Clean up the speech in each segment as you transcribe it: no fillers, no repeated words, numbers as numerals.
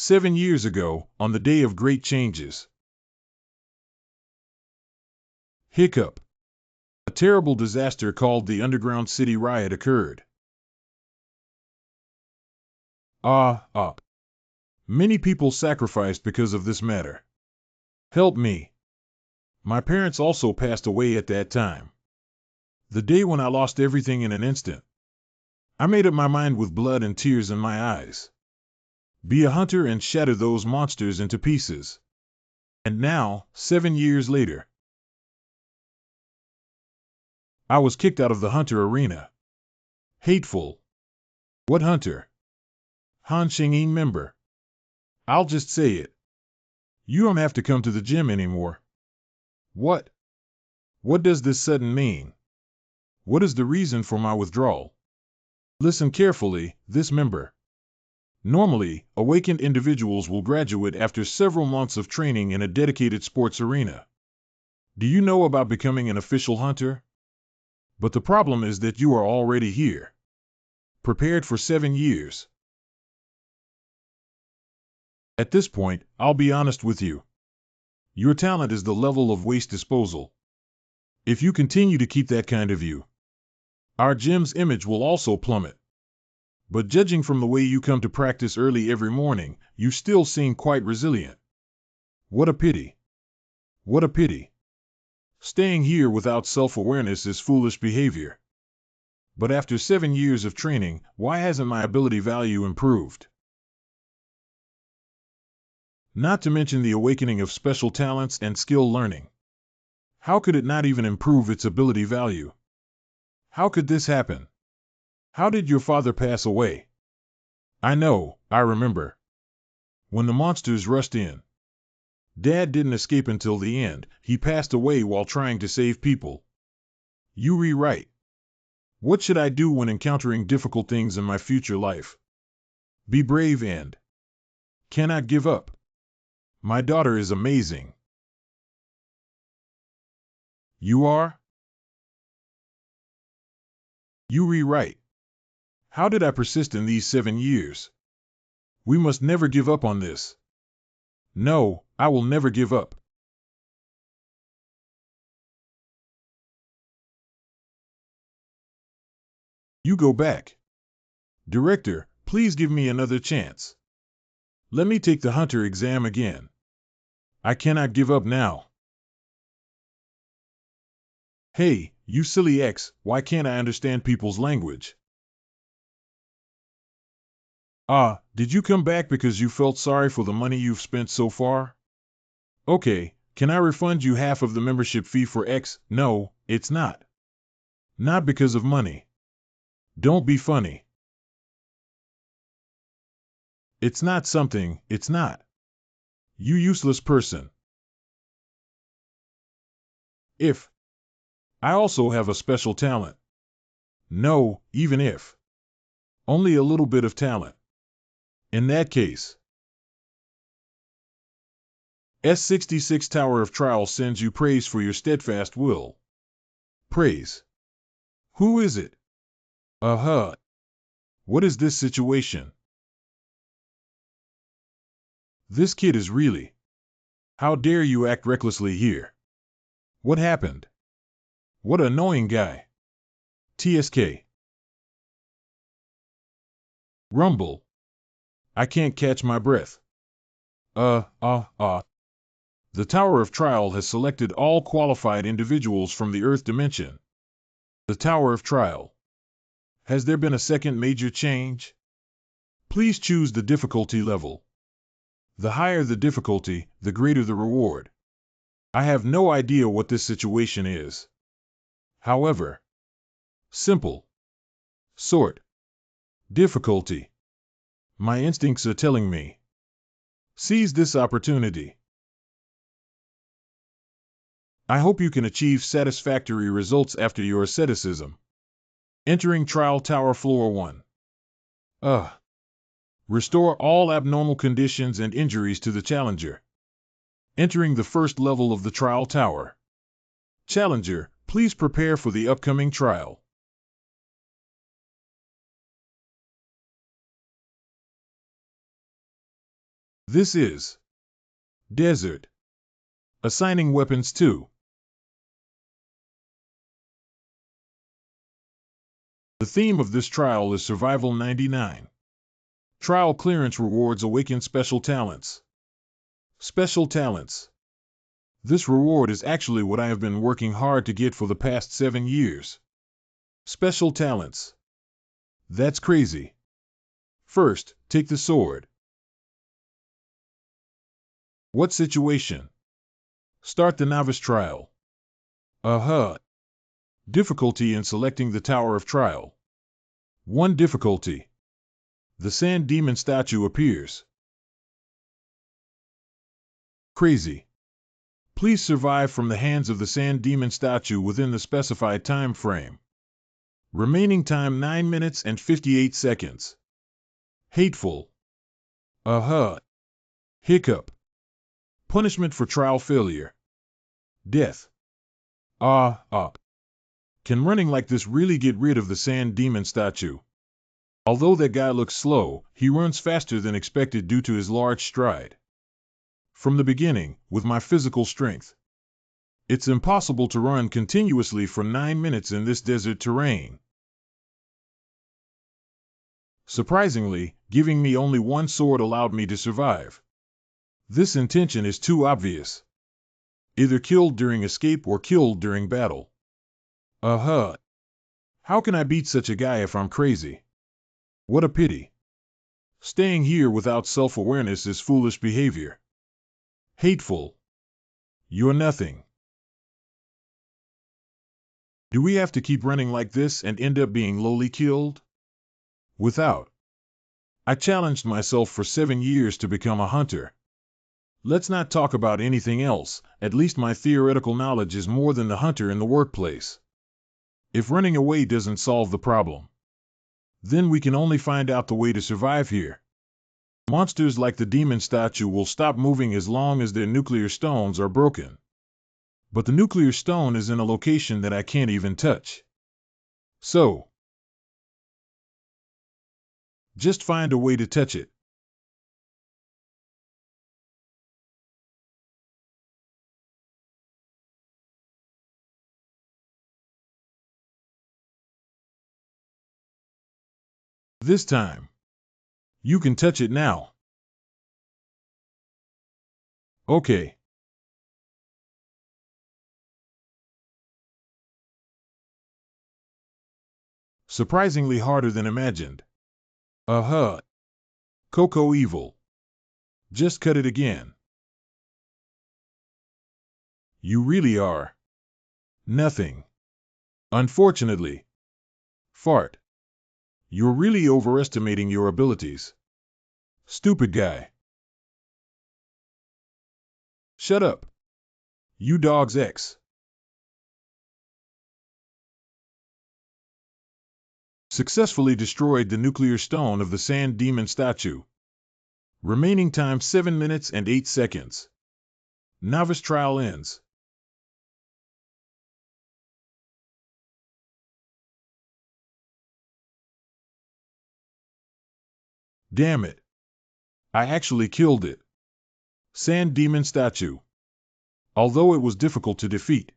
7 years ago, on the day of great changes. Hiccup. A terrible disaster called the Underground City Riot occurred. Many people sacrificed because of this matter. Help me. My parents also passed away at that time. The day when I lost everything in an instant. I made up my mind with blood and tears in my eyes. Be a hunter and shatter those monsters into pieces. And now, 7 years later, I was kicked out of the hunter arena. Hateful. What hunter? Han Shengyin member. I'll just say it. You don't have to come to the gym anymore. What? What does this sudden mean? What is the reason for my withdrawal? Listen carefully, this member. Normally, awakened individuals will graduate after several months of training in a dedicated sports arena. Do you know about becoming an official hunter? But the problem is that you are already here. Prepared for 7 years. At this point, I'll be honest with you. Your talent is the level of waste disposal. If you continue to keep that kind of you, our gym's image will also plummet. But judging from the way you come to practice early every morning, you still seem quite resilient. What a pity. What a pity. Staying here without self-awareness is foolish behavior. But after 7 years of training, why hasn't my ability value improved? Not to mention the awakening of special talents and skill learning. How could it not even improve its ability value? How could this happen? How did your father pass away? I know, I remember. When the monsters rushed in. Dad didn't escape until the end. He passed away while trying to save people. You rewrite. What should I do when encountering difficult things in my future life? Be brave and cannot give up. My daughter is amazing. You are? You rewrite. How did I persist in these 7 years? We must never give up on this. No, I will never give up. You go back. Director, please give me another chance. Let me take the hunter exam again. I cannot give up now. Hey, you silly X, why can't I understand people's language? Did you come back because you felt sorry for the money you've spent so far? Okay, can I refund you half of the membership fee for X? No, it's not. Not because of money. Don't be funny. It's not something, it's not. You useless person. If. I also have a special talent. No, even if. Only a little bit of talent. In that case. S66 Tower of Trial sends you praise for your steadfast will. Praise. Who is it? What is this situation? This kid is really. How dare you act recklessly here? What happened? What annoying guy. TSK. Rumble. I can't catch my breath. The Tower of Trial has selected all qualified individuals from the Earth dimension. The Tower of Trial. Has there been a second major change? Please choose the difficulty level. The higher the difficulty, the greater the reward. I have no idea what this situation is. However. Simple. Sort. Difficulty. My instincts are telling me. Seize this opportunity. I hope you can achieve satisfactory results after your asceticism. Entering Trial Tower Floor 1. Restore all abnormal conditions and injuries to the challenger. Entering the first level of the Trial Tower. Challenger, please prepare for the upcoming trial. This is Desert. Assigning weapons to. The theme of this trial is Survival 99. Trial clearance rewards awaken special talents. Special talents. This reward is actually what I have been working hard to get for the past 7 years. Special talents. That's crazy. First, take the sword. What situation? Start the novice trial. Difficulty in selecting the Tower of Trial. 1 difficulty. The sand demon statue appears. Crazy. Please survive from the hands of the sand demon statue within the specified time frame. Remaining time 9 minutes and 58 seconds. Hateful. Hiccup. Punishment for trial failure. Death. Can running like this really get rid of the sand demon statue? Although that guy looks slow, he runs faster than expected due to his large stride. From the beginning, with my physical strength, it's impossible to run continuously for 9 minutes in this desert terrain. Surprisingly, giving me only 1 sword allowed me to survive. This intention is too obvious. Either killed during escape or killed during battle. How can I beat such a guy if I'm crazy? What a pity. Staying here without self-awareness is foolish behavior. Hateful. You're nothing. Do we have to keep running like this and end up being lowly killed? Without. I challenged myself for 7 years to become a hunter. Let's not talk about anything else, at least my theoretical knowledge is more than the hunter in the workplace. If running away doesn't solve the problem, then we can only find out the way to survive here. Monsters like the demon statue will stop moving as long as their nuclear stones are broken. But the nuclear stone is in a location that I can't even touch. So, just find a way to touch it. This time, you can touch it now. Okay. Surprisingly harder than imagined. Coco evil. Just cut it again. You really are nothing. Unfortunately. Fart. You're really overestimating your abilities. Stupid guy. Shut up. You dog's X. Successfully destroyed the nuclear stone of the sand demon statue. Remaining time 7 minutes and 8 seconds. Novice trial ends. Damn it. I actually killed it. Sand demon statue. Although it was difficult to defeat.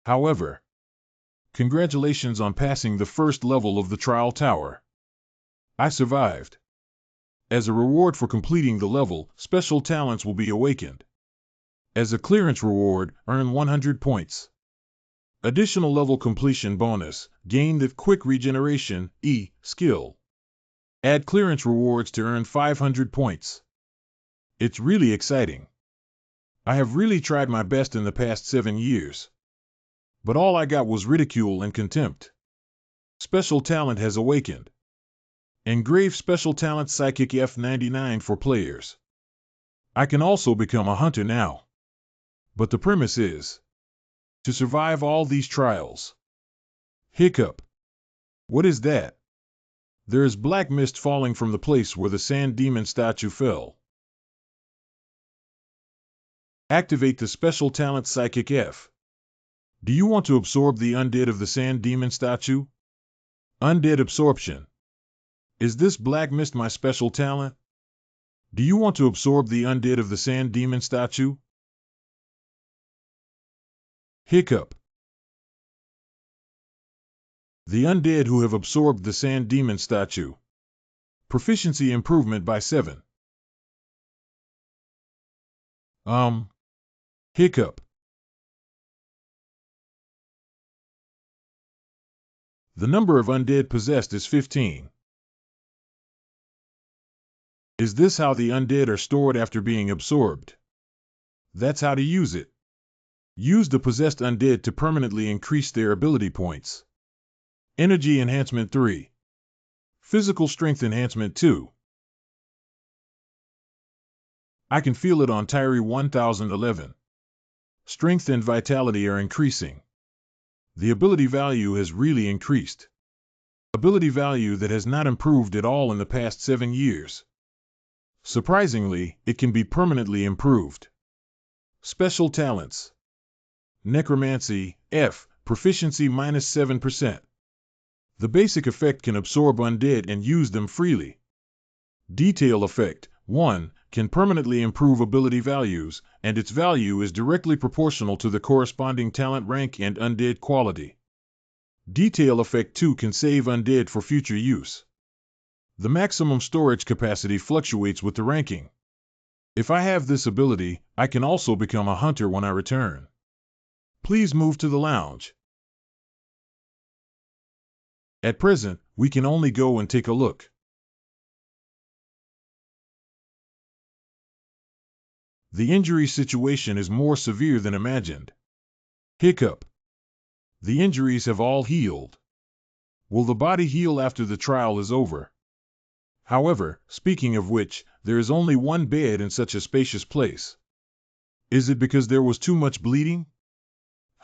However, congratulations on passing the first level of the trial tower. I survived. As a reward for completing the level, special talents will be awakened. As a clearance reward, earn 100 points. Additional level completion bonus, gain the quick regeneration, skill. Add clearance rewards to earn 500 points. It's really exciting. I have really tried my best in the past 7 years. But all I got was ridicule and contempt. Special talent has awakened. Engrave special talent Psychic F99 for players. I can also become a hunter now. But the premise is to survive all these trials. Hiccup. What is that? There is black mist falling from the place where the sand demon statue fell. Activate the special talent Psychic F. Do you want to absorb the undead of the sand demon statue? Undead absorption. Is this black mist my special talent? Do you want to absorb the undead of the sand demon statue? Hiccup. The undead who have absorbed the sand demon statue. Proficiency improvement by 7. Hiccup. The number of undead possessed is 15. Is this how the undead are stored after being absorbed? That's how to use it. Use the possessed undead to permanently increase their ability points. Energy enhancement 3. Physical strength enhancement 2. I can feel it on Tyree 1011. Strength and vitality are increasing. The ability value has really increased. Ability value that has not improved at all in the past 7 years. Surprisingly, it can be permanently improved. Special talents. Necromancy, F, proficiency minus 7%. The basic effect can absorb undead and use them freely. Detail effect, 1, can permanently improve ability values, and its value is directly proportional to the corresponding talent rank and undead quality. Detail effect 2 can save undead for future use. The maximum storage capacity fluctuates with the ranking. If I have this ability, I can also become a hunter when I return. Please move to the lounge. At present, we can only go and take a look. The injury situation is more severe than imagined. Hiccup. The injuries have all healed. Will the body heal after the trial is over? However, speaking of which, there is only one bed in such a spacious place. Is it because there was too much bleeding?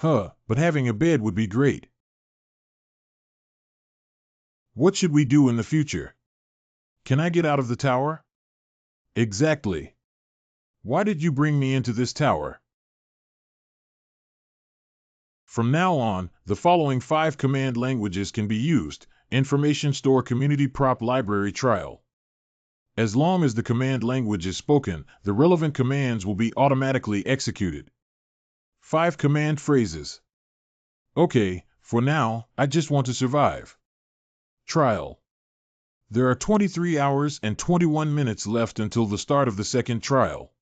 But having a bed would be great. What should we do in the future? Can I get out of the tower? Exactly. Why did you bring me into this tower? From now on, the following 5 command languages can be used. Information Store Community Prop Library Trial. As long as the command language is spoken, the relevant commands will be automatically executed. 5 command phrases. Okay, for now, I just want to survive. Trial. There are 23 hours and 21 minutes left until the start of the second trial.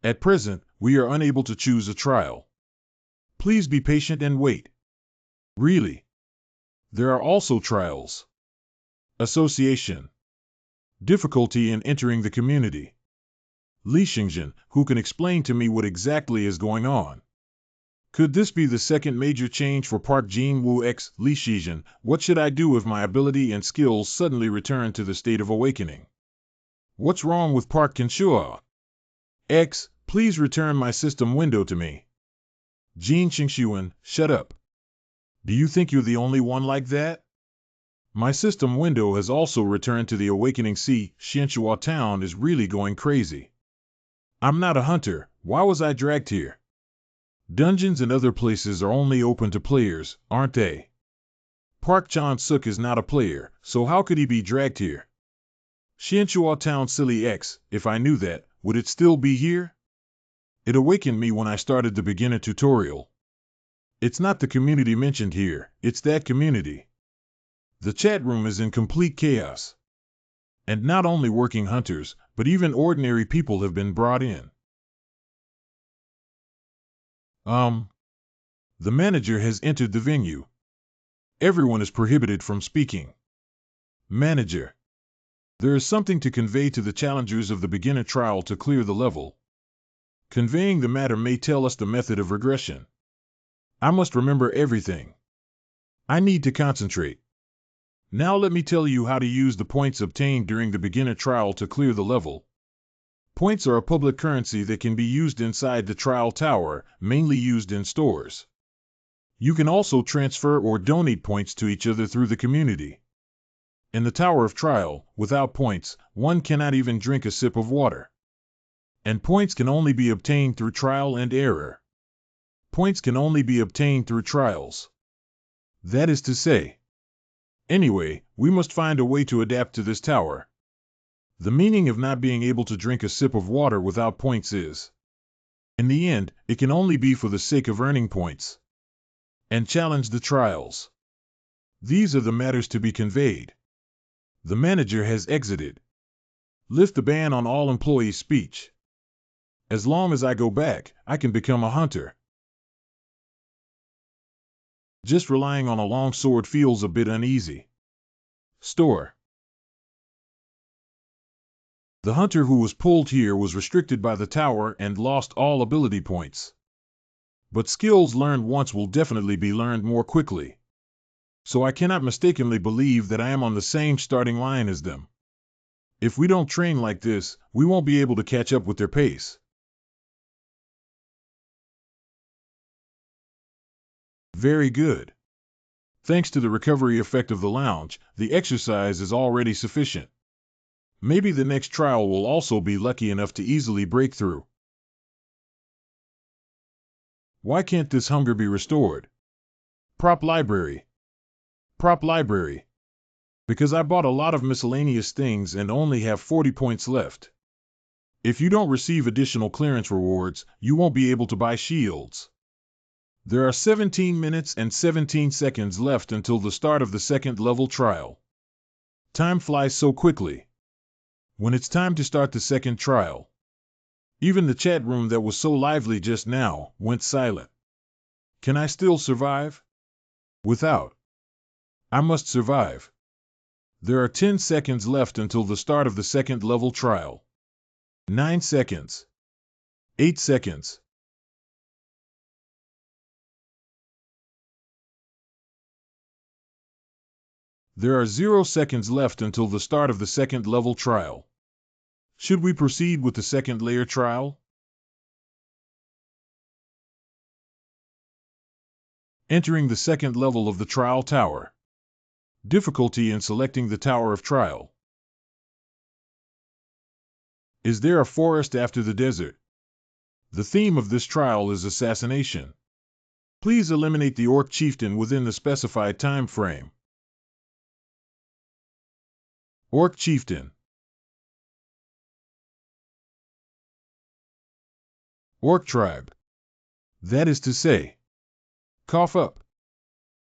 At present, we are unable to choose a trial. Please be patient and wait. Really? There are also trials. Association. Difficulty in entering the community. Li Xingjian, who can explain to me what exactly is going on. Could this be the second major change for Park Jin-woo X, Li Xingjian? What should I do if my ability and skills suddenly return to the state of awakening? What's wrong with Park Kinshua? X, please return my system window to me. Jin Qingshuan, shut up. Do you think you're the only one like that? My system window has also returned to the awakening. See, Xianxua town is really going crazy. I'm not a hunter, why was I dragged here? Dungeons and other places are only open to players, aren't they? Park Chan-suk is not a player, so how could he be dragged here? Xianxua town silly X, if I knew that, would it still be here? It awakened me when I started the beginner tutorial. It's not the community mentioned here, it's that community. The chat room is in complete chaos. And not only working hunters, but even ordinary people have been brought in. The manager has entered the venue. Everyone is prohibited from speaking. Manager. There is something to convey to the challengers of the beginner trial to clear the level. Conveying the matter may tell us the method of regression. I must remember everything. I need to concentrate. Now let me tell you how to use the points obtained during the beginner trial to clear the level. Points are a public currency that can be used inside the trial tower, mainly used in stores. You can also transfer or donate points to each other through the community. In the Tower of Trial, without points, one cannot even drink a sip of water. And points can only be obtained through trial and error. Points can only be obtained through trials. That is to say. Anyway, we must find a way to adapt to this tower. The meaning of not being able to drink a sip of water without points is, in the end, it can only be for the sake of earning points. And challenge the trials. These are the matters to be conveyed. The manager has exited. Lift the ban on all employee speech. As long as I go back, I can become a hunter. Just relying on a long sword feels a bit uneasy. Store. The hunter who was pulled here was restricted by the tower and lost all ability points. But skills learned once will definitely be learned more quickly. So I cannot mistakenly believe that I am on the same starting line as them. If we don't train like this, we won't be able to catch up with their pace. Very good. Thanks to the recovery effect of the lounge, the exercise is already sufficient. Maybe the next trial will also be lucky enough to easily break through. Why can't this hunger be restored? Prop library. Prop library. Because I bought a lot of miscellaneous things and only have 40 points left. If you don't receive additional clearance rewards, you won't be able to buy shields. There are 17 minutes and 17 seconds left until the start of the second level trial. Time flies so quickly. When it's time to start the second trial, even the chat room that was so lively just now went silent. Can I still survive? Without. I must survive. There are 10 seconds left until the start of the second level trial. 9 seconds. 8 seconds. There are 0 seconds left until the start of the second level trial. Should we proceed with the second layer trial? Entering the second level of the trial tower. Difficulty in selecting the tower of trial. Is there a forest after the desert? The theme of this trial is assassination. Please eliminate the orc chieftain within the specified time frame. Orc chieftain. Orc tribe. That is to say. Cough up.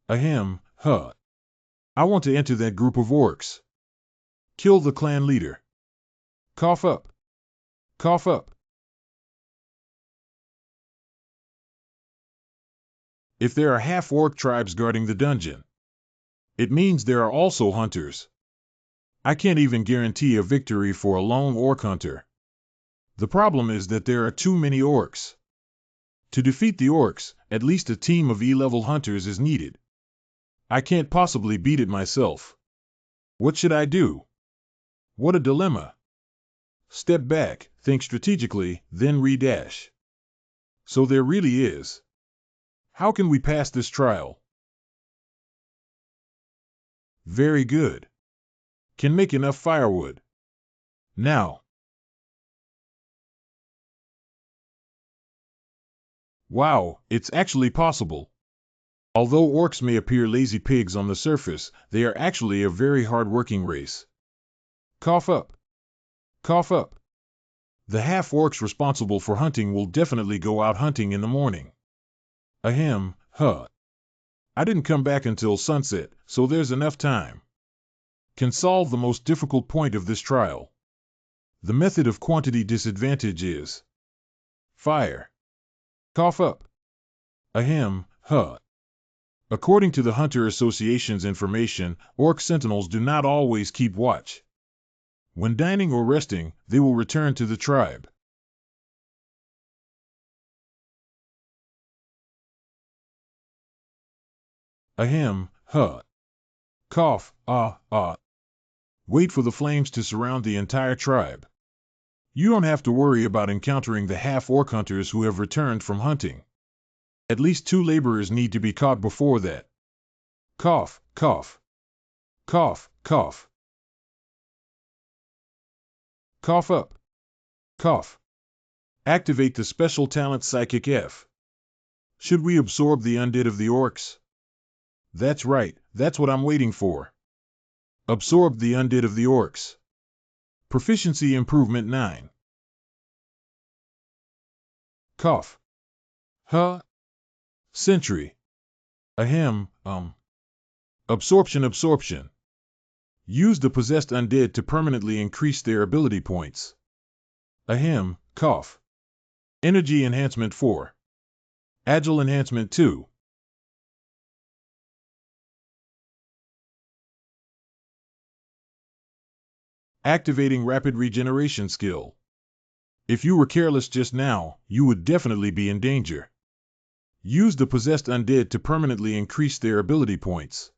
Ahem, huh. I want to enter that group of orcs. Kill the clan leader. Cough up. Cough up. If there are half-orc tribes guarding the dungeon, it means there are also hunters. I can't even guarantee a victory for a lone orc hunter. The problem is that there are too many orcs. To defeat the orcs, at least a team of E-level hunters is needed. I can't possibly beat it myself. What should I do? What a dilemma. Step back, think strategically, then redash. So there really is. How can we pass this trial? Very good. Can make enough firewood. Now. Wow, it's actually possible. Although orcs may appear lazy pigs on the surface, they are actually a very hard-working race. Cough up. Cough up. The half-orcs responsible for hunting will definitely go out hunting in the morning. Ahem, huh. I didn't come back until sunset, so there's enough time. Can solve the most difficult point of this trial. The method of quantity disadvantage is fire. Cough up. Ahem, huh. According to the Hunter Association's information, orc sentinels do not always keep watch. When dining or resting, they will return to the tribe. Ahem, huh. Cough, Wait for the flames to surround the entire tribe. You don't have to worry about encountering the half-orc hunters who have returned from hunting. At least 2 laborers need to be caught before that. Cough, cough. Cough, cough. Cough up. Cough. Activate the special talent Psychic F. Should we absorb the undead of the orcs? That's right, that's what I'm waiting for. Absorb the undead of the orcs. Proficiency Improvement 9. Cough. Huh? Sentry. Ahem, Absorption. Use the possessed undead to permanently increase their ability points. Ahem, cough. Energy Enhancement 4. Agile Enhancement 2. Activating Rapid Regeneration skill. If you were careless just now, you would definitely be in danger. Use the possessed undead to permanently increase their ability points.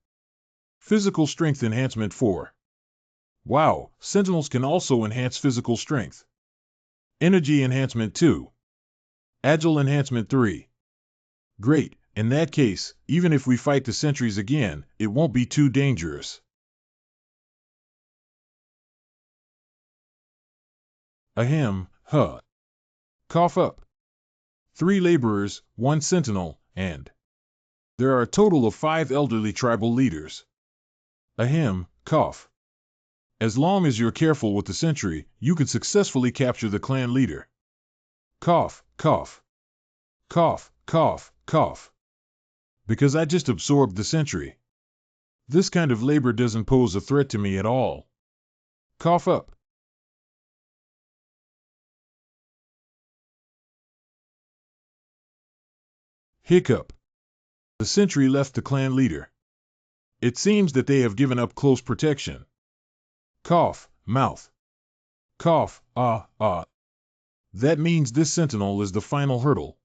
Physical Strength Enhancement 4. Wow, Sentinels can also enhance physical strength. Energy Enhancement 2. Agile Enhancement 3. Great, in that case, even if we fight the sentries again, it won't be too dangerous. Ahem, huh. Cough up. 3 laborers, 1 sentinel, and there are a total of 5 elderly tribal leaders. Ahem, cough. As long as you're careful with the sentry, you could successfully capture the clan leader. Cough, cough. Cough, cough, cough. Because I just absorbed the sentry. This kind of labor doesn't pose a threat to me at all. Cough up. Hiccup. The sentry left the clan leader. It seems that they have given up close protection. Cough, mouth. Cough, That means this sentinel is the final hurdle.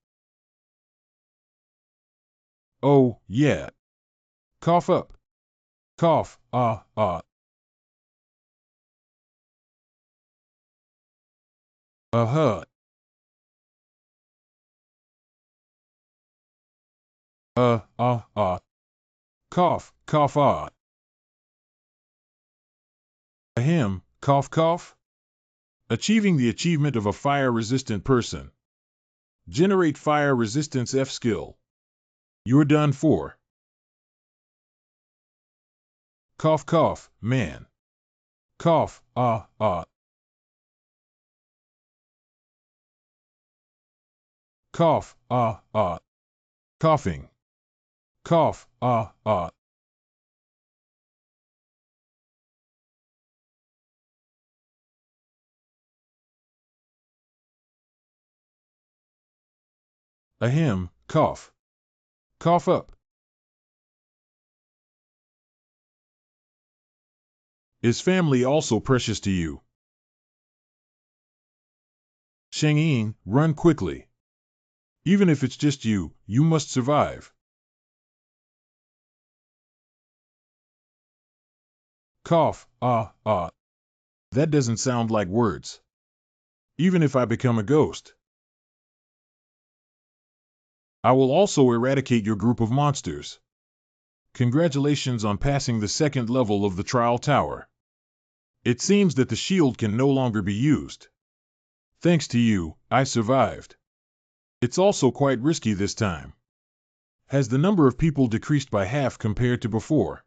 Oh, yeah. Cough up. Cough, Uh-huh. Cough, cough, Ahem, cough, cough. Achieving the achievement of a fire-resistant person. Generate fire resistance F skill. You're done for. Cough, cough, man. Cough, Cough, Coughing. Cough, Ahem, cough. Cough up. Is family also precious to you? Shengyin, run quickly. Even if it's just you, you must survive. Cough, That doesn't sound like words. Even if I become a ghost. I will also eradicate your group of monsters. Congratulations on passing the 2nd level of the trial tower. It seems that the shield can no longer be used. Thanks to you, I survived. It's also quite risky this time. Has the number of people decreased by half compared to before?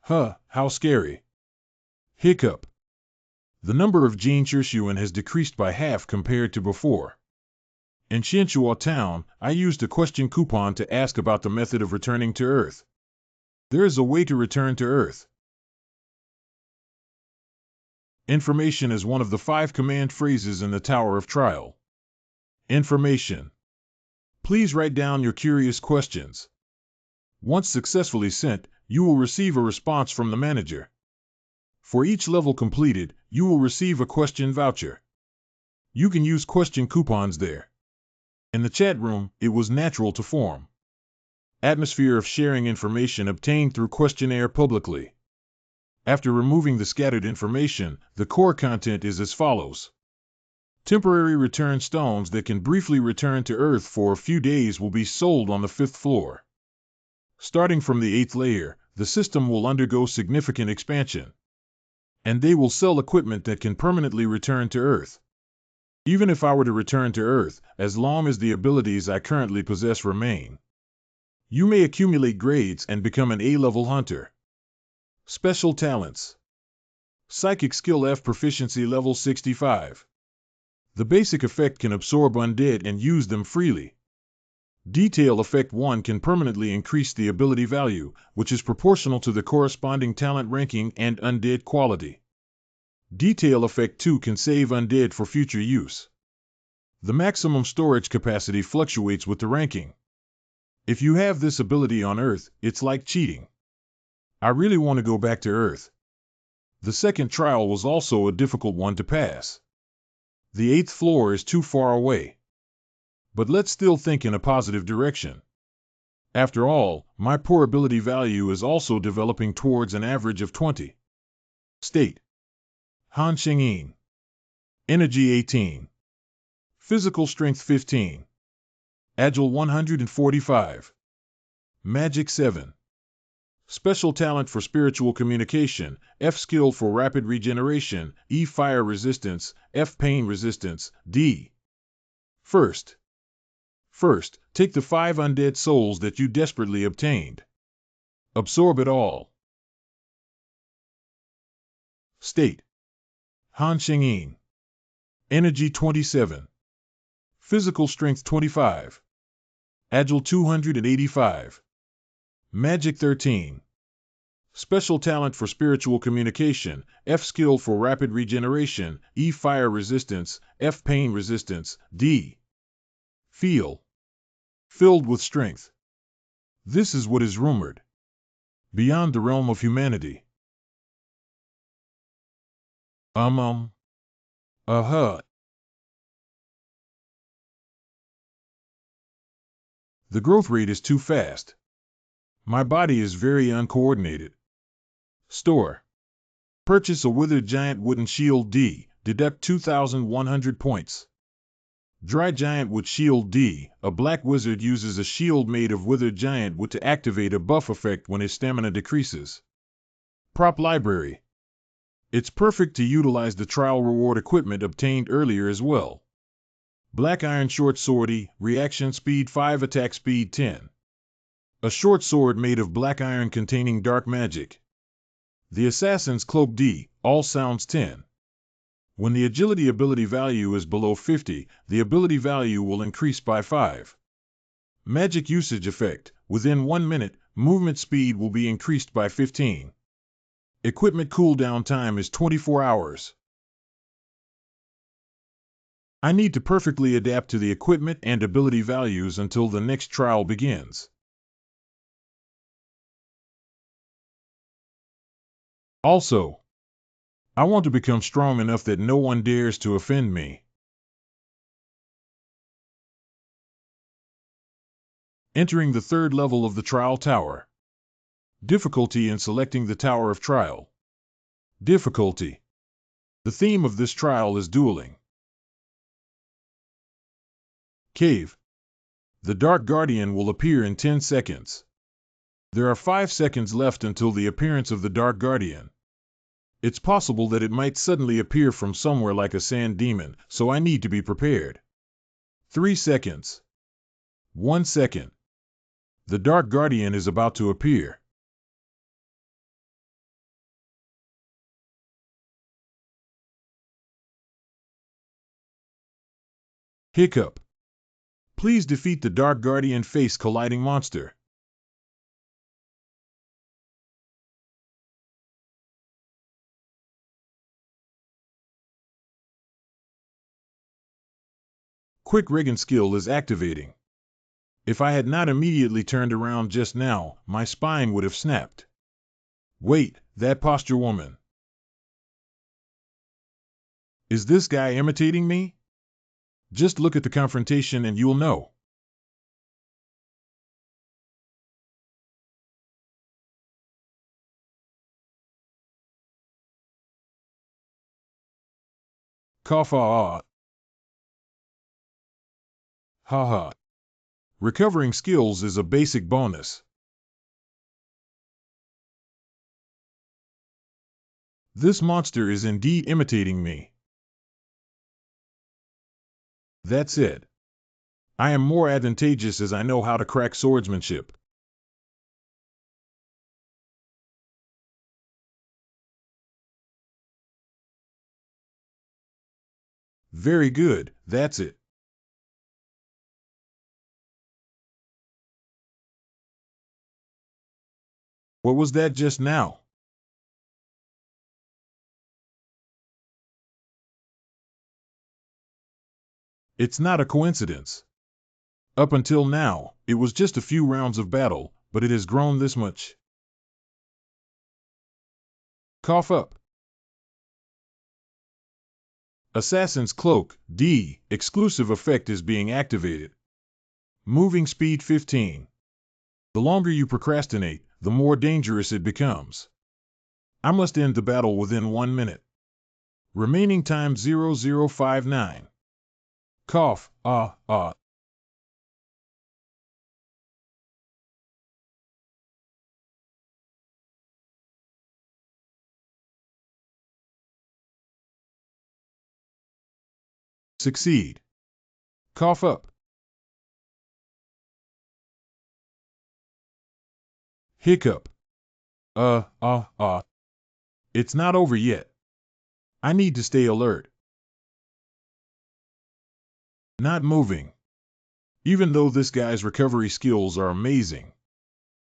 Huh, how scary. Hiccup. The number of Jane Chirshuan has decreased by half compared to before. In Xianxua Town, I used a question coupon to ask about the method of returning to Earth. There is a way to return to Earth. Information is one of the 5 command phrases in the Tower of Trial. Information. Please write down your curious questions. Once successfully sent, you will receive a response from the manager. For each level completed, you will receive a question voucher. You can use question coupons there. In the chat room, it was natural to form. Atmosphere of sharing information obtained through questionnaire publicly. After removing the scattered information, the core content is as follows. Temporary return stones that can briefly return to Earth for a few days will be sold on the 5th floor. Starting from the 8th layer, the system will undergo significant expansion. And they will sell equipment that can permanently return to Earth. Even if I were to return to Earth, as long as the abilities I currently possess remain. You may accumulate grades and become an A-level hunter. Special talents. Psychic skill F proficiency level 65. The basic effect can absorb undead and use them freely. Detail effect 1 can permanently increase the ability value, which is proportional to the corresponding talent ranking and undead quality. Detail effect 2 can save undead for future use. The maximum storage capacity fluctuates with the ranking. If you have this ability on Earth, it's like cheating. I really want to go back to Earth. The second trial was also a difficult one to pass. The 8th floor is too far away. But let's still think in a positive direction. After all, my poor ability value is also developing towards an average of 20. State: Han Xingyin. Energy 18. Physical strength 15. Agile 145. Magic 7. Special talent for spiritual communication, F skill for rapid regeneration, E fire resistance, F pain resistance, D. First, take the 5 undead souls that you desperately obtained. Absorb it all. State: Han Xingyin. Energy 27. Physical strength 25. Agile 285. Magic 13. Special talent for spiritual communication, F skill for rapid regeneration, E fire resistance, F pain resistance, D. Filled with strength. This is what is rumored. Beyond the realm of humanity. The growth rate is too fast. My body is very uncoordinated. Store. Purchase a withered giant wooden shield D, deduct 2,100 points. Dry giant wood shield D, a black wizard uses a shield made of withered giant wood to activate a buff effect when his stamina decreases. Prop library. It's perfect to utilize the trial reward equipment obtained earlier as well. Black iron short sword E, reaction speed 5, attack speed 10. A short sword made of black iron containing dark magic. The assassin's cloak D, all sounds 10. When the agility ability value is below 50, the ability value will increase by 5. Magic usage effect, within 1 minute, movement speed will be increased by 15. Equipment cooldown time is 24 hours. I need to perfectly adapt to the equipment and ability values until the next trial begins. Also, I want to become strong enough that no one dares to offend me. Entering the 3rd level of the trial tower. Difficulty in selecting the tower of trial. Difficulty. The theme of this trial is dueling. Cave. The Dark Guardian will appear in 10 seconds. There are 5 seconds left until the appearance of the Dark Guardian. It's possible that it might suddenly appear from somewhere like a sand demon, so I need to be prepared. 3 seconds. 1 second. The Dark Guardian is about to appear. Hiccup. Please defeat the Dark Guardian face colliding monster. Quick Regan skill is activating. If I had not immediately turned around just now, my spine would have snapped. Wait, that posture woman. Is this guy imitating me? Just look at the confrontation and you'll know. Cough ah. Haha. Recovering skills is a basic bonus. This monster is indeed imitating me. That's it. I am more advantageous as I know how to crack swordsmanship. Very good, that's it. What was that just now? It's not a coincidence. Up until now, it was just a few rounds of battle, but it has grown this much. Cough up. Assassin's Cloak, D, exclusive effect is being activated. Moving speed 15. The longer you procrastinate, the more dangerous it becomes. I must end the battle within 1 minute. Remaining time 0059. Cough, Succeed. Cough up. Hiccup. It's not over yet. I need to stay alert. Not moving. Even though this guy's recovery skills are amazing.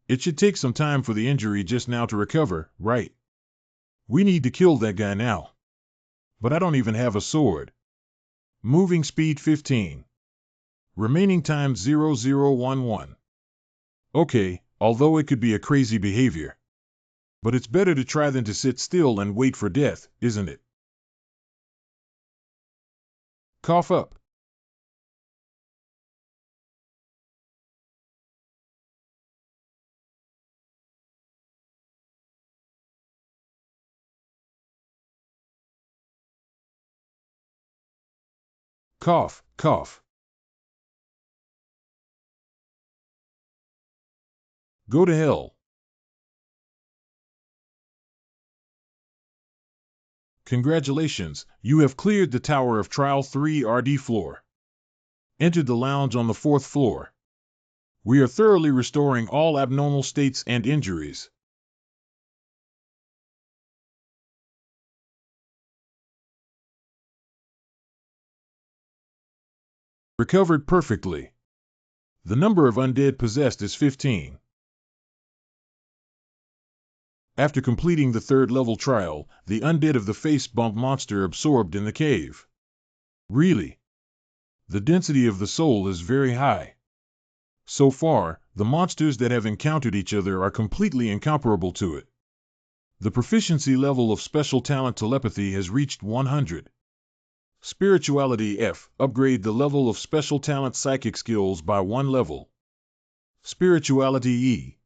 It should take some time for the injury just now to recover, right? We need to kill that guy now. But I don't even have a sword. Moving speed 15. Remaining time 0011. Okay, although it could be a crazy behavior. But it's better to try than to sit still and wait for death, isn't it? Cough up. Cough, cough. Go to hell. Congratulations, you have cleared the Tower of Trial 3 RD floor. Entered the lounge on the 4th floor. We are thoroughly restoring all abnormal states and injuries. Recovered perfectly. The number of undead possessed is 15. After completing the 3rd level trial, the undead of the face bump monster absorbed in the cave. Really? The density of the soul is very high. So far, the monsters that have encountered each other are completely incomparable to it. The proficiency level of special talent telepathy has reached 100. Spirituality F. Upgrade the level of special talent psychic skills by 1 level. Spirituality E.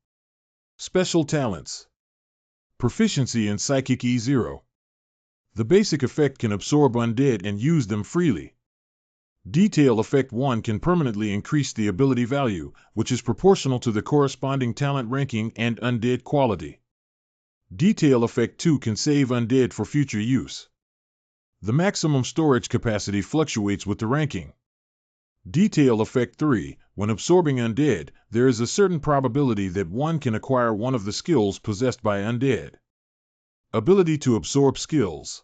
Special talents. Proficiency in psychic E0. The basic effect can absorb undead and use them freely. Detail effect 1 can permanently increase the ability value, which is proportional to the corresponding talent ranking and undead quality. Detail effect 2 can save undead for future use. The maximum storage capacity fluctuates with the ranking. Detail effect 3, when absorbing undead, there is a certain probability that one can acquire one of the skills possessed by undead. Ability to absorb skills.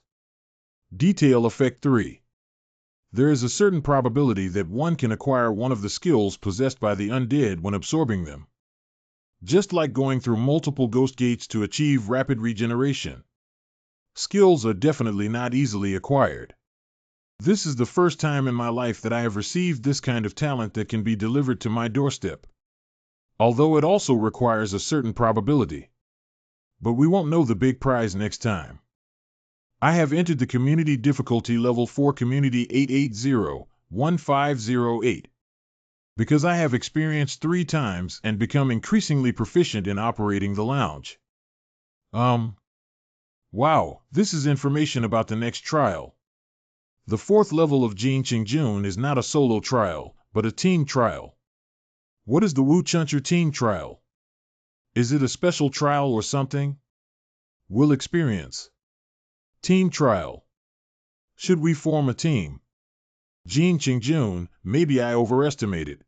Detail effect 3. There is a certain probability that one can acquire one of the skills possessed by the undead when absorbing them. Just like going through multiple ghost gates to achieve rapid regeneration. Skills are definitely not easily acquired. This is the first time in my life that I have received this kind of talent that can be delivered to my doorstep. Although it also requires a certain probability. But we won't know the big prize next time. I have entered the community difficulty level 4 community 880-1508. Because I have experienced 3 times and become increasingly proficient in operating the lounge. Wow, this is information about the next trial. The 4th level of Jin Qingjun is not a solo trial, but a team trial. What is the Wu Chuncher team trial? Is it a special trial or something? We'll experience. Team trial. Should we form a team? Jin Qingjun, maybe I overestimated.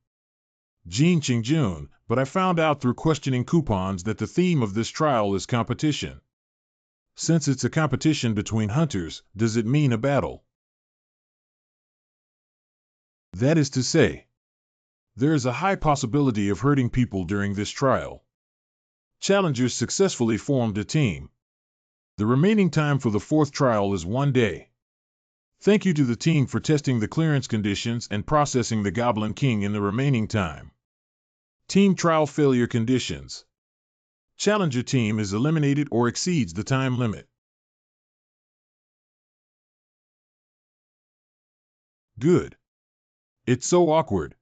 Jin Qingjun, but I found out through questioning coupons that the theme of this trial is competition. Since it's a competition between hunters, does it mean a battle? That is to say, there is a high possibility of hurting people during this trial. Challengers successfully formed a team. The remaining time for the fourth trial is 1 day. Thank you to the team for testing the clearance conditions and processing the Goblin King in the remaining time. Team trial failure conditions. Challenger team is eliminated or exceeds the time limit. Good. It's so awkward.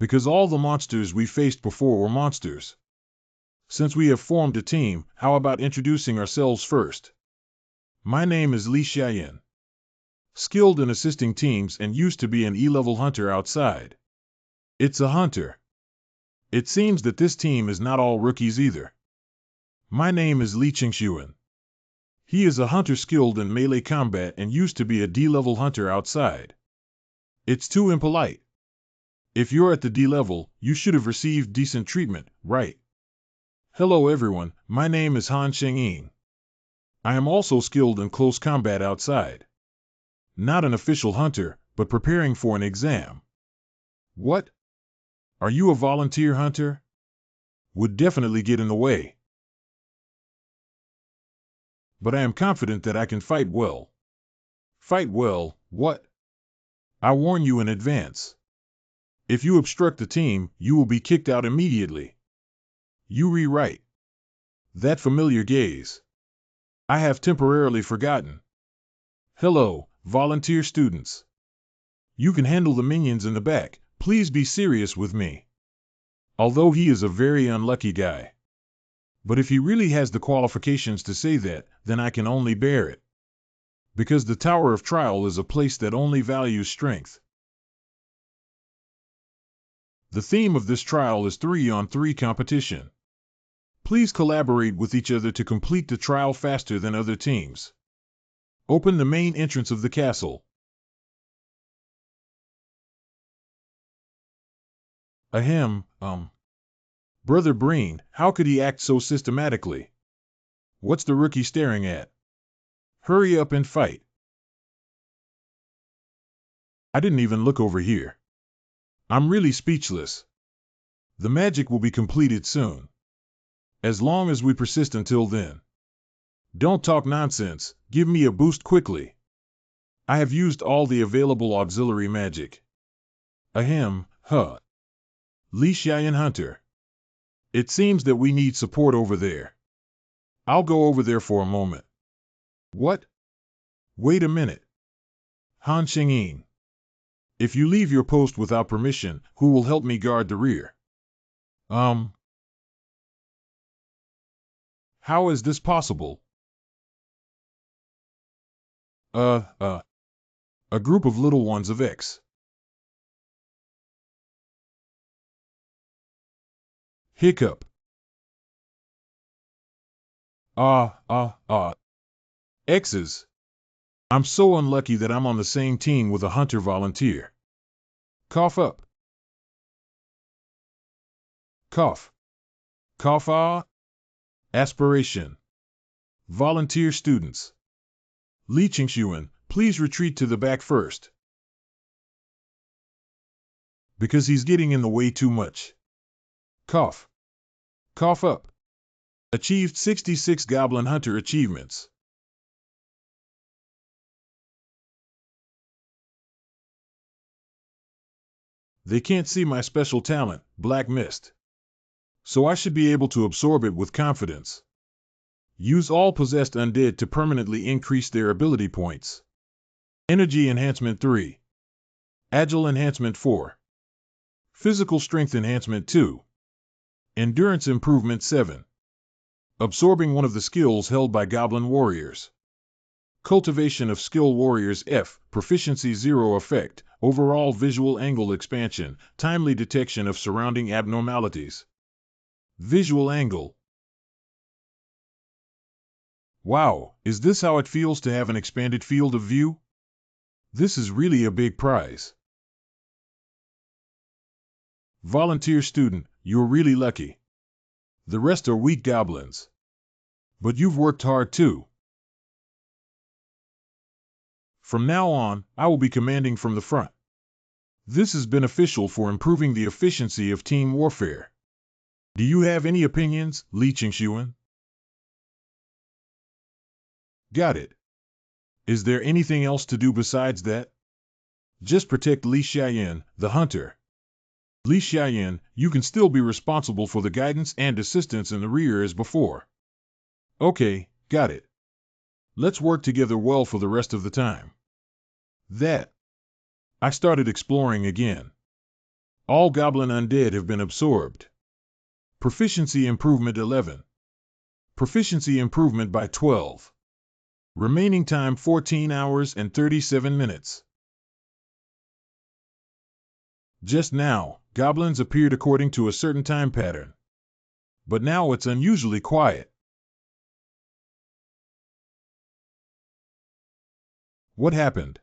Because all the monsters we faced before were monsters. Since we have formed a team, how about introducing ourselves first? My name is Li Xiaoyan. Skilled in assisting teams and used to be an E-level hunter outside. It's a hunter. It seems that this team is not all rookies either. My name is Li Qingshuan. He is a hunter skilled in melee combat and used to be a D-level hunter outside. It's too impolite. If you're at the D level, you should have received decent treatment, right? Hello everyone, my name is Han Shengyin. I am also skilled in close combat outside. Not an official hunter, but preparing for an exam. What? Are you a volunteer hunter? Would definitely get in the way. But I am confident that I can fight well. Fight well, what? I warn you in advance. If you obstruct the team, you will be kicked out immediately. You rewrite. That familiar gaze. I have temporarily forgotten. Hello, volunteer students. You can handle the minions in the back, please be serious with me. Although he is a very unlucky guy. But if he really has the qualifications to say that, then I can only bear it. Because the Tower of Trial is a place that only values strength. The theme of this trial is 3-on-3 competition. Please collaborate with each other to complete the trial faster than other teams. Open the main entrance of the castle. Ahem, Brother Breen, how could he act so systematically? What's the rookie staring at? Hurry up and fight. I didn't even look over here. I'm really speechless. The magic will be completed soon. As long as we persist until then. Don't talk nonsense, give me a boost quickly. I have used all the available auxiliary magic. Ahem, huh. Li Xiaoyan Hunter. It seems that we need support over there. I'll go over there for a moment. What? Wait a minute. Han Shengyin. If you leave your post without permission, who will help me guard the rear? How is this possible? A group of little ones of X. Hiccup. X's. I'm so unlucky that I'm on the same team with a hunter volunteer. Cough up. Cough. Cough. Aspiration. Volunteer students. Li Qingshuan, please retreat to the back first. Because he's getting in the way too much. Cough. Cough up. Achieved 66 Goblin Hunter achievements. They can't see my special talent, Black Mist. So I should be able to absorb it with confidence. Use all possessed undead to permanently increase their ability points. Energy Enhancement 3. Agile Enhancement 4. Physical Strength Enhancement 2. Endurance Improvement 7. Absorbing one of the skills held by Goblin Warriors. Cultivation of Skill Warriors F. Proficiency 0 effect. Overall visual angle expansion. Timely detection of surrounding abnormalities. Visual angle. Wow, is this how it feels to have an expanded field of view? This is really a big prize. Volunteer student, you're really lucky. The rest are weak goblins. But you've worked hard too. From now on, I will be commanding from the front. This is beneficial for improving the efficiency of team warfare. Do you have any opinions, Li Qingshuan? Got it. Is there anything else to do besides that? Just protect Li Xiaoyan, the hunter. Li Xiaoyan, you can still be responsible for the guidance and assistance in the rear as before. Okay, got it. Let's work together well for the rest of the time. I started exploring again. All goblin undead have been absorbed. Proficiency improvement 11. Proficiency improvement by 12. Remaining time 14 hours and 37 minutes. Just now, goblins appeared according to a certain time pattern. But now it's unusually quiet. What happened?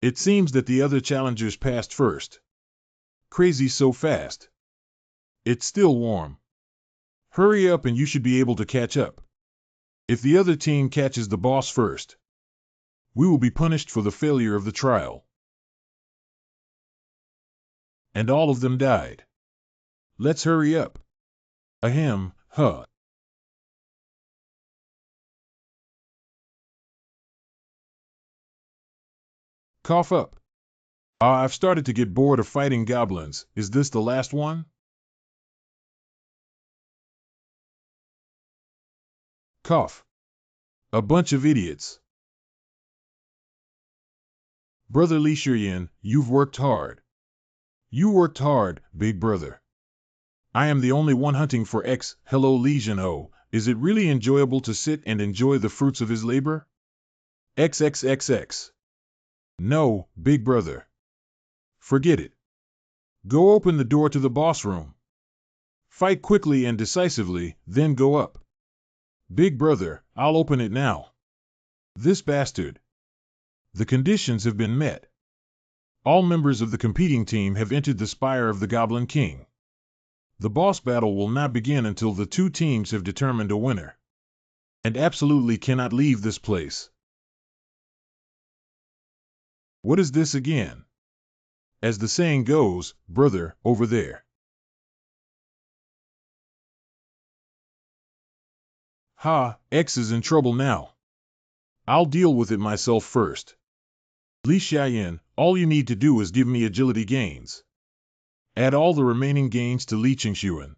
It seems that the other challengers passed first. Crazy so fast. It's still warm. Hurry up and you should be able to catch up. If the other team catches the boss first, we will be punished for the failure of the trial. And all of them died. Let's hurry up. Ahem, huh. Cough up. I've started to get bored of fighting goblins. Is this the last one? Cough. A bunch of idiots. Brother Li Shiyan, you've worked hard. You worked hard, big brother. I am the only one hunting for X. Hello Li Zhenho, is it really enjoyable to sit and enjoy the fruits of his labor? XXXX. No, big brother. Forget it. Go open the door to the boss room. Fight quickly and decisively, then go up. Big brother, I'll open it now. This bastard. The conditions have been met. All members of the competing team have entered the Spire of the Goblin King. The boss battle will not begin until the two teams have determined a winner. And absolutely cannot leave this place. What is this again? As the saying goes, brother, over there. Ha, X is in trouble now. I'll deal with it myself first. Li Xiaoyan, all you need to do is give me agility gains. Add all the remaining gains to Li Qingshuan.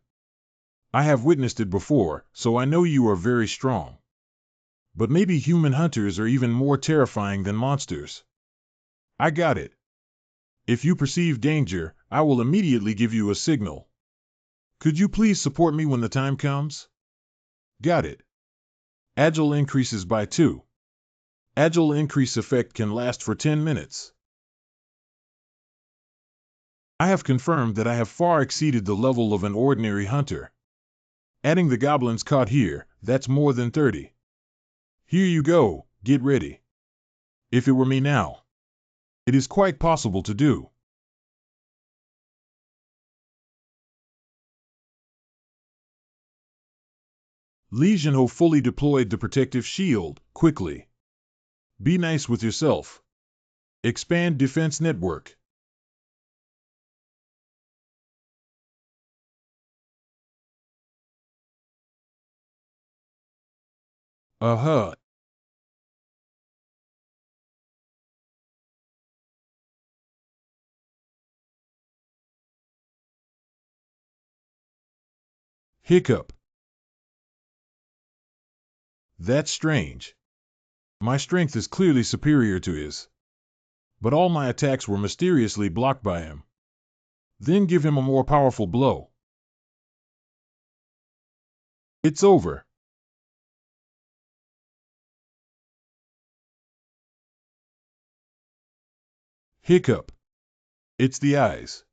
I have witnessed it before, so I know you are very strong. But maybe human hunters are even more terrifying than monsters. I got it. If you perceive danger, I will immediately give you a signal. Could you please support me when the time comes? Got it. Agile increases by 2. Agile increase effect can last for 10 minutes. I have confirmed that I have far exceeded the level of an ordinary hunter. Adding the goblins caught here, that's more than 30. Here you go, get ready. If it were me now. It is quite possible to do. Li Zhenho fully deployed the protective shield, quickly. Be nice with yourself. Expand defense network. Uh-huh. Hiccup. That's strange. My strength is clearly superior to his. But all my attacks were mysteriously blocked by him. Then give him a more powerful blow. It's over. Hiccup. It's the eyes.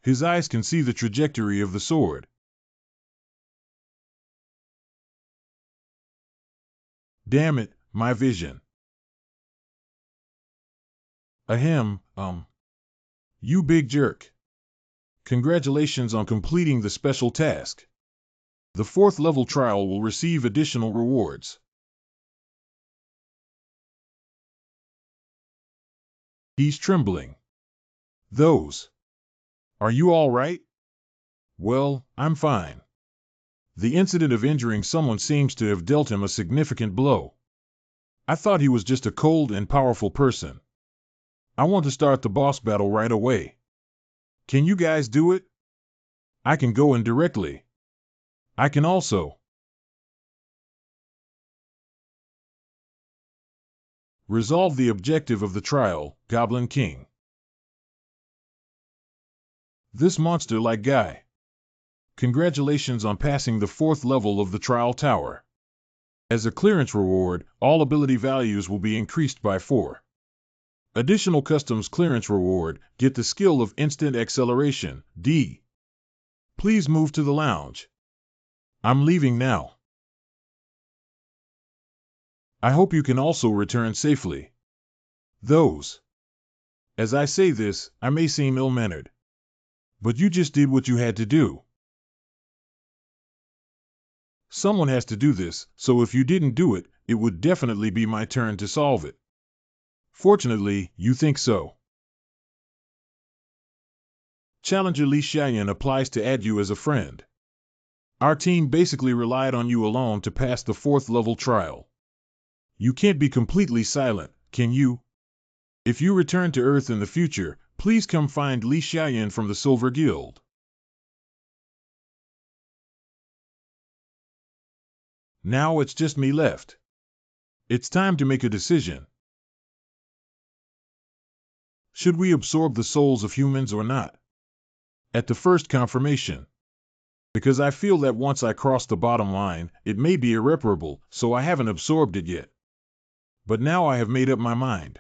His eyes can see the trajectory of the sword. Damn it, my vision. Ahem, You big jerk. Congratulations on completing the special task. The 4th level trial will receive additional rewards. He's trembling. Those. Are you all right? Well, I'm fine. The incident of injuring someone seems to have dealt him a significant blow. I thought he was just a cold and powerful person. I want to start the boss battle right away. Can you guys do it? I can go in directly. I can also resolve the objective of the trial, Goblin King. This monster-like guy. Congratulations on passing the 4th level of the trial tower. As a clearance reward, all ability values will be increased by 4. Additional customs clearance reward, get the skill of instant acceleration, D. Please move to the lounge. I'm leaving now. I hope you can also return safely. Those. As I say this, I may seem ill-mannered. But you just did what you had to do. Someone has to do this, so if you didn't do it, it would definitely be my turn to solve it. Fortunately, you think so. Challenger Li Xiaoyan applies to add you as a friend. Our team basically relied on you alone to pass the 4th level trial. You can't be completely silent, can you? If you return to Earth in the future, please come find Li Xiaoyan from the Silver Guild. Now it's just me left. It's time to make a decision. Should we absorb the souls of humans or not? At the first confirmation. Because I feel that once I cross the bottom line, it may be irreparable, so I haven't absorbed it yet. But now I have made up my mind.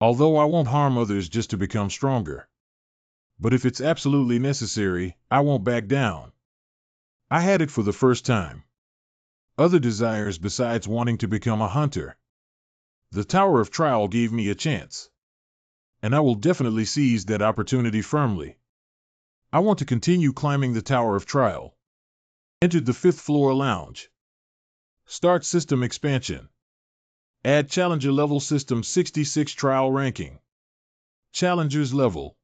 Although I won't harm others just to become stronger. But if it's absolutely necessary, I won't back down. I had it for the first time. Other desires besides wanting to become a hunter. The Tower of Trial gave me a chance. And I will definitely seize that opportunity firmly. I want to continue climbing the Tower of Trial. Entered the 5th floor lounge. Start system expansion. Add Challenger level system 66 trial ranking. Challenger's level.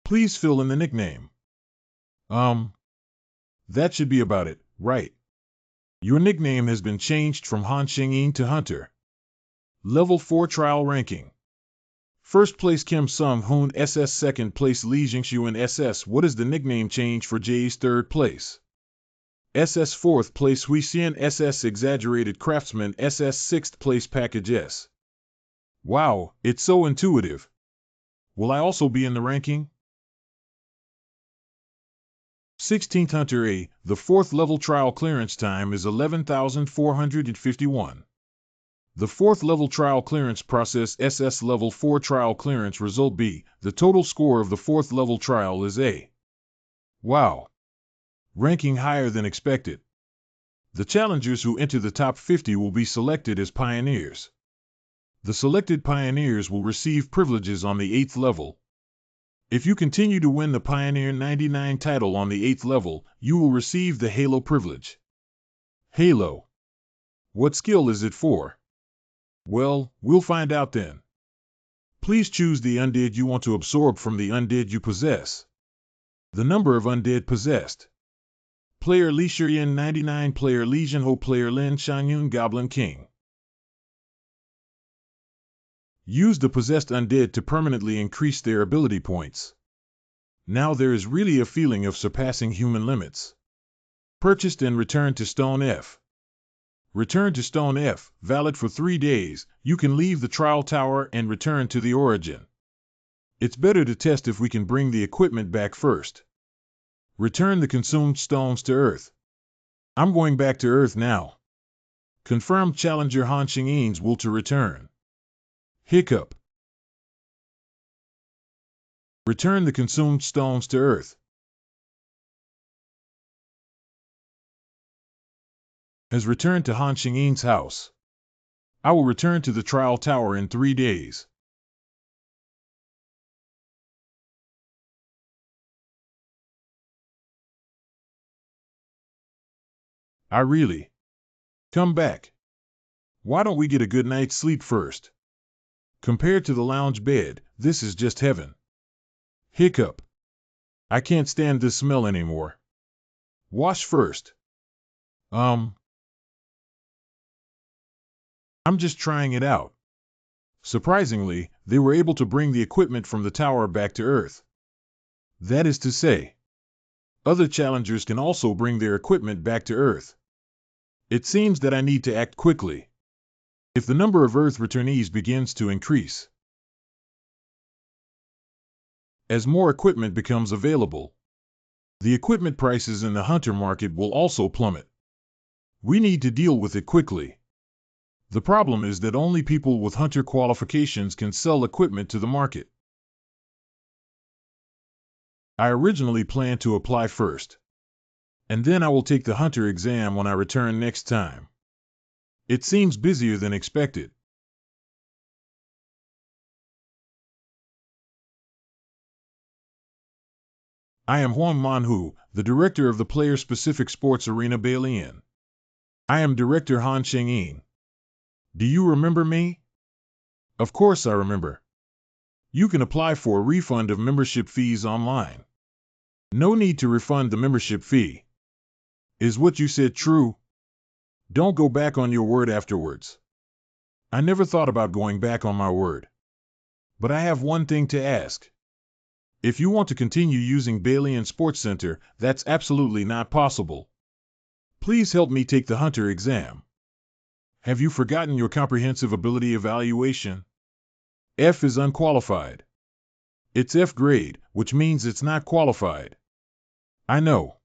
Please fill in the nickname. That should be about it, right? Your nickname has been changed from Han Xingyin to Hunter. Level 4 trial ranking. First place Kim Sung-hoon SS, second place Li Jingxuan SS. What is the nickname change for Jay's third place? SS fourth place Hui Xian SS Exaggerated Craftsman SS sixth place Package S. Wow, it's so intuitive. Will I also be in the ranking? 16th Hunter A, the 4th level trial clearance time is 11,451. The 4th level trial clearance process SS level 4 trial clearance result B, the total score of the 4th level trial is A. Wow. Ranking higher than expected. The challengers who enter the top 50 will be selected as pioneers. The selected pioneers will receive privileges on the 8th level. If you continue to win the Pioneer 99 title on the 8th level, you will receive the Halo privilege. Halo. What skill is it for? Well, we'll find out then. Please choose the undead you want to absorb from the undead you possess. The number of undead possessed. Player Li Shiyan 99, Player Li Jinho, Player Lin Shanyun, Goblin King. Use the possessed undead to permanently increase their ability points. Now there is really a feeling of surpassing human limits. Purchased and returned to Stone F. Return to Stone F, valid for 3 days. You can leave the trial tower and return to the origin. It's better to test if we can bring the equipment back first. Return the consumed stones to Earth. I'm going back to Earth now. Confirmed Challenger Han Xingyin's will to return. Hiccup. Return the consumed stones to Earth. Has returned to Han Xingyin's house. I will return to the trial tower in 3 days. I really. Come back. Why don't we get a good night's sleep first? Compared to the lounge bed, this is just heaven. Hiccup. I can't stand this smell anymore. Wash first. I'm just trying it out. Surprisingly, they were able to bring the equipment from the tower back to Earth. That is to say, other challengers can also bring their equipment back to Earth. It seems that I need to act quickly. If the number of Earth returnees begins to increase, as more equipment becomes available, the equipment prices in the hunter market will also plummet. We need to deal with it quickly. The problem is that only people with hunter qualifications can sell equipment to the market. I originally planned to apply first, and then I will take the hunter exam when I return next time. It seems busier than expected. I am Huang Manhu, the director of the player-specific sports arena Bailian. I am Director Han Shengyin. Do you remember me? Of course I remember. You can apply for a refund of membership fees online. No need to refund the membership fee. Is what you said true? Don't go back on your word afterwards. I never thought about going back on my word. But I have one thing to ask. If you want to continue using Bailian Sports Center, that's absolutely not possible. Please help me take the hunter exam. Have you forgotten your comprehensive ability evaluation? F is unqualified. It's F grade, which means it's not qualified. I know.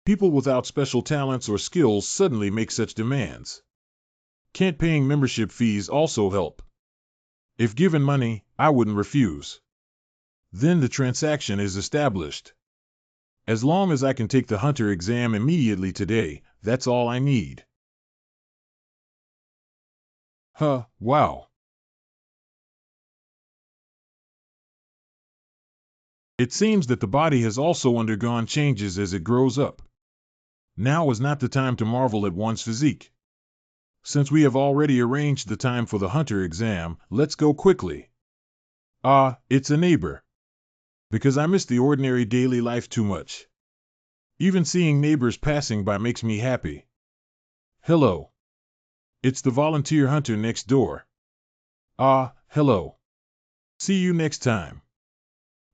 People without special talents or skills suddenly make such demands. Can't paying membership fees also help? If given money, I wouldn't refuse. Then the transaction is established. As long as I can take the hunter exam immediately today, that's all I need. Wow. It seems that the body has also undergone changes as it grows up. Now is not the time to marvel at one's physique. Since we have already arranged the time for the hunter exam, let's go quickly. It's a neighbor. Because I miss the ordinary daily life too much. Even seeing neighbors passing by makes me happy. Hello. It's the volunteer hunter next door. Hello. See you next time.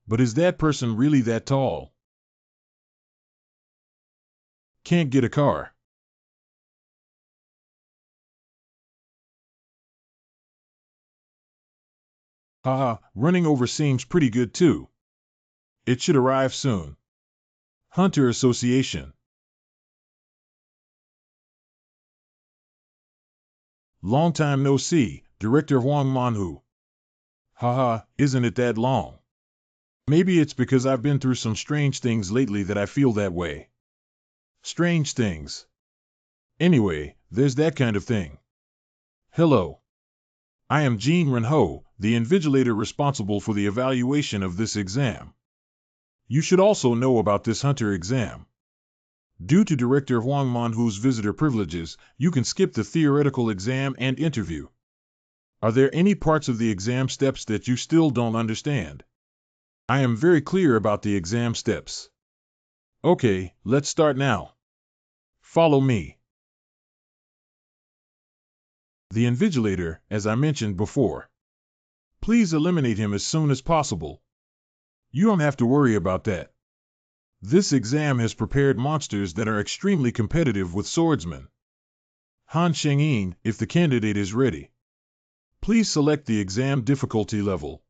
But is that person really that tall? Can't get a car. Running over seems pretty good too. It should arrive soon. Hunter Association. Long time no see, Director Huang Manhu. Isn't it that long? Maybe it's because I've been through some strange things lately that I feel that way. Strange things. Anyway, there's that kind of thing. Hello. I am Jean Renho, the invigilator responsible for the evaluation of this exam. You should also know about this hunter exam. Due to Director Huang Manhu's visitor privileges, you can skip the theoretical exam and interview. Are there any parts of the exam steps that you still don't understand? I am very clear about the exam steps. Okay, let's start now. Follow me. The invigilator, as I mentioned before. Please eliminate him as soon as possible. You don't have to worry about that. This exam has prepared monsters that are extremely competitive with swordsmen. Han Shengyin, if the candidate is ready. Please select the exam difficulty level.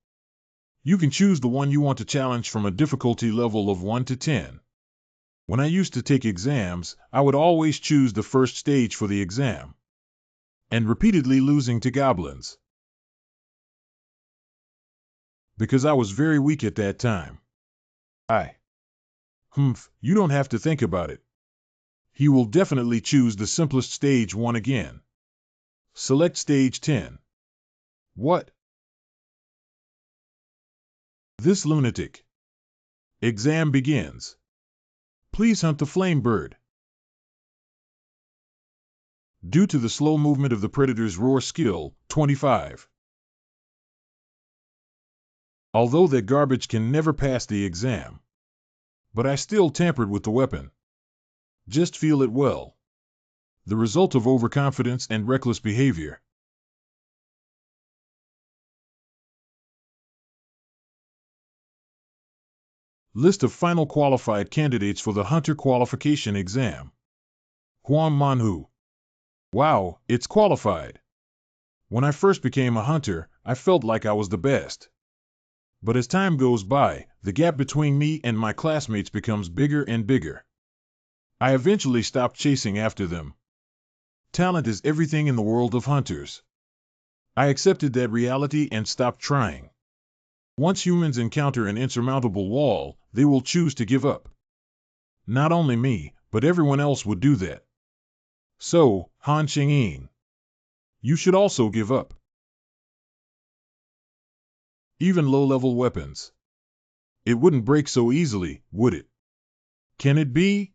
You can choose the one you want to challenge from a difficulty level of 1 to 10. When I used to take exams, I would always choose the first stage for the exam. And repeatedly losing to goblins. Because I was very weak at that time. You don't have to think about it. He will definitely choose the simplest stage 1 again. Select stage 10. What? This lunatic. Exam begins. Please hunt the flame bird. Due to the slow movement of the predator's roar skill, 25. Although that garbage can never pass the exam. But I still tampered with the weapon. Just feel it well. The result of overconfidence and reckless behavior. List of final qualified candidates for the Hunter Qualification Exam. Huang Manhu. Wow, it's qualified. When I first became a hunter, I felt like I was the best. But as time goes by, the gap between me and my classmates becomes bigger and bigger. I eventually stopped chasing after them. Talent is everything in the world of hunters. I accepted that reality and stopped trying. Once humans encounter an insurmountable wall, they will choose to give up. Not only me, but everyone else would do that. So, Han Xingyin, you should also give up. Even low-level weapons. It wouldn't break so easily, would it? Can it be?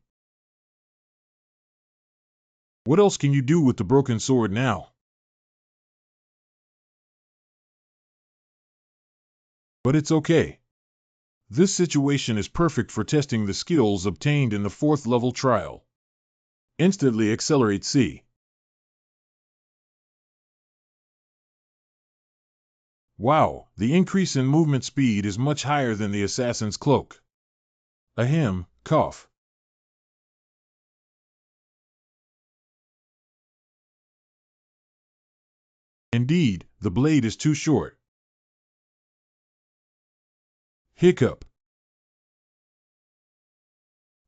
What else can you do with the broken sword now? But it's okay. This situation is perfect for testing the skills obtained in the 4th level trial. Instantly accelerate C. Wow, the increase in movement speed is much higher than the assassin's cloak. Ahem, cough. Indeed, the blade is too short. Hiccup.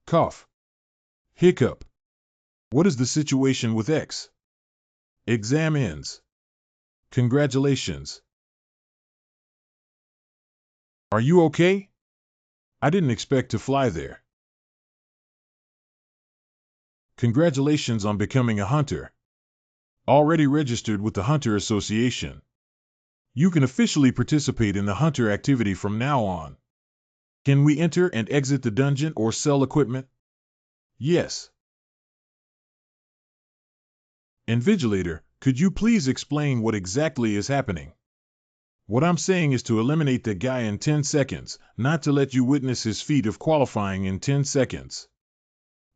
Cough. Hiccup. What is the situation with X? Exam ends. Congratulations. Are you okay? I didn't expect to fly there. Congratulations on becoming a hunter. Already registered with the Hunter Association. You can officially participate in the hunter activity from now on. Can we enter and exit the dungeon or sell equipment? Yes. Invigilator, could you please explain what exactly is happening? What I'm saying is to eliminate the guy in 10 seconds, not to let you witness his feat of qualifying in 10 seconds.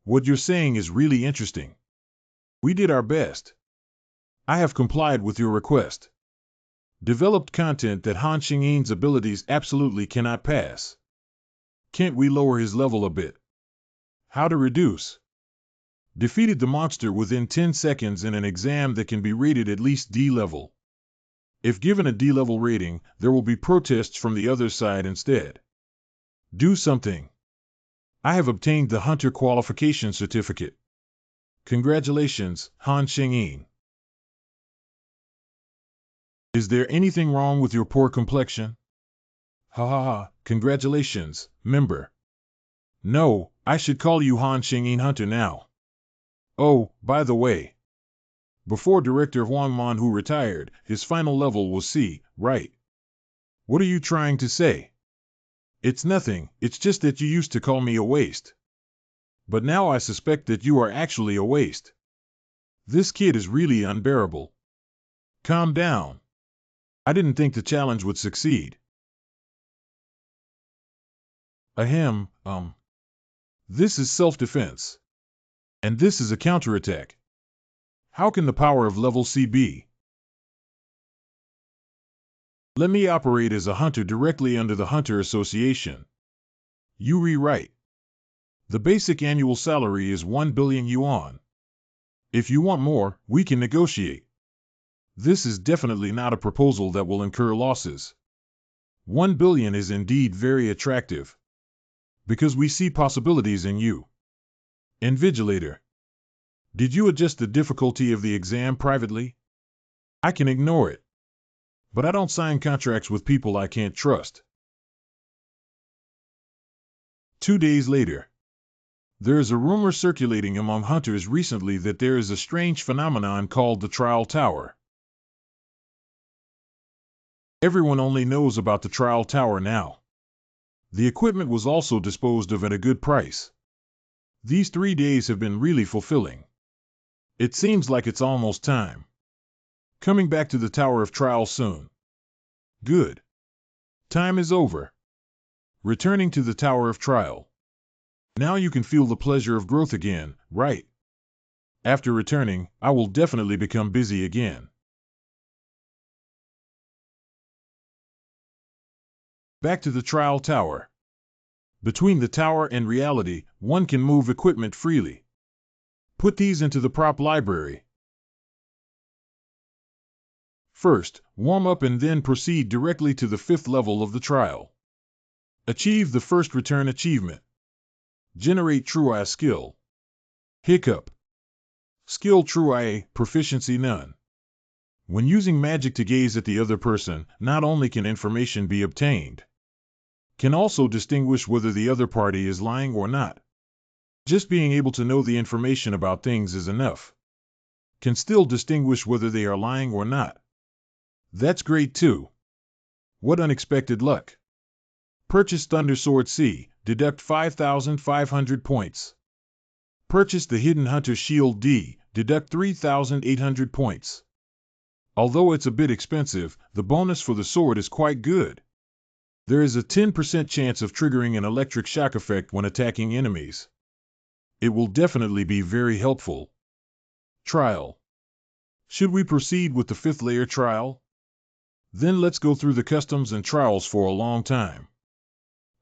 What you're saying is really interesting. We did our best. I have complied with your request. Developed content that Han Xingyin's abilities absolutely cannot pass. Can't we lower his level a bit? How to reduce? Defeated the monster within 10 seconds in an exam that can be rated at least D level. If given a D level rating, there will be protests from the other side instead. Do something. I have obtained the Hunter Qualification Certificate. Congratulations, Han Xingyin. Is there anything wrong with your poor complexion? Ha ha ha, congratulations, member. No, I should call you Han Xingyin Hunter now. Oh, by the way. Before Director Huang Manhu retired, his final level was C, right? What are you trying to say? It's nothing, it's just that you used to call me a waste. But now I suspect that you are actually a waste. This kid is really unbearable. Calm down. I didn't think the challenge would succeed. Ahem, This is self-defense. And this is a counterattack. How can the power of level C be? Let me operate as a hunter directly under the Hunter Association. You rewrite. The basic annual salary is 1 billion yuan. If you want more, we can negotiate. This is definitely not a proposal that will incur losses. 1 billion is indeed very attractive. Because we see possibilities in you. Invigilator. Did you adjust the difficulty of the exam privately? I can ignore it. But I don't sign contracts with people I can't trust. 2 days later. There is a rumor circulating among hunters recently that there is a strange phenomenon called the Trial Tower. Everyone only knows about the Trial Tower now. The equipment was also disposed of at a good price. These 3 days have been really fulfilling. It seems like it's almost time. Coming back to the Tower of Trial soon. Good. Time is over. Returning to the Tower of Trial. Now you can feel the pleasure of growth again, right? After returning, I will definitely become busy again. Back to the Trial Tower. Between the tower and reality, one can move equipment freely. Put these into the prop library. First, warm up and then proceed directly to the 5th level of the trial. Achieve the first return achievement. Generate True Eye skill. Hiccup. Skill True Eye, proficiency none. When using magic to gaze at the other person, not only can information be obtained, can also distinguish whether the other party is lying or not. Just being able to know the information about things is enough. Can still distinguish whether they are lying or not. That's great too. What unexpected luck. Purchase Thunder Sword C, deduct 5,500 points. Purchase the Hidden Hunter Shield D, deduct 3,800 points. Although it's a bit expensive, the bonus for the sword is quite good. There is a 10% chance of triggering an electric shock effect when attacking enemies. It will definitely be very helpful. Trial. Should we proceed with the 5th layer trial? Then let's go through the customs and trials for a long time.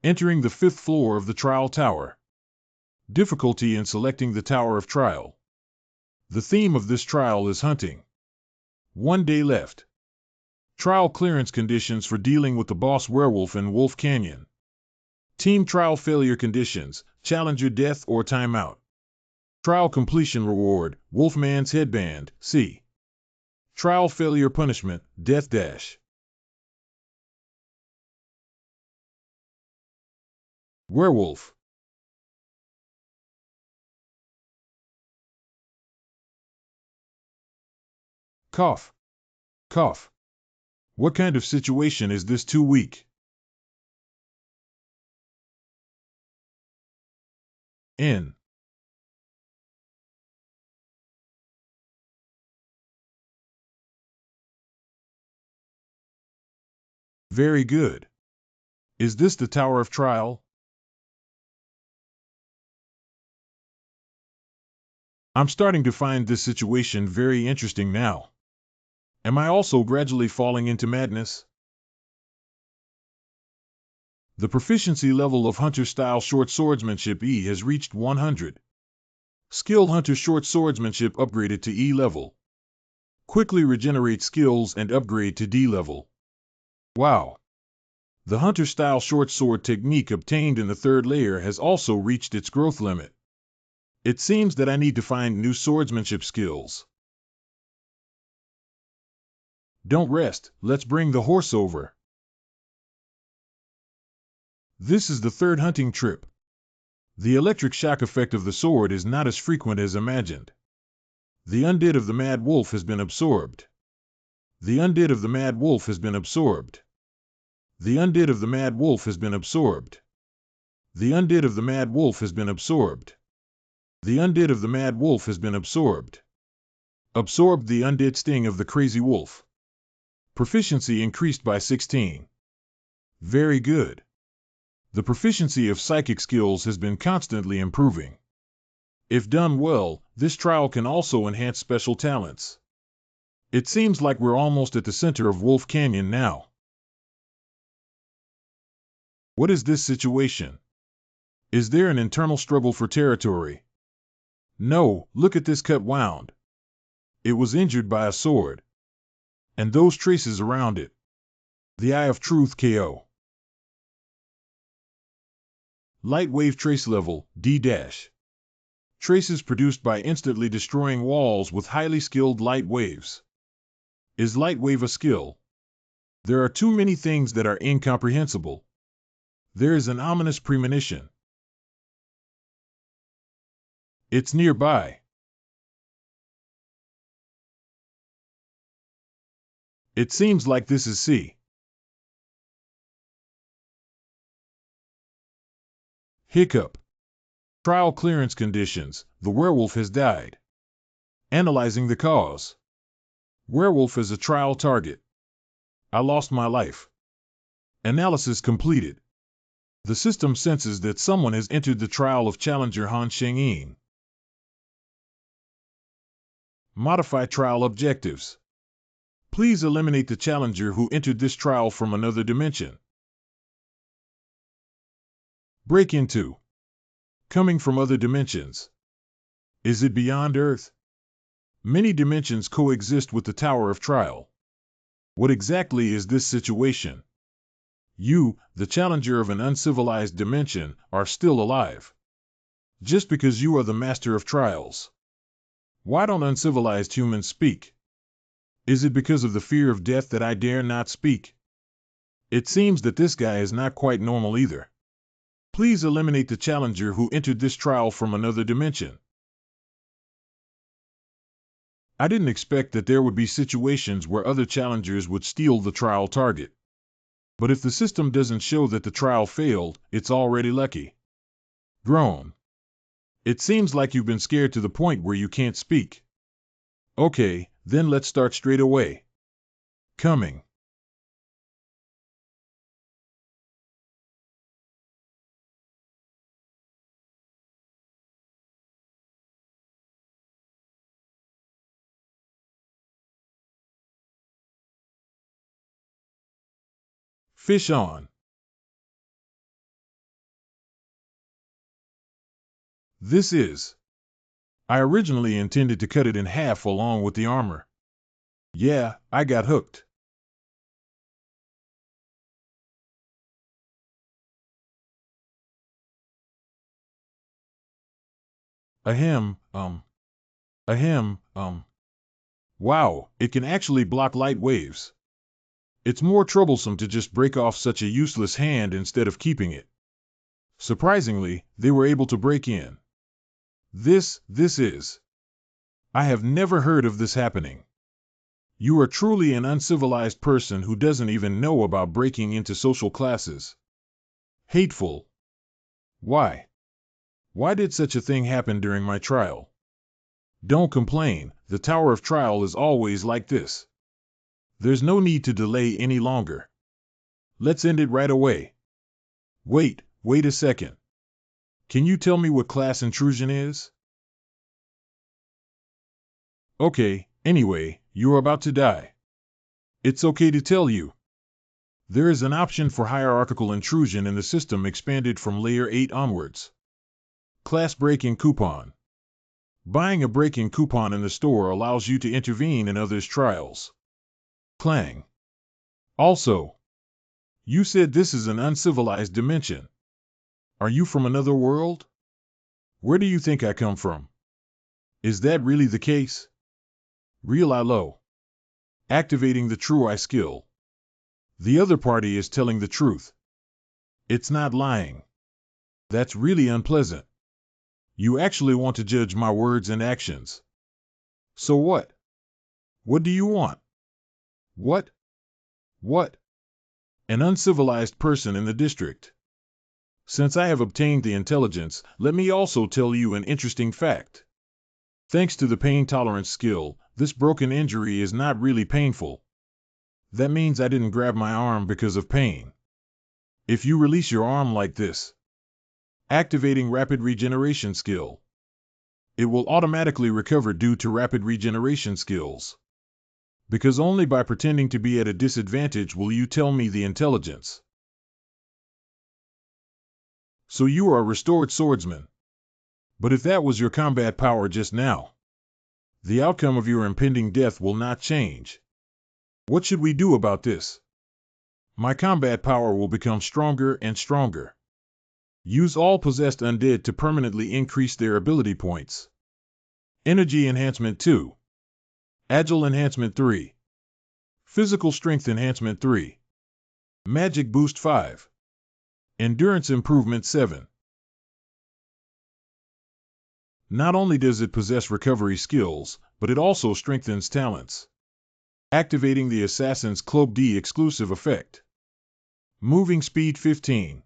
Entering the 5th floor of the trial tower. Difficulty in selecting the Tower of Trial. The theme of this trial is hunting. 1 day left. Trial clearance conditions for dealing with the boss werewolf in Wolf Canyon. Team trial failure conditions, challenger death or timeout. Trial completion reward, Wolfman's headband, C. Trial failure punishment, death dash. Werewolf. Cough. Cough. What kind of situation is this too weak? N. Very good. Is this the Tower of Trial? I'm starting to find this situation very interesting now. Am I also gradually falling into madness? The proficiency level of Hunter-style short swordsmanship E has reached 100. Skilled Hunter short swordsmanship upgraded to E level. Quickly regenerate skills and upgrade to D level. Wow! The Hunter-style short sword technique obtained in the 3rd layer has also reached its growth limit. It seems that I need to find new swordsmanship skills. Don't rest, let's bring the horse over. This is the 3rd hunting trip. The electric shock effect of the sword is not as frequent as imagined. The undead of the mad wolf has been absorbed. The undead of the mad wolf has been absorbed. The undead of the mad wolf has been absorbed. The undead of the mad wolf has been absorbed. The undead of the mad wolf has been absorbed. Absorbed the undead sting of the crazy wolf. Proficiency increased by 16. Very good. The proficiency of psychic skills has been constantly improving. If done well, this trial can also enhance special talents. It seems like we're almost at the center of Wolf Canyon now. What is this situation? Is there an internal struggle for territory? No, look at this cut wound. It was injured by a sword. And those traces around it. The Eye of Truth KO. Light wave trace level, D-. Traces produced by instantly destroying walls with highly skilled light waves. Is light wave a skill? There are too many things that are incomprehensible. There is an ominous premonition. It's nearby. It seems like this is C. Hiccup. Trial clearance conditions. The werewolf has died. Analyzing the cause. Werewolf is a trial target. I lost my life. Analysis completed. The system senses that someone has entered the trial of Challenger Han Shengyin. Modify trial objectives. Please eliminate the challenger who entered this trial from another dimension. Break into. Coming from other dimensions. Is it beyond Earth? Many dimensions coexist with the Tower of Trial. What exactly is this situation? You, the challenger of an uncivilized dimension, are still alive. Just because you are the master of trials. Why don't uncivilized humans speak? Is it because of the fear of death that I dare not speak? It seems that this guy is not quite normal either. Please eliminate the challenger who entered this trial from another dimension. I didn't expect that there would be situations where other challengers would steal the trial target. But if the system doesn't show that the trial failed, it's already lucky. Groan. It seems like you've been scared to the point where you can't speak. Okay, then let's start straight away. Coming. Fish on. This is. I originally intended to cut it in half along with the armor. Yeah, I got hooked. Ahem. Wow, it can actually block light waves. It's more troublesome to just break off such a useless hand instead of keeping it. Surprisingly, they were able to break in. This is. I have never heard of this happening. You are truly an uncivilized person who doesn't even know about breaking into social classes. Hateful. Why? Why did such a thing happen during my trial? Don't complain, the Tower of Trial is always like this. There's no need to delay any longer. Let's end it right away. Wait a second. Can you tell me what class intrusion is? Okay, anyway, you're about to die. It's okay to tell you. There is an option for hierarchical intrusion in the system expanded from Layer 8 onwards. Class break-in coupon. Buying a break-in coupon in the store allows you to intervene in others' trials. Clang. Also, you said this is an uncivilized dimension. Are you from another world? Where do you think I come from? Is that really the case? Real I low. Activating the true I skill. The other party is telling the truth. It's not lying. That's really unpleasant. You actually want to judge my words and actions. So what? What do you want? What? An uncivilized person in the district. Since I have obtained the intelligence, let me also tell you an interesting fact. Thanks to the pain tolerance skill, this broken injury is not really painful. That means I didn't grab my arm because of pain. If you release your arm like this, activating rapid regeneration skill, it will automatically recover due to rapid regeneration skills. Because only by pretending to be at a disadvantage will you tell me the intelligence. So you are a restored swordsman. But if that was your combat power just now, the outcome of your impending death will not change. What should we do about this? My combat power will become stronger and stronger. Use all possessed undead to permanently increase their ability points. Energy enhancement 2. Agile enhancement 3. Physical strength enhancement 3. Magic boost 5. Endurance improvement 7. Not only does it possess recovery skills, but it also strengthens talents. Activating the Assassin's Club D exclusive effect. Moving speed 15.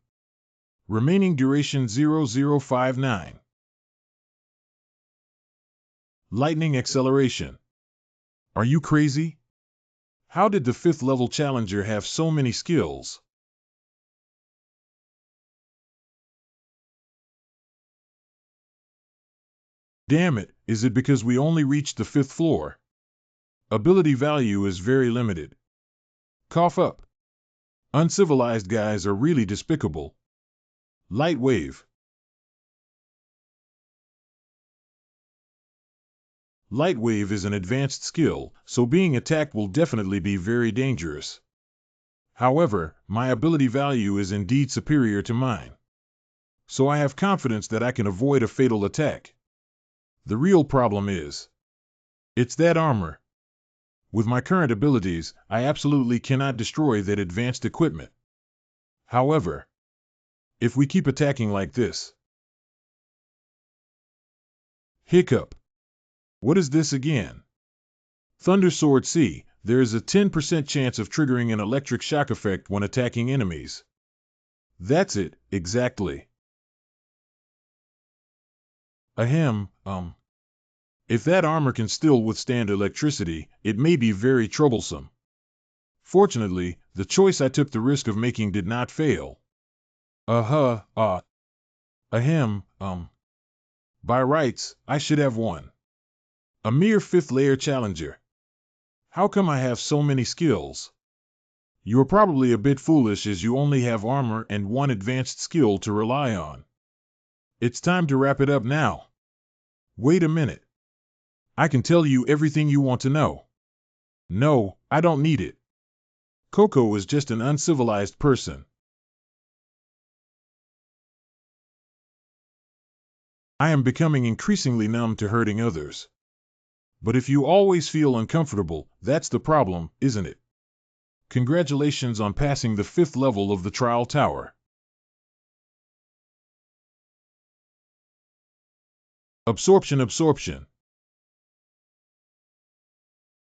Remaining duration 0059. Lightning acceleration. Are you crazy? How did the 5th level challenger have so many skills? Damn it, is it because we only reached the 5th floor? Ability value is very limited. Cough up. Uncivilized guys are really despicable. Light wave. Light wave is an advanced skill, so being attacked will definitely be very dangerous. However, my ability value is indeed superior to mine. So I have confidence that I can avoid a fatal attack. The real problem is, it's that armor. With my current abilities, I absolutely cannot destroy that advanced equipment. However, if we keep attacking like this... Hiccup. What is this again? Thunder Sword C. There is a 10% chance of triggering an electric shock effect when attacking enemies. That's it, exactly. Ahem, If that armor can still withstand electricity, it may be very troublesome. Fortunately, the choice I took the risk of making did not fail. Ahem, By rights, I should have won. A mere 5th layer challenger. How come I have so many skills? You're probably a bit foolish as you only have armor and one advanced skill to rely on. It's time to wrap it up now. Wait a minute. I can tell you everything you want to know. No, I don't need it. Coco is just an uncivilized person. I am becoming increasingly numb to hurting others. But if you always feel uncomfortable, that's the problem, isn't it? Congratulations on passing the 5th level of the Trial Tower. Absorption.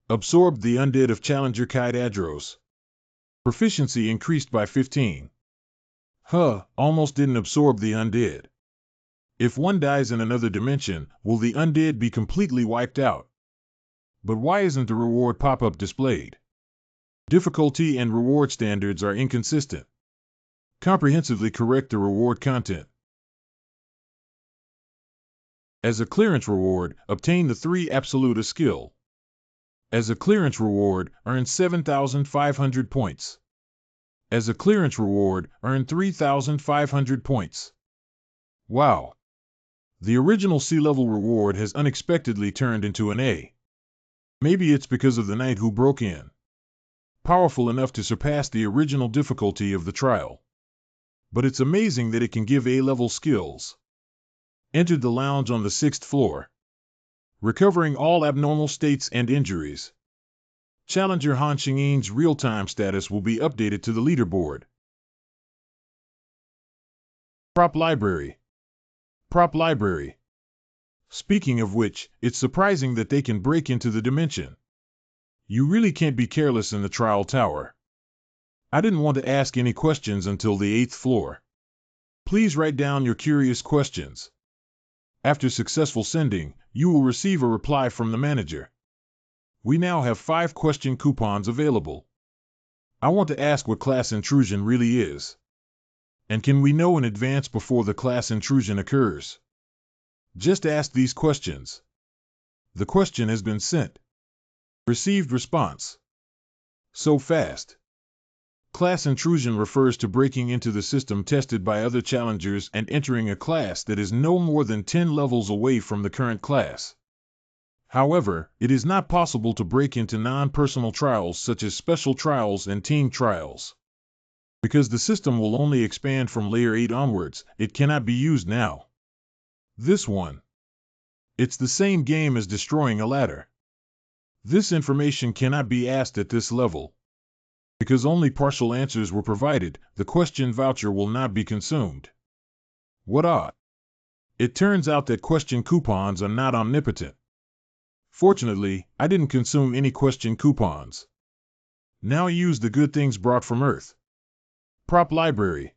Absorbed the undead of Challenger Kite Adros. Proficiency increased by 15. Almost didn't absorb the undead. If one dies in another dimension, will the undead be completely wiped out? But why isn't the reward pop-up displayed? Difficulty and reward standards are inconsistent. Comprehensively correct the reward content. As a clearance reward, obtain the 3 Absoluta skill. As a clearance reward, earn 7,500 points. As a clearance reward, earn 3,500 points. Wow! The original C-level reward has unexpectedly turned into an A. Maybe it's because of the knight who broke in. Powerful enough to surpass the original difficulty of the trial. But it's amazing that it can give A-level skills. Entered the lounge on the 6th floor. Recovering all abnormal states and injuries. Challenger Han Xingyin's real-time status will be updated to the leaderboard. Prop library. Speaking of which, it's surprising that they can break into the dimension. You really can't be careless in the Trial Tower. I didn't want to ask any questions until the 8th floor. Please write down your curious questions. After successful sending, you will receive a reply from the manager. We now have 5 question coupons available. I want to ask what class intrusion really is. And can we know in advance before the class intrusion occurs? Just ask these questions. The question has been sent. Received response. So fast. Class intrusion refers to breaking into the system tested by other challengers and entering a class that is no more than 10 levels away from the current class. However, it is not possible to break into non-personal trials such as special trials and team trials. Because the system will only expand from layer 8 onwards, it cannot be used now. This one. It's the same game as destroying a ladder. This information cannot be asked at this level. Because only partial answers were provided, the question voucher will not be consumed. What odd. It turns out that question coupons are not omnipotent. Fortunately, I didn't consume any question coupons. Now use the good things brought from Earth. Prop library.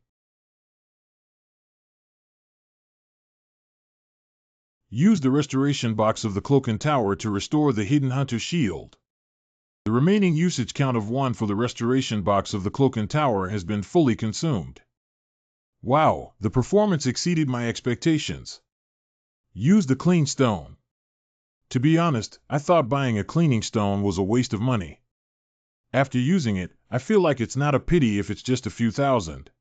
Use the restoration box of the Cloaken Tower to restore the Hidden Hunter shield. The remaining usage count of 1 for the restoration box of the Cloaken Tower has been fully consumed. Wow, the performance exceeded my expectations. Use the clean stone. To be honest, I thought buying a cleaning stone was a waste of money. After using it, I feel like it's not a pity if it's just a few thousand.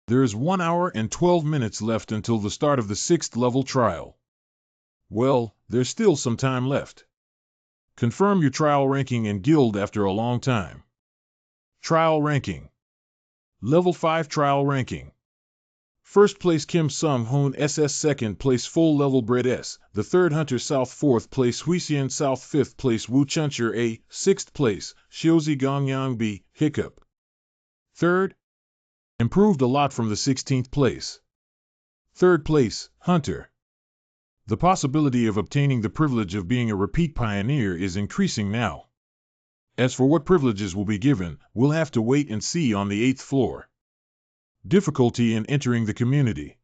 There is 1 hour and 12 minutes left until the start of the 6th level trial. Well, there's still some time left. Confirm your trial ranking and guild after a long time. Trial ranking. Level 5 trial ranking. First place Kim Sung Hoon SS, second place full level Bread S, the third Hunter South, fourth place Huisian South, fifth place Wu Chuncher A, sixth place Xiaozi Gongyang B, Hiccup. Third, improved a lot from the 16th place. Third place, Hunter. The possibility of obtaining the privilege of being a repeat pioneer is increasing now. As for what privileges will be given, we'll have to wait and see on the 8th floor. Difficulty in entering the community.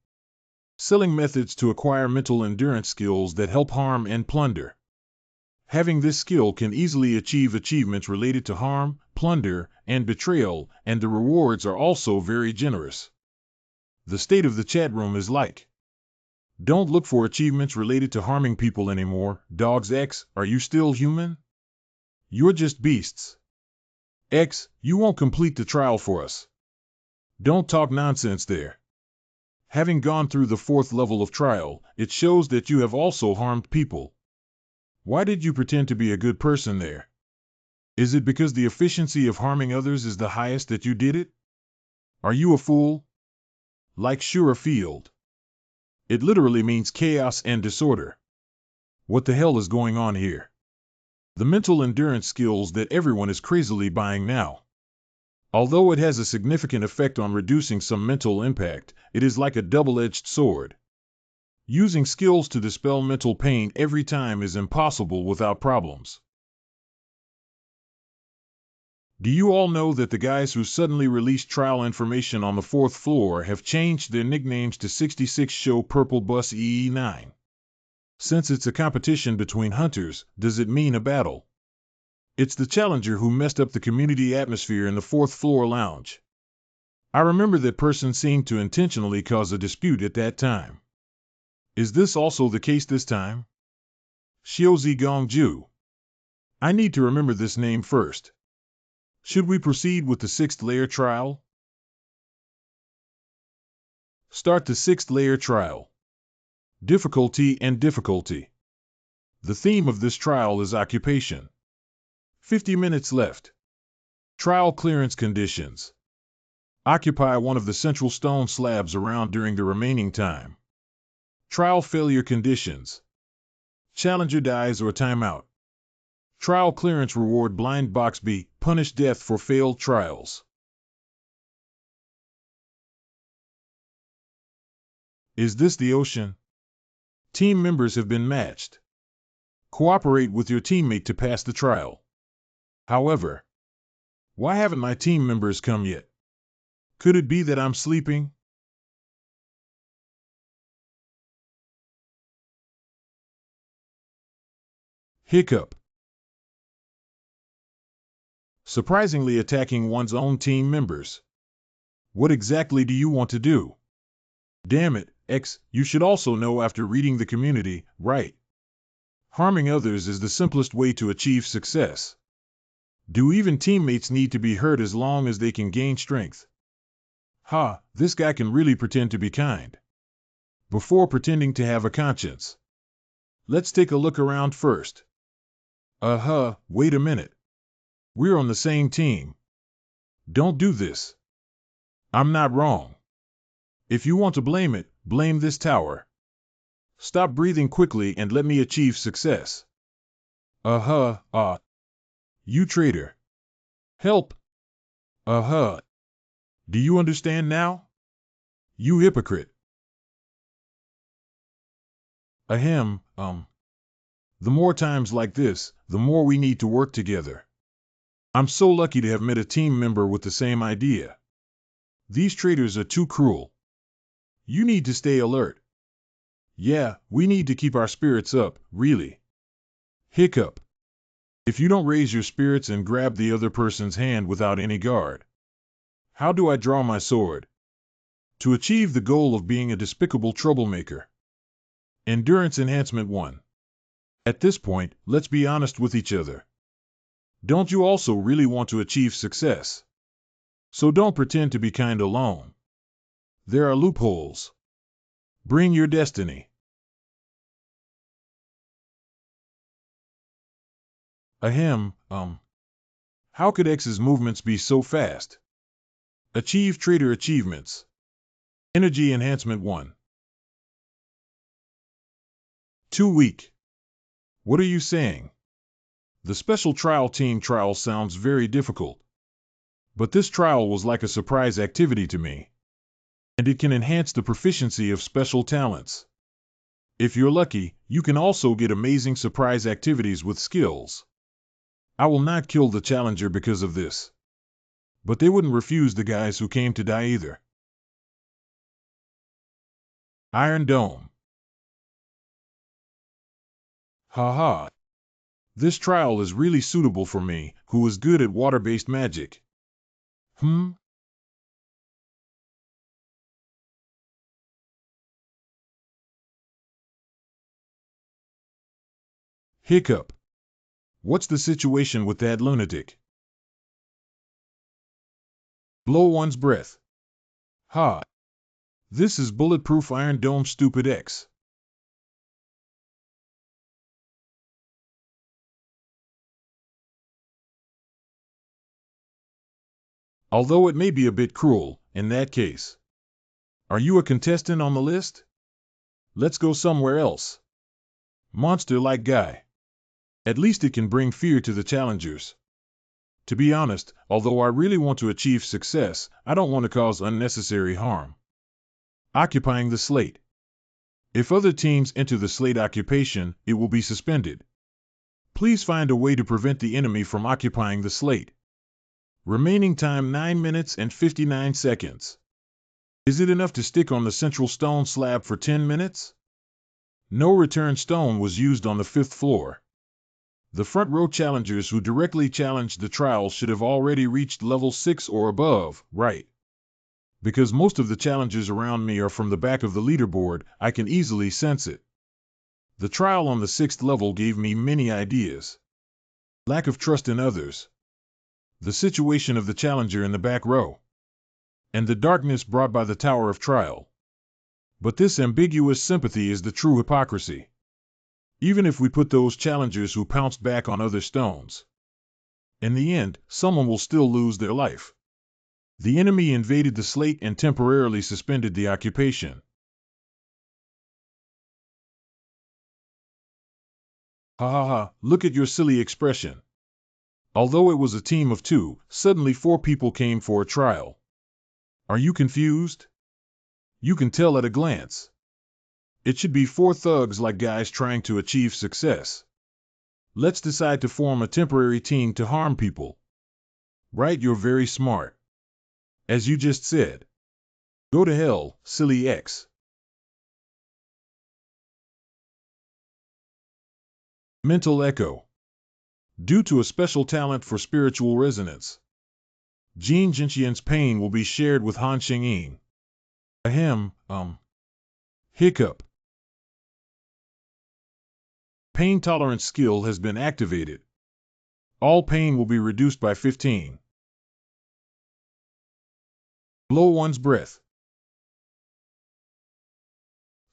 Selling methods to acquire mental endurance skills that help harm and plunder. Having this skill can easily achieve achievements related to harm, plunder, and betrayal, and the rewards are also very generous. The state of the chat room is like, don't look for achievements related to harming people anymore. Dogs X, are you still human? You're just beasts. X, you won't complete the trial for us. Don't talk nonsense there. Having gone through the 4th level of trial, it shows that you have also harmed people. Why did you pretend to be a good person there? Is it because the efficiency of harming others is the highest that you did it? Are you a fool? Like Shura Field. It literally means chaos and disorder. What the hell is going on here? The mental endurance skills that everyone is crazily buying now. Although it has a significant effect on reducing some mental impact, it is like a double-edged sword. Using skills to dispel mental pain every time is impossible without problems. Do you all know that the guys who suddenly released trial information on the 4th floor have changed their nicknames to 66 Show Purple Bus EE9? Since it's a competition between hunters, does it mean a battle? It's the challenger who messed up the community atmosphere in the 4th floor lounge. I remember that person seemed to intentionally cause a dispute at that time. Is this also the case this time? Xiaozi Gongju. I need to remember this name first. Should we proceed with the 6th layer trial? Start the 6th layer trial. Difficulty and difficulty. The theme of this trial is occupation. 50 minutes left. Trial clearance conditions. Occupy one of the central stone slabs around during the remaining time. Trial failure conditions. Challenger dies or timeout. Trial clearance reward blind box B, punish death for failed trials. Is this the ocean? Team members have been matched. Cooperate with your teammate to pass the trial. However, why haven't my team members come yet? Could it be that I'm sleeping? Hiccup. Surprisingly attacking one's own team members. What exactly do you want to do? Damn it, X, you should also know after reading the community, right? Harming others is the simplest way to achieve success. Do even teammates need to be hurt as long as they can gain strength? Ha, this guy can really pretend to be kind. Before pretending to have a conscience. Let's take a look around first. Wait a minute. We're on the same team. Don't do this. I'm not wrong. If you want to blame it, blame this tower. Stop breathing quickly and let me achieve success. You traitor. Help. Do you understand now? You hypocrite. The more times like this, the more we need to work together. I'm so lucky to have met a team member with the same idea. These traitors are too cruel. You need to stay alert. Yeah, we need to keep our spirits up, really. Hiccup. If you don't raise your spirits and grab the other person's hand without any guard. How do I draw my sword? To achieve the goal of being a despicable troublemaker. Endurance Enhancement 1. At this point, let's be honest with each other. Don't you also really want to achieve success? So don't pretend to be kind alone. There are loopholes. Bring your destiny. Ahem, How could X's movements be so fast? Achieve Trader Achievements. Energy Enhancement 1. Too weak. What are you saying? The Special Trial Team trial sounds very difficult. But this trial was like a surprise activity to me. And it can enhance the proficiency of special talents. If you're lucky, you can also get amazing surprise activities with skills. I will not kill the challenger because of this. But they wouldn't refuse the guys who came to die either. Iron Dome. Haha. This trial is really suitable for me, who is good at water-based magic. Hiccup. What's the situation with that lunatic? Blow one's breath. Ha. This is Bulletproof Iron Dome Stupid X. Although it may be a bit cruel, in that case. Are you a contestant on the list? Let's go somewhere else. Monster-like guy. At least it can bring fear to the challengers. To be honest, although I really want to achieve success, I don't want to cause unnecessary harm. Occupying the slate. If other teams enter the slate occupation, it will be suspended. Please find a way to prevent the enemy from occupying the slate. Remaining time 9 minutes and 59 seconds. Is it enough to stick on the central stone slab for 10 minutes? No return stone was used on the 5th floor. The front row challengers who directly challenged the trial should have already reached level 6 or above, right? Because most of the challengers around me are from the back of the leaderboard, I can easily sense it. The trial on the 6th level gave me many ideas. Lack of trust in others. The situation of the challenger in the back row. And the darkness brought by the Tower of Trial. But this ambiguous sympathy is the true hypocrisy. Even if we put those challengers who pounced back on other stones. In the end, someone will still lose their life. The enemy invaded the slate and temporarily suspended the occupation. Ha ha ha, look at your silly expression. Although it was a team of 2, suddenly 4 people came for a trial. Are you confused? You can tell at a glance. It should be 4 thugs like guys trying to achieve success. Let's decide to form a temporary team to harm people. Right, you're very smart. As you just said. Go to hell, silly X. Mental Echo. Due to a special talent for spiritual resonance, Jin Jinxian's pain will be shared with Han Xingyin. Ahem, Hiccup. Pain tolerance skill has been activated. All pain will be reduced by 15. Blow one's breath.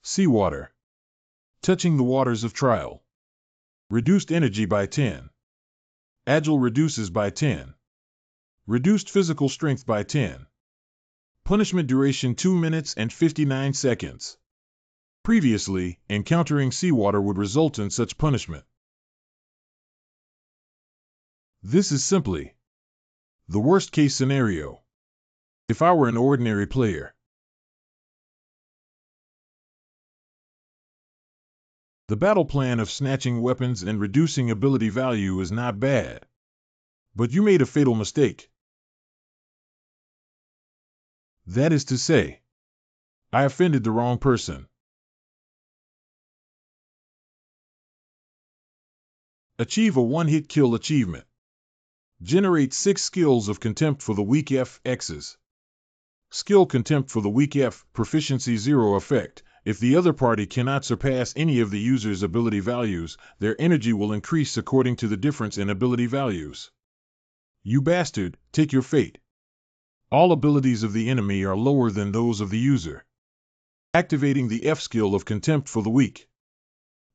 Seawater. Touching the waters of trial. Reduced energy by 10. Agile reduces by 10. Reduced physical strength by 10. Punishment duration 2 minutes and 59 seconds. Previously, encountering seawater would result in such punishment. This is simply the worst-case scenario. If I were an ordinary player. The battle plan of snatching weapons and reducing ability value is not bad. But you made a fatal mistake. That is to say, I offended the wrong person. Achieve a one-hit kill achievement. Generate 6 skills of contempt for the weak X's. Skill contempt for the weak F, proficiency 0 effect, if the other party cannot surpass any of the user's ability values, their energy will increase according to the difference in ability values. You bastard, take your fate. All abilities of the enemy are lower than those of the user. Activating the F skill of Contempt for the Weak.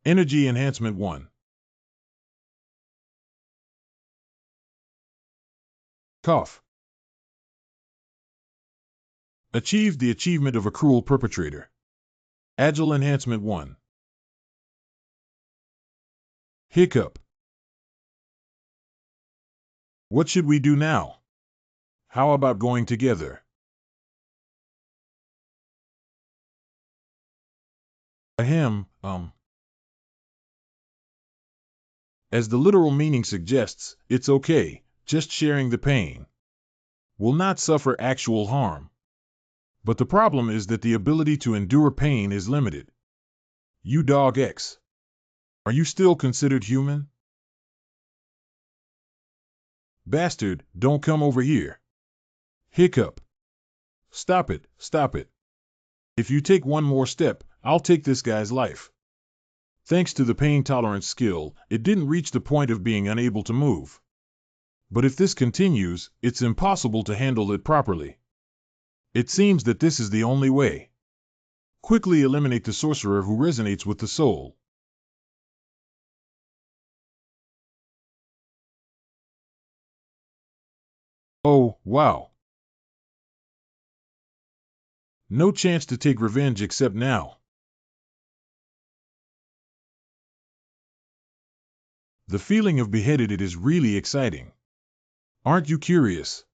Energy Enhancement 1. Cough. Achieved the achievement of a cruel perpetrator. Agile Enhancement 1. Hiccup. What should we do now? How about going together? Ahem, As the literal meaning suggests, it's okay, just sharing the pain. Will not suffer actual harm. But the problem is that the ability to endure pain is limited. You dog X. Are you still considered human? Bastard, don't come over here. Hiccup. Stop it, stop it. If you take one more step, I'll take this guy's life. Thanks to the pain tolerance skill, it didn't reach the point of being unable to move. But if this continues, it's impossible to handle it properly. It seems that this is the only way. Quickly eliminate the sorcerer who resonates with the soul. Oh, wow. No chance to take revenge except now. The feeling of beheaded it is really exciting. Aren't you curious?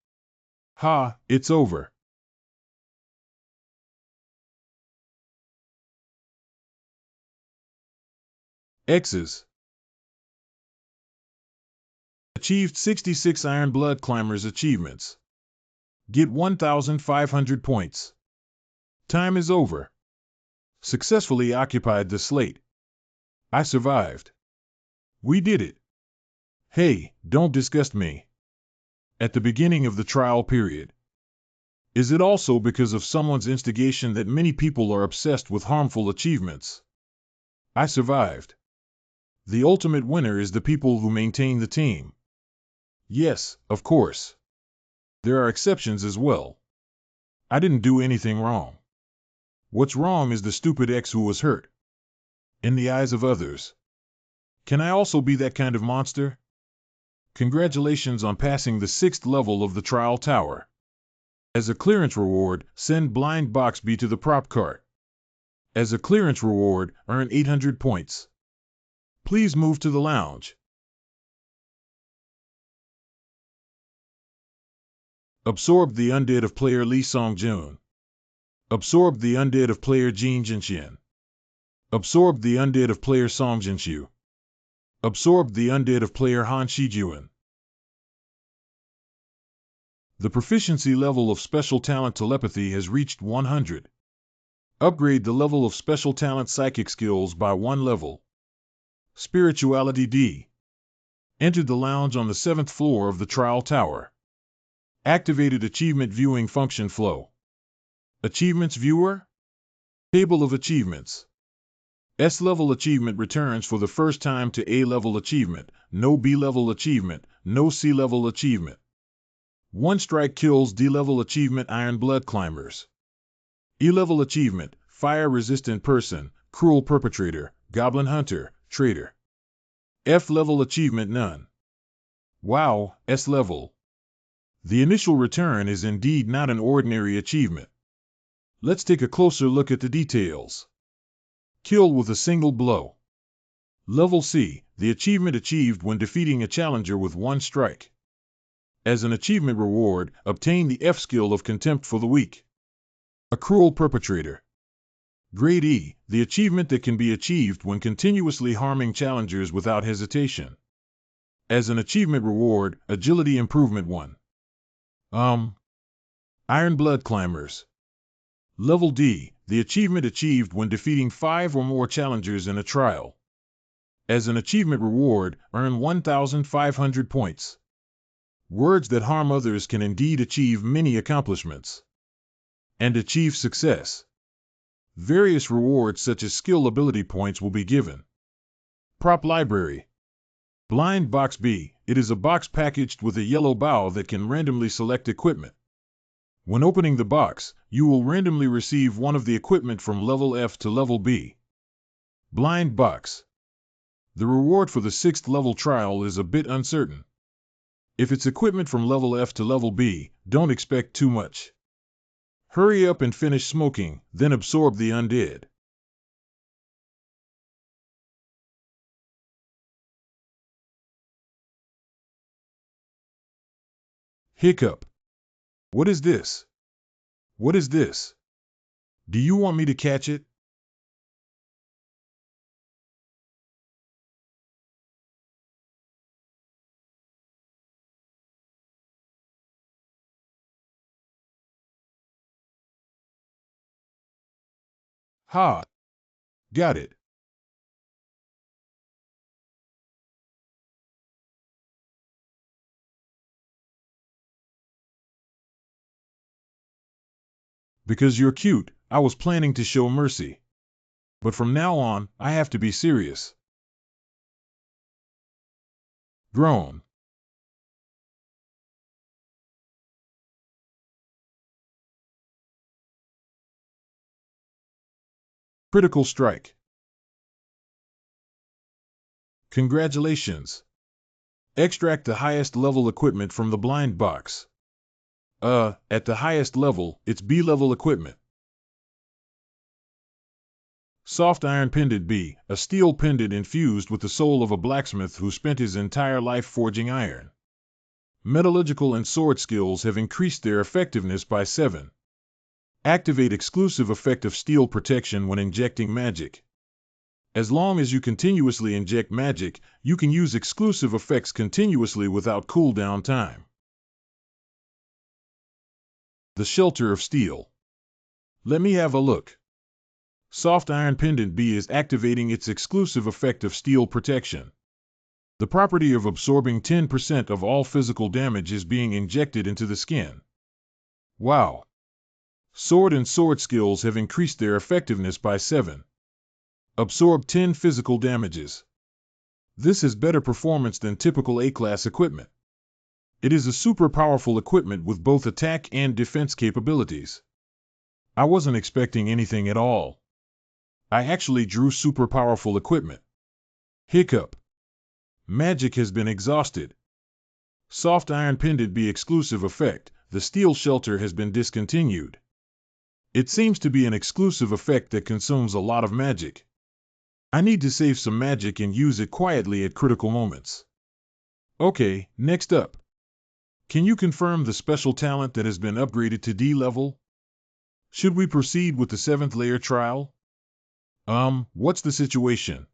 Ha, it's over. X's. Achieved 66 Iron Blood Climbers achievements. Get 1,500 points. Time is over. Successfully occupied the slate. I survived. We did it. Hey, don't disgust me. At the beginning of the trial period. Is it also because of someone's instigation that many people are obsessed with harmful achievements? I survived. The ultimate winner is the people who maintain the team. Yes, of course. There are exceptions as well. I didn't do anything wrong. What's wrong is the stupid X who was hurt. In the eyes of others. Can I also be that kind of monster? Congratulations on passing the 6th level of the trial tower. As a clearance reward, send Blind Box B to the prop cart. As a clearance reward, earn 800 points. Please move to the lounge. Absorb the undead of player Lee Song-jun. Absorb the undead of player Jin Jinshin. Absorb the undead of player Song Jinshu. Absorb the undead of player Han Shijuan. The proficiency level of special talent telepathy has reached 100. Upgrade the level of special talent psychic skills by 1 level. Spirituality D. Entered the lounge on the 7th floor of the trial tower. Activated achievement viewing function flow. Achievements viewer? Table of achievements. S-level achievement returns for the first time to A-level achievement, no B-level achievement, no C-level achievement. One strike kills D-level achievement Iron Blood Climbers. E-level achievement, Fire-resistant person, Cruel perpetrator, Goblin hunter, Traitor. F-level achievement none. Wow, S-level. The initial return is indeed not an ordinary achievement. Let's take a closer look at the details. Kill with a single blow. Level C, the achievement achieved when defeating a challenger with 1 strike. As an achievement reward, obtain the F skill of Contempt for the Weak. A cruel perpetrator. Grade E, the achievement that can be achieved when continuously harming challengers without hesitation. As an achievement reward, Agility Improvement 1. Iron Blood Climbers. Level D, the achievement achieved when defeating 5 or more challengers in a trial. As an achievement reward, earn 1,500 points. Words that harm others can indeed achieve many accomplishments. And achieve success. Various rewards such as skill ability points will be given. Prop Library. Blind Box B. It is a box packaged with a yellow bow that can randomly select equipment. When opening the box, you will randomly receive one of the equipment from level F to level B. Blind Box. The reward for the 6th level trial is a bit uncertain. If it's equipment from level F to level B, don't expect too much. Hurry up and finish smoking, then absorb the undead. Hiccup. What is this? What is this? Do you want me to catch it? Ha! Got it. Because you're cute, I was planning to show mercy. But from now on, I have to be serious. Groan. Critical strike. Congratulations. Extract the highest level equipment from the blind box. At the highest level, it's B-level equipment. Soft iron pendant B, a steel pendant infused with the soul of a blacksmith who spent his entire life forging iron. Metallurgical and sword skills have increased their effectiveness by 7. Activate exclusive effect of steel protection when injecting magic. As long as you continuously inject magic, you can use exclusive effects continuously without cooldown time. The Shelter of Steel. Let me have a look. Soft Iron Pendant B is activating its exclusive effect of steel protection. The property of absorbing 10% of all physical damage is being injected into the skin. Wow! Sword and sword skills have increased their effectiveness by 7. Absorb 10 physical damages. This is better performance than typical A-class equipment. It is a super powerful equipment with both attack and defense capabilities. I wasn't expecting anything at all. I actually drew super powerful equipment. Hiccup. Magic has been exhausted. Soft Iron Pendant B exclusive effect, the Steel Shelter has been discontinued. It seems to be an exclusive effect that consumes a lot of magic. I need to save some magic and use it quietly at critical moments. Okay, next up. Can you confirm the special talent that has been upgraded to D level? Should we proceed with the 7th layer trial? What's the situation?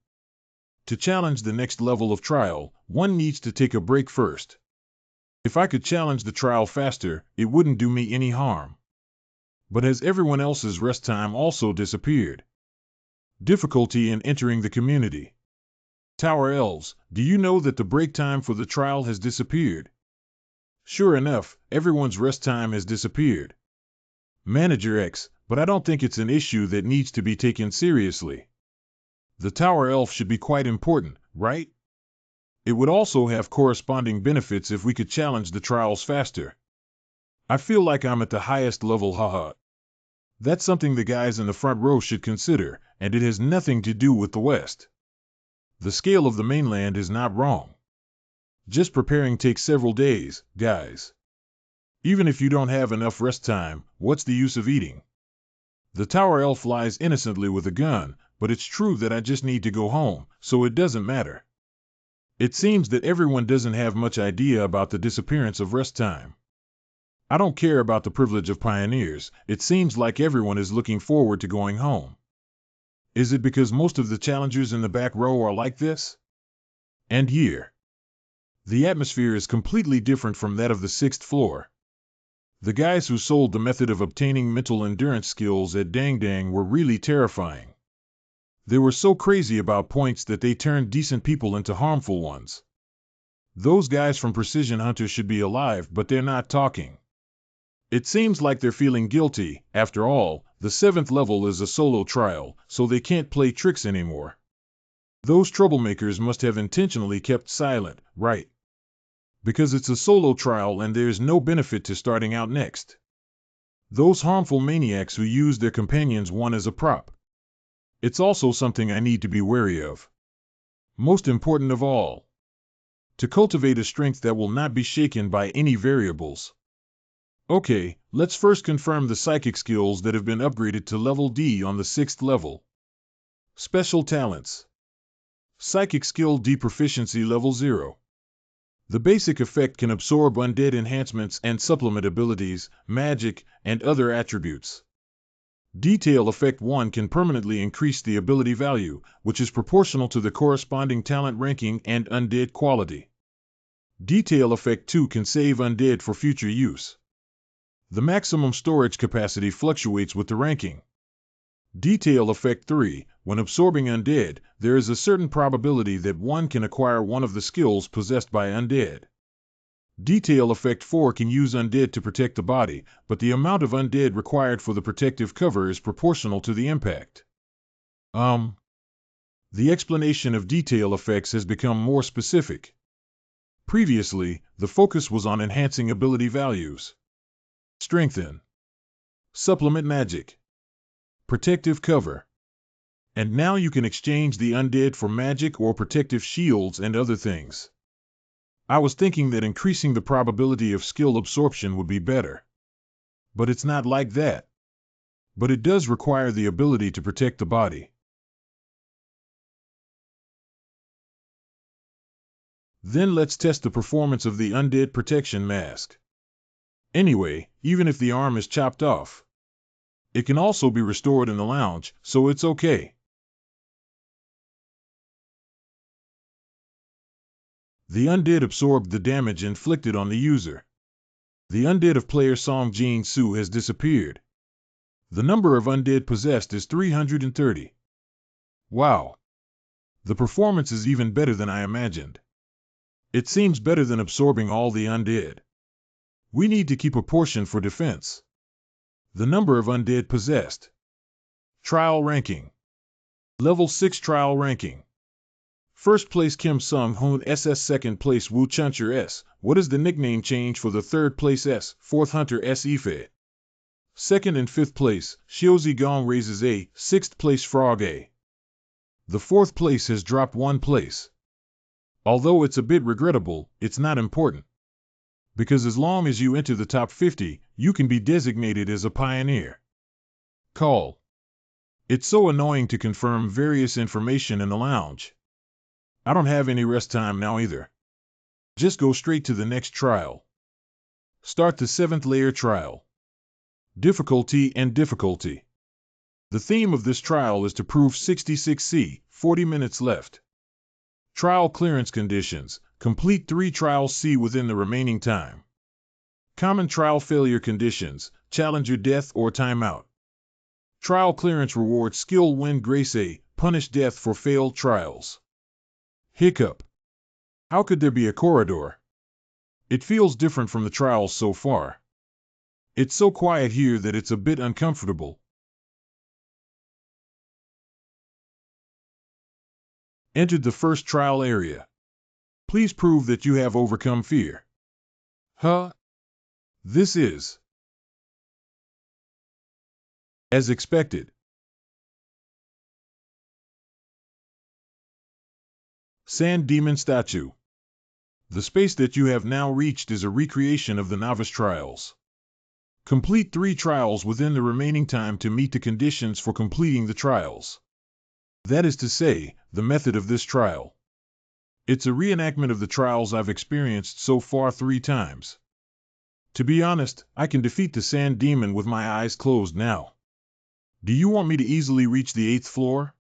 To challenge the next level of trial, one needs to take a break first. If I could challenge the trial faster, it wouldn't do me any harm. But has everyone else's rest time also disappeared? Difficulty in entering the community. Tower Elves, do you know that the break time for the trial has disappeared? Sure enough, everyone's rest time has disappeared. Manager X, but I don't think it's an issue that needs to be taken seriously. The Tower Elf should be quite important, right? It would also have corresponding benefits if we could challenge the trials faster. I feel like I'm at the highest level, haha. That's something the guys in the front row should consider, and it has nothing to do with the West. The scale of the mainland is not wrong. Just preparing takes several days, guys. Even if you don't have enough rest time, what's the use of eating? The Tower Elf lies innocently with a gun, but it's true that I just need to go home, so it doesn't matter. It seems that everyone doesn't have much idea about the disappearance of rest time. I don't care about the privilege of pioneers, it seems like everyone is looking forward to going home. Is it because most of the challengers in the back row are like this? And here. The atmosphere is completely different from that of the 6th floor. The guys who sold the method of obtaining mental endurance skills at Dang Dang were really terrifying. They were so crazy about points that they turned decent people into harmful ones. Those guys from Precision Hunter should be alive, but they're not talking. It seems like they're feeling guilty. After all, The 7th level is a solo trial, so they can't play tricks anymore. Those troublemakers must have intentionally kept silent, right? Because it's a solo trial and there's no benefit to starting out next. Those harmful maniacs who use their companions one as a prop. It's also something I need to be wary of. Most important of all, to cultivate a strength that will not be shaken by any variables. Okay, let's first confirm the psychic skills that have been upgraded to level D on the 6th level. Special talents. Psychic skill D proficiency level 0. The basic effect can absorb undead enhancements and supplement abilities, magic, and other attributes. Detail effect 1 can permanently increase the ability value, which is proportional to the corresponding talent ranking and undead quality. Detail effect 2 can save undead for future use. The maximum storage capacity fluctuates with the ranking. Detail effect 3, when absorbing undead, there is a certain probability that one can acquire one of the skills possessed by undead. Detail effect 4 can use undead to protect the body, but the amount of undead required for the protective cover is proportional to the impact. The explanation of detail effects has become more specific. Previously, the focus was on enhancing ability values. Strengthen. Supplement magic. Protective cover. And now you can exchange the undead for magic or protective shields and other things. I was thinking that increasing the probability of skill absorption would be better. But it's not like that. But it does require the ability to protect the body. Then let's test the performance of the undead protection mask. Anyway, even if the arm is chopped off, it can also be restored in the lounge, so it's okay. The undead absorbed the damage inflicted on the user. The undead of player Song Jin Su has disappeared. The number of undead possessed is 330. Wow. The performance is even better than I imagined. It seems better than absorbing all the undead. We need to keep a portion for defense. The number of undead possessed. Trial ranking. Level 6 trial ranking. First place Kim Sung Hoon SS. Second place Wu Chuncher S. What is the nickname change for the third place S? Fourth Hunter S. Ife. Second and fifth place, Xiaozi Gong raises A. Sixth place Frog A. The fourth place has dropped one place. Although it's a bit regrettable, it's not important. Because as long as you enter the top 50, you can be designated as a pioneer. Call. It's so annoying to confirm various information in the lounge. I don't have any rest time now either. Just go straight to the next trial. Start the 7th layer trial. Difficulty and difficulty. The theme of this trial is to prove 66C, 40 minutes left. Trial clearance conditions. Complete 3 trials C within the remaining time. Common trial failure conditions. Challenger death or timeout. Trial clearance rewards skill win grace A, punish death for failed trials. Hiccup. How could there be a corridor? It feels different from the trials so far. It's so quiet here that it's a bit uncomfortable. Entered the first trial area. Please prove that you have overcome fear. Huh? This is as expected. Sand Demon Statue. The space that you have now reached is a recreation of the novice trials. Complete 3 trials within the remaining time to meet the conditions for completing the trials. That is to say, the method of this trial. It's a reenactment of the trials I've experienced so far 3 times. To be honest, I can defeat the Sand Demon with my eyes closed now. Do you want me to easily reach the 8th floor?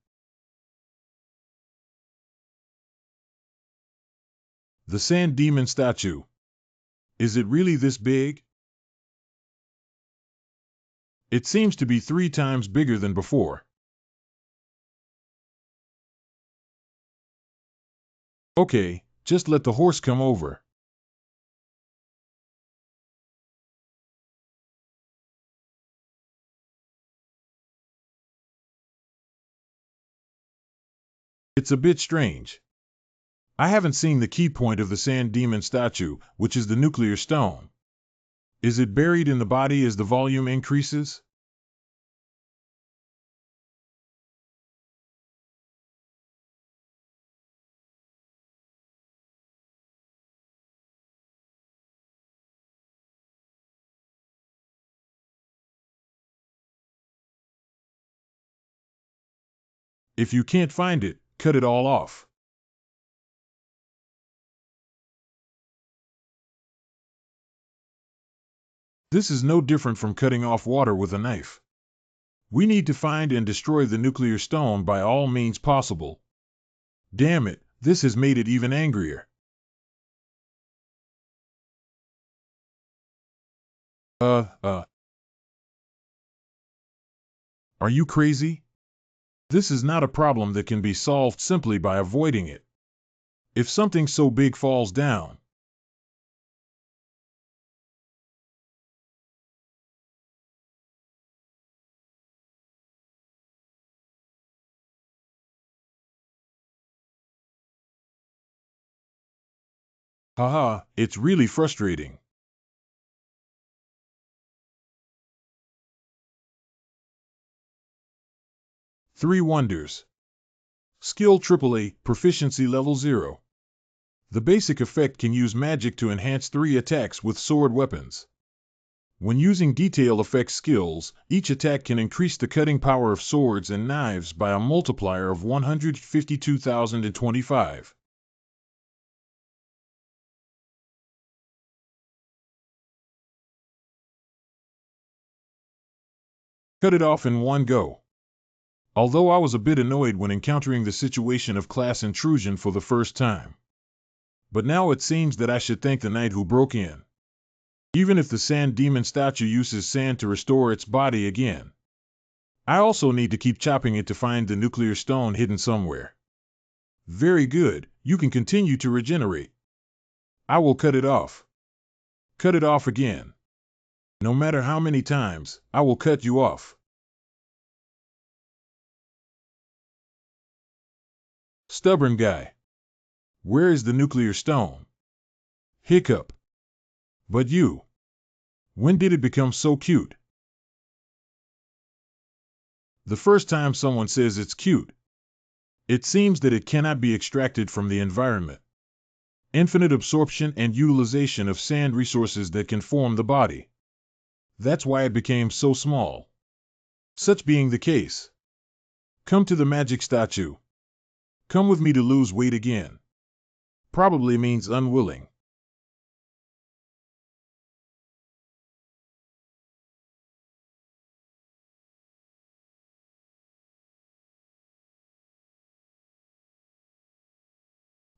The Sand Demon Statue. Is it really this big? It seems to be 3 times bigger than before. Okay, just let the horse come over. It's a bit strange. I haven't seen the key point of the sand demon statue, which is the nuclear stone. Is it buried in the body as the volume increases? If you can't find it, cut it all off. This is no different from cutting off water with a knife. We need to find and destroy the nuclear stone by all means possible. Damn it, this has made it even angrier. Are you crazy? This is not a problem that can be solved simply by avoiding it. If something so big falls down, haha, it's really frustrating. Three wonders. Skill AAA, proficiency level 0. The basic effect can use magic to enhance 3 attacks with sword weapons. When using detail effect skills, each attack can increase the cutting power of swords and knives by a multiplier of 152,025. Cut it off in one go. Although I was a bit annoyed when encountering the situation of class intrusion for the first time. But now it seems that I should thank the knight who broke in. Even if the sand demon statue uses sand to restore its body again. I also need to keep chopping it to find the nuclear stone hidden somewhere. Very good, you can continue to regenerate. I will cut it off. Cut it off again. No matter how many times, I will cut you off. Stubborn guy. Where is the nuclear stone? Hiccup. But you. When did it become so cute? The first time someone says it's cute. It seems that it cannot be extracted from the environment. Infinite absorption and utilization of sand resources that can form the body. That's why it became so small. Such being the case. Come to the magic statue. Come with me to lose weight again. Probably means unwilling.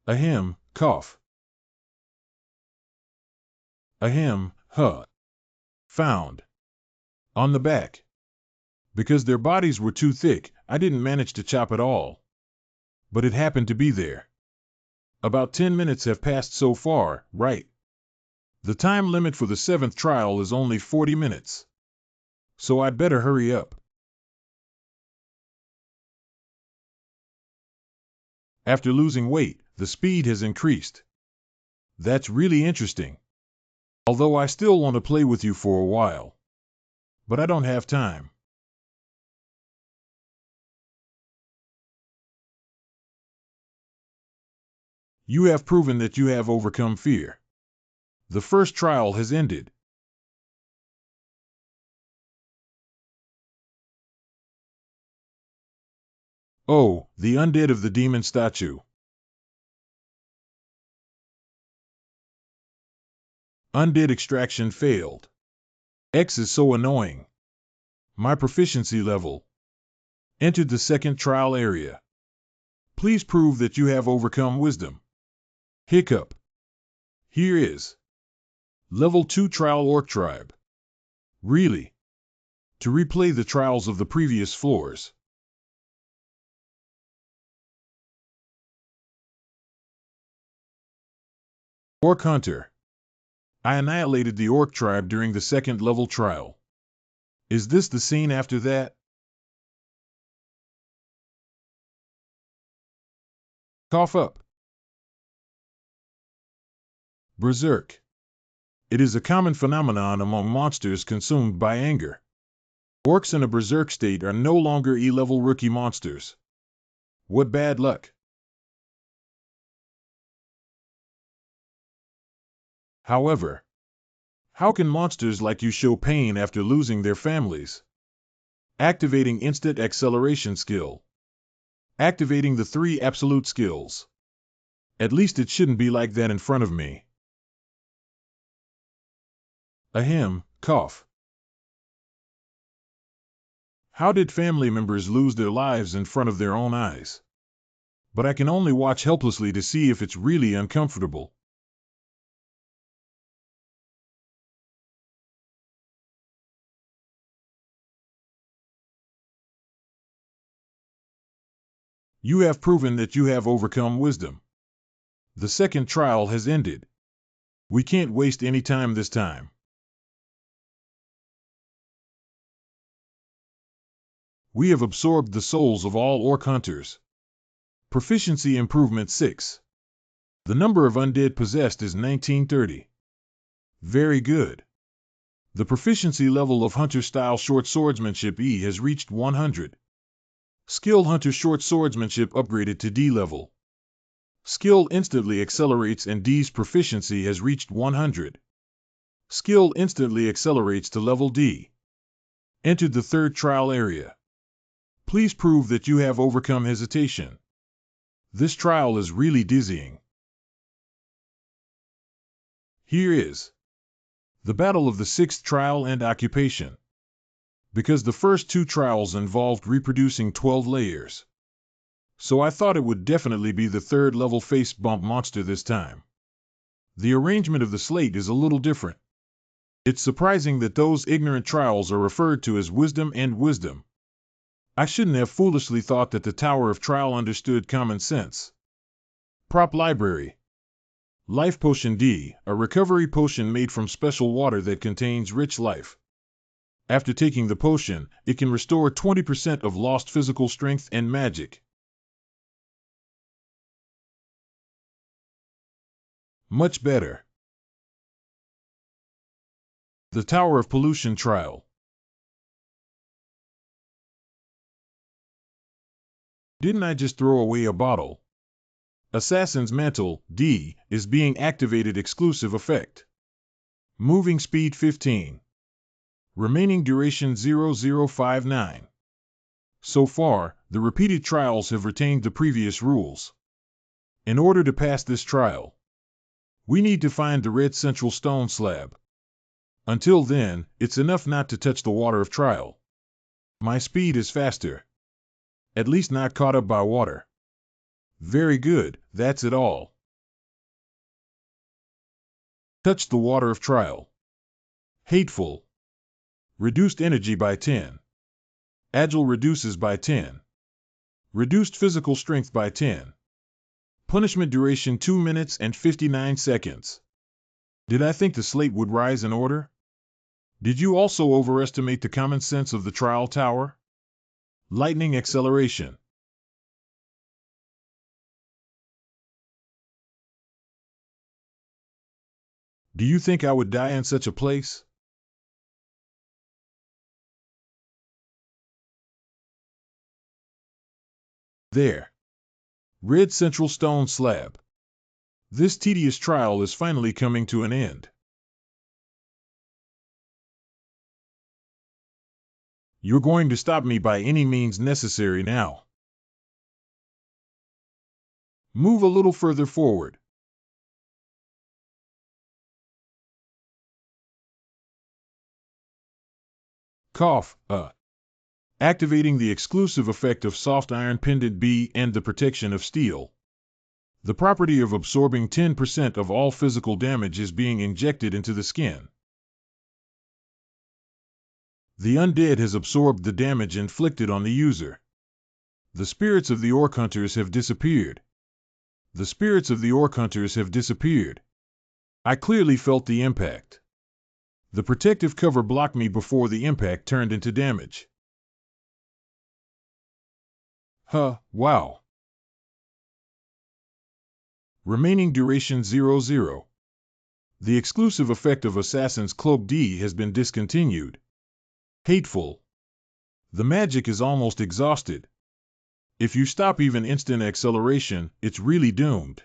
Ahem, cough. Ahem, huh. Found. On the back. Because their bodies were too thick, I didn't manage to chop it all. But it happened to be there. About 10 minutes have passed so far, right? The time limit for the 7th trial is only 40 minutes. So I'd better hurry up. After losing weight, the speed has increased. That's really interesting. Although I still want to play with you for a while. But I don't have time. You have proven that you have overcome fear. The first trial has ended. Oh, the undead of the demon statue. Undead extraction failed. X is so annoying. My proficiency level. Entered the second trial area. Please prove that you have overcome wisdom. Hiccup. Here is. Level 2 trial orc tribe. Really? To replay the trials of the previous floors. Orc hunter. I annihilated the orc tribe during the second level trial. Is this the scene after that? Cough up. Berserk. It is a common phenomenon among monsters consumed by anger. Orcs in a berserk state are no longer E-level rookie monsters. What bad luck. However, how can monsters like you show pain after losing their families? Activating instant acceleration skill. Activating the 3 absolute skills. At least it shouldn't be like that in front of me. Ahem, cough. How did family members lose their lives in front of their own eyes? But I can only watch helplessly to see if it's really uncomfortable. You have proven that you have overcome wisdom. The second trial has ended. We can't waste any time this time. We have absorbed the souls of all orc hunters. Proficiency improvement 6. The number of undead possessed is 1930. Very good. The proficiency level of hunter-style short swordsmanship E has reached 100. Skilled hunter short swordsmanship upgraded to D level. Skill instantly accelerates and D's proficiency has reached 100. Skill instantly accelerates to level D. Entered the third trial area. Please prove that you have overcome hesitation. This trial is really dizzying. Here is the battle of the 6th trial and occupation. Because the first 2 trials involved reproducing 12 layers. So I thought it would definitely be the 3rd level face bump monster this time. The arrangement of the slate is a little different. It's surprising that those ignorant trials are referred to as wisdom and wisdom. I shouldn't have foolishly thought that the Tower of Trial understood common sense. Prop library. Life Potion D, a recovery potion made from special water that contains rich life. After taking the potion, it can restore 20% of lost physical strength and magic. Much better. The Tower of Pollution trial. Didn't I just throw away a bottle? Assassin's Mantle, D, is being activated exclusive effect. Moving speed 15. Remaining duration 0059. So far, the repeated trials have retained the previous rules. In order to pass this trial, we need to find the red central stone slab. Until then, it's enough not to touch the water of trial. My speed is faster. At least not caught up by water. Very good, that's it all. Touch the water of trial. Hateful. Reduced energy by 10. Agile reduces by 10. Reduced physical strength by 10. Punishment duration 2 minutes and 59 seconds. Did I think the slate would rise in order? Did you also overestimate the common sense of the trial tower? Lightning acceleration. Do you think I would die in such a place? There. Red central stone slab. This tedious trial is finally coming to an end. You're going to stop me by any means necessary now. Move a little further forward. Cough, activating the exclusive effect of soft iron pendant B and the protection of steel. The property of absorbing 10% of all physical damage is being injected into the skin. The undead has absorbed the damage inflicted on the user. The spirits of the orc hunters have disappeared. The spirits of the orc hunters have disappeared. I clearly felt the impact. The protective cover blocked me before the impact turned into damage. Wow. Remaining duration 00. The exclusive effect of Assassin's Cloak D has been discontinued. Hateful. The magic is almost exhausted. If you stop even instant acceleration, it's really doomed.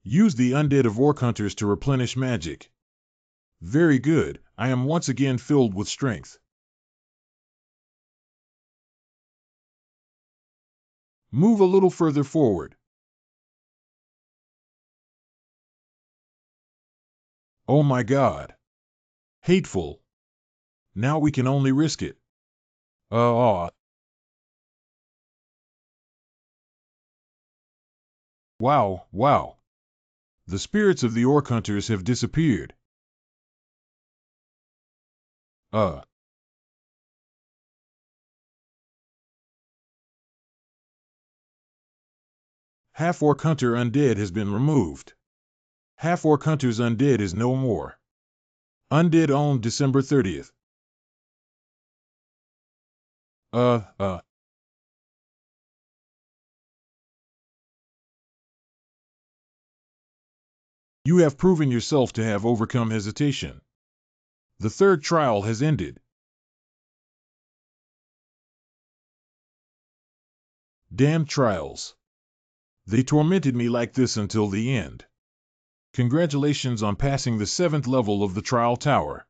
Use the Undead of Orc Hunters to replenish magic. Very good, I am once again filled with strength. Move a little further forward. Oh my God. Hateful. Now we can only risk it. Wow, wow. The spirits of the Orc Hunters have disappeared. Half-Orc Hunter Undead has been removed. Half-Orc Hunter's Undead is no more. Undead owned December 30th. You have proven yourself to have overcome hesitation. The third trial has ended. Damn trials. They tormented me like this until the end. Congratulations on passing the 7th level of the Trial Tower.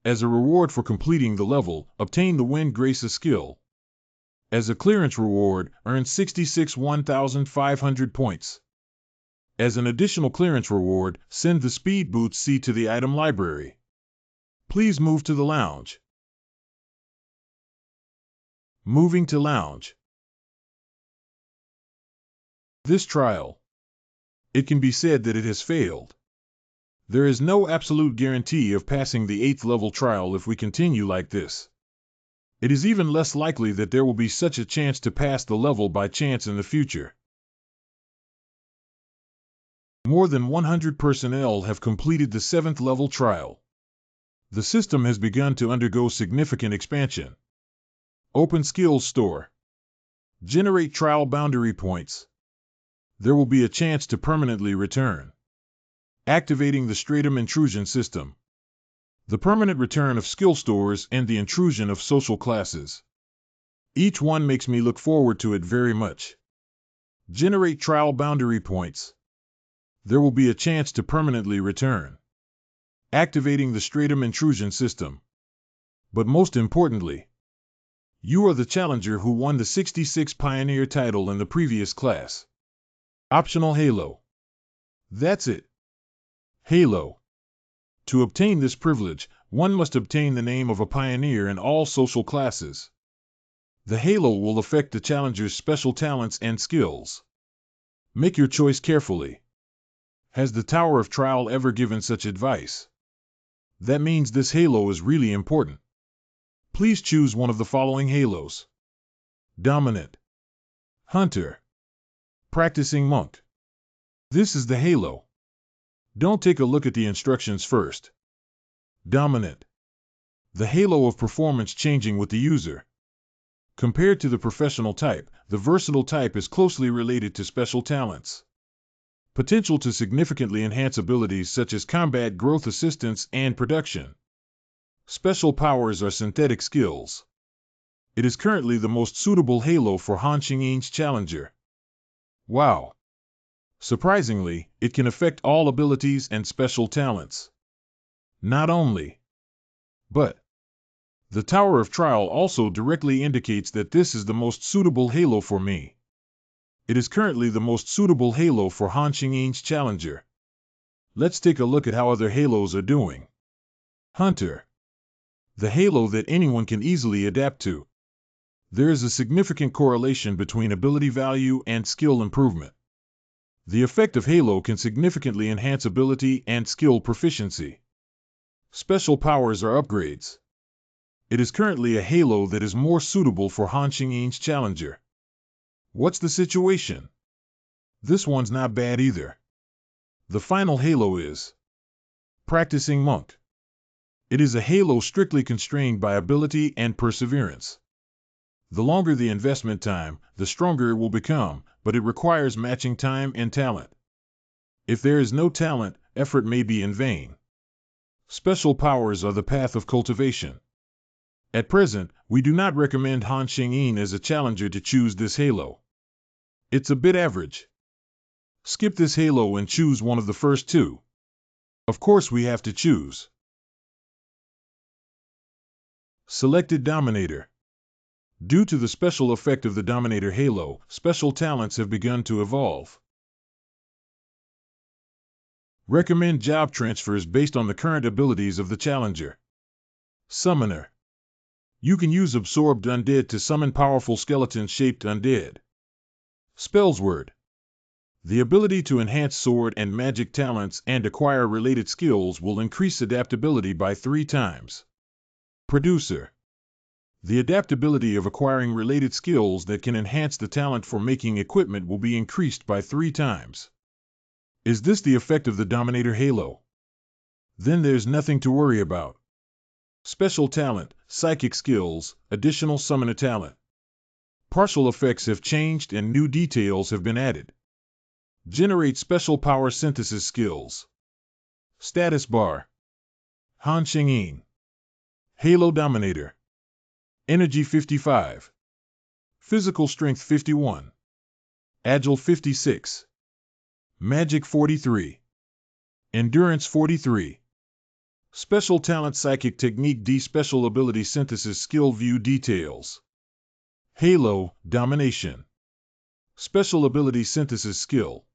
As a reward for completing the level, obtain the Wind Grace skill. As a clearance reward, earn 66 1,500 points. As an additional clearance reward, send the Speed Boots C to the item library. Please move to the lounge. Moving to lounge. This trial. It can be said that it has failed. There is no absolute guarantee of passing the 8th level trial if we continue like this. It is even less likely that there will be such a chance to pass the level by chance in the future. More than 100 personnel have completed the 7th level trial. The system has begun to undergo significant expansion. Open Skills Store. Generate trial boundary points. There will be a chance to permanently return. Activating the Stratum Intrusion System. The permanent return of skill stores and the intrusion of social classes. Each one makes me look forward to it very much. Generate trial boundary points. There will be a chance to permanently return. Activating the Stratum Intrusion System. But most importantly, you are the challenger who won the 66 Pioneer title in the previous class. Optional Halo. That's it. Halo. To obtain this privilege, one must obtain the name of a pioneer in all social classes. The halo will affect the challenger's special talents and skills. Make your choice carefully. Has the Tower of Trial ever given such advice? That means this halo is really important. Please choose one of the following halos. Dominant. Hunter. Practicing Monk. This is the halo. Don't take a look at the instructions first. Dominant. The halo of performance changing with the user. Compared to the professional type, the versatile type is closely related to special talents. Potential to significantly enhance abilities such as combat growth assistance and production. Special powers are synthetic skills. It is currently the most suitable halo for Han Xingyi's challenger. Wow! Surprisingly, it can affect all abilities and special talents. Not only, but the Tower of Trial also directly indicates that this is the most suitable halo for me. It is currently the most suitable halo for Han Xingyi's challenger. Let's take a look at how other halos are doing. Hunter. The halo that anyone can easily adapt to. There is a significant correlation between ability value and skill improvement. The effect of halo can significantly enhance ability and skill proficiency. Special powers are upgrades. It is currently a halo that is more suitable for Han Xingyi's challenger. What's the situation? This one's not bad either. The final halo is Practicing Monk. It is a halo strictly constrained by ability and perseverance. The longer the investment time, the stronger it will become, but it requires matching time and talent. If there is no talent, effort may be in vain. Special powers are the path of cultivation. At present, we do not recommend Han Xingyin as a challenger to choose this halo. It's a bit average. Skip this halo and choose one of the first two. Of course we have to choose. Selected Dominator. Due to the special effect of the Dominator halo, special talents have begun to evolve. Recommend job transfers based on the current abilities of the challenger. Summoner. You can use Absorbed Undead to summon powerful skeleton-shaped undead. Spells word. The ability to enhance sword and magic talents and acquire related skills will increase adaptability by 3 times. Producer. The adaptability of acquiring related skills that can enhance the talent for making equipment will be increased by 3 times. Is this the effect of the Dominator halo? Then there's nothing to worry about. Special talent, psychic skills, additional summoner talent. Partial effects have changed and new details have been added. Generate special power synthesis skills. Status bar. Han Xingyin. Halo Dominator. Energy 55. Physical strength 51. Agile 56. Magic 43. Endurance 43. Special talent psychic technique D. Special ability synthesis skill view details. Halo Domination. Special ability synthesis skill.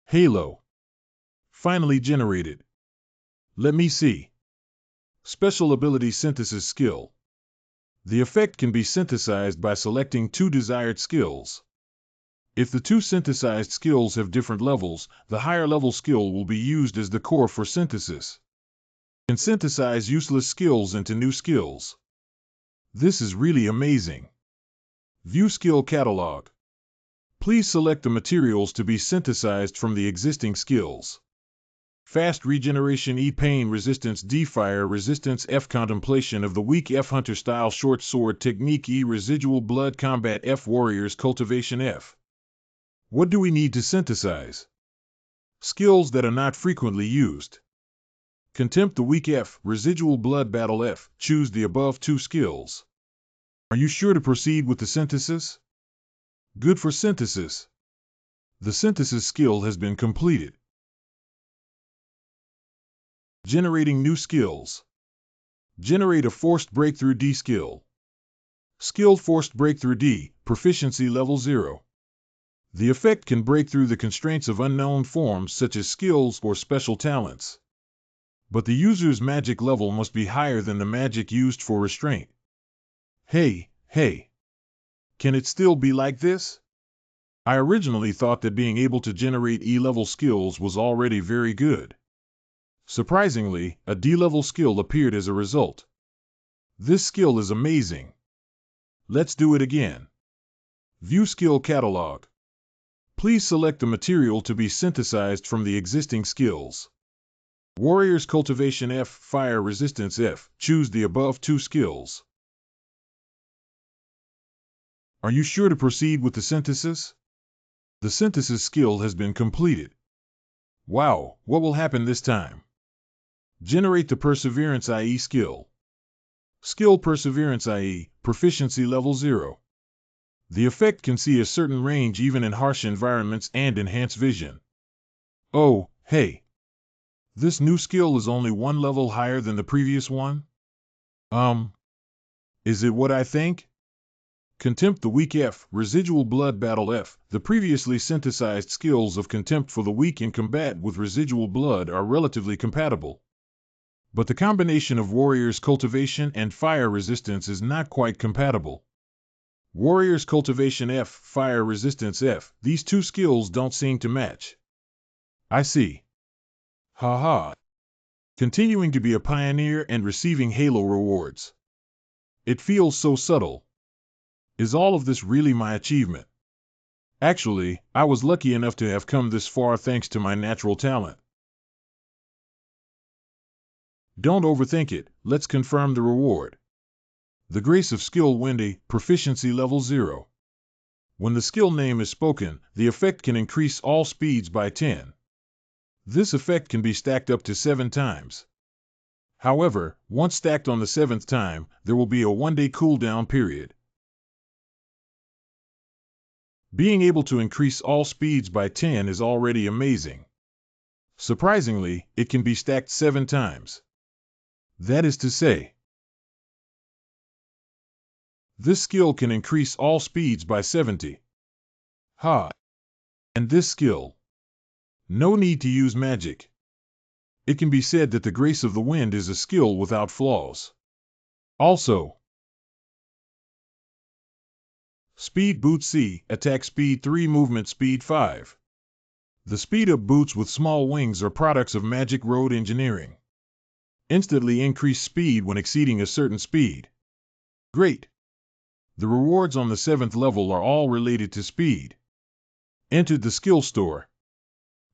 Halo. Finally generated. Let me see. Special ability synthesis skill. The effect can be synthesized by selecting 2 desired skills. If the 2 synthesized skills have different levels, the higher level skill will be used as the core for synthesis. Can synthesize useless skills into new skills. This is really amazing. View skill catalog. Please select the materials to be synthesized from the existing skills. Fast regeneration E. Pain resistance D. Fire resistance F. Contemplation of the weak F. Hunter style short sword technique E. Residual blood combat F. Warriors cultivation F. What do we need to synthesize? Skills that are not frequently used. Contempt the weak F. Residual blood battle F. Choose the above 2 skills. Are you sure to proceed with the synthesis? Good for synthesis. The synthesis skill has been completed. Generating new skills. Generate a Forced Breakthrough D skill. Skill Forced Breakthrough D, proficiency level 0. The effect can break through the constraints of unknown forms such as skills or special talents. But the user's magic level must be higher than the magic used for restraint. Hey. Can it still be like this? I originally thought that being able to generate E-level skills was already very good. Surprisingly, a D-level skill appeared as a result. This skill is amazing. Let's do it again. View skill catalog. Please select the material to be synthesized from the existing skills. Warriors cultivation F. Fire resistance F. Choose the above 2 skills. Are you sure to proceed with the synthesis? The synthesis skill has been completed. Wow, what will happen this time? Generate the Perseverance IE skill. Skill Perseverance IE, proficiency level 0. The effect can see a certain range even in harsh environments and enhance vision. Oh, hey. This new skill is only 1 level higher than the previous one? Is it what I think? Contempt the weak F. Residual blood battle F. The previously synthesized skills of Contempt for the weak in combat with residual blood are relatively compatible. But the combination of Warriors cultivation and fire resistance is not quite compatible. Warriors cultivation F. Fire resistance F. These 2 skills don't seem to match. I see. Haha. Continuing to be a pioneer and receiving Halo rewards. It feels so subtle. Is all of this really my achievement? Actually, I was lucky enough to have come this far thanks to my natural talent. Don't overthink it, let's confirm the reward. The Grace of Skill Wendy, proficiency level 0. When the skill name is spoken, the effect can increase all speeds by 10. This effect can be stacked up to 7 times. However, once stacked on the 7th time, there will be a 1-day cooldown period. Being able to increase all speeds by 10 is already amazing. Surprisingly, it can be stacked 7 times. That is to say, this skill can increase all speeds by 70. Ha! And this skill. No need to use magic. It can be said that the Grace of the Wind is a skill without flaws. Also, Speed Boot C, attack speed 3, movement speed 5. The speed-up boots with small wings are products of magic road engineering. Instantly increase speed when exceeding a certain speed. Great! The rewards on the 7th level are all related to speed. Entered the skill store.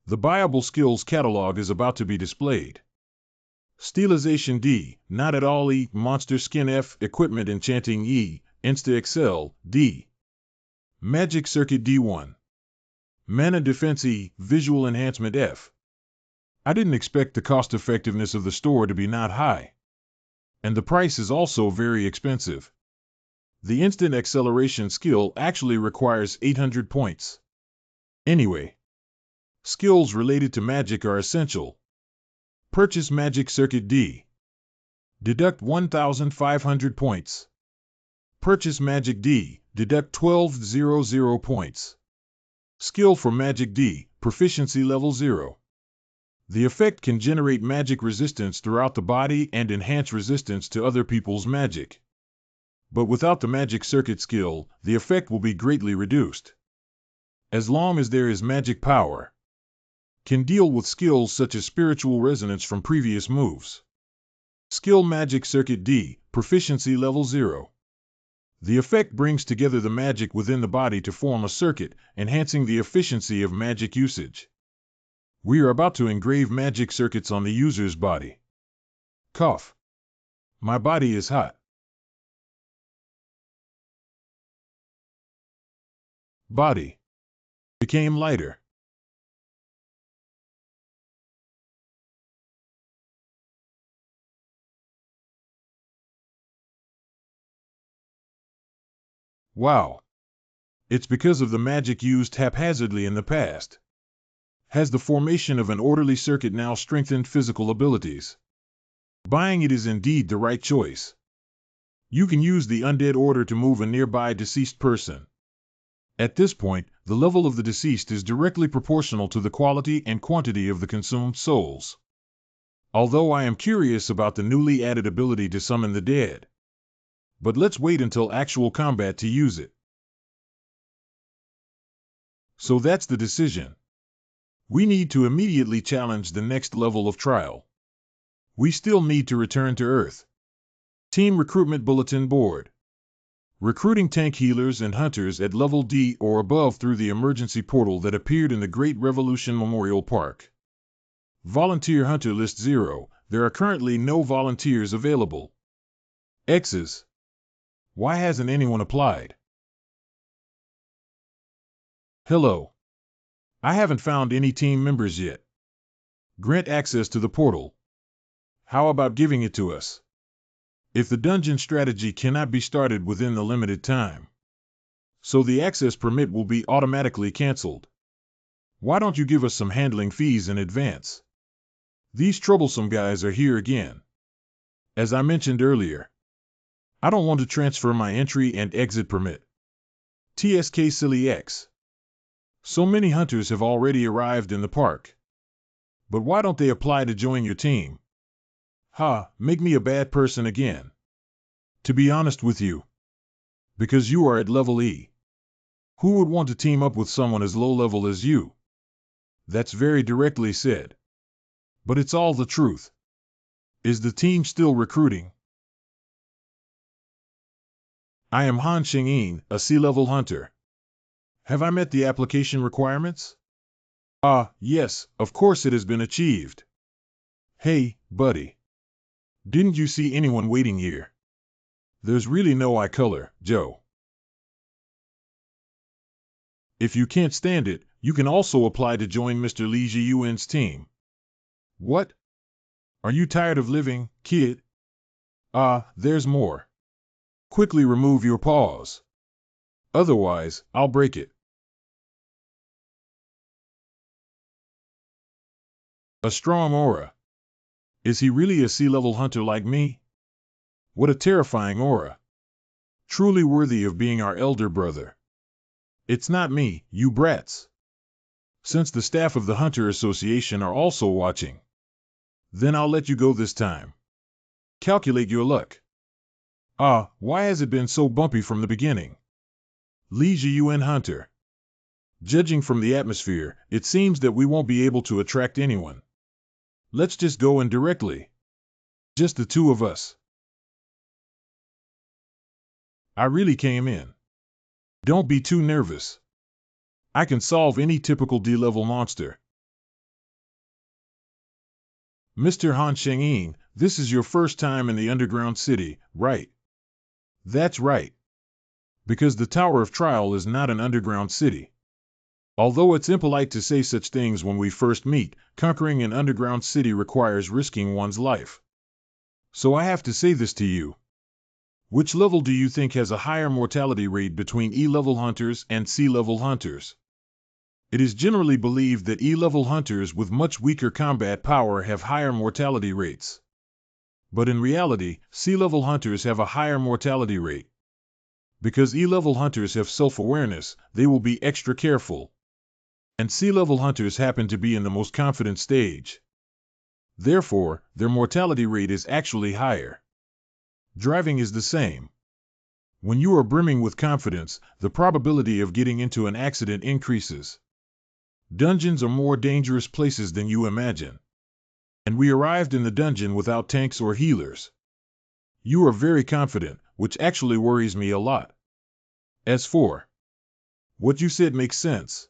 The buyable skills catalog is about to be displayed. Stylization D, not at all E, monster skin F, equipment enchanting E, insta excel D. Magic circuit D1. Mana defense E, visual enhancement F. I didn't expect the cost effectiveness of the store to be not high. And the price is also very expensive. The instant acceleration skill actually requires 800 points. Anyway, skills related to magic are essential. Purchase Magic Circuit D. Deduct 1,500 points. Purchase Magic D. Deduct 1,200 points. Skill for Magic D, proficiency level 0. The effect can generate magic resistance throughout the body and enhance resistance to other people's magic. But without the magic circuit skill, the effect will be greatly reduced. As long as there is magic power, can deal with skills such as spiritual resonance from previous moves. Skill Magic Circuit D, proficiency level 0. The effect brings together the magic within the body to form a circuit, enhancing the efficiency of magic usage. We are about to engrave magic circuits on the user's body. Cough. My body is hot. Body became lighter. Wow. It's because of the magic used haphazardly in the past. Has the formation of an orderly circuit now strengthened physical abilities? Buying it is indeed the right choice. You can use the undead order to move a nearby deceased person. At this point, the level of the deceased is directly proportional to the quality and quantity of the consumed souls. Although I am curious about the newly added ability to summon the dead. But let's wait until actual combat to use it. So that's the decision. We need to immediately challenge the next level of trial. We still need to return to Earth. Team Recruitment Bulletin Board. Recruiting tank healers and hunters at level D or above through the emergency portal that appeared in the Great Revolution Memorial Park. Volunteer Hunter List 0. There are currently no volunteers available. X's. Why hasn't anyone applied? Hello. I haven't found any team members yet. Grant access to the portal. How about giving it to us? If the dungeon strategy cannot be started within the limited time, so the access permit will be automatically canceled. Why don't you give us some handling fees in advance? These troublesome guys are here again. As I mentioned earlier, I don't want to transfer my entry and exit permit. TSK Silly X. So many hunters have already arrived in the park. But why don't they apply to join your team? Ha, make me a bad person again. To be honest with you. Because you are at level E. Who would want to team up with someone as low level as you? That's very directly said. But it's all the truth. Is the team still recruiting? I am Han Xingyin, a C-level hunter. Have I met the application requirements? Yes, of course it has been achieved. Hey, buddy. Didn't you see anyone waiting here? There's really no eye color, Joe. If you can't stand it, you can also apply to join Mr. Li Jiyuan's team. What? Are you tired of living, kid? There's more. Quickly remove your paws. Otherwise, I'll break it. A strong aura. Is he really a sea-level hunter like me? What a terrifying aura. Truly worthy of being our elder brother. It's not me, you brats. Since the staff of the Hunter Association are also watching, then I'll let you go this time. Calculate your luck. Why has it been so bumpy from the beginning? Li Jiyuan Hunter. Judging from the atmosphere, it seems that we won't be able to attract anyone. Let's just go in directly. Just the two of us. I really came in. Don't be too nervous. I can solve any typical D-level monster. Mr. Han Shengyin, this is your first time in the underground city, right? That's right. Because the Tower of Trial is not an underground city. Although it's impolite to say such things when we first meet, conquering an underground city requires risking one's life. So I have to say this to you. Which level do you think has a higher mortality rate between E-level hunters and C-level hunters? It is generally believed that E-level hunters with much weaker combat power have higher mortality rates. But in reality, C-level hunters have a higher mortality rate. Because E-level hunters have self-awareness, they will be extra careful. And C-level hunters happen to be in the most confident stage. Therefore, their mortality rate is actually higher. Driving is the same. When you are brimming with confidence, the probability of getting into an accident increases. Dungeons are more dangerous places than you imagine. And we arrived in the dungeon without tanks or healers. You are very confident, which actually worries me a lot. As for what you said makes sense.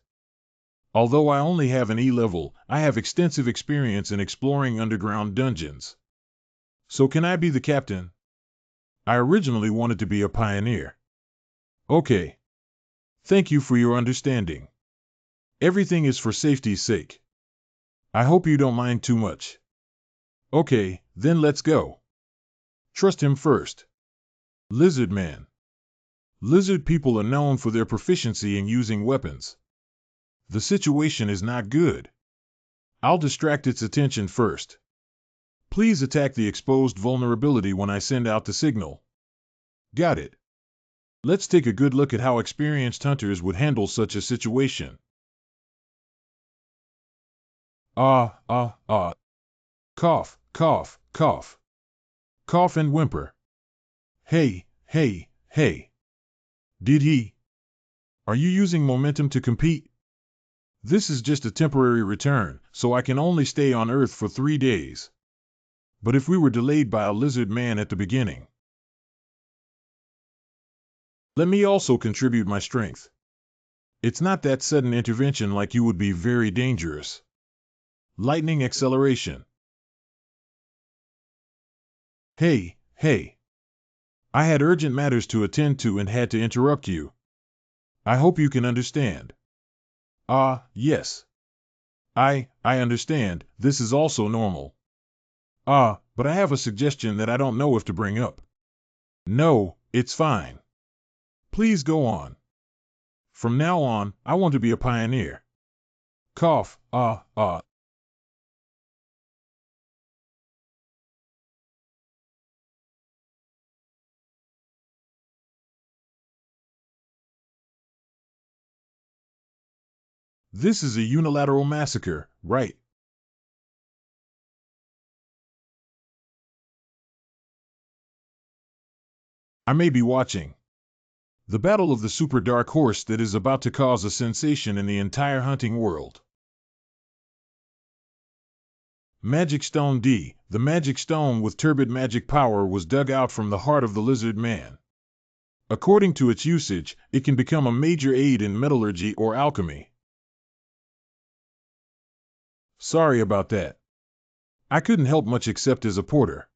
Although I only have an E-level, I have extensive experience in exploring underground dungeons. So can I be the captain? I originally wanted to be a pioneer. Okay. Thank you for your understanding. Everything is for safety's sake. I hope you don't mind too much. Okay, then let's go. Trust him first. Lizard Man. Lizard people are known for their proficiency in using weapons. The situation is not good. I'll distract its attention first. Please attack the exposed vulnerability when I send out the signal. Got it. Let's take a good look at how experienced hunters would handle such a situation. Cough, cough, cough. Cough and whimper. Hey, hey, hey. Did he? Are you using momentum to compete? This is just a temporary return, so I can only stay on Earth for 3 days. But if we were delayed by a lizard man at the beginning, let me also contribute my strength. It's not that sudden intervention like you would be very dangerous. Lightning acceleration. Hey, hey. I had urgent matters to attend to and had to interrupt you. I hope you can understand. Yes. I understand, this is also normal. But I have a suggestion that I don't know if to bring up. No, it's fine. Please go on. From now on, I want to be a pioneer. Cough, This is a unilateral massacre, right? I may be watching. The battle of the super dark horse that is about to cause a sensation in the entire hunting world. Magic Stone D. The magic stone with turbid magic power was dug out from the heart of the lizard man. According to its usage, it can become a major aid in metallurgy or alchemy. Sorry about that. I couldn't help much except as a porter.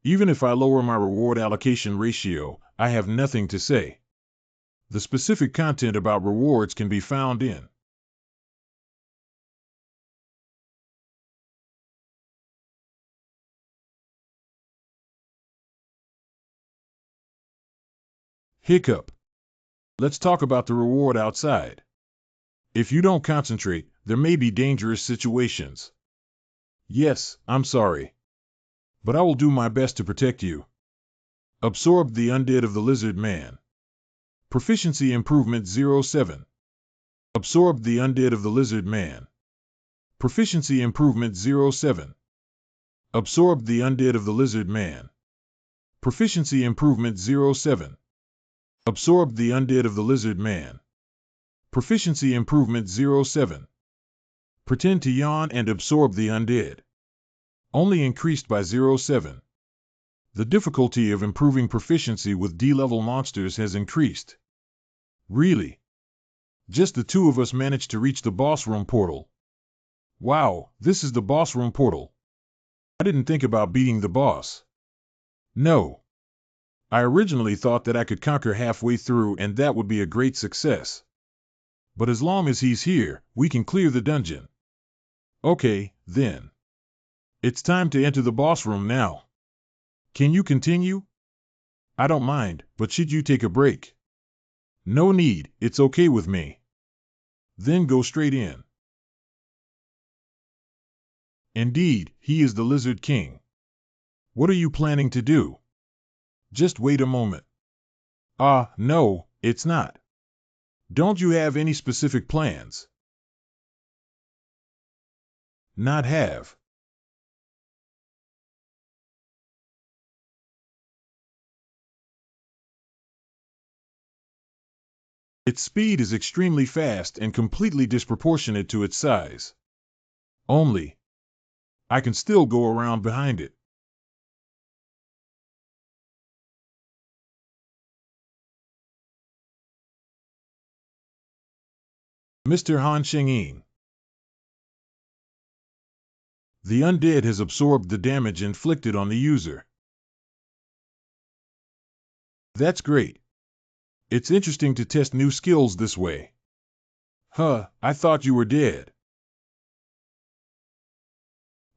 Even if I lower my reward allocation ratio, I have nothing to say. The specific content about rewards can be found in Hiccup. Let's talk about the reward outside. If you don't concentrate, there may be dangerous situations. Yes, I'm sorry. But I will do my best to protect you. Absorb the undead of the lizard man. Proficiency improvement 07. Absorb the undead of the lizard man. Proficiency improvement 07. Absorb the undead of the lizard man. Proficiency improvement 07. Absorb the undead of the lizard man. Proficiency improvement 07. Pretend to yawn and absorb the undead. Only increased by 07. The difficulty of improving proficiency with D-level monsters has increased. Really? Just the two of us managed to reach the boss room portal. Wow, this is the boss room portal. I didn't think about beating the boss. No. I originally thought that I could conquer halfway through and that would be a great success. But as long as he's here, we can clear the dungeon. Okay, then. It's time to enter the boss room now. Can you continue? I don't mind, but should you take a break? No need, it's okay with me. Then go straight in. Indeed, he is the Lizard King. What are you planning to do? Just wait a moment. No, it's not. Don't you have any specific plans? Not have. Its speed is extremely fast and completely disproportionate to its size. Only, I can still go around behind it. Mr. Han Shengyin. The undead has absorbed the damage inflicted on the user. That's great. It's interesting to test new skills this way. I thought you were dead.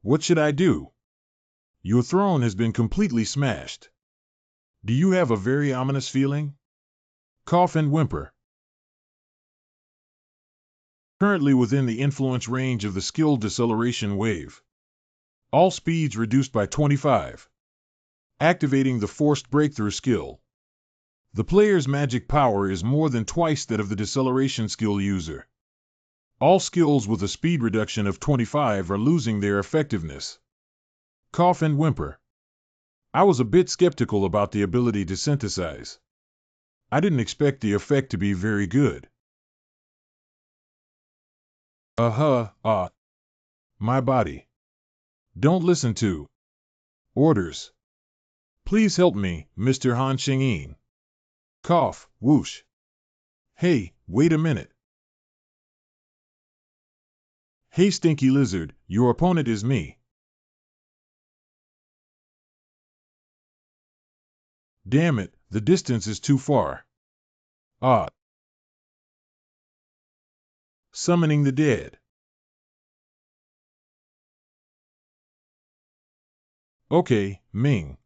What should I do? Your throne has been completely smashed. Do you have a very ominous feeling? Cough and whimper. Currently within the influence range of the skill deceleration wave. All speeds reduced by 25. Activating the forced breakthrough skill. The player's magic power is more than twice that of the deceleration skill user. All skills with a speed reduction of 25 are losing their effectiveness. Cough and whimper. I was a bit skeptical about the ability to synthesize. I didn't expect the effect to be very good. My body. Don't listen to orders. Please help me, Mr. Han Shengyin. Cough, whoosh. Hey, wait a minute. Hey, Stinky Lizard, your opponent is me. Damn it, the distance is too far. Summoning the dead. Okay, Ming.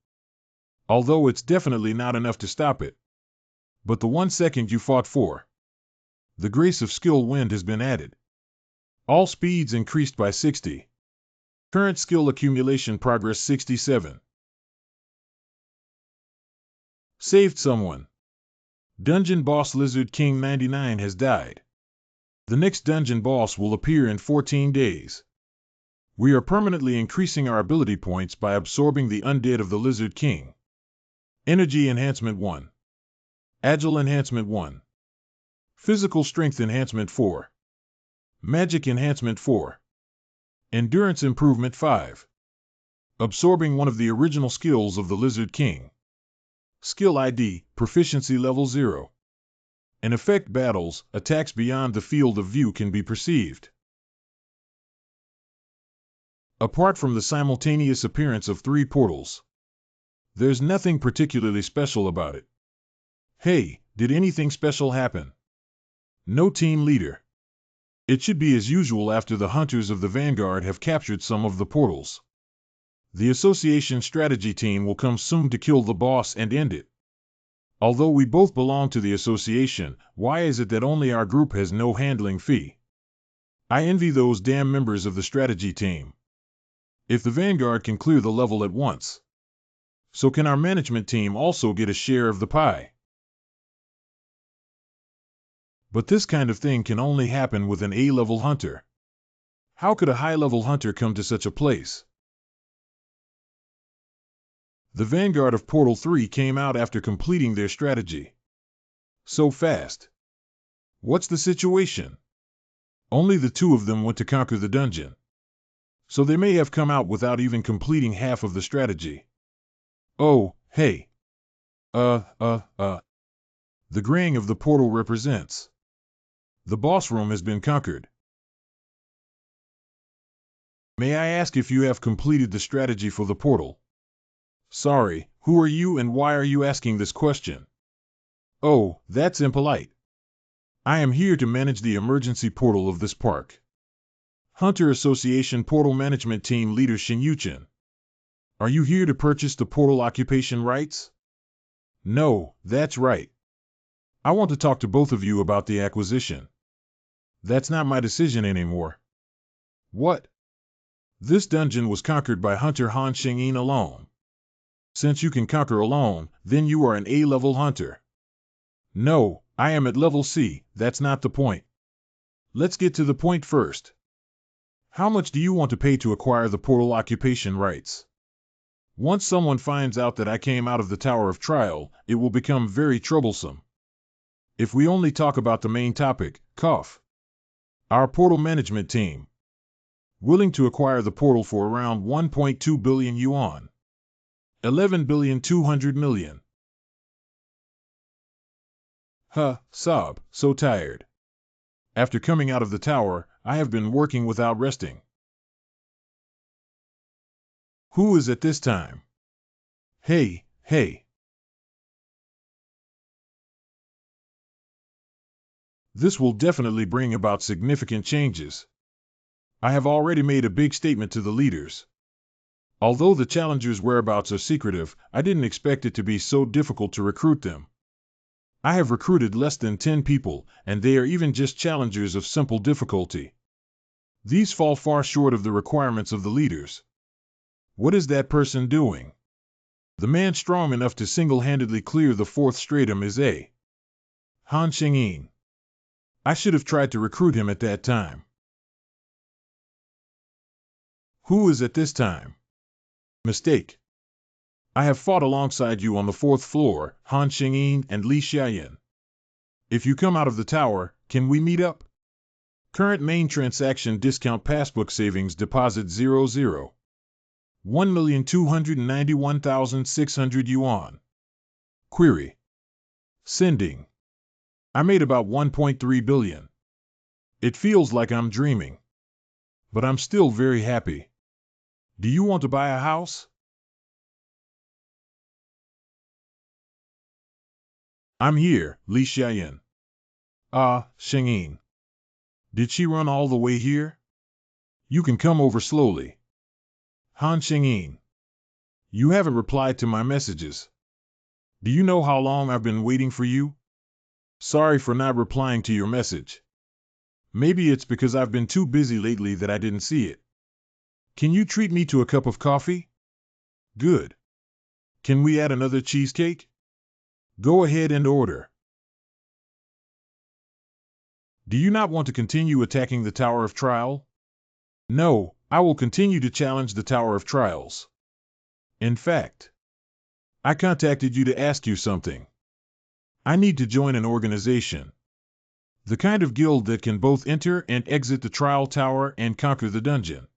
Although it's definitely not enough to stop it. But the 1 second you fought for. The grace of skill wind has been added. All speeds increased by 60. Current skill accumulation progress 67. Saved someone. Dungeon boss Lizard King 99 has died. The next dungeon boss will appear in 14 days. We are permanently increasing our ability points by absorbing the undead of the Lizard King. Energy Enhancement 1. Agile Enhancement 1. Physical Strength Enhancement 4. Magic Enhancement 4. Endurance Improvement 5. Absorbing one of the original skills of the Lizard King. Skill ID, Proficiency Level 0. In effect battles, attacks beyond the field of view can be perceived. Apart from the simultaneous appearance of 3 portals. There's nothing particularly special about it. Hey, did anything special happen? No, team leader. It should be as usual after the hunters of the Vanguard have captured some of the portals. The Association strategy team will come soon to kill the boss and end it. Although we both belong to the Association, why is it that only our group has no handling fee? I envy those damn members of the strategy team. If the Vanguard can clear the level at once, so can our management team also get a share of the pie? But this kind of thing can only happen with an A-level hunter. How could a high-level hunter come to such a place? The Vanguard of Portal 3 came out after completing their strategy. So fast. What's the situation? Only the two of them went to conquer the dungeon. So they may have come out without even completing half of the strategy. Oh, hey. The graying of the portal represents. The boss room has been conquered. May I ask if you have completed the strategy for the portal? Sorry, who are you and why are you asking this question? Oh, that's impolite. I am here to manage the emergency portal of this park. Hunter Association Portal Management Team Leader Shin Yuchin. Are you here to purchase the portal occupation rights? No, that's right. I want to talk to both of you about the acquisition. That's not my decision anymore. What? This dungeon was conquered by Hunter Han Shengyin alone. Since you can conquer alone, then you are an A-level hunter. No, I am at level C, that's not the point. Let's get to the point first. How much do you want to pay to acquire the portal occupation rights? Once someone finds out that I came out of the Tower of Trial, it will become very troublesome. If we only talk about the main topic, cough. Our portal management team. Willing to acquire the portal for around 1.2 billion yuan. 11,200,000,000. Sob, so tired. After coming out of the tower, I have been working without resting. Who is at this time? Hey. This will definitely bring about significant changes. I have already made a big statement to the leaders. Although the challengers' whereabouts are secretive, I didn't expect it to be so difficult to recruit them. I have recruited less than 10 people, and they are even just challengers of simple difficulty. These fall far short of the requirements of the leaders. What is that person doing? The man strong enough to single-handedly clear the fourth stratum is A. Han Shengyin. I should have tried to recruit him at that time. Who is at this time? Mistake. I have fought alongside you on the 4th floor, Han Shengyin and Li Xiaoyan. If you come out of the tower, can we meet up? Current main transaction discount passbook savings deposit 00. 1,291,600 yuan. Query. Sending. I made about 1.3 billion. It feels like I'm dreaming. But I'm still very happy. Do you want to buy a house? I'm here, Li Xiaoyan. Shengyin. Did she run all the way here? You can come over slowly. Han Shengyin. You haven't replied to my messages. Do you know how long I've been waiting for you? Sorry for not replying to your message. Maybe it's because I've been too busy lately that I didn't see it. Can you treat me to a cup of coffee? Good. Can we add another cheesecake? Go ahead and order. Do you not want to continue attacking the Tower of Trial? No, I will continue to challenge the Tower of Trials. In fact, I contacted you to ask you something. I need to join an organization. The kind of guild that can both enter and exit the trial tower and conquer the dungeon.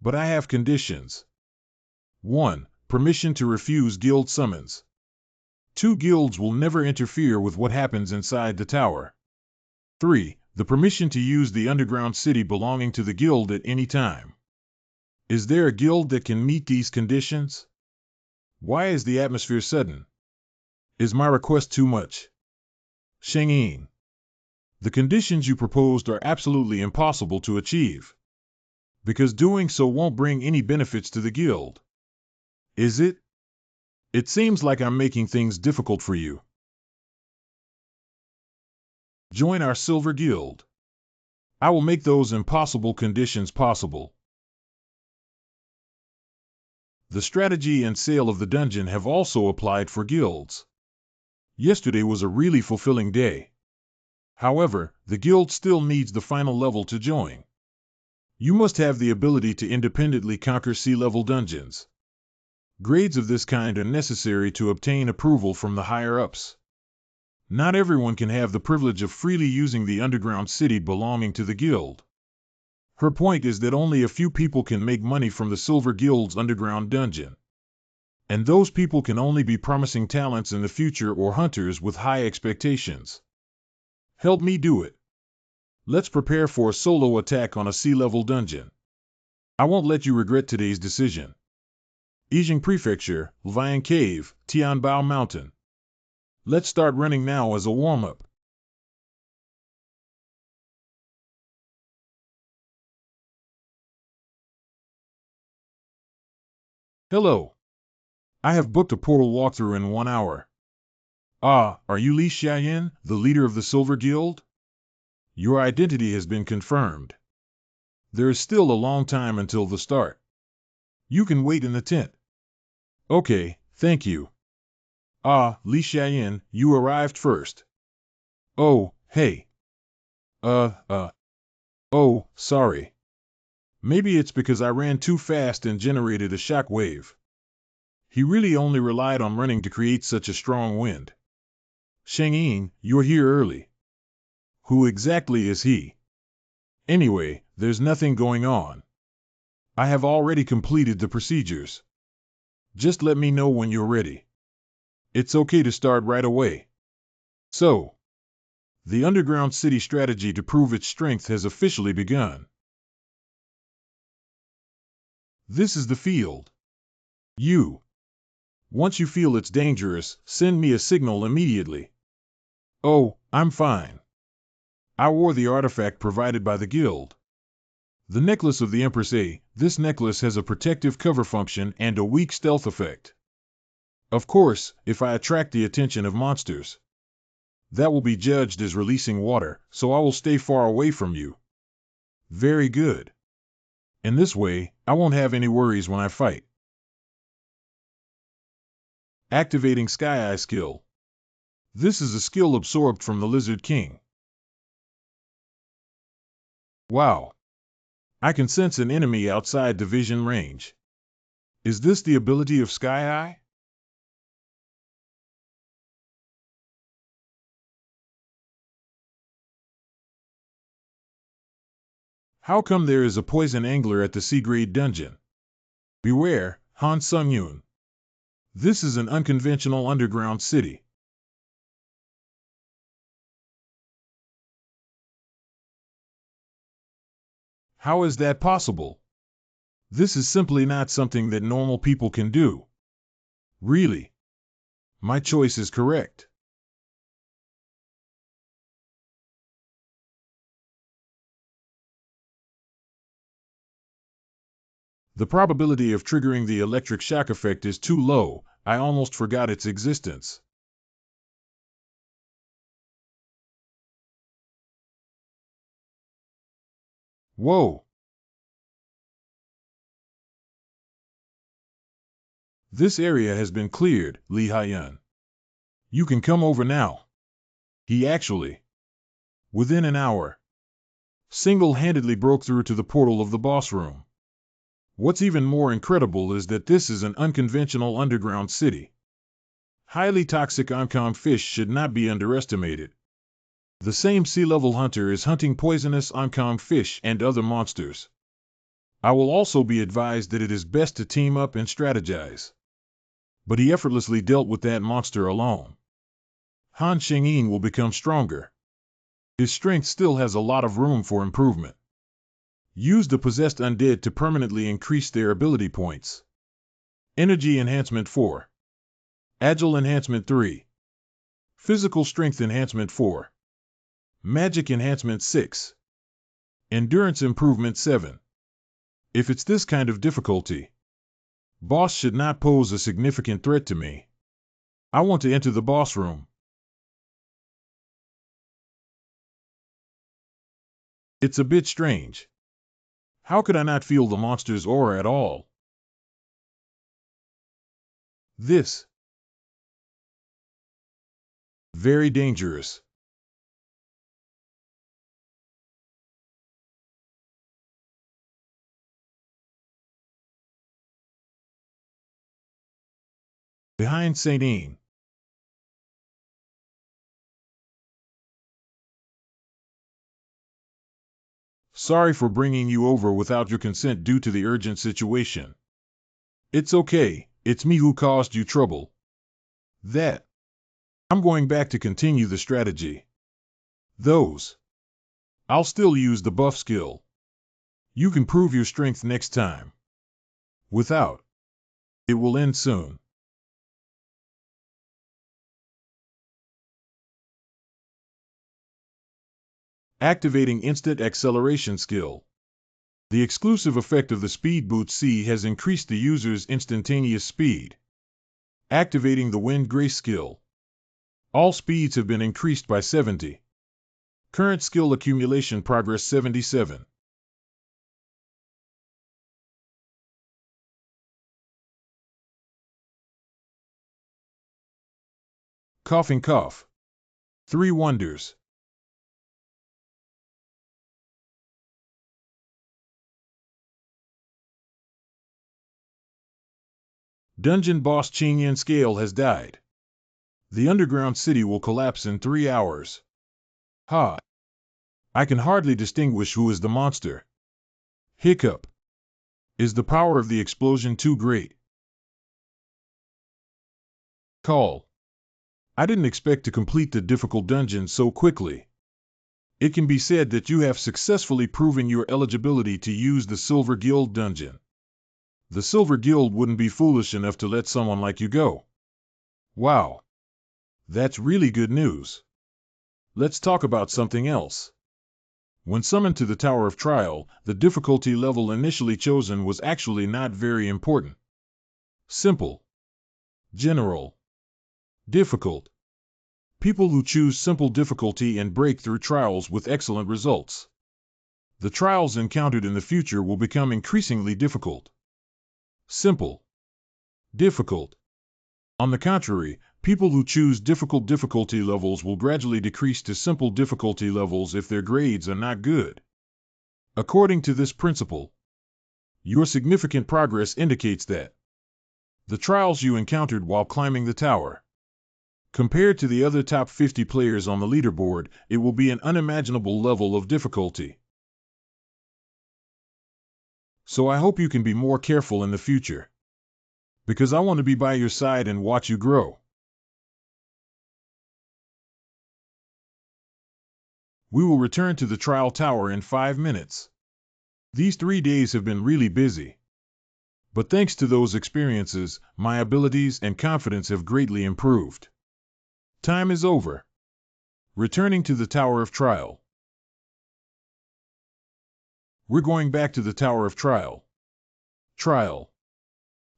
But I have conditions. 1. Permission to refuse guild summons. 2 guilds will never interfere with what happens inside the tower. 3. The permission to use the underground city belonging to the guild at any time. Is there a guild that can meet these conditions? Why is the atmosphere sudden? Is my request too much? Sheng-Yin, the conditions you proposed are absolutely impossible to achieve, because doing so won't bring any benefits to the guild. Is it? It seems like I'm making things difficult for you. Join our Silver Guild. I will make those impossible conditions possible. The strategy and sale of the dungeon have also applied for guilds. Yesterday was a really fulfilling day. However, the guild still needs the final level to join. You must have the ability to independently conquer sea-level dungeons. Grades of this kind are necessary to obtain approval from the higher-ups. Not everyone can have the privilege of freely using the underground city belonging to the guild. Her point is that only a few people can make money from the Silver Guild's underground dungeon. And those people can only be promising talents in the future or hunters with high expectations. Help me do it. Let's prepare for a solo attack on a sea-level dungeon. I won't let you regret today's decision. Yijing Prefecture, Lvian Cave, Tianbao Mountain. Let's start running now as a warm-up. Hello. I have booked a portal walkthrough in 1 hour. Ah, are you Li Xiaoyan, the leader of the Silver Guild? Your identity has been confirmed. There is still a long time until the start. You can wait in the tent. Okay, thank you. Ah, Li Xiaoyan, you arrived first. Oh, hey. Oh, sorry. Maybe it's because I ran too fast and generated a shock wave. He really only relied on running to create such a strong wind. Sheng-Yin, you're here early. Who exactly is he? Anyway, there's nothing going on. I have already completed the procedures. Just let me know when you're ready. It's okay to start right away. So, the underground city strategy to prove its strength has officially begun. This is the field. Once you feel it's dangerous, send me a signal immediately. Oh, I'm fine. I wore the artifact provided by the guild. The necklace of the Empress A. This necklace has a protective cover function and a weak stealth effect. Of course, if I attract the attention of monsters, that will be judged as releasing water, so I will stay far away from you. Very good. In this way, I won't have any worries when I fight. Activating Sky Eye skill. This is a skill absorbed from the Lizard King. Wow. I can sense an enemy outside the vision range. Is this the ability of Sky Eye? How come there is a poison angler at the C-grade dungeon? Beware, Han Sung-Yoon. This is an unconventional underground city. How is that possible? This is simply not something that normal people can do. Really? My choice is correct. The probability of triggering the electric shock effect is too low, I almost forgot its existence. Whoa! This area has been cleared, Li Haiyun. You can come over now. He actually, within an hour, single-handedly broke through to the portal of the boss room. What's even more incredible is that this is an unconventional underground city. Highly toxic oncom fish should not be underestimated. The same sea-level hunter is hunting poisonous oncom fish and other monsters. I will also be advised that it is best to team up and strategize. But he effortlessly dealt with that monster alone. Han Sheng-Yin will become stronger. His strength still has a lot of room for improvement. Use the possessed undead to permanently increase their ability points. Energy Enhancement 4. Agile Enhancement 3. Physical Strength Enhancement 4. Magic Enhancement 6. Endurance Improvement 7. If it's this kind of difficulty, boss should not pose a significant threat to me. I want to enter the boss room. It's a bit strange. How could I not feel the monster's aura at all? This. Very dangerous. Behind St. Ian. Sorry for bringing you over without your consent due to the urgent situation. It's okay, it's me who caused you trouble. I'm going back to continue the strategy. I'll still use the buff skill. You can prove your strength next time. Without. It will end soon. Activating Instant Acceleration skill. The exclusive effect of the Speed Boot C has increased the user's instantaneous speed. Activating the Wind Grace skill. All speeds have been increased by 70. Current skill accumulation progress 77. Coughing cough. 3 wonders. Dungeon boss Qingyan Scale has died. The underground city will collapse in 3 hours. Ha! I can hardly distinguish who is the monster. Hiccup. Is the power of the explosion too great? Call. I didn't expect to complete the difficult dungeon so quickly. It can be said that you have successfully proven your eligibility to use the Silver Guild dungeon. The Silver Guild wouldn't be foolish enough to let someone like you go. Wow. That's really good news. Let's talk about something else. When summoned to the Tower of Trial, the difficulty level initially chosen was actually not very important. Simple. General. Difficult. People who choose simple difficulty and break through trials with excellent results. The trials encountered in the future will become increasingly difficult. Simple. Difficult. On the contrary, people who choose difficult difficulty levels will gradually decrease to simple difficulty levels if their grades are not good. According to this principle, your significant progress indicates that the trials you encountered while climbing the tower, compared to the other top 50 players on the leaderboard, it will be an unimaginable level of difficulty. So I hope you can be more careful in the future. Because I want to be by your side and watch you grow. We will return to the trial tower in 5 minutes. These 3 days have been really busy. But thanks to those experiences, my abilities and confidence have greatly improved. Time is over. Returning to the Tower of Trial. We're going back to the Tower of Trial. Trial.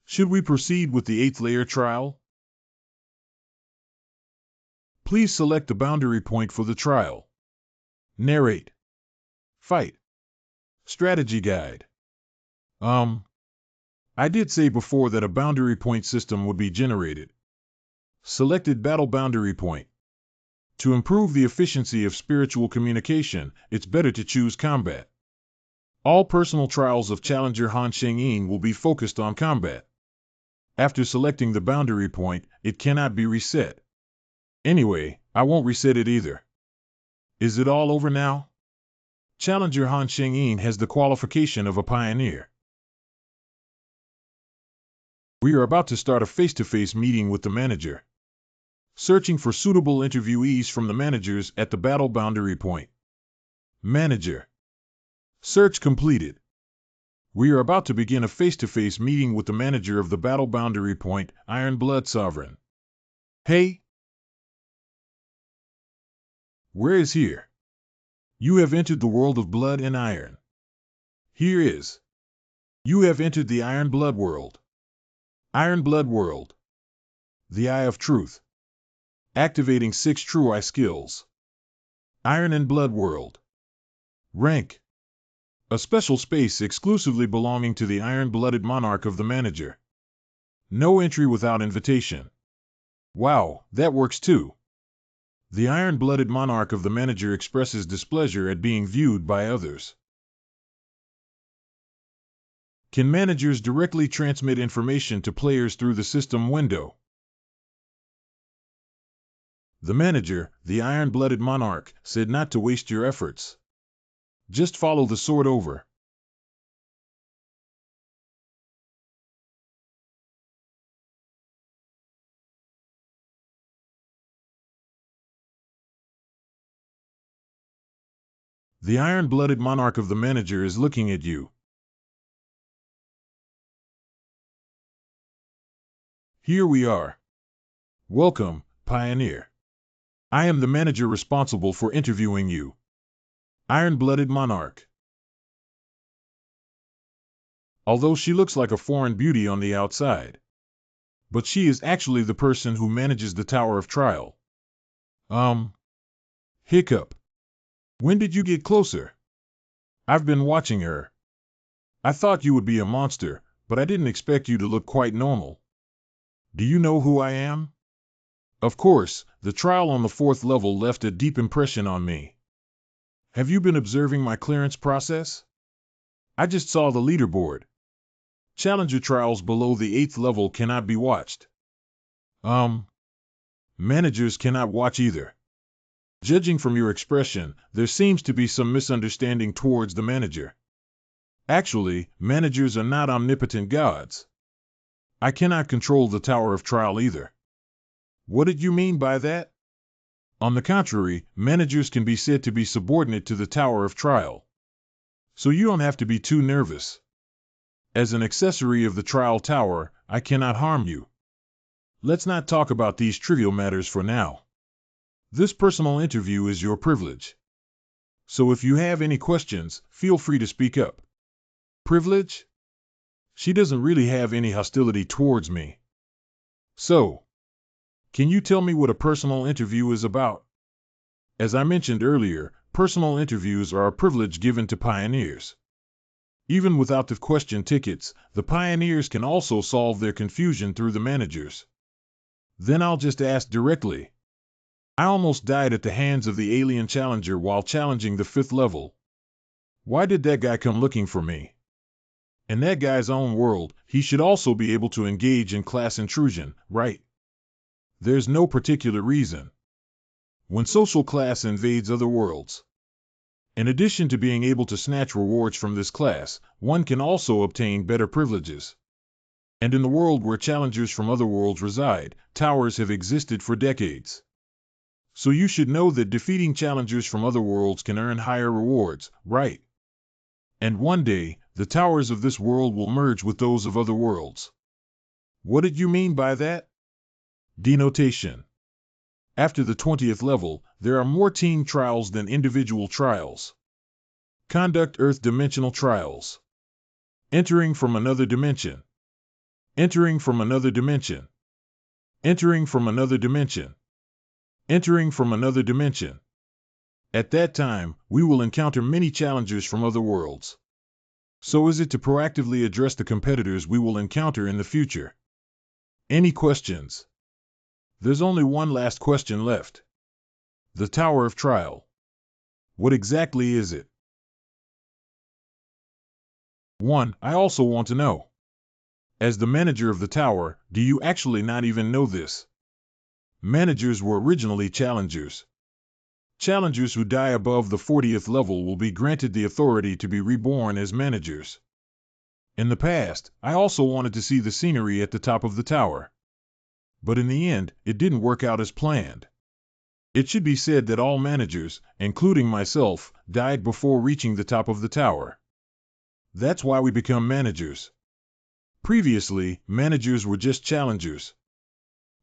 Should we proceed with the 8th layer trial? Please select the boundary point for the trial. Narrate. Fight. Strategy guide. I did say before that a boundary point system would be generated. Selected battle boundary point. To improve the efficiency of spiritual communication, it's better to choose combat. All personal trials of Challenger Han Shengyin will be focused on combat. After selecting the boundary point, it cannot be reset. Anyway, I won't reset it either. Is it all over now? Challenger Han Shengyin has the qualification of a pioneer. We are about to start a face-to-face meeting with the manager. Searching for suitable interviewees from the managers at the battle boundary point. Manager. Search completed. We are about to begin a face-to-face meeting with the manager of the battle boundary point, Iron Blood Sovereign. Hey? Where is here? You have entered the world of blood and iron. Here is. You have entered the Iron Blood world. Iron Blood world. The Eye of Truth. Activating 6 True Eye skills. Iron and Blood world. Rank. A special space exclusively belonging to the iron-blooded monarch of the manager. No entry without invitation. Wow, that works too. The iron-blooded monarch of the manager expresses displeasure at being viewed by others. Can managers directly transmit information to players through the system window? The manager, the iron-blooded monarch, said not to waste your efforts. Just follow the sword over. The iron-blooded monarch of the manager is looking at you. Here we are. Welcome, Pioneer. I am the manager responsible for interviewing you. Iron-blooded monarch. Although she looks like a foreign beauty on the outside. But she is actually the person who manages the Tower of Trial. Hiccup. When did you get closer? I've been watching her. I thought you would be a monster, but I didn't expect you to look quite normal. Do you know who I am? Of course, the trial on the 4th level left a deep impression on me. Have you been observing my clearance process? I just saw the leaderboard. Challenger trials below the 8th level cannot be watched. Managers cannot watch either. Judging from your expression, there seems to be some misunderstanding towards the manager. Actually, managers are not omnipotent gods. I cannot control the Tower of Trial either. What did you mean by that? On the contrary, managers can be said to be subordinate to the Tower of Trial. So you don't have to be too nervous. As an accessory of the Trial Tower, I cannot harm you. Let's not talk about these trivial matters for now. This personal interview is your privilege. So if you have any questions, feel free to speak up. Privilege? She doesn't really have any hostility towards me. So, can you tell me what a personal interview is about? As I mentioned earlier, personal interviews are a privilege given to pioneers. Even without the question tickets, the pioneers can also solve their confusion through the managers. Then I'll just ask directly. I almost died at the hands of the alien challenger while challenging the 5th level. Why did that guy come looking for me? In that guy's own world, he should also be able to engage in class intrusion, right? There's no particular reason. When social class invades other worlds. In addition to being able to snatch rewards from this class, one can also obtain better privileges. And in the world where challengers from other worlds reside, towers have existed for decades. So you should know that defeating challengers from other worlds can earn higher rewards, right? And one day, the towers of this world will merge with those of other worlds. What did you mean by that? Denotation. After the 20th level, there are more team trials than individual trials. Conduct Earth Dimensional Trials. Entering from another dimension. Entering from another dimension. Entering from another dimension. Entering from another dimension. At that time, we will encounter many challengers from other worlds. So is it to proactively address the competitors we will encounter in the future? Any questions? There's only one last question left. The Tower of Trial. What exactly is it? 1. I also want to know. As the manager of the tower, do you actually not even know this? Managers were originally challengers. Challengers who die above the 40th level will be granted the authority to be reborn as managers. In the past, I also wanted to see the scenery at the top of the tower. But in the end, it didn't work out as planned. It should be said that all managers, including myself, died before reaching the top of the tower. That's why we become managers. Previously, managers were just challengers.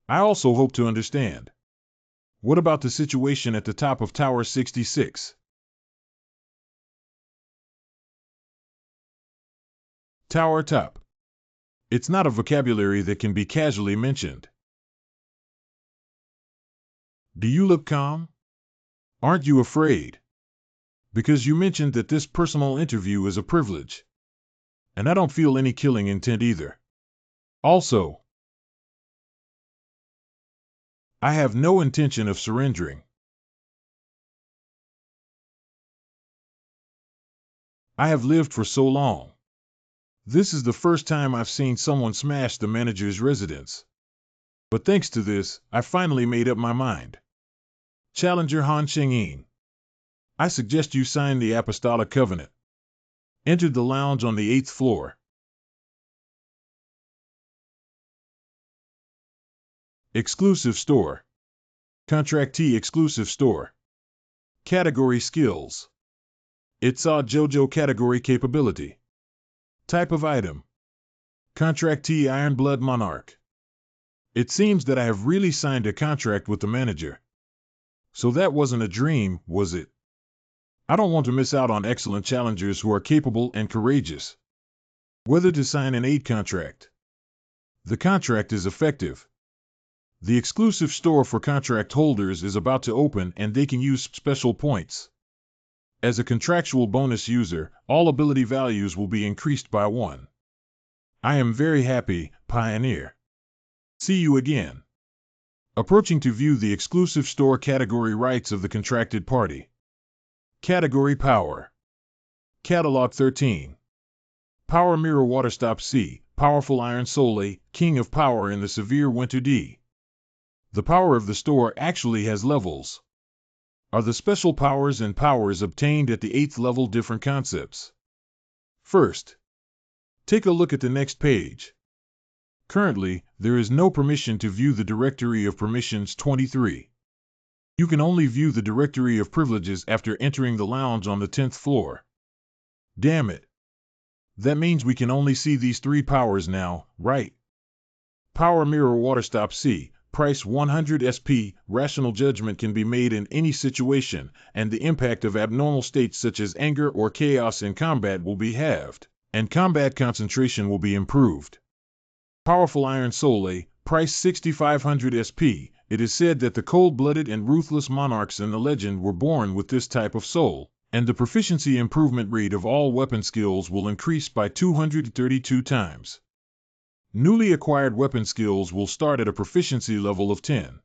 I also hope to understand. What about the situation at the top of Tower 66? Tower top. It's not a vocabulary that can be casually mentioned. Do you look calm? Aren't you afraid? Because you mentioned that this personal interview is a privilege. And I don't feel any killing intent either. Also, I have no intention of surrendering. I have lived for so long. This is the first time I've seen someone smash the manager's residence. But thanks to this, I finally made up my mind. Challenger Han Shengyin, I suggest you sign the Apostolic Covenant. Enter the lounge on the 8th floor. Exclusive store. Contractee exclusive store. Category skills. Itza JoJo category capability. Type of item. Contractee Ironblood Monarch. It seems that I have really signed a contract with the manager. So that wasn't a dream, was it? I don't want to miss out on excellent challengers who are capable and courageous. Whether to sign an aid contract. The contract is effective. The exclusive store for contract holders is about to open and they can use special points. As a contractual bonus user, all ability values will be increased by 1. I am very happy, Pioneer. See you again. Approaching to view the exclusive store category rights of the contracted party. Category Power. Catalog 13. Power Mirror Waterstop C. Powerful Iron Soul A. King of Power in the Severe Winter D. The power of the store actually has levels. Are the special powers and powers obtained at the 8th level different concepts? First, take a look at the next page. Currently, there is no permission to view the Directory of Permissions 23. You can only view the Directory of Privileges after entering the lounge on the 10th floor. Damn it. That means we can only see these 3 powers now, right? Power Mirror Waterstop C. Price 100 SP, rational judgment can be made in any situation, and the impact of abnormal states such as anger or chaos in combat will be halved, and combat concentration will be improved. Powerful Iron Soul A, price 6500 SP, it is said that the cold-blooded and ruthless monarchs in the legend were born with this type of soul, and the proficiency improvement rate of all weapon skills will increase by 232 times. Newly acquired weapon skills will start at a proficiency level of 10.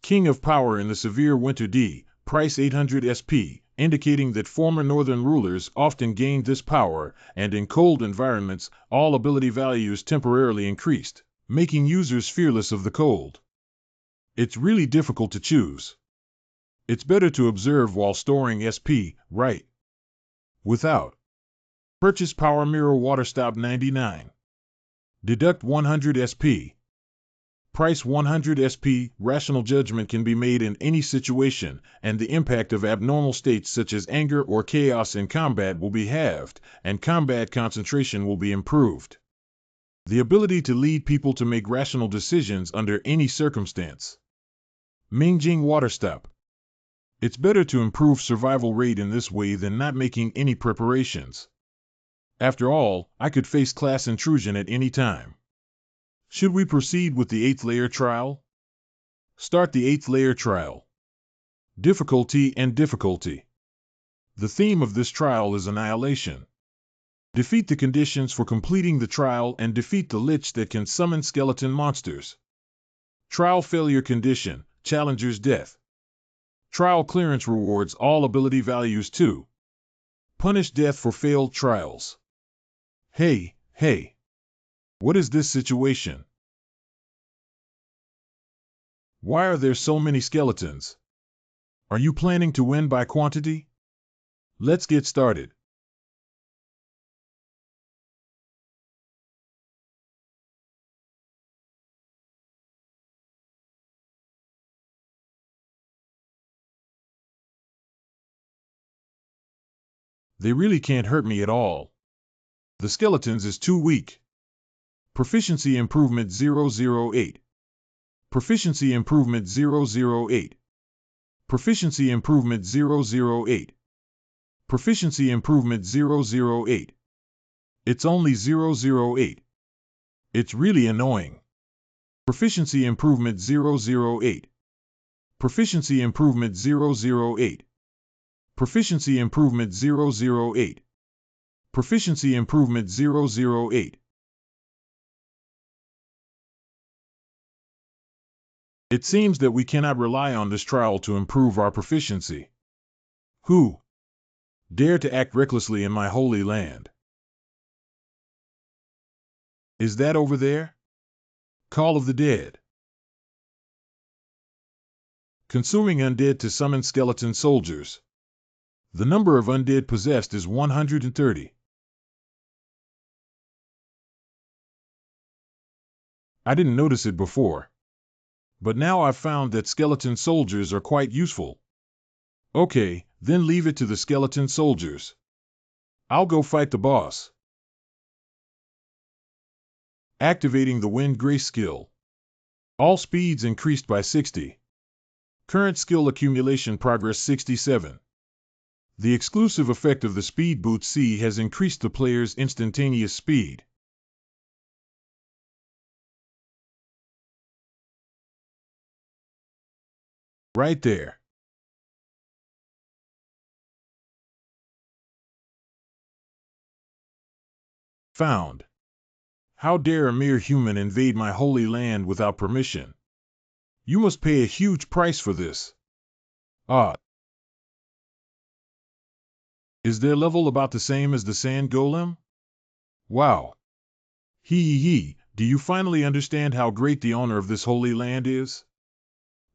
King of Power in the Severe Winter D, price 800 SP, indicating that former northern rulers often gained this power, and in cold environments, all ability values temporarily increased, making users fearless of the cold. It's really difficult to choose. It's better to observe while storing SP, right? Without. Purchase Power Mirror Waterstop 99. Deduct 100 SP. Price 100 SP. Rational judgment can be made in any situation, and the impact of abnormal states such as anger or chaos in combat will be halved, and combat concentration will be improved. The ability to lead people to make rational decisions under any circumstance. Mingjing Waterstop. It's better to improve survival rate in this way than not making any preparations. After all, I could face class intrusion at any time. Should we proceed with the 8th layer trial? Start the 8th layer trial. Difficulty and difficulty. The theme of this trial is annihilation. Defeat the conditions for completing the trial and defeat the lich that can summon skeleton monsters. Trial failure condition, challenger's death. Trial clearance rewards all ability values too. Punish death for failed trials. Hey. What is this situation? Why are there so many skeletons? Are you planning to win by quantity? Let's get started. They really can't hurt me at all. The skeletons is too weak. Proficiency improvement 008. Proficiency improvement 008. Proficiency improvement 008. Proficiency improvement 008. It's only 008. It's really annoying. Proficiency improvement 008. Proficiency improvement 008. Proficiency improvement 008. Proficiency improvement 008. It seems that we cannot rely on this trial to improve our proficiency. Who dare to act recklessly in my holy land? Is that over there? Call of the Dead. Consuming undead to summon skeleton soldiers. The number of undead possessed is 130. I didn't notice it before. But now I've found that skeleton soldiers are quite useful. Okay, then leave it to the skeleton soldiers. I'll go fight the boss. Activating the Wind Grace skill. All speeds increased by 60. Current skill accumulation progress 67. The exclusive effect of the speed boot C has increased the player's instantaneous speed. Right there. Found. How dare a mere human invade my holy land without permission? You must pay a huge price for this. Ah. Is their level about the same as the sand golem? Wow. Hee, do you finally understand how great the owner of this holy land is?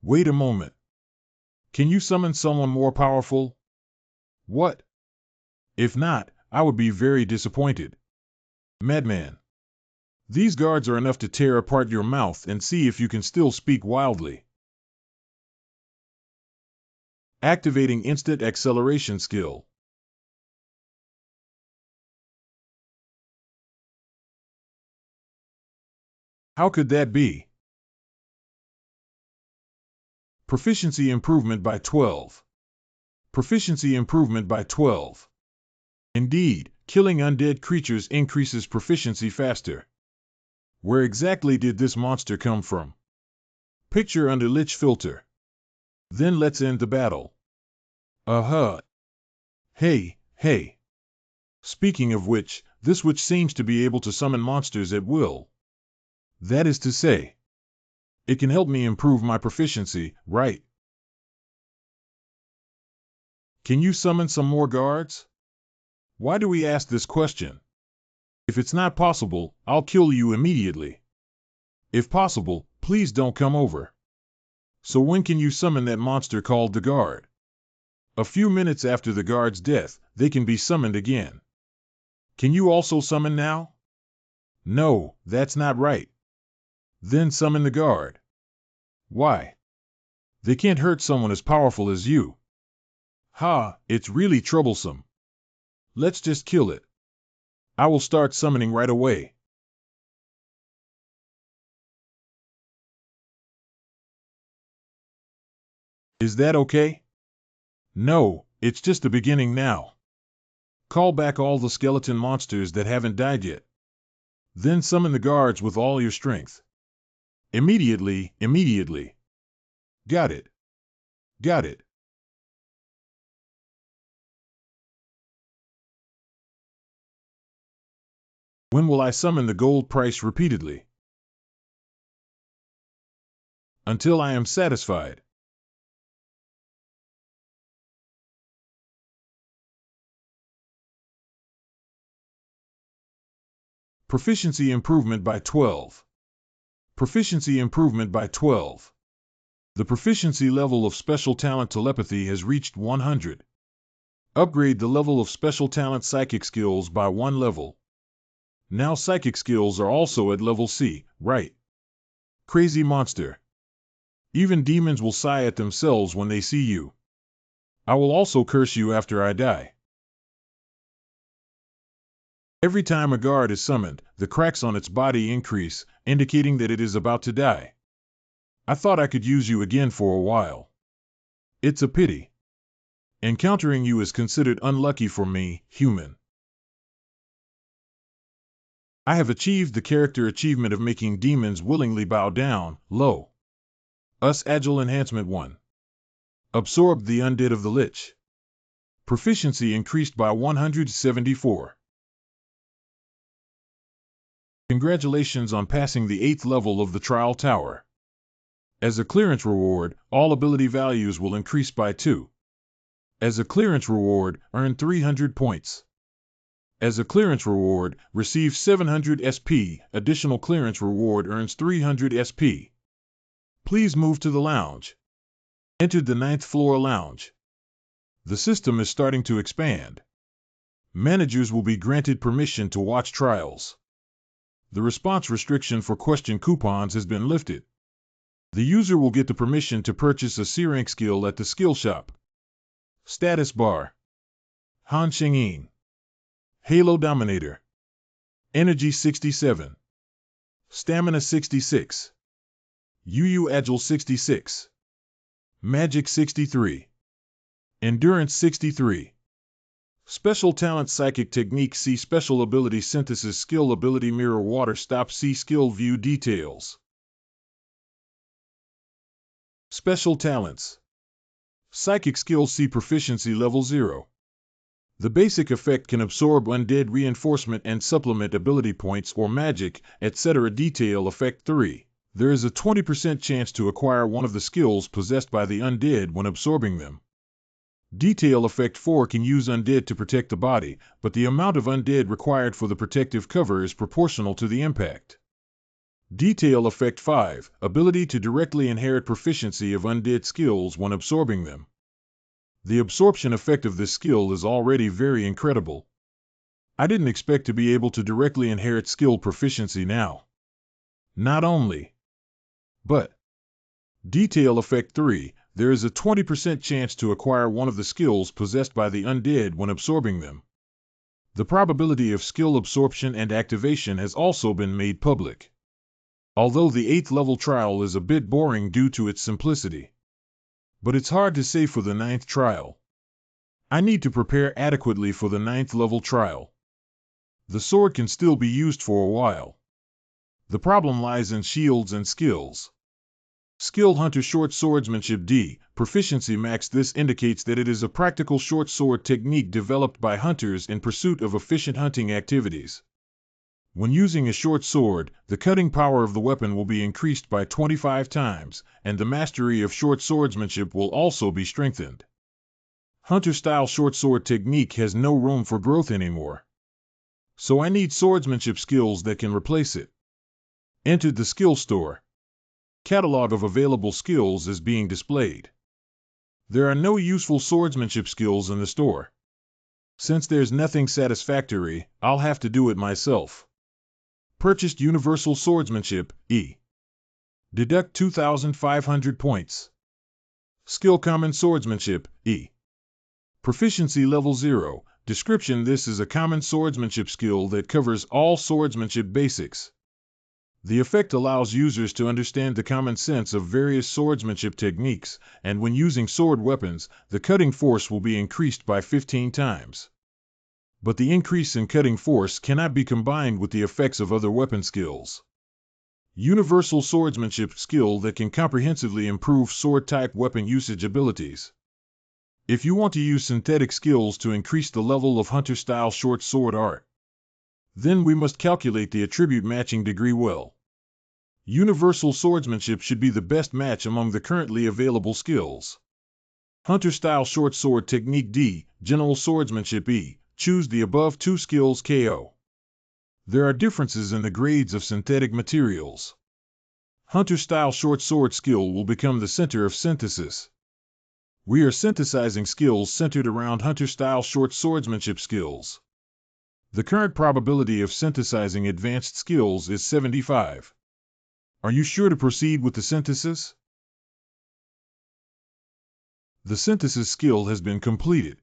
Wait a moment. Can you summon someone more powerful? What? If not, I would be very disappointed. Madman. These guards are enough to tear apart your mouth and see if you can still speak wildly. Activating instant acceleration skill. How could that be? Proficiency improvement by 12. Proficiency improvement by 12. Indeed, killing undead creatures increases proficiency faster. Where exactly did this monster come from? Picture under Lich filter. Then let's end the battle. Hey. Speaking of which, this witch seems to be able to summon monsters at will. That is to say, it can help me improve my proficiency, right? Can you summon some more guards? Why do we ask this question? If it's not possible, I'll kill you immediately. If possible, please don't come over. So when can you summon that monster called the guard? A few minutes after the guard's death, they can be summoned again. Can you also summon now? No, that's not right. Then summon the guard. Why? They can't hurt someone as powerful as you. Ha, it's really troublesome. Let's just kill it. I will start summoning right away. Is that okay? No, it's just the beginning now. Call back all the skeleton monsters that haven't died yet. Then summon the guards with all your strength. Immediately. Got it. When will I summon the gold price repeatedly? Until I am satisfied. Proficiency improvement by 12. Proficiency improvement by 12. The proficiency level of special talent telepathy has reached 100. Upgrade the level of special talent psychic skills by 1 level. Now psychic skills are also at level C, right? Crazy monster. Even demons will sigh at themselves when they see you. I will also curse you after I die. Every time a guard is summoned, the cracks on its body increase, indicating that it is about to die. I thought I could use you again for a while. It's a pity. Encountering you is considered unlucky for me, human. I have achieved the character achievement of making demons willingly bow down, low. Us Agile Enhancement 1. Absorbed the undead of the Lich. Proficiency increased by 174. Congratulations on passing the 8th level of the Trial Tower. As a clearance reward, all ability values will increase by 2. As a clearance reward, earn 300 points. As a clearance reward, receive 700 SP. Additional clearance reward earns 300 SP. Please move to the lounge. Entered the 9th floor lounge. The system is starting to expand. Managers will be granted permission to watch trials. The response restriction for question coupons has been lifted. The user will get the permission to purchase a C-rank skill at the skill shop. Status bar. Han Shengyin. Halo Dominator. Energy 67. Stamina 66. UU Agile 66. Magic 63. Endurance 63. Special talent Psychic Technique. See Special Ability Synthesis Skill Ability Mirror Water Stop. See Skill View Details. Special Talents. Psychic Skills. See Proficiency Level 0. The basic effect can absorb undead reinforcement and supplement ability points or magic, etc. Detail Effect 3. There is a 20% chance to acquire one of the skills possessed by the undead when absorbing them. Detail Effect 4 can use undead to protect the body, but the amount of undead required for the protective cover is proportional to the impact. Detail Effect 5. Ability to directly inherit proficiency of undead skills when absorbing them. The absorption effect of this skill is already very incredible. I didn't expect to be able to directly inherit skill proficiency now. Not only, but Detail Effect 3. There is a 20% chance to acquire one of the skills possessed by the undead when absorbing them. The probability of skill absorption and activation has also been made public. Although the 8th level trial is a bit boring due to its simplicity. But it's hard to say for the 9th trial. I need to prepare adequately for the 9th level trial. The sword can still be used for a while. The problem lies in shields and skills. Skill Hunter Short Swordsmanship D. Proficiency Max. This indicates that it is a practical short sword technique developed by hunters in pursuit of efficient hunting activities. When using a short sword, the cutting power of the weapon will be increased by 25 times, and the mastery of short swordsmanship will also be strengthened. Hunter-style short sword technique has no room for growth anymore. So I need swordsmanship skills that can replace it. Entered the skill store. Catalog of available skills is being displayed. There are no useful swordsmanship skills in the store. Since there's nothing satisfactory, I'll have to do it myself. Purchased Universal Swordsmanship, E. Deduct 2,500 points. Skill Common Swordsmanship, E. Proficiency Level 0. Description: This is a common swordsmanship skill that covers all swordsmanship basics. The effect allows users to understand the common sense of various swordsmanship techniques, and when using sword weapons, the cutting force will be increased by 15 times. But the increase in cutting force cannot be combined with the effects of other weapon skills. Universal Swordsmanship skill that can comprehensively improve sword-type weapon usage abilities. If you want to use synthetic skills to increase the level of hunter-style short sword art, then we must calculate the attribute matching degree well. Universal Swordsmanship should be the best match among the currently available skills. Hunter-style short sword technique D, General Swordsmanship E. Choose the above two skills KO. There are differences in the grades of synthetic materials. Hunter-style short sword skill will become the center of synthesis. We are synthesizing skills centered around hunter-style short swordsmanship skills. The current probability of synthesizing advanced skills is 75. Are you sure to proceed with the synthesis? The synthesis skill has been completed.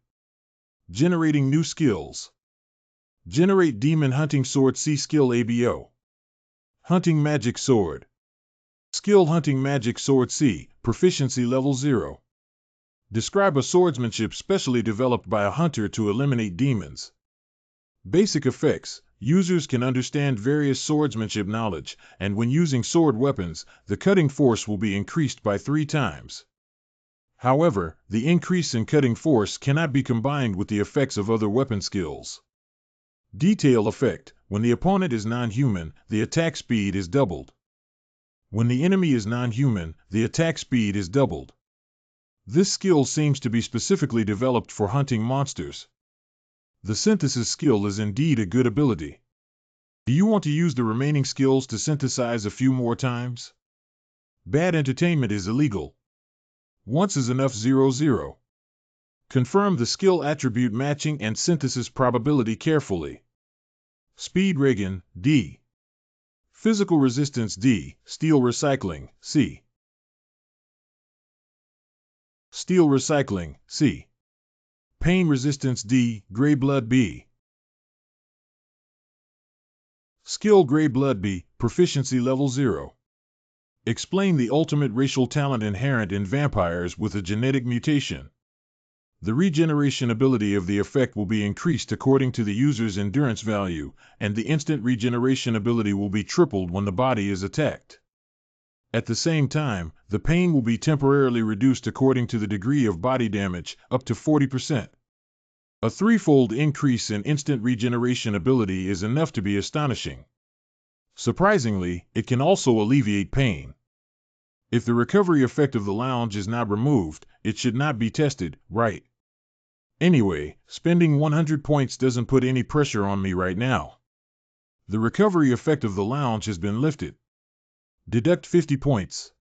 Generating new skills. Generate Demon Hunting Sword C Skill ABO. Hunting Magic Sword. Skill Hunting Magic Sword C, Proficiency Level 0. Describe a swordsmanship specially developed by a hunter to eliminate demons. Basic effects. Users can understand various swordsmanship knowledge, and when using sword weapons, the cutting force will be increased by 3 times. However, the increase in cutting force cannot be combined with the effects of other weapon skills. Detail effect. When the opponent is non-human, the attack speed is doubled. When the enemy is non-human, the attack speed is doubled. This skill seems to be specifically developed for hunting monsters. The synthesis skill is indeed a good ability. Do you want to use the remaining skills to synthesize a few more times? Bad entertainment is illegal. Once is enough. 0. Confirm the skill attribute matching and synthesis probability carefully. Speed Reagan, D. Physical resistance D. Steel recycling, C. Steel recycling, C. Pain resistance D. Gray blood B. Skill Gray blood B. Proficiency level 0. Explain the ultimate racial talent inherent in vampires with a genetic mutation. The regeneration ability of the effect will be increased according to the user's endurance value, and the instant regeneration ability will be tripled when the body is attacked. At the same time, the pain will be temporarily reduced according to the degree of body damage, up to 40%. A 3-fold increase in instant regeneration ability is enough to be astonishing. Surprisingly, it can also alleviate pain. If the recovery effect of the lounge is not removed, it should not be tested, right? Anyway, spending 100 points doesn't put any pressure on me right now. The recovery effect of the lounge has been lifted. Deduct 50 points.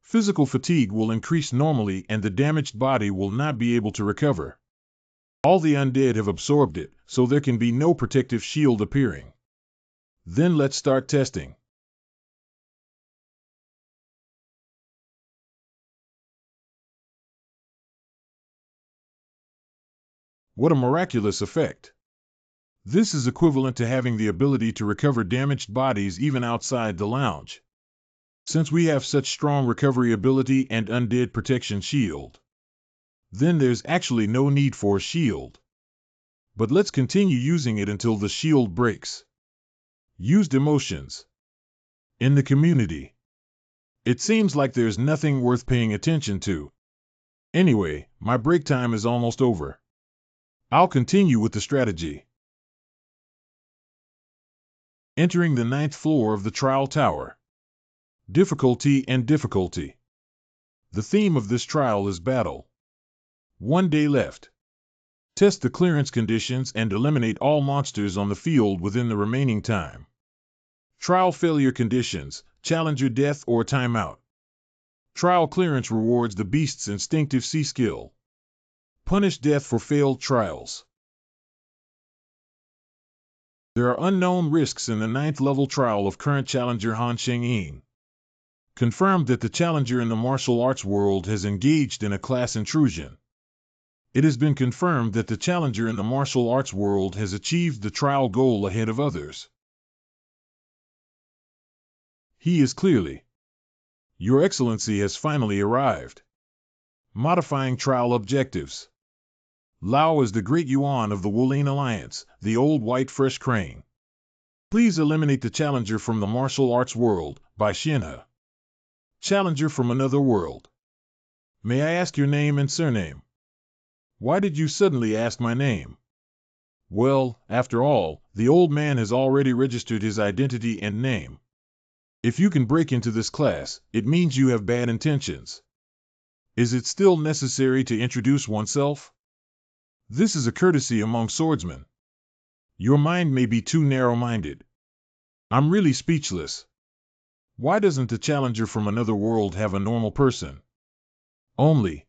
Physical fatigue will increase normally and the damaged body will not be able to recover. All the undead have absorbed it, so there can be no protective shield appearing. Then let's start testing. What a miraculous effect! This is equivalent to having the ability to recover damaged bodies even outside the lounge. Since we have such strong recovery ability and undead protection shield, then there's actually no need for a shield. But let's continue using it until the shield breaks. Used emotions. In the community. It seems like there's nothing worth paying attention to. Anyway, my break time is almost over. I'll continue with the strategy. Entering the 9th floor of the trial tower. Difficulty and difficulty. The theme of this trial is battle. 1 day left. Test the clearance conditions and eliminate all monsters on the field within the remaining time. Trial failure conditions, challenger death or timeout. Trial clearance rewards the beast's instinctive C skill. Punish death for failed trials. There are unknown risks in the 9th level trial of current challenger Han Sheng-yin. Confirmed that the challenger in the martial arts world has engaged in a class intrusion. It has been confirmed that the challenger in the martial arts world has achieved the trial goal ahead of others. He is clearly. Your Excellency has finally arrived. Modifying trial objectives. Lao is the Great Yuan of the Wulin Alliance, the old white fresh crane. Please eliminate the challenger from the martial arts world, by Shinha. Challenger from another world. May I ask your name and surname? Why did you suddenly ask my name? Well, after all, the old man has already registered his identity and name. If you can break into this class, it means you have bad intentions. Is it still necessary to introduce oneself? This is a courtesy among swordsmen. Your mind may be too narrow-minded. I'm really speechless. Why doesn't the challenger from another world have a normal person? Only.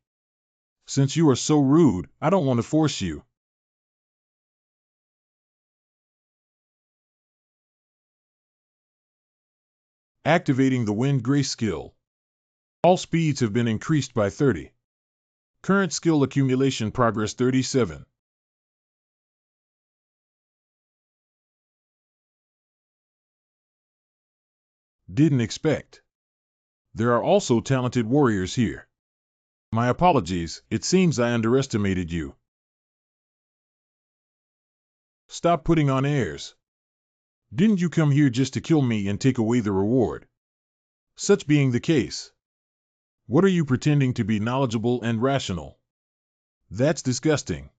Since you are so rude, I don't want to force you. Activating the Wind Grace skill. All speeds have been increased by 30. Current skill accumulation progress 37. Didn't expect. There are also talented warriors here. My apologies, it seems I underestimated you. Stop putting on airs. Didn't you come here just to kill me and take away the reward? Such being the case, what are you pretending to be knowledgeable and rational? That's disgusting.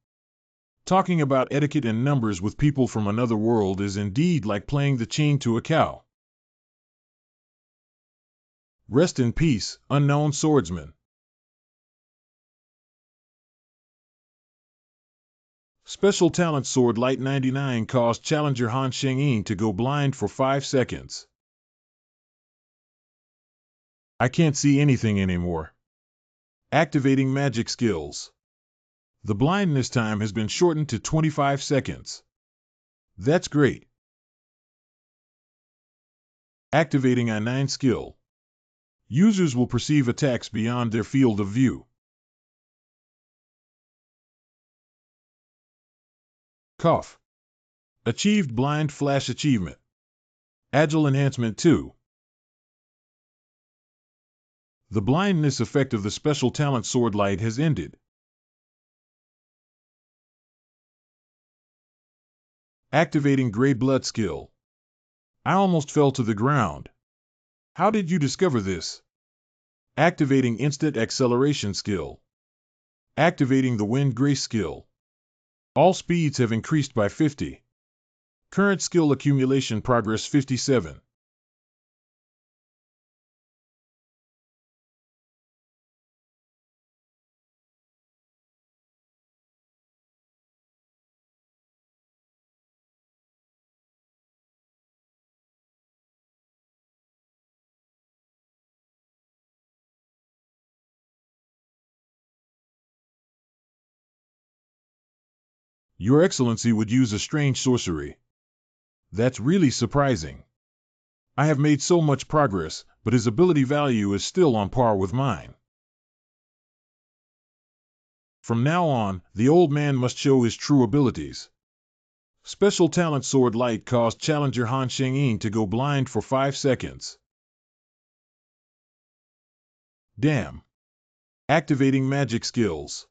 Talking about etiquette and numbers with people from another world is indeed like playing the chain to a cow. Rest in peace, unknown swordsman. Special talent Sword Light 99 caused challenger Han Shengyin to go blind for 5 seconds. I can't see anything anymore. Activating magic skills. The blindness time has been shortened to 25 seconds. That's great. Activating I9 skill. Users will perceive attacks beyond their field of view. Cough. Achieved blind flash achievement. Agile enhancement 2. The blindness effect of the special talent Sword Light has ended. Activating Gray Blood skill. I almost fell to the ground. How did you discover this? Activating Instant Acceleration skill. Activating the Wind Grace skill. All speeds have increased by 50. Current skill accumulation progress 57. Your Excellency would use a strange sorcery. That's really surprising. I have made so much progress, but his ability value is still on par with mine. From now on, the old man must show his true abilities. Special talent Sword Light caused challenger Han Shengyin to go blind for 5 seconds. Damn. Activating magic skills.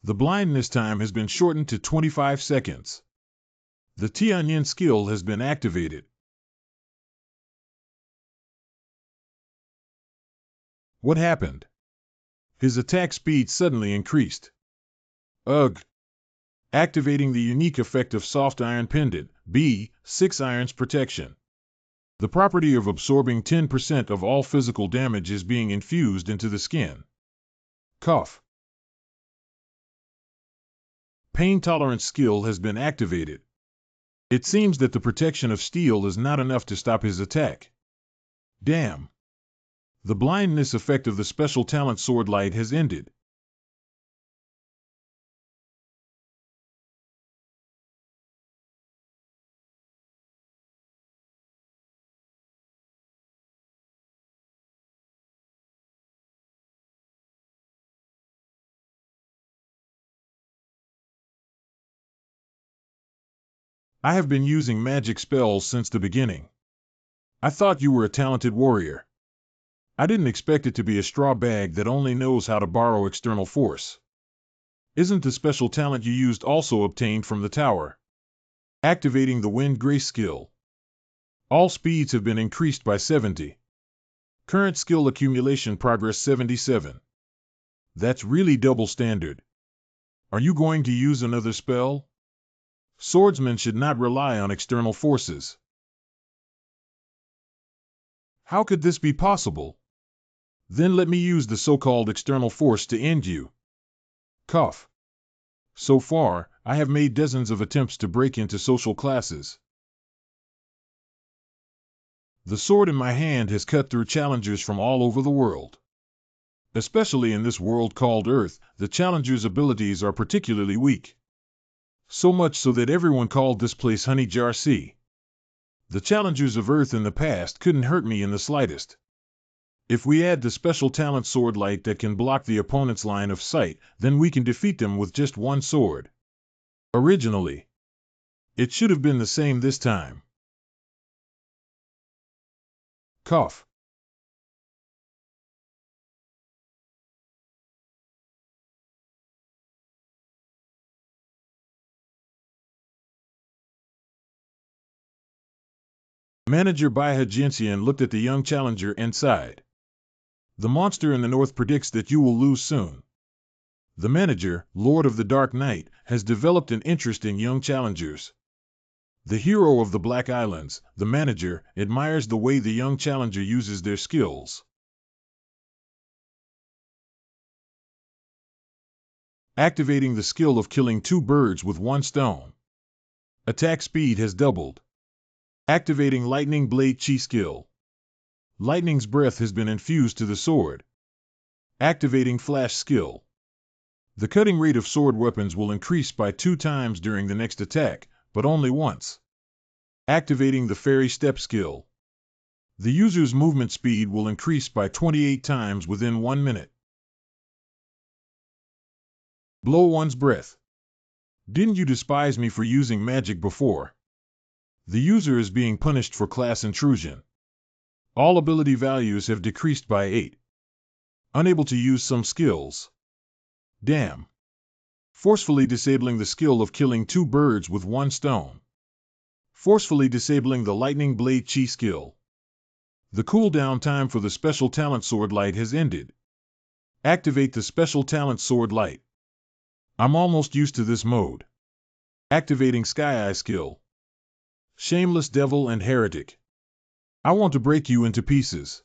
The blindness time has been shortened to 25 seconds. The Tianyin skill has been activated. What happened? His attack speed suddenly increased. Ugh. Activating the unique effect of Soft Iron Pendant, B, 6 Irons Protection. The property of absorbing 10% of all physical damage is being infused into the skin. Cough. Pain Tolerance skill has been activated. It seems that the protection of steel is not enough to stop his attack. Damn. The blindness effect of the special talent Sword Light has ended. I have been using magic spells since the beginning. I thought you were a talented warrior. I didn't expect it to be a straw bag that only knows how to borrow external force. Isn't the special talent you used also obtained from the tower? Activating the Wind Grace skill. All speeds have been increased by 70. Current skill accumulation progress 77. That's really double standard. Are you going to use another spell? Swordsmen should not rely on external forces. How could this be possible? Then let me use the so-called external force to end you. Cough. So far, I have made dozens of attempts to break into social classes. The sword in my hand has cut through challengers from all over the world. Especially in this world called Earth, the challengers' abilities are particularly weak. So much so that everyone called this place Honey Jar Sea. The challengers of Earth in the past couldn't hurt me in the slightest. If we add the special talent Sword Light that can block the opponent's line of sight, then we can defeat them with just one sword. Originally, it should have been the same this time. Cough. Manager Baihajincian looked at the young challenger and sighed. The monster in the north predicts that you will lose soon. The manager, Lord of the Dark Knight, has developed an interest in young challengers. The hero of the Black Islands, the manager, admires the way the young challenger uses their skills. Activating the skill of killing 2 birds with 1 stone. Attack speed has doubled. Activating Lightning Blade Chi skill. Lightning's breath has been infused to the sword. Activating Flash skill. The cutting rate of sword weapons will increase by 2 times during the next attack, but only once. Activating the Fairy Step skill. The user's movement speed will increase by 28 times within 1 minute. Blow one's breath. Didn't you despise me for using magic before? The user is being punished for class intrusion. All ability values have decreased by 8. Unable to use some skills. Damn. Forcefully disabling the skill of killing 2 birds with 1 stone. Forcefully disabling the Lightning Blade Chi skill. The cooldown time for the Special Talent Sword Light has ended. Activate the Special Talent Sword Light. I'm almost used to this mode. Activating Sky Eye skill. Shameless Devil and Heretic. I want to break you into pieces.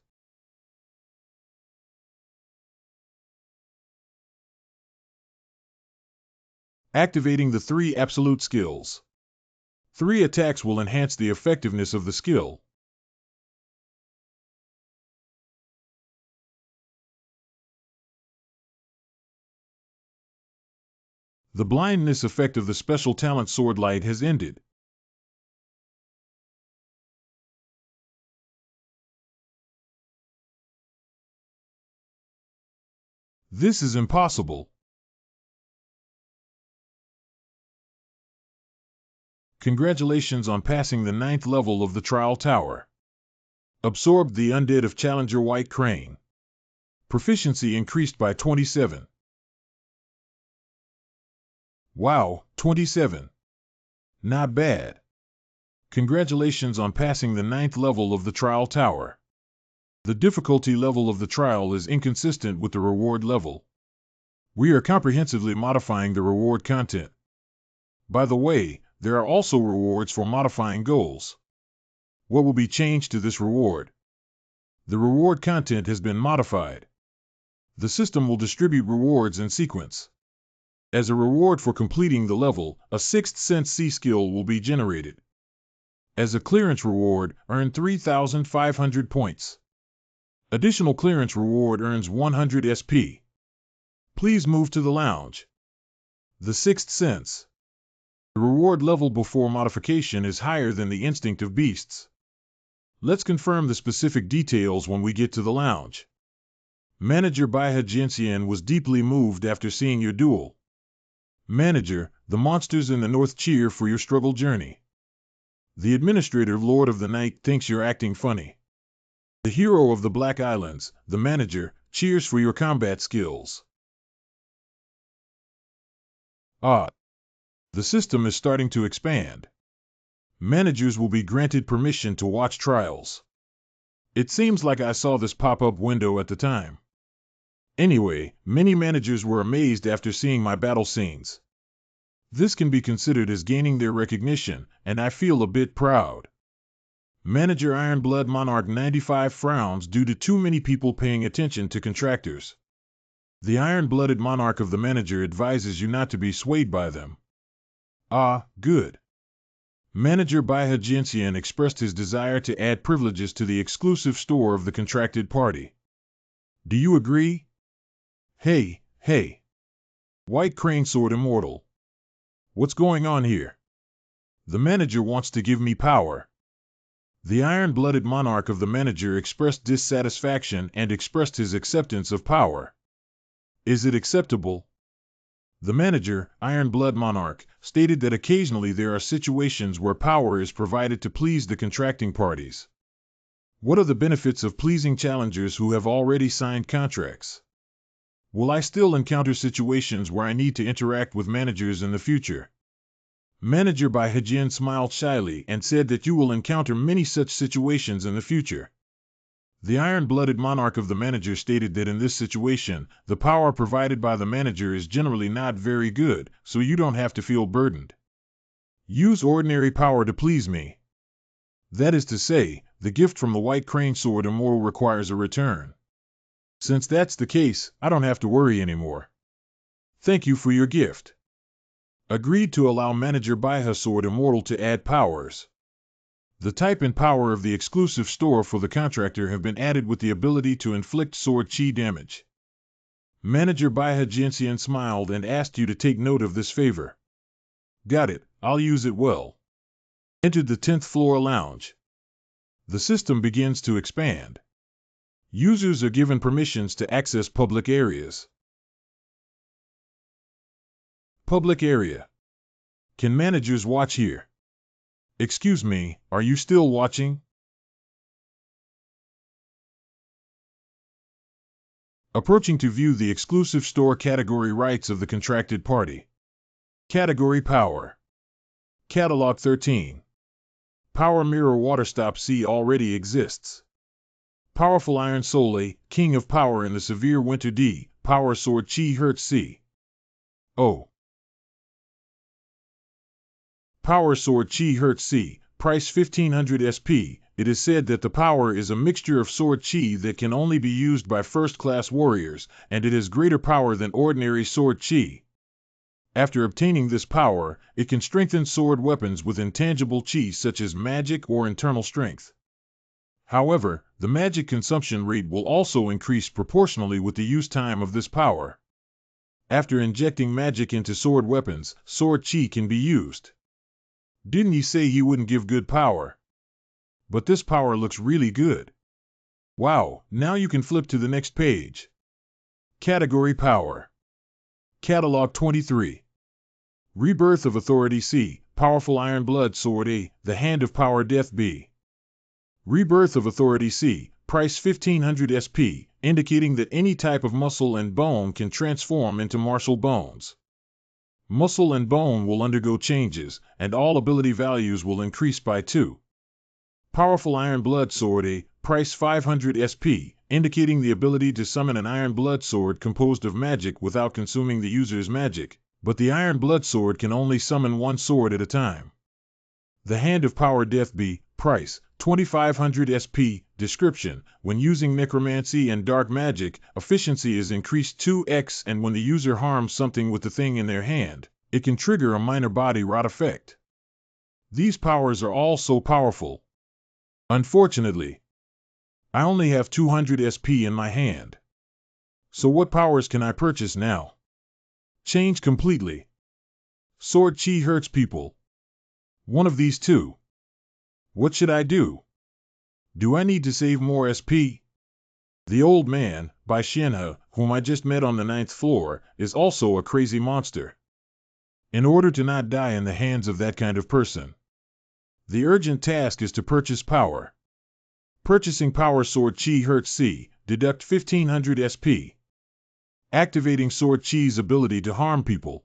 Activating the 3 absolute skills. 3 attacks will enhance the effectiveness of the skill. The blindness effect of the Special Talent Sword Light has ended. This is impossible. Congratulations on passing the 9th level of the Trial Tower. Absorbed the undead of Challenger White Crane. Proficiency increased by 27. Wow, 27. Not bad. Congratulations on passing the 9th level of the Trial Tower. The difficulty level of the trial is inconsistent with the reward level. We are comprehensively modifying the reward content. By the way, there are also rewards for modifying goals. What will be changed to this reward? The reward content has been modified. The system will distribute rewards in sequence. As a reward for completing the level, a 6th Sense C skill will be generated. As a clearance reward, earn 3,500 points. Additional clearance reward earns 100 SP. Please move to the lounge. The 6th Sense. The reward level before modification is higher than the instinct of beasts. Let's confirm the specific details when we get to the lounge. Manager Baihajincian was deeply moved after seeing your duel. Manager, the monsters in the north cheer for your struggle journey. The administrator Lord of the Night thinks you're acting funny. The hero of the Black Islands, the manager, cheers for your combat skills. The system is starting to expand. Managers will be granted permission to watch trials. It seems like I saw this pop-up window at the time. Anyway, many managers were amazed after seeing my battle scenes. This can be considered as gaining their recognition, and I feel a bit proud. Manager Ironblood Monarch 95 frowns due to too many people paying attention to contractors. The iron-blooded monarch of the manager advises you not to be swayed by them. Good. Manager Baihajincian expressed his desire to add privileges to the exclusive store of the contracted party. Do you agree? Hey. White Crane Sword Immortal. What's going on here? The manager wants to give me power. The iron-blooded monarch of the manager expressed dissatisfaction and expressed his acceptance of power. Is it acceptable? The manager, Iron-Blood Monarch, stated that occasionally there are situations where power is provided to please the contracting parties. What are the benefits of pleasing challengers who have already signed contracts? Will I still encounter situations where I need to interact with managers in the future? Manager Bai Hejin smiled shyly and said that you will encounter many such situations in the future. The iron-blooded monarch of the manager stated that in this situation, the power provided by the manager is generally not very good, so you don't have to feel burdened. Use ordinary power to please me. That is to say, the gift from the White Crane Sword Immortal requires a return. Since that's the case, I don't have to worry anymore. Thank you for your gift. Agreed to allow Manager Baiha Sword Immortal to add powers. The type and power of the exclusive store for the contractor have been added with the ability to inflict sword chi damage. Manager Baiha Jinxian smiled and asked you to take note of this favor. Got it, I'll use it well. Entered the 10th floor lounge. The system begins to expand. Users are given permissions to access public areas. Public area. Can managers watch here? Excuse me, are you still watching? Approaching to view the exclusive store category rights of the contracted party. Category Power. Catalog 13. Power Mirror Waterstop C already exists. Powerful Iron Soleil, King of Power in the Severe Winter D, Power Sword Chi Hertz C. O. Power Sword Chi Hertz C, price 1500 SP. It is said that the power is a mixture of sword chi that can only be used by first-class warriors, and it has greater power than ordinary sword chi. After obtaining this power, it can strengthen sword weapons with intangible chi such as magic or internal strength. However, the magic consumption rate will also increase proportionally with the use time of this power. After injecting magic into sword weapons, sword chi can be used. Didn't he say he wouldn't give good power? But this power looks really good. Wow, now you can flip to the next page. Category Power. Catalog 23. Rebirth of Authority C, Powerful Iron Blood Sword A, The Hand of Power Death B. Rebirth of Authority C, price 1500 SP, indicating that any type of muscle and bone can transform into martial bones. Muscle and bone will undergo changes, and all ability values will increase by 2. Powerful Iron Blood Sword A, price 500 SP, indicating the ability to summon an Iron Blood Sword composed of magic without consuming the user's magic, but the Iron Blood Sword can only summon one sword at a time. The Hand of Power Death B, price 2500 SP, description, when using necromancy and dark magic, efficiency is increased 2x, and when the user harms something with the thing in their hand, it can trigger a minor body rot effect. These powers are all so powerful. Unfortunately, I only have 200 SP in my hand. So what powers can I purchase now? Change completely. Sword Chi hurts people. One of these two. What should I do? Do I need to save more SP? The old man, Bai Xianhe, whom I just met on the 9th floor, is also a crazy monster. In order to not die in the hands of that kind of person, the urgent task is to purchase power. Purchasing Power Sword Chi Hertz C, deduct 1500 SP. Activating Sword Chi's ability to harm people.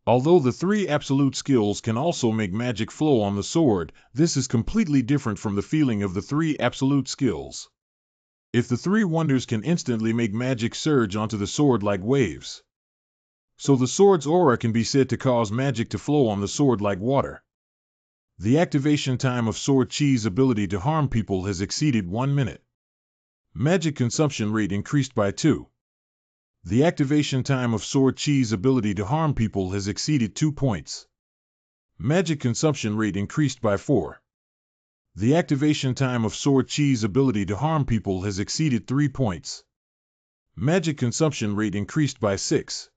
Although the 3 absolute skills can also make magic flow on the sword, this is completely different from the feeling of the 3 absolute skills. If the 3 wonders can instantly make magic surge onto the sword like waves. So the sword's aura can be said to cause magic to flow on the sword like water. The activation time of Sword Chi's ability to harm people has exceeded 1 minute. Magic consumption rate increased by 2. The activation time of Sword Chi's ability to harm people has exceeded 2 points. Magic consumption rate increased by 4. The activation time of Sword Chi's ability to harm people has exceeded 3 points. Magic consumption rate increased by 6.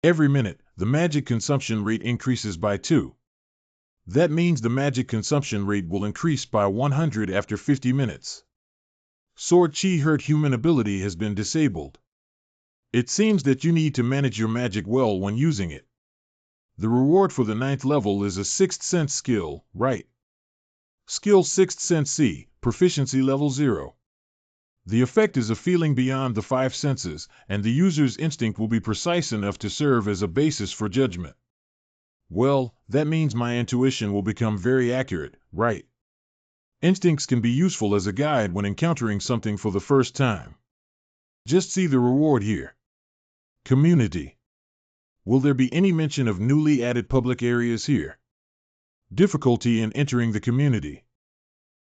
Every minute, the magic consumption rate increases by 2. That means the magic consumption rate will increase by 100 after 50 minutes. Sword Chi Hurt Human ability has been disabled. It seems that you need to manage your magic well when using it. The reward for the 9th level is a 6th sense skill, right? Skill 6th sense C, proficiency level 0. The effect is a feeling beyond the five senses, and the user's instinct will be precise enough to serve as a basis for judgment. Well, that means my intuition will become very accurate, right? Instincts can be useful as a guide when encountering something for the first time. Just see the reward here. Community. Will there be any mention of newly added public areas here? Difficulty in entering the community.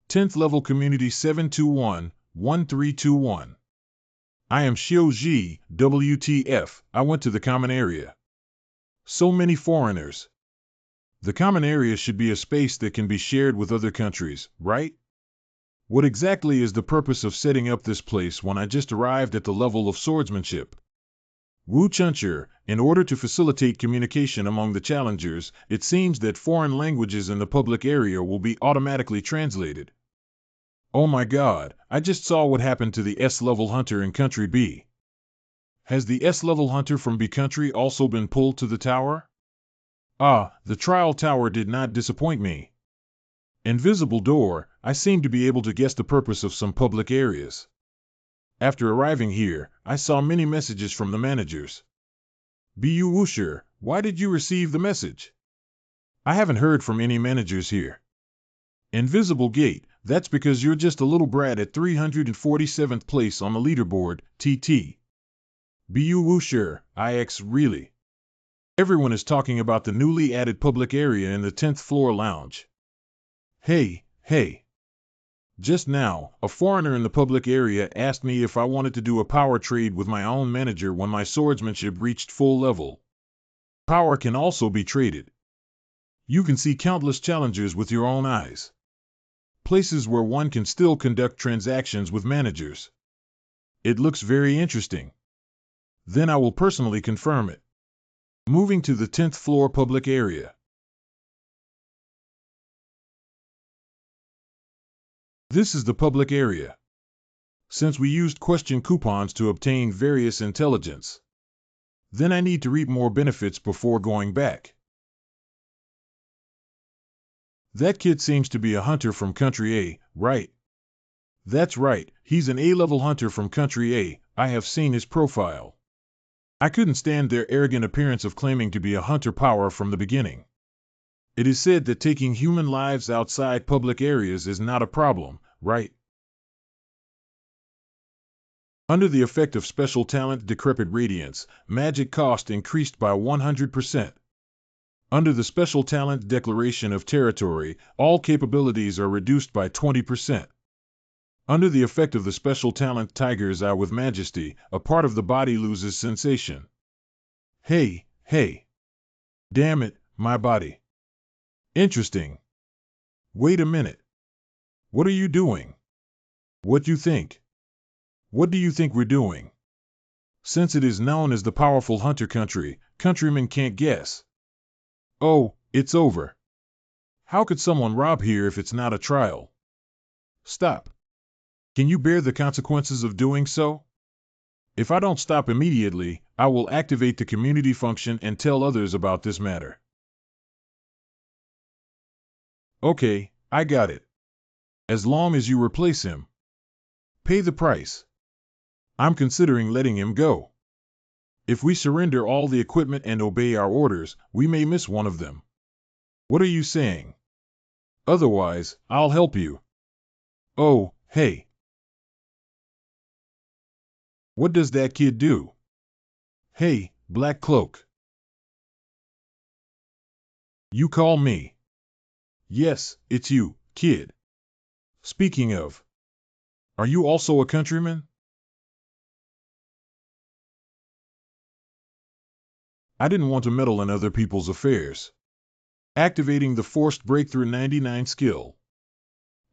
10th level community 721-1321. I am Xiuji, WTF, I went to the common area. So many foreigners. The common area should be a space that can be shared with other countries, right? What exactly is the purpose of setting up this place when I just arrived at the level of swordsmanship? Wu Chuncher, in order to facilitate communication among the challengers, it seems that foreign languages in the public area will be automatically translated. Oh my god, I just saw what happened to the S-level hunter in Country B. Has the S-level hunter from B Country also been pulled to the tower? Ah, the trial tower did not disappoint me. Invisible door, I seem to be able to guess the purpose of some public areas. After arriving here, I saw many messages from the managers. Bu Wusher, why did you receive the message? I haven't heard from any managers here. Invisible gate, that's because you're just a little brat at 347th place on the leaderboard, TT. Bu Wusher, IX really. Everyone is talking about the newly added public area in the 10th floor lounge. Hey. Just now, a foreigner in the public area asked me if I wanted to do a power trade with my own manager when my swordsmanship reached full level. Power can also be traded. You can see countless challengers with your own eyes. Places where one can still conduct transactions with managers. It looks very interesting. Then I will personally confirm it. Moving to the 10th floor public area. This is the public area. Since we used question coupons to obtain various intelligence, then I need to reap more benefits before going back. That kid seems to be a hunter from Country A, right? That's right, he's an A-level hunter from Country A, I have seen his profile. I couldn't stand their arrogant appearance of claiming to be a hunter power from the beginning. It is said that taking human lives outside public areas is not a problem, right? Under the effect of special talent Decrepit Radiance, magic cost increased by 100%. Under the special talent Declaration of Territory, all capabilities are reduced by 20%. Under the effect of the special talent Tiger's Eye with Majesty, a part of the body loses sensation. Hey. Damn it, my body. Interesting. Wait a minute. What are you doing? What do you think? What do you think we're doing? Since it is known as the powerful hunter country, countrymen can't guess. Oh, it's over. How could someone rob here if it's not a trial? Stop. Can you bear the consequences of doing so? If I don't stop immediately, I will activate the community function and tell others about this matter. Okay, I got it. As long as you replace him. Pay the price. I'm considering letting him go. If we surrender all the equipment and obey our orders, we may miss one of them. What are you saying? Otherwise, I'll help you. Oh, hey. What does that kid do? Hey, Black Cloak. You call me? Yes, it's you, kid. Speaking of, are you also a countryman? I didn't want to meddle in other people's affairs. Activating the Forced Breakthrough 99 skill.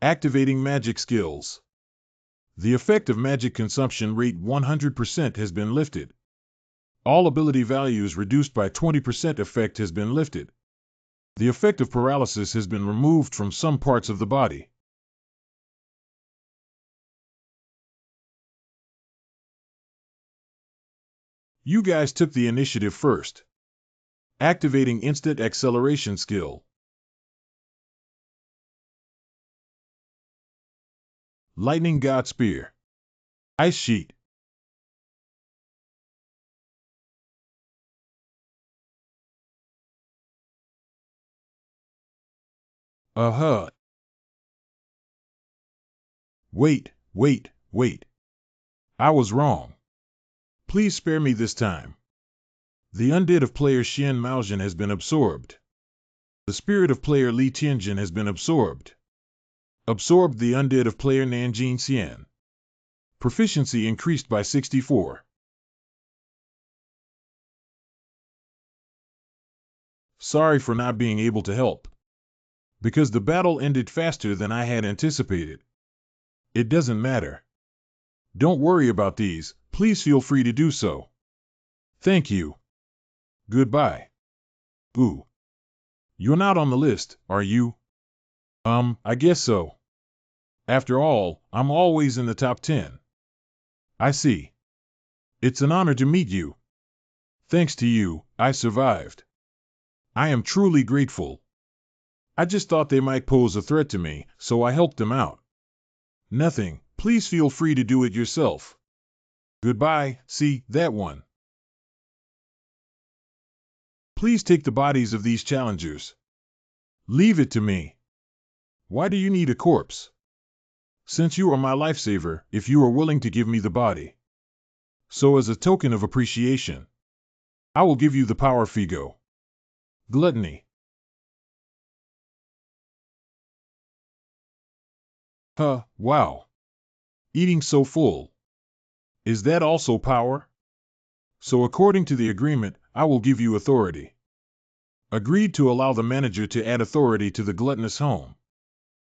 Activating magic skills. The effect of magic consumption rate 100% has been lifted. All ability values reduced by 20% effect has been lifted. The effect of paralysis has been removed from some parts of the body. You guys took the initiative first. Activating instant acceleration skill. Lightning God Spear. Ice Sheet. Wait. I was wrong. Please spare me this time. The undead of player Xian Maojian has been absorbed. The spirit of player Li Tianjin has been absorbed. Absorbed the undead of player Nanjing Xian. Proficiency increased by 64. Sorry for not being able to help. Because the battle ended faster than I had anticipated. It doesn't matter. Don't worry about these, please feel free to do so. Thank you. Goodbye. Ooh. You're not on the list, are you? I guess so. After all, I'm always in the top 10. I see. It's an honor to meet you. Thanks to you, I survived. I am truly grateful. I just thought they might pose a threat to me, so I helped them out. Nothing, please feel free to do it yourself. Goodbye, see, that one. Please take the bodies of these challengers. Leave it to me. Why do you need a corpse? Since you are my lifesaver, if you are willing to give me the body. So as a token of appreciation, I will give you the power figo. Gluttony. Wow. Eating so full. Is that also power? So according to the agreement, I will give you authority. Agreed to allow the manager to add authority to the gluttonous home.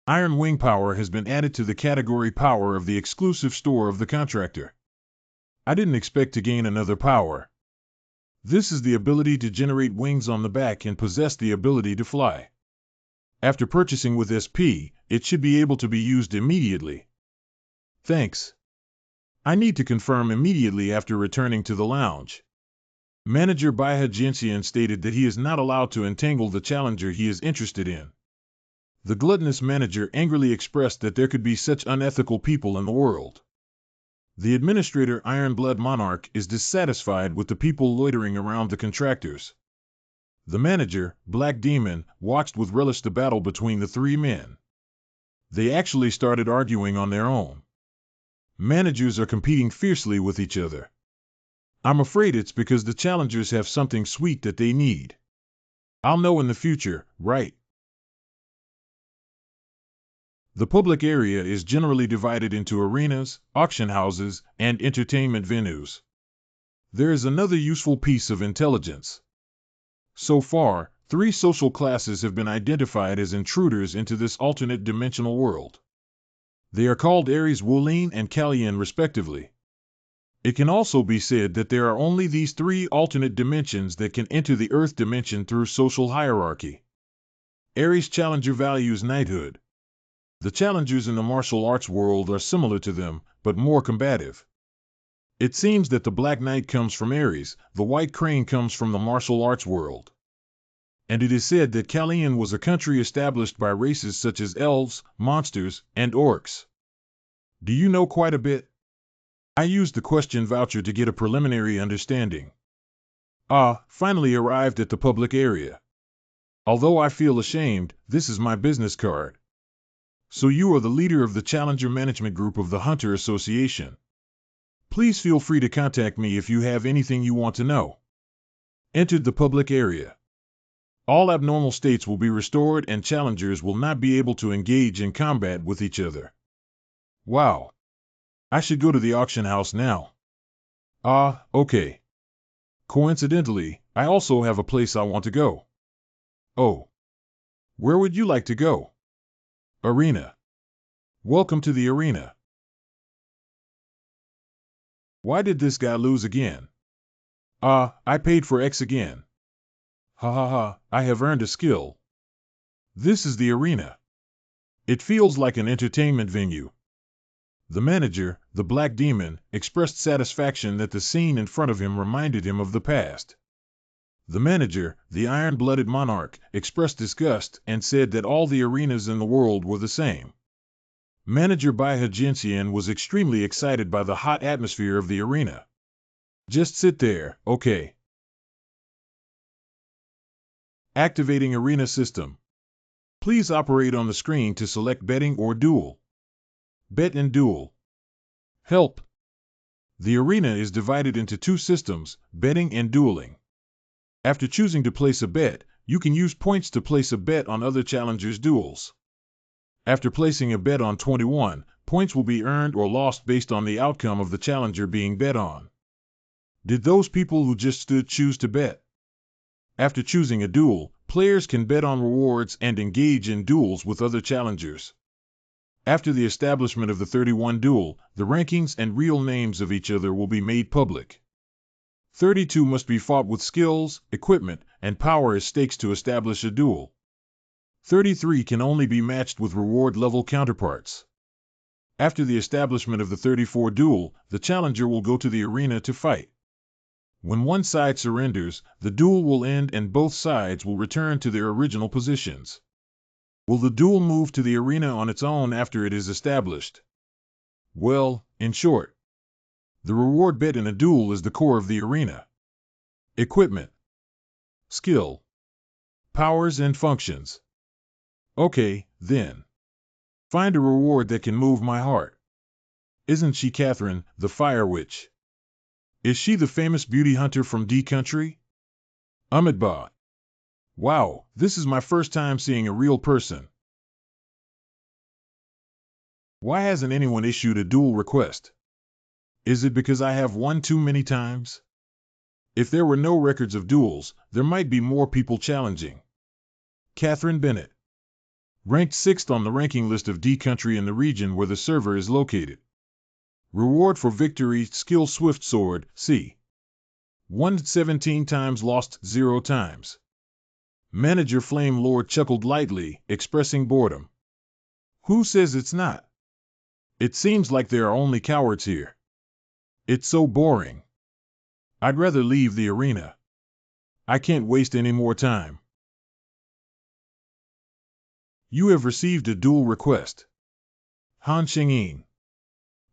Iron Wing power has been added to the category power of the exclusive store of the contractor. I didn't expect to gain another power. This is the ability to generate wings on the back and possess the ability to fly. After purchasing with SP, it should be able to be used immediately. Thanks. I need to confirm immediately after returning to the lounge. Manager Baihe Jinxian stated that he is not allowed to entangle the challenger he is interested in. The gluttonous manager angrily expressed that there could be such unethical people in the world. The administrator Ironblood Monarch is dissatisfied with the people loitering around the contractors. The manager, Black Demon, watched with relish the battle between the three men. They actually started arguing on their own. Managers are competing fiercely with each other. I'm afraid it's because the challengers have something sweet that they need. I'll know in the future, right? The public area is generally divided into arenas, auction houses, and entertainment venues. There is another useful piece of intelligence. So far, 3 social classes have been identified as intruders into this alternate dimensional world. They are called Ares Wulin and Kalian respectively. It can also be said that there are only these 3 alternate dimensions that can enter the Earth dimension through social hierarchy. Ares Challenger values knighthood. The challengers in the martial arts world are similar to them, but more combative. It seems that the Black Knight comes from Ares, the White Crane comes from the martial arts world. And it is said that Kalian was a country established by races such as elves, monsters, and orcs. Do you know quite a bit? I used the question voucher to get a preliminary understanding. Finally arrived at the public area. Although I feel ashamed, this is my business card. So you are the leader of the Challenger Management Group of the Hunter Association. Please feel free to contact me if you have anything you want to know. Entered the public area. All abnormal states will be restored and challengers will not be able to engage in combat with each other. Wow. I should go to the auction house now. Okay. Coincidentally, I also have a place I want to go. Oh. Where would you like to go? Arena. Welcome to the arena. Why did this guy lose again? I paid for X again. I have earned a skill. This is the arena. It feels like an entertainment venue. The manager, the Black Demon, expressed satisfaction that the scene in front of him reminded him of the past. The manager, the Iron-Blooded Monarch, expressed disgust and said that all the arenas in the world were the same. Manager Bai Jianxian was extremely excited by the hot atmosphere of the arena. Just sit there, okay. Activating arena system. Please operate on the screen to select betting or duel. Bet and duel. Help. The arena is divided into two systems, betting and dueling. After choosing to place a bet, you can use points to place a bet on other challengers' duels. After placing a bet on 21, points will be earned or lost based on the outcome of the challenger being bet on. Did those people who just stood choose to bet? After choosing a duel, players can bet on rewards and engage in duels with other challengers. After the establishment of the 31 duel, the rankings and real names of each other will be made public. 32 must be fought with skills, equipment, and power as stakes to establish a duel. 33 can only be matched with reward-level counterparts. After the establishment of the 34 duel, the challenger will go to the arena to fight. When one side surrenders, the duel will end and both sides will return to their original positions. Will the duel move to the arena on its own after it is established? Well, in short, the reward bet in a duel is the core of the arena. Equipment, skill, powers and functions. Okay, then. Find a reward that can move my heart. Isn't she Catherine, the Fire Witch? Is she the famous beauty hunter from D Country? Amitabha. Wow, this is my first time seeing a real person. Why hasn't anyone issued a duel request? Is it because I have won too many times? If there were no records of duels, there might be more people challenging. Catherine Bennett. Ranked 6th on the ranking list of D Country in the region where the server is located. Reward for victory, skill Swift Sword, C. Won 17 times, lost 0 times. Manager Flame Lord chuckled lightly, expressing boredom. Who says it's not? It seems like there are only cowards here. It's so boring. I'd rather leave the arena. I can't waste any more time. You have received a duel request. Han Xingyin.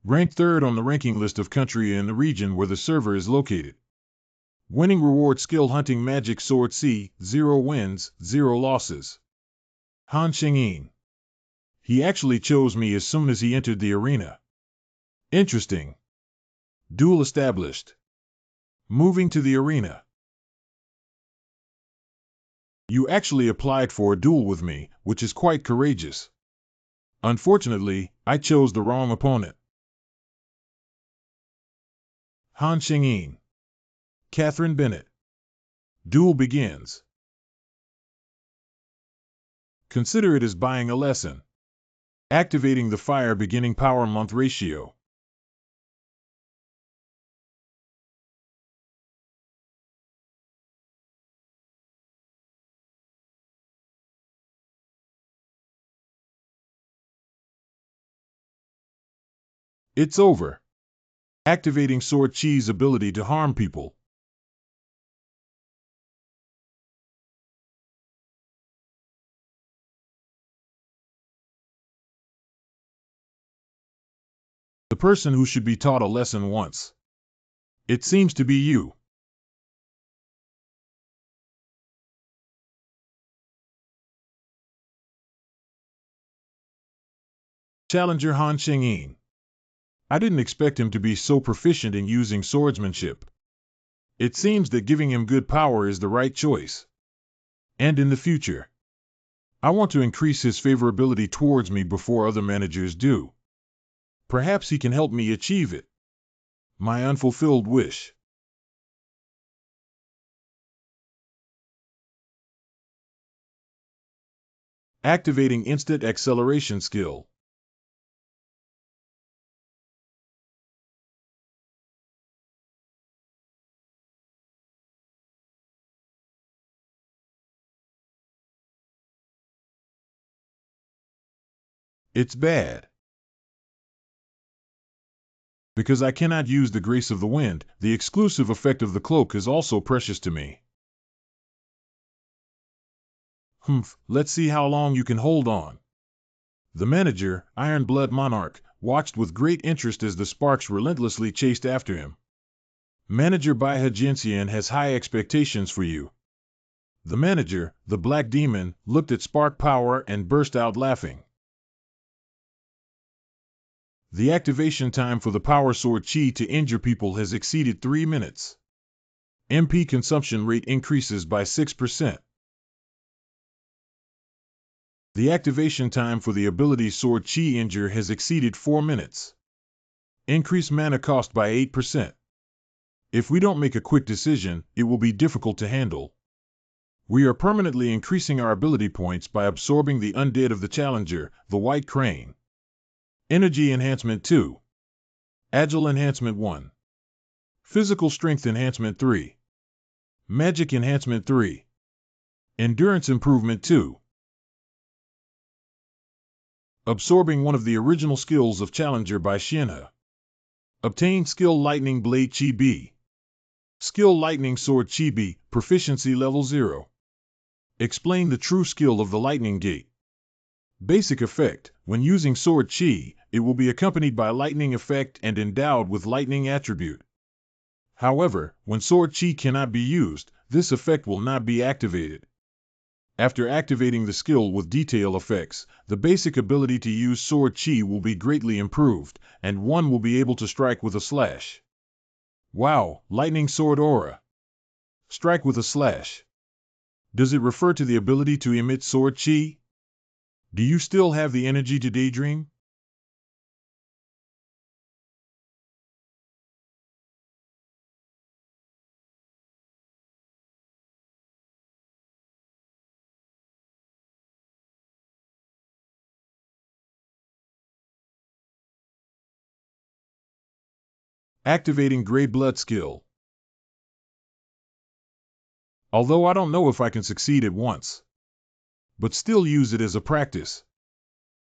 Ranked 3rd on the ranking list of country in the region where the server is located. Winning reward skill hunting magic sword C, 0 wins, 0 losses. Han Xingyin. He actually chose me as soon as he entered the arena. Interesting. Duel established. Moving to the arena. You actually applied for a duel with me, which is quite courageous. Unfortunately, I chose the wrong opponent. Han Xingyin. Catherine Bennett. Duel begins. Consider it as buying a lesson. Activating the fire beginning power month ratio. It's over. Activating Sword Chi's ability to harm people. The person who should be taught a lesson once. It seems to be you. Challenger Han Xingyin. I didn't expect him to be so proficient in using swordsmanship. It seems that giving him good power is the right choice. And in the future, I want to increase his favorability towards me before other managers do. Perhaps he can help me achieve it. My unfulfilled wish. Activating instant acceleration skill. It's bad. Because I cannot use the grace of the wind, the exclusive effect of the cloak is also precious to me. Let's see how long you can hold on. The manager, Iron Blood Monarch, watched with great interest as the sparks relentlessly chased after him. Manager Baiha Jinxian has high expectations for you. The manager, the Black Demon, looked at spark power and burst out laughing. The activation time for the Power Sword Chi to injure people has exceeded 3 minutes. MP consumption rate increases by 6%. The activation time for the ability Sword Chi Injure has exceeded 4 minutes. Increase mana cost by 8%. If we don't make a quick decision, it will be difficult to handle. We are permanently increasing our ability points by absorbing the undead of the challenger, the White Crane. Energy Enhancement 2. Agile Enhancement 1. Physical Strength Enhancement 3. Magic Enhancement 3. Endurance Improvement 2. Absorbing one of the original skills of Challenger by Shinha. Obtain Skill Lightning Blade Chi B. Skill Lightning Sword Chi B, Proficiency Level 0. Explain the true skill of the Lightning Gate. Basic effect: when using Sword Chi, it will be accompanied by Lightning effect and endowed with Lightning attribute. However, when Sword Chi cannot be used, this effect will not be activated. After activating the skill with detail effects, the basic ability to use Sword Chi will be greatly improved, and one will be able to strike with a slash. Wow, Lightning Sword Aura. Strike with a slash. Does it refer to the ability to emit Sword Chi? Do you still have the energy to daydream? Activating Grey Blood skill. Although I don't know if I can succeed at once, but still use it as a practice.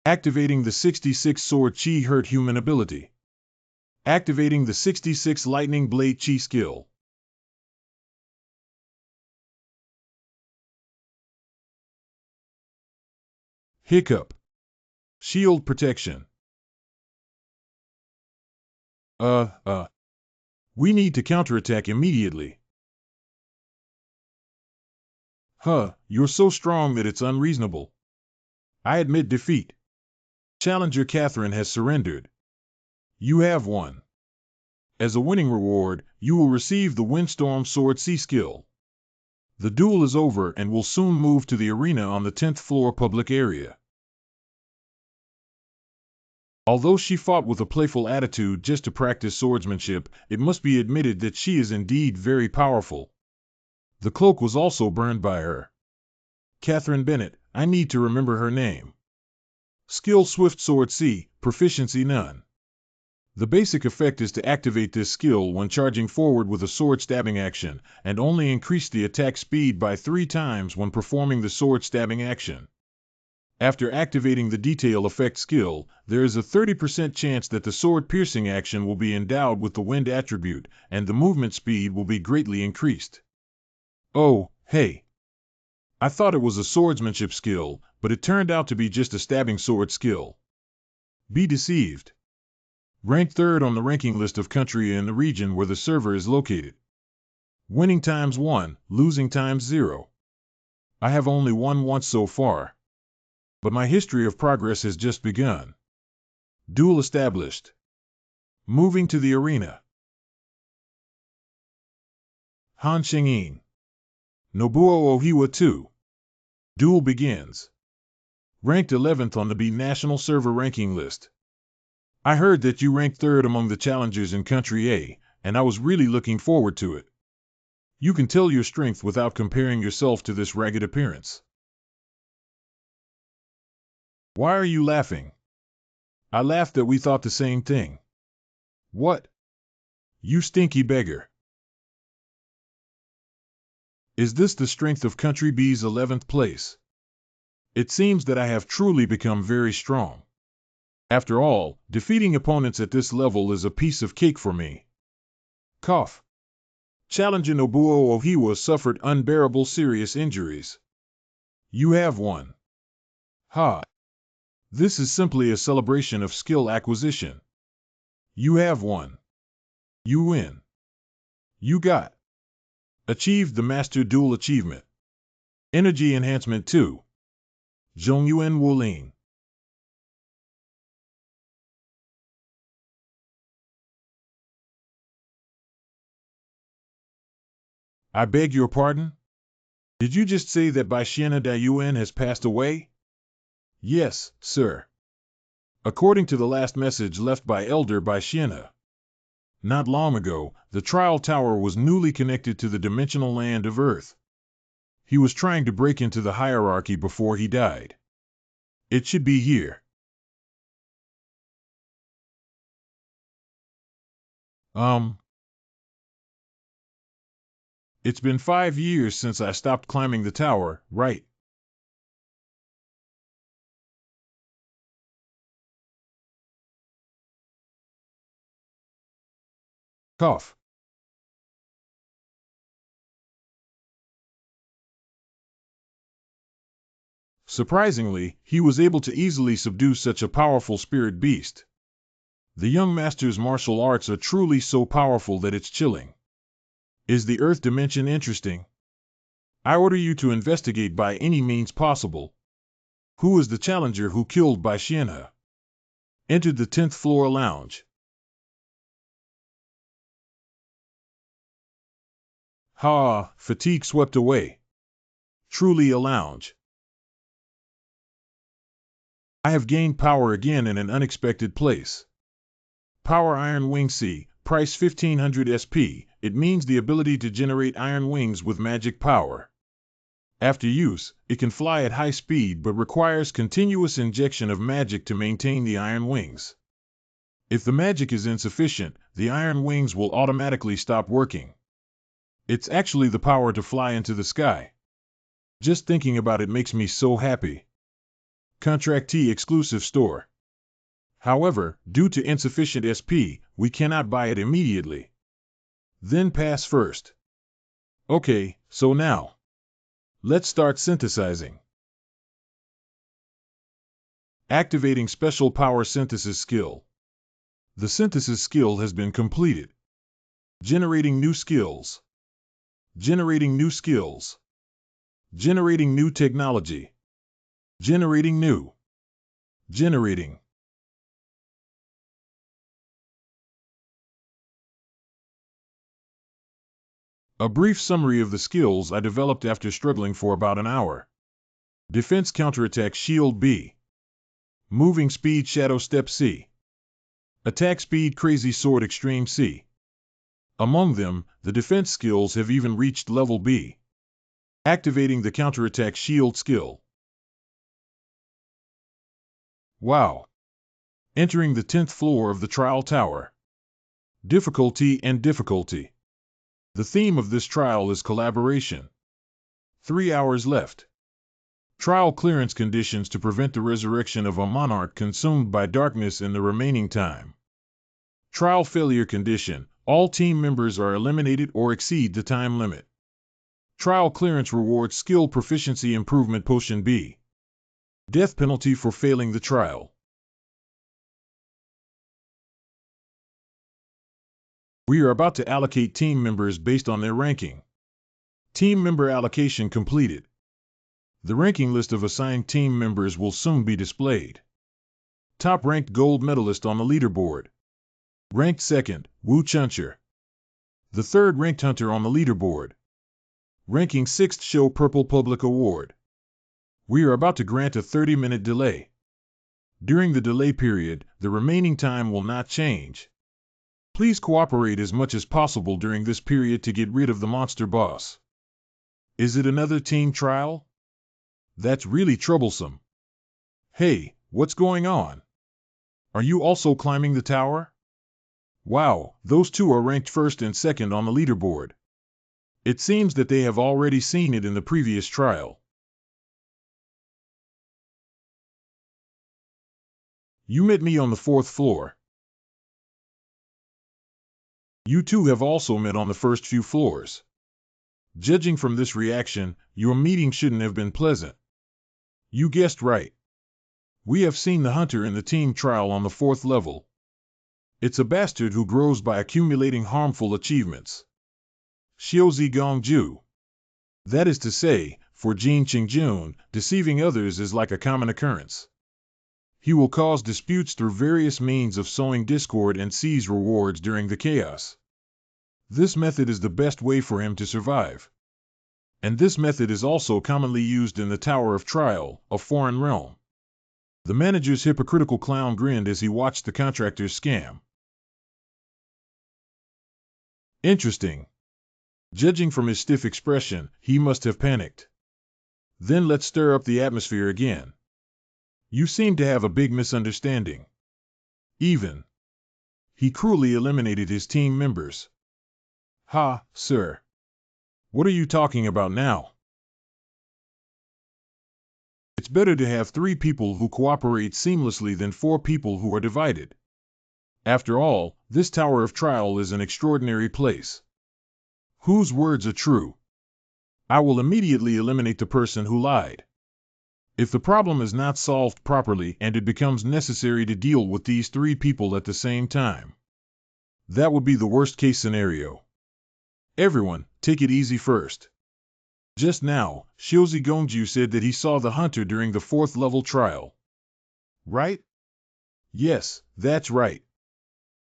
Activating the 66 Sword Chi Hurt Human ability. Activating the 66 Lightning Blade Chi skill. Hiccup. Shield protection. We need to counterattack immediately. You're so strong that it's unreasonable. I admit defeat. Challenger Catherine has surrendered. You have won. As a winning reward, you will receive the Windstorm Sword C skill. The duel is over and will soon move to the arena on the 10th floor public area. Although she fought with a playful attitude just to practice swordsmanship, it must be admitted that she is indeed very powerful. The cloak was also burned by her. Catherine Bennett, I need to remember her name. Skill Swift Sword C, Proficiency None. The basic effect is to activate this skill when charging forward with a sword stabbing action, and only increase the attack speed by 3 times when performing the sword stabbing action. After activating the detail effect skill, there is a 30% chance that the sword piercing action will be endowed with the wind attribute, and the movement speed will be greatly increased. Oh, hey. I thought it was a swordsmanship skill, but it turned out to be just a stabbing sword skill. Be deceived. Ranked 3rd on the ranking list of country in the region where the server is located. Winning times 1, losing times 0. I have only won once so far. But my history of progress has just begun. Duel established. Moving to the arena. Han Shengyin. Nobuo Ohiwa 2. Duel begins. Ranked 11th on the B National Server ranking list. I heard that you ranked 3rd among the challengers in Country A, and I was really looking forward to it. You can tell your strength without comparing yourself to this ragged appearance. Why are you laughing? I laughed that we thought the same thing. What? You stinky beggar. Is this the strength of Country B's 11th place? It seems that I have truly become very strong. After all, defeating opponents at this level is a piece of cake for me. Cough. Challenger Nobuo Ohiwa suffered unbearable serious injuries. You have won. Ha. This is simply a celebration of skill acquisition. You have won. You win. You got. Achieved the Master Duel Achievement. Energy Enhancement 2. Zhongyuan Wulin. I beg your pardon? Did you just say that Baishiena Dayuan has passed away? Yes, sir. According to the last message left by Elder Baishiena. Not long ago, the trial tower was newly connected to the dimensional land of Earth. He was trying to break into the hierarchy before he died. It should be here. It's been 5 years since I stopped climbing the tower, right? Cough. Surprisingly, he was able to easily subdue such a powerful spirit beast. The young master's martial arts are truly so powerful that it's chilling. Is the Earth dimension interesting? I order you to investigate by any means possible. Who is the challenger who killed Baishiena? Entered the 10th floor lounge. Ha! Fatigue swept away. Truly a lounge. I have gained power again in an unexpected place. Power Iron Wing C, price 1500 SP. It means the ability to generate iron wings with magic power. After use, it can fly at high speed but requires continuous injection of magic to maintain the iron wings. If the magic is insufficient, the iron wings will automatically stop working. It's actually the power to fly into the sky. Just thinking about it makes me so happy. Contractee exclusive store. However, due to insufficient SP, we cannot buy it immediately. Then pass first. Okay, so now. Let's start synthesizing. Activating special power synthesis skill. The synthesis skill has been completed. Generating new skills. Generating new skills. Generating new technology. Generating new. Generating. A brief summary of the skills I developed after struggling for about an hour. Defense Counterattack Shield B. Moving Speed Shadow Step C. Attack Speed Crazy Sword Extreme C. Among them, the defense skills have even reached level B. Activating the Counterattack Shield skill. Wow! Entering the 10th floor of the trial tower. Difficulty and difficulty. The theme of this trial is collaboration. 3 hours left. Trial clearance conditions to prevent the resurrection of a monarch consumed by darkness in the remaining time. Trial failure condition. All team members are eliminated or exceed the time limit. Trial clearance rewards skill proficiency improvement potion B. Death penalty for failing the trial. We are about to allocate team members based on their ranking. Team member allocation completed. The ranking list of assigned team members will soon be displayed. Top-ranked gold medalist on the leaderboard. Ranked second, Wu Chuncher. The third-ranked hunter on the leaderboard. Ranking 6th show Purple Public Award. We are about to grant a 30-minute delay. During the delay period, the remaining time will not change. Please cooperate as much as possible during this period to get rid of the monster boss. Is it another team trial? That's really troublesome. Hey, what's going on? Are you also climbing the tower? Wow, those two are ranked first and second on the leaderboard. It seems that they have already seen it in the previous trial. You met me on the 4th floor. You two have also met on the first few floors. Judging from this reaction, your meeting shouldn't have been pleasant. You guessed right. We have seen the hunter in the team trial on the 4th level. It's a bastard who grows by accumulating harmful achievements. Xiaozi Gongju. That is to say, for Jin Qingjun, deceiving others is like a common occurrence. He will cause disputes through various means of sowing discord and seize rewards during the chaos. This method is the best way for him to survive. And this method is also commonly used in the Tower of Trial, a foreign realm. The manager's hypocritical clown grinned as he watched the contractor's scam. Interesting. Judging from his stiff expression, he must have panicked. Then let's stir up the atmosphere again. You seem to have a big misunderstanding. Even. He cruelly eliminated his team members. Ha, sir. What are you talking about now? It's better to have 3 people who cooperate seamlessly than 4 people who are divided. After all, this Tower of Trial is an extraordinary place. Whose words are true? I will immediately eliminate the person who lied. If the problem is not solved properly and it becomes necessary to deal with these 3 people at the same time, that would be the worst-case scenario. Everyone, take it easy first. Just now, Xiaozi Gongju said that he saw the hunter during the 4th level trial. Right? Yes, that's right.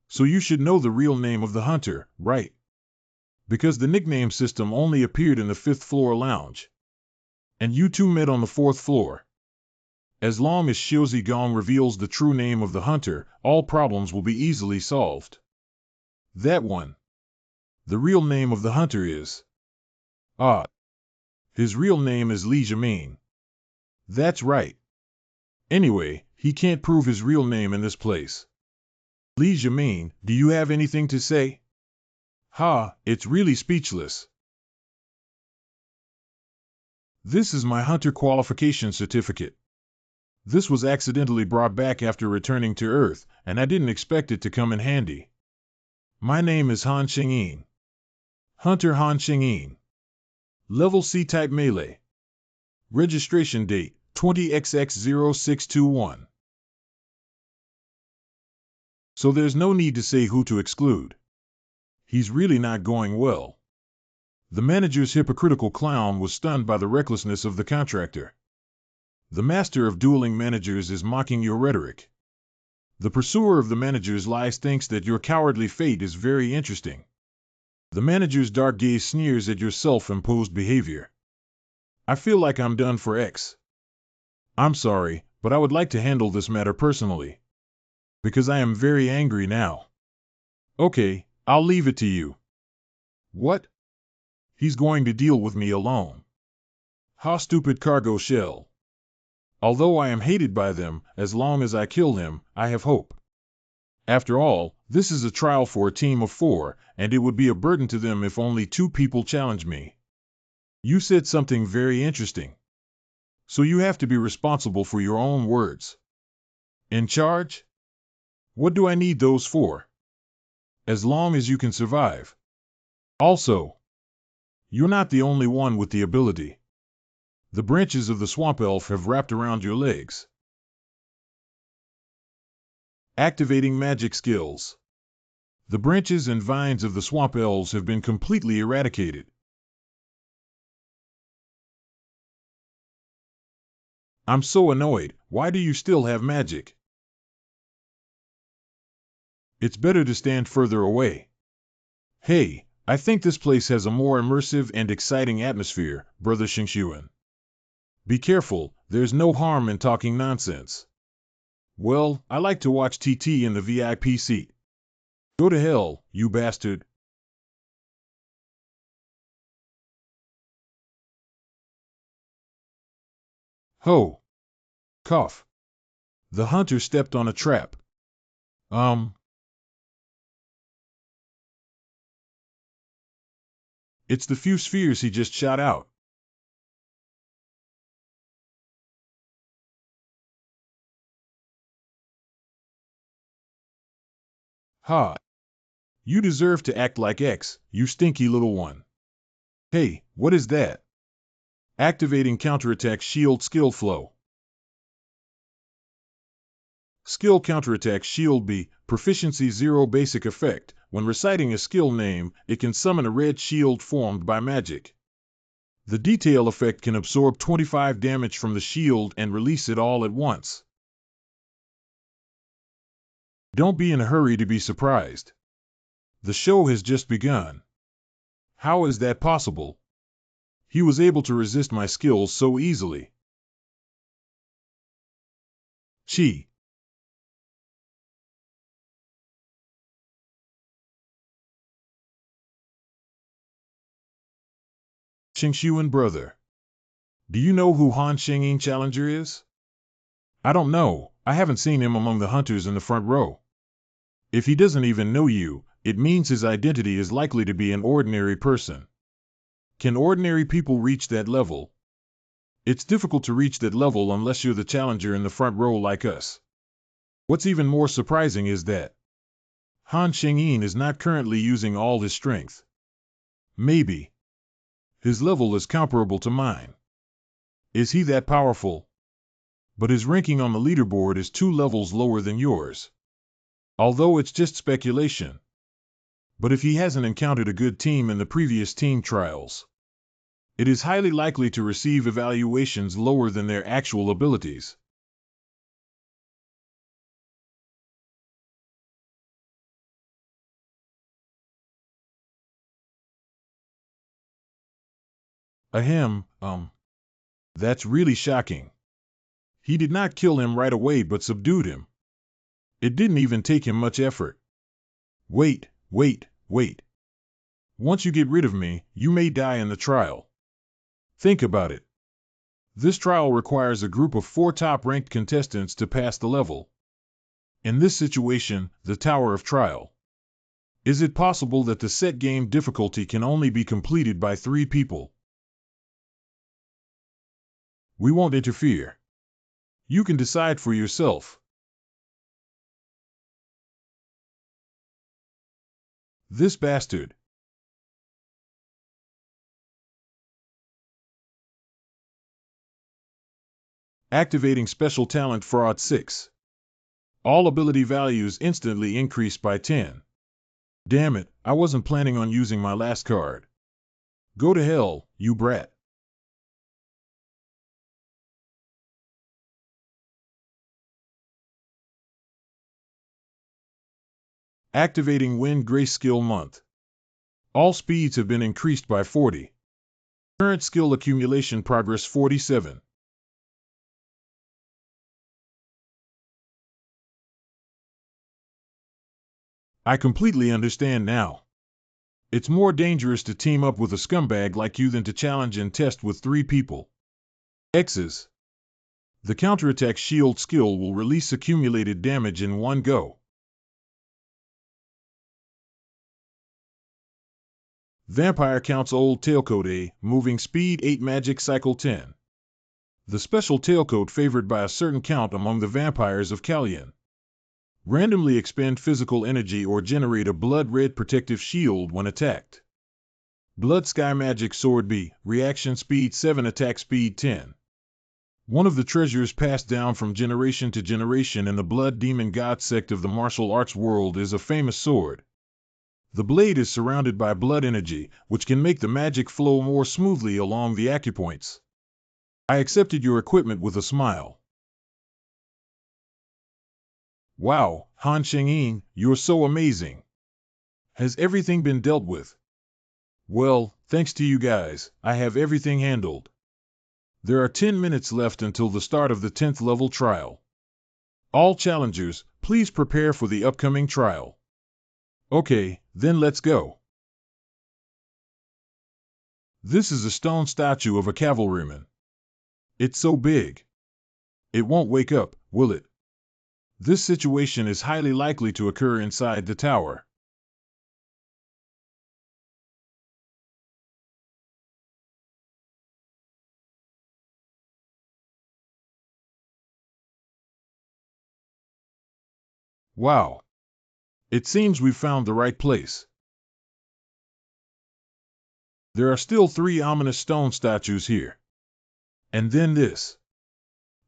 So you should know the real name of the hunter, right? Because the nickname system only appeared in the 5th floor lounge. And you two met on the 4th floor. As long as Xiaozi Gong reveals the true name of the hunter, all problems will be easily solved. That one. The real name of the hunter is... His real name is Li Jimin. That's right. Anyway, he can't prove his real name in this place. Li Jimin, do you have anything to say? It's really speechless. This is my hunter qualification certificate. This was accidentally brought back after returning to Earth, and I didn't expect it to come in handy. My name is Han Xingyin. Hunter Han Xingyin. Level C-type melee. Registration date, 20XX0621. So there's no need to say who to exclude. He's really not going well. The manager's hypocritical clown was stunned by the recklessness of the contractor. The master of dueling managers is mocking your rhetoric. The pursuer of the manager's lies thinks that your cowardly fate is very interesting. The manager's dark gaze sneers at your self-imposed behavior. I feel like I'm done for X. I'm sorry, but I would like to handle this matter personally. Because I am very angry now. Okay, I'll leave it to you. What? He's going to deal with me alone. Stupid cargo shell. Although I am hated by them, as long as I kill him, I have hope. After all, this is a trial for a team of 4, and it would be a burden to them if only 2 people challenge me. You said something very interesting. So you have to be responsible for your own words. In charge? What do I need those for? As long as you can survive. Also, you're not the only one with the ability. The branches of the swamp elf have wrapped around your legs. Activating magic skills. The branches and vines of the swamp elves have been completely eradicated. I'm so annoyed. Why do you still have magic? It's better to stand further away. Hey, I think this place has a more immersive and exciting atmosphere, Brother Xingxuan. Be careful, there's no harm in talking nonsense. Well, I like to watch TT in the VIP seat. Go to hell, you bastard. Ho. Cough. The hunter stepped on a trap. It's the few spheres he just shot out. You deserve to act like X, you stinky little one. Hey, what is that? Activating counterattack shield skill flow. Skill counterattack shield B, proficiency 0 basic effect. When reciting a skill name, it can summon a red shield formed by magic. The detail effect can absorb 25 damage from the shield and release it all at once. Don't be in a hurry to be surprised. The show has just begun. How is that possible? He was able to resist my skills so easily. Chi. Qingshuan brother. Do you know who Han Shengyin Challenger is? I don't know. I haven't seen him among the hunters in the front row. If he doesn't even know you, it means his identity is likely to be an ordinary person. Can ordinary people reach that level? It's difficult to reach that level unless you're the challenger in the front row like us. What's even more surprising is that Han Shengyin is not currently using all his strength. Maybe his level is comparable to mine. Is he that powerful? But his ranking on the leaderboard is 2 levels lower than yours. Although it's just speculation. But if he hasn't encountered a good team in the previous team trials, it is highly likely to receive evaluations lower than their actual abilities. Ahem, that's really shocking. He did not kill him right away but subdued him. It didn't even take him much effort. Wait. Once you get rid of me, you may die in the trial. Think about it. This trial requires a group of 4 top-ranked contestants to pass the level. In this situation, the Tower of Trial. Is it possible that the set game difficulty can only be completed by 3 people? We won't interfere. You can decide for yourself. This bastard. Activating Special Talent Fraud 6. All ability values instantly increase by 10. Damn it, I wasn't planning on using my last card. Go to hell, you brat. Activating Wind Grace Skill Month. All speeds have been increased by 40. Current skill accumulation progress 47. I completely understand now. It's more dangerous to team up with a scumbag like you than to challenge and test with 3 people. X's. The counterattack shield skill will release accumulated damage in one go. Vampire counts old tailcode A, moving speed 8 magic cycle 10. The special tailcode favored by a certain count among the vampires of Kalyan. Randomly expend physical energy or generate a blood-red protective shield when attacked. Blood Sky Magic Sword B, reaction speed 7 attack speed 10. One of the treasures passed down from generation to generation in the Blood Demon God sect of the martial arts world is a famous sword. The blade is surrounded by blood energy, which can make the magic flow more smoothly along the acupoints. I accepted your equipment with a smile. Wow, Han Shengyin, you're so amazing. Has everything been dealt with? Well, thanks to you guys, I have everything handled. There are 10 minutes left until the start of the 10th level trial. All challengers, please prepare for the upcoming trial. Okay, then let's go. This is a stone statue of a cavalryman. It's so big. It won't wake up, will it? This situation is highly likely to occur inside the tower. Wow. It seems we've found the right place. There are still 3 ominous stone statues here. And then this.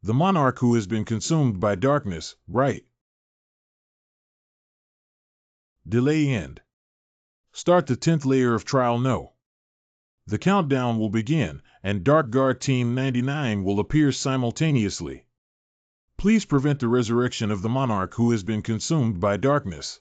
The monarch who has been consumed by darkness, right? Delay end. Start the 10th layer of trial no. The countdown will begin, and Dark Guard Team 99 will appear simultaneously. Please prevent the resurrection of the monarch who has been consumed by darkness.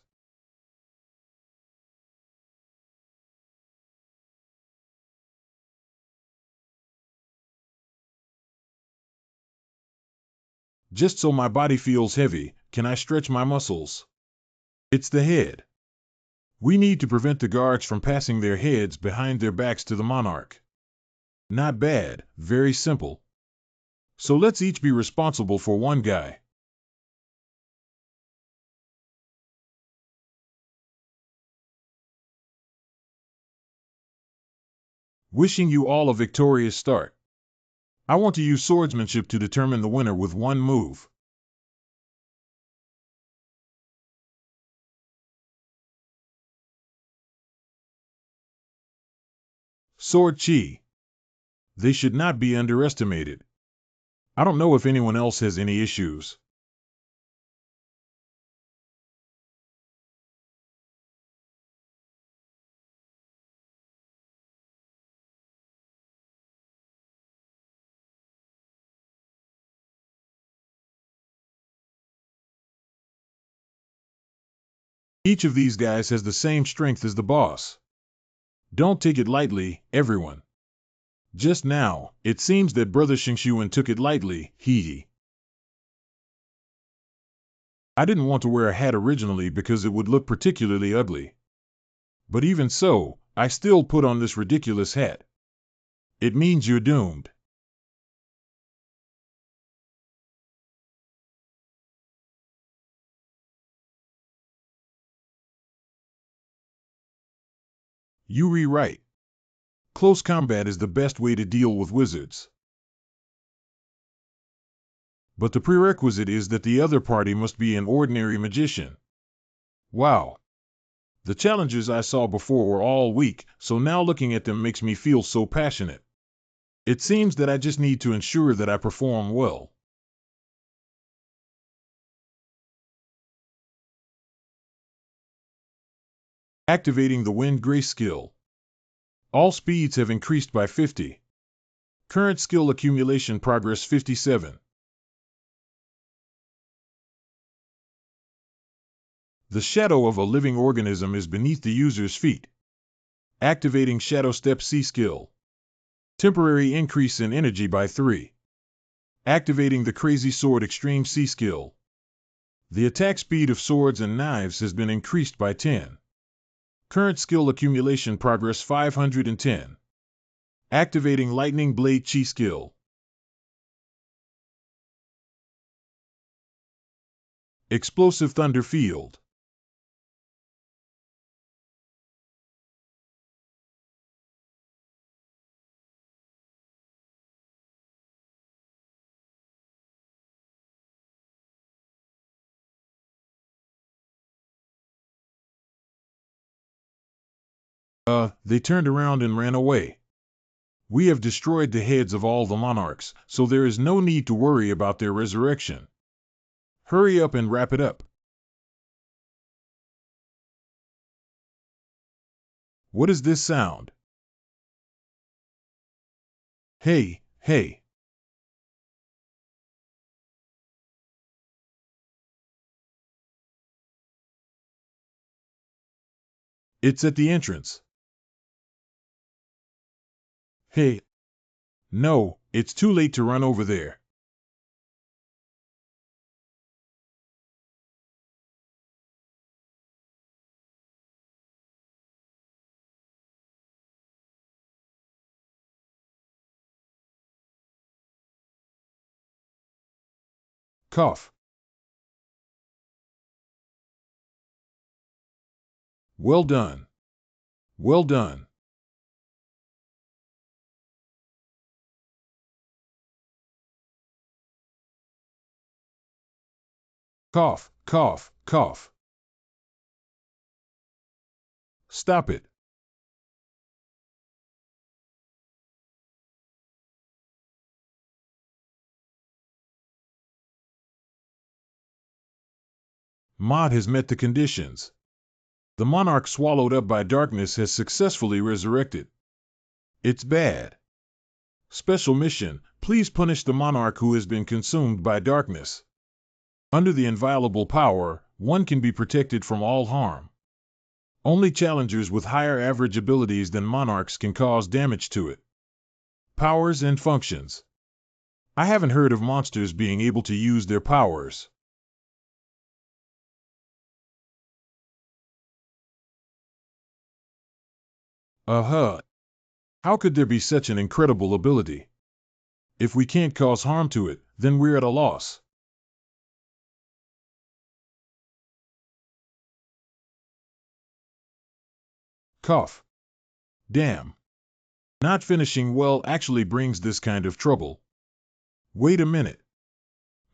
Just so my body feels heavy, can I stretch my muscles? It's the head. We need to prevent the guards from passing their heads behind their backs to the monarch. Not bad, very simple. So let's each be responsible for one guy. Wishing you all a victorious start. I want to use swordsmanship to determine the winner with one move. Sword chi. They should not be underestimated. I don't know if anyone else has any issues. Each of these guys has the same strength as the boss. Don't take it lightly, everyone. Just now, it seems that Brother Xingshuan took it lightly, hee. I didn't want to wear a hat originally because it would look particularly ugly. But even so, I still put on this ridiculous hat. It means you're doomed. You rewrite. Close combat is the best way to deal with wizards. But the prerequisite is that the other party must be an ordinary magician. Wow. The challengers I saw before were all weak, so now looking at them makes me feel so passionate. It seems that I just need to ensure that I perform well. Activating the Wind Grace skill. All speeds have increased by 50. Current skill accumulation progress 57. The shadow of a living organism is beneath the user's feet. Activating Shadow Step C skill. Temporary increase in energy by 3. Activating the Crazy Sword Extreme C skill. The attack speed of swords and knives has been increased by 10. Current skill accumulation progress 510. Activating Lightning Blade Chi skill. Explosive Thunder Field. They turned around and ran away. We have destroyed the heads of all the monarchs, so there is no need to worry about their resurrection. Hurry up and wrap it up. What is this sound? Hey, hey. It's at the entrance. Hey. No, it's too late to run over there. Cough. Well done. Well done. Cough, cough, cough. Stop it. Mod has met the conditions. The monarch swallowed up by darkness has successfully resurrected. It's bad. Special mission, please punish the monarch who has been consumed by darkness. Under the inviolable power, one can be protected from all harm. Only challengers with higher average abilities than monarchs can cause damage to it. Powers and functions. I haven't heard of monsters being able to use their powers. How could there be such an incredible ability? If we can't cause harm to it, then we're at a loss. Cough. Damn. Not finishing well actually brings this kind of trouble. Wait a minute.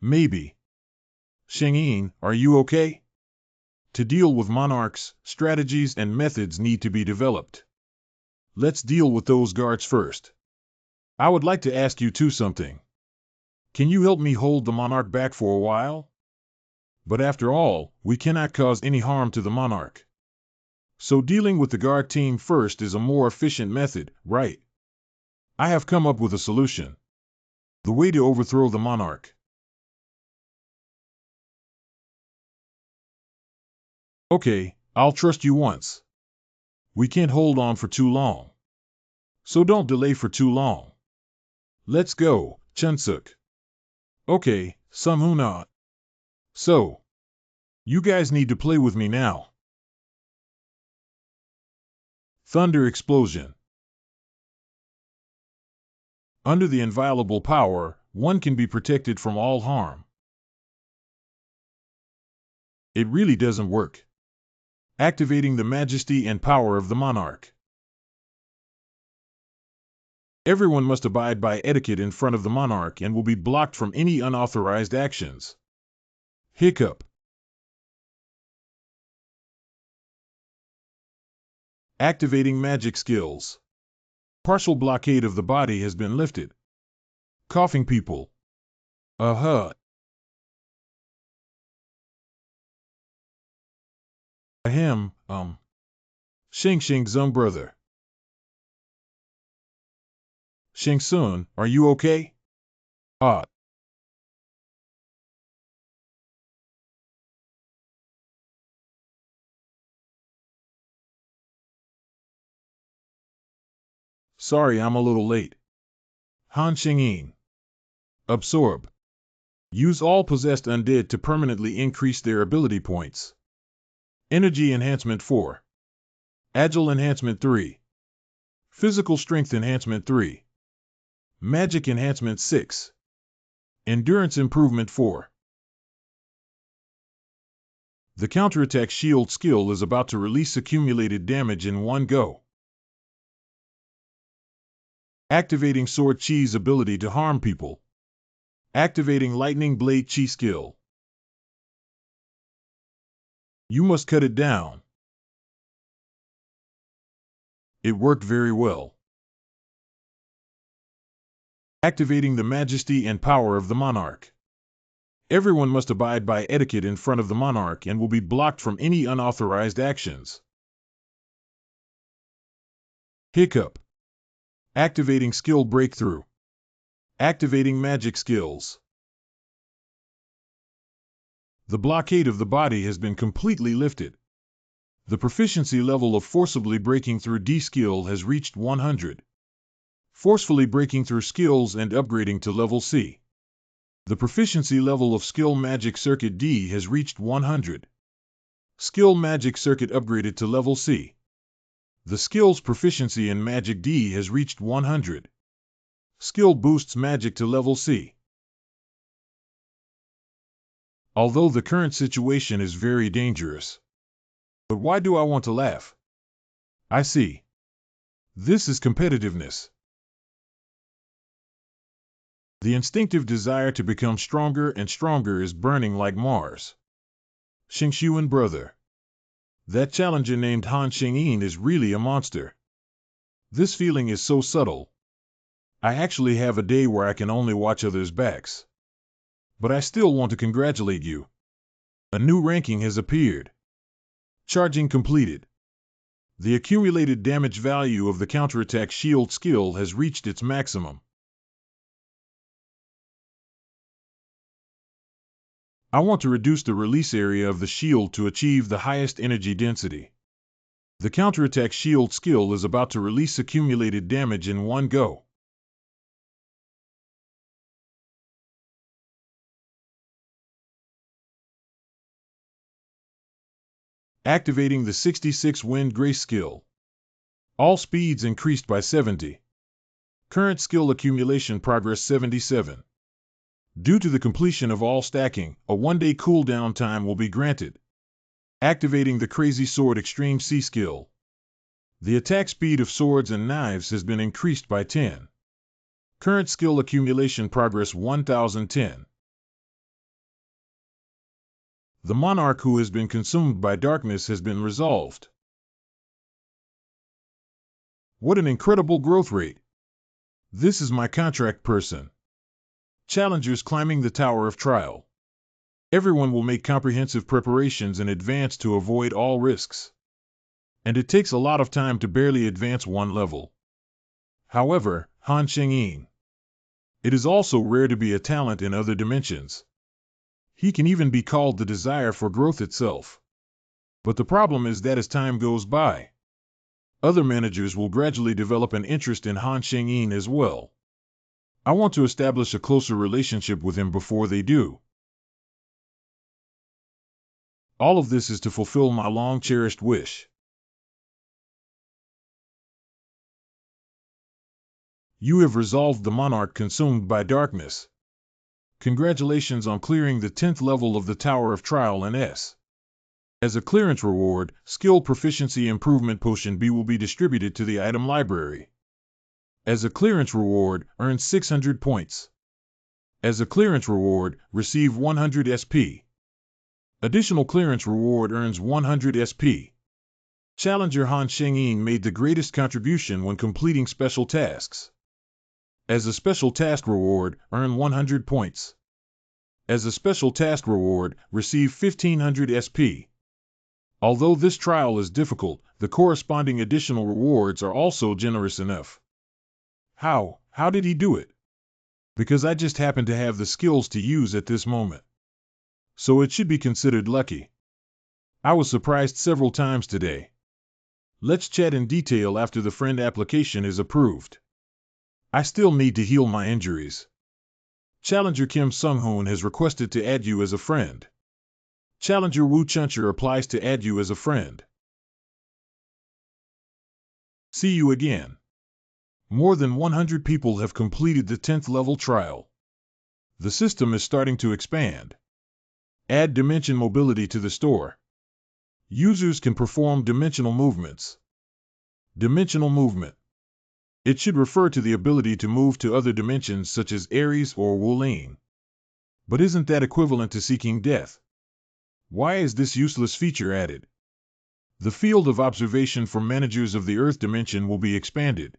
Maybe. Sheng-Yin, are you okay? To deal with monarchs, strategies and methods need to be developed. Let's deal with those guards first. I would like to ask you something. Can you help me hold the monarch back for a while? But after all, we cannot cause any harm to the monarch. So dealing with the guard team first is a more efficient method, right? I have come up with a solution. The way to overthrow the monarch. Okay, I'll trust you once. We can't hold on for too long. So don't delay for too long. Let's go, Chunsuk. Okay, Samhuna. So, you guys need to play with me now. Thunder explosion. Under the inviolable power, one can be protected from all harm. It really doesn't work. Activating the majesty and power of the monarch. Everyone must abide by etiquette in front of the monarch and will be blocked from any unauthorized actions. Hiccup. Activating magic skills. Partial blockade of the body has been lifted. Coughing people. Ahem, Shing Zung brother. Shing Sun, are you okay? Sorry I'm a little late. Han Xingyin. Absorb. Use all possessed undead to permanently increase their ability points. Energy Enhancement 4. Agile Enhancement 3. Physical Strength Enhancement 3. Magic Enhancement 6. Endurance Improvement 4. The counterattack shield skill is about to release accumulated damage in one go. Activating Sword Chi's ability to harm people. Activating Lightning Blade Chi skill. You must cut it down. It worked very well. Activating the majesty and power of the monarch. Everyone must abide by etiquette in front of the monarch and will be blocked from any unauthorized actions. Hiccup. Activating skill breakthrough. Activating magic skills. The blockade of the body has been completely lifted. The proficiency level of forcibly breaking through D skill has reached 100. Forcefully breaking through skills and upgrading to level C. The proficiency level of skill magic circuit D has reached 100. Skill magic circuit upgraded to level C. The skill's proficiency in magic D has reached 100. Skill boosts magic to level C. Although the current situation is very dangerous. But why do I want to laugh? I see. This is competitiveness. The instinctive desire to become stronger and stronger is burning like Mars. Xingshuan brother. That challenger named Han Xingyin is really a monster. This feeling is so subtle. I actually have a day where I can only watch others' backs. But I still want to congratulate you. A new ranking has appeared. Charging completed. The accumulated damage value of the counterattack shield skill has reached its maximum. I want to reduce the release area of the shield to achieve the highest energy density. The counterattack shield skill is about to release accumulated damage in one go. Activating the 66 Wind Grace skill. All speeds increased by 70. Current skill accumulation progress 77. Due to the completion of all stacking, a 1-day cooldown time will be granted. Activating the Crazy Sword Extreme C skill. The attack speed of swords and knives has been increased by 10. Current skill accumulation progress 1010. The monarch who has been consumed by darkness has been resolved. What an incredible growth rate! This is my contract person. Challengers climbing the Tower of Trial. Everyone will make comprehensive preparations in advance to avoid all risks. And it takes a lot of time to barely advance one level. However, Han Shengyin. It is also rare to be a talent in other dimensions. He can even be called the desire for growth itself. But the problem is that as time goes by, other managers will gradually develop an interest in Han Shengyin as well. I want to establish a closer relationship with him before they do. All of this is to fulfill my long-cherished wish. You have resolved the monarch consumed by darkness. Congratulations on clearing the 10th level of the Tower of Trial and S. As a clearance reward, Skill Proficiency Improvement Potion B will be distributed to the item library. As a clearance reward, earn 600 points. As a clearance reward, receive 100 SP. Additional clearance reward earns 100 SP. Challenger Han Shengyin made the greatest contribution when completing special tasks. As a special task reward, earn 100 points. As a special task reward, receive 1500 SP. Although this trial is difficult, the corresponding additional rewards are also generous enough. How did he do it? Because I just happen to have the skills to use at this moment. So it should be considered lucky. I was surprised several times today. Let's chat in detail after the friend application is approved. I still need to heal my injuries. Challenger Kim Sung-hoon has requested to add you as a friend. Challenger Wu Chuncher applies to add you as a friend. See you again. More than 100 people have completed the 10th level trial. The system is starting to expand. Add dimension mobility to the store. Users can perform dimensional movements. Dimensional movement. It should refer to the ability to move to other dimensions such as Ares or Wulane. But isn't that equivalent to seeking death? Why is this useless feature added? The field of observation for managers of the Earth dimension will be expanded.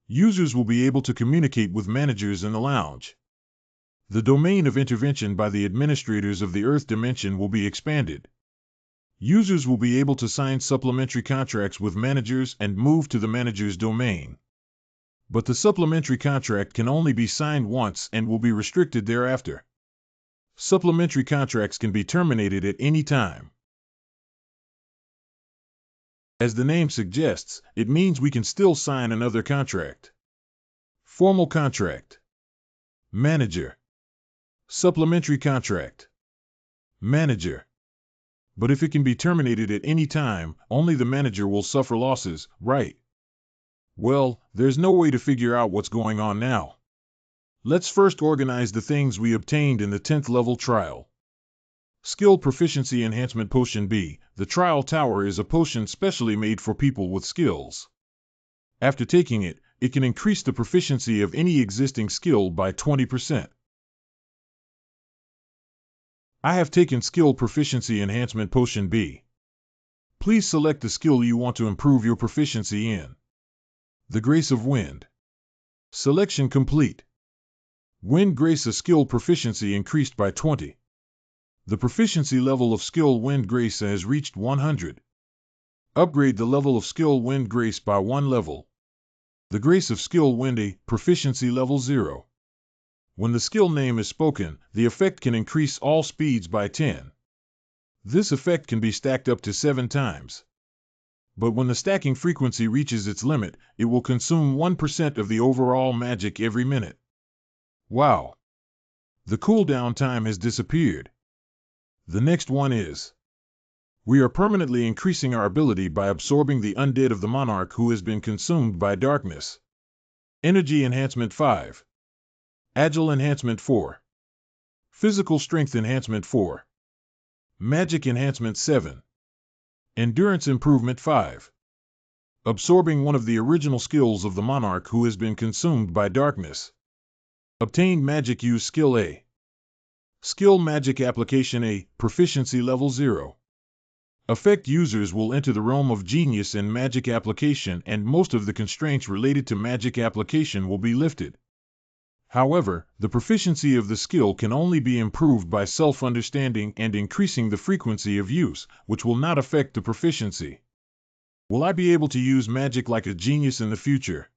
Users will be able to communicate with managers in the lounge. The domain of intervention by the administrators of the Earth dimension will be expanded. Users will be able to sign supplementary contracts with managers and move to the manager's domain. But the supplementary contract can only be signed once and will be restricted thereafter. Supplementary contracts can be terminated at any time. As the name suggests, it means we can still sign another contract. Formal contract. Manager. Supplementary contract. Manager. But if it can be terminated at any time, only the manager will suffer losses, right? Well, there's no way to figure out what's going on now. Let's first organize the things we obtained in the 10th level trial. Skill Proficiency Enhancement Potion B. The Trial Tower is a potion specially made for people with skills. After taking it, it can increase the proficiency of any existing skill by 20%. I have taken Skill Proficiency Enhancement Potion B. Please select the skill you want to improve your proficiency in. The Grace of Wind. Selection complete. Wind Grace, a skill proficiency increased by 20. The proficiency level of skill Wind Grace has reached 100. Upgrade the level of skill Wind Grace by 1 level. The Grace of Skill Wind A, proficiency level 0. When the skill name is spoken, the effect can increase all speeds by 10. This effect can be stacked up to 7 times. But when the stacking frequency reaches its limit, it will consume 1% of the overall magic every minute. Wow! The cooldown time has disappeared. The next one is: we are permanently increasing our ability by absorbing the undead of the monarch who has been consumed by darkness. Energy Enhancement 5. Agile Enhancement 4. Physical Strength Enhancement 4. Magic Enhancement 7. Endurance Improvement 5. Absorbing one of the original skills of the monarch who has been consumed by darkness. Obtained Magic Use Skill A. Skill Magic Application A, proficiency level 0. Effect users will enter the realm of genius and magic application, and most of the constraints related to magic application will be lifted. However, the proficiency of the skill can only be improved by self-understanding and increasing the frequency of use, which will not affect the proficiency. Will I be able to use magic like a genius in the future?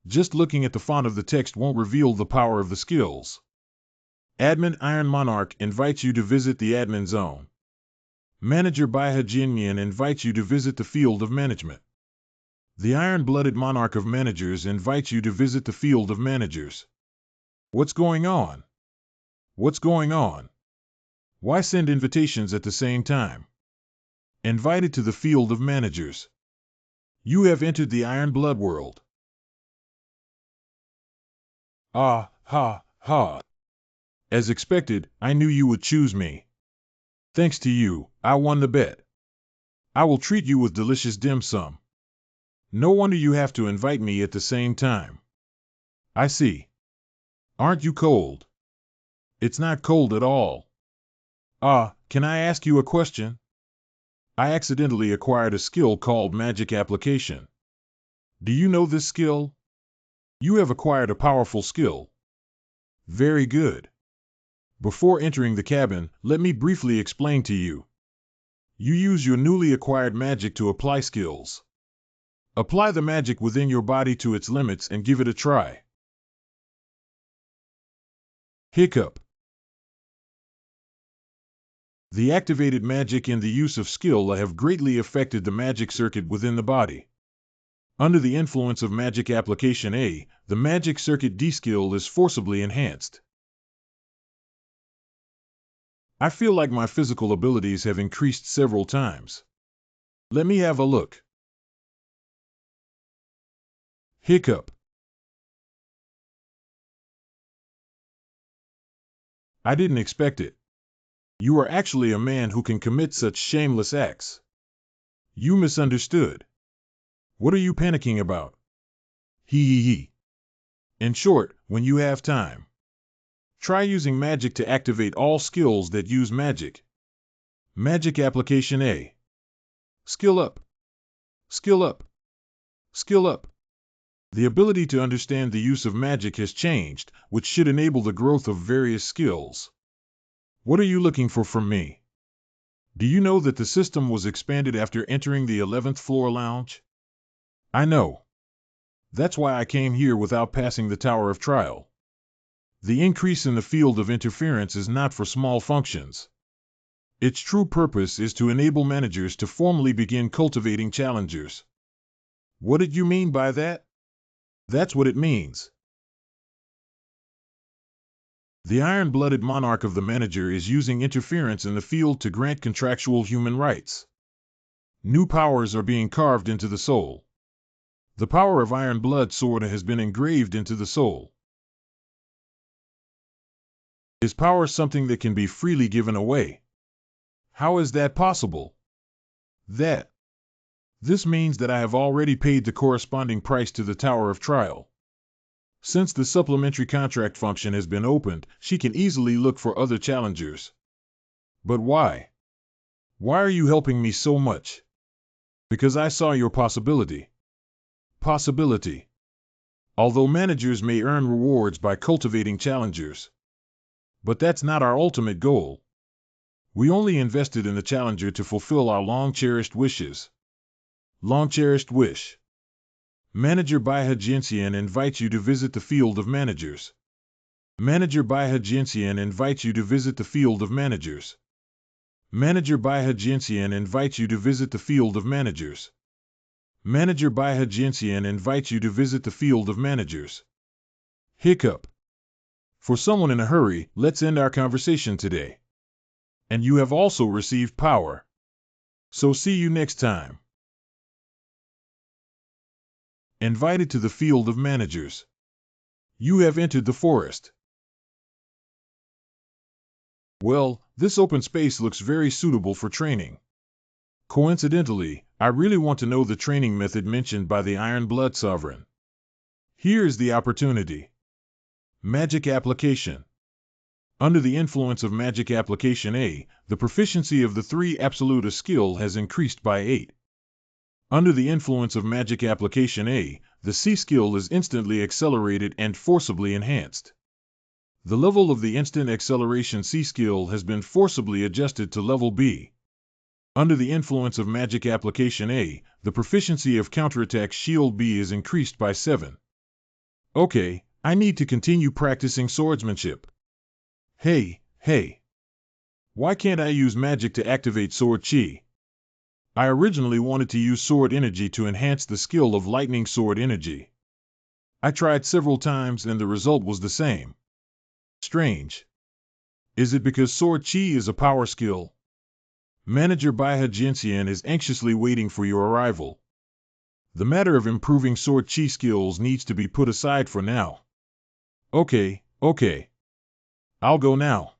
Just looking at the font of the text won't reveal the power of the skills. Admin Iron Monarch invites you to visit the admin zone. Manager Baiha Jinmian invites you to visit the field of management. The Iron-Blooded Monarch of Managers invites you to visit the field of managers. What's going on? What's going on? Why send invitations at the same time? Invited to the field of managers. You have entered the Iron Blood world. Ah, ha, ha. As expected, I knew you would choose me. Thanks to you, I won the bet. I will treat you with delicious dim sum. No wonder you have to invite me at the same time. I see. Aren't you cold? It's not cold at all. Can I ask you a question? I accidentally acquired a skill called Magic Application. Do you know this skill? You have acquired a powerful skill. Very good. Before entering the cabin, let me briefly explain to you. You use your newly acquired magic to apply skills. Apply the magic within your body to its limits and give it a try. Hiccup. The activated magic and the use of skill have greatly affected the magic circuit within the body. Under the influence of Magic Application A, the magic circuit D skill is forcibly enhanced. I feel like my physical abilities have increased several times. Let me have a look. Hiccup. I didn't expect it. You are actually a man who can commit such shameless acts. You misunderstood. What are you panicking about? Hee. In short, when you have time, try using magic to activate all skills that use magic. Magic Application A. Skill up. Skill up. Skill up. The ability to understand the use of magic has changed, which should enable the growth of various skills. What are you looking for from me? Do you know that the system was expanded after entering the 11th floor lounge? I know. That's why I came here without passing the Tower of Trial. The increase in the field of interference is not for small functions. Its true purpose is to enable managers to formally begin cultivating challengers. What did you mean by that? That's what it means. The Iron-Blooded Monarch of the Manager is using interference in the field to grant contractual human rights. New powers are being carved into the soul. The power of Iron Blood Sword has been engraved into the soul. Is power something that can be freely given away? How is that possible? This means that I have already paid the corresponding price to the Tower of Trial. Since the supplementary contract function has been opened, she can easily look for other challengers. But why? Why are you helping me so much? Because I saw your possibility. Possibility. Although managers may earn rewards by cultivating challengers. But that's not our ultimate goal. We only invested in the challenger to fulfill our long-cherished wishes. Long-cherished wish. Manager Baiha Jinsyan invites you to visit the field of managers. Manager Baiha Jinsyan invites you to visit the field of managers. Manager Baiha Jinsyan invites you to visit the field of managers. Manager Baiha Jinsyan invites you to visit the field of managers. Hiccup. For someone in a hurry, let's end our conversation today. And you have also received power. So see you next time. Invited to the field of managers. You have entered the forest. Well, this open space looks very suitable for training. Coincidentally, I really want to know the training method mentioned by the Iron Blood Sovereign. Here is the opportunity. Magic application. Under the influence of magic application A, the proficiency of the 3 absolute skill has increased by 8. Under the influence of magic application A, the C skill is instantly accelerated and forcibly enhanced. The level of the instant acceleration C skill has been forcibly adjusted to level B. Under the influence of magic application A, the proficiency of counterattack shield B is increased by 7. Okay, I need to continue practicing swordsmanship. Hey. Why can't I use magic to activate sword chi? I originally wanted to use sword energy to enhance the skill of lightning sword energy. I tried several times and the result was the same. Strange. Is it because sword chi is a power skill? Manager Baiha Jinsyan is anxiously waiting for your arrival. The matter of improving sword chi skills needs to be put aside for now. Okay. I'll go now.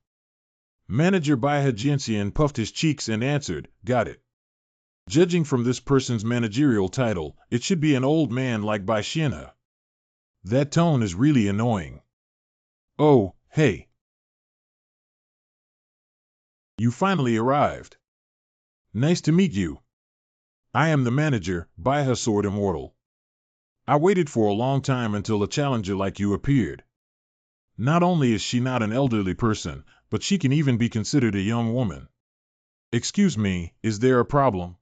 Manager Baiha Jinsyan puffed his cheeks and answered, got it. Judging from this person's managerial title, it should be an old man like Bai Xianhe. That tone is really annoying. Oh, hey. You finally arrived. Nice to meet you. I am the manager, Baiha Sword Immortal. I waited for a long time until a challenger like you appeared. Not only is she not an elderly person, but she can even be considered a young woman. Excuse me, is there a problem?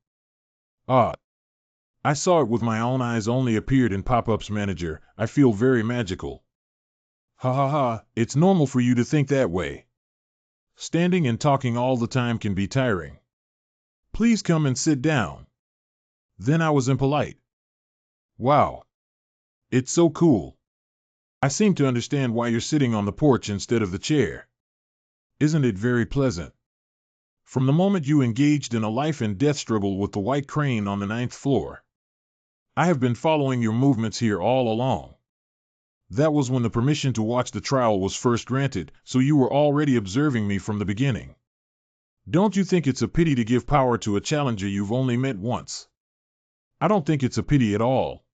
I saw it with my own eyes, only appeared in pop-ups. Manager, I feel very magical. Ha, it's normal for you to think that way. Standing and talking all the time can be tiring. Please come and sit down. Then I was impolite. Wow. It's so cool. I seem to understand why you're sitting on the porch instead of the chair. Isn't it very pleasant? From the moment you engaged in a life and death struggle with the white crane on the 9th floor, I have been following your movements here all along. That was when the permission to watch the trial was first granted, so you were already observing me from the beginning. Don't you think it's a pity to give power to a challenger you've only met once? I don't think it's a pity at all.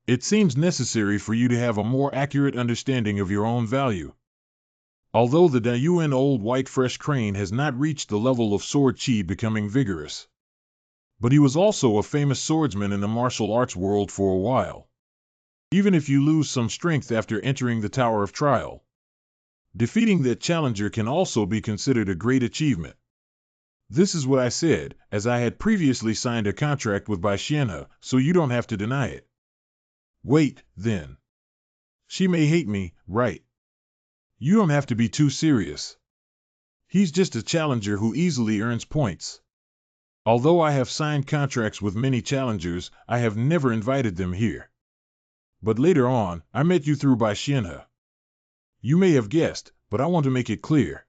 It seems necessary for you to have a more accurate understanding of your own value. Although the Dayuan old white fresh crane has not reached the level of sword chi becoming vigorous. But he was also a famous swordsman in the martial arts world for a while. Even if you lose some strength after entering the Tower of Trial, defeating that challenger can also be considered a great achievement. This is what I said, as I had previously signed a contract with Bai Xianhe, so you don't have to deny it. Wait, then. She may hate me, right? You don't have to be too serious. He's just a challenger who easily earns points. Although I have signed contracts with many challengers, I have never invited them here. But later on, I met you through Bai Xianhe. You may have guessed, but I want to make it clear.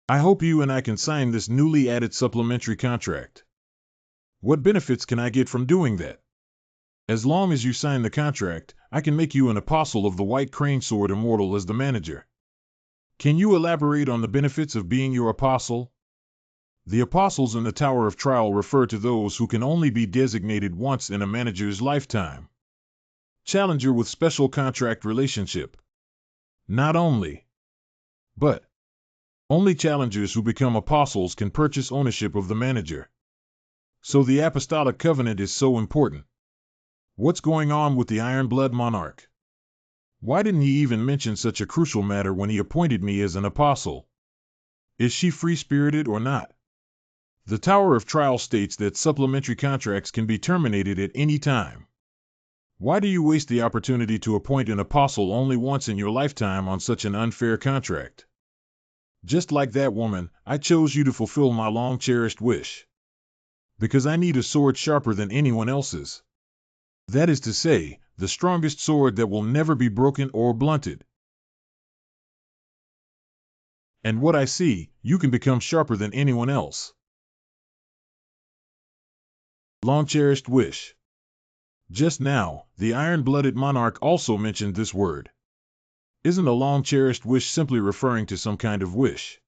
I hope you and I can sign this newly added supplementary contract. What benefits can I get from doing that? As long as you sign the contract, I can make you an apostle of the White Crane Sword Immortal as the manager. Can you elaborate on the benefits of being your apostle? The apostles in the Tower of Trial refer to those who can only be designated once in a manager's lifetime. Challenger with special contract relationship. Not only, but only challengers who become apostles can purchase ownership of the manager. So the apostolic covenant is so important. What's going on with the Iron Blood Monarch? Why didn't he even mention such a crucial matter when he appointed me as an apostle? Is she free-spirited or not? The Tower of Trial states that supplementary contracts can be terminated at any time. Why do you waste the opportunity to appoint an apostle only once in your lifetime on such an unfair contract? Just like that woman, I chose you to fulfill my long-cherished wish. Because I need a sword sharper than anyone else's. That is to say, the strongest sword that will never be broken or blunted. And what I see, you can become sharper than anyone else. Long-cherished wish. Just now, the iron-blooded monarch also mentioned this word. Isn't a long-cherished wish simply referring to some kind of wish?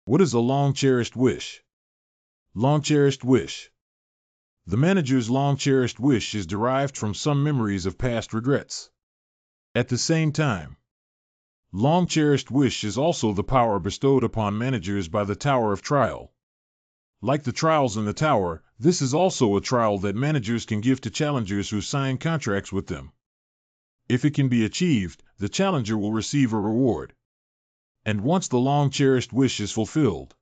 What is a long-cherished wish? Long-cherished wish. The manager's long-cherished wish is derived from some memories of past regrets. At the same time, long-cherished wish is also the power bestowed upon managers by the Tower of Trial. Like the trials in the tower, this is also a trial that managers can give to challengers who sign contracts with them. If it can be achieved, the challenger will receive a reward. And once the long-cherished wish is fulfilled,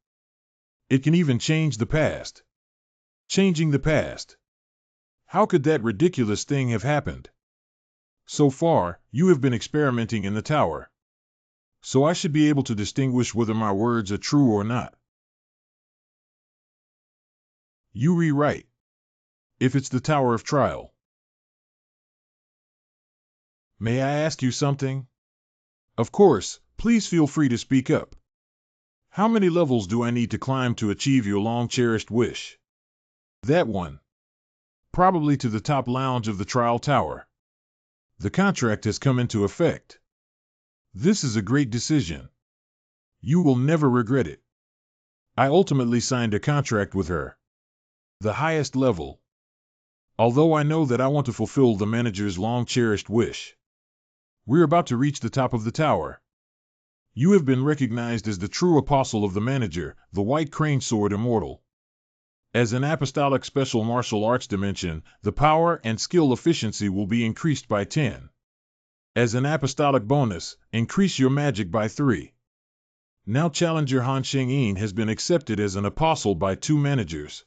it can even change the past. Changing the past. How could that ridiculous thing have happened? So far, you have been experimenting in the tower. So I should be able to distinguish whether my words are true or not. You rewrite. If it's the Tower of Trial. May I ask you something? Of course, please feel free to speak up. How many levels do I need to climb to achieve your long-cherished wish? That one. Probably to the top lounge of the trial tower. The contract has come into effect. This is a great decision. You will never regret it. I ultimately signed a contract with her. The highest level. Although I know that I want to fulfill the manager's long-cherished wish. We're about to reach the top of the tower. You have been recognized as the true apostle of the manager, the White Crane Sword Immortal. As an apostolic special martial arts dimension, the power and skill efficiency will be increased by 10. As an apostolic bonus, increase your magic by 3. Now Challenger Han Sheng-yin has been accepted as an apostle by 2 managers.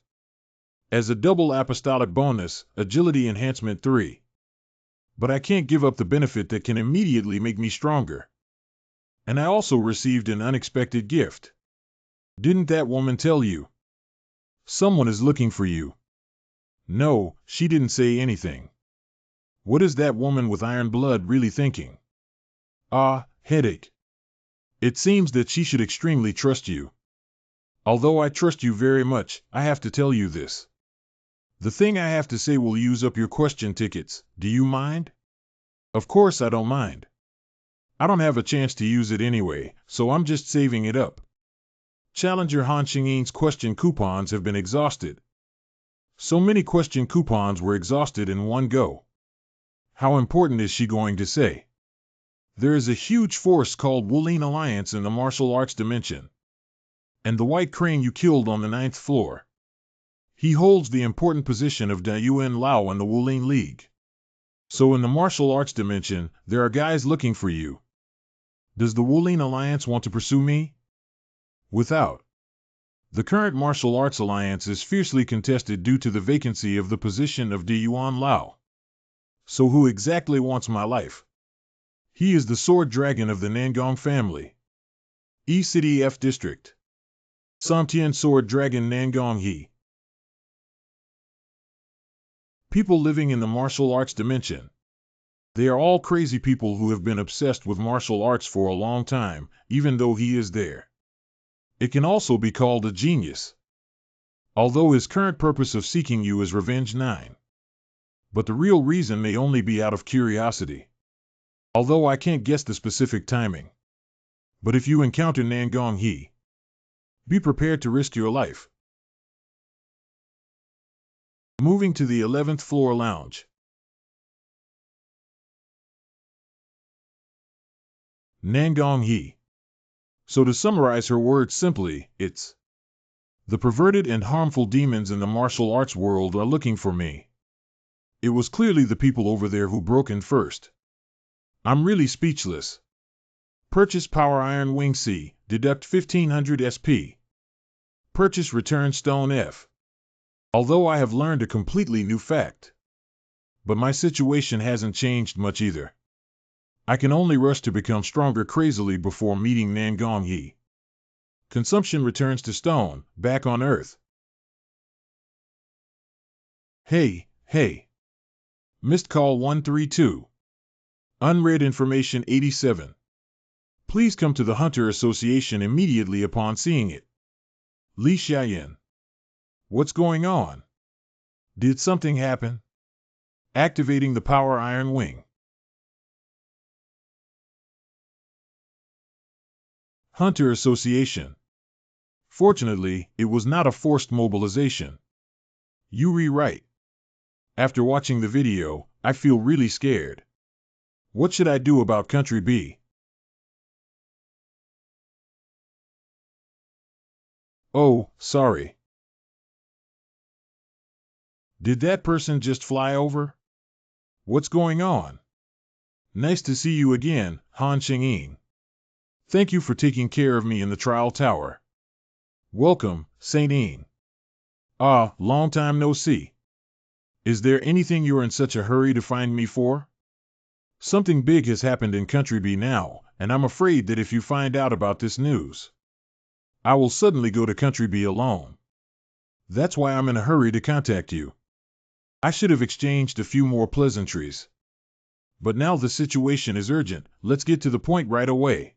As a double apostolic bonus, agility enhancement 3. But I can't give up the benefit that can immediately make me stronger. And I also received an unexpected gift. Didn't that woman tell you? Someone is looking for you. No, she didn't say anything. What is that woman with iron blood really thinking? Ah, headache. It seems that she should extremely trust you. Although I trust you very much, I have to tell you this. The thing I have to say will use up your question tickets. Do you mind? Of course I don't mind. I don't have a chance to use it anyway, so I'm just saving it up. Challenger Han Sheng-yin's question coupons have been exhausted. So many question coupons were exhausted in one go. How important is she going to say? There is a huge force called Wulin Alliance in the martial arts dimension. And the White Crane you killed on the 9th floor. He holds the important position of Da Yuan Lao in the Wulin League. So in the martial arts dimension, there are guys looking for you. Does the Wulin Alliance want to pursue me? Without. The current martial arts alliance is fiercely contested due to the vacancy of the position of Da Yuan Lao. So who exactly wants my life? He is the sword dragon of the Nangong family. E-City F District. Samtian Sword Dragon Nangong He. People living in the martial arts dimension. They are all crazy people who have been obsessed with martial arts for a long time, even though he is there. It can also be called a genius. Although his current purpose of seeking you is revenge 9. But the real reason may only be out of curiosity. Although I can't guess the specific timing. But if you encounter Nangong He, be prepared to risk your life. Moving to the 11th floor lounge. Nangong He. So to summarize her words simply, it's the perverted and harmful demons in the martial arts world are looking for me. It was clearly the people over there who broke in first. I'm really speechless. Purchase Power Iron Wing C, deduct 1500 SP. Purchase return stone F. Although I have learned a completely new fact. But my situation hasn't changed much either. I can only rush to become stronger crazily before meeting Nangong He. Consumption returns to stone, back on Earth. Hey. Missed call 132. Unread information 87. Please come to the Hunter Association immediately upon seeing it. Li Xiaoyan. What's going on? Did something happen? Activating the power iron wing. Hunter Association. Fortunately, it was not a forced mobilization. You rewrite. After watching the video, I feel really scared. What should I do about Country B? Oh, sorry. Did that person just fly over? What's going on? Nice to see you again, Han Xingyin. Thank you for taking care of me in the trial tower. Welcome, Saint Yin. Ah, long time no see. Is there anything you're in such a hurry to find me for? Something big has happened in Country B now, and I'm afraid that if you find out about this news, I will suddenly go to Country B alone. That's why I'm in a hurry to contact you. I should have exchanged a few more pleasantries. But now the situation is urgent, let's get to the point right away.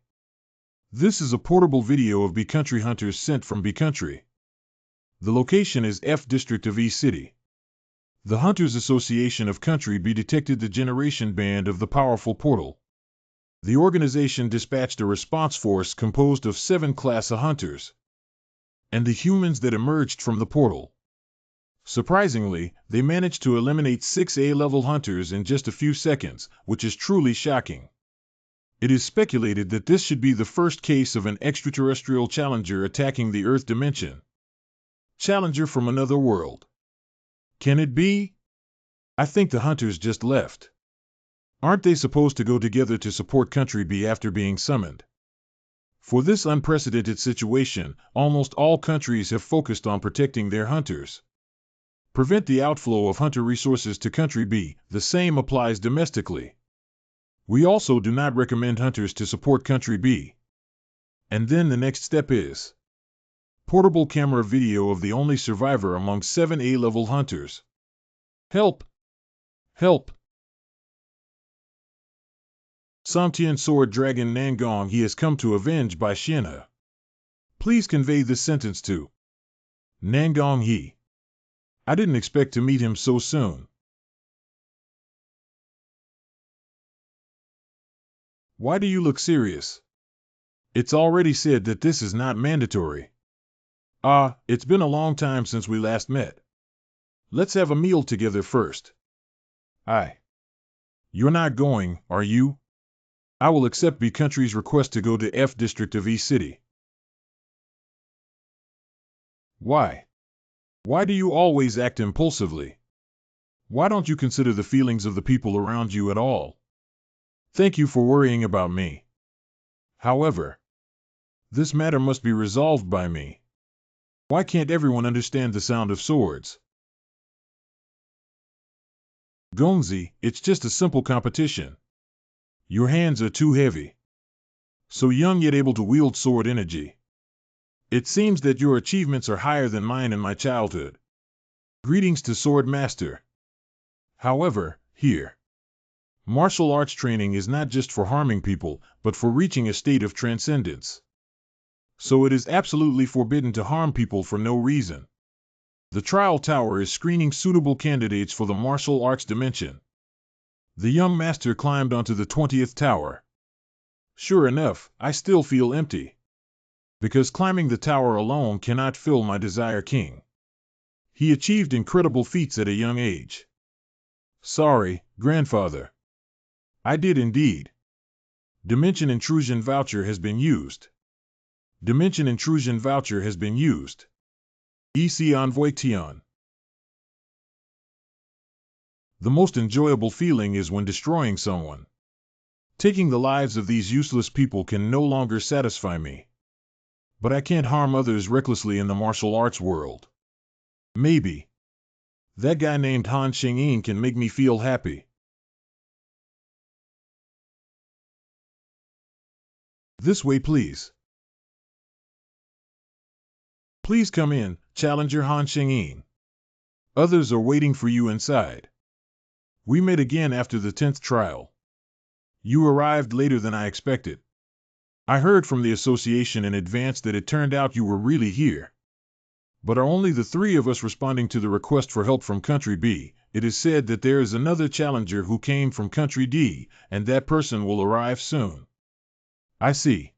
This is a portable video of B Country hunters sent from B Country. The location is F District of E City. The Hunters Association of Country B detected the generation band of the powerful portal. The organization dispatched a response force composed of 7 class A hunters and the humans that emerged from the portal. Surprisingly, they managed to eliminate 6 A-level hunters in just a few seconds, which is truly shocking. It is speculated that this should be the first case of an extraterrestrial challenger attacking the Earth dimension. Challenger from another world. Can it be? I think the hunters just left. Aren't they supposed to go together to support Country B after being summoned? For this unprecedented situation, almost all countries have focused on protecting their hunters. Prevent the outflow of hunter resources to Country B, the same applies domestically. We also do not recommend hunters to support Country B. And then the next step is portable camera video of the only survivor among 7 A-level hunters. Help! Help! Samtian Sword Dragon Nangong he has come to avenge by Shinha. Please convey this sentence to Nangong he. I didn't expect to meet him so soon. Why do you look serious? It's already said that this is not mandatory. It's been a long time since we last met. Let's have a meal together first. You're not going, are you? I will accept B Country's request to go to F District of E City. Why? Why do you always act impulsively? Why don't you consider the feelings of the people around you at all? Thank you for worrying about me. However, this matter must be resolved by me. Why can't everyone understand the sound of swords? Gongzi, it's just a simple competition. Your hands are too heavy. So young yet able to wield sword energy. It seems that your achievements are higher than mine in my childhood. Greetings to Sword Master. However, here, martial arts training is not just for harming people, but for reaching a state of transcendence. So it is absolutely forbidden to harm people for no reason. The trial tower is screening suitable candidates for the martial arts dimension. The young master climbed onto the 20th tower. Sure enough, I still feel empty. Because climbing the tower alone cannot fill my desire king. He achieved incredible feats at a young age. Sorry, grandfather. I did indeed. Dimension intrusion voucher has been used. Dimension intrusion voucher has been used. EC Envoy Tion. The most enjoyable feeling is when destroying someone. Taking the lives of these useless people can no longer satisfy me. but I can't harm others recklessly in the martial arts world. Maybe that guy named Han Xingyin can make me feel happy. This way, please. Please come in, Challenger Han Xingyin. Others are waiting for you inside. We met again after the 10th trial. You arrived later than I expected. I heard from the association in advance that it turned out you were really here. But are only the three of us responding to the request for help from Country B? It is said that there is another challenger who came from Country D, and that person will arrive soon. I see.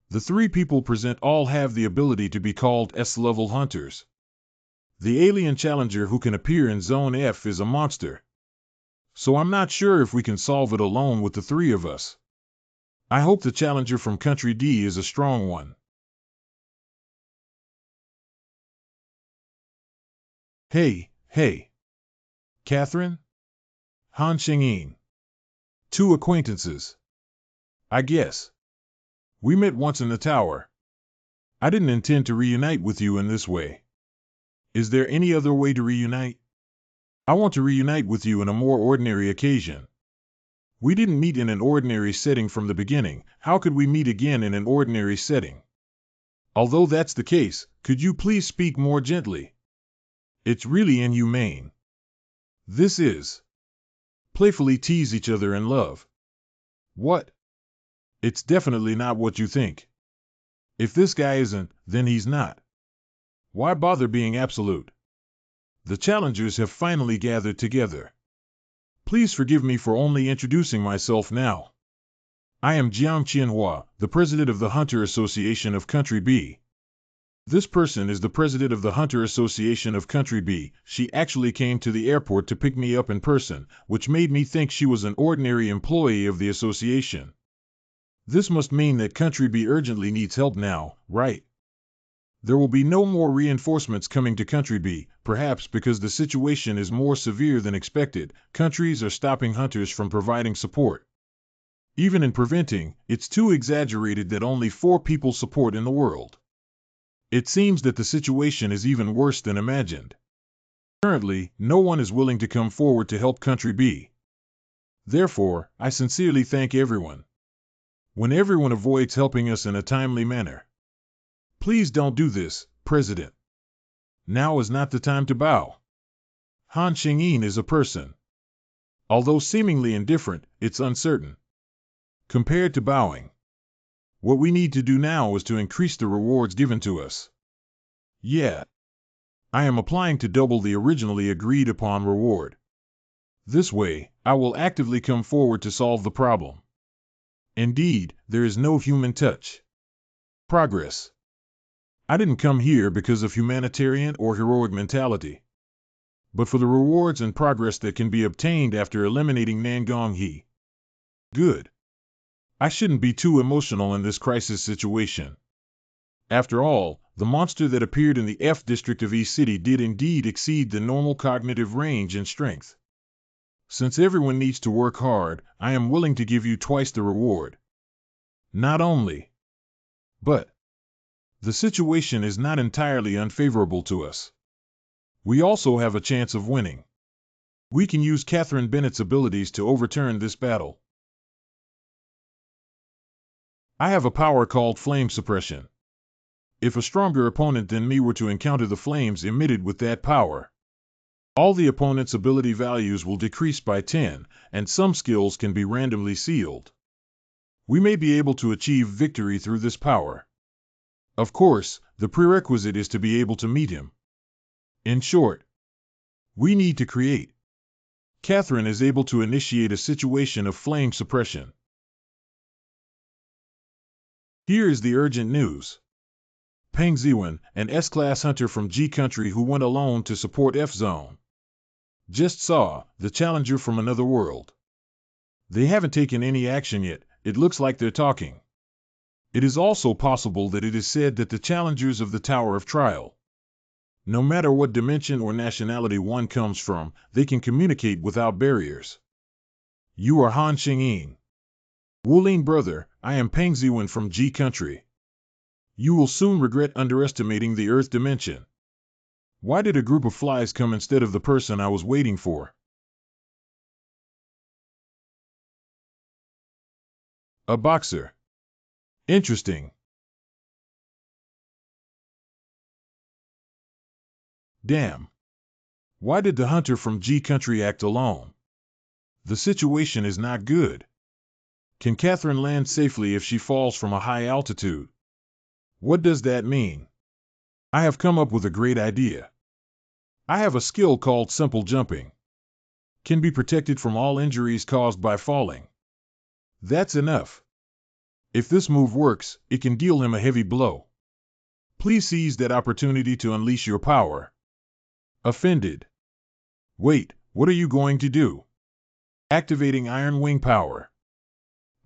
The three people present all have the ability to be called S-level hunters. The alien challenger who can appear in Zone F is a monster. So I'm not sure if we can solve it alone with the three of us. I hope the challenger from Country D is a strong one. Hey. Catherine? Han Xingyin. Two acquaintances. I guess. We met once in the tower. I didn't intend to reunite with you in this way. Is there any other way to reunite? I want to reunite with you in a more ordinary occasion. We didn't meet in an ordinary setting from the beginning. How could we meet again in an ordinary setting? Although that's the case, could you please speak more gently? It's really inhumane. This is. Playfully tease each other in love. What? It's definitely not what you think. If this guy isn't, then he's not. Why bother being absolute? The challengers have finally gathered together. Please forgive me for only introducing myself now. I am Jiang Qianhua, the president of the Hunter Association of Country B. This person is the president of the Hunter Association of Country B. She actually came to the airport to pick me up in person, which made me think she was an ordinary employee of the association. This must mean that Country B urgently needs help now, right? There will be no more reinforcements coming to Country B, perhaps because the situation is more severe than expected. Countries are stopping hunters from providing support. Even in preventing, it's too exaggerated that only 4 people support in the world. It seems that the situation is even worse than imagined. Currently, no one is willing to come forward to help Country B. Therefore, I sincerely thank everyone. When everyone avoids helping us in a timely manner. Please don't do this, President. Now is not the time to bow. Han Xingyin is a person. Although seemingly indifferent, it's uncertain. Compared to bowing. What we need to do now is to increase the rewards given to us. Yeah. I am applying to double the originally agreed upon reward. This way, I will actively come forward to solve the problem. Indeed, there is no human touch. Progress. I didn't come here because of humanitarian or heroic mentality, but for the rewards and progress that can be obtained after eliminating Nangong He. Good. I shouldn't be too emotional in this crisis situation. After all, the monster that appeared in the F district of East City did indeed exceed the normal cognitive range and strength. Since everyone needs to work hard, I am willing to give you twice the reward. Not only, but the situation is not entirely unfavorable to us. We also have a chance of winning. We can use Catherine Bennett's abilities to overturn this battle. I have a power called flame suppression. If a stronger opponent than me were to encounter the flames emitted with that power, all the opponent's ability values will decrease by 10, and some skills can be randomly sealed. We may be able to achieve victory through this power. Of course, the prerequisite is to be able to meet him. In short, we need to create. Catherine is able to initiate a situation of flame suppression. Here is the urgent news. Peng Ziwen, an S-class hunter from G country who went alone to support F-zone. Just saw the challenger from another world. They haven't taken any action yet. It looks like they're talking. It is also possible that it is said that the challengers of the Tower of Trial, no matter what dimension or nationality one comes from, they can communicate without barriers. You are Han Xingyin. Wulin brother, I am Peng Ziwen from G country. You will soon regret underestimating the Earth dimension. Why did a group of flies come instead of the person I was waiting for? A boxer. Interesting. Damn. Why did the hunter from G Country act alone? The situation is not good. Can Catherine land safely if she falls from a high altitude? What does that mean? I have come up with a great idea. I have a skill called simple jumping. Can be protected from all injuries caused by falling. That's enough. If this move works, it can deal him a heavy blow. Please seize that opportunity to unleash your power. Offended. Wait, what are you going to do? Activating Iron Wing power.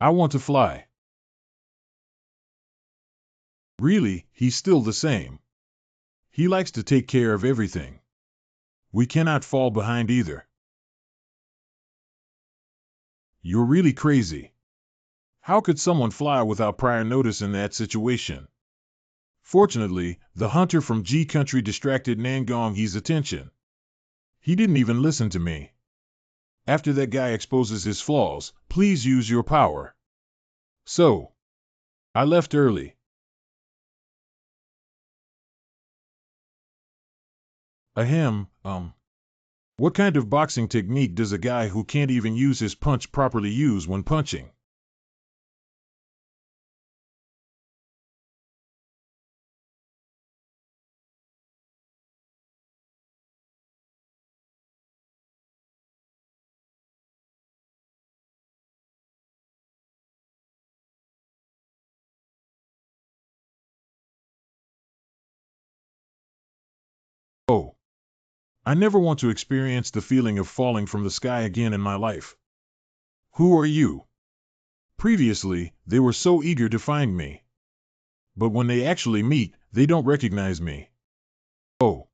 I want to fly. Really, he's still the same. He likes to take care of everything. We cannot fall behind either. You're really crazy. How could someone fly without prior notice in that situation? Fortunately, the hunter from G Country distracted Nangong's attention. He didn't even listen to me. After that guy exposes his flaws, please use your power. So, I left early. Ahem, what kind of boxing technique does a guy who can't even use his punch properly use when punching? Oh, I never want to experience the feeling of falling from the sky again in my life. Who are you? Previously, they were so eager to find me. But when they actually meet, they don't recognize me. Oh,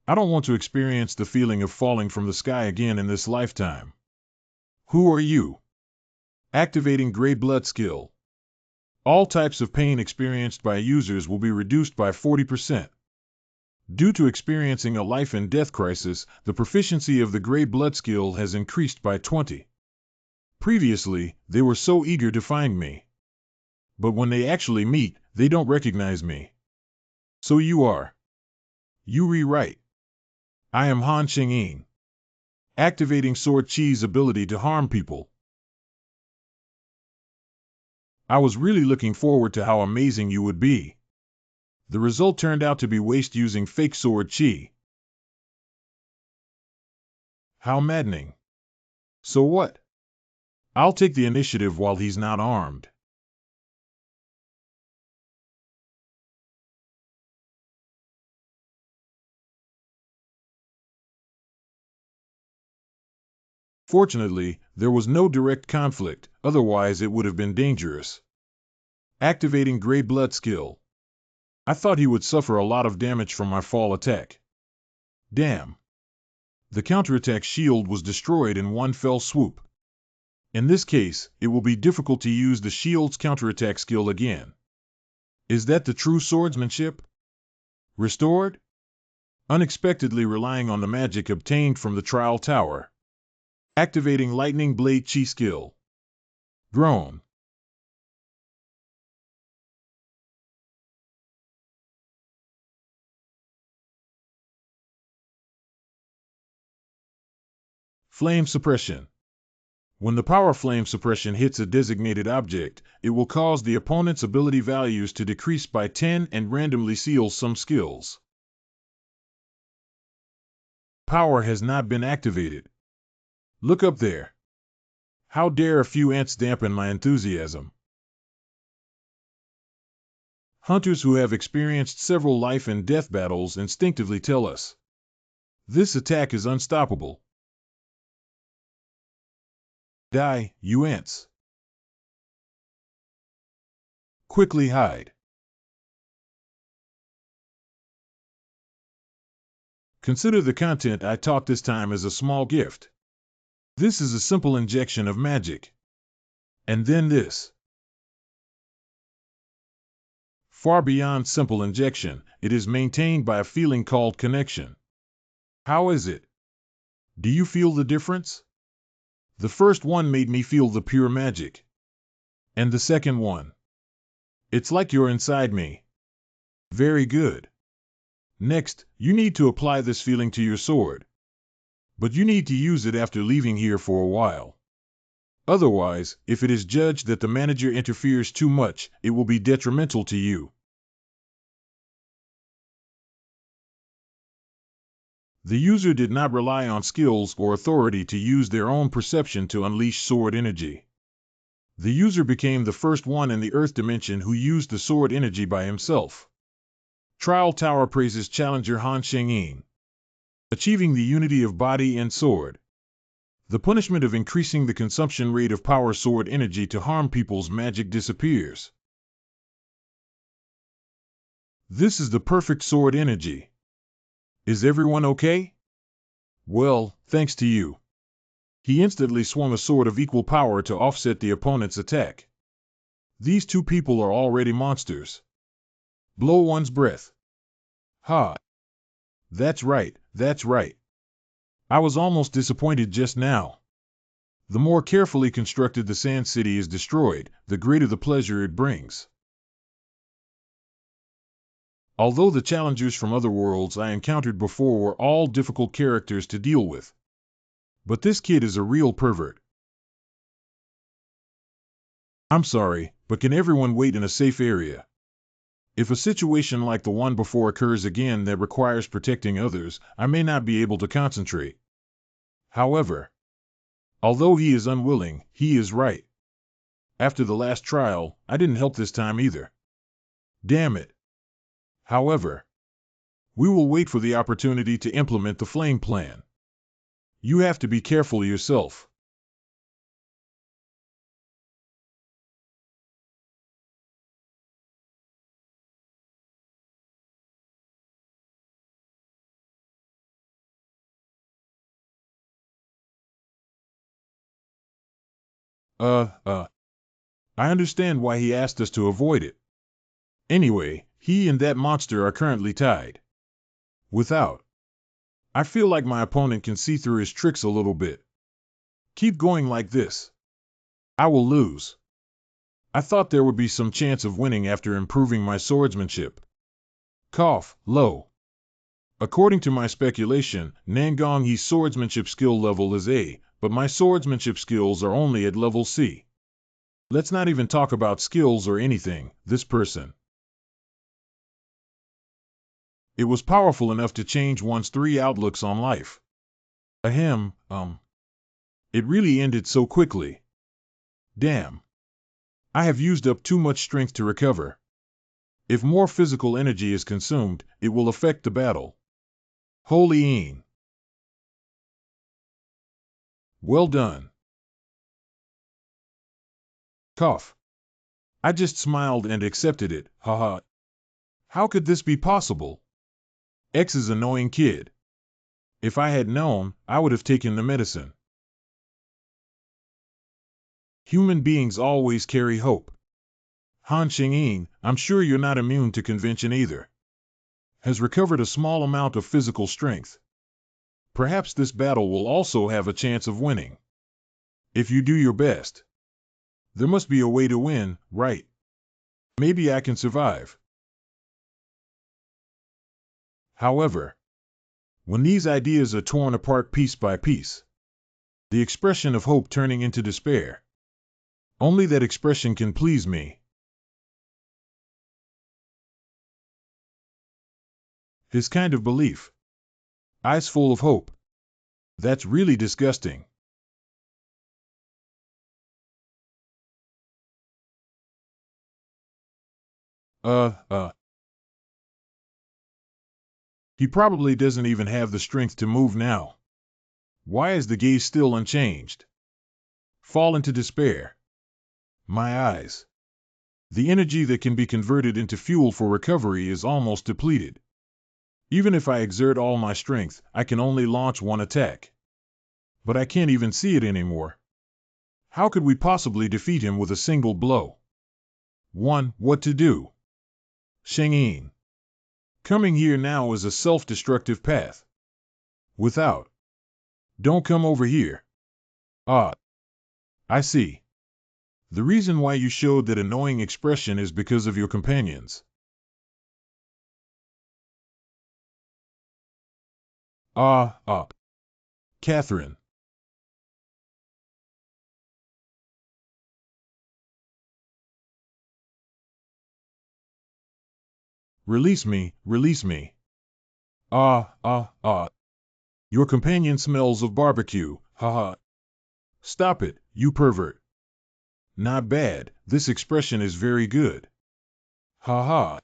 I don't want to experience the feeling of falling from the sky again in this lifetime. Who are you? Activating Gray Blood skill. All types of pain experienced by users will be reduced by 40%. Due to experiencing a life and death crisis, the proficiency of the Gray Blood skill has increased by 20. Previously, they were so eager to find me. But when they actually meet, they don't recognize me. So you are. You rewrite. I am Han Cheng-yin. Activating Sword Chi's ability to harm people. I was really looking forward to how amazing you would be. The result turned out to be waste using fake Sword Chi. How maddening. So what? I'll take the initiative while he's not armed. Fortunately, there was no direct conflict, otherwise it would have been dangerous. Activating Gray Blood skill. I thought he would suffer a lot of damage from my fall attack. Damn. The counterattack shield was destroyed in one fell swoop. In this case, it will be difficult to use the shield's counterattack skill again. Is that the true swordsmanship? Restored? Unexpectedly relying on the magic obtained from the trial tower. Activating Lightning Blade Chi skill. Groan. Flame suppression. When the power flame suppression hits a designated object, it will cause the opponent's ability values to decrease by 10 and randomly seal some skills. Power has not been activated. Look up there. How dare a few ants dampen my enthusiasm? Hunters who have experienced several life and death battles instinctively tell us. This attack is unstoppable. Die, you ants. Quickly hide. Consider the content I taught this time as a small gift. This is a simple injection of magic. And then this. Far beyond simple injection, it is maintained by a feeling called connection. How is it? Do you feel the difference? The first one made me feel the pure magic. And the second one? It's like you're inside me. Very good. Next, you need to apply this feeling to your sword. But you need to use it after leaving here for a while. Otherwise, if it is judged that the manager interferes too much, it will be detrimental to you. The user did not rely on skills or authority to use their own perception to unleash sword energy. The user became the first one in the Earth dimension who used the sword energy by himself. Trial Tower praises Challenger Han Shengyin. Achieving the unity of body and sword. The punishment of increasing the consumption rate of power sword energy to harm people's magic disappears. This is the perfect sword energy. Is everyone okay? Well, thanks to you. He instantly swung a sword of equal power to offset the opponent's attack. These two people are already monsters. Blow one's breath. Ha! That's right, that's right. I was almost disappointed just now. The more carefully constructed the Sand City is destroyed, the greater the pleasure it brings. Although the challengers from other worlds I encountered before were all difficult characters to deal with. But this kid is a real pervert. I'm sorry, but can everyone wait in a safe area? If a situation like the one before occurs again that requires protecting others, I may not be able to concentrate. However, although he is unwilling, he is right. After the last trial, I didn't help this time either. Damn it. However, we will wait for the opportunity to implement the flame plan. You have to be careful yourself. I understand why he asked us to avoid it. Anyway, he and that monster are currently tied. Without. I feel like my opponent can see through his tricks a little bit. Keep going like this. I will lose. I thought there would be some chance of winning after improving my swordsmanship. Cough, low. According to my speculation, Nangong He's swordsmanship skill level is A, but my swordsmanship skills are only at level C. Let's not even talk about skills or anything, this person. It was powerful enough to change one's 3 outlooks on life. Ahem, It really ended so quickly. Damn. I have used up too much strength to recover. If more physical energy is consumed, it will affect the battle. Holy een. Well done. Cough. I just smiled and accepted it, haha. How could this be possible? X is an annoying kid. If I had known, I would have taken the medicine. Human beings always carry hope. Han Xingyin, I'm sure you're not immune to convention either. Has recovered a small amount of physical strength. Perhaps this battle will also have a chance of winning. If you do your best. There must be a way to win, right? Maybe I can survive. However, when these ideas are torn apart piece by piece, the expression of hope turning into despair, only that expression can please me. His kind of belief. Eyes full of hope. That's really disgusting. He probably doesn't even have the strength to move now. Why is the gaze still unchanged? Fall into despair. My eyes. The energy that can be converted into fuel for recovery is almost depleted. Even if I exert all my strength, I can only launch one attack. But I can't even see it anymore. How could we possibly defeat him with a single blow? 1. What to do? Shengyin. Coming here now is a self-destructive path. Without. Don't come over here. Ah. I see. The reason why you showed that annoying expression is because of your companions. Ah. Catherine. Release me, release me. Ah. Your companion smells of barbecue, haha. Stop it, you pervert. Not bad, this expression is very good. Haha.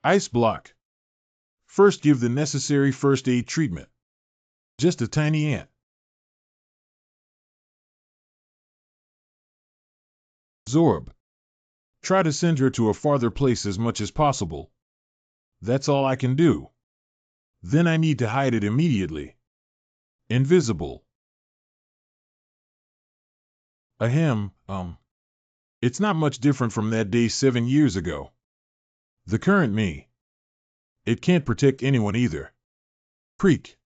Ice block. First give the necessary first aid treatment. Just a tiny ant. Zorb. Try to send her to a farther place as much as possible. That's all I can do. Then I need to hide it immediately. Invisible. Ahem, It's not much different from that day 7 years ago. The current me. It can't protect anyone either. Creak.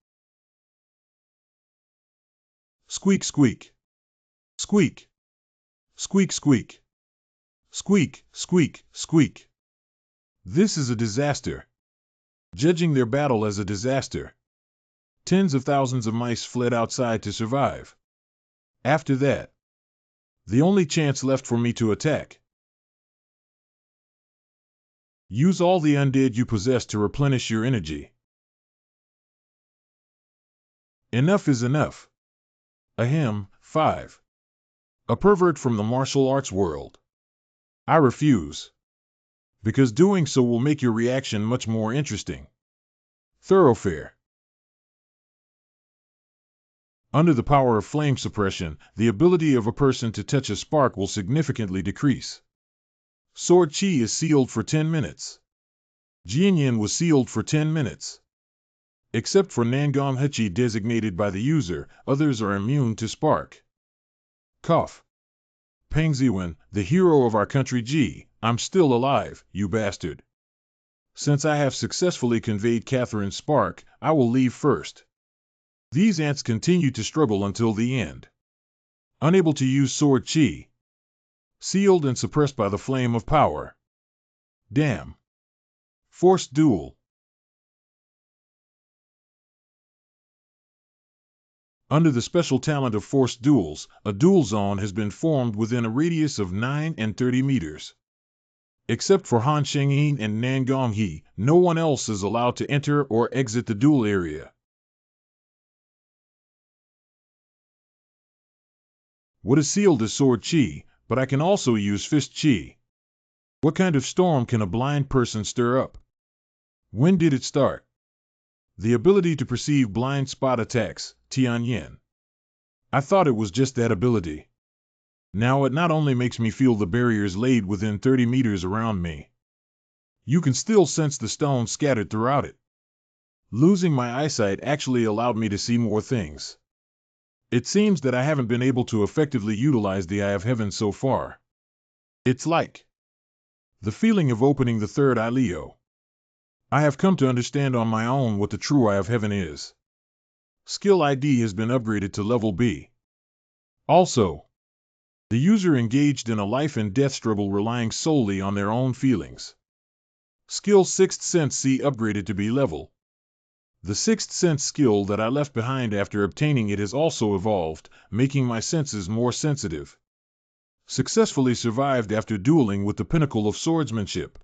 Squeak, squeak. Squeak. Squeak, squeak. Squeak, squeak, squeak. This is a disaster. Judging their battle as a disaster. Tens of thousands of mice fled outside to survive. After that, the only chance left for me to attack. Use all the undead you possess to replenish your energy. Enough is enough. Ahem, 5. A pervert from the martial arts world. I refuse. Because doing so will make your reaction much more interesting. Thoroughfare. Under the power of flame suppression, the ability of a person to touch a spark will significantly decrease. Sword Chi is sealed for 10 minutes. Jianyan was sealed for 10 minutes. Except for Nangong Hachi designated by the user, others are immune to spark. Cough. Peng Ziwen, the hero of our country Ji, I'm still alive, you bastard. Since I have successfully conveyed Catherine's spark, I will leave first. These ants continue to struggle until the end. Unable to use Sword Chi. Sealed and suppressed by the flame of power. Damn. Forced duel. Under the special talent of forced duels, a duel zone has been formed within a radius of 9 and 30 meters. Except for Han Shengyin and Nangong He, no one else is allowed to enter or exit the duel area. What is sealed is Sword Chi, but I can also use Fist Chi. What kind of storm can a blind person stir up? When did it start? The ability to perceive blind spot attacks, Tianyan. I thought it was just that ability. Now it not only makes me feel the barriers laid within 30 meters around me. You can still sense the stones scattered throughout it. Losing my eyesight actually allowed me to see more things. It seems that I haven't been able to effectively utilize the Eye of Heaven so far. It's like the feeling of opening the third eye Leo. I have come to understand on my own what the true Eye of Heaven is. Skill ID has been upgraded to level B. Also, the user engaged in a life and death struggle relying solely on their own feelings. Skill Sixth Sense C upgraded to B level. The Sixth Sense skill that I left behind after obtaining it has also evolved, making my senses more sensitive. Successfully survived after dueling with the pinnacle of swordsmanship.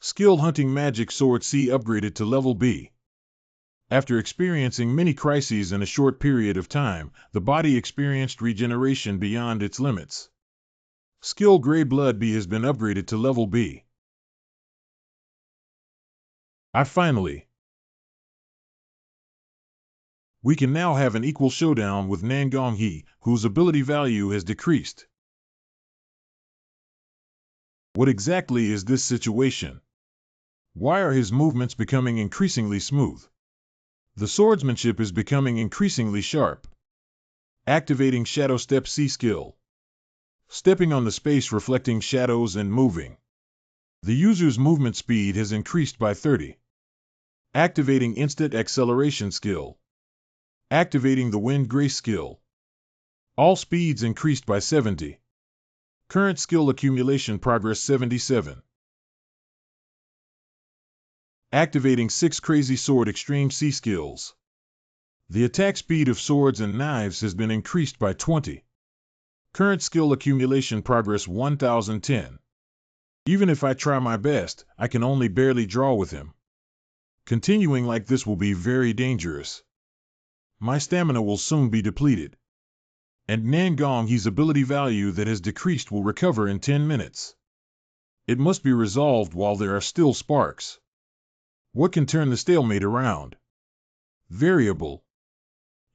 Skill Hunting Magic Sword C upgraded to level B. After experiencing many crises in a short period of time, the body experienced regeneration beyond its limits. Skill Grey Blood B has been upgraded to level B. We can now have an equal showdown with Nangong He, whose ability value has decreased. What exactly is this situation? Why are his movements becoming increasingly smooth? The swordsmanship is becoming increasingly sharp. Activating Shadow Step C skill. stepping on the space reflecting shadows and moving. The user's movement speed has increased by 30. Activating instant acceleration skill. Activating the wind grace skill. All speeds increased by 70. Current skill accumulation progress 77. Activating 6 crazy sword extreme C skills. The attack speed of swords and knives has been increased by 20. Current skill accumulation progress 1010. Even if I try my best, I can only barely draw with him. Continuing like this will be very dangerous. My stamina will soon be depleted. And Nangong, his ability value that has decreased, will recover in 10 minutes. It must be resolved while there are still sparks. What can turn the stalemate around? Variable.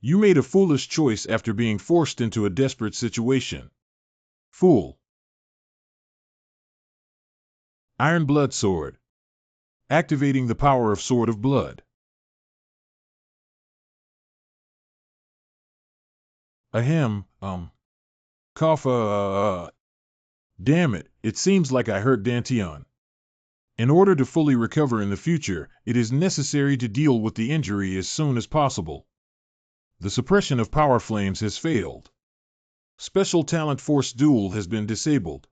You made a foolish choice after being forced into a desperate situation. Fool. Iron Blood Sword. Activating the power of Sword of Blood. Ahem, cough, damn it, it seems like I hurt Dantian. In order to fully recover in the future, it is necessary to deal with the injury as soon as possible. The suppression of power flames has failed. Special Talent Force Duel has been disabled.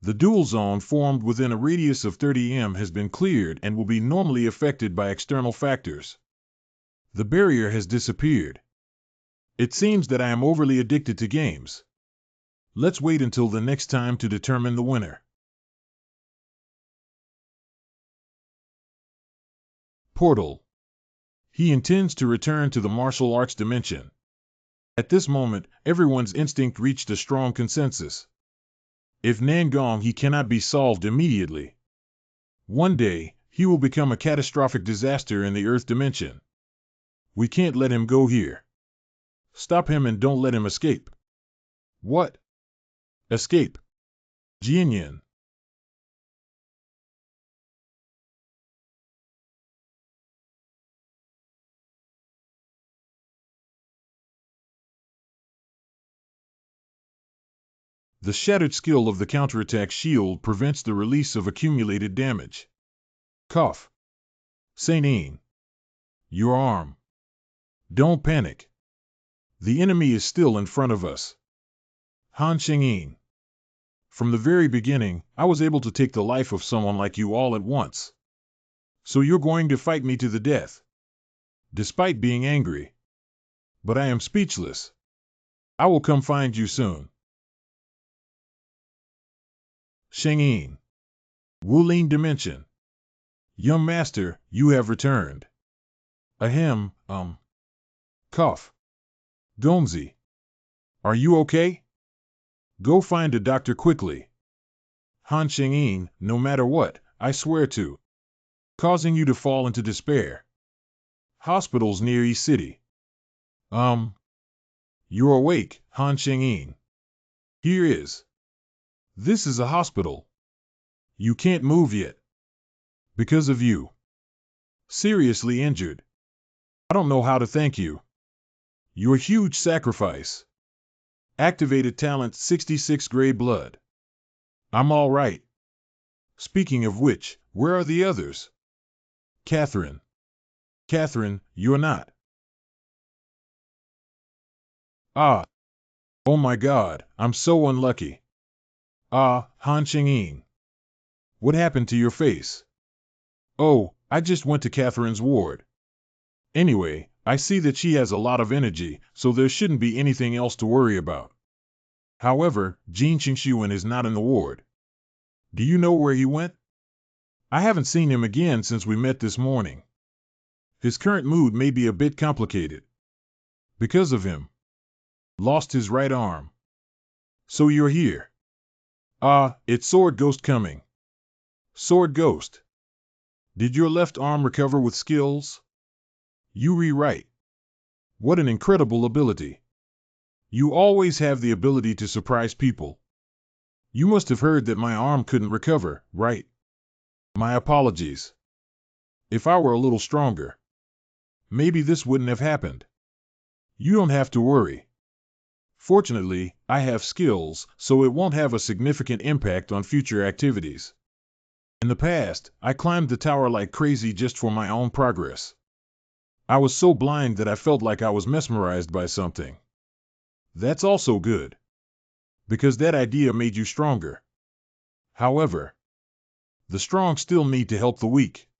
The duel zone formed within a radius of 30 m has been cleared and will be normally affected by external factors. The barrier has disappeared. It seems that I am overly addicted to games. Let's wait until the next time to determine the winner. Portal. He intends to return to the martial arts dimension. At this moment, everyone's instinct reached a strong consensus. If Nangong, he cannot be solved immediately. One day, he will become a catastrophic disaster in the Earth dimension. We can't let him go here. Stop him and don't let him escape. What? Escape. Jianyan. The shattered skill of the counterattack shield prevents the release of accumulated damage. Cough. Sainin. Your arm. Don't panic. The enemy is still in front of us. Han Shengyin. From the very beginning, I was able to take the life of someone like you all at once. So you're going to fight me to the death. Despite being angry. But I am speechless. I will come find you soon. Shengyin. Wulin Dimension. Young master, you have returned. Ahem, cough. Gomzi. Are you okay? Go find a doctor quickly. Han Shengyin, no matter what, I swear to. Causing you to fall into despair. Hospitals near East City. You're awake, Han Shengyin. Here is. This is a hospital. You can't move yet. Because of you. Seriously injured. I don't know how to thank you. Your huge sacrifice. Activated talent 66 gray blood. I'm all right. Speaking of which, where are the others? Catherine. Catherine, you're not. Ah. Oh my God, I'm so unlucky. Ah, Han Shengyin. What happened to your face? Oh, I just went to Catherine's ward. Anyway, I see that she has a lot of energy, so there shouldn't be anything else to worry about. However, Jin Qingshuan is not in the ward. Do you know where he went? I haven't seen him again since we met this morning. His current mood may be a bit complicated. Because of him. Lost his right arm. So you're here. Ah, it's Sword Ghost coming. Sword Ghost. Did your left arm recover with skills? You rewrite. What an incredible ability. You always have the ability to surprise people. You must have heard that my arm couldn't recover, right? My apologies. If I were a little stronger, maybe this wouldn't have happened. You don't have to worry. Fortunately, I have skills, so it won't have a significant impact on future activities. In the past, I climbed the tower like crazy just for my own progress. I was so blind that I felt like I was mesmerized by something. That's also good, because that idea made you stronger. However, the strong still need to help the weak.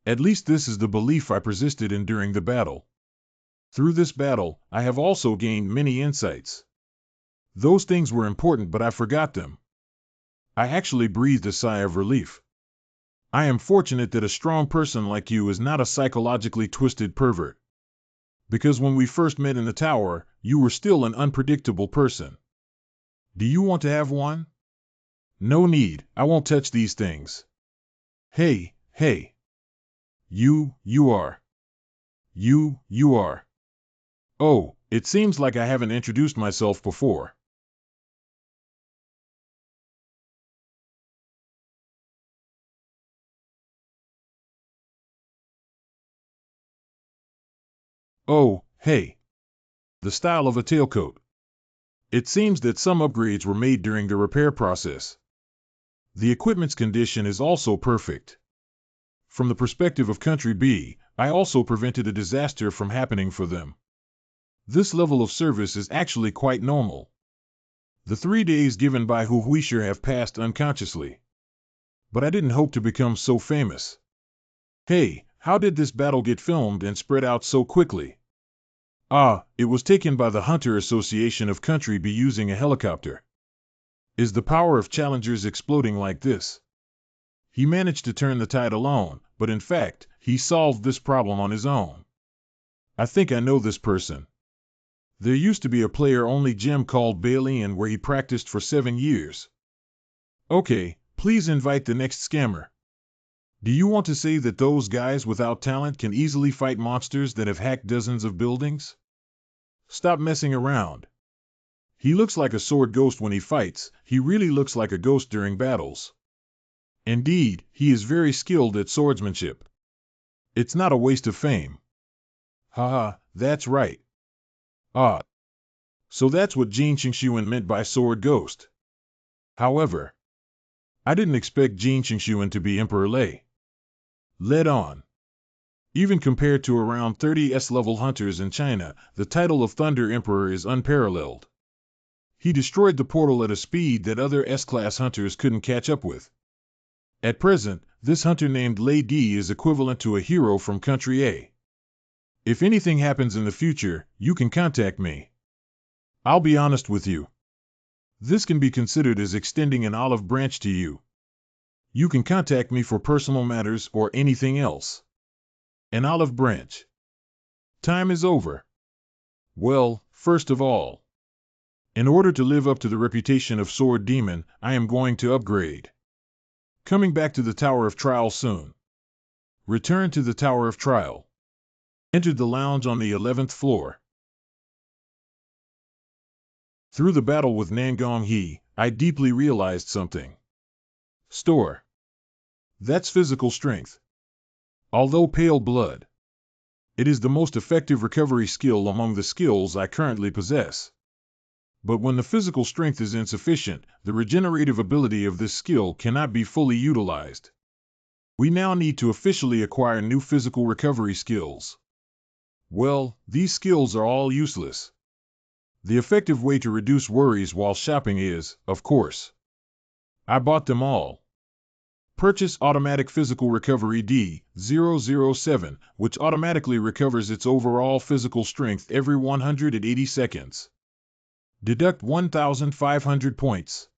At least this is the belief I persisted in during the battle. Through this battle, I have also gained many insights. Those things were important, but I forgot them. I actually breathed a sigh of relief. I am fortunate that a strong person like you is not a psychologically twisted pervert. Because when we first met in the tower, you were still an unpredictable person. Do you want to have one? No need, I won't touch these things. Hey, hey. You are. You are. Oh, it seems like I haven't introduced myself before. Oh, hey. The style of a tailcoat. It seems that some upgrades were made during the repair process. The equipment's condition is also perfect. From the perspective of Country B, I also prevented a disaster from happening for them. This level of service is actually quite normal. The 3 days given by Hu Huisher have passed unconsciously. But I didn't hope to become so famous. Hey, how did this battle get filmed and spread out so quickly? It was taken by the Hunter Association of Country B using a helicopter. Is the power of challengers exploding like this? He managed to turn the tide alone, but in fact, he solved this problem on his own. I think I know this person. There used to be a player-only gym called Bailey and where he practiced for 7 years. Okay, please invite the next scammer. Do you want to say that those guys without talent can easily fight monsters that have hacked dozens of buildings? Stop messing around. He looks like a sword ghost when he fights. He really looks like a ghost during battles. Indeed, he is very skilled at swordsmanship. It's not a waste of fame. Haha, that's right. So that's what Jin Qingshuan meant by sword ghost. However, I didn't expect Jin Qingshuan to be Emperor Lei. Led on. Even compared to around 30 S-level hunters in China, the title of Thunder Emperor is unparalleled. He destroyed the portal at a speed that other S-class hunters couldn't catch up with. At present, this hunter named Lei D is equivalent to a hero from Country A. If anything happens in the future, you can contact me. I'll be honest with you. This can be considered as extending an olive branch to you. You can contact me for personal matters or anything else. An olive branch. Time is over. Well, first of all, in order to live up to the reputation of Sword Demon, I am going to upgrade. Coming back to the Tower of Trial soon. Return to the Tower of Trial. Entered the lounge on the 11th floor. Through the battle with Nangong, I deeply realized something. Store. That's physical strength. Although pale blood, it is the most effective recovery skill among the skills I currently possess. But when the physical strength is insufficient, the regenerative ability of this skill cannot be fully utilized. We now need to officially acquire new physical recovery skills. Well, these skills are all useless. The effective way to reduce worries while shopping is, of course. I bought them all. Purchase Automatic Physical Recovery D007, which automatically recovers its overall physical strength every 180 seconds. Deduct 1,500 points.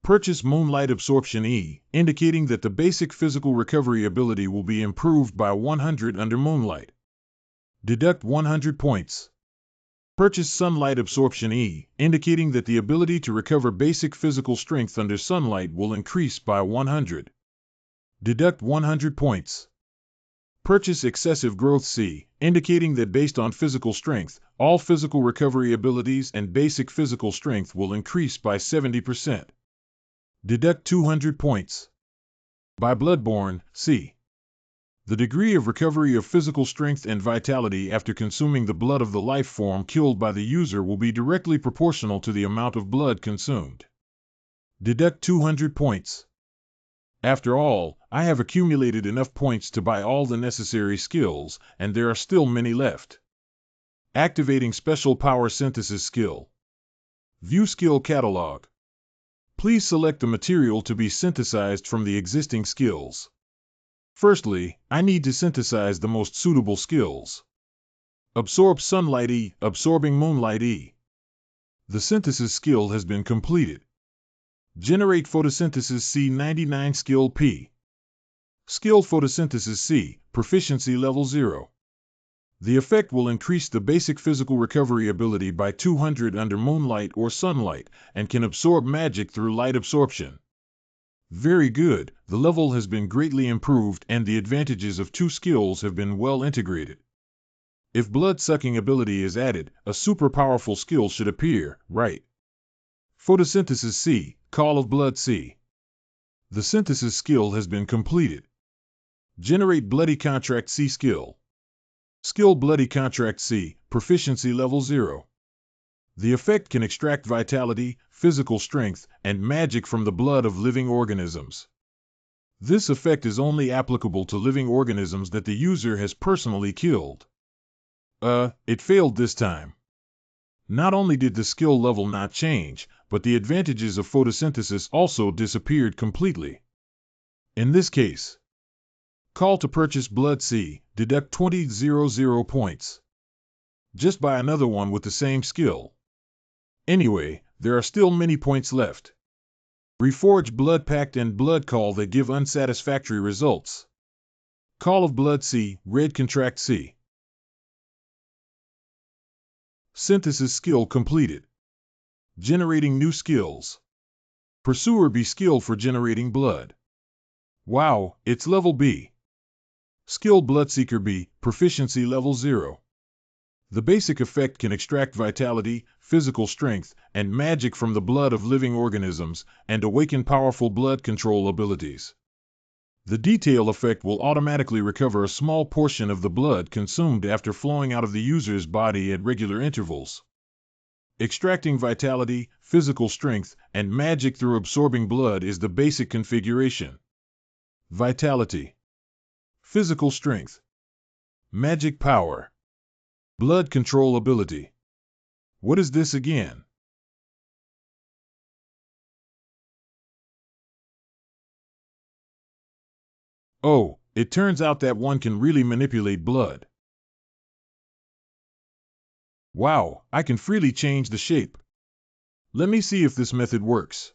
Purchase Moonlight Absorption E, indicating that the basic physical recovery ability will be improved by 100 under moonlight. Deduct 100 points. Purchase Sunlight Absorption E, indicating that the ability to recover basic physical strength under sunlight will increase by 100. Deduct 100 points. Purchase Excessive Growth C, indicating that based on physical strength, all physical recovery abilities and basic physical strength will increase by 70%. Deduct 200 points. By Bloodborne C. The degree of recovery of physical strength and vitality after consuming the blood of the life form killed by the user will be directly proportional to the amount of blood consumed. Deduct 200 points. After all, I have accumulated enough points to buy all the necessary skills, and there are still many left. Activating Special Power Synthesis Skill. View Skill Catalog. Please select the material to be synthesized from the existing skills. Firstly, I need to synthesize the most suitable skills. Absorb Sunlight E, Absorbing Moonlight E. The synthesis skill has been completed. Generate Photosynthesis C99 Skill P. Skill Photosynthesis C, Proficiency Level 0. The effect will increase the basic physical recovery ability by 200 under moonlight or sunlight, and can absorb magic through light absorption. Very good, the level has been greatly improved and the advantages of two skills have been well integrated. If blood-sucking ability is added, a super powerful skill should appear, right? Photosynthesis C, Call of Blood C. The synthesis skill has been completed. Generate Bloody Contract C skill. Skill Bloody Contract C, Proficiency Level 0. The effect can extract vitality, physical strength, and magic from the blood of living organisms. This effect is only applicable to living organisms that the user has personally killed. It failed this time. Not only did the skill level not change, but the advantages of photosynthesis also disappeared completely. In this case, call to purchase Blood C, deduct 20,000 points. Just buy another one with the same skill. Anyway, there are still many points left. Reforge Blood Pact and Blood Call that give unsatisfactory results. Call of Blood C, Red Contract C. Synthesis skill completed. Generating new skills. Pursuer B skill for generating blood. Wow, it's level B. Skill Bloodseeker B, Proficiency Level 0. The basic effect can extract vitality, physical strength, and magic from the blood of living organisms, and awaken powerful blood control abilities. The detail effect will automatically recover a small portion of the blood consumed after flowing out of the user's body at regular intervals. Extracting vitality, physical strength, and magic through absorbing blood is the basic configuration. Vitality. Physical strength. Magic power. Blood control ability. What is this again? Oh, it turns out that one can really manipulate blood. Wow, I can freely change the shape. Let me see if this method works.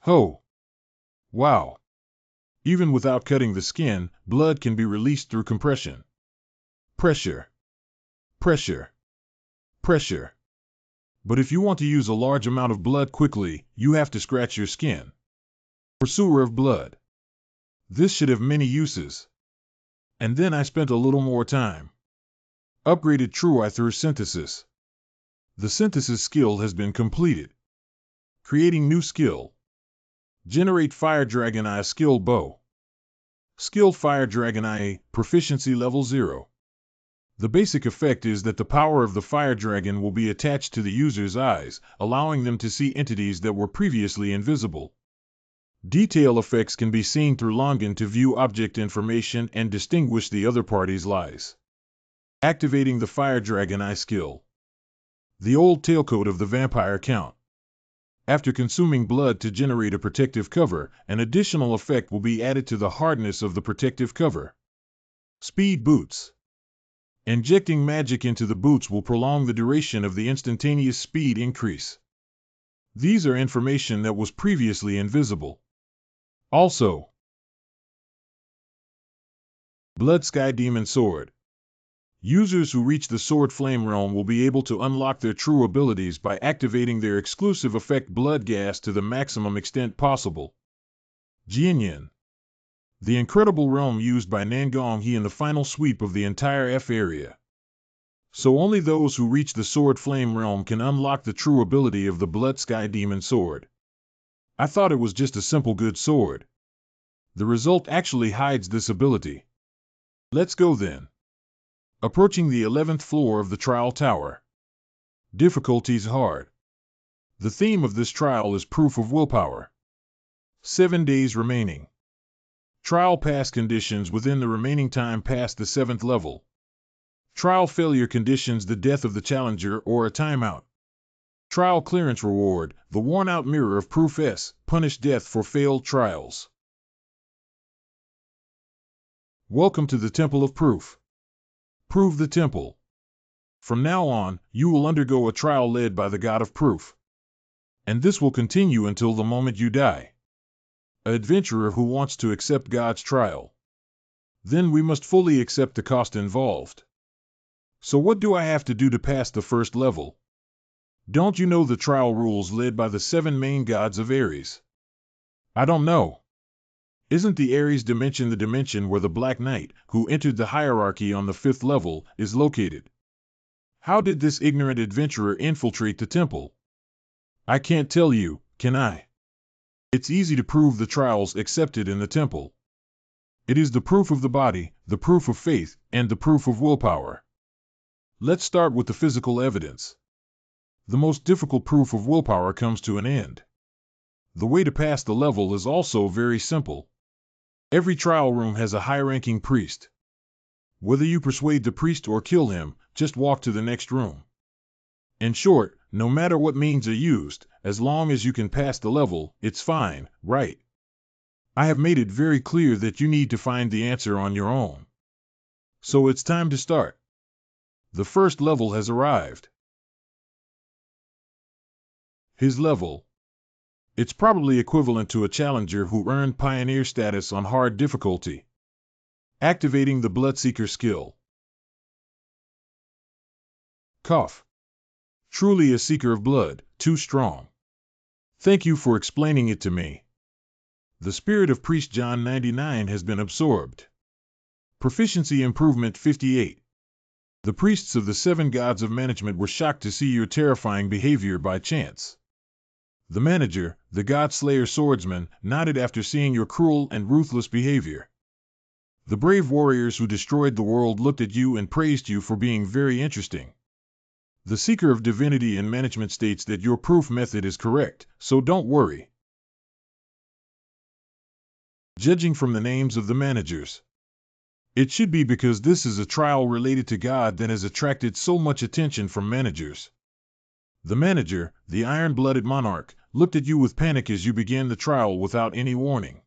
Ho! Wow! Even without cutting the skin, blood can be released through compression. Pressure. Pressure. Pressure. But if you want to use a large amount of blood quickly, you have to scratch your skin. Pursuer of blood. This should have many uses. And then I spent a little more time. Upgraded True Eye through synthesis. The synthesis skill has been completed. Creating new skill. Generate Fire Dragon Eye Skill Bow. Skill Fire Dragon Eye, Proficiency Level 0. The basic effect is that the power of the fire dragon will be attached to the user's eyes, allowing them to see entities that were previously invisible. Detail effects can be seen through Longan to view object information and distinguish the other party's lies. Activating the Fire Dragon Eye skill. The old tailcoat of the vampire count. After consuming blood to generate a protective cover, an additional effect will be added to the hardness of the protective cover. Speed Boots. Injecting magic into the boots will prolong the duration of the instantaneous speed increase. These are information that was previously invisible. Also, Blood Sky Demon Sword. Users who reach the Sword Flame realm will be able to unlock their true abilities by activating their exclusive effect Blood Gas to the maximum extent possible. Jianyan. The incredible realm used by Nangong in the final sweep of the entire F area. So only those who reach the Sword Flame realm can unlock the true ability of the Blood Sky Demon Sword. I thought it was just a simple good sword. The result actually hides this ability. Let's go then. Approaching the 11th floor of the trial tower. Difficulties hard. The theme of this trial is proof of willpower. 7 days remaining. Trial pass conditions within the remaining time past the 7th level. Trial failure conditions the death of the challenger or a timeout. Trial clearance reward, the worn-out mirror of Proof S, punish death for failed trials. Welcome to the Temple of Proof. Prove the temple. From now on, you will undergo a trial led by the God of Proof. And this will continue until the moment you die. An adventurer who wants to accept God's trial. Then we must fully accept the cost involved. So what do I have to do to pass the first level? Don't you know the trial rules led by the 7 main gods of Ares? I don't know. Isn't the Ares dimension the dimension where the Black Knight, who entered the hierarchy on the 5th level, is located? How did this ignorant adventurer infiltrate the temple? I can't tell you, can I? It's easy to prove the trials accepted in the temple. It is the proof of the body, the proof of faith, and the proof of willpower. Let's start with the physical evidence. The most difficult proof of willpower comes to an end. The way to pass the level is also very simple. Every trial room has a high-ranking priest. Whether you persuade the priest or kill him, just walk to the next room. In short, no matter what means are used, as long as you can pass the level, it's fine, right? I have made it very clear that you need to find the answer on your own. So it's time to start. The first level has arrived. His level. It's probably equivalent to a challenger who earned pioneer status on hard difficulty. Activating the Bloodseeker skill. Cough. Truly a seeker of blood, too strong. Thank you for explaining it to me. The spirit of Priest John 99 has been absorbed. Proficiency improvement 58. The priests of the 7 gods of management were shocked to see your terrifying behavior by chance. The manager, the God-Slayer swordsman, nodded after seeing your cruel and ruthless behavior. The brave warriors who destroyed the world looked at you and praised you for being very interesting. The Seeker of Divinity in management states that your proof method is correct, so don't worry. Judging from the names of the managers. It should be because this is a trial related to God that has attracted so much attention from managers. The manager, the iron-blooded monarch, looked at you with panic as you began the trial without any warning.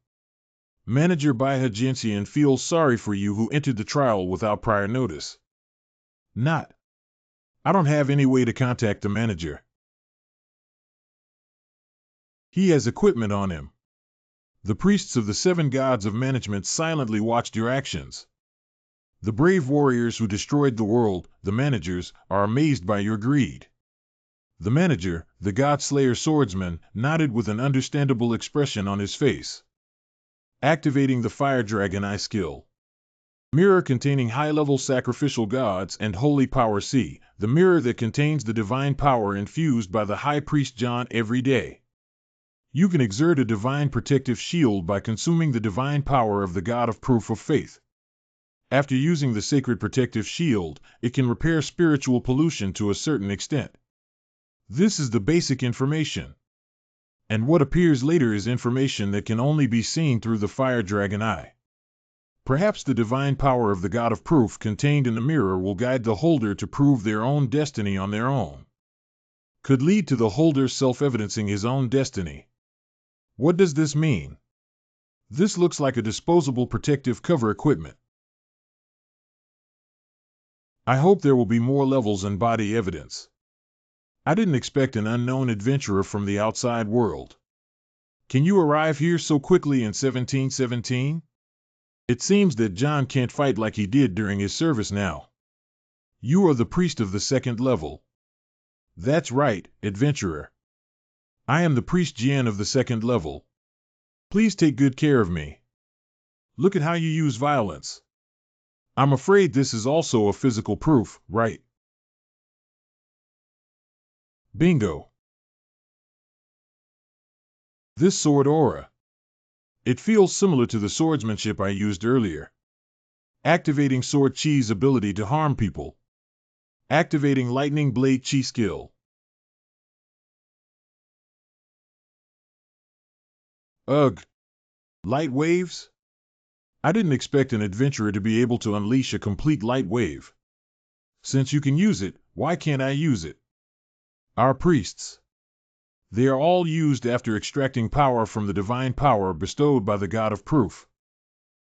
Manager Baihajiansian feels sorry for you who entered the trial without prior notice. Not. I don't have any way to contact the manager. He has equipment on him. The priests of the 7 gods of management silently watched your actions. The brave warriors who destroyed the world, the managers, are amazed by your greed. The manager, the God-Slayer swordsman, nodded with an understandable expression on his face. Activating the Fire Dragon Eye skill. Mirror containing high-level sacrificial gods and holy power C, the mirror that contains the divine power infused by the High Priest John every day. You can exert a divine protective shield by consuming the divine power of the God of Proof of Faith. After using the sacred protective shield, it can repair spiritual pollution to a certain extent. This is the basic information. And what appears later is information that can only be seen through the Fire Dragon Eye. Perhaps the divine power of the God of Proof contained in the mirror will guide the holder to prove their own destiny on their own. Could lead to the holder self-evidencing his own destiny. What does this mean? This looks like a disposable protective cover equipment. I hope there will be more levels and body evidence. I didn't expect an unknown adventurer from the outside world. Can you arrive here so quickly in 1717? It seems that John can't fight like he did during his service now. You are the priest of the 2nd level. That's right, adventurer. I am the priest Jian of the 2nd level. Please take good care of me. Look at how you use violence. I'm afraid this is also a physical proof, right? Bingo. This sword aura. It feels similar to the swordsmanship I used earlier. Activating Sword Chi's ability to harm people. Activating Lightning Blade Chi skill. Ugh. Light waves? I didn't expect an adventurer to be able to unleash a complete light wave. Since you can use it, why can't I use it? Our priests. They are all used after extracting power from the divine power bestowed by the God of Proof.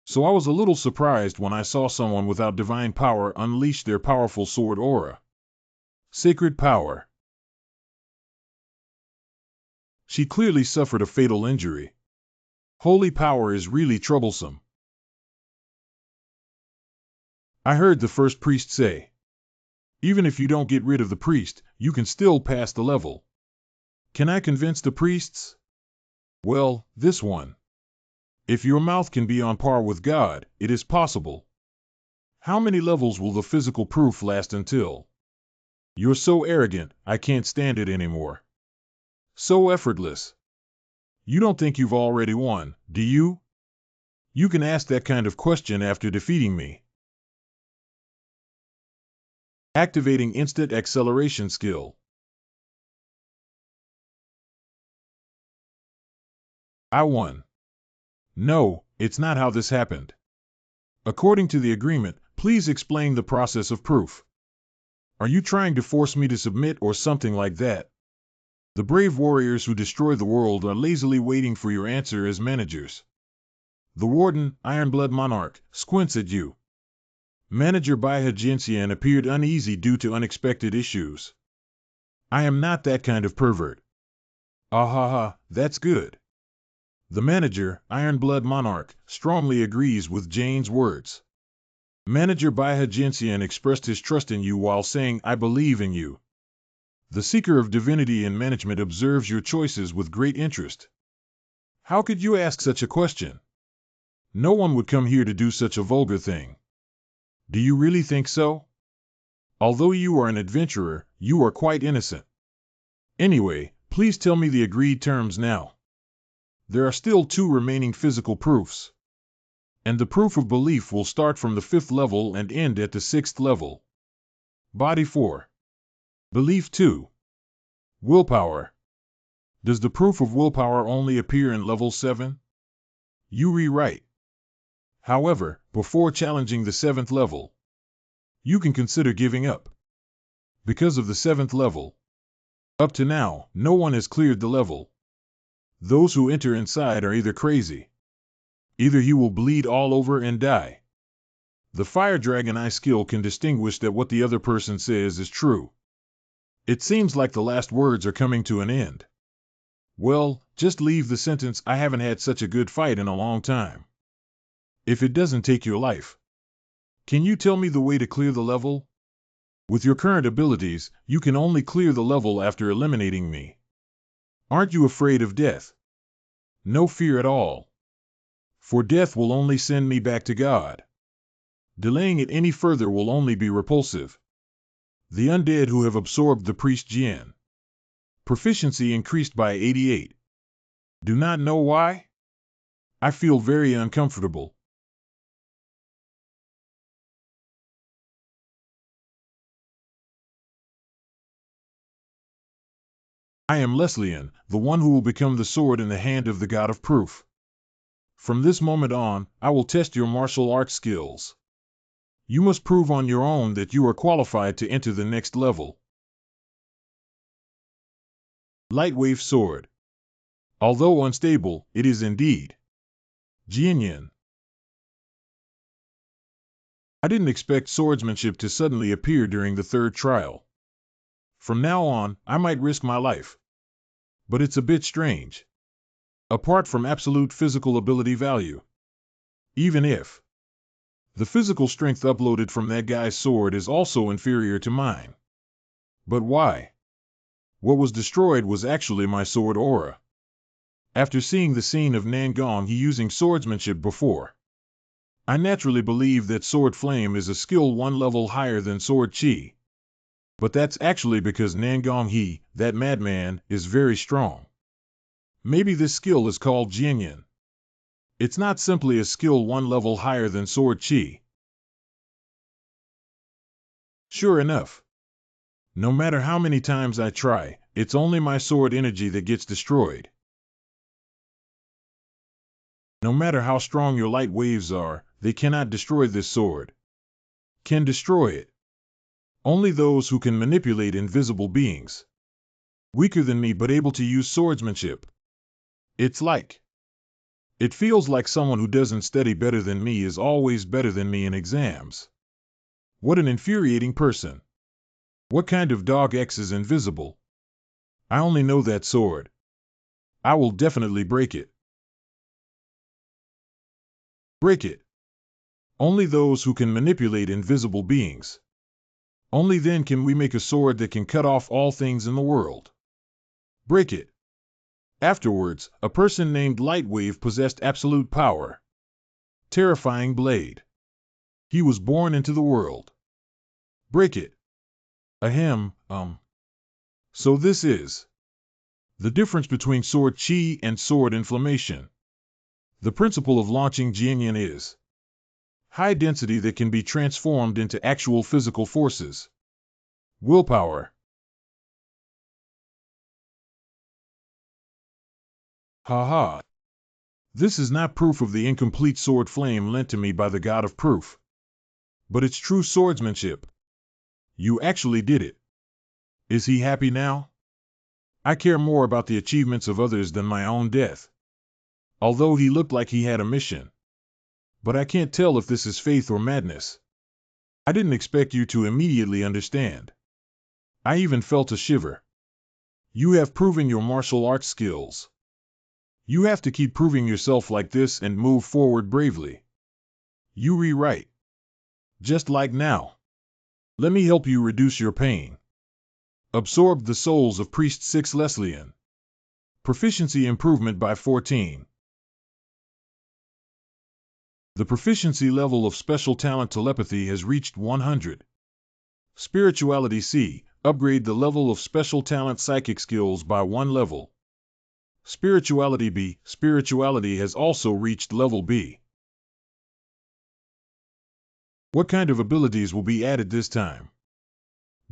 So I was a little surprised when I saw someone without divine power unleash their powerful sword aura. Sacred power. She clearly suffered a fatal injury. Holy power is really troublesome. I heard the first priest say, even if you don't get rid of the priest, you can still pass the level. Can I convince the priests? Well, this one. If your mouth can be on par with God, it is possible. How many levels will the physical proof last until? You're so arrogant, I can't stand it anymore. So effortless. You don't think you've already won, do you? You can ask that kind of question after defeating me. Activating instant acceleration skill. I won. No, it's not how this happened. According to the agreement, please explain the process of proof. Are you trying to force me to submit or something like that? The brave warriors who destroy the world are lazily waiting for your answer as managers. The warden, Ironblood Monarch, squints at you. Manager Baiha Jinxian appeared uneasy due to unexpected issues. I am not that kind of pervert. Ahaha, that's good. The manager, Ironblood Monarch, strongly agrees with Jane's words. Manager Baiha Jinxian expressed his trust in you while saying, I believe in you. The Seeker of Divinity in Management observes your choices with great interest. How could you ask such a question? No one would come here to do such a vulgar thing. Do you really think so? Although you are an adventurer, you are quite innocent. Anyway, please tell me the agreed terms now. There are still 2 remaining physical proofs. And the proof of belief will start from the 5th level and end at the 6th level. Body 4. Belief 2. Willpower. Does the proof of willpower only appear in level 7? You rewrite. However, before challenging the 7th level, you can consider giving up. Because of the 7th level, up to now, no one has cleared the level. Those who enter inside are either crazy. Either you will bleed all over and die. The Fire Dragon Eye skill can distinguish that what the other person says is true. It seems like the last words are coming to an end. Well, just leave the sentence, I haven't had such a good fight in a long time. If it doesn't take your life. Can you tell me the way to clear the level? With your current abilities, you can only clear the level after eliminating me. Aren't you afraid of death? No fear at all. For death will only send me back to God. Delaying it any further will only be repulsive. The undead who have absorbed the priest Jian. Proficiency increased by 88. Do not know why? I feel very uncomfortable. I am Leslian, the one who will become the sword in the hand of the God of Proof. From this moment on, I will test your martial arts skills. You must prove on your own that you are qualified to enter the next level. Lightwave Sword. Although unstable, it is indeed. Jianyan. I didn't expect swordsmanship to suddenly appear during the 3rd trial. From now on, I might risk my life. But it's a bit strange. Apart from absolute physical ability value. Even if the physical strength uploaded from that guy's sword is also inferior to mine. But why? What was destroyed was actually my sword aura. After seeing the scene of Nangong he using swordsmanship before, I naturally believe that Sword Flame is a skill 1 level higher than Sword Chi. But that's actually because Nangong he, that madman, is very strong. Maybe this skill is called Jianyan. It's not simply a skill 1 level higher than Sword Chi. Sure enough, no matter how many times I try, it's only my sword energy that gets destroyed. No matter how strong your light waves are, they cannot destroy this sword. Can destroy it only those who can manipulate invisible beings. Weaker than me but able to use swordsmanship. It feels like someone who doesn't study better than me is always better than me in exams. What an infuriating person. What kind of dog X is invisible? I only know that sword. I will definitely break it. Break it. Only those who can manipulate invisible beings. Only then can we make a sword that can cut off all things in the world. Break it. Afterwards, a person named Lightwave possessed absolute power. Terrifying blade. He was born into the world. Break it. Ahem. So this is the difference between sword chi and sword inflammation. The principle of launching Jianyan is high density that can be transformed into actual physical forces. Willpower. Haha. This is not proof of the incomplete sword flame lent to me by the god of proof. But it's true swordsmanship. You actually did it. Is he happy now? I care more about the achievements of others than my own death. Although he looked like he had a mission. But I can't tell if this is faith or madness. I didn't expect you to immediately understand. I even felt a shiver. You have proven your martial arts skills. You have to keep proving yourself like this and move forward bravely. You rewrite. Just like now. Let me help you reduce your pain. Absorb the souls of Priest 6 Leslian. Proficiency improvement by 14. The proficiency level of special talent telepathy has reached 100. Spirituality C. Upgrade the level of special talent psychic skills by 1 level. Spirituality B. Spirituality has also reached level B. What kind of abilities will be added this time?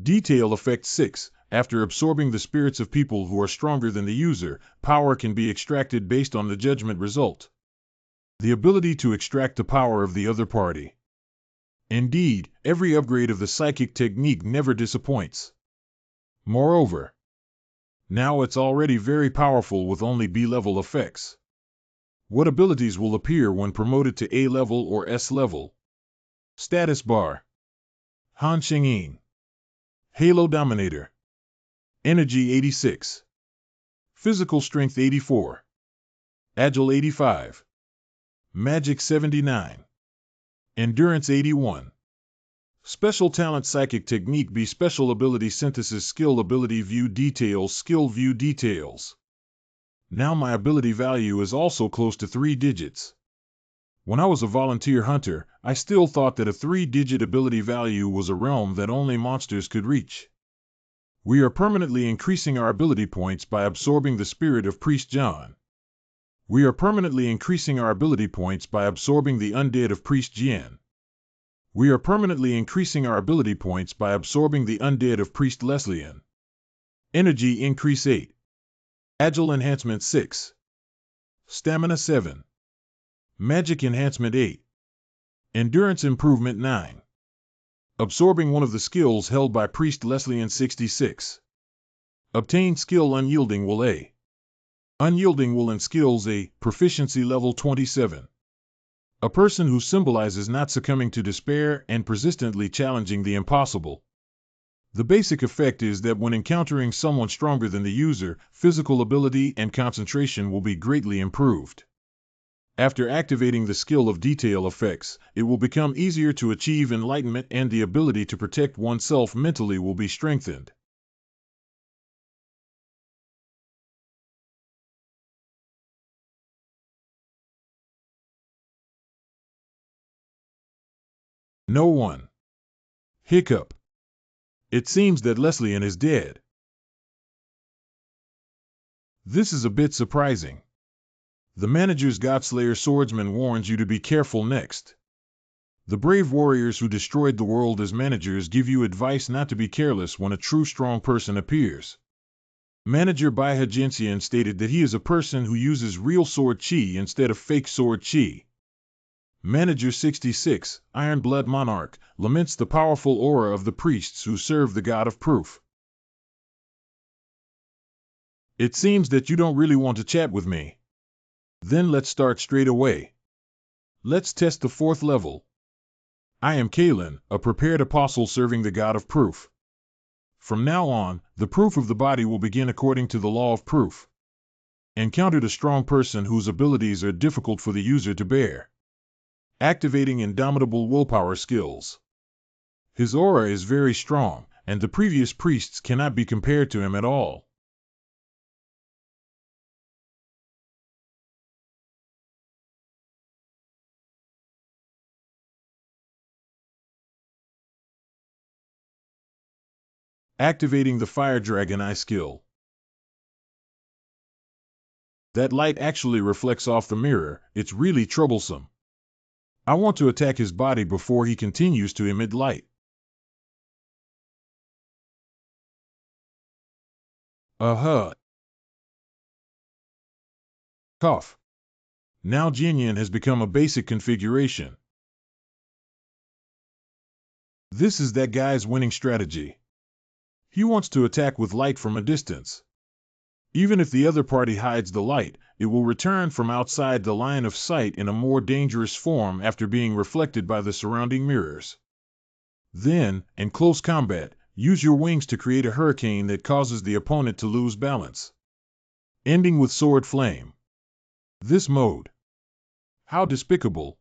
Detail Effect 6. After absorbing the spirits of people who are stronger than the user, power can be extracted based on the judgment result. The ability to extract the power of the other party. Indeed, every upgrade of the psychic technique never disappoints. Moreover, now it's already very powerful with only B-level effects. What abilities will appear when promoted to A level or S level? Status bar. Han Shengyin. Halo Dominator. Energy 86. Physical Strength 84. Agile 85. Magic 79. Endurance 81. Special Talent Psychic Technique B. Special Ability Synthesis Skill Ability View Details Skill View Details. Now my ability value is also close to 3 digits. When I was a volunteer hunter, I still thought that a 3-digit ability value was a realm that only monsters could reach. We are permanently increasing our ability points by absorbing the spirit of Priest John. We are permanently increasing our ability points by absorbing the undead of Priest Jian. We are permanently increasing our ability points by absorbing the undead of Priest Leslian. Energy increase 8. Agile enhancement 6. Stamina 7. Magic enhancement 8. Endurance improvement 9. Absorbing one of the skills held by Priest Leslian 66. Obtain skill Unyielding Will A. Unyielding Will and skills A. Proficiency level 27. A person who symbolizes not succumbing to despair and persistently challenging the impossible. The basic effect is that when encountering someone stronger than the user, physical ability and concentration will be greatly improved. After activating the skill of detail effects, it will become easier to achieve enlightenment and the ability to protect oneself mentally will be strengthened. No one. Hiccup. It seems that Leslian is dead. This is a bit surprising. The manager's Godslayer swordsman warns you to be careful next. The brave warriors who destroyed the world as managers give you advice not to be careless when a true strong person appears. Manager Baiha Jinxian stated that he is a person who uses real sword chi instead of fake sword chi. Manager 66, Iron Blood Monarch, laments the powerful aura of the priests who serve the god of proof. It seems that you don't really want to chat with me. Then let's start straight away. Let's test the 4th level. I am Kalen, a prepared apostle serving the god of proof. From now on, the proof of the body will begin according to the law of proof. Encountered a strong person whose abilities are difficult for the user to bear. Activating indomitable willpower skills. His aura is very strong, and the previous priests cannot be compared to him at all. Activating the Fire Dragon Eye skill. That light actually reflects off the mirror, it's really troublesome. I want to attack his body before he continues to emit light. Cough. Now Jinyan has become a basic configuration. This is that guy's winning strategy. He wants to attack with light from a distance. Even if the other party hides the light, it will return from outside the line of sight in a more dangerous form after being reflected by the surrounding mirrors. Then, in close combat, use your wings to create a hurricane that causes the opponent to lose balance. Ending with Sword Flame. This mode. How despicable.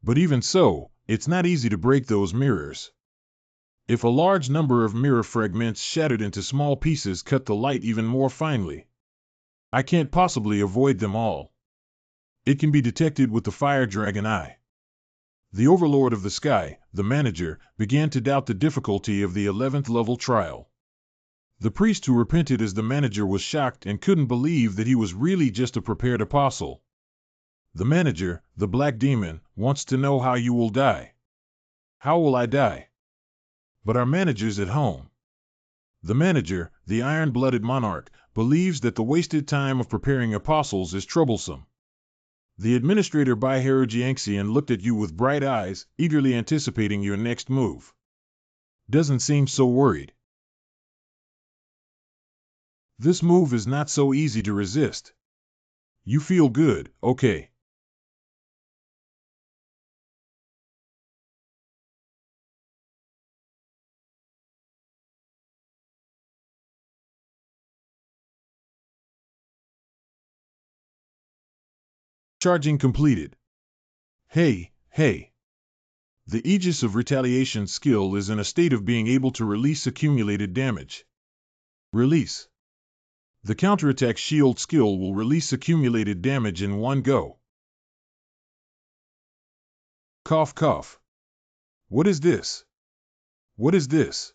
But even so, it's not easy to break those mirrors. If a large number of mirror fragments shattered into small pieces cut the light even more finely, I can't possibly avoid them all. It can be detected with the Fire Dragon Eye. The Overlord of the Sky, the manager, began to doubt the difficulty of the 11th level trial. The priest who repented as the manager was shocked and couldn't believe that he was really just a prepared apostle. The manager, the Black Demon, wants to know how you will die. How will I die? But our manager's at home. The manager, the Iron-Blooded Monarch, believes that the wasted time of preparing apostles is troublesome. The administrator Baiha Jinxian looked at you with bright eyes, eagerly anticipating your next move. Doesn't seem so worried. This move is not so easy to resist. You feel good, okay. Charging completed. Hey. The Aegis of Retaliation skill is in a state of being able to release accumulated damage. Release. The counterattack shield skill will release accumulated damage in one go. Cough. What is this? What is this?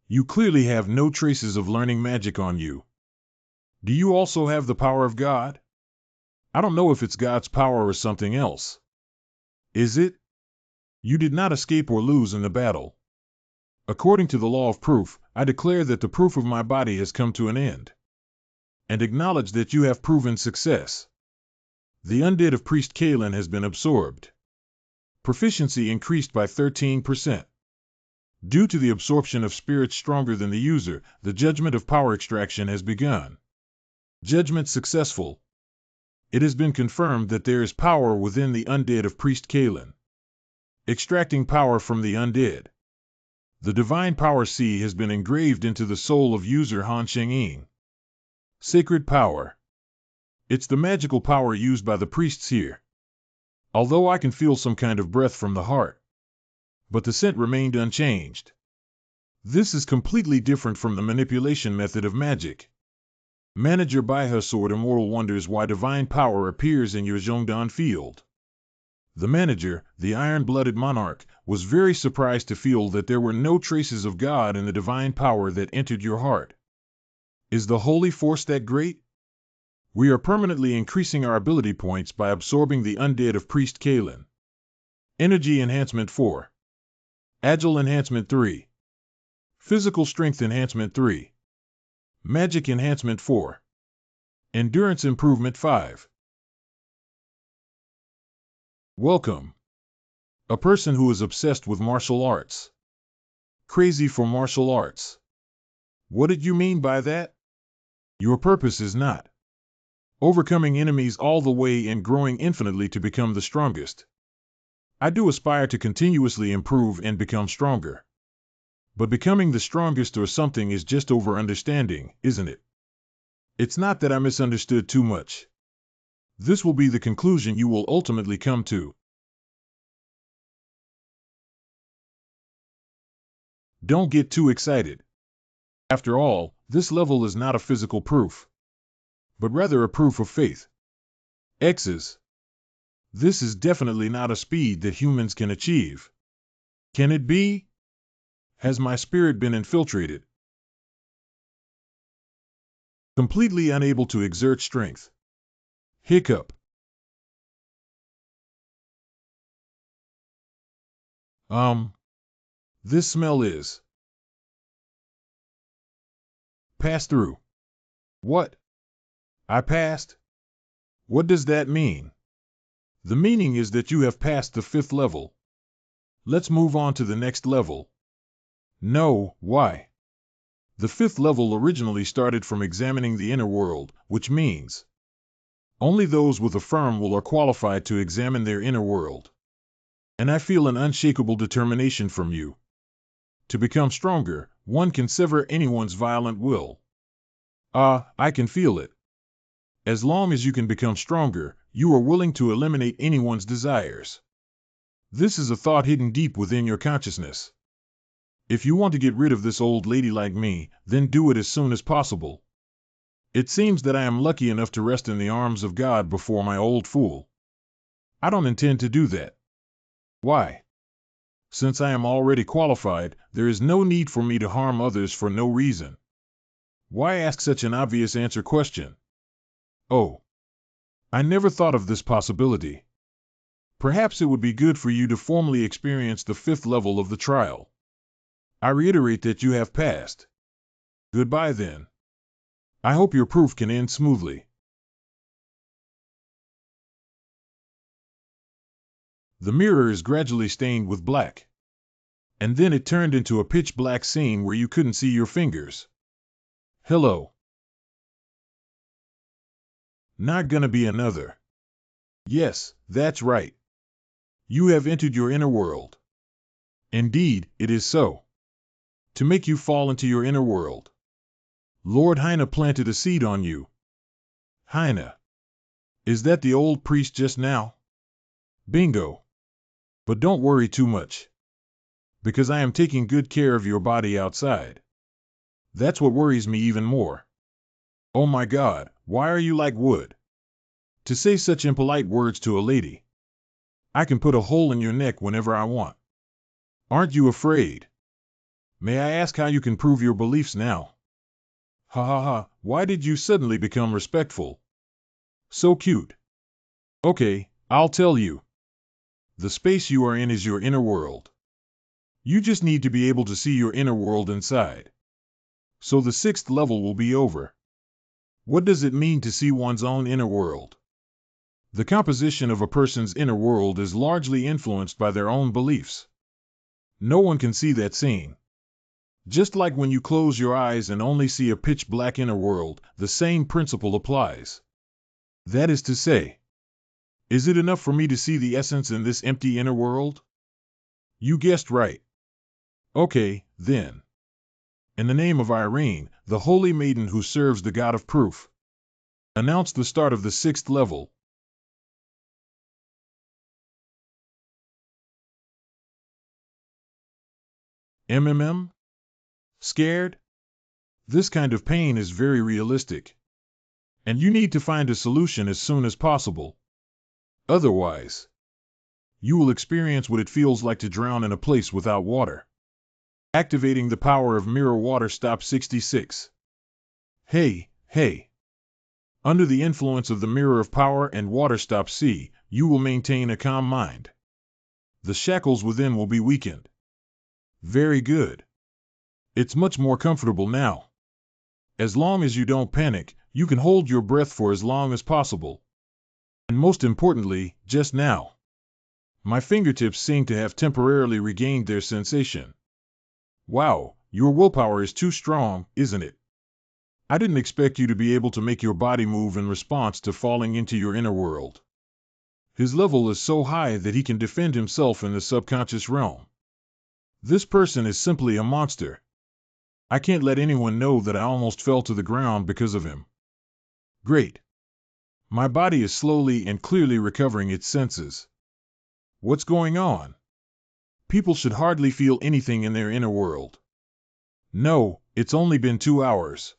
You clearly have no traces of learning magic on you. Do you also have the power of God? I don't know if it's God's power or something else. Is it? You did not escape or lose in the battle. According to the law of proof, I declare that the proof of my body has come to an end. And acknowledge that you have proven success. The undead of Priest Kalen has been absorbed. Proficiency increased by 13%. Due to the absorption of spirits stronger than the user, the judgment of power extraction has begun. Judgment successful. It has been confirmed that there is power within the undead of Priest Kalen. Extracting power from the undead. The divine power C has been engraved into the soul of user Han Shengyin. Sacred power. It's the magical power used by the priests here. Although I can feel some kind of breath from the heart. But the scent remained unchanged. This is completely different from the manipulation method of magic. Manager Baiha Sword Immortal wonders why divine power appears in your Zhongdan field. The manager, the Iron-Blooded Monarch, was very surprised to feel that there were no traces of God in the divine power that entered your heart. Is the holy force that great? We are permanently increasing our ability points by absorbing the undead of Priest Kalen. Energy Enhancement 4. Agile Enhancement 3. Physical Strength Enhancement 3. Magic Enhancement 4. Endurance Improvement 5. Welcome. A person who is obsessed with martial arts. Crazy for martial arts. What did you mean by that? Your purpose is not overcoming enemies all the way and growing infinitely to become the strongest. I do aspire to continuously improve and become stronger. But becoming the strongest or something is just over understanding, isn't it? It's not that I misunderstood too much. This will be the conclusion you will ultimately come to. Don't get too excited. After all, this level is not a physical proof, but rather a proof of faith. X's. This is definitely not a speed that humans can achieve. Can it be? Has my spirit been infiltrated? Completely unable to exert strength. Hiccup. This smell is pass through. What? I passed? What does that mean? The meaning is that you have passed the 5th level. Let's move on to the next level. No, why? The 5th level originally started from examining the inner world, which means only those with a firm will are qualified to examine their inner world. And I feel an unshakable determination from you. To become stronger, one can sever anyone's violent will. I can feel it. As long as you can become stronger, you are willing to eliminate anyone's desires. This is a thought hidden deep within your consciousness. If you want to get rid of this old lady like me, then do it as soon as possible. It seems that I am lucky enough to rest in the arms of God before my old fool. I don't intend to do that. Why? Since I am already qualified, there is no need for me to harm others for no reason. Why ask such an obvious answer question? Oh, I never thought of this possibility. Perhaps it would be good for you to formally experience the 5th level of the trial. I reiterate that you have passed. Goodbye then. I hope your proof can end smoothly. The mirror is gradually stained with black. And then it turned into a pitch black scene where you couldn't see your fingers. Hello. Not gonna be another. Yes, that's right. You have entered your inner world. Indeed, it is so. To make you fall into your inner world. Lord Heine planted a seed on you. Heine. Is that the old priest just now? Bingo. But don't worry too much. Because I am taking good care of your body outside. That's what worries me even more. Oh my God, why are you like wood? To say such impolite words to a lady. I can put a hole in your neck whenever I want. Aren't you afraid? May I ask how you can prove your beliefs now? Ha ha ha, why did you suddenly become respectful? So cute. Okay, I'll tell you. The space you are in is your inner world. You just need to be able to see your inner world inside. So the 6th level will be over. What does it mean to see one's own inner world? The composition of a person's inner world is largely influenced by their own beliefs. No one can see that scene. Just like when you close your eyes and only see a pitch black inner world, the same principle applies. That is to say, is it enough for me to see the essence in this empty inner world? You guessed right. Okay, then. In the name of Irene, the holy maiden who serves the god of proof, announce the start of the 6th level. MMM? Scared? This kind of pain is very realistic. And you need to find a solution as soon as possible. Otherwise, you will experience what it feels like to drown in a place without water. Activating the power of Mirror Water Stop 66. Hey. Under the influence of the Mirror of Power and Water Stop C, you will maintain a calm mind. The shackles within will be weakened. Very good. It's much more comfortable now. As long as you don't panic, you can hold your breath for as long as possible. And most importantly, just now. My fingertips seem to have temporarily regained their sensation. Wow, your willpower is too strong, isn't it? I didn't expect you to be able to make your body move in response to falling into your inner world. His level is so high that he can defend himself in the subconscious realm. This person is simply a monster. I can't let anyone know that I almost fell to the ground because of him. Great. My body is slowly and clearly recovering its senses. What's going on? People should hardly feel anything in their inner world. No, it's only been 2 hours.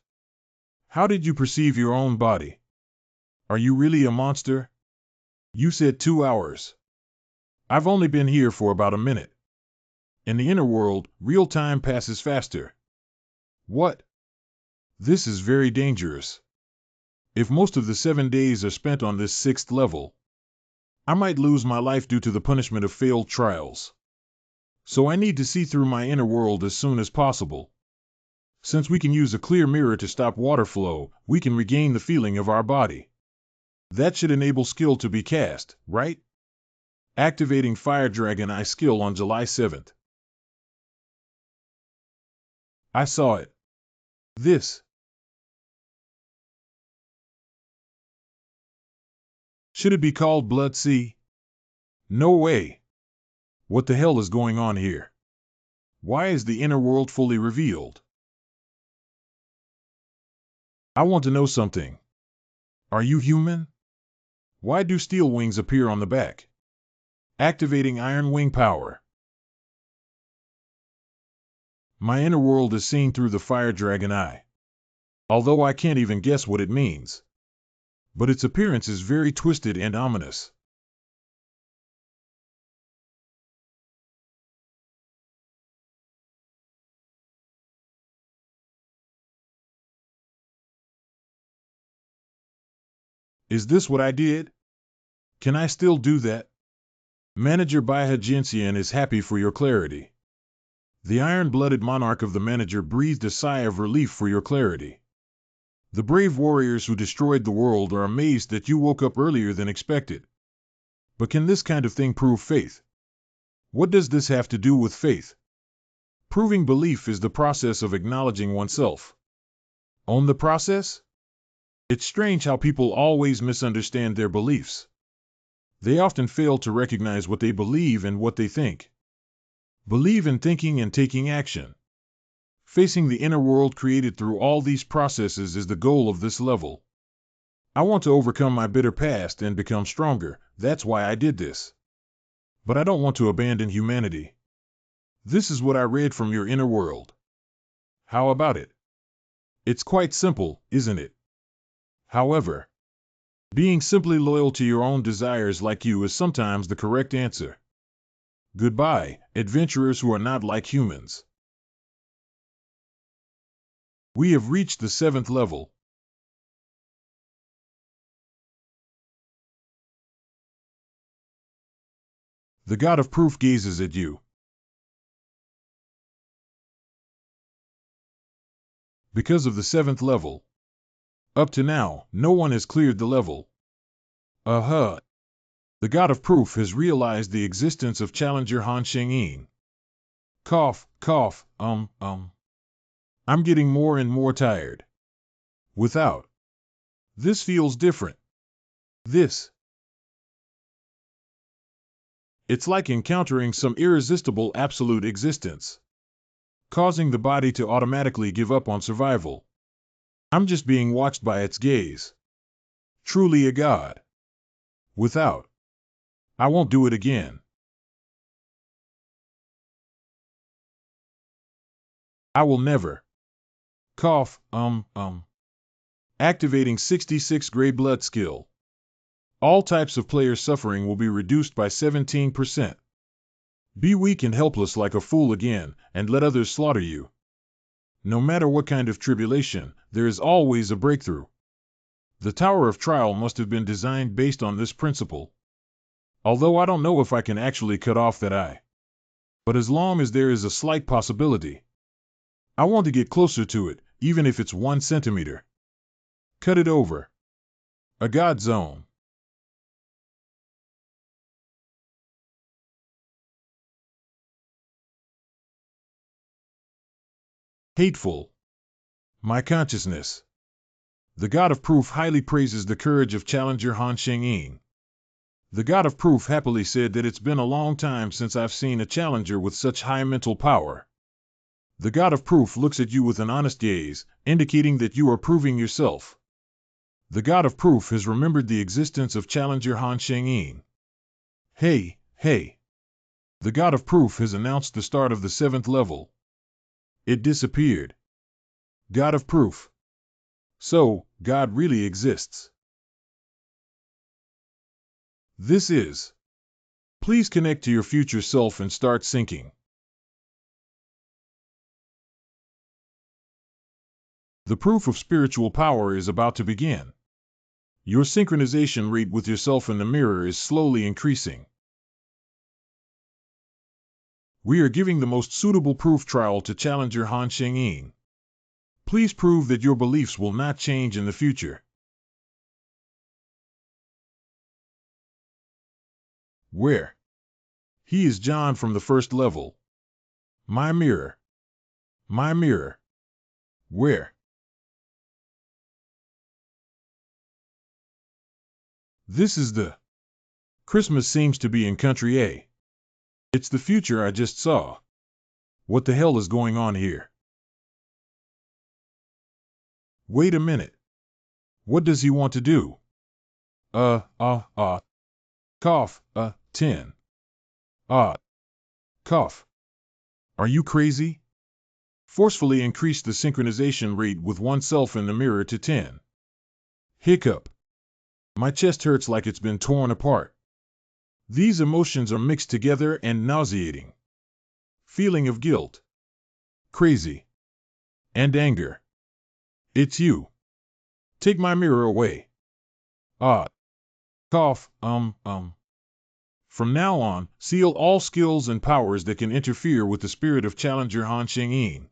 How did you perceive your own body? Are you really a monster? You said 2 hours. I've only been here for about a minute. In the inner world, real time passes faster. What? This is very dangerous. If most of the 7 days are spent on this 6th level, I might lose my life due to the punishment of failed trials. So I need to see through my inner world as soon as possible. Since we can use a clear mirror to stop water flow, we can regain the feeling of our body. That should enable skill to be cast, right? Activating Fire Dragon Eye skill on July 7th. I saw it. This. Should it be called Blood Sea? No way. What the hell is going on here? Why is the inner world fully revealed? I want to know something. Are you human? Why do steel wings appear on the back? Activating Iron Wing power. My inner world is seen through the Fire Dragon Eye. Although I can't even guess what it means. But its appearance is very twisted and ominous. Is this what I did? Can I still do that? Manager Baiha Jinxian is happy for your clarity. The iron-blooded monarch of the manager breathed a sigh of relief for your clarity. The brave warriors who destroyed the world are amazed that you woke up earlier than expected. But can this kind of thing prove faith? What does this have to do with faith? Proving belief is the process of acknowledging oneself. Own the process? It's strange how people always misunderstand their beliefs. They often fail to recognize what they believe and what they think. Believe in thinking and taking action. Facing the inner world created through all these processes is the goal of this level. I want to overcome my bitter past and become stronger, that's why I did this. But I don't want to abandon humanity. This is what I read from your inner world. How about it? It's quite simple, isn't it? However, being simply loyal to your own desires like you is sometimes the correct answer. Goodbye, adventurers who are not like humans. We have reached the 7th level. The god of proof gazes at you. Because of the 7th level. Up to now, no one has cleared the level. The god of proof has realized the existence of challenger Han Shengyin. Cough, cough, I'm getting more and more tired. Without. This feels different. This. It's like encountering some irresistible absolute existence, causing the body to automatically give up on survival. I'm just being watched by its gaze. Truly a god. Without. I won't do it again. I will never. Cough, Activating 66 Grey Blood skill. All types of player suffering will be reduced by 17%. Be weak and helpless like a fool again, and let others slaughter you. No matter what kind of tribulation, there is always a breakthrough. The Tower of Trial must have been designed based on this principle. Although I don't know if I can actually cut off that eye. But as long as there is a slight possibility, I want to get closer to it, even if it's 1 centimeter. Cut it over. A God zone. Hateful. My consciousness. The God of Proof highly praises the courage of Challenger Han Sheng-ing. The God of Proof happily said that it's been a long time since I've seen a challenger with such high mental power. The God of Proof looks at you with an honest gaze, indicating that you are proving yourself. The God of Proof has remembered the existence of Challenger Han Sheng-ing. Hey, hey. The God of Proof has announced the start of the 7th level. It disappeared. God of Proof. So, God really exists. This is. Please connect to your future self and start syncing. The proof of spiritual power is about to begin. Your synchronization rate with yourself in the mirror is slowly increasing. We are giving the most suitable proof trial to Challenger Han Sheng-ing. Please prove that your beliefs will not change in the future. Where? He is John from the 1st level. My mirror. My mirror. Where? This is the. Christmas seems to be in country A. It's the future I just saw. What the hell is going on here? Wait a minute. What does he want to do? Cough, 10. Cough. Are you crazy? Forcefully increase the synchronization rate with oneself in the mirror to 10. Hiccup. My chest hurts like it's been torn apart. These emotions are mixed together and nauseating. Feeling of guilt. Crazy. And anger. It's you. Take my mirror away. Cough, From now on, seal all skills and powers that can interfere with the spirit of Challenger Han Sheng-ing.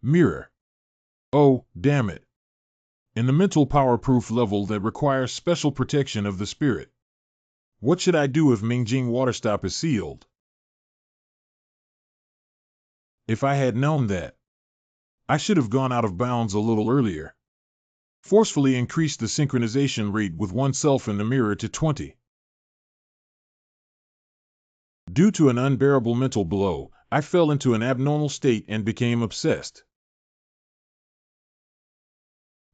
Mirror. Oh, damn it. In the mental power proof level that requires special protection of the spirit. What should I do if Mingjing Waterstop is sealed? If I had known that, I should have gone out of bounds a little earlier. Forcefully increase the synchronization rate with oneself in the mirror to 20. Due to an unbearable mental blow, I fell into an abnormal state and became obsessed.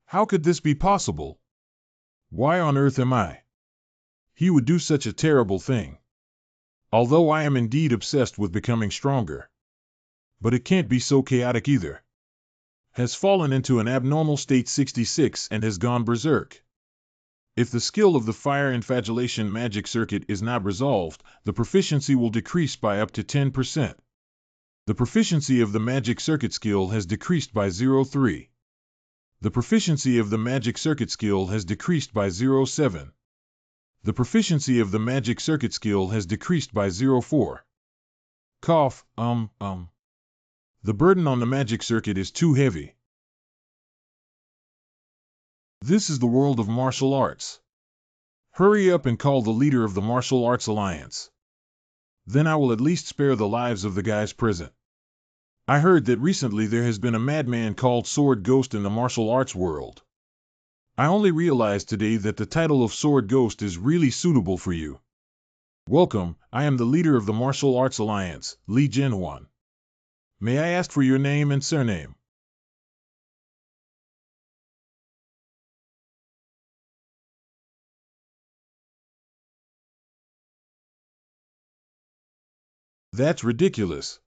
How could this be possible? Why on earth am I? He would do such a terrible thing. Although I am indeed obsessed with becoming stronger. But it can't be so chaotic either. Has fallen into an abnormal state 66 and has gone berserk. If the skill of the fire infatuation magic circuit is not resolved, the proficiency will decrease by up to 10%. The proficiency of the magic circuit skill has decreased by 0.3. The proficiency of the magic circuit skill has decreased by 0.7. The proficiency of the magic circuit skill has decreased by 0.4. Cough, The burden on the magic circuit is too heavy. This is the world of martial arts. Hurry up and call the leader of the Martial Arts Alliance. Then I will at least spare the lives of the guys present. I heard that recently there has been a madman called Sword Ghost in the martial arts world. I only realized today that the title of Sword Ghost is really suitable for you. Welcome, I am the leader of the Martial Arts Alliance, Li Jinhuan. May I ask for your name and surname? That's ridiculous.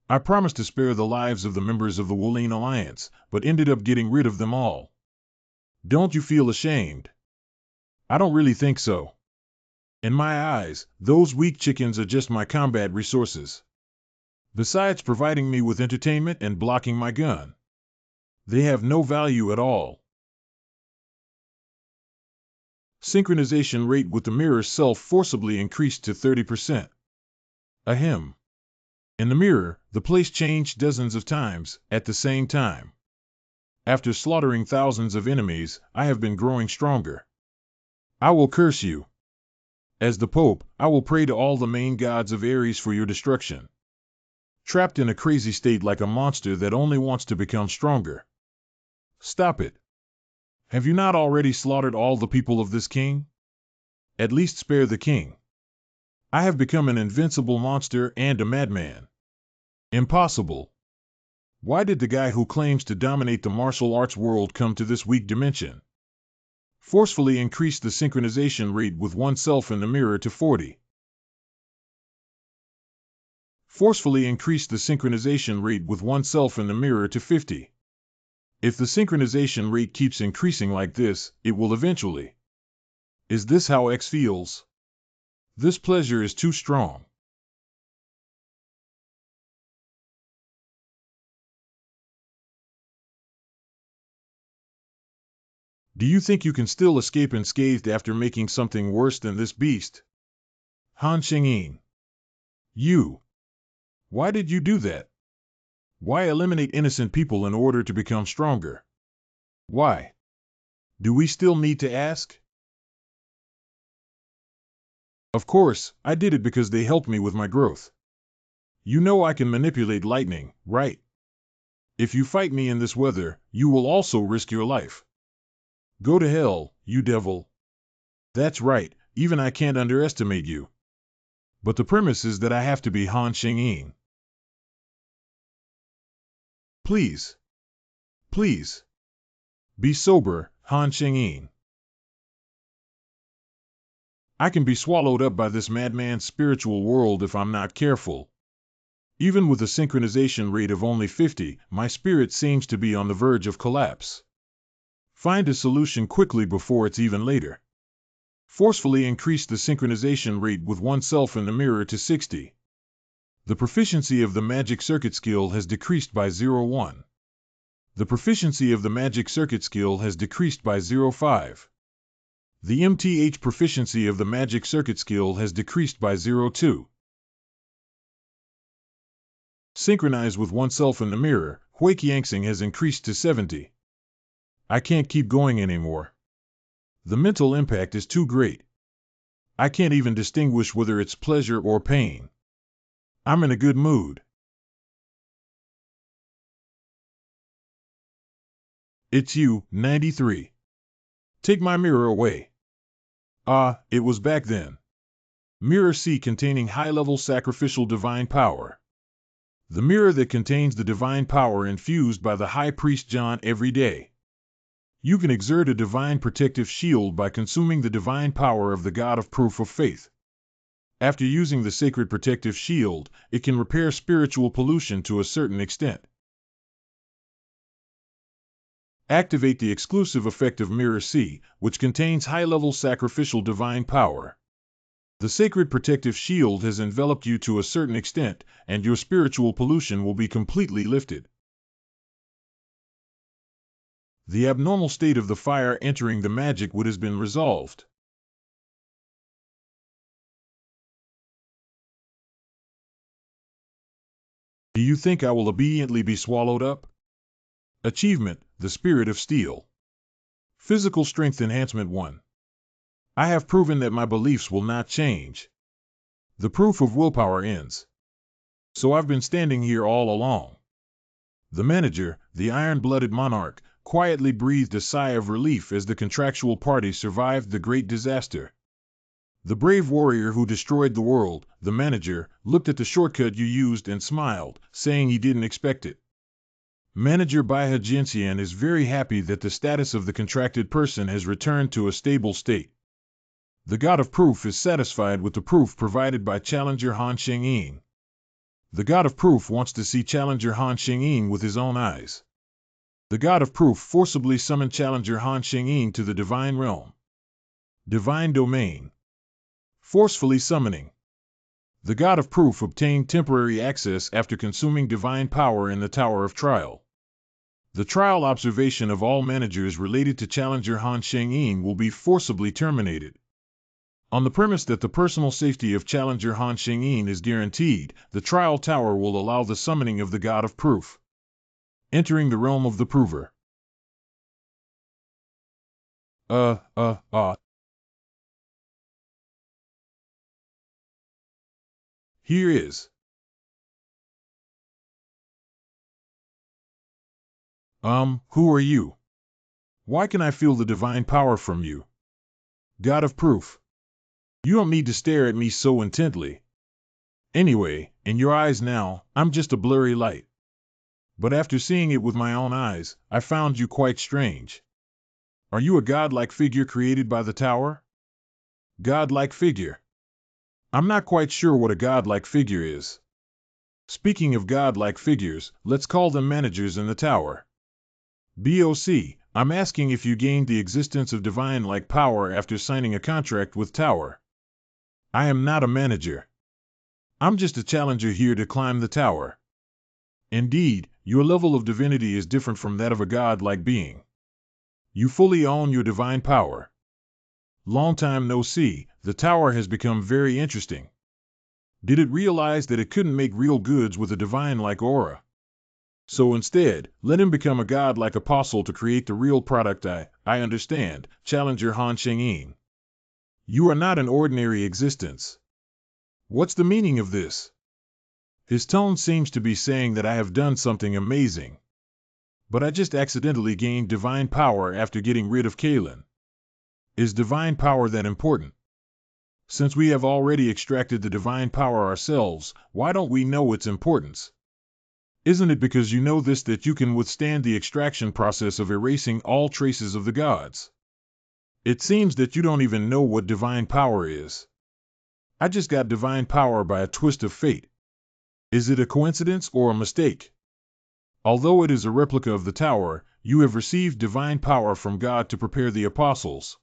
I promised to spare the lives of the members of the Wolin Alliance, but ended up getting rid of them all. Don't you feel ashamed? I don't really think so. In my eyes, those weak chickens are just my combat resources. Besides providing me with entertainment and blocking my gun. They have no value at all. Synchronization rate with the mirror self forcibly increased to 30%. Ahem. In the mirror, the place changed dozens of times, at the same time. After slaughtering thousands of enemies, I have been growing stronger. I will curse you. As the Pope, I will pray to all the main gods of Aries for your destruction. Trapped in a crazy state like a monster that only wants to become stronger. Stop it. Have you not already slaughtered all the people of this king? At least spare the king. I have become an invincible monster and a madman. Impossible. Why did the guy who claims to dominate the martial arts world come to this weak dimension? Forcefully increase the synchronization rate with oneself in the mirror to 40. Forcefully increase the synchronization rate with oneself in the mirror to 50. If the synchronization rate keeps increasing like this, it will eventually. Is this how X feels? This pleasure is too strong. Do you think you can still escape unscathed after making something worse than this beast? Han Xingyin. You. Why did you do that? Why eliminate innocent people in order to become stronger? Why? Do we still need to ask? Of course, I did it because they helped me with my growth. You know I can manipulate lightning, right? If you fight me in this weather, you will also risk your life. Go to hell, you devil. That's right, even I can't underestimate you. But the premise is that I have to be Han Xingyin. Please. Please. Be sober, Han Xingyin. I can be swallowed up by this madman's spiritual world if I'm not careful. Even with a synchronization rate of only 50, my spirit seems to be on the verge of collapse. Find a solution quickly before it's even later. Forcefully increase the synchronization rate with oneself in the mirror to 60. The proficiency of the magic circuit skill has decreased by 0.1. The proficiency of the magic circuit skill has decreased by 0.5. The MTH proficiency of the magic circuit skill has decreased by 0.2. Synchronize with oneself in the mirror, Huiqiangxing has increased to 70. I can't keep going anymore. The mental impact is too great. I can't even distinguish whether it's pleasure or pain. I'm in a good mood. It's you, 93. Take my mirror away. Ah, it was back then. Mirror C containing high-level sacrificial divine power. The mirror that contains the divine power infused by the High Priest John every day. You can exert a divine protective shield by consuming the divine power of the God of Proof of Faith. After using the sacred protective shield, it can repair spiritual pollution to a certain extent. Activate the exclusive effect of Mirror C, which contains high-level sacrificial divine power. The sacred protective shield has enveloped you to a certain extent, and your spiritual pollution will be completely lifted. The abnormal state of the fire entering the magic wood has been resolved. Do you think I will obediently be swallowed up? Achievement, the Spirit of Steel. Physical Strength Enhancement 1. I have proven that my beliefs will not change. The proof of willpower ends. So I've been standing here all along. The manager, the iron-blooded monarch, quietly breathed a sigh of relief as the contractual party survived the great disaster. The brave warrior who destroyed the world, the manager, looked at the shortcut you used and smiled, saying he didn't expect it. Manager Baihe Jinxian is very happy that the status of the contracted person has returned to a stable state. The God of Proof is satisfied with the proof provided by Challenger Han Xingyin. The God of Proof wants to see Challenger Han Xingyin with his own eyes. The God of Proof forcibly summoned Challenger Han Xingyin to the Divine Realm. Divine Domain. Forcefully summoning. The God of Proof obtained temporary access after consuming divine power in the Tower of Trial. The trial observation of all managers related to Challenger Han Sheng-yin will be forcibly terminated. On the premise that the personal safety of Challenger Han Sheng-yin is guaranteed, the trial tower will allow the summoning of the God of Proof. Entering the realm of the prover. Here is. Who are you? Why can I feel the divine power from you? God of Proof. You don't need to stare at me so intently. Anyway, in your eyes now, I'm just a blurry light. But after seeing it with my own eyes, I found you quite strange. Are you a godlike figure created by the tower? Godlike figure. I'm not quite sure what a godlike figure is. Speaking of godlike figures, let's call them managers in the tower. BOC, I'm asking if you gained the existence of divine-like power after signing a contract with Tower. I am not a manager. I'm just a challenger here to climb the tower. Indeed, your level of divinity is different from that of a god-like being. You fully own your divine power. Long time no see, the tower has become very interesting. Did it realize that it couldn't make real goods with a divine-like aura? So instead, let him become a god-like apostle to create the real product. I understand, Challenger Han Sheng-yin. You are not an ordinary existence. What's the meaning of this? His tone seems to be saying that I have done something amazing. But I just accidentally gained divine power after getting rid of Kalen. Is divine power that important? Since we have already extracted the divine power ourselves, why don't we know its importance? Isn't it because you know this that you can withstand the extraction process of erasing all traces of the gods? It seems that you don't even know what divine power is. I just got divine power by a twist of fate. Is it a coincidence or a mistake? Although it is a replica of the tower, you have received divine power from God to prepare the apostles.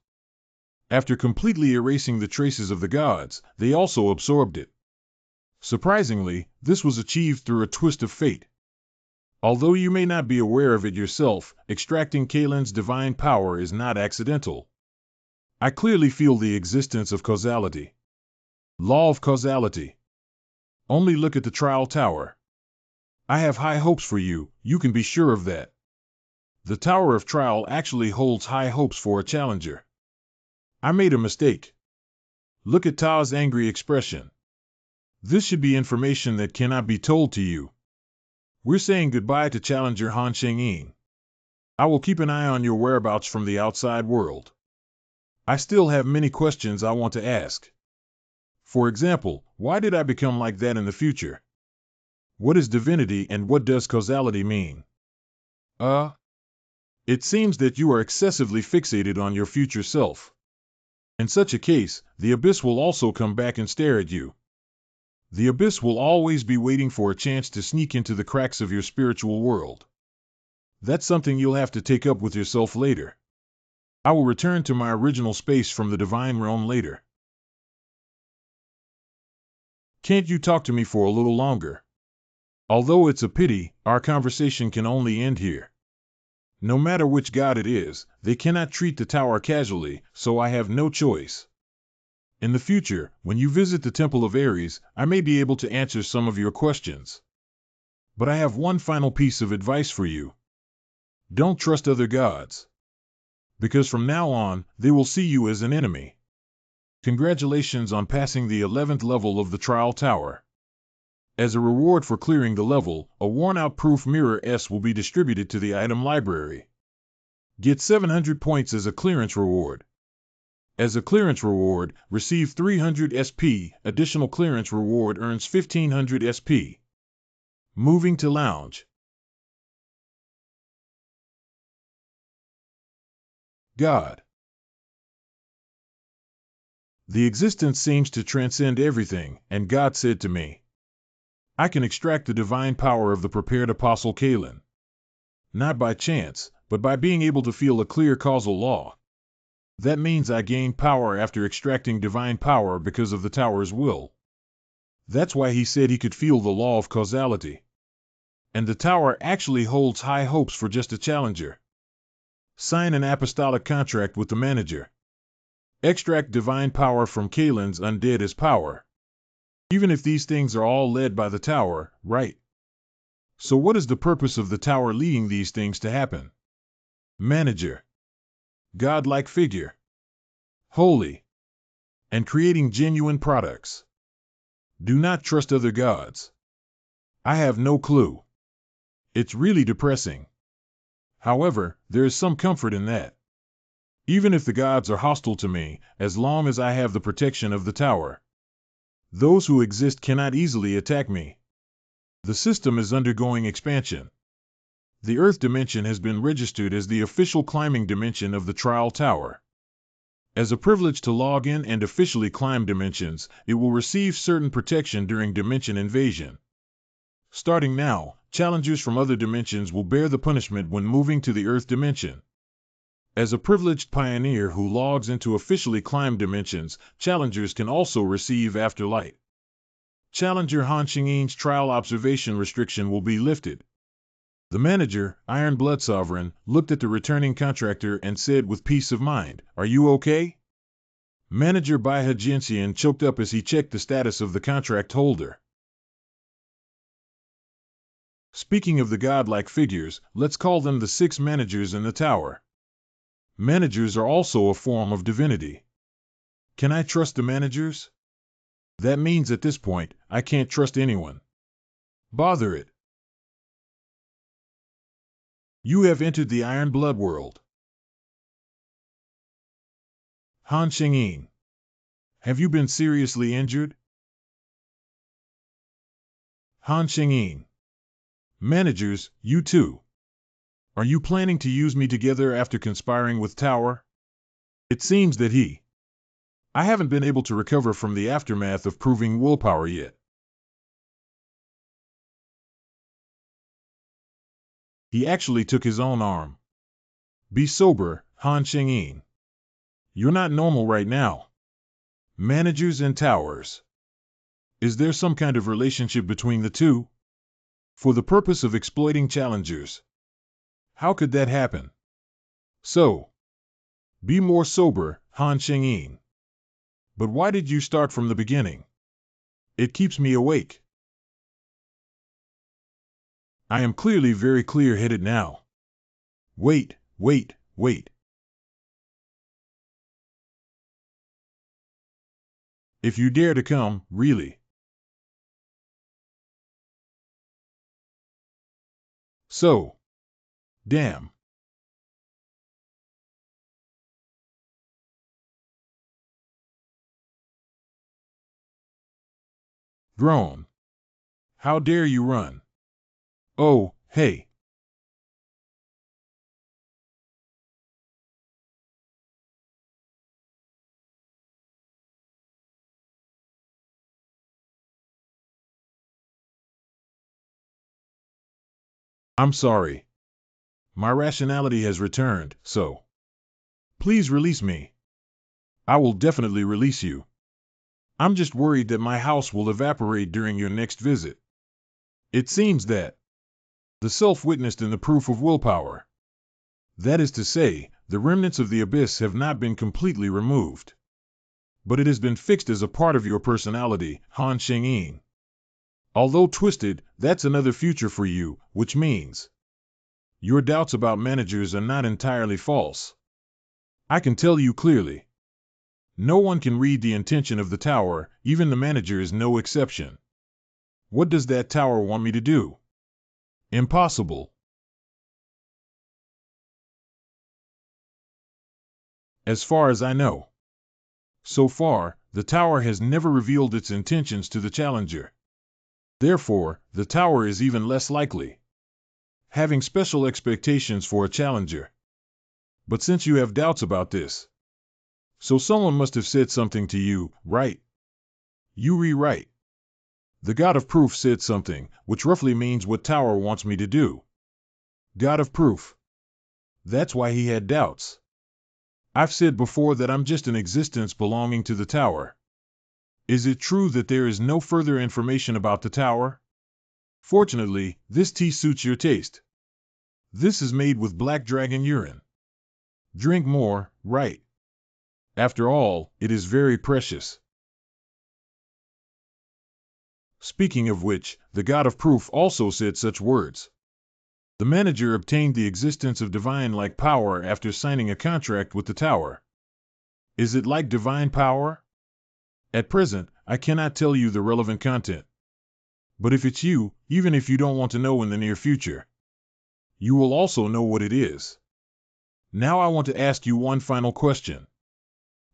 After completely erasing the traces of the gods, they also absorbed it. Surprisingly, this was achieved through a twist of fate. Although you may not be aware of it yourself, extracting Kalen's divine power is not accidental. I clearly feel the existence of causality. Law of causality. Only look at the trial tower. I have high hopes for you, you can be sure of that. The Tower of Trial actually holds high hopes for a challenger. I made a mistake. Look at Ta's angry expression. This should be information that cannot be told to you. We're saying goodbye to Challenger Han Sheng-yin. I will keep an eye on your whereabouts from the outside world. I still have many questions I want to ask. For example, why did I become like that in the future? What is divinity and what does causality mean? It seems that you are excessively fixated on your future self. In such a case, the abyss will also come back and stare at you. The abyss will always be waiting for a chance to sneak into the cracks of your spiritual world. That's something you'll have to take up with yourself later. I will return to my original space from the divine realm later. Can't you talk to me for a little longer? Although it's a pity, our conversation can only end here. No matter which god it is, they cannot treat the tower casually, so I have no choice. In the future, when you visit the Temple of Ares, I may be able to answer some of your questions. But I have one final piece of advice for you. Don't trust other gods. Because from now on, they will see you as an enemy. Congratulations on passing the 11th level of the Trial Tower. As a reward for clearing the level, a worn-out proof mirror S will be distributed to the item library. Get 700 points as a clearance reward. As a clearance reward, receive 300 SP. Additional clearance reward earns 1500 SP. Moving to lounge. God. The existence seems to transcend everything, and God said to me, I can extract the divine power of the prepared apostle Kalen. Not by chance, but by being able to feel a clear causal law. That means I gain power after extracting divine power because of the tower's will. That's why he said he could feel the law of causality. And the tower actually holds high hopes for just a challenger. Sign an apostolic contract with the manager. Extract divine power from Kalen's undead as power. Even if these things are all led by the tower, right? So what is the purpose of the tower leading these things to happen? Manager. Godlike figure. Holy. And creating genuine products. Do not trust other gods. I have no clue. It's really depressing. However, there is some comfort in that. Even if the gods are hostile to me, as long as I have the protection of the tower, those who exist cannot easily attack me. The system is undergoing expansion. The Earth dimension has been registered as the official climbing dimension of the Trial Tower. As a privilege to log in and officially climb dimensions, it will receive certain protection during dimension invasion. Starting now, challengers from other dimensions will bear the punishment when moving to the Earth dimension. As a privileged pioneer who logs into officially climbed dimensions, challengers can also receive afterlight. Challenger Han Xingyi's trial observation restriction will be lifted. The manager, Iron Blood Sovereign, looked at the returning contractor and said with peace of mind, "Are you okay?" Manager Baihe Jinxian choked up as he checked the status of the contract holder. Speaking of the godlike figures, let's call them the 6 managers in the tower. Managers are also a form of divinity. Can I trust the managers? That means at this point, I can't trust anyone. Bother it. You have entered the Iron Blood world. Han Xingyin. Have you been seriously injured? Han Xingyin. Managers, you too. Are you planning to use me together after conspiring with Tower? It seems that I haven't been able to recover from the aftermath of proving willpower yet. He actually took his own arm. Be sober, Han Xingyin. You're not normal right now. Managers and towers. Is there some kind of relationship between the two? For the purpose of exploiting challengers. How could that happen? So, be more sober, Han Xingyin. But why did you start from the beginning? It keeps me awake. I am clearly very clear-headed now. Wait. If you dare to come, really. So. Damn. Groan. How dare you run? Oh, hey. I'm sorry. My rationality has returned, so. Please release me. I will definitely release you. I'm just worried that my house will evaporate during your next visit. It seems that the self witnessed in the proof of willpower. That is to say, the remnants of the abyss have not been completely removed. But it has been fixed as a part of your personality, Han Xingyin. Although twisted, that's another future for you, which means your doubts about managers are not entirely false. I can tell you clearly. No one can read the intention of the tower, even the manager is no exception. What does that tower want me to do? Impossible. As far as I know. So far, the tower has never revealed its intentions to the challenger. Therefore, the tower is even less likely having special expectations for a challenger. But since you have doubts about this, so someone must have said something to you, right? You rewrite. The God of Proof said something, which roughly means what Tower wants me to do. God of Proof. That's why he had doubts. I've said before that I'm just an existence belonging to the Tower. Is it true that there is no further information about the Tower? Fortunately, this tea suits your taste. This is made with black dragon urine. Drink more, right? After all, it is very precious. Speaking of which, the God of Proof also said such words. The manager obtained the existence of divine-like power after signing a contract with the tower. Is it like divine power? At present, I cannot tell you the relevant content. But if it's you, even if you don't want to know in the near future, you will also know what it is. Now I want to ask you one final question.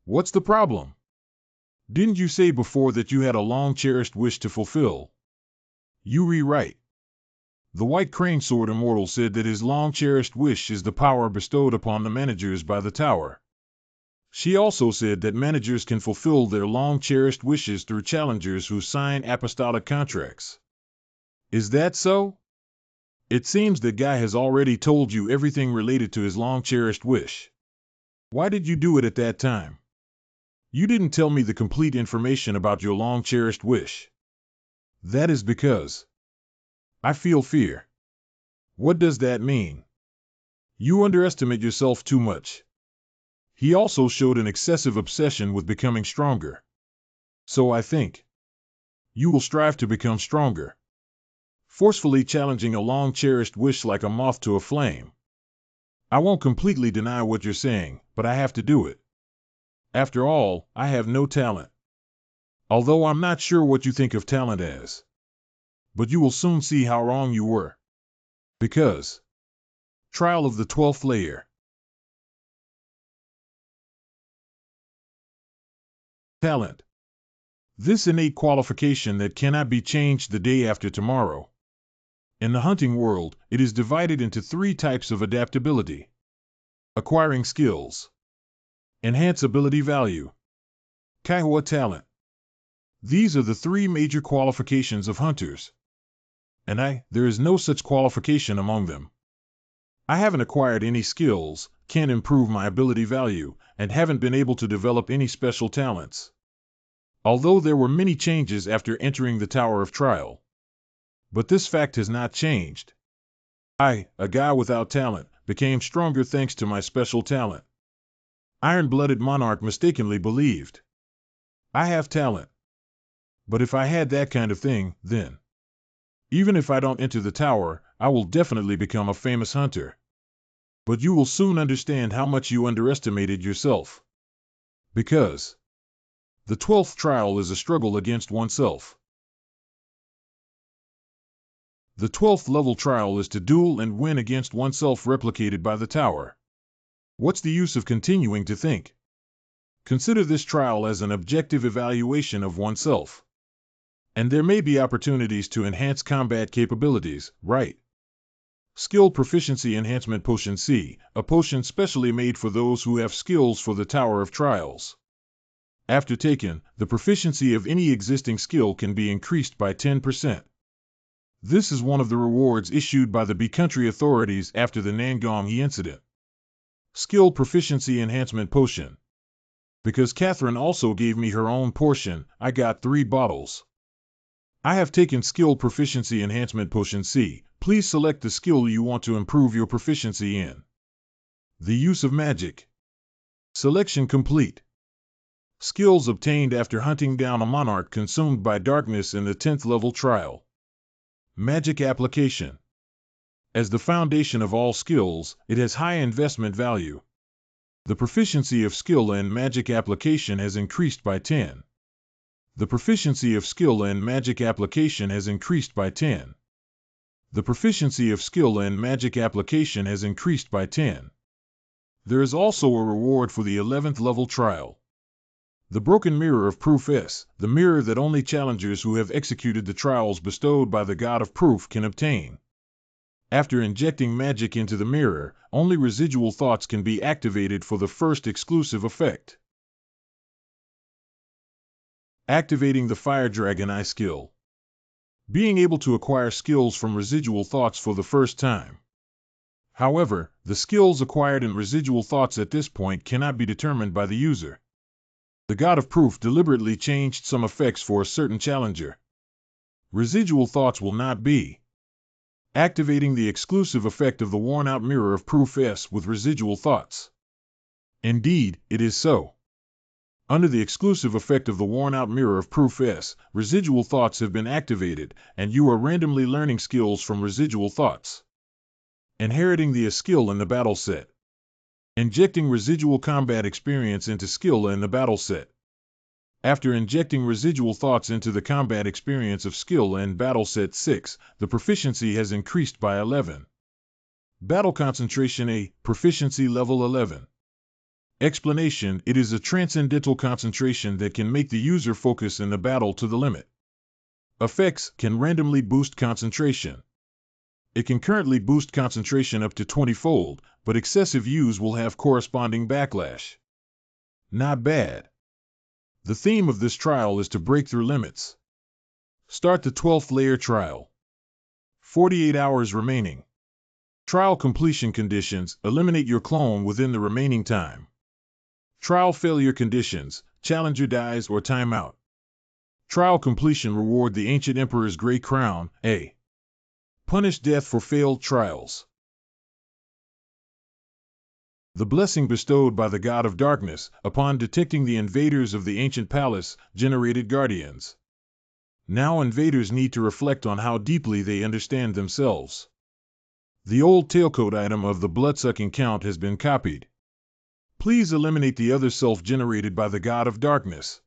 What's the problem? Didn't you say before that you had a long-cherished wish to fulfill? You rewrite. The White Crane Sword Immortal said that his long-cherished wish is the power bestowed upon the managers by the tower. She also said that managers can fulfill their long-cherished wishes through challengers who sign apostolic contracts. Is that so? It seems that Guy has already told you everything related to his long-cherished wish. Why did you do it at that time? You didn't tell me the complete information about your long-cherished wish. That is because I feel fear. What does that mean? You underestimate yourself too much. He also showed an excessive obsession with becoming stronger. So I think you will strive to become stronger, forcefully challenging a long-cherished wish like a moth to a flame. I won't completely deny what you're saying, but I have to do it. After all, I have no talent. Although I'm not sure what you think of talent as. But you will soon see how wrong you were. Because Trial of the 12th Layer. Talent. This innate qualification that cannot be changed the day after tomorrow. In the hunting world, it is divided into 3 types of adaptability. Acquiring skills. Enhance ability value. Kaiwa talent. These are the 3 major qualifications of hunters. And there is no such qualification among them. I haven't acquired any skills, can't improve my ability value, and haven't been able to develop any special talents. Although there were many changes after entering the Tower of Trial. But this fact has not changed. I, a guy without talent, became stronger thanks to my special talent. Iron-blooded monarch mistakenly believed I have talent. But if I had that kind of thing, then even if I don't enter the tower, I will definitely become a famous hunter. But you will soon understand how much you underestimated yourself. Because the 12th trial is a struggle against oneself. The 12th level trial is to duel and win against oneself replicated by the tower. What's the use of continuing to think? Consider this trial as an objective evaluation of oneself. And there may be opportunities to enhance combat capabilities, right? Skill Proficiency Enhancement Potion C, a potion specially made for those who have skills for the Tower of Trials. After taken, the proficiency of any existing skill can be increased by 10%. This is one of the rewards issued by the B-Country authorities after the Nangong incident. Skill Proficiency Enhancement Potion. Because Catherine also gave me her own portion, I got 3 bottles. I have taken Skill Proficiency Enhancement Potion C. Please select the skill you want to improve your proficiency in. The use of magic. Selection complete. Skills obtained after hunting down a monarch consumed by darkness in the 10th level trial. Magic application. As the foundation of all skills, it has high investment value. The proficiency of skill and magic application has increased by 10. The proficiency of skill and magic application has increased by 10. The proficiency of skill and magic application has increased by 10. There is also a reward for the 11th level trial. The Broken Mirror of Proof S, the mirror that only challengers who have executed the trials bestowed by the God of Proof can obtain. After injecting magic into the mirror, only residual thoughts can be activated for the first exclusive effect. Activating the Fire Dragon Eye skill. Being able to acquire skills from residual thoughts for the first time. However, the skills acquired in residual thoughts at this point cannot be determined by the user. The God of Proof deliberately changed some effects for a certain challenger. Residual thoughts will not be Activating the exclusive effect of the worn-out mirror of Proof S with residual thoughts. Indeed, it is so. Under the exclusive effect of the worn-out mirror of Proof S, residual thoughts have been activated, and you are randomly learning skills from residual thoughts. Inheriting the skill in the battle set. Injecting residual combat experience into skill in the battle set. After injecting residual thoughts into the combat experience of skill in Battle Set 6, the proficiency has increased by 11. Battle Concentration A, Proficiency Level 11. Explanation: it is a transcendental concentration that can make the user focus in the battle to the limit. Effects: can randomly boost concentration. It can currently boost concentration up to 20-fold, but excessive use will have corresponding backlash. Not bad. The theme of this trial is to break through limits. Start the 12th layer trial. 48 hours remaining. Trial completion conditions: eliminate your clone within the remaining time. Trial failure conditions: challenger dies or timeout. Trial completion: reward the Ancient Emperor's Grey Crown, A. Punish death for failed trials. The blessing bestowed by the God of Darkness, upon detecting the invaders of the ancient palace, generated guardians. Now invaders need to reflect on how deeply they understand themselves. The old tailcode item of the bloodsucking count has been copied. Please eliminate the other self generated by the God of Darkness.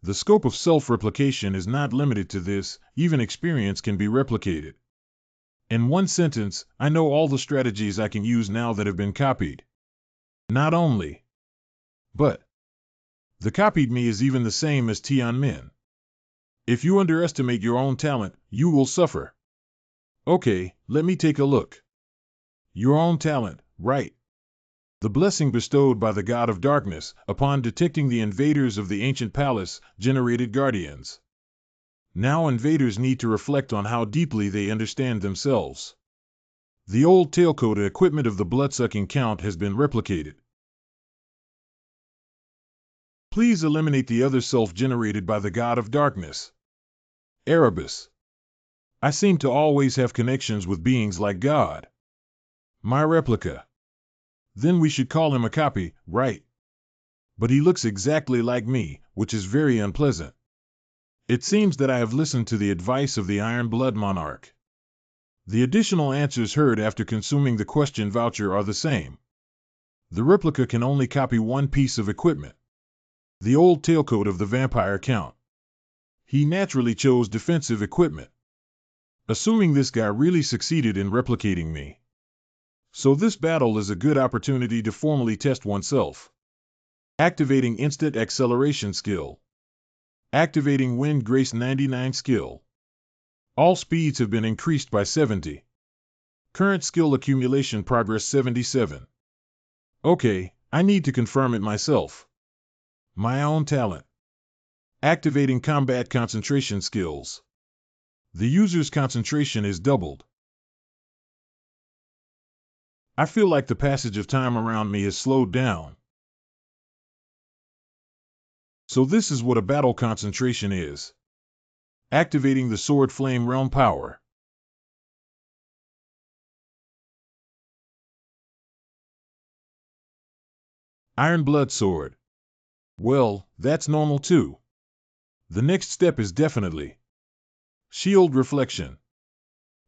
The scope of self-replication is not limited to this, even experience can be replicated. In one sentence, I know all the strategies I can use now that have been copied. Not only, but the copied me is even the same as Tianmin. If you underestimate your own talent, you will suffer. Okay, let me take a look. Your own talent, right. The blessing bestowed by the God of Darkness, upon detecting the invaders of the ancient palace, generated guardians. Now invaders need to reflect on how deeply they understand themselves. The old tailcode equipment of the bloodsucking count has been replicated. Please eliminate the other self generated by the God of Darkness. Erebus. I seem to always have connections with beings like God. My replica. Then we should call him a copy, right? But he looks exactly like me, which is very unpleasant. It seems that I have listened to the advice of the Iron Blood Monarch. The additional answers heard after consuming the question voucher are the same. The replica can only copy one piece of equipment. The old tailcode of the vampire count. He naturally chose defensive equipment. Assuming this guy really succeeded in replicating me. So this battle is a good opportunity to formally test oneself. Activating instant acceleration skill. Activating Wind Grace 99 skill. All speeds have been increased by 70. Current skill accumulation progress 77. Okay, I need to confirm it myself. My own talent. Activating combat concentration skills. The user's concentration is doubled. I feel like the passage of time around me has slowed down. So this is what a battle concentration is. Activating the Sword Flame Realm power. Iron Blood Sword. Well, that's normal too. The next step is definitely Shield Reflection.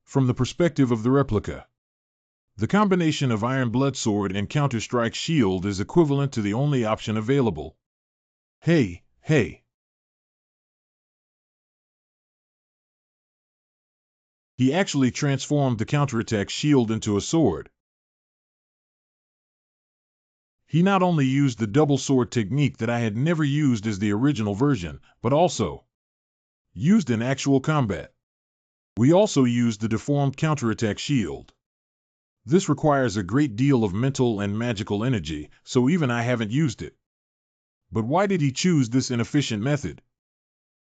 From the perspective of the replica. The combination of Iron Blood Sword and Counter-Strike Shield is equivalent to the only option available. Hey. He actually transformed the counterattack shield into a sword. He not only used the double sword technique that I had never used as the original version, but also used in actual combat. We also used the deformed counterattack shield. This requires a great deal of mental and magical energy, so even I haven't used it. But why did he choose this inefficient method?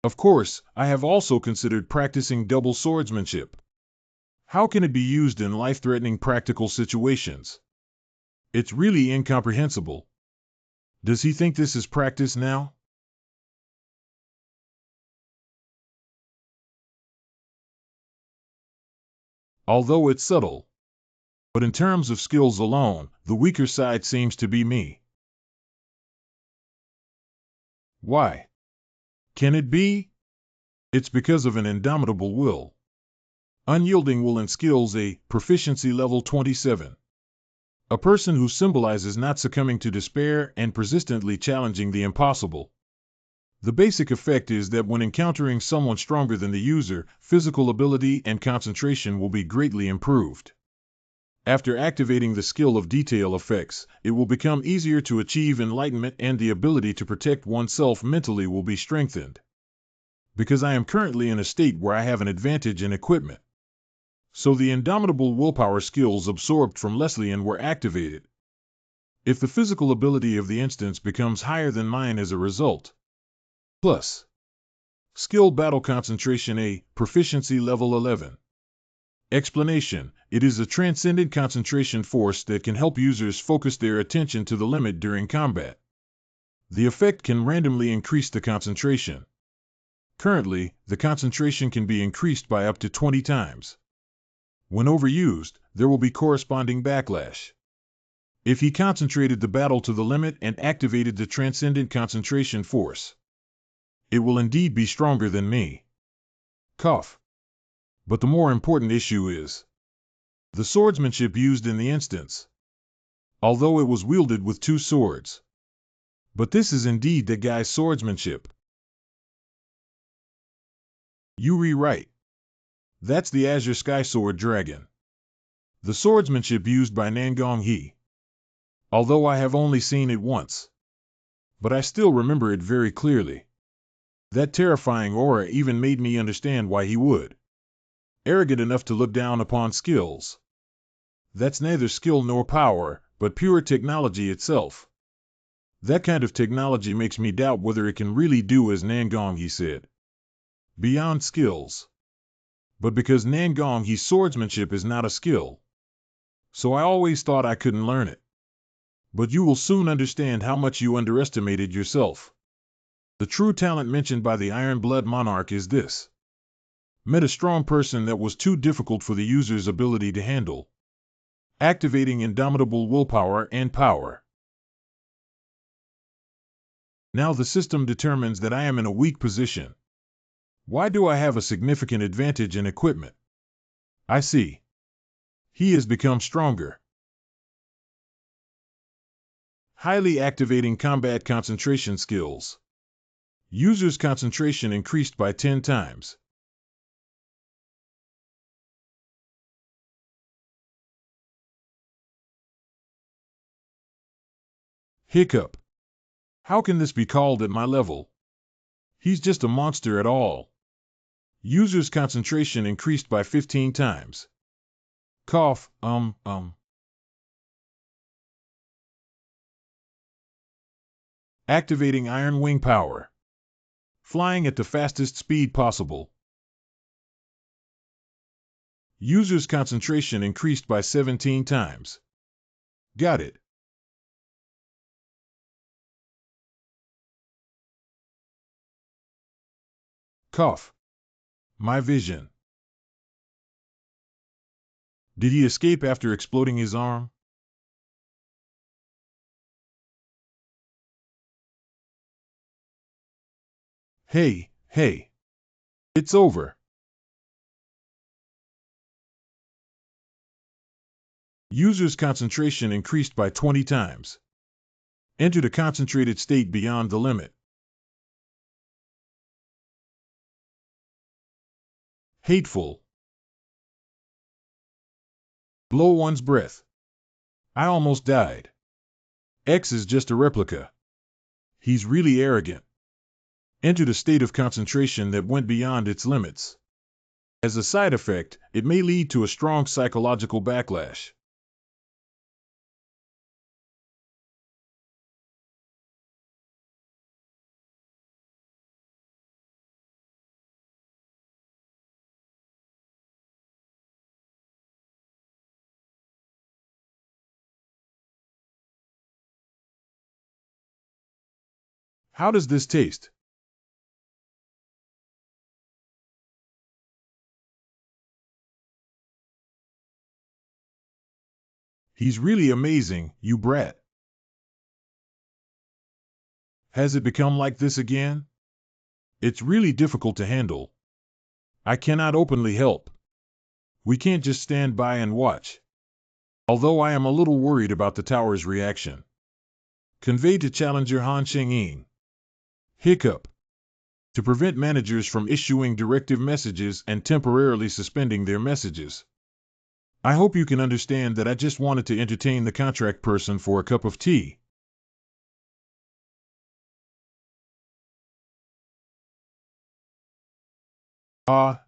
Of course, I have also considered practicing double swordsmanship. How can it be used in life-threatening practical situations? It's really incomprehensible. Does he think this is practice now? although it's subtle. But in terms of skills alone, the weaker side seems to be me. Why? Can it be? It's because of an indomitable will. Unyielding will and skills, a proficiency level 27. A person who symbolizes not succumbing to despair and persistently challenging the impossible. The basic effect is that when encountering someone stronger than the user, physical ability and concentration will be greatly improved. After activating the skill of detail effects, it will become easier to achieve enlightenment, and the ability to protect oneself mentally will be strengthened. Because I am currently in a state where I have an advantage in equipment. So the indomitable willpower skills absorbed from Leslian were activated. If the physical ability of the instance becomes higher than mine as a result. Plus. Skill battle concentration, a proficiency level 11. Explanation: it is a transcendent concentration force that can help users focus their attention to the limit during combat. The effect can randomly increase the concentration. Currently, the concentration can be increased by up to 20 times. When overused, there will be corresponding backlash. If he concentrated the battle to the limit and activated the transcendent concentration force, it will indeed be stronger than me. Cough. But the more important issue is the swordsmanship used in the instance. Although it was wielded with 2 swords. But this is indeed the guy's swordsmanship. You rewrite. That's the Azure Sky Sword Dragon. The swordsmanship used by Nangong he. Although I have only seen it once. But I still remember it very clearly. That terrifying aura even made me understand why he would. Arrogant enough to look down upon skills. That's neither skill nor power, but pure technology itself. That kind of technology makes me doubt whether it can really do as Nangong he said. Beyond skills. But because Nangong he's swordsmanship is not a skill. So I always thought I couldn't learn it. But you will soon understand how much you underestimated yourself. The true talent mentioned by the Iron Blood Monarch is this. Met a strong person that was too difficult for the user's ability to handle. Activating indomitable willpower and power. Now the system determines that I am in a weak position. Why do I have a significant advantage in equipment? I see. He has become stronger. Highly activating combat concentration skills. User's concentration increased by 10 times. Hiccup. How can this be called at my level? He's just a monster at all. User's concentration increased by 15 times. Cough, Activating Iron Wing power. Flying at the fastest speed possible. User's concentration increased by 17 times. Got it. Cough. My vision. Did he escape after exploding his arm? Hey. It's over. User's concentration increased by 20 times. Entered a concentrated state beyond the limit. Hateful. Blow one's breath. I almost died. X is just a replica. He's really arrogant. Entered a state of concentration that went beyond its limits. As a side effect, it may lead to a strong psychological backlash. How does this taste? He's really amazing, you brat. Has it become like this again? It's really difficult to handle. I cannot openly help. We can't just stand by and watch. Although I am a little worried about the tower's reaction. Convey to Challenger Han Sheng-ying. Hiccup. To prevent managers from issuing directive messages and temporarily suspending their messages. I hope you can understand that I just wanted to entertain the contract person for a cup of tea.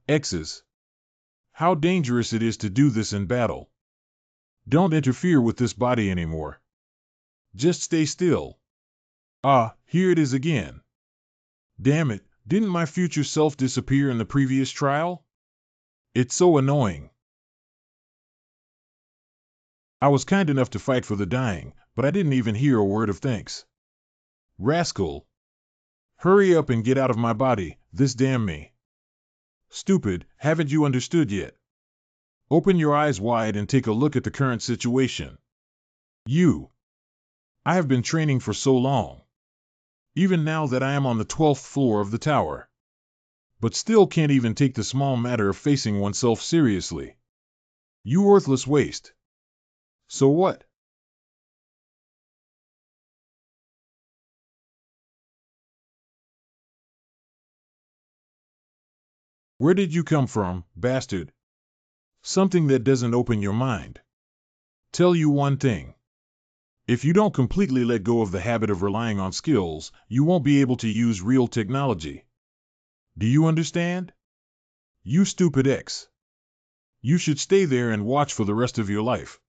X's. How dangerous it is to do this in battle. Don't interfere with this body anymore. Just stay still. Here it is again. Damn it, didn't my future self disappear in the previous trial? It's so annoying. I was kind enough to fight for the dying, but I didn't even hear a word of thanks. Rascal. Hurry up and get out of my body, this damn me. Stupid, haven't you understood yet? Open your eyes wide and take a look at the current situation. I have been training for so long. Even now that I am on the 12th floor of the tower. But still can't even take the small matter of facing oneself seriously. You worthless waste. So what? Where did you come from, bastard? Something that doesn't open your mind. Tell you one thing. If you don't completely let go of the habit of relying on skills, you won't be able to use real technology. Do you understand? You stupid X. You should stay there and watch for the rest of your life.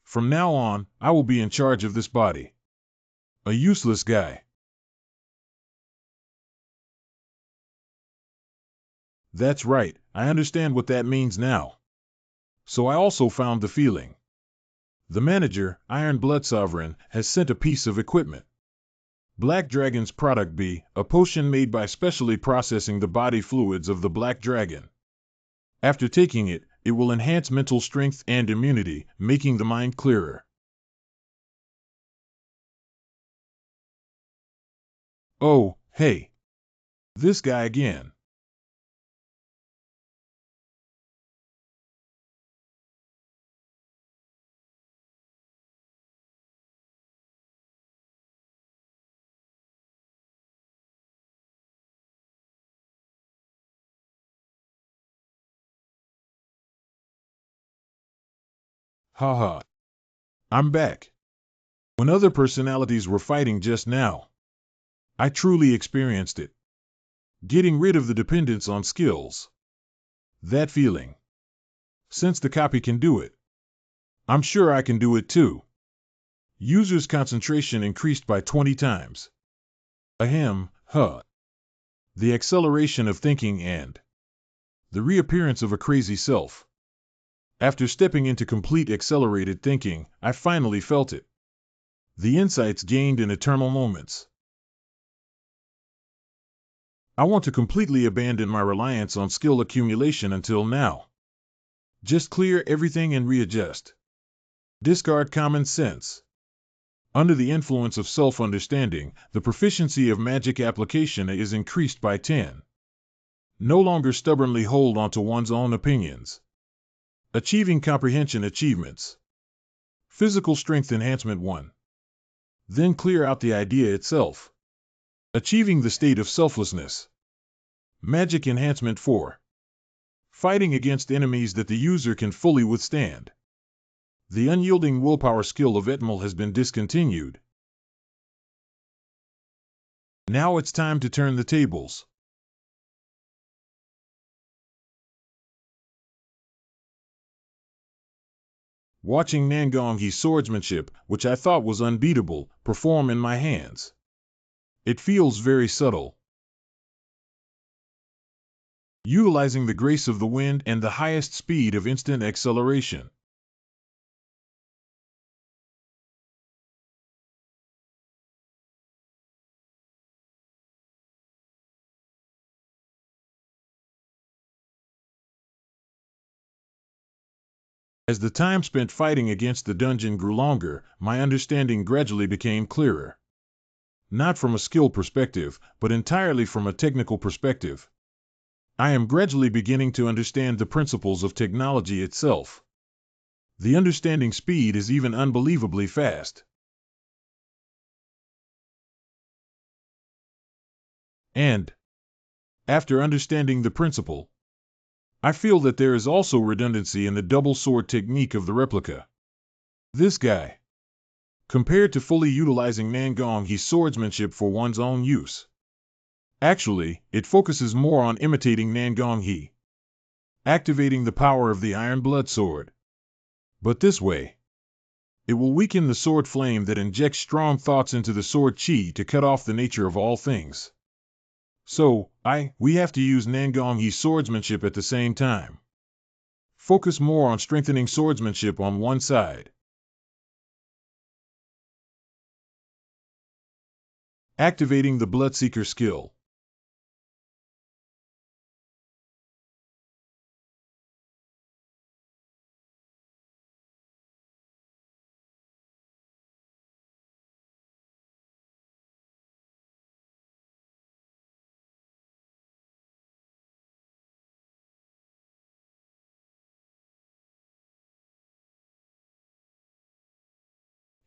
From now on, I will be in charge of this body. A useless guy. That's right, I understand what that means now. So I also found the feeling. The manager, Iron Blood Sovereign, has sent a piece of equipment. Black Dragon's product B, a potion made by specially processing the body fluids of the Black Dragon. After taking it, it will enhance mental strength and immunity, making the mind clearer. Oh, hey. This guy again. Haha. I'm back. When other personalities were fighting just now, I truly experienced it. Getting rid of the dependence on skills. That feeling. Since the copy can do it, I'm sure I can do it too. User's concentration increased by 20 times. Ahem, huh. The acceleration of thinking and the reappearance of a crazy self. After stepping into complete accelerated thinking, I finally felt it. The insights gained in eternal moments. I want to completely abandon my reliance on skill accumulation until now. Just clear everything and readjust. Discard common sense. Under the influence of self-understanding, the proficiency of magic application is increased by 10. No longer stubbornly hold on to one's own opinions. Achieving comprehension achievements. Physical strength enhancement 1. Then clear out the idea itself. Achieving the state of selflessness. Magic enhancement 4. Fighting against enemies that the user can fully withstand. The unyielding willpower skill of Etmel has been discontinued. Now it's time to turn the tables. Watching Nangong's swordsmanship, which I thought was unbeatable, perform in my hands. It feels very subtle. Utilizing the grace of the wind and the highest speed of instant acceleration. As the time spent fighting against the dungeon grew longer, my understanding gradually became clearer. Not from a skill perspective, but entirely from a technical perspective. I am gradually beginning to understand the principles of technology itself. The understanding speed is even unbelievably fast. And, after understanding the principle, I feel that there is also redundancy in the double sword technique of the replica. This guy, compared to fully utilizing Nangong swordsmanship for one's own use. Actually, it focuses more on imitating Nangong, activating the power of the Iron Blood Sword. But this way, it will weaken the sword flame that injects strong thoughts into the sword chi to cut off the nature of all things. So, we have to use Nangong swordsmanship at the same time. Focus more on strengthening swordsmanship on one side. Activating the Bloodseeker skill.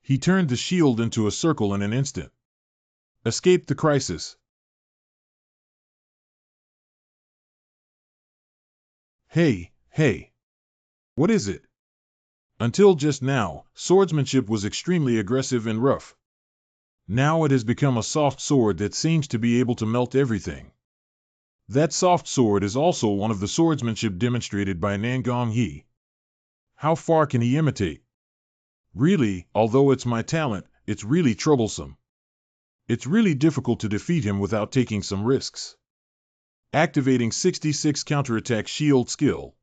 He turned the shield into a circle in an instant. Escaped the crisis. Hey. What is it? Until just now, swordsmanship was extremely aggressive and rough. Now it has become a soft sword that seems to be able to melt everything. That soft sword is also one of the swordsmanship demonstrated by Nangong. How far can he imitate? Really, although it's my talent, it's really troublesome. It's really difficult to defeat him without taking some risks. Activating 66 counterattack shield skill.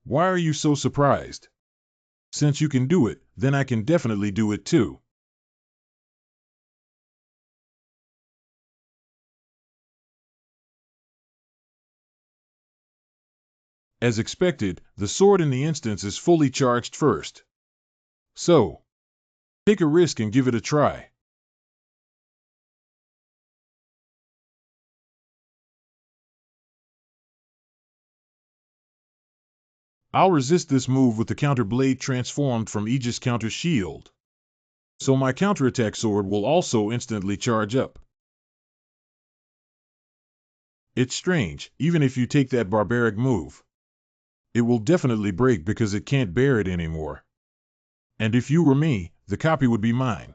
Why are you so surprised? Since you can do it, then I can definitely do it too. As expected, the sword in the instance is fully charged first. So, take a risk and give it a try. I'll resist this move with the counter blade transformed from Aegis counter shield. So my counterattack sword will also instantly charge up. It's strange, even if you take that barbaric move. It will definitely break because it can't bear it anymore. And if you were me, the copy would be mine.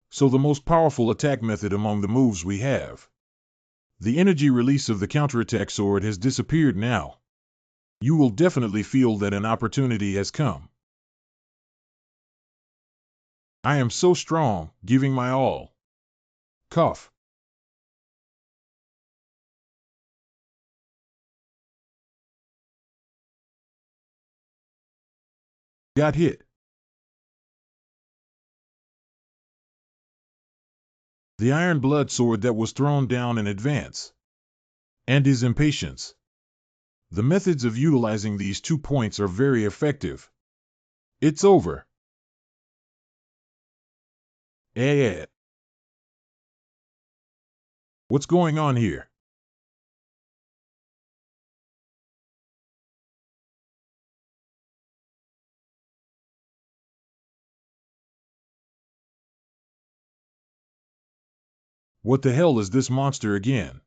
So the most powerful attack method among the moves we have. The energy release of the counterattack sword has disappeared now. You will definitely feel that an opportunity has come. I am so strong, giving my all. Cough. Got hit. The Iron Blood Sword that was thrown down in advance. And his impatience. The methods of utilizing these 2 points are very effective. It's over. What's going on here? What the hell is this monster again?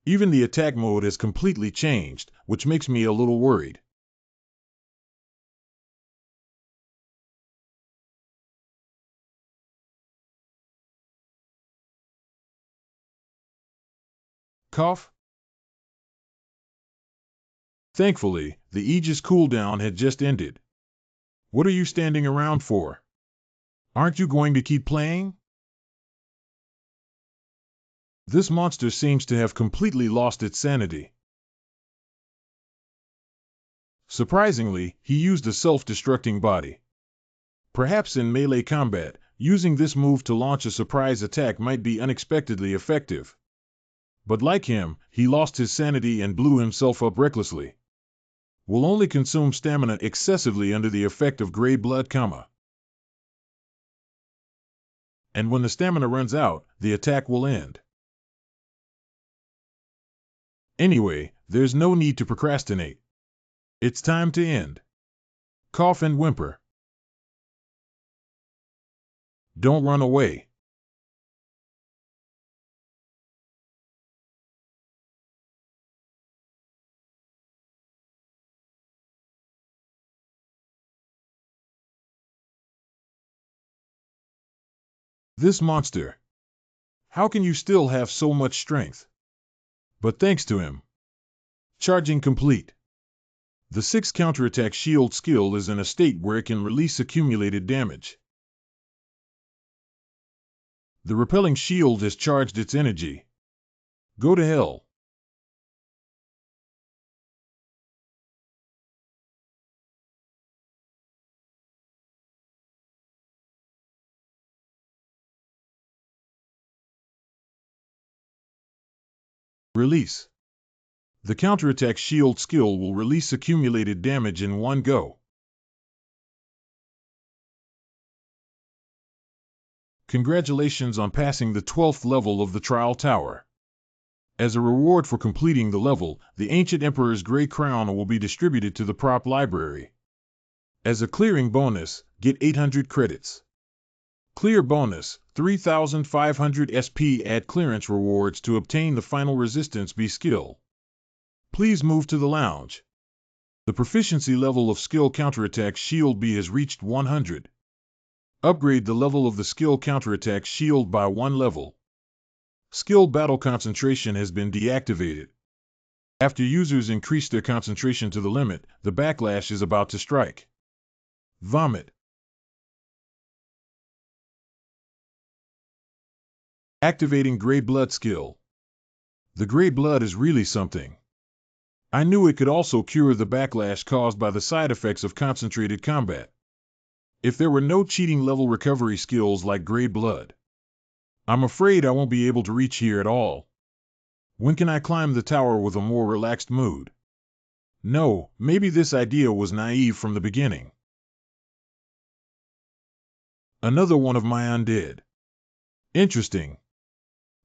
Even the attack mode has completely changed, which makes me a little worried. Cough? Thankfully, the Aegis cooldown had just ended. What are you standing around for? Aren't you going to keep playing? This monster seems to have completely lost its sanity. Surprisingly, he used a self-destructing body. Perhaps in melee combat, using this move to launch a surprise attack might be unexpectedly effective. But like him, he lost his sanity and blew himself up recklessly. Will only consume stamina excessively under the effect of gray blood, and when the stamina runs out, the attack will end. Anyway, there's no need to procrastinate. It's time to end. Cough and whimper. Don't run away. This monster. How can you still have so much strength? But thanks to him. Charging complete. The 6 counterattack shield skill is in a state where it can release accumulated damage. The repelling shield has charged its energy. Go to hell. Release. The counterattack shield skill will release accumulated damage in one go. Congratulations on passing the 12th level of the Trial Tower. As a reward for completing the level, the Ancient Emperor's Grey Crown will be distributed to the prop library. As a clearing bonus, get 800 credits. Clear bonus, 3,500 SP. Add clearance rewards to obtain the final Resistance B skill. Please move to the lounge. The proficiency level of skill counterattack shield B has reached 100. Upgrade the level of the skill counterattack shield by 1 level. Skill battle concentration has been deactivated. After users increase their concentration to the limit, the backlash is about to strike. Vomit. Activating Grey Blood skill. The Grey Blood is really something. I knew it could also cure the backlash caused by the side effects of concentrated combat. If there were no cheating level recovery skills like Grey Blood, I'm afraid I won't be able to reach here at all. When can I climb the tower with a more relaxed mood? No, maybe this idea was naive from the beginning. Another one of my undead. Interesting.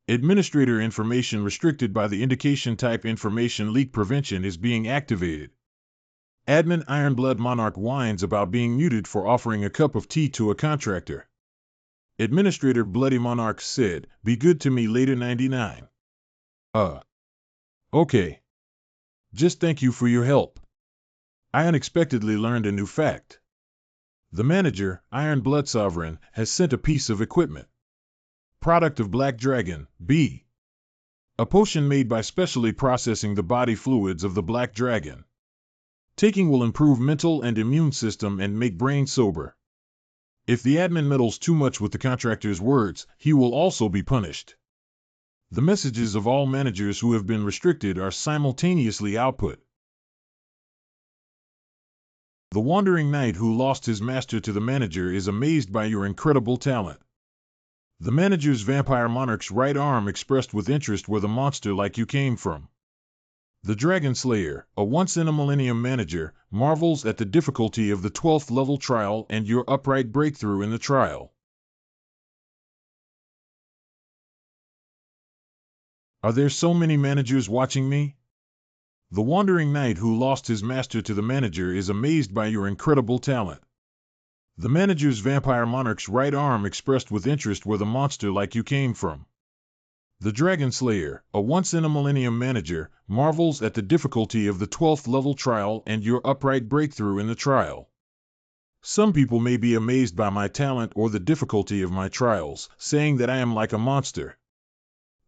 Administrator information restricted by the indication type information leak prevention is being activated. Admin Ironblood Monarch whines about being muted for offering a cup of tea to a contractor. Administrator Bloody Monarch said, "Be good to me later 99. Okay. Just thank you for your help. I unexpectedly learned a new fact. The manager, Iron Blood Sovereign, has sent a piece of equipment. Product of Black Dragon, B. A potion made by specially processing the body fluids of the Black Dragon. Taking will improve mental and immune system and make brain sober. If the admin meddles too much with the contractor's words, he will also be punished. The messages of all managers who have been restricted are simultaneously output. The wandering knight who lost his master to the manager is amazed by your incredible talent. The manager's vampire monarch's right arm expressed with interest where the monster like you came from. The Dragon Slayer, a once-in-a-millennium manager, marvels at the difficulty of the 12th level trial and your upright breakthrough in the trial. Are there so many managers watching me? The wandering knight who lost his master to the manager is amazed by your incredible talent. The manager's vampire monarch's right arm expressed with interest where the monster like you came from. The Dragon Slayer, a once-in-a-millennium manager, marvels at the difficulty of the 12th level trial and your upright breakthrough in the trial. Some people may be amazed by my talent or the difficulty of my trials, saying that I am like a monster.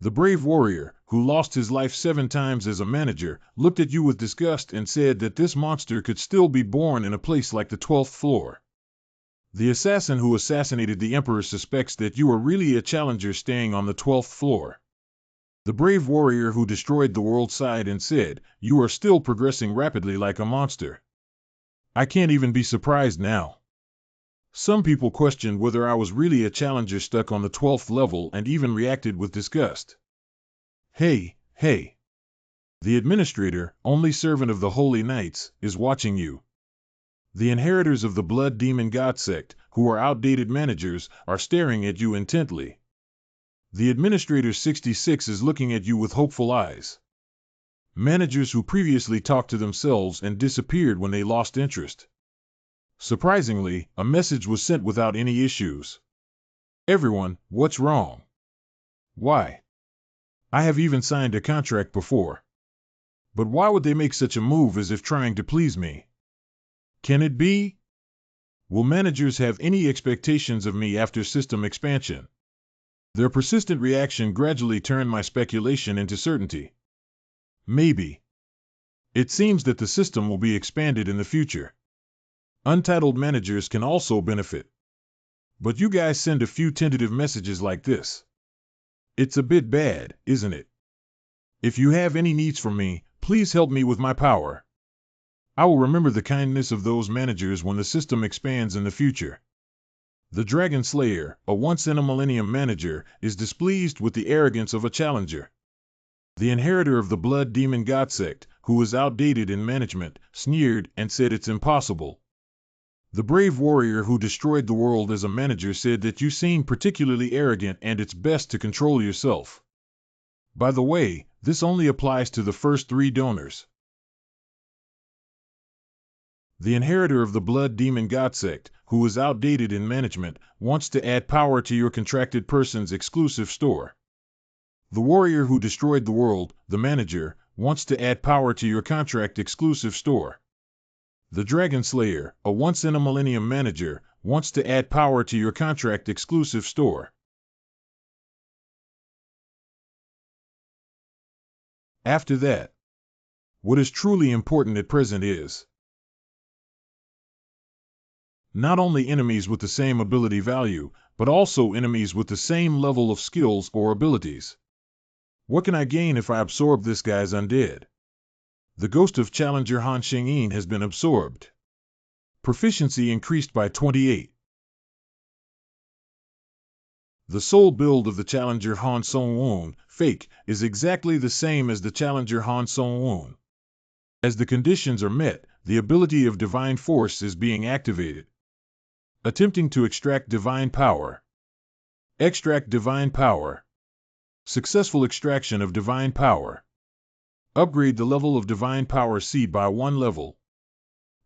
The brave warrior, who lost his life 7 times as a manager, looked at you with disgust and said that this monster could still be born in a place like the 12th floor. The assassin who assassinated the emperor suspects that you are really a challenger staying on the 12th floor. The brave warrior who destroyed the world sighed and said, "You are still progressing rapidly like a monster." I can't even be surprised now. Some people questioned whether I was really a challenger stuck on the 12th level and even reacted with disgust. Hey, Hey! The administrator, only servant of the Holy Knights, is watching you. The inheritors of the Blood Demon God sect, who are outdated managers, are staring at you intently. The Administrator 66 is looking at you with hopeful eyes. Managers who previously talked to themselves and disappeared when they lost interest. Surprisingly, a message was sent without any issues. Everyone, what's wrong? Why? I have even signed a contract before. But why would they make such a move as if trying to please me? Can it be? Will managers have any expectations of me after system expansion? Their persistent reaction gradually turned my speculation into certainty. Maybe. It seems that the system will be expanded in the future. Untitled managers can also benefit. But you guys send a few tentative messages like this. It's a bit bad, isn't it? If you have any needs from me, please help me with my power. I will remember the kindness of those managers when the system expands in the future. The Dragon Slayer, a once-in-a-millennium manager, is displeased with the arrogance of a challenger. The inheritor of the Blood Demon God sect, who is outdated in management, sneered and said it's impossible. The brave warrior who destroyed the world as a manager said that you seem particularly arrogant and it's best to control yourself. By the way, this only applies to the first 3 donors. The inheritor of the Blood Demon God sect, who is outdated in management, wants to add power to your contracted person's exclusive store. The warrior who destroyed the world, the manager, wants to add power to your contract exclusive store. The Dragon Slayer, a once-in-a-millennium manager, wants to add power to your contract exclusive store. After that, what is truly important at present is not only enemies with the same ability value, but also enemies with the same level of skills or abilities. What can I gain if I absorb this guy's undead? The ghost of Challenger Han Xingyin has been absorbed. Proficiency increased by 28. The soul build of the Challenger Han Song-Woon, fake, is exactly the same as the Challenger Han Song-Woon. As the conditions are met, the ability of Divine Force is being activated. Attempting to extract Divine Power. Extract Divine Power. Successful extraction of Divine Power. Upgrade the level of Divine Power C by 1 level.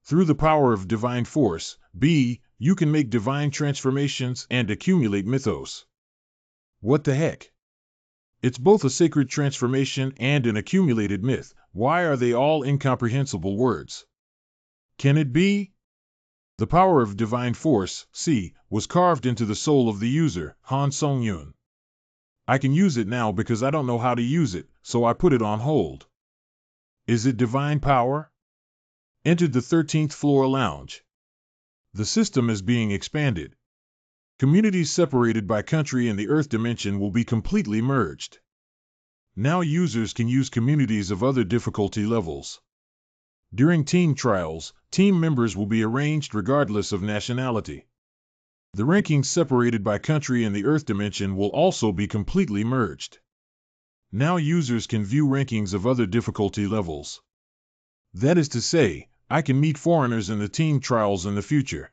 Through the power of Divine Force, B, you can make divine transformations and accumulate mythos. What the heck? It's both a sacred transformation and an accumulated myth. Why are they all incomprehensible words? Can it be? The power of Divine Force, C, was carved into the soul of the user, Han Song-Yun. I can use it now because I don't know how to use it, so I put it on hold. Is it Divine Power? Entered the 13th floor lounge. The system is being expanded. Communities separated by country in the Earth dimension will be completely merged. Now users can use communities of other difficulty levels. During team trials, team members will be arranged regardless of nationality. The rankings separated by country in the Earth dimension will also be completely merged. Now users can view rankings of other difficulty levels. That is to say, I can meet foreigners in the team trials in the future.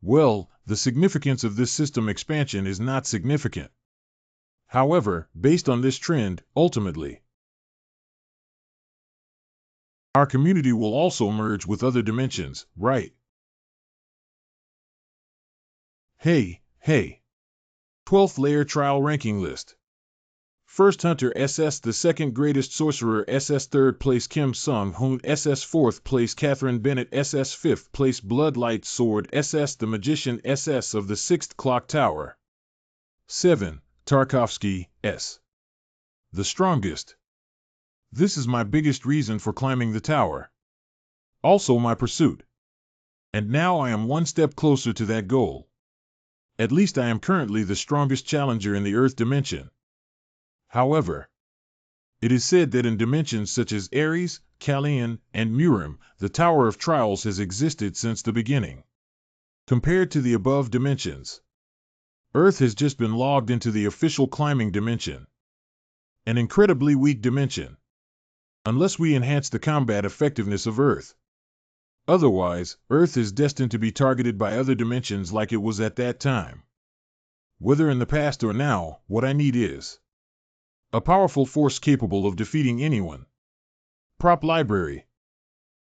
Well, the significance of this system expansion is not significant. However, based on this trend, ultimately, our community will also merge with other dimensions, right? Hey. 12th layer trial ranking list. First Hunter SS, the second greatest sorcerer SS, third place Kim Sung-hoon SS, fourth place Catherine Bennett SS, fifth place Bloodlight Sword SS, the Magician SS of the 6th Clock Tower. 7. Tarkovsky S. The strongest. This is my biggest reason for climbing the tower. Also my pursuit. And now I am one step closer to that goal. At least I am currently the strongest challenger in the Earth dimension. However, it is said that in dimensions such as Ares, Kalian, and Murim, the Tower of Trials has existed since the beginning. Compared to the above dimensions, Earth has just been logged into the official climbing dimension. An incredibly weak dimension. Unless we enhance the combat effectiveness of Earth. Otherwise, Earth is destined to be targeted by other dimensions like it was at that time. Whether in the past or now, what I need is a powerful force capable of defeating anyone. Prop library.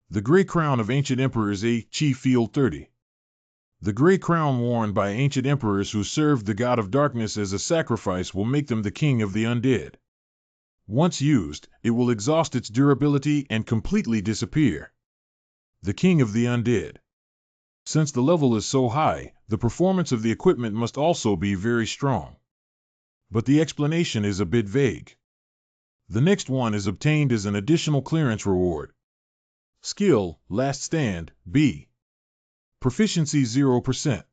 The Gray Crown of Ancient Emperors Chi Field 30. The gray crown worn by ancient emperors who served the god of darkness as a sacrifice will make them the king of the undead. Once used, it will exhaust its durability and completely disappear. The king of the undead. Since the level is so high, the performance of the equipment must also be very strong. But the explanation is a bit vague. The next one is obtained as an additional clearance reward. Skill, Last Stand, B. Proficiency 0%.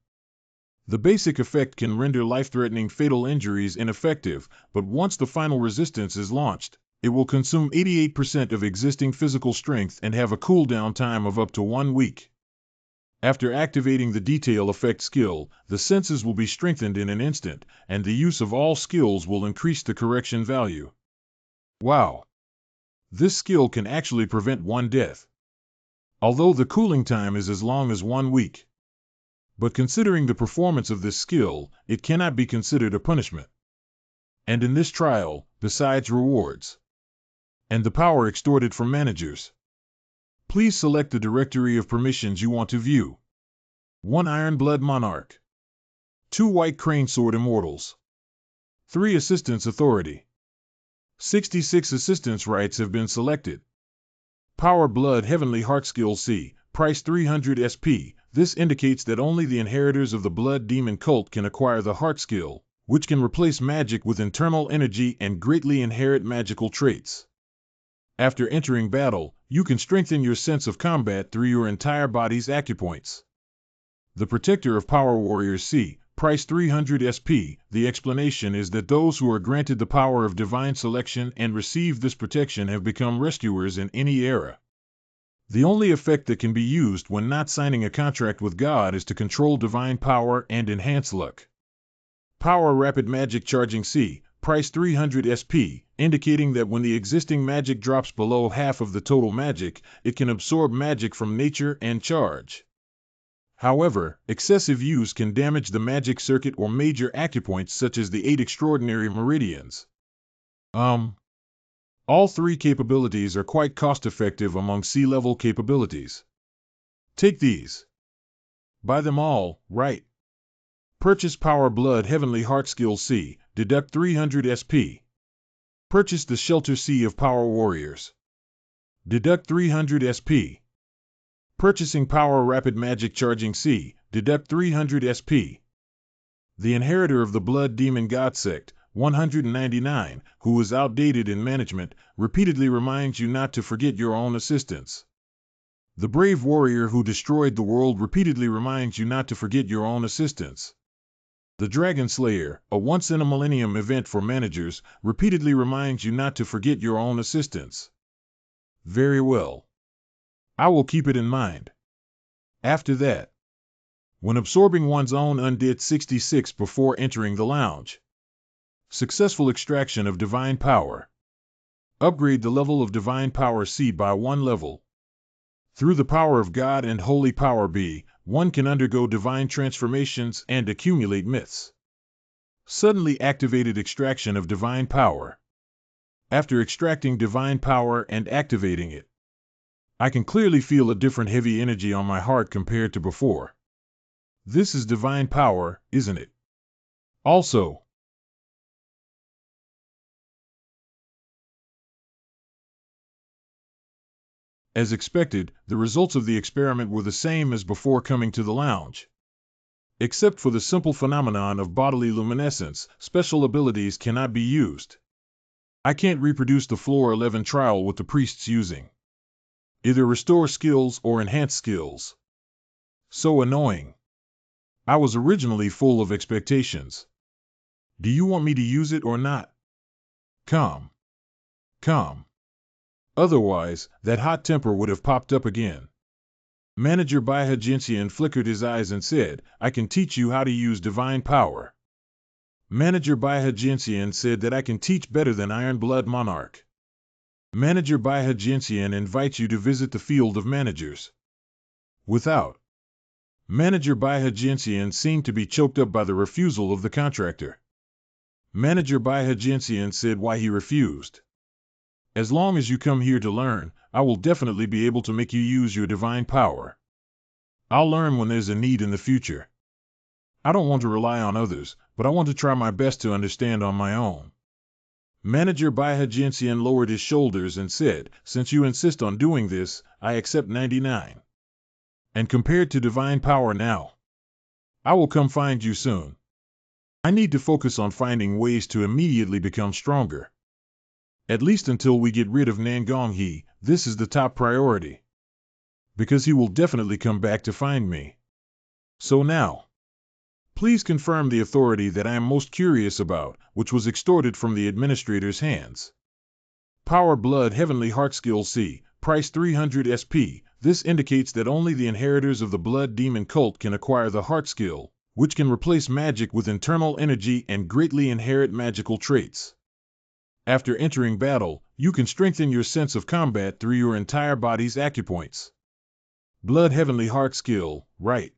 The basic effect can render life-threatening fatal injuries ineffective, but once the final resistance is launched, it will consume 88% of existing physical strength and have a cooldown time of up to 1 week. After activating the detail effect skill, the senses will be strengthened in an instant, and the use of all skills will increase the correction value. Wow! This skill can actually prevent one death. Although the cooling time is as long as 1 week. But considering the performance of this skill, it cannot be considered a punishment. And in this trial, besides rewards and the power extorted from managers, please select the directory of permissions you want to view. 1 Ironblood Monarch. 2 White Crane Sword Immortals. 3 Assistance Authority. 66 assistance rights have been selected. Power Blood Heavenly Heart Skill C, price 300 SP. This indicates that only the inheritors of the Blood Demon cult can acquire the Heart Skill, which can replace magic with internal energy and greatly inherit magical traits. After entering battle, you can strengthen your sense of combat through your entire body's acupoints. The Protector of Power Warriors C, price 300 SP. The explanation is that those who are granted the power of divine selection and receive this protection have become rescuers in any era. The only effect that can be used when not signing a contract with God is to control divine power and enhance luck. Power Rapid Magic Charging C, price 300 SP, indicating that when the existing magic drops below half of the total magic, it can absorb magic from nature and charge. However, excessive use can damage the magic circuit or major acupoints such as the 8 extraordinary meridians. All 3 capabilities are quite cost-effective among C-level capabilities. Take these. Buy them all, right? Purchase Power Blood Heavenly Heart Skill C, deduct 300 SP. Purchase the Shelter C of Power Warriors. Deduct 300 SP. Purchasing Power Rapid Magic Charging C, deduct 300 SP. The Inheritor of the Blood Demon God Sect, 199, who is outdated in management, repeatedly reminds you not to forget your own assistance. The Brave Warrior who destroyed the world repeatedly reminds you not to forget your own assistance. The Dragon Slayer, a once-in-a-millennium event for managers, repeatedly reminds you not to forget your own assistance. Very well. I will keep it in mind. After that, when absorbing one's own undead 66 before entering the lounge. Successful extraction of Divine Power. Upgrade the level of Divine Power C by 1 level. Through the power of God and Holy Power B, one can undergo divine transformations and accumulate myths. Suddenly activated extraction of Divine Power. After extracting Divine Power and activating it, I can clearly feel a different heavy energy on my heart compared to before. This is Divine Power, isn't it? Also, as expected, the results of the experiment were the same as before coming to the lounge. Except for the simple phenomenon of bodily luminescence, special abilities cannot be used. I can't reproduce the Floor 11 trial with the priests using either restore skills or enhance skills. So annoying. I was originally full of expectations. Do you want me to use it or not? Calm. Otherwise, that hot temper would have popped up again. Manager Baiha Jinshian flickered his eyes and said, I can teach you how to use divine power. Manager Baihajincian said that I can teach better than Iron Blood Monarch. Manager Baihajincian invites you to visit the field of managers. Without. Manager Baihajincian seemed to be choked up by the refusal of the contractor. Manager Baihajincian said why he refused. As long as you come here to learn, I will definitely be able to make you use your divine power. I'll learn when there's a need in the future. I don't want to rely on others, but I want to try my best to understand on my own. Manager Baihajincian lowered his shoulders and said, since you insist on doing this, I accept 99. And compared to divine power now, I will come find you soon. I need to focus on finding ways to immediately become stronger. At least until we get rid of Nangong, this is the top priority. Because he will definitely come back to find me. So now, please confirm the authority that I am most curious about, which was extorted from the administrator's hands. Power Blood Heavenly Heart Skill C, price 300 SP. This indicates that only the inheritors of the Blood Demon cult can acquire the Heart Skill, which can replace magic with internal energy and greatly inherit magical traits. After entering battle, you can strengthen your sense of combat through your entire body's acupoints. Blood Heavenly Heart Skill, right.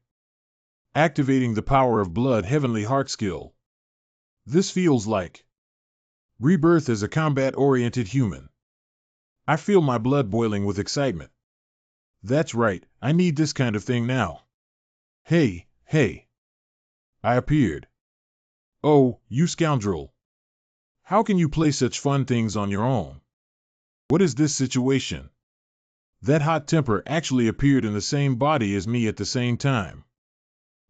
Activating the power of Blood Heavenly Heart Skill. This feels like rebirth as a combat-oriented human. I feel my blood boiling with excitement. That's right, I need this kind of thing now. Hey, hey. I appeared. Oh, you scoundrel. How can you play such fun things on your own? What is this situation? That hot temper actually appeared in the same body as me at the same time.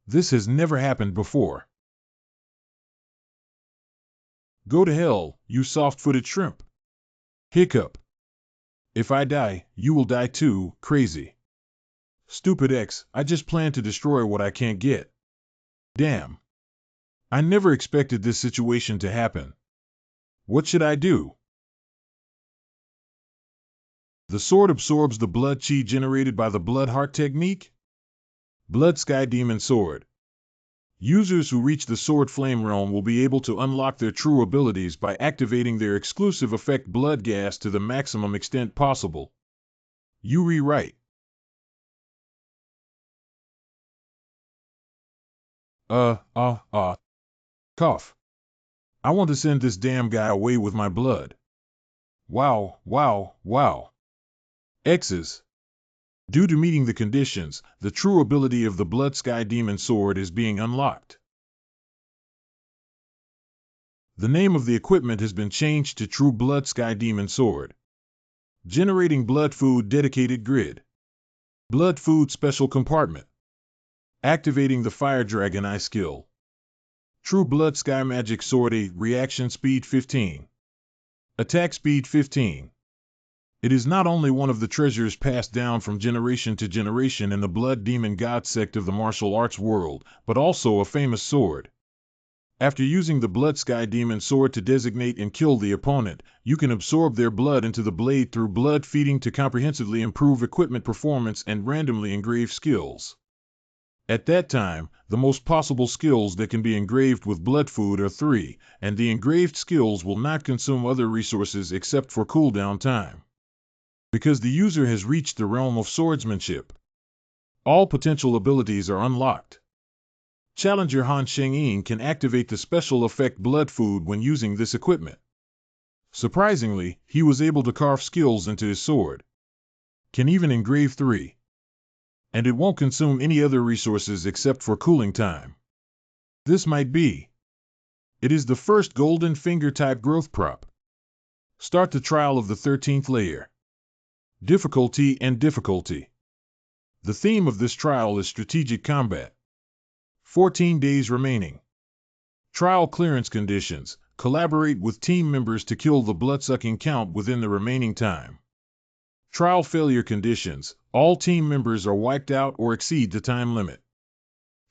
This has never happened before. Go to hell, you soft-footed shrimp. Hiccup. If I die, you will die too, crazy. Stupid X, I just plan to destroy what I can't get. Damn. I never expected this situation to happen. What should I do? The sword absorbs the blood chi generated by the blood heart technique? Blood Sky Demon Sword. Users who reach the Sword Flame realm will be able to unlock their true abilities by activating their exclusive effect Blood Gas to the maximum extent possible. You rewrite. Cough. I want to send this damn guy away with my blood. Wow, wow, wow. X's. Due to meeting the conditions, the true ability of the Blood Sky Demon Sword is being unlocked. The name of the equipment has been changed to True Blood Sky Demon Sword. Generating Blood Food Dedicated Grid. Blood Food Special Compartment. Activating the Fire Dragon Eye skill. True Blood Sky Magic Sword A, Reaction Speed 15. Attack Speed 15. It is not only one of the treasures passed down from generation to generation in the Blood Demon God sect of the martial arts world, but also a famous sword. After using the Blood Sky Demon Sword to designate and kill the opponent, you can absorb their blood into the blade through blood feeding to comprehensively improve equipment performance and randomly engrave skills. At that time, the most possible skills that can be engraved with blood food are 3, and the engraved skills will not consume other resources except for cooldown time. Because the user has reached the realm of swordsmanship, all potential abilities are unlocked. Challenger Han Shengyin can activate the special effect Blood Food when using this equipment. Surprisingly, he was able to carve skills into his sword. Can even engrave 3. And it won't consume any other resources except for cooling time. This might be. It is the first Golden Finger type growth prop. Start the trial of the 13th layer. Difficulty and difficulty. The theme of this trial is strategic combat. 14 days remaining. Trial clearance conditions. Collaborate with team members to kill the blood-sucking count within the remaining time. Trial failure conditions. All team members are wiped out or exceed the time limit.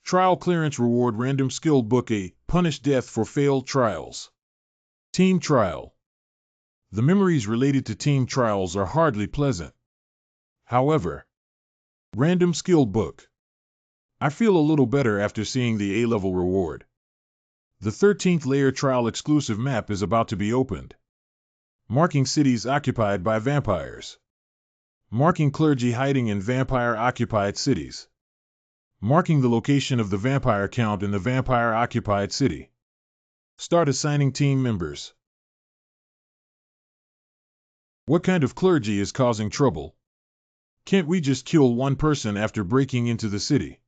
Trial clearance reward random skill book A. Punish death for failed trials. Team trial. The memories related to team trials are hardly pleasant. However, random skill book. I feel a little better after seeing the A-level reward. The 13th layer trial exclusive map is about to be opened. Marking cities occupied by vampires. Marking clergy hiding in vampire-occupied cities. Marking the location of the vampire count in the vampire-occupied city. Start assigning team members. What kind of clergy is causing trouble? Can't we just kill one person after breaking into the city?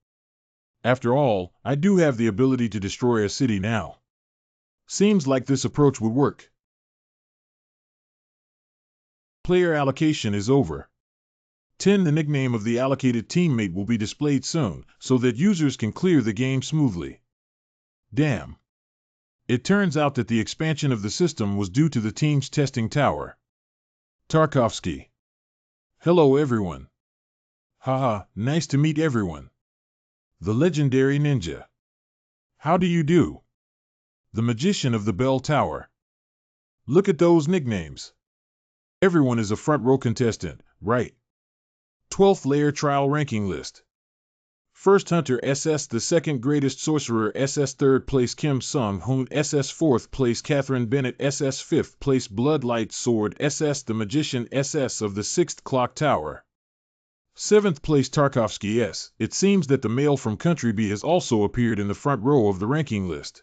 After all, I do have the ability to destroy a city now. Seems like this approach would work. Player allocation is over. 10. The nickname of the allocated teammate will be displayed soon, so that users can clear the game smoothly. Damn. It turns out that the expansion of the system was due to the team's testing tower. Tarkovsky. Hello everyone. Haha, nice to meet everyone. The legendary ninja. How do you do? The magician of the bell tower. Look at those nicknames. Everyone is a front row contestant, right? 12th layer trial ranking list. First Hunter SS, the second greatest sorcerer SS, third place Kim Sung-hoon SS, fourth place Catherine Bennett SS, fifth place Bloodlight Sword SS, the magician SS of the 6th clock tower. 7th place Tarkovsky S. It seems that the male from Country B has also appeared in the front row of the ranking list.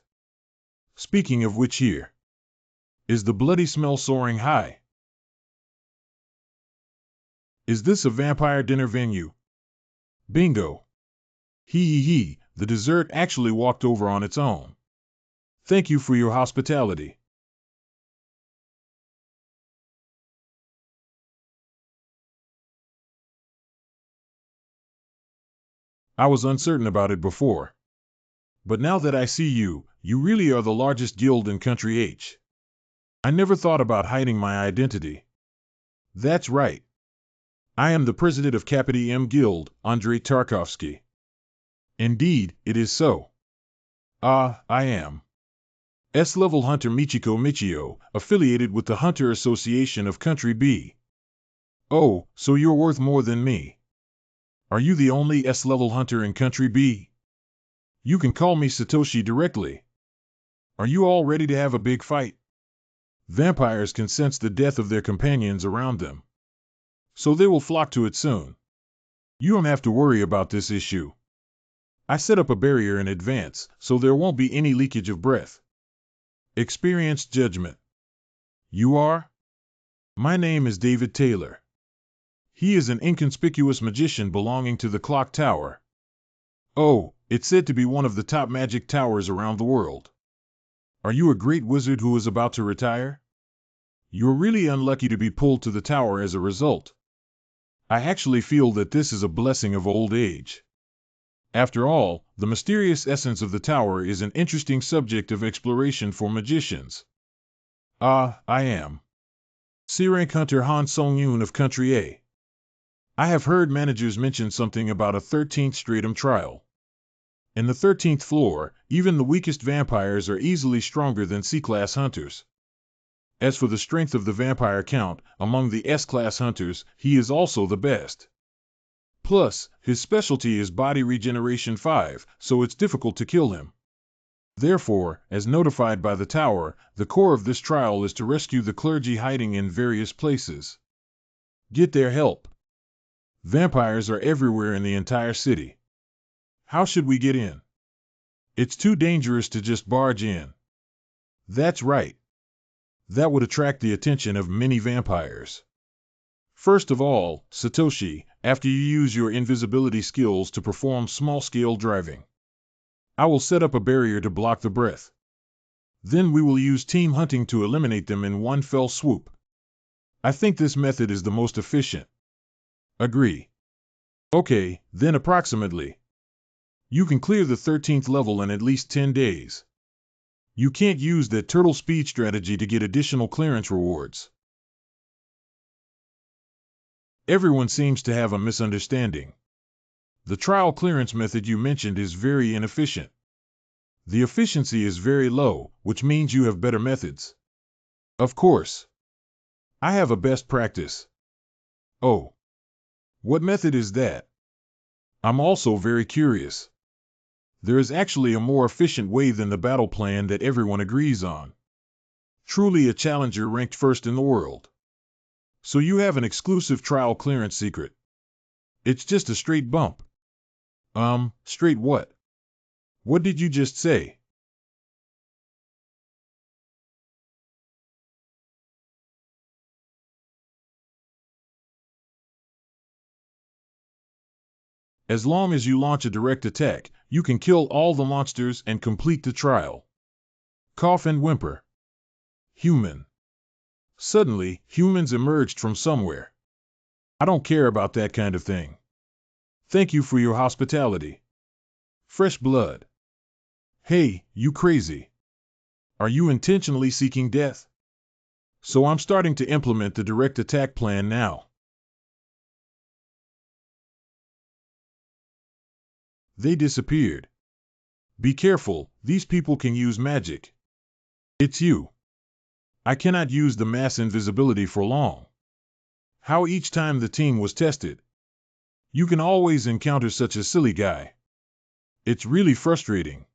Speaking of which, here is the bloody smell soaring high. Is this a vampire dinner venue? Bingo. Hee, the dessert actually walked over on its own. Thank you for your hospitality. I was uncertain about it before. But now that I see you, you really are the largest guild in Country H. I never thought about hiding my identity. That's right. I am the president of Capity M Guild, Andrei Tarkovsky. Indeed, it is so. I am. S-level hunter Michio, affiliated with the Hunter Association of Country B. Oh, so you're worth more than me. Are you the only S-level hunter in Country B? You can call me Satoshi directly. Are you all ready to have a big fight? Vampires can sense the death of their companions around them, so they will flock to it soon. You don't have to worry about this issue. I set up a barrier in advance, so there won't be any leakage of breath. Experienced judgment. You are? My name is David Taylor. He is an inconspicuous magician belonging to the Clock Tower. Oh, it's said to be one of the top magic towers around the world. Are you a great wizard who is about to retire? You're really unlucky to be pulled to the tower as a result. I actually feel that this is a blessing of old age. After all, the mysterious essence of the tower is an interesting subject of exploration for magicians. I am C-rank hunter Han Song-yoon of Country A. I have heard managers mention something about a 13th stratum trial. In the 13th floor, even the weakest vampires are easily stronger than C-class hunters. As for the strength of the vampire count, among the S-class hunters, he is also the best. Plus, his specialty is body regeneration 5, so it's difficult to kill him. Therefore, as notified by the tower, the core of this trial is to rescue the clergy hiding in various places. Get their help. Vampires are everywhere in the entire city. How should we get in? It's too dangerous to just barge in. That's right. That would attract the attention of many vampires. First of all, Satoshi, after you use your invisibility skills to perform small-scale driving, I will set up a barrier to block the breath. Then we will use team hunting to eliminate them in one fell swoop. I think this method is the most efficient. Agree. Okay, then approximately. You can clear the 13th level in at least 10 days. You can't use that turtle speed strategy to get additional clearance rewards. Everyone seems to have a misunderstanding. The trial clearance method you mentioned is very inefficient. The efficiency is very low, which means you have better methods. Of course. I have a best practice. Oh. What method is that? I'm also very curious. There is actually a more efficient way than the battle plan that everyone agrees on. Truly a challenger ranked first in the world. So you have an exclusive trial clearance secret. It's just a straight bump. Straight what? What did you just say? As long as you launch a direct attack, you can kill all the monsters and complete the trial. Cough and whimper. Human. Suddenly, humans emerged from somewhere. I don't care about that kind of thing. Thank you for your hospitality. Fresh blood. Hey, you crazy. Are you intentionally seeking death? So I'm starting to implement the direct attack plan now. They disappeared. Be careful, these people can use magic. It's you. I cannot use the mass invisibility for long. How each time the team was tested. You can always encounter such a silly guy. It's really frustrating.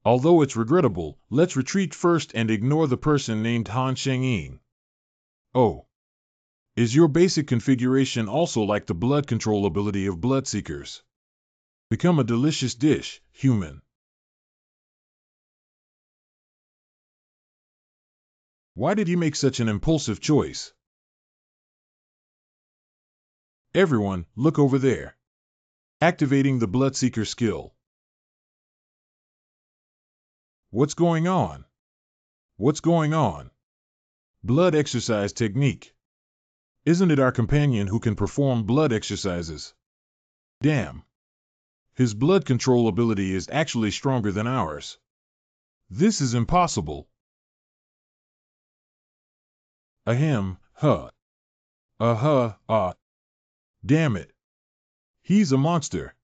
Although it's regrettable, let's retreat first and ignore the person named Han Sheng-yin. Oh. Is your basic configuration also like the blood control ability of Bloodseekers? Become a delicious dish, human. Why did he make such an impulsive choice? Everyone, look over there. Activating the Bloodseeker skill. What's going on? What's going on? Blood exercise technique. Isn't it our companion who can perform blood exercises? Damn. His blood control ability is actually stronger than ours. This is impossible. Ahem, huh. Damn it. He's a monster.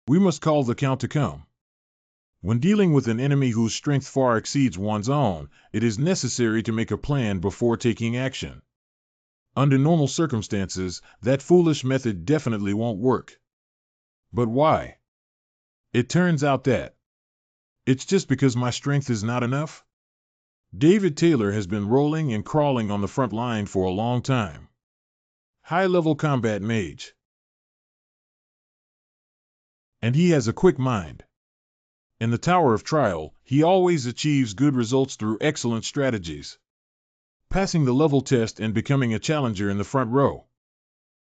We must call the Count to come. When dealing with an enemy whose strength far exceeds one's own, it is necessary to make a plan before taking action. Under normal circumstances, that foolish method definitely won't work. But why? It turns out that it's just because my strength is not enough? David Taylor has been rolling and crawling on the front line for a long time. High-level combat mage. And he has a quick mind. In the Tower of Trial, he always achieves good results through excellent strategies. Passing the level test and becoming a challenger in the front row.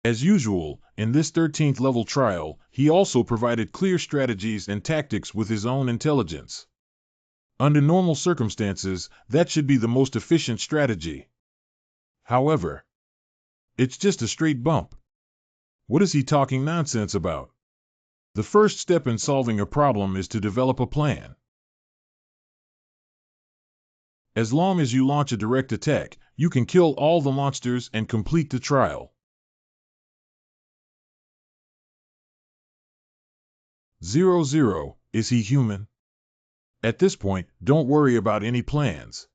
As usual, in this 13th level trial, he also provided clear strategies and tactics with his own intelligence. Under normal circumstances, that should be the most efficient strategy. However, it's just a straight bump. What is he talking nonsense about? The first step in solving a problem is to develop a plan. As long as you launch a direct attack, you can kill all the monsters and complete the trial. 00, is he human? At this point, don't worry about any plans.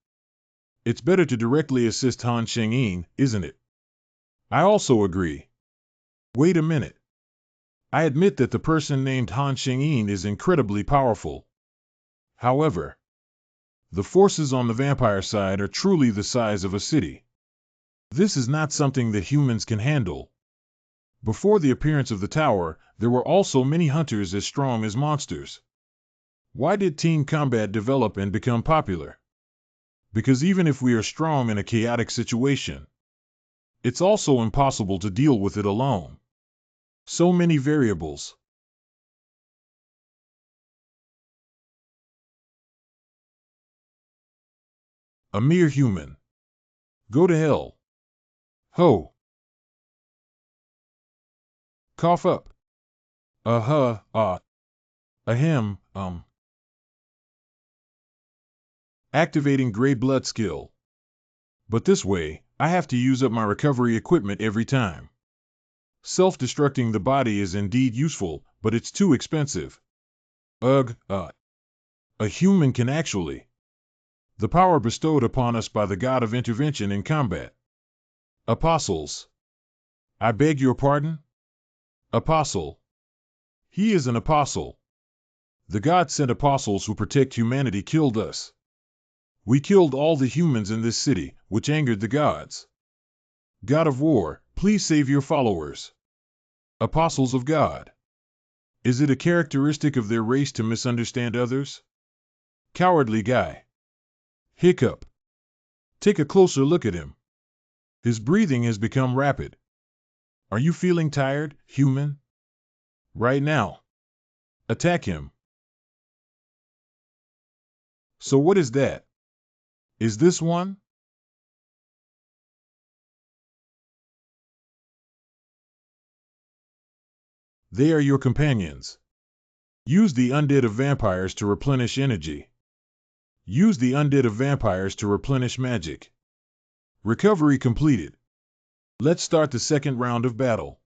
It's better to directly assist Han Sheng-yin, isn't it? I also agree. Wait a minute. I admit that the person named Han Sheng-yin is incredibly powerful. However, the forces on the vampire side are truly the size of a city. This is not something that humans can handle. Before the appearance of the tower, there were also many hunters as strong as monsters. Why did team combat develop and become popular? Because even if we are strong in a chaotic situation, it's also impossible to deal with it alone. So many variables. A mere human. Go to hell. Ho. Cough up. Ahem, Activating gray blood skill. But this way, I have to use up my recovery equipment every time. Self-destructing the body is indeed useful, but it's too expensive. A human can actually. The power bestowed upon us by the God of Intervention in combat. Apostles. I beg your pardon? Apostle. He is an apostle. The God sent apostles who protect humanity killed us. We killed all the humans in this city, which angered the gods. God of war, please save your followers. Apostles of God. Is it a characteristic of their race to misunderstand others? Cowardly guy. Hiccup. Take a closer look at him. His breathing has become rapid. Are you feeling tired, human? Right now. Attack him. So what is that? Is this one? They are your companions. Use the undead of vampires to replenish energy. Use the undead of vampires to replenish magic. Recovery completed. Let's start the second round of battle.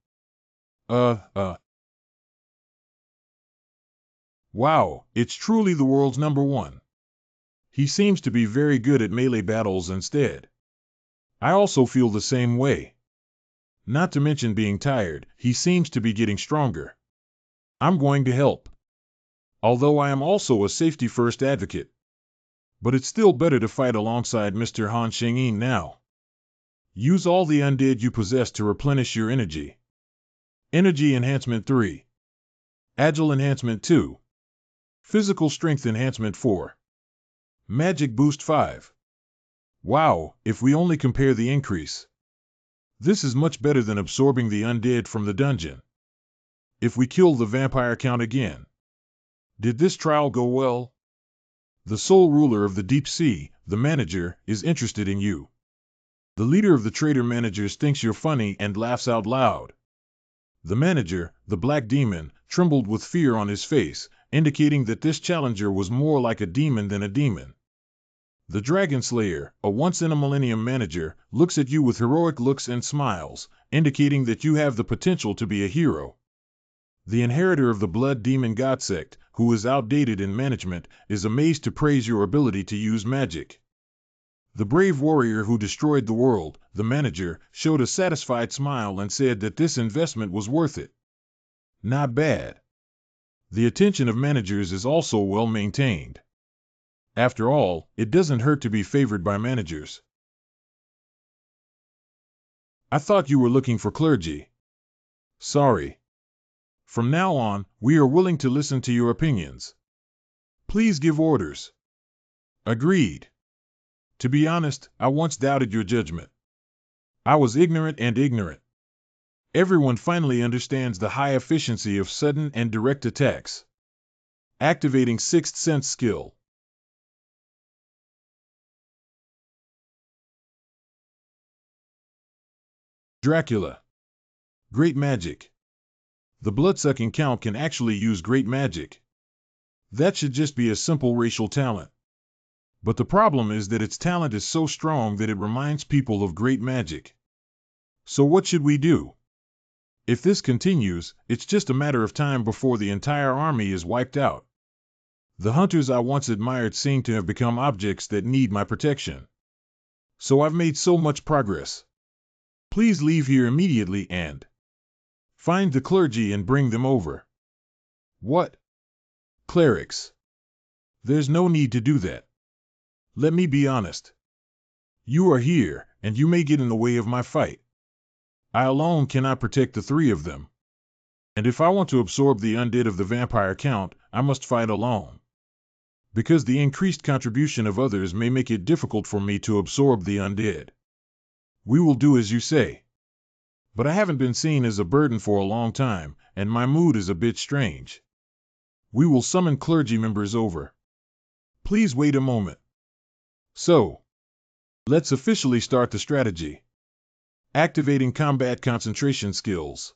Wow, it's truly the world's #1. He seems to be very good at melee battles instead. I also feel the same way. Not to mention being tired, he seems to be getting stronger. I'm going to help. Although I am also a safety-first advocate. But it's still better to fight alongside Mr. Han Shengyin now. Use all the undead you possess to replenish your energy. Energy Enhancement 3. Agile Enhancement 2. Physical Strength Enhancement 4. Magic Boost 5. Wow, if we only compare the increase. This is much better than absorbing the undead from the dungeon. If we kill the vampire count again. Did this trial go well? The sole ruler of the deep sea, the manager, is interested in you. The leader of the traitor managers thinks you're funny and laughs out loud. The manager, the black demon, trembled with fear on his face, indicating that this challenger was more like a demon than a demon. The Dragon Slayer, a once-in-a-millennium manager, looks at you with heroic looks and smiles, indicating that you have the potential to be a hero. The inheritor of the Blood Demon God sect, who is outdated in management, is amazed to praise your ability to use magic. The brave warrior who destroyed the world, the manager, showed a satisfied smile and said that this investment was worth it. Not bad. The attention of managers is also well maintained. After all, it doesn't hurt to be favored by managers. I thought you were looking for clergy. Sorry. From now on, we are willing to listen to your opinions. Please give orders. Agreed. To be honest, I once doubted your judgment. I was ignorant. Everyone finally understands the high efficiency of sudden and direct attacks. Activating Sixth Sense skill. Dracula. Great magic. The blood-sucking count can actually use great magic. That should just be a simple racial talent. But the problem is that its talent is so strong that it reminds people of great magic. So what should we do? If this continues, it's just a matter of time before the entire army is wiped out. The hunters I once admired seem to have become objects that need my protection. So I've made so much progress. Please leave here immediately and find the clergy and bring them over. What? Clerics. There's no need to do that. Let me be honest. You are here, and you may get in the way of my fight. I alone cannot protect the 3 of them. And if I want to absorb the undead of the vampire count, I must fight alone. Because the increased contribution of others may make it difficult for me to absorb the undead. We will do as you say. But I haven't been seen as a burden for a long time, and my mood is a bit strange. We will summon clergy members over. Please wait a moment. So, let's officially start the strategy. Activating combat concentration skills.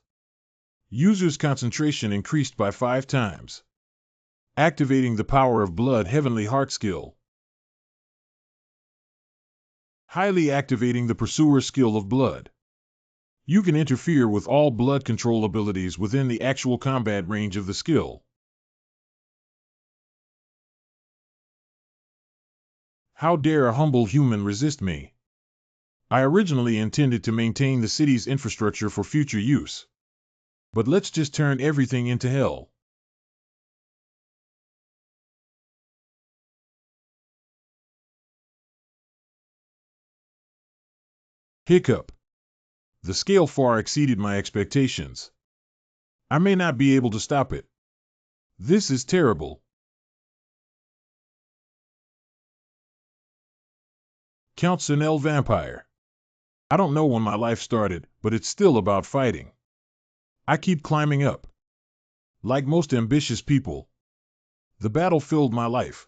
User's concentration increased by 5 times. Activating the power of blood heavenly heart skill. Highly activating the pursuer skill of blood. You can interfere with all blood control abilities within the actual combat range of the skill. How dare a humble human resist me? I originally intended to maintain the city's infrastructure for future use. But let's just turn everything into hell. Hiccup. The scale far exceeded my expectations. I may not be able to stop it. This is terrible. Count Sinel Vampire. I don't know when my life started, but it's still about fighting. I keep climbing up. Like most ambitious people. The battle filled my life.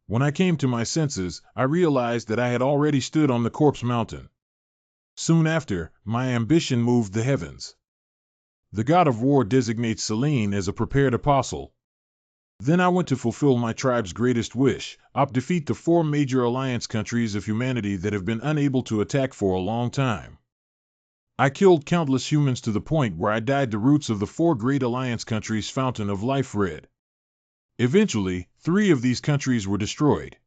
When I came to my senses, I realized that I had already stood on the corpse mountain. Soon after, my ambition moved the heavens. The god of war designates Selene as a prepared apostle. Then I went to fulfill my tribe's greatest wish, defeat the 4 major alliance countries of humanity that have been unable to attack for a long time. I killed countless humans to the point where I dyed the roots of the 4 great alliance countries' fountain of life red. Eventually, 3 of these countries were destroyed.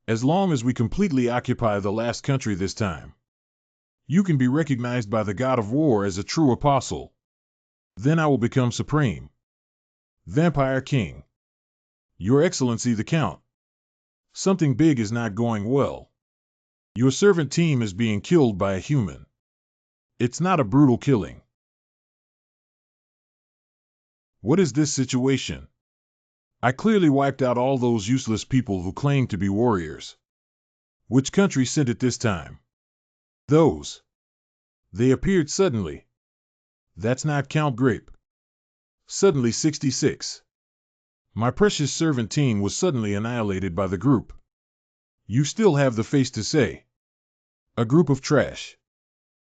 As long as we completely occupy the last country this time, you can be recognized by the god of war as a true apostle. Then I will become supreme. Vampire King. Your Excellency the Count. Something big is not going well. Your servant team is being killed by a human. It's not a brutal killing. What is this situation? I clearly wiped out all those useless people who claimed to be warriors. Which country sent it this time? Those. They appeared suddenly. That's not Count Grape. Suddenly 66. My precious servant team was suddenly annihilated by the group. You still have the face to say. A group of trash.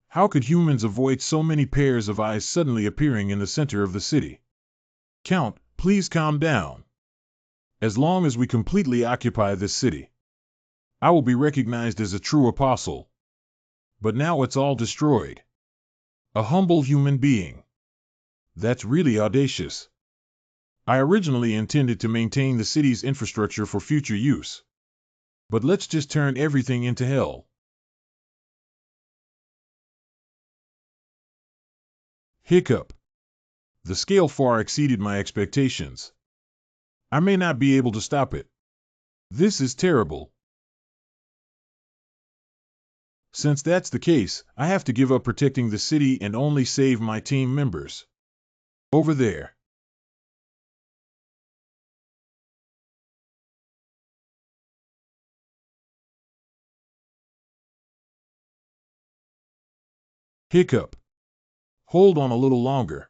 How could humans avoid so many pairs of eyes suddenly appearing in the center of the city? Count, please calm down. As long as we completely occupy this city, I will be recognized as a true apostle. But now it's all destroyed. A humble human being. That's really audacious. I originally intended to maintain the city's infrastructure for future use. But let's just turn everything into hell. Hiccup. The scale far exceeded my expectations. I may not be able to stop it. This is terrible. Since that's the case, I have to give up protecting the city and only save my team members. Over there. Hiccup. Hold on a little longer.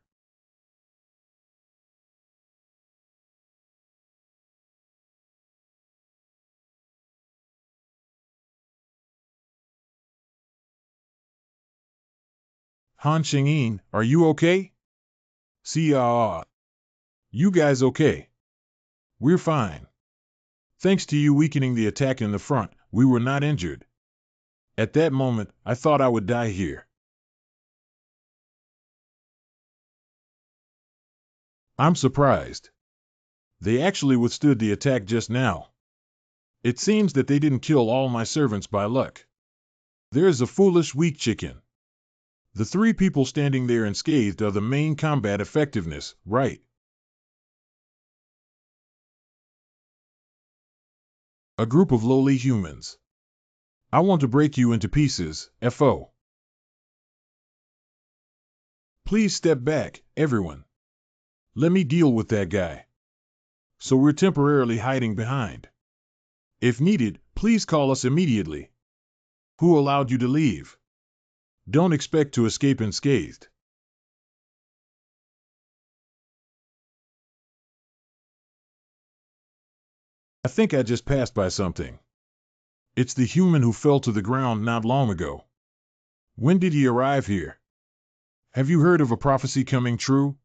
Han Xingyin, are you okay? See, you guys okay? We're fine. Thanks to you weakening the attack in the front, we were not injured. At that moment, I thought I would die here. I'm surprised. They actually withstood the attack just now. It seems that they didn't kill all my servants by luck. There's a foolish weak chicken. The 3 people standing there unscathed are the main combat effectiveness, right? A group of lowly humans. I want to break you into pieces, FO. Please step back, everyone. Let me deal with that guy. So we're temporarily hiding behind. If needed, please call us immediately. Who allowed you to leave? Don't expect to escape unscathed. I think I just passed by something. It's the human who fell to the ground not long ago. When did he arrive here? Have you heard of a prophecy coming true?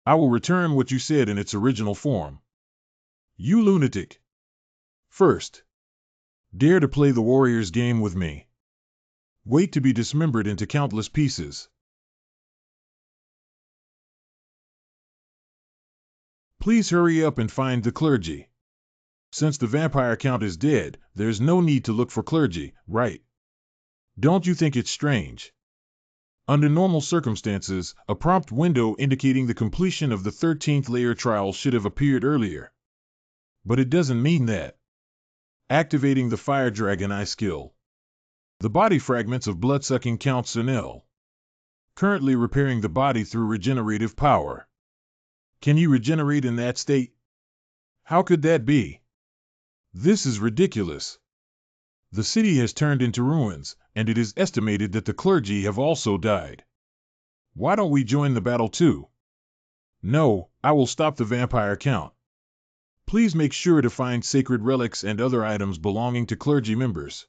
I will return what you said in its original form. You lunatic. First, dare to play the warrior's game with me. Wait to be dismembered into countless pieces. Please hurry up and find the clergy. Since the vampire count is dead, there's no need to look for clergy, right? Don't you think it's strange? Under normal circumstances, a prompt window indicating the completion of the 13th layer trial should have appeared earlier. But it doesn't mean that. Activating the Fire Dragon Eye skill. The body fragments of blood-sucking Count Sunil. Currently repairing the body through regenerative power. Can you regenerate in that state? How could that be? This is ridiculous. The city has turned into ruins, and it is estimated that the clergy have also died. Why don't we join the battle too? No, I will stop the vampire count. Please make sure to find sacred relics and other items belonging to clergy members.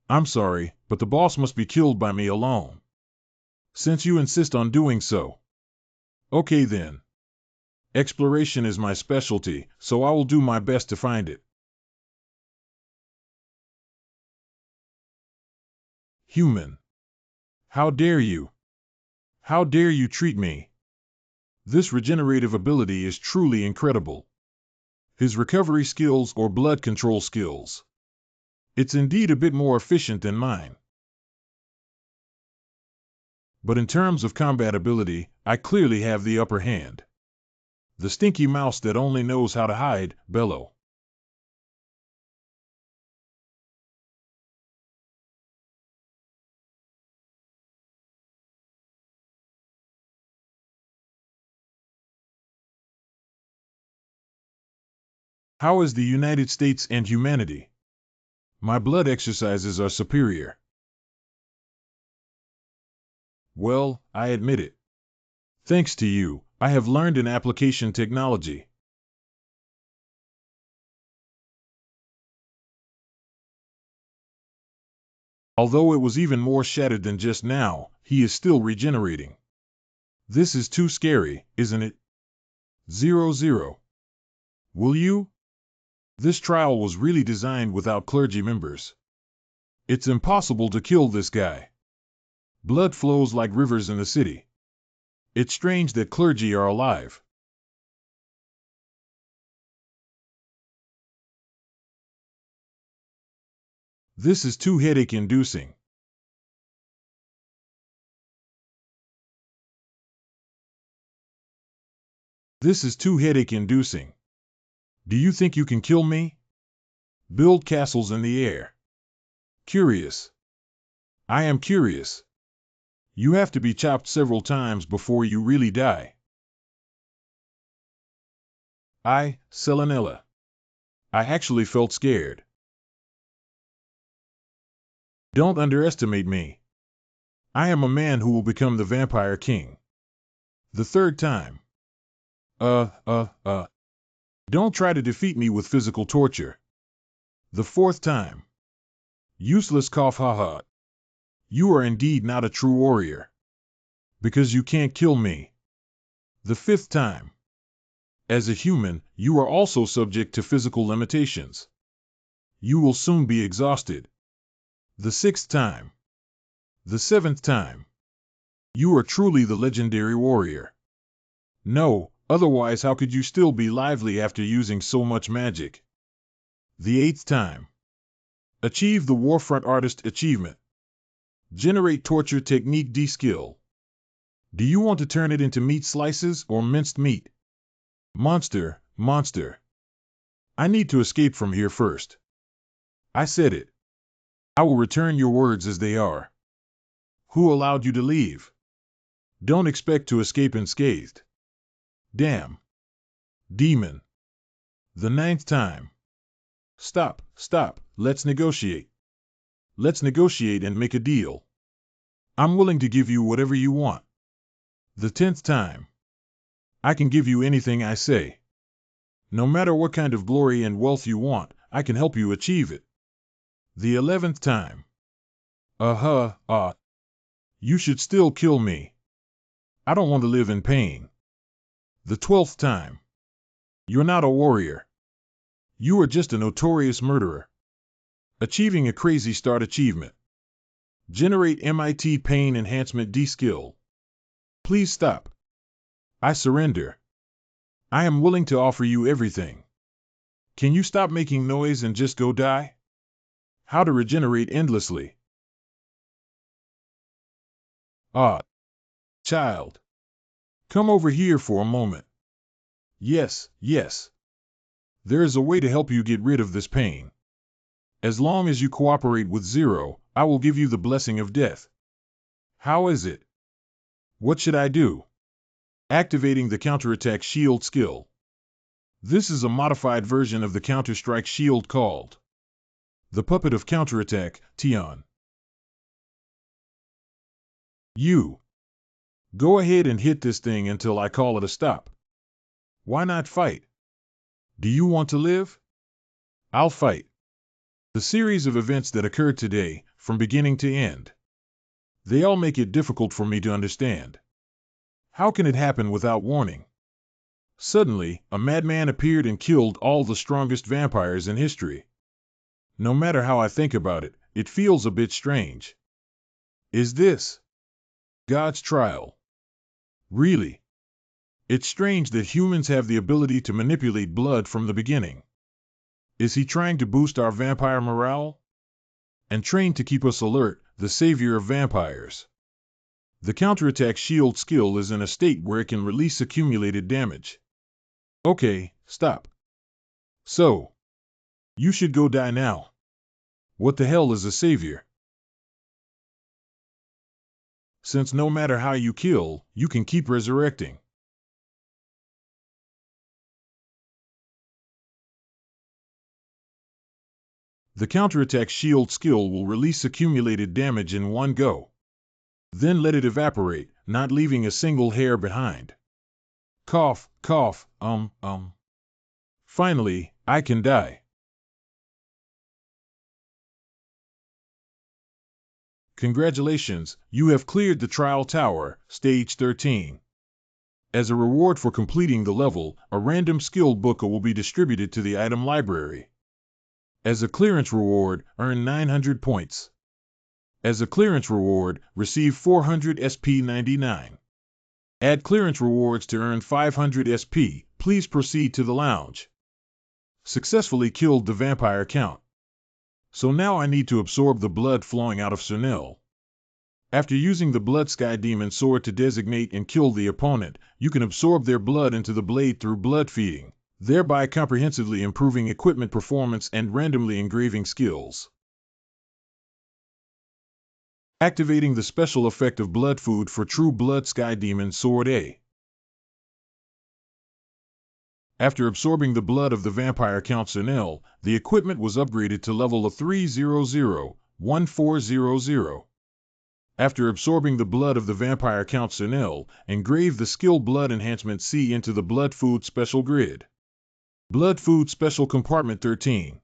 I'm sorry, but the boss must be killed by me alone. Since you insist on doing so. Okay then. Exploration is my specialty, so I will do my best to find it. Human. How dare you? How dare you treat me? This regenerative ability is truly incredible. His recovery skills or blood control skills. It's indeed a bit more efficient than mine. But in terms of combat ability, I clearly have the upper hand. The stinky mouse that only knows how to hide, bellow. How is the United States and humanity? My blood exercises are superior. Well, I admit it. Thanks to you, I have learned an application technology. Although it was even more shattered than just now, he is still regenerating. This is too scary, isn't it? 0-0. Will you? This trial was really designed without clergy members. It's impossible to kill this guy. Blood flows like rivers in the city. It's strange that clergy are alive. This is too headache-inducing. This is too headache-inducing. Do you think you can kill me? Build castles in the air. Curious. I am curious. You have to be chopped several times before you really die. Selenella. I actually felt scared. Don't underestimate me. I am a man who will become the vampire king. The third time. Don't try to defeat me with physical torture. The fourth time. Useless cough ha. You are indeed not a true warrior. Because you can't kill me. The fifth time. As a human, you are also subject to physical limitations. You will soon be exhausted. The sixth time. The seventh time. You are truly the legendary warrior. No, otherwise how could you still be lively after using so much magic? The eighth time. Achieve the Warfront Artist achievement. Generate torture technique D skill. Do you want to turn it into meat slices or minced meat? Monster. I need to escape from here first. I said it. I will return your words as they are. Who allowed you to leave? Don't expect to escape unscathed. Damn. Demon. The ninth time. Stop, let's negotiate. Let's negotiate and make a deal. I'm willing to give you whatever you want. The 10th time. I can give you anything I say. No matter what kind of glory and wealth you want, I can help you achieve it. The 11th time. You should still kill me. I don't want to live in pain. The 12th time. You're not a warrior. You are just a notorious murderer. Achieving a crazy start achievement. Generate MIT pain enhancement D skill. Please stop. I surrender. I am willing to offer you everything. Can you stop making noise and just go die? How to regenerate endlessly. Child. Come over here for a moment. Yes. There is a way to help you get rid of this pain. As long as you cooperate with Zero, I will give you the blessing of death. How is it? What should I do? Activating the counterattack shield skill. This is a modified version of the Counter-Strike shield called the Puppet of Counterattack, Tion. You. Go ahead and hit this thing until I call it a stop. Why not fight? Do you want to live? I'll fight. The series of events that occurred today, from beginning to end. They all make it difficult for me to understand. How can it happen without warning? Suddenly, a madman appeared and killed all the strongest vampires in history. No matter how I think about it, it feels a bit strange. Is this God's trial? Really? It's strange that humans have the ability to manipulate blood from the beginning. Is he trying to boost our vampire morale? And trained to keep us alert, the savior of vampires. The counterattack shield skill is in a state where it can release accumulated damage. Okay, stop. So, you should go die now. What the hell is a savior? Since no matter how you kill, you can keep resurrecting. The counterattack shield skill will release accumulated damage in one go. Then let it evaporate, not leaving a single hair behind. Cough, cough, Finally, I can die. Congratulations, you have cleared the Trial Tower, Stage 13. As a reward for completing the level, a random skill book will be distributed to the item library. As a clearance reward, earn 900 points. As a clearance reward, receive 400 SP 99. Add clearance rewards to earn 500 SP. Please proceed to the lounge. Successfully killed the vampire count. So now I need to absorb the blood flowing out of Cernil. After using the Blood Sky Demon Sword to designate and kill the opponent, you can absorb their blood into the blade through blood feeding, thereby comprehensively improving equipment performance and randomly engraving skills. Activating the special effect of Blood Food for True Blood Sky Demon Sword A. After absorbing the blood of the vampire Count Cernil, the equipment was upgraded to level of 300-1400. After absorbing the blood of the vampire Count Cernil, engrave the skill Blood Enhancement C into the Blood Food Special Grid. Blood Food Special Compartment 13.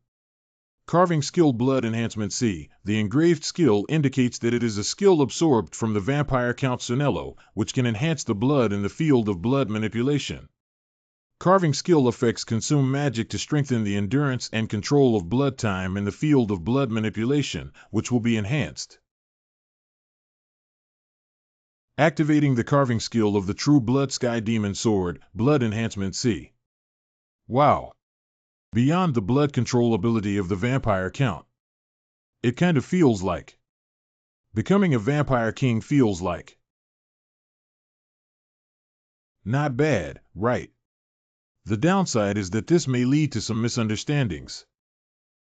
Carving skill Blood Enhancement C. The engraved skill indicates that it is a skill absorbed from the vampire Count Cernillo, which can enhance the blood in the field of blood manipulation. Carving skill effects consume magic to strengthen the endurance and control of blood time in the field of blood manipulation, which will be enhanced. Activating the carving skill of the True Blood Sky Demon Sword, Blood Enhancement C. Wow! Beyond the blood control ability of the vampire count. It kind of feels like becoming a vampire king feels like. Not bad, right? The downside is that this may lead to some misunderstandings.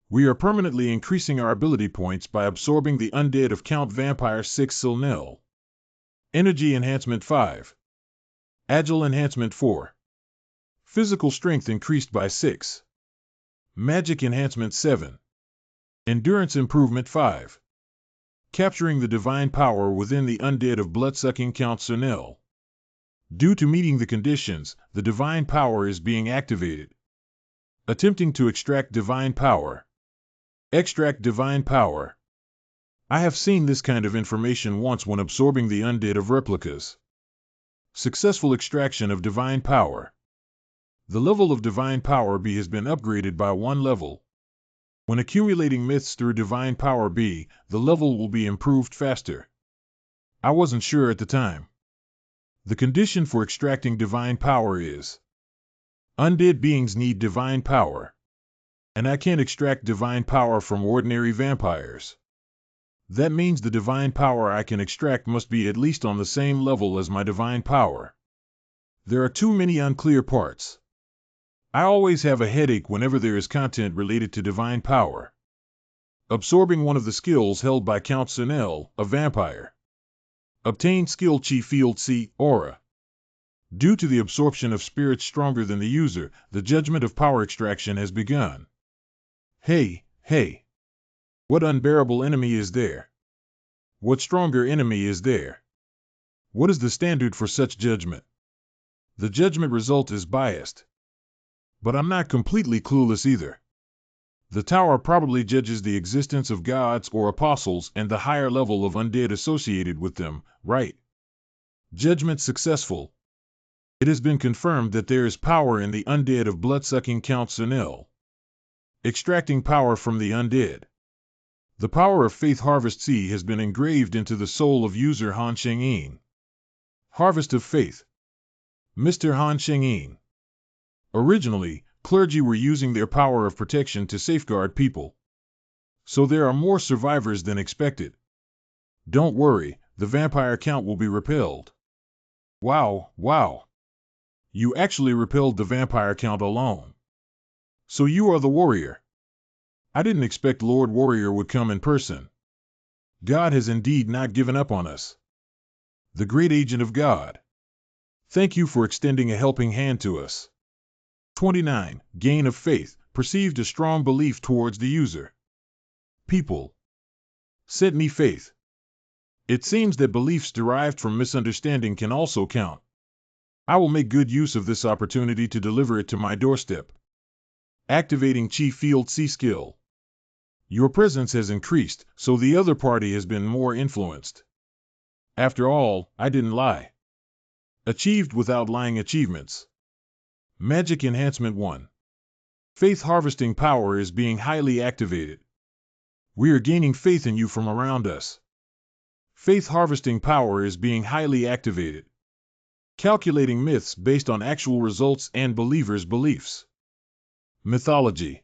We are permanently increasing our ability points by absorbing the undead of Count Vampire 6 Cernil. Energy Enhancement 5. Agile Enhancement 4. Physical Strength increased by 6. Magic Enhancement 7. Endurance Improvement 5. Capturing the divine power within the undead of blood-sucking Count Cernil. Due to meeting the conditions, the divine power is being activated. Attempting to extract divine power. Extract divine power. I have seen this kind of information once when absorbing the undead of replicas. Successful extraction of divine power. The level of divine power B has been upgraded by 1 level. When accumulating myths through divine power B, the level will be improved faster. I wasn't sure at the time. The condition for extracting divine power is undead beings need divine power. And I can't extract divine power from ordinary vampires. That means the divine power I can extract must be at least on the same level as my divine power. There are too many unclear parts. I always have a headache whenever there is content related to divine power. Absorbing one of the skills held by Count Sinel, a vampire. Obtain skill Chi Field C, Aura. Due to the absorption of spirits stronger than the user, the judgment of power extraction has begun. Hey, hey! What unbearable enemy is there? What stronger enemy is there? What is the standard for such judgment? The judgment result is biased. But I'm not completely clueless either. The tower probably judges the existence of gods or apostles and the higher level of undead associated with them, right? Judgment successful. It has been confirmed that there is power in the undead of blood-sucking Count Sinel. Extracting power from the undead. The power of Faith Harvest C has been engraved into the soul of user Han Shengyin. Harvest of Faith. Mr. Han Shengyin. Originally, clergy were using their power of protection to safeguard people. So there are more survivors than expected. Don't worry, the vampire count will be repelled. Wow, wow. You actually repelled the vampire count alone. So you are the warrior. I didn't expect Lord Warrior would come in person. God has indeed not given up on us. The great agent of God. Thank you for extending a helping hand to us. 29. Gain of faith, perceived a strong belief towards the user. People. Set me faith. It seems that beliefs derived from misunderstanding can also count. I will make good use of this opportunity to deliver it to my doorstep. Activating Chi Field C skill. Your presence has increased, so the other party has been more influenced. After all, I didn't lie. Achieved without lying achievements. Magic Enhancement 1. Faith harvesting power is being highly activated. We are gaining faith in you from around us. Faith harvesting power is being highly activated. Calculating myths based on actual results and believers' beliefs. Mythology.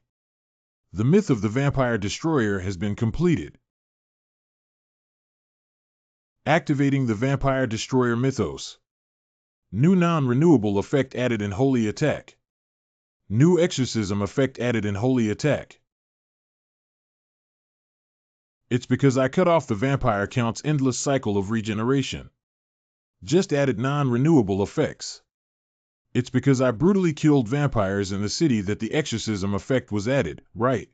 The myth of the vampire destroyer has been completed. Activating the vampire destroyer mythos. New non-renewable effect added in holy attack. New exorcism effect added in holy attack. It's because I cut off the vampire count's endless cycle of regeneration. Just added non-renewable effects. It's because I brutally killed vampires in the city that the exorcism effect was added, right?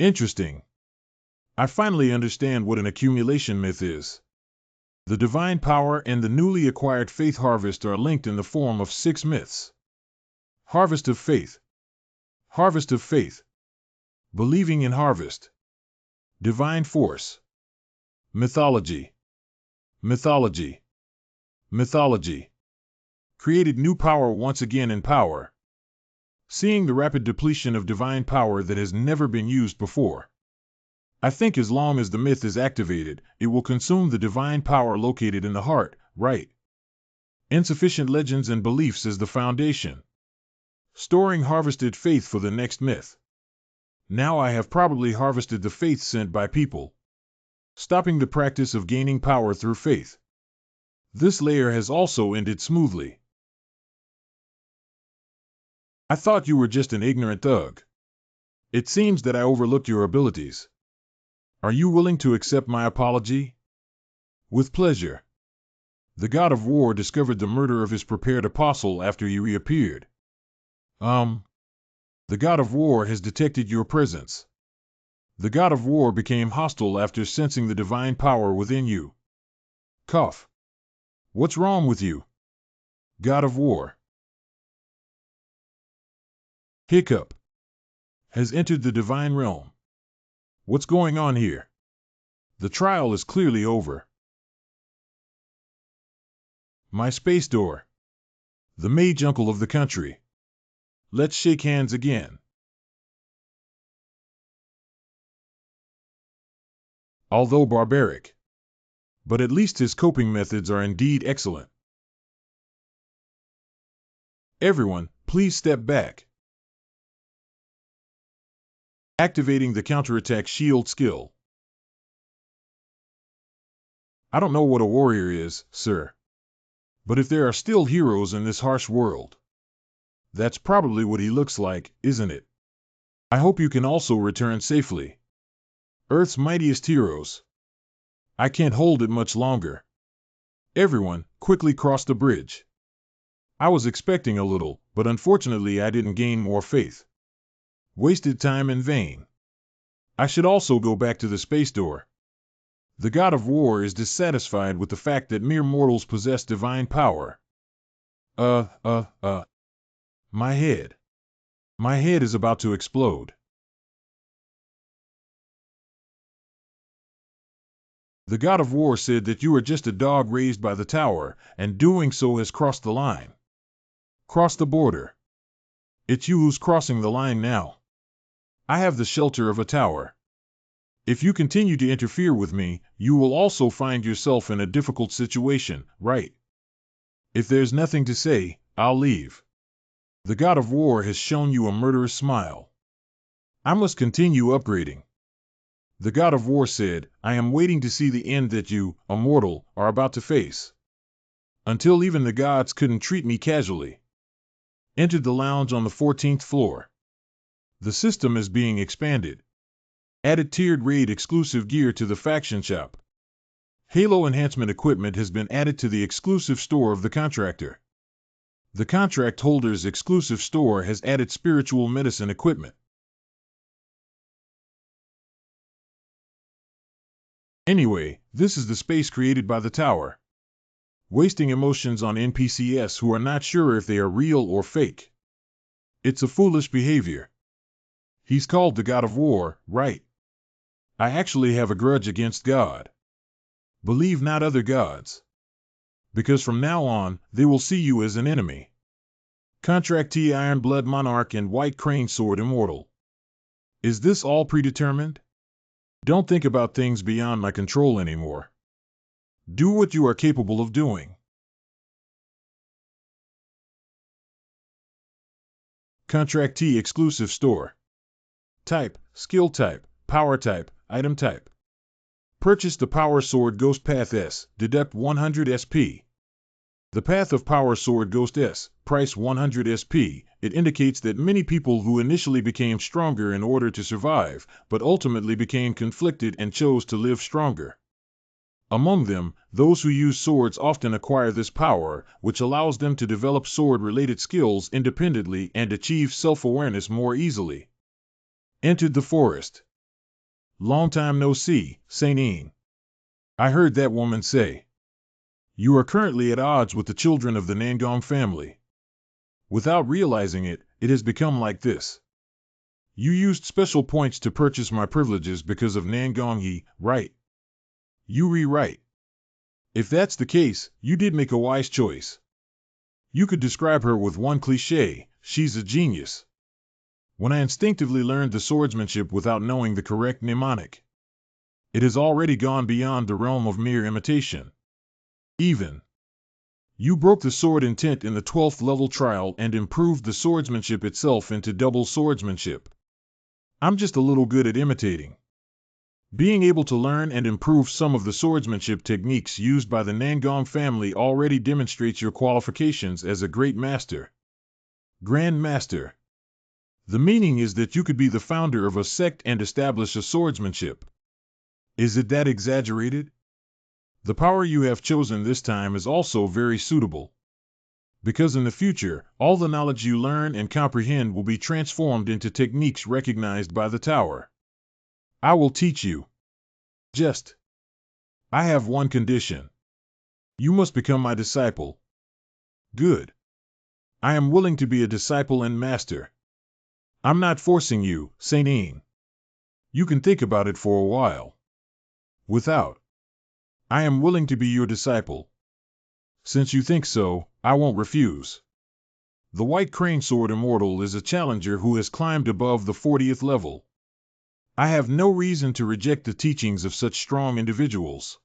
Interesting. I finally understand what an accumulation myth is. The divine power and the newly acquired faith harvest are linked in the form of 6 myths. Harvest of faith. Harvest of faith. Believing in harvest. Divine force. Mythology. Mythology. Mythology. Created new power once again in power. Seeing the rapid depletion of divine power that has never been used before. I think as long as the myth is activated, it will consume the divine power located in the heart, right? Insufficient legends and beliefs as the foundation. Storing harvested faith for the next myth. Now I have probably harvested the faith sent by people. Stopping the practice of gaining power through faith. This layer has also ended smoothly. I thought you were just an ignorant thug. It seems that I overlooked your abilities. Are you willing to accept my apology? With pleasure. The god of war discovered the murder of his prepared apostle after you reappeared. The god of war has detected your presence. The god of war became hostile after sensing the divine power within you. Cough. What's wrong with you? God of war. Hiccup. Has entered the divine realm. What's going on here? The trial is clearly over. My space door. The mage uncle of the country. Let's shake hands again. Although barbaric. But at least his coping methods are indeed excellent. Everyone, please step back. Activating the counterattack shield skill. I don't know what a warrior is, sir. But if there are still heroes in this harsh world, that's probably what he looks like, isn't it? I hope you can also return safely. Earth's mightiest heroes. I can't hold it much longer. Everyone, quickly cross the bridge. I was expecting a little, but unfortunately I didn't gain more faith. Wasted time in vain. I should also go back to the space door. The god of war is dissatisfied with the fact that mere mortals possess divine power. My head. My head is about to explode. The god of war said that you are just a dog raised by the tower, and doing so has crossed the line. Cross the border. It's you who's crossing the line now. I have the shelter of a tower. If you continue to interfere with me, you will also find yourself in a difficult situation, right? If there's nothing to say, I'll leave. The god of war has shown you a murderous smile. I must continue upgrading. The god of war said, I am waiting to see the end that you, a mortal, are about to face. Until even the gods couldn't treat me casually. Entered the lounge on the 14th floor. The system is being expanded. Added tiered raid exclusive gear to the faction shop. Halo enhancement equipment has been added to the exclusive store of the contractor. The contract holder's exclusive store has added spiritual medicine equipment. Anyway, this is the space created by the tower. Wasting emotions on NPCs who are not sure if they are real or fake. It's a foolish behavior. He's called the god of war, right? I actually have a grudge against God. Believe not other gods. Because from now on, they will see you as an enemy. Contractee Iron Blood Monarch and White Crane Sword Immortal. Is this all predetermined? Don't think about things beyond my control anymore. Do what you are capable of doing. Contractee exclusive store. Type, skill type, power type, item type. Purchase the Power Sword Ghost Path S, deduct 100 SP. The Path of Power Sword Ghost S, price 100 SP. It indicates that many people who initially became stronger in order to survive, but ultimately became conflicted and chose to live stronger. Among them, those who use swords often acquire this power, which allows them to develop sword-related skills independently and achieve self-awareness more easily. Entered the forest. Long time no see, Saint Ian. I heard that woman say. You are currently at odds with the children of the Nangong family. Without realizing it, it has become like this. You used special points to purchase my privileges because of Nangong, right? You rewrite. If that's the case, you did make a wise choice. You could describe her with one cliché, she's a genius. When I instinctively learned the swordsmanship without knowing the correct mnemonic. It has already gone beyond the realm of mere imitation. Even. You broke the sword intent in the 12th level trial and improved the swordsmanship itself into double swordsmanship. I'm just a little good at imitating. Being able to learn and improve some of the swordsmanship techniques used by the Nangong family already demonstrates your qualifications as a great master. Grand Master. The meaning is that you could be the founder of a sect and establish a swordsmanship. Is it that exaggerated? The power you have chosen this time is also very suitable. Because in the future, all the knowledge you learn and comprehend will be transformed into techniques recognized by the tower. I will teach you. Just. I have one condition. You must become my disciple. Good. I am willing to be a disciple and master. I'm not forcing you, Saint Ian. You can think about it for a while. Without. I am willing to be your disciple. Since you think so, I won't refuse. The White Crane Sword Immortal is a challenger who has climbed above the 40th level. I have no reason to reject the teachings of such strong individuals.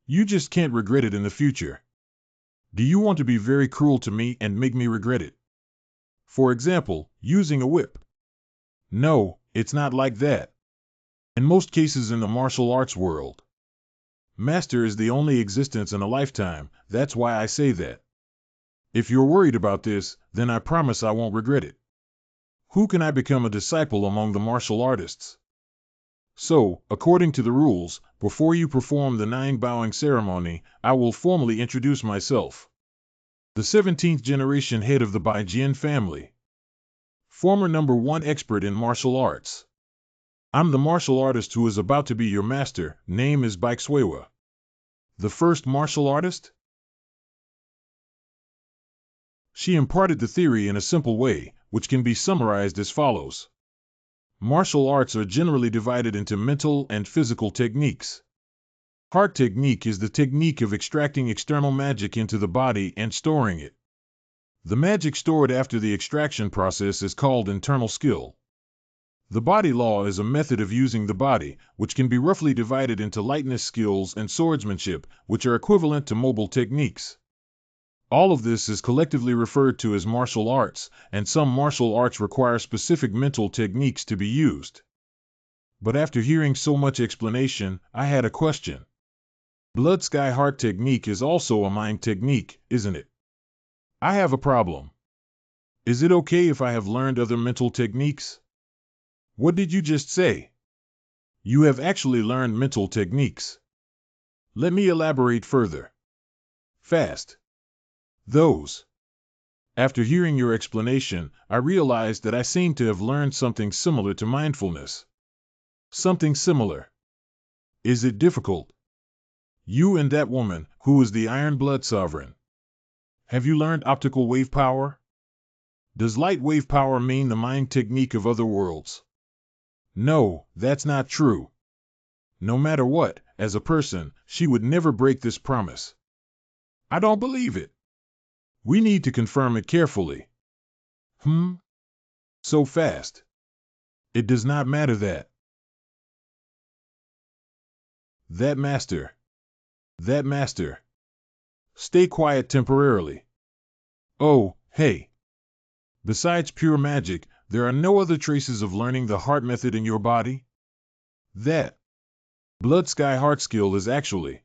You just can't regret it in the future. Do you want to be very cruel to me and make me regret it? For example, using a whip. No, it's not like that. In most cases in the martial arts world, master is the only existence in a lifetime, that's why I say that. If you're worried about this, then I promise I won't regret it. Who can I become a disciple among the martial artists? So, according to the rules, before you perform the 9 bowing ceremony, I will formally introduce myself. The 17th generation head of the Baijian family. Former #1 expert in martial arts. I'm the martial artist who is about to be your master. Name is Baixuewa. The first martial artist? She imparted the theory in a simple way, which can be summarized as follows. Martial arts are generally divided into mental and physical techniques. Heart technique is the technique of extracting external magic into the body and storing it. The magic stored after the extraction process is called internal skill. The body law is a method of using the body, which can be roughly divided into lightness skills and swordsmanship, which are equivalent to mobile techniques. All of this is collectively referred to as martial arts, and some martial arts require specific mental techniques to be used. But after hearing so much explanation, I had a question. Blood Sky Heart technique is also a mind technique, isn't it? I have a problem. Is it okay if I have learned other mental techniques? What did you just say? You have actually learned mental techniques. Let me elaborate further. Fast. Those. After hearing your explanation, I realized that I seem to have learned something similar to mindfulness. Something similar. Is it difficult? You and that woman, who is the Iron Blood Sovereign. Have you learned optical wave power? Does light wave power mean the mind technique of other worlds? No, that's not true. No matter what, as a person, she would never break this promise. I don't believe it. We need to confirm it carefully. So fast. It does not matter that. That master. Stay quiet temporarily. Oh, hey. Besides pure magic, there are no other traces of learning the heart method in your body? That Blood Sky Heart skill is actually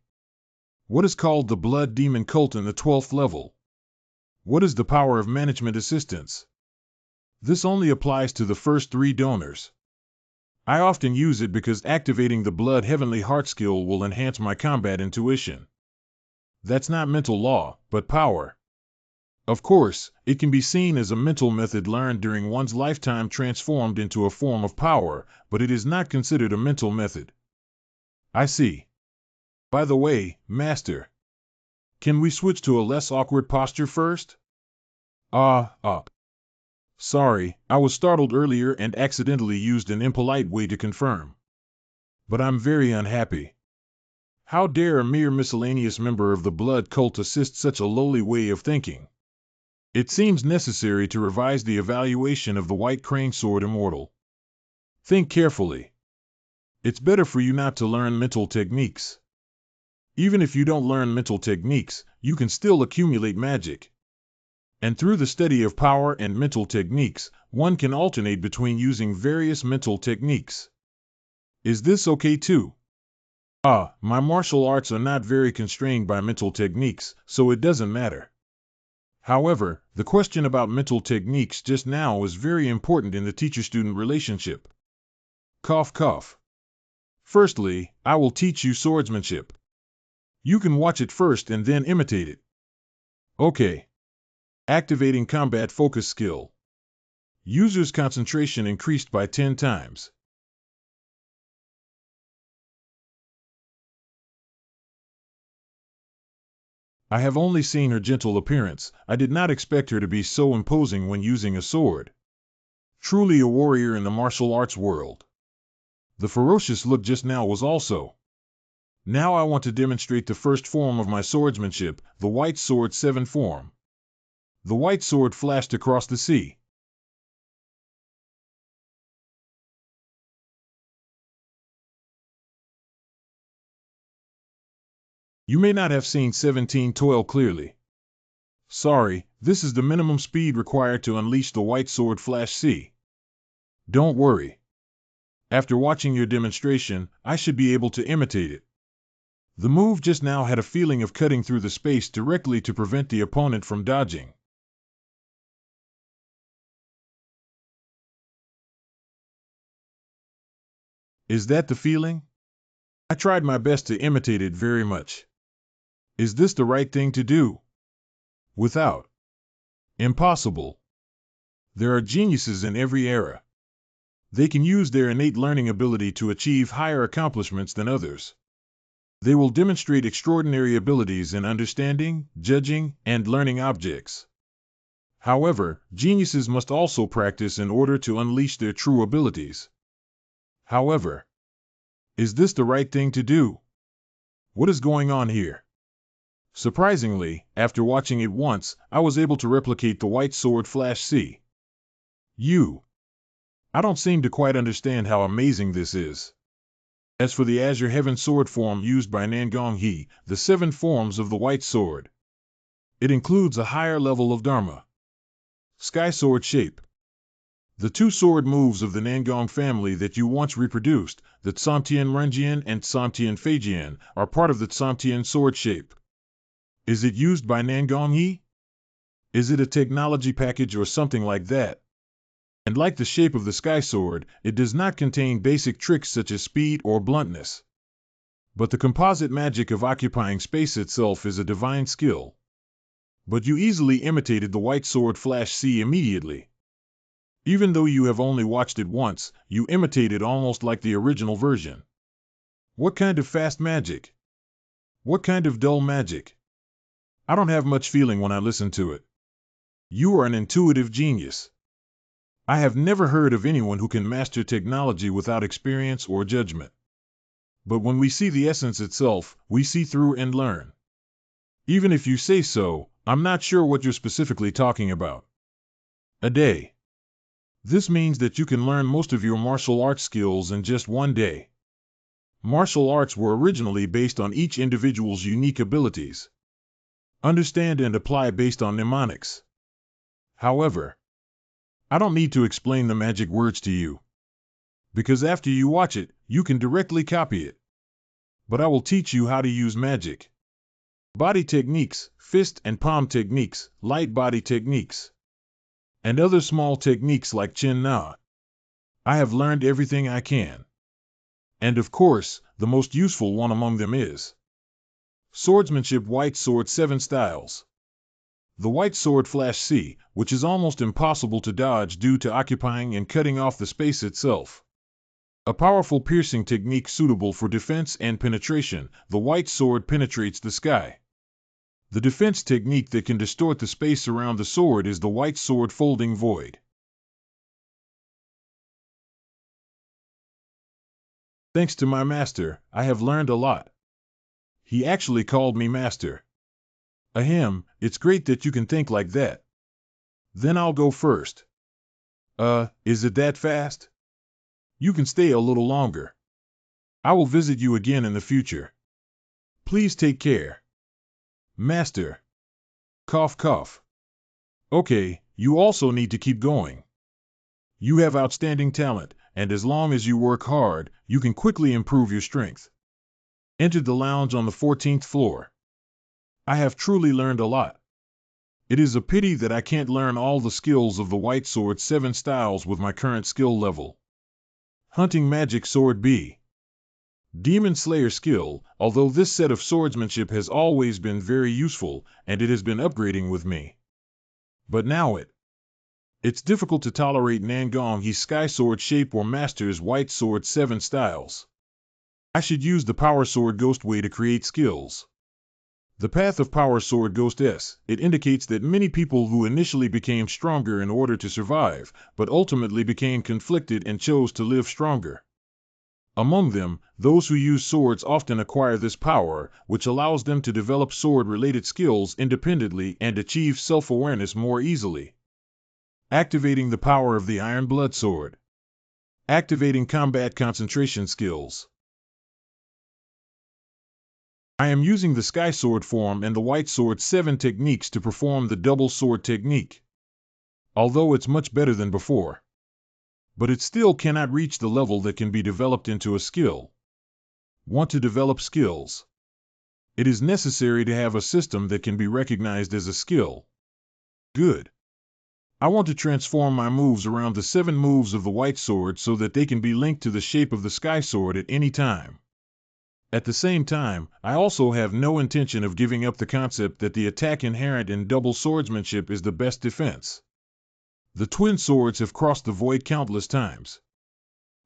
what is called the Blood Demon Cult in the 12th level. What is the power of management assistance? This only applies to the first 3 donors. I often use it because activating the Blood Heavenly Heart skill will enhance my combat intuition. That's not mental law, but power. Of course, it can be seen as a mental method learned during one's lifetime transformed into a form of power, but it is not considered a mental method. I see. By the way, Master, can we switch to a less awkward posture first? Sorry, I was startled earlier and accidentally used an impolite way to confirm. But I'm very unhappy. How dare a mere miscellaneous member of the blood cult assist such a lowly way of thinking? It seems necessary to revise the evaluation of the White Crane Sword Immortal. Think carefully. It's better for you not to learn mental techniques. Even if you don't learn mental techniques, you can still accumulate magic. And through the study of power and mental techniques, one can alternate between using various mental techniques. Is this okay too? My martial arts are not very constrained by mental techniques, so it doesn't matter. However, the question about mental techniques just now is very important in the teacher-student relationship. Cough, cough. Firstly, I will teach you swordsmanship. You can watch it first and then imitate it. Okay. Activating combat focus skill. User's concentration increased by 10 times. I have only seen her gentle appearance. I did not expect her to be so imposing when using a sword. Truly a warrior in the martial arts world. The ferocious look just now was also. Now I want to demonstrate the first form of my swordsmanship, the White Sword 7 form. The white sword flashed across the sea. You may not have seen 1712 clearly. Sorry, this is the minimum speed required to unleash the White Sword Flash C. Don't worry. After watching your demonstration, I should be able to imitate it. The move just now had a feeling of cutting through the space directly to prevent the opponent from dodging. Is that the feeling? I tried my best to imitate it very much. Is this the right thing to do? Without. Impossible. There are geniuses in every era. They can use their innate learning ability to achieve higher accomplishments than others. They will demonstrate extraordinary abilities in understanding, judging, and learning objects. However, geniuses must also practice in order to unleash their true abilities. However, is this the right thing to do? What is going on here? Surprisingly, after watching it once, I was able to replicate the white sword flash C. I don't seem to quite understand how amazing this is. As for the Azure Heaven sword form used by Nangong, the 7 forms of the white sword. It includes a higher level of Dharma. Sky sword shape. The 2 sword moves of the Nangong family that you once reproduced, the Tsamtian Renjian and Tsamtian Feijian, are part of the Tsamtian sword shape. Is it used by Nangong? Is it a technology package or something like that? And like the shape of the sky sword, it does not contain basic tricks such as speed or bluntness. But the composite magic of occupying space itself is a divine skill. But you easily imitated the white sword flash C immediately. Even though you have only watched it once, you imitated almost like the original version. What kind of fast magic? What kind of dull magic? I don't have much feeling when I listen to it. You are an intuitive genius. I have never heard of anyone who can master technology without experience or judgment. But when we see the essence itself, we see through and learn. Even if you say so, I'm not sure what you're specifically talking about. A day. This means that you can learn most of your martial arts skills in just one day. Martial arts were originally based on each individual's unique abilities. Understand and apply based on mnemonics. However, I don't need to explain the magic words to you. Because after you watch it, you can directly copy it. But I will teach you how to use magic. Body techniques, fist and palm techniques, light body techniques, and other small techniques like Chin Na. I have learned everything I can. And of course, the most useful one among them is Swordsmanship White Sword 7 Styles. The white sword flash C, which is almost impossible to dodge due to occupying and cutting off the space itself. A powerful piercing technique suitable for defense and penetration, the white sword penetrates the sky. The defense technique that can distort the space around the sword is the white sword folding void. Thanks to my master, I have learned a lot. He actually called me master. Ahem, it's great that you can think like that. Then I'll go first. Is it that fast? You can stay a little longer. I will visit you again in the future. Please take care. Master. Cough cough. Okay, you also need to keep going. You have outstanding talent, and as long as you work hard, you can quickly improve your strength. Entered the lounge on the 14th floor. I have truly learned a lot. It is a pity that I can't learn all the skills of the White Sword 7 styles with my current skill level. Hunting Magic Sword B. Demon Slayer skill, although this set of swordsmanship has always been very useful, and it has been upgrading with me. But now it's difficult to tolerate Nangong Sky Sword shape or Master's White Sword 7 styles. I should use the Power Sword Ghost way to create skills. The path of Power Sword Ghost S, it indicates that many people who initially became stronger in order to survive, but ultimately became conflicted and chose to live stronger. Among them, those who use swords often acquire this power, which allows them to develop sword-related skills independently and achieve self-awareness more easily. Activating the power of the Iron Blood Sword. Activating combat concentration skills. I am using the Sky Sword form and the White Sword 7 techniques to perform the double sword technique. Although it's much better than before. But it still cannot reach the level that can be developed into a skill. Want to develop skills? It is necessary to have a system that can be recognized as a skill. Good. I want to transform my moves around the 7 moves of the white sword so that they can be linked to the shape of the sky sword at any time. At the same time, I also have no intention of giving up the concept that the attack inherent in double swordsmanship is the best defense. The twin swords have crossed the void countless times.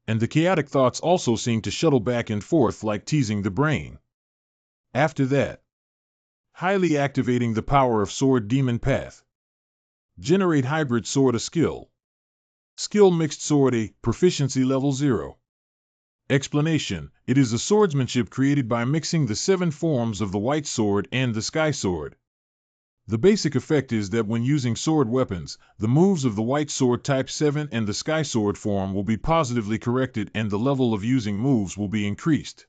And the chaotic thoughts also seem to shuttle back and forth like teasing the brain. After that, highly activating the power of Sword Demon Path. Generate Hybrid Sword a skill. Skill Mixed Sword a proficiency level 0. Explanation: it is a swordsmanship created by mixing the 7 forms of the white sword and the sky sword. The basic effect is that when using sword weapons, the moves of the white sword type 7 and the sky sword form will be positively corrected and the level of using moves will be increased.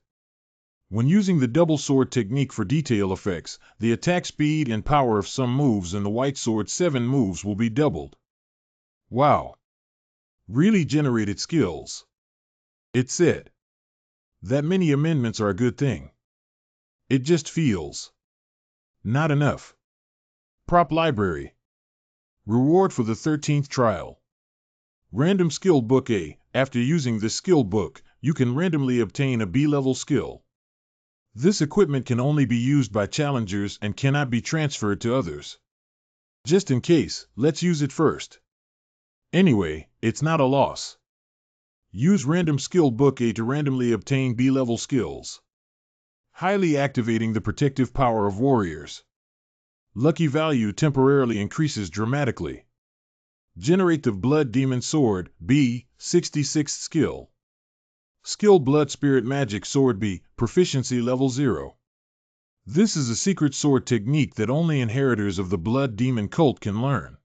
When using the double sword technique for detail effects, the attack speed and power of some moves in the white sword 7 moves will be doubled. Wow! Really generated skills. It said. That many amendments are a good thing. It just feels not enough. Prop Library. Reward for the 13th trial. Random Skill Book A. After using this skill book, you can randomly obtain a B-level skill. This equipment can only be used by challengers and cannot be transferred to others. Just in case, let's use it first. Anyway, it's not a loss. Use Random Skill Book A to randomly obtain B-level skills. Highly activating the protective power of warriors. Lucky value temporarily increases dramatically. Generate the Blood Demon Sword, B, 66th skill. Skill Blood Spirit Magic Sword B, proficiency level 0. This is a secret sword technique that only inheritors of the Blood Demon cult can learn.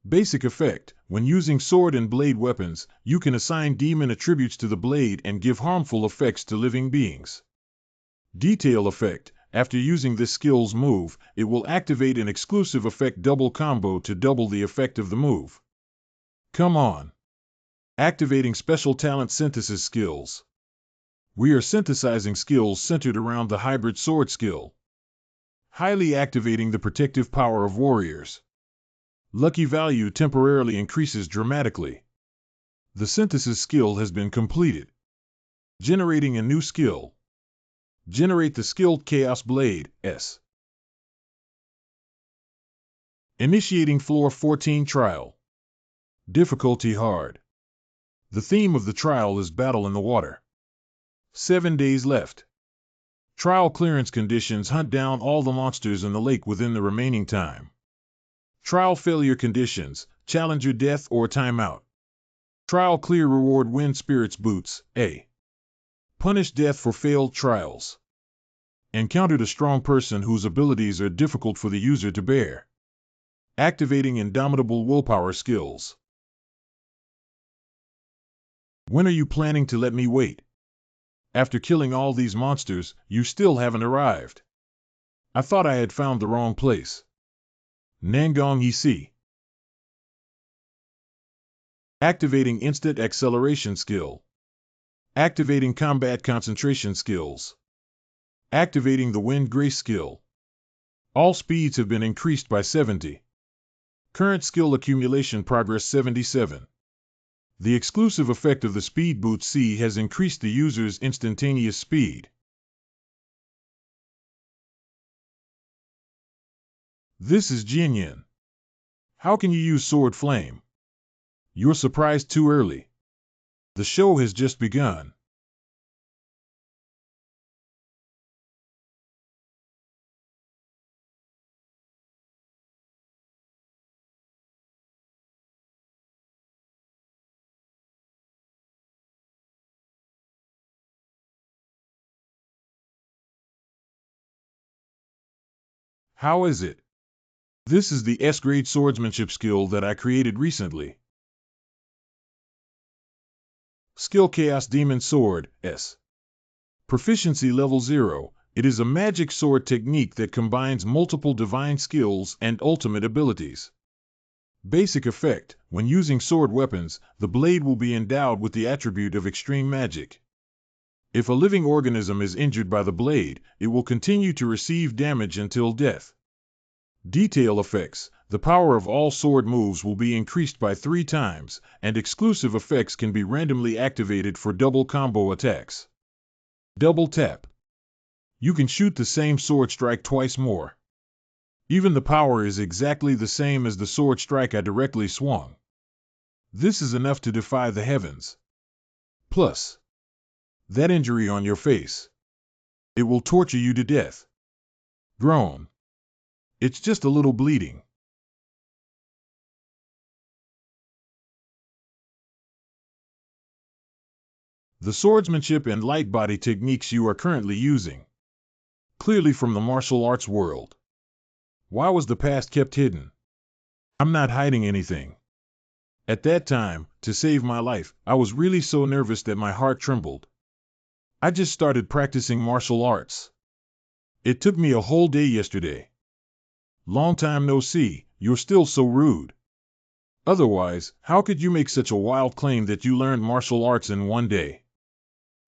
Basic effect: when using sword and blade weapons, you can assign demon attributes to the blade and give harmful effects to living beings. Detail effect: after using this skill's move, it will activate an exclusive effect double combo to double the effect of the move. Come on! Activating special talent synthesis skills. We are synthesizing skills centered around the hybrid sword skill. Highly activating the protective power of warriors. Lucky value temporarily increases dramatically. The synthesis skill has been completed. Generating a new skill. Generate the skilled Chaos Blade, S. Initiating Floor 14 Trial. Difficulty hard. The theme of the trial is battle in the water. 7 days left. Trial clearance conditions: hunt down all the monsters in the lake within the remaining time. Trial failure conditions: challenger death or timeout. Trial clear reward: win spirits boots, A. Punish death for failed trials. Encountered a strong person whose abilities are difficult for the user to bear. Activating indomitable willpower skills. When are you planning to let me wait? After killing all these monsters, you still haven't arrived. I thought I had found the wrong place. Nangong EC. Activating instant acceleration skill. Activating combat concentration skills. Activating the wind grace skill. All speeds have been increased by 70. Current skill accumulation progress 77. The exclusive effect of the speed boot C has increased the user's instantaneous speed. This is Jinyan. How can you use Sword Flame? You're surprised too early. The show has just begun. How is it? This is the S-grade swordsmanship skill that I created recently. Skill Chaos Demon Sword, S. Proficiency level 0. It is a magic sword technique that combines multiple divine skills and ultimate abilities. Basic effect: when using sword weapons, the blade will be endowed with the attribute of extreme magic. If a living organism is injured by the blade, it will continue to receive damage until death. Detail effects: the power of all sword moves will be increased by 3 times, and exclusive effects can be randomly activated for double combo attacks. Double tap. You can shoot the same sword strike twice more. Even the power is exactly the same as the sword strike I directly swung. This is enough to defy the heavens. Plus, that injury on your face. It will torture you to death. Groan. It's just a little bleeding. The swordsmanship and light body techniques you are currently using. Clearly from the martial arts world. Why was the past kept hidden? I'm not hiding anything. At that time, to save my life, I was really so nervous that my heart trembled. I just started practicing martial arts. It took me a whole day yesterday. Long time no see, you're still so rude. Otherwise, how could you make such a wild claim that you learned martial arts in one day?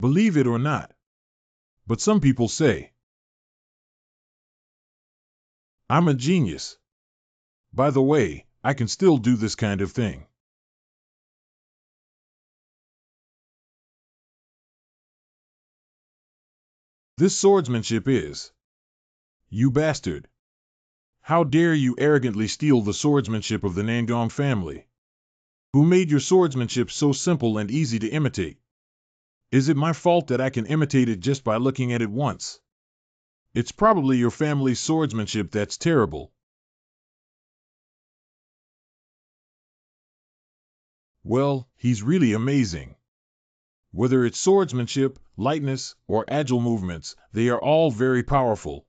Believe it or not. But some people say, I'm a genius. By the way, I can still do this kind of thing. This swordsmanship is. You bastard. How dare you arrogantly steal the swordsmanship of the Nangong family? Who made your swordsmanship so simple and easy to imitate? Is it my fault that I can imitate it just by looking at it once? It's probably your family's swordsmanship that's terrible. Well, he's really amazing. Whether it's swordsmanship, lightness, or agile movements, they are all very powerful.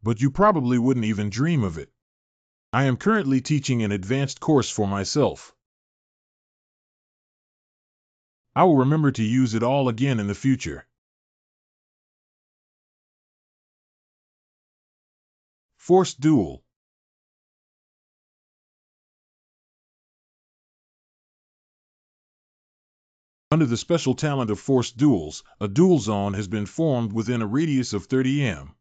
But you probably wouldn't even dream of it. I am currently teaching an advanced course for myself. I will remember to use it all again in the future. Forced duel. Under the special talent of forced duels, a duel zone has been formed within a radius of 30 m.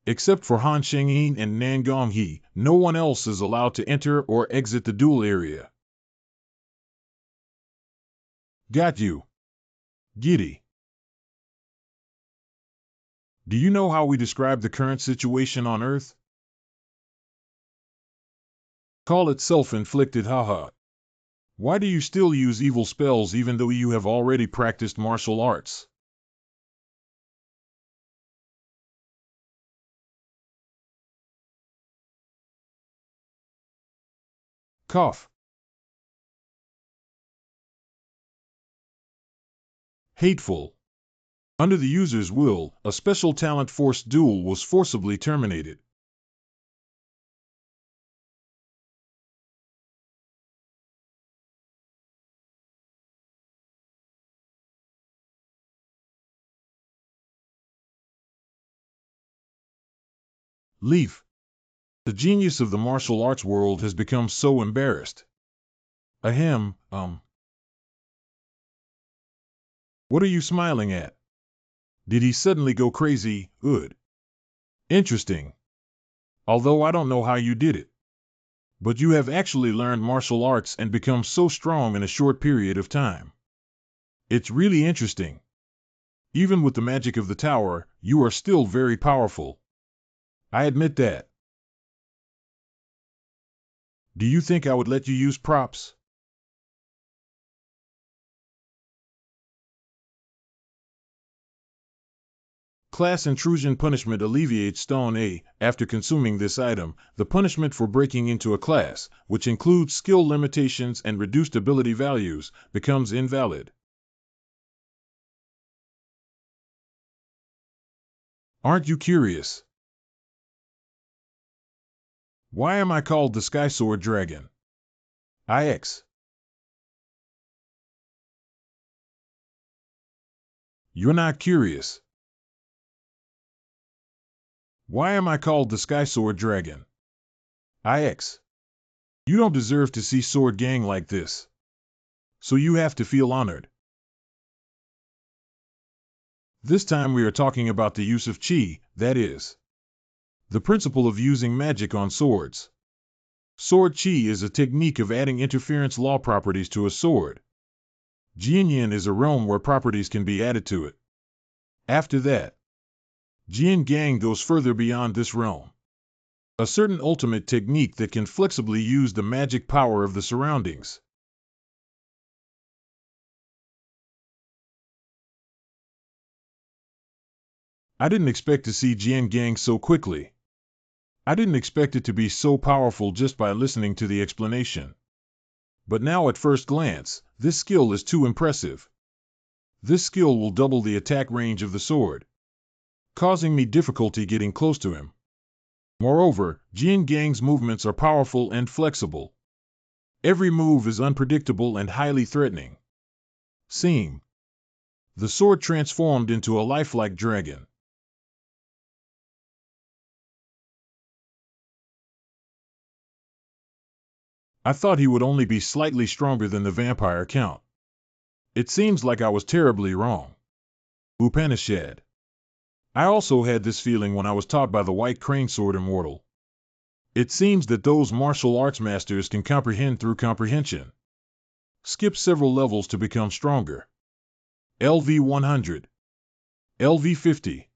Except for Han Shengyin and Nangong He, no one else is allowed to enter or exit the duel area. Got you. Giddy. Do you know how we describe the current situation on Earth? Call it self-inflicted, haha. Why do you still use evil spells even though you have already practiced martial arts? Cough. Hateful. Under the user's will, a special talent forced duel was forcibly terminated. Leaf. The genius of the martial arts world has become so embarrassed. Ahem, What are you smiling at? Did he suddenly go crazy? Good. Interesting. Although I don't know how you did it. But you have actually learned martial arts and become so strong in a short period of time. It's really interesting. Even with the magic of the tower, you are still very powerful. I admit that. Do you think I would let you use props? Class intrusion punishment alleviates stone A. After consuming this item, the punishment for breaking into a class, which includes skill limitations and reduced ability values, becomes invalid. Aren't you curious? Why am I called the Sky Sword Dragon? IX. You're not curious. Why am I called the Sky Sword Dragon? IX. You don't deserve to see Sword Gang like this. So you have to feel honored. This time we are talking about the use of chi, that is, the principle of using magic on swords. Sword Chi is a technique of adding interference law properties to a sword. Jianyan is a realm where properties can be added to it. After that, Jian Gang goes further beyond this realm. A certain ultimate technique that can flexibly use the magic power of the surroundings. I didn't expect to see Jian Gang so quickly. I didn't expect it to be so powerful just by listening to the explanation. But now at first glance, this skill is too impressive. This skill will double the attack range of the sword, causing me difficulty getting close to him. Moreover, Jian Gang's movements are powerful and flexible. Every move is unpredictable and highly threatening. Seeing the sword transformed into a lifelike dragon. I thought he would only be slightly stronger than the vampire count. It seems like I was terribly wrong. Upanishad. I also had this feeling when I was taught by the White Crane Sword Immortal. It seems that those martial arts masters can comprehend through comprehension. Skip several levels to become stronger. LV 100. LV 50.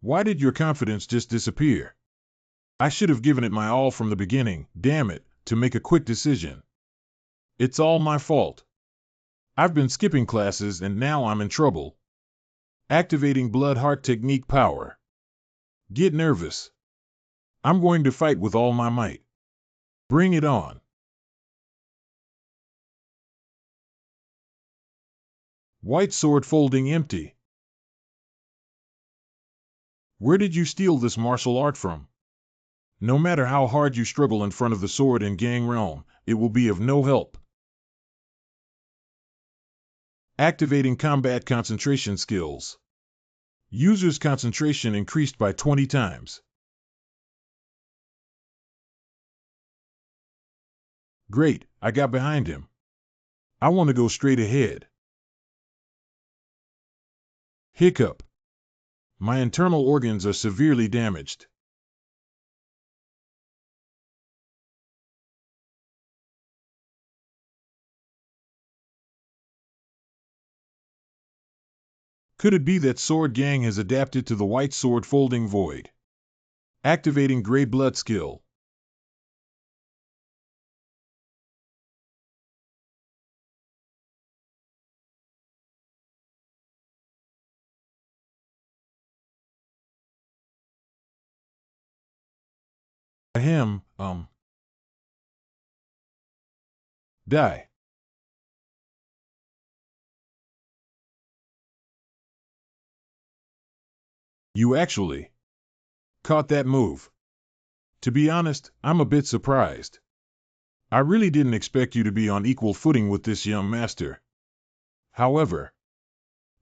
Why did your confidence just disappear? I should have given it my all from the beginning, damn it, to make a quick decision. It's all my fault. I've been skipping classes and now I'm in trouble. Activating Blood Heart Technique power. Get nervous. I'm going to fight with all my might. Bring it on. White sword folding empty. Where did you steal this martial art from? No matter how hard you struggle in front of the sword in Gang Realm, it will be of no help. Activating combat concentration skills. User's concentration increased by 20 times. Great, I got behind him. I want to go straight ahead. Hiccup. My internal organs are severely damaged. Could it be that Sword Gang has adapted to the white sword folding void? Activating Grey Blood skill. Ahem, die. You actually caught that move. To be honest, I'm a bit surprised. I really didn't expect you to be on equal footing with this young master. However,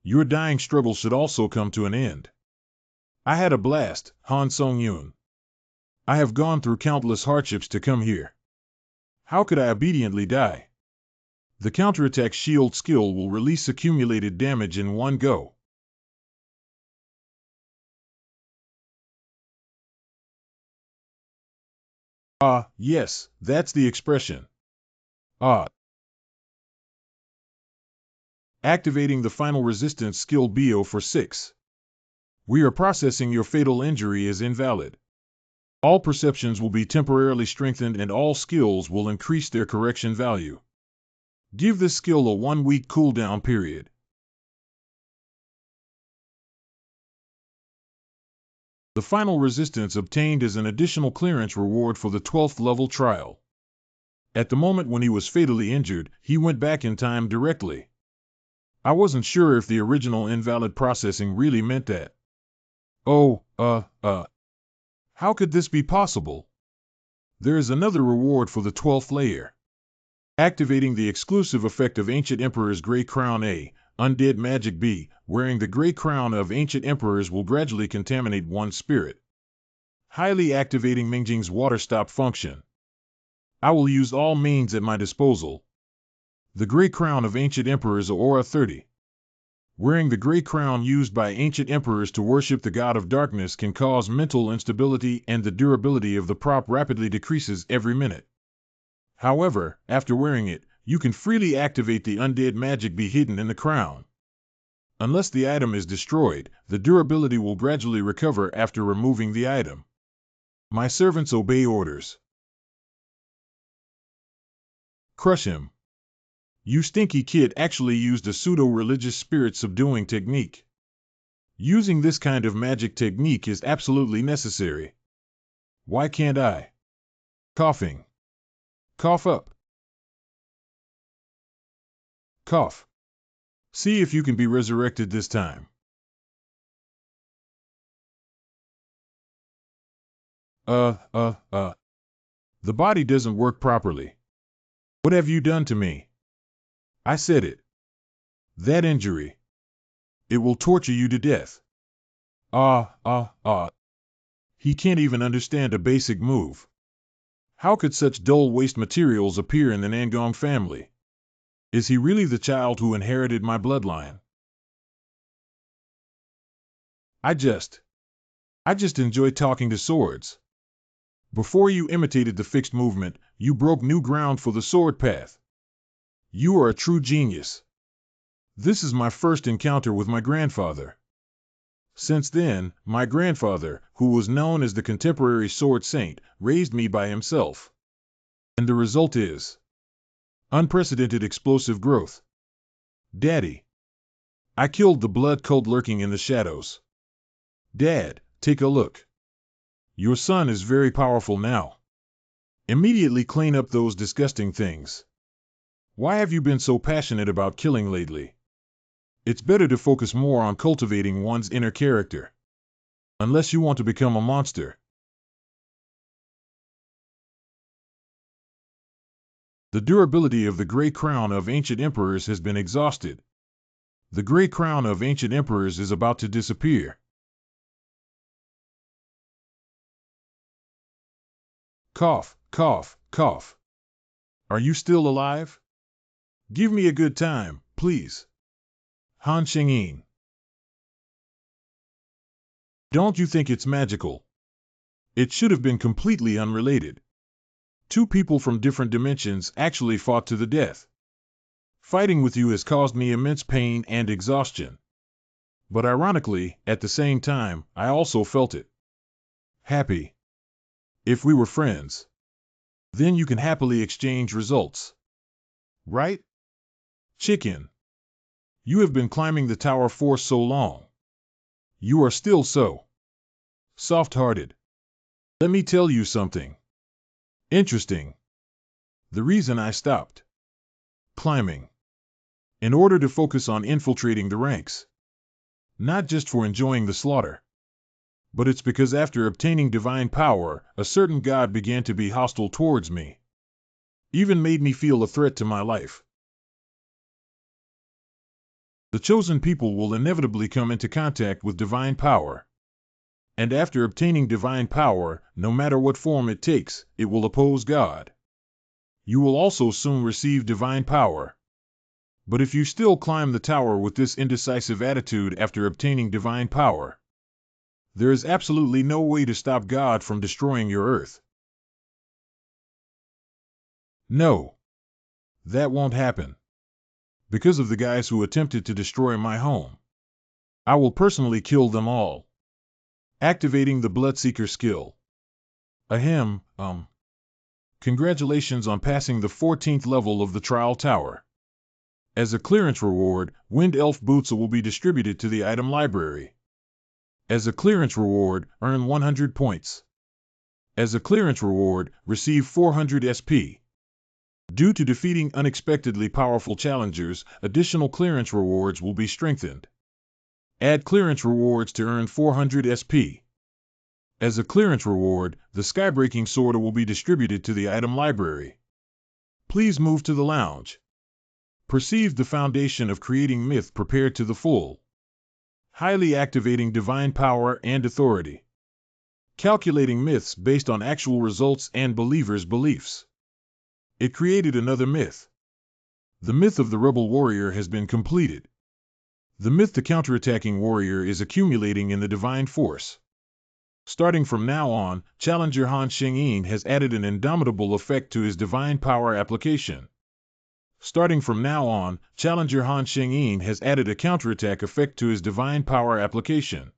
your dying struggle should also come to an end. I had a blast, Han Song-yoon. I have gone through countless hardships to come here. How could I obediently die? The counterattack shield skill will release accumulated damage in one go. Yes, that's the expression. Activating the final resistance skill BO for 6. We are processing your fatal injury as invalid. All perceptions will be temporarily strengthened and all skills will increase their correction value. Give this skill a 1-week cooldown period. The final resistance obtained is an additional clearance reward for the 12th level trial. At the moment when he was fatally injured, he went back in time directly. I wasn't sure if the original invalid processing really meant that. How could this be possible? There is another reward for the 12th layer. Activating the exclusive effect of Ancient Emperor's Grey Crown A, Undead Magic B, wearing the Grey Crown of Ancient Emperors will gradually contaminate one's spirit. Highly activating Mingjing's Water Stop function. I will use all means at my disposal. The Grey Crown of Ancient Emperors Aura 30. Wearing the gray crown used by ancient emperors to worship the god of darkness can cause mental instability, and the durability of the prop rapidly decreases every minute. However, after wearing it, you can freely activate the undead magic be hidden in the crown. Unless the item is destroyed, the durability will gradually recover after removing the item. My servants obey orders. Crush him. You stinky kid actually used a pseudo-religious spirit subduing technique. Using this kind of magic technique is absolutely necessary. Why can't I? Coughing. Cough up. Cough. See if you can be resurrected this time. The body doesn't work properly. What have you done to me? I said it. That injury. It will torture you to death. He can't even understand a basic move. How could such dull waste materials appear in the Nangong family? Is he really the child who inherited my bloodline? I just enjoy talking to swords. Before you imitated the fixed movement, you broke new ground for the sword path. You are a true genius. This is my first encounter with my grandfather. Since then, my grandfather, who was known as the contemporary sword saint, raised me by himself. And the result is unprecedented explosive growth. Daddy. I killed the blood cult lurking in the shadows. Dad, take a look. Your son is very powerful now. Immediately clean up those disgusting things. Why have you been so passionate about killing lately? It's better to focus more on cultivating one's inner character. Unless you want to become a monster. The durability of the gray crown of ancient emperors has been exhausted. The gray crown of ancient emperors is about to disappear. Cough, cough, cough. Are you still alive? Give me a good time, please. Han Shengyin. Don't you think it's magical? It should have been completely unrelated. Two people from different dimensions actually fought to the death. Fighting with you has caused me immense pain and exhaustion. But ironically, at the same time, I also felt it. Happy. If we were friends, then you can happily exchange results. Right? Chicken. You have been climbing the tower for so long. You are still so soft-hearted. Let me tell you something interesting. The reason I stopped climbing, in order to focus on infiltrating the ranks. Not just for enjoying the slaughter, but it's because after obtaining divine power, a certain god began to be hostile towards me. Even made me feel a threat to my life. The chosen people will inevitably come into contact with divine power. And after obtaining divine power, no matter what form it takes, it will oppose God. You will also soon receive divine power. But if you still climb the tower with this indecisive attitude after obtaining divine power, there is absolutely no way to stop God from destroying your earth. No. That won't happen. Because of the guys who attempted to destroy my home. I will personally kill them all. Activating the Bloodseeker skill. Ahem, Congratulations on passing the 14th level of the Trial Tower. As a clearance reward, Wind Elf Boots will be distributed to the item library. As a clearance reward, earn 100 points. As a clearance reward, receive 400 SP. Due to defeating unexpectedly powerful challengers, additional clearance rewards will be strengthened. Add clearance rewards to earn 400 SP. As a clearance reward, the Skybreaking Sword will be distributed to the item library. Please move to the lounge. Perceive the foundation of creating myth prepared to the full. Highly activating divine power and authority. Calculating myths based on actual results and believers' beliefs. It created another myth. The myth of the rebel warrior has been completed. The myth the counterattacking warrior is accumulating in the divine force. Starting from now on, Challenger Han Shengyin has added an indomitable effect to his divine power application. Starting from now on, Challenger Han Shengyin has added a counterattack effect to his divine power application.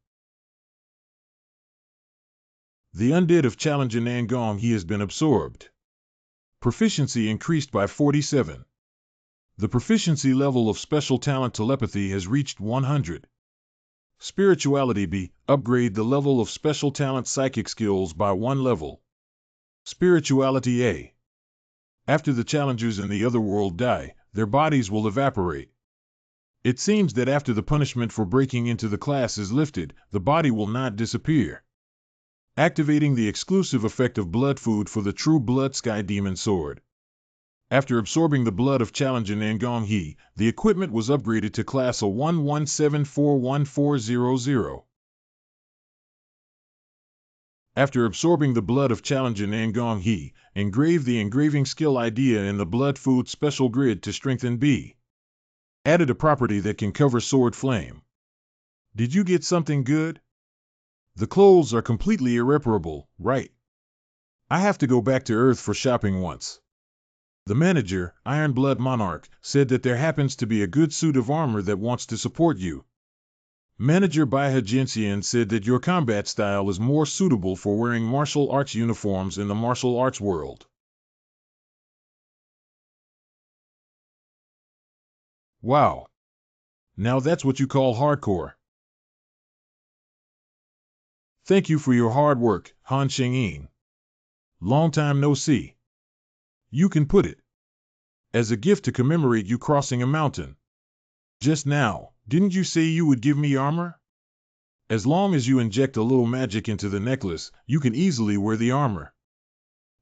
The undead of Challenger Nangong he has been absorbed. Proficiency increased by 47. The proficiency level of special talent telepathy has reached 100. Spirituality B. Upgrade the level of special talent psychic skills by 1 level. Spirituality A. After the challengers in the other world die, their bodies will evaporate. It seems that after the punishment for breaking into the class is lifted, the body will not disappear. Activating the exclusive effect of blood food for the True Blood Sky Demon Sword. After absorbing the blood of Challenger Nangong He, the equipment was upgraded to class A11741400. After absorbing the blood of Challenger Nangong He, engrave the engraving skill idea in the blood food special grid to strengthen B. Added a property that can cover sword flame. Did you get something good? The clothes are completely irreparable, right? I have to go back to Earth for shopping once. The manager, Ironblood Monarch, said that there happens to be a good suit of armor that wants to support you. Manager Baiha Jinxian said that your combat style is more suitable for wearing martial arts uniforms in the martial arts world. Wow. Now that's what you call hardcore. Thank you for your hard work, Han Shengyin. Long time no see. You can put it. As a gift to commemorate you crossing a mountain. Just now, didn't you say you would give me armor? As long as you inject a little magic into the necklace, you can easily wear the armor.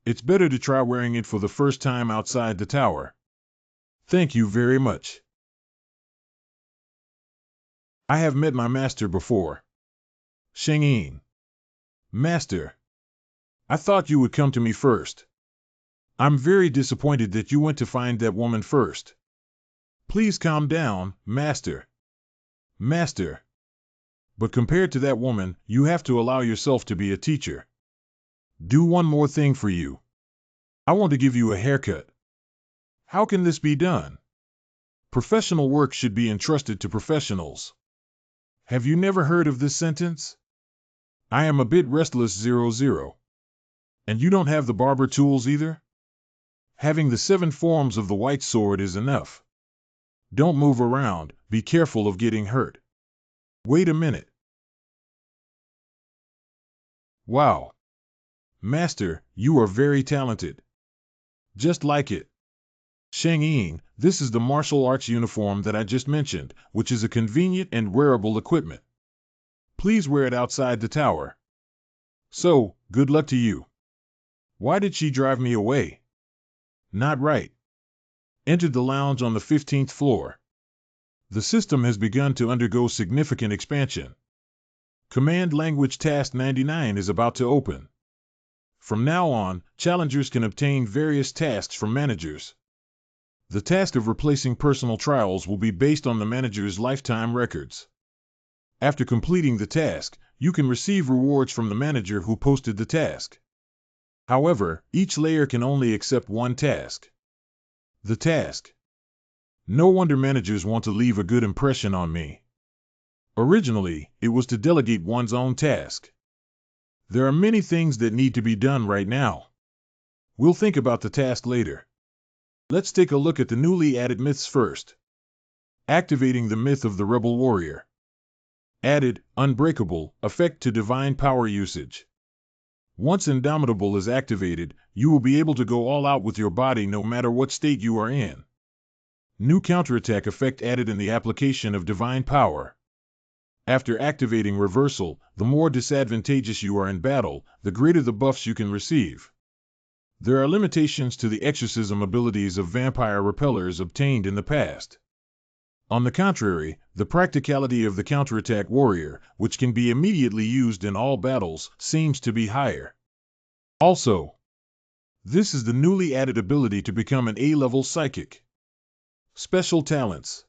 It's better to try wearing it for the first time outside the tower. Thank you very much. I have met my master before. Shengyin. Master. I thought you would come to me first. I'm very disappointed that you went to find that woman first. Please calm down, Master. Master. But compared to that woman, you have to allow yourself to be a teacher. Do one more thing for you. I want to give you a haircut. How can this be done? Professional work should be entrusted to professionals. Have you never heard of this sentence? I am a bit restless 00. And you don't have the barber tools either? Having the 7 forms of the white sword is enough. Don't move around, be careful of getting hurt. Wait a minute. Wow. Master, you are very talented. Just like it. Shengyin, this is the martial arts uniform that I just mentioned, which is a convenient and wearable equipment. Please wear it outside the tower. So, good luck to you. Why did she drive me away? Not right. Entered the lounge on the 15th floor. The system has begun to undergo significant expansion. Command Language Task 99 is about to open. From now on, challengers can obtain various tasks from managers. The task of replacing personal trials will be based on the manager's lifetime records. After completing the task, you can receive rewards from the manager who posted the task. However, each layer can only accept one task. The task. No wonder managers want to leave a good impression on me. Originally, it was to delegate one's own task. There are many things that need to be done right now. We'll think about the task later. Let's take a look at the newly added myths first. Activating the myth of the Rebel Warrior. Added, unbreakable, effect to divine power usage. Once Indomitable is activated, you will be able to go all out with your body no matter what state you are in. New counterattack effect added in the application of divine power. After activating Reversal, the more disadvantageous you are in battle, the greater the buffs you can receive. There are limitations to the exorcism abilities of vampire repellers obtained in the past. On the contrary, the practicality of the counterattack warrior, which can be immediately used in all battles, seems to be higher. Also, this is the newly added ability to become an A-level psychic. Special talents.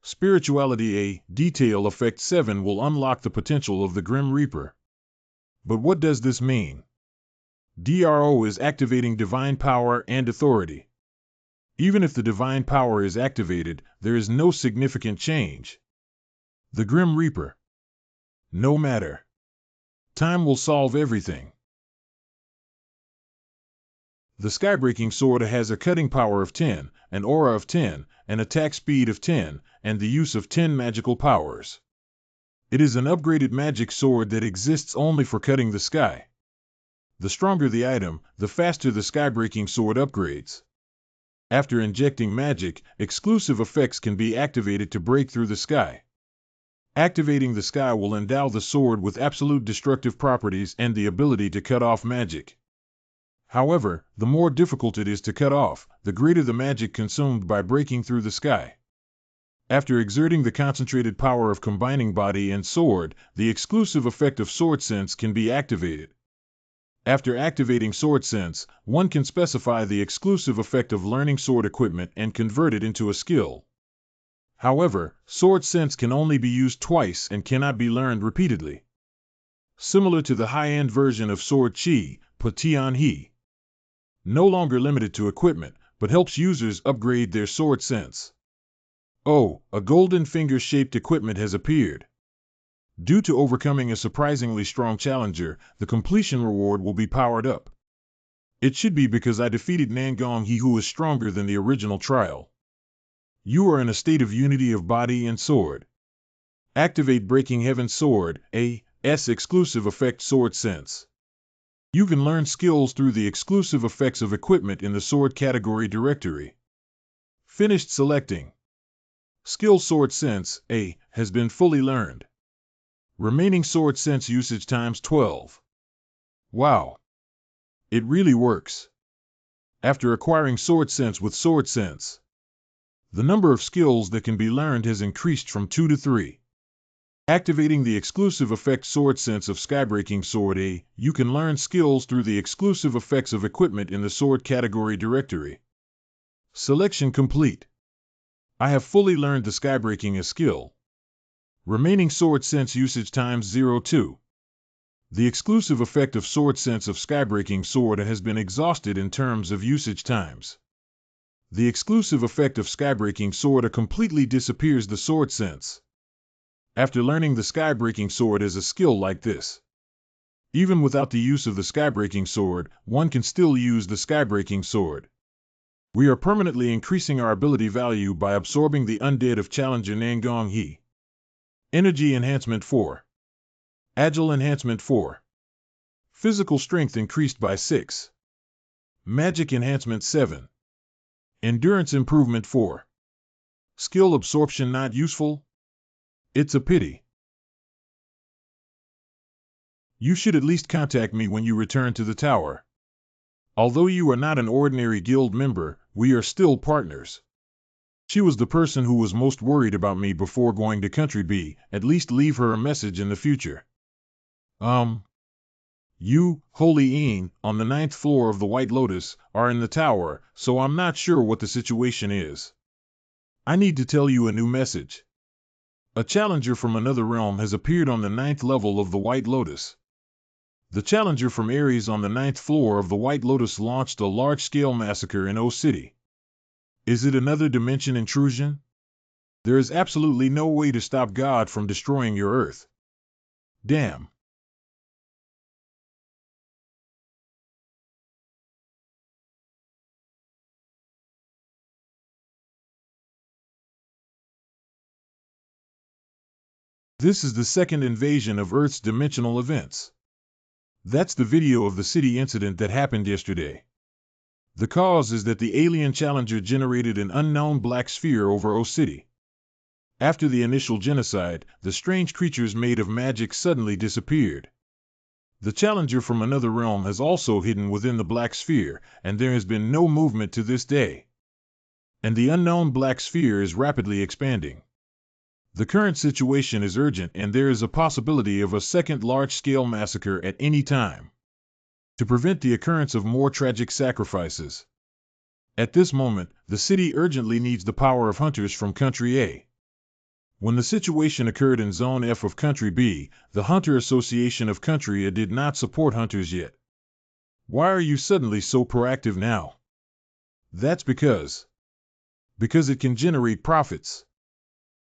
Spirituality A, Detail Effect 7 will unlock the potential of the Grim Reaper. But what does this mean? DRO is activating divine power and authority. Even if the divine power is activated, there is no significant change. The Grim Reaper. No matter. Time will solve everything. The Skybreaking Sword has a cutting power of 10, an aura of 10, an attack speed of 10, and the use of 10 magical powers. It is an upgraded magic sword that exists only for cutting the sky. The stronger the item, the faster the Skybreaking Sword upgrades. After injecting magic, exclusive effects can be activated to break through the sky. Activating the sky will endow the sword with absolute destructive properties and the ability to cut off magic. However, the more difficult it is to cut off, the greater the magic consumed by breaking through the sky. After exerting the concentrated power of combining body and sword, the exclusive effect of Sword Sense can be activated. After activating Sword Sense, one can specify the exclusive effect of learning sword equipment and convert it into a skill. However, Sword Sense can only be used twice and cannot be learned repeatedly. Similar to the high-end version of Sword Chi, Patian He. No longer limited to equipment, but helps users upgrade their sword sense. Oh, a golden finger-shaped equipment has appeared. Due to overcoming a surprisingly strong challenger, the completion reward will be powered up. It should be because I defeated Nangong, he who is stronger than the original trial. You are in a state of unity of body and sword. Activate Breaking Heaven's Sword, A.S. exclusive effect Sword Sense. You can learn skills through the exclusive effects of equipment in the sword category directory. Finished selecting. Skill Sword Sense, A, has been fully learned. Remaining Sword Sense usage times 12. Wow. It really works. After acquiring Sword Sense with Sword Sense, the number of skills that can be learned has increased from 2 to 3. Activating the exclusive effect Sword Sense of Skybreaking Sword A, you can learn skills through the exclusive effects of equipment in the sword category directory. Selection complete. I have fully learned the Skybreaking as skill. Remaining Sword Sense usage times 0.2. The exclusive effect of Sword Sense of Skybreaking Sword has been exhausted in terms of usage times. The exclusive effect of Skybreaking Sword completely disappears the Sword Sense. After learning the Skybreaking Sword as a skill like this, even without the use of the Skybreaking Sword, one can still use the Skybreaking Sword. We are permanently increasing our ability value by absorbing the undead of Challenger Nangong He. Energy Enhancement 4. Agile Enhancement 4. Physical Strength increased by 6. Magic Enhancement 7. Endurance Improvement 4. Skill Absorption not useful? It's a pity. You should at least contact me when you return to the tower. Although you are not an ordinary guild member, we are still partners. She was the person who was most worried about me before going to Country B. At least leave her a message in the future. You, Holy Een, on the 9th floor of the White Lotus, are in the tower, so I'm not sure what the situation is. I need to tell you a new message. A challenger from another realm has appeared on the 9th level of the White Lotus. The challenger from Ares on the 9th floor of the White Lotus launched a large-scale massacre in O City. Is it another dimension intrusion? There is absolutely no way to stop God from destroying your Earth. Damn. This is the second invasion of Earth's dimensional events. That's the video of the city incident that happened yesterday. The cause is that the alien challenger generated an unknown black sphere over O City. After the initial genocide, the strange creatures made of magic suddenly disappeared. The challenger from another realm has also hidden within the black sphere, and there has been no movement to this day. And the unknown black sphere is rapidly expanding. The current situation is urgent and there is a possibility of a second large-scale massacre at any time. To prevent the occurrence of more tragic sacrifices. At this moment, the city urgently needs the power of hunters from Country A. When the situation occurred in Zone F of Country B, the Hunter Association of Country A did not support hunters yet. Why are you suddenly so proactive now? That's because it can generate profits.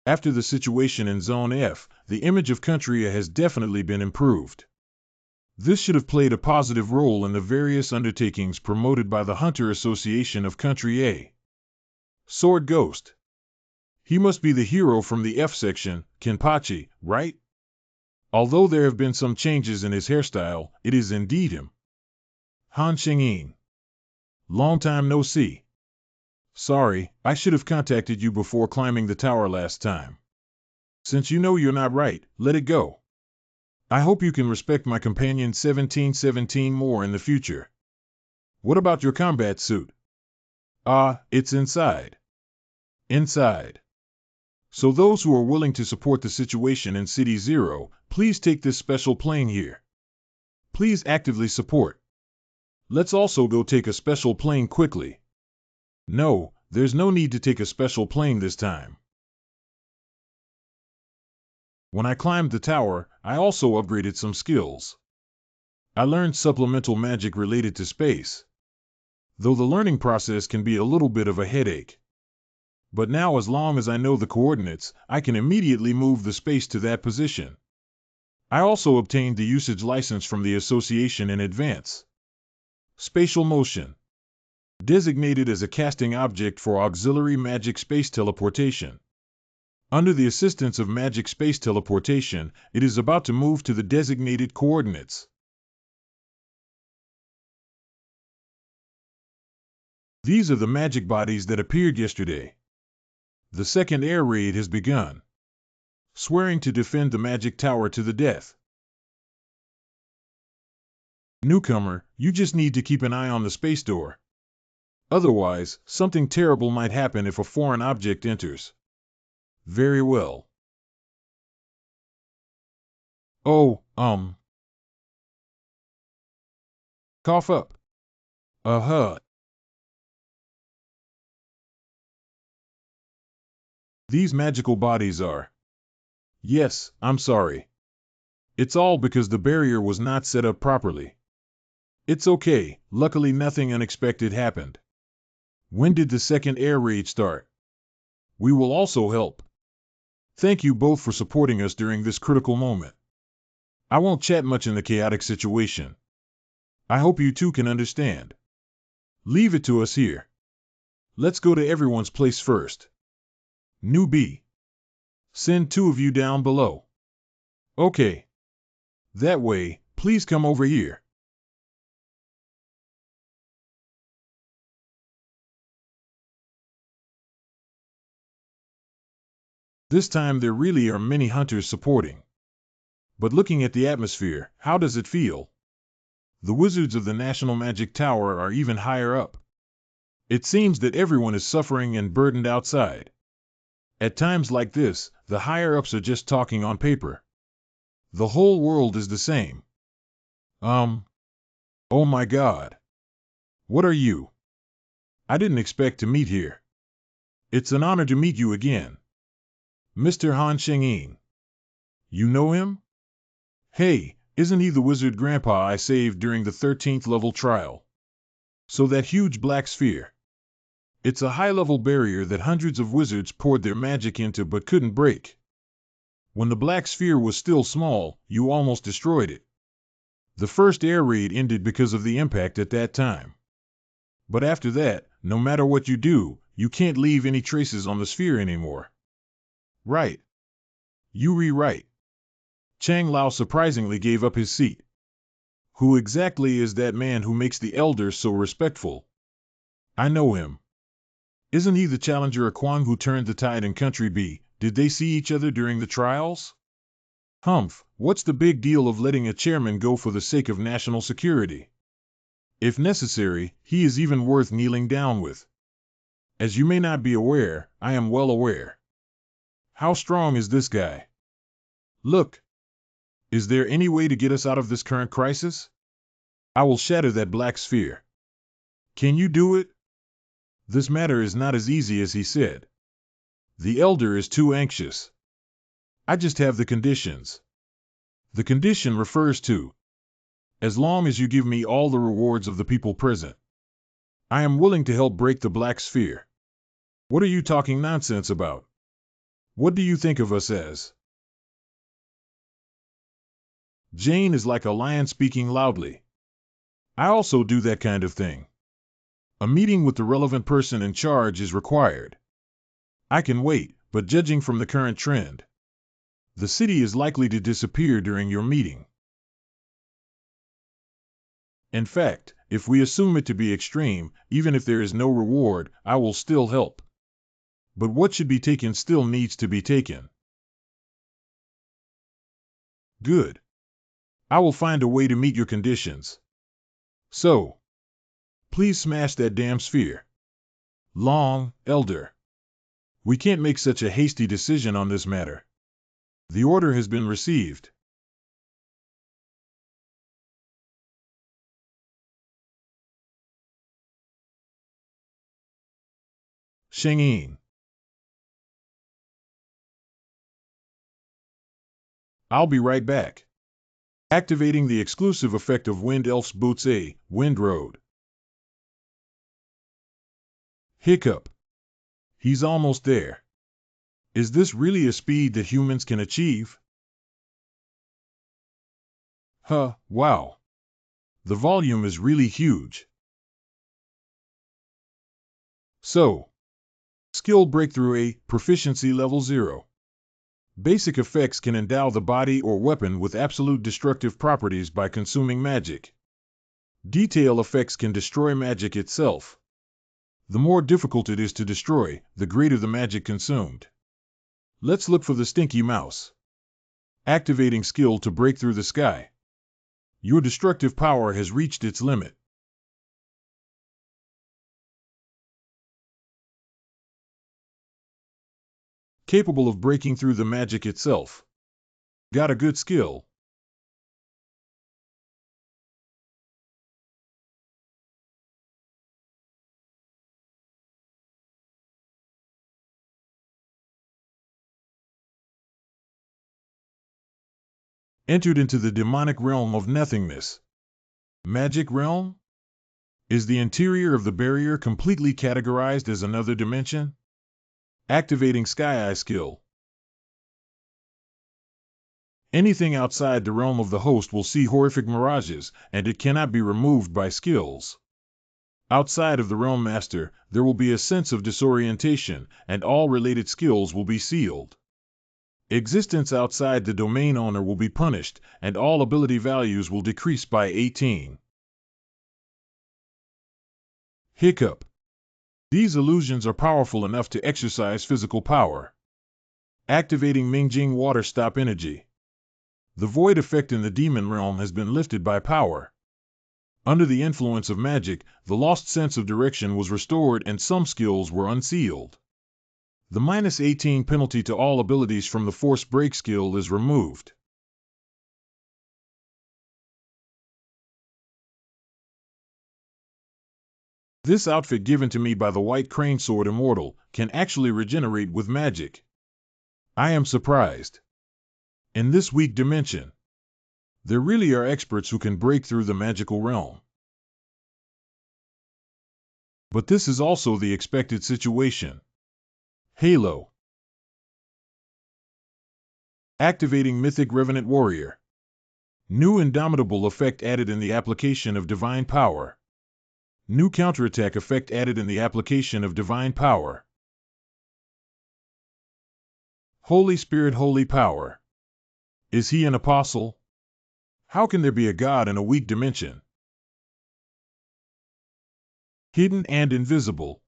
After the situation in Zone F, the image of Country A has definitely been improved. This should have played a positive role in the various undertakings promoted by the Hunter Association of Country A. Sword Ghost. He must be the hero from the F section, Kenpachi, right? Although there have been some changes in his hairstyle, it is indeed him. Han Xingyin. Long time no see. Sorry, I should have contacted you before climbing the tower last time. Since you know you're not right, let it go. I hope you can respect my companion 1717 more in the future. What about your combat suit? It's inside. Inside. So those who are willing to support the situation in City Zero, please take this special plane here. Please actively support. Let's also go take a special plane quickly. No, there's no need to take a special plane this time. When I climbed the tower, I also upgraded some skills. I learned supplemental magic related to space. Though the learning process can be a little bit of a headache. But now as long as I know the coordinates, I can immediately move the space to that position. I also obtained the usage license from the association in advance. Spatial motion. Designated as a casting object for auxiliary magic space teleportation. Under the assistance of magic space teleportation, it is about to move to the designated coordinates. These are the magic bodies that appeared yesterday. The second air raid has begun. Swearing to defend the magic tower to the death. Newcomer, you just need to keep an eye on the space door. Otherwise, something terrible might happen if a foreign object enters. Very well. Oh, cough up. These magical bodies are. Yes, I'm sorry. It's all because the barrier was not set up properly. It's okay, luckily nothing unexpected happened. When did the second air raid start? We will also help. Thank you both for supporting us during this critical moment. I won't chat much in the chaotic situation. I hope you two can understand. Leave it to us here. Let's go to everyone's place first. Newbie. Send 2 of you down below. Okay. That way, please come over here. This time there really are many hunters supporting. But looking at the atmosphere, how does it feel? The wizards of the National Magic Tower are even higher up. It seems that everyone is suffering and burdened outside. At times like this, the higher-ups are just talking on paper. The whole world is the same. Oh my God. What are you? I didn't expect to meet here. It's an honor to meet you again. Mr. Han Xingyin. You know him? Hey, isn't he the wizard grandpa I saved during the 13th level trial? So that huge black sphere. It's a high-level barrier that hundreds of wizards poured their magic into but couldn't break. When the black sphere was still small, you almost destroyed it. The first air raid ended because of the impact at that time. But after that, no matter what you do, you can't leave any traces on the sphere anymore. Right. You rewrite. Chang Lao surprisingly gave up his seat. Who exactly is that man who makes the elders so respectful? I know him. Isn't he the challenger Kwang who turned the tide in Country B? Did they see each other during the trials? Humph, what's the big deal of letting a chairman go for the sake of national security? If necessary, he is even worth kneeling down with. As you may not be aware, I am well aware. How strong is this guy? Look. Is there any way to get us out of this current crisis? I will shatter that black sphere. Can you do it? This matter is not as easy as he said. The elder is too anxious. I just have the conditions. The condition refers to, as long as you give me all the rewards of the people present, I am willing to help break the black sphere. What are you talking nonsense about? What do you think of us as? Jane is like a lion speaking loudly. I also do that kind of thing. A meeting with the relevant person in charge is required. I can wait, but judging from the current trend, the city is likely to disappear during your meeting. In fact, if we assume it to be extreme, even if there is no reward, I will still help. But what should be taken still needs to be taken. Good. I will find a way to meet your conditions. So, please smash that damn sphere. Long, Elder. We can't make such a hasty decision on this matter. The order has been received. Sheng-Yin. I'll be right back. Activating the exclusive effect of Wind Elf's Boots A, Wind Road. Hiccup. He's almost there. Is this really a speed that humans can achieve? Wow. The volume is really huge. So, skill breakthrough A, proficiency level 0. Basic effects can endow the body or weapon with absolute destructive properties by consuming magic. Detail effects can destroy magic itself. The more difficult it is to destroy, the greater the magic consumed. Let's look for the stinky mouse. Activating skill to break through the sky. Your destructive power has reached its limit. Capable of breaking through the magic itself. Got a good skill. Entered into the demonic realm of nothingness. Magic realm? Is the interior of the barrier completely categorized as another dimension? Activating Sky Eye skill. Anything outside the realm of the host will see horrific mirages, and it cannot be removed by skills. Outside of the realm master, there will be a sense of disorientation, and all related skills will be sealed. Existence outside the domain owner will be punished, and all ability values will decrease by 18. Hiccup. These illusions are powerful enough to exercise physical power. Activating Mingjing Water Stop Energy. The void effect in the demon realm has been lifted by power. Under the influence of magic, the lost sense of direction was restored and some skills were unsealed. The -18 penalty to all abilities from the Force Break skill is removed. This outfit given to me by the White Crane Sword Immortal can actually regenerate with magic. I am surprised. In this weak dimension, there really are experts who can break through the magical realm. But this is also the expected situation. Halo. Activating Mythic Revenant Warrior. New Indomitable effect added in the application of Divine Power. New counterattack effect added in the application of Divine Power. Holy Spirit Holy Power. Is he an apostle? How can there be a god in a weak dimension? Hidden and invisible.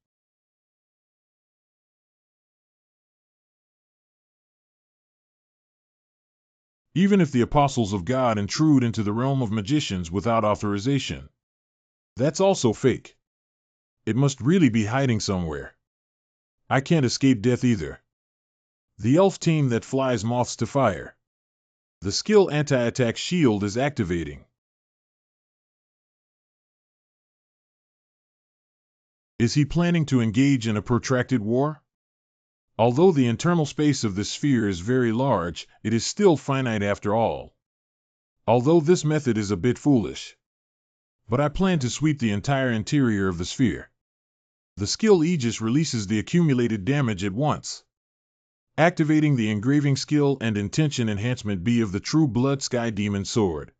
Even if the apostles of God intrude into the realm of magicians without authorization, that's also fake. It must really be hiding somewhere. I can't escape death either. The elf team that flies moths to fire. The skill anti-attack shield is activating. Is he planning to engage in a protracted war? Although the internal space of the sphere is very large, it is still finite after all. Although this method is a bit foolish. But I plan to sweep the entire interior of the sphere. The skill Aegis releases the accumulated damage at once, activating the engraving skill and intention enhancement B of the True Blood Sky Demon Sword,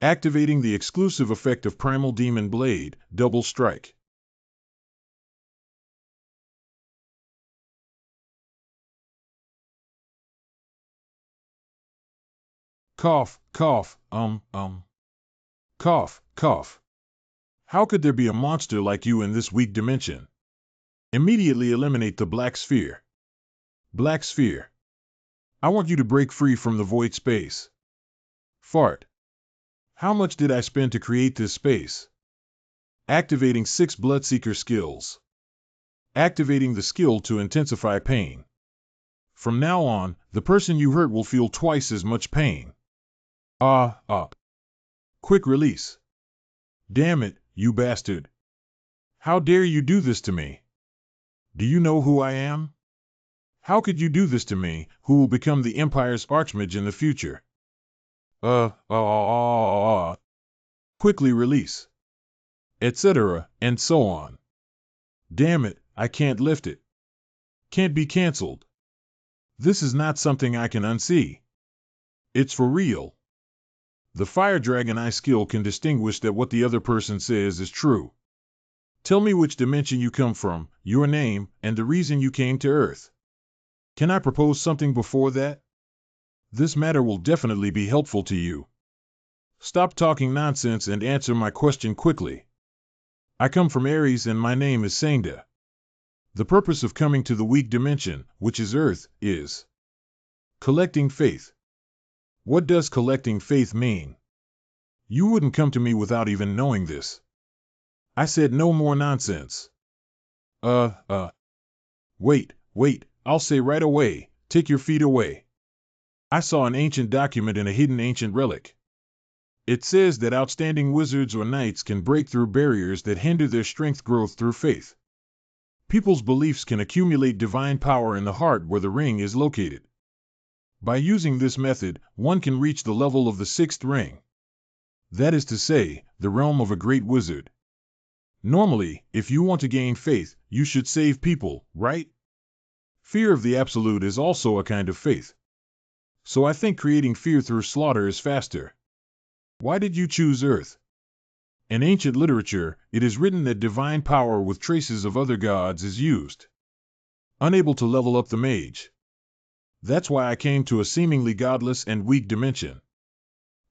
activating the exclusive effect of Primal Demon Blade, Double Strike. Cough, cough, cough, cough. How could there be a monster like you in this weak dimension? Immediately eliminate the black sphere. Black sphere. I want you to break free from the void space. Fart. How much did I spend to create this space? Activating 6 Bloodseeker skills. Activating the skill to intensify pain. From now on, the person you hurt will feel twice as much pain. Quick release. Damn it, you bastard. How dare you do this to me? Do you know who I am? How could you do this to me, who will become the Empire's Archmage in the future? Quickly release. Etc., and so on. Damn it, I can't lift it. Can't be cancelled. This is not something I can unsee. It's for real. The Fire Dragon Eye skill can distinguish that what the other person says is true. Tell me which dimension you come from, your name, and the reason you came to Earth. Can I propose something before that? This matter will definitely be helpful to you. Stop talking nonsense and answer my question quickly. I come from Aries and my name is Sangda. The purpose of coming to the weak dimension, which is Earth, is collecting faith. What does collecting faith mean? You wouldn't come to me without even knowing this. I said no more nonsense. Wait, I'll say right away, take your feet away. I saw an ancient document in a hidden ancient relic. It says that outstanding wizards or knights can break through barriers that hinder their strength growth through faith. People's beliefs can accumulate divine power in the heart where the ring is located. By using this method, one can reach the level of the 6th ring. That is to say, the realm of a great wizard. Normally, if you want to gain faith, you should save people, right? Fear of the absolute is also a kind of faith. So I think creating fear through slaughter is faster. Why did you choose Earth? In ancient literature, it is written that divine power with traces of other gods is used. Unable to level up the mage. That's why I came to a seemingly godless and weak dimension.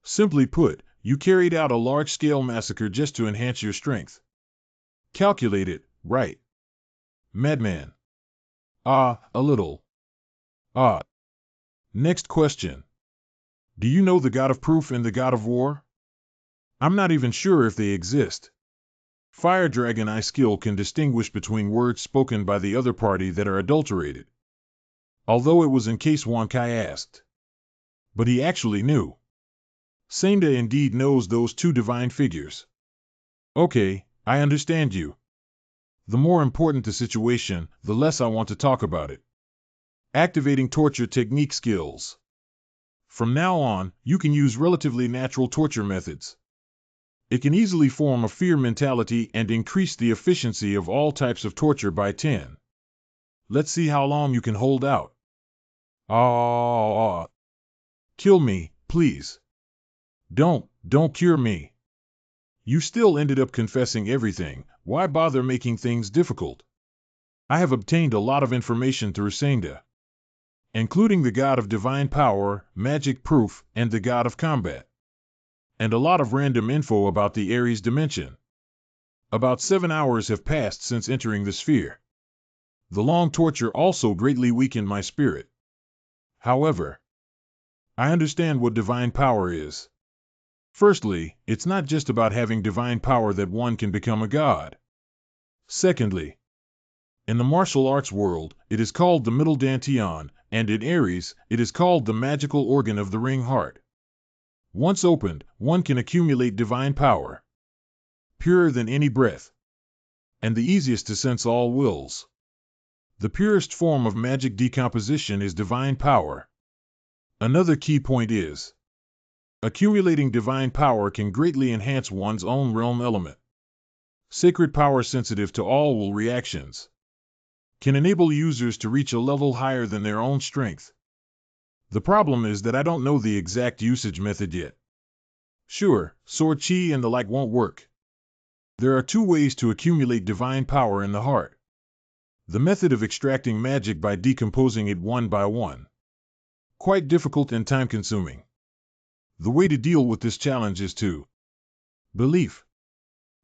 Simply put, you carried out a large-scale massacre just to enhance your strength. Calculated, right? Madman. A little. Next question. Do you know the god of proof and the god of war? I'm not even sure if they exist. Fire Dragon Eye skill can distinguish between words spoken by the other party that are adulterated. Although it was in case Wankai asked. But he actually knew. Sangda indeed knows those two divine figures. Okay, I understand you. The more important the situation, the less I want to talk about it. Activating torture technique skills. From now on, you can use relatively natural torture methods. It can easily form a fear mentality and increase the efficiency of all types of torture by 10. Let's see how long you can hold out. Kill me, please. Don't cure me. You still ended up confessing everything. Why bother making things difficult? I have obtained a lot of information through Sangda, including the god of divine power, magic proof, and the god of combat. And a lot of random info about the Aries dimension. About 7 hours have passed since entering the sphere. The long torture also greatly weakened my spirit. However, I understand what divine power is. Firstly, it's not just about having divine power that one can become a god. Secondly, in the martial arts world, it is called the middle dantian, and in Aries, it is called the magical organ of the ring heart. Once opened, one can accumulate divine power. Purer than any breath. And the easiest to sense all wills. The purest form of magic decomposition is divine power. Another key point is, accumulating divine power can greatly enhance one's own realm element. Sacred power sensitive to all reactions can enable users to reach a level higher than their own strength. The problem is that I don't know the exact usage method yet. Sure, sword chi and the like won't work. There are two ways to accumulate divine power in the heart. The method of extracting magic by decomposing it one by one. Quite difficult and time-consuming. The way to deal with this challenge is to belief.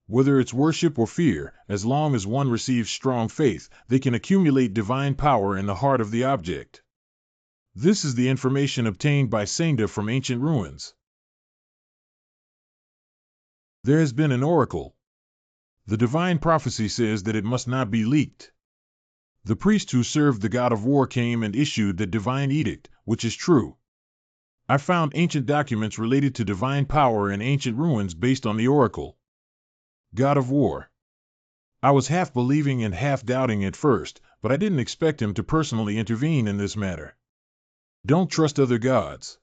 Whether it's worship or fear, as long as one receives strong faith, they can accumulate divine power in the heart of the object. This is the information obtained by Senda from ancient ruins. There has been an oracle. The divine prophecy says that it must not be leaked. The priest who served the god of war came and issued the divine edict, which is true. I found ancient documents related to divine power in ancient ruins based on the oracle. God of war. I was half believing and half doubting at first, but I didn't expect him to personally intervene in this matter. Don't trust other gods,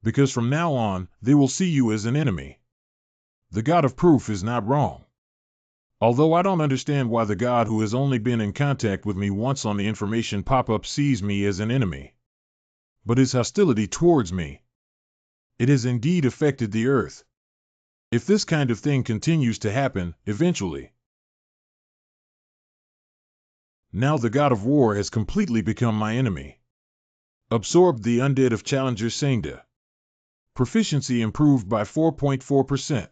because from now on, they will see you as an enemy. The God of proof is not wrong. Although I don't understand why the God who has only been in contact with me once on the information pop-up sees me as an enemy. But his hostility towards me, it has indeed affected the earth. If this kind of thing continues to happen, eventually. Now the God of War has completely become my enemy. Absorbed the undead of Challenger Senda. Proficiency improved by 4.4%.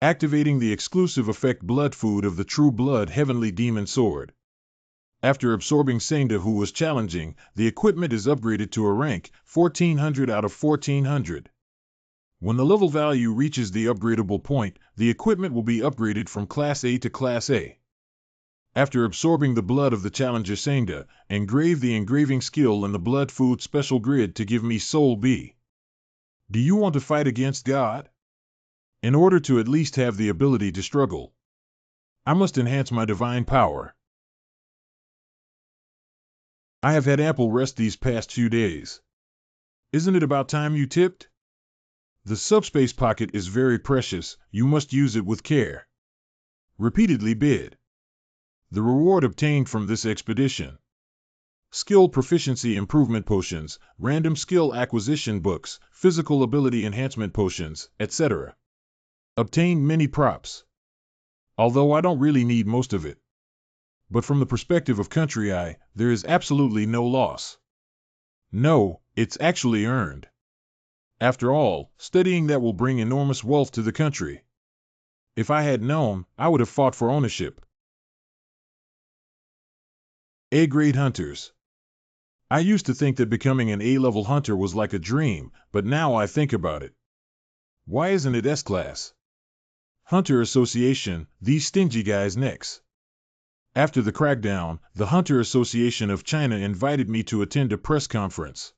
Activating the exclusive effect Blood Food of the True Blood Heavenly Demon Sword. After absorbing Senda, who was challenging, the equipment is upgraded to a rank 1400 out of 1400. When the level value reaches the upgradable point, the equipment will be upgraded from Class A to Class A. After absorbing the blood of the Challenger Senda, engrave the engraving skill in the Blood Food special grid to give me Soul B. Do you want to fight against God? In order to at least have the ability to struggle, I must enhance my divine power. I have had ample rest these past few days. Isn't it about time you tipped? The subspace pocket is very precious, you must use it with care. Repeatedly bid. The reward obtained from this expedition. Skill proficiency improvement potions, random skill acquisition books, physical ability enhancement potions, etc. Obtained many props. Although I don't really need most of it. But from the perspective of Country Eye, there is absolutely no loss. No, it's actually earned. After all, studying that will bring enormous wealth to the country. If I had known, I would have fought for ownership. A-grade hunters. I used to think that becoming an A-level hunter was like a dream, but now I think about it. Why isn't it S-class? Hunter Association, these stingy guys next. After the crackdown, the Hunter Association of China invited me to attend a press conference.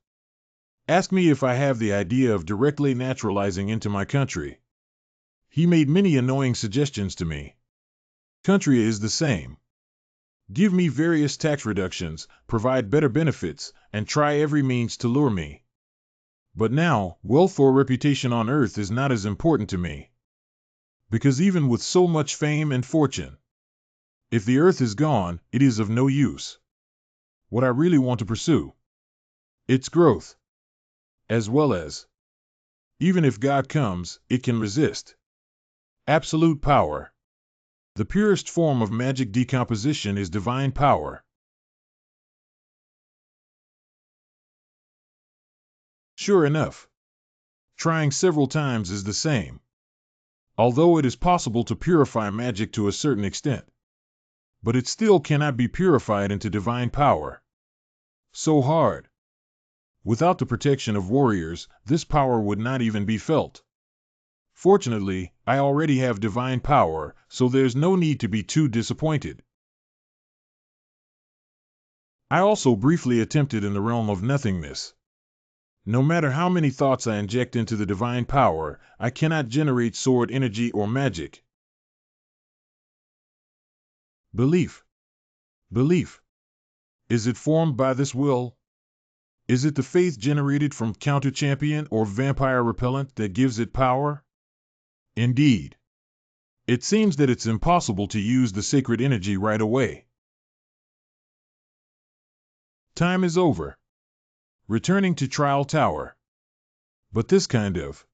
Ask me if I have the idea of directly naturalizing into my country. He made many annoying suggestions to me. Country is the same. Give me various tax reductions, provide better benefits, and try every means to lure me. But now, wealth or reputation on earth is not as important to me. Because even with so much fame and fortune, if the earth is gone, it is of no use. What I really want to pursue, its growth, as well as, even if God comes, it can resist. Absolute power. The purest form of magic decomposition is divine power. Sure enough, trying several times is the same. Although it is possible to purify magic to a certain extent, but it still cannot be purified into divine power. So hard. Without the protection of warriors, this power would not even be felt. Fortunately, I already have divine power, so there's no need to be too disappointed. I also briefly attempted in the realm of nothingness. No matter how many thoughts I inject into the divine power, I cannot generate sword energy or magic. Belief. Belief. Is it formed by this will? Is it the faith generated from counter-champion or vampire repellent that gives it power? Indeed. It seems that it's impossible to use the sacred energy right away. Time is over. Returning to Trial Tower. But this kind of.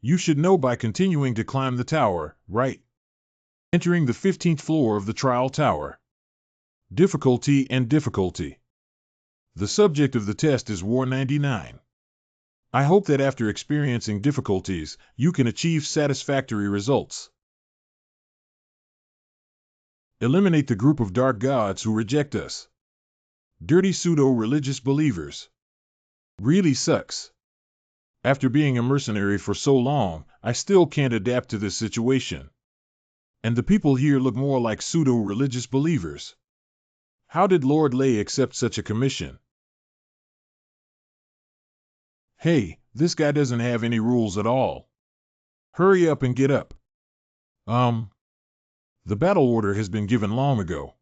You should know by continuing to climb the tower, right? Entering the 15th floor of the Trial Tower. Difficulty and difficulty. The subject of the test is War 99. I hope that after experiencing difficulties, you can achieve satisfactory results. Eliminate the group of dark gods who reject us. Dirty pseudo-religious believers. Really sucks. After being a mercenary for so long, I still can't adapt to this situation. And the people here look more like pseudo-religious believers. How did Lord Lay accept such a commission? Hey, this guy doesn't have any rules at all. Hurry up and get up. The battle order has been given long ago.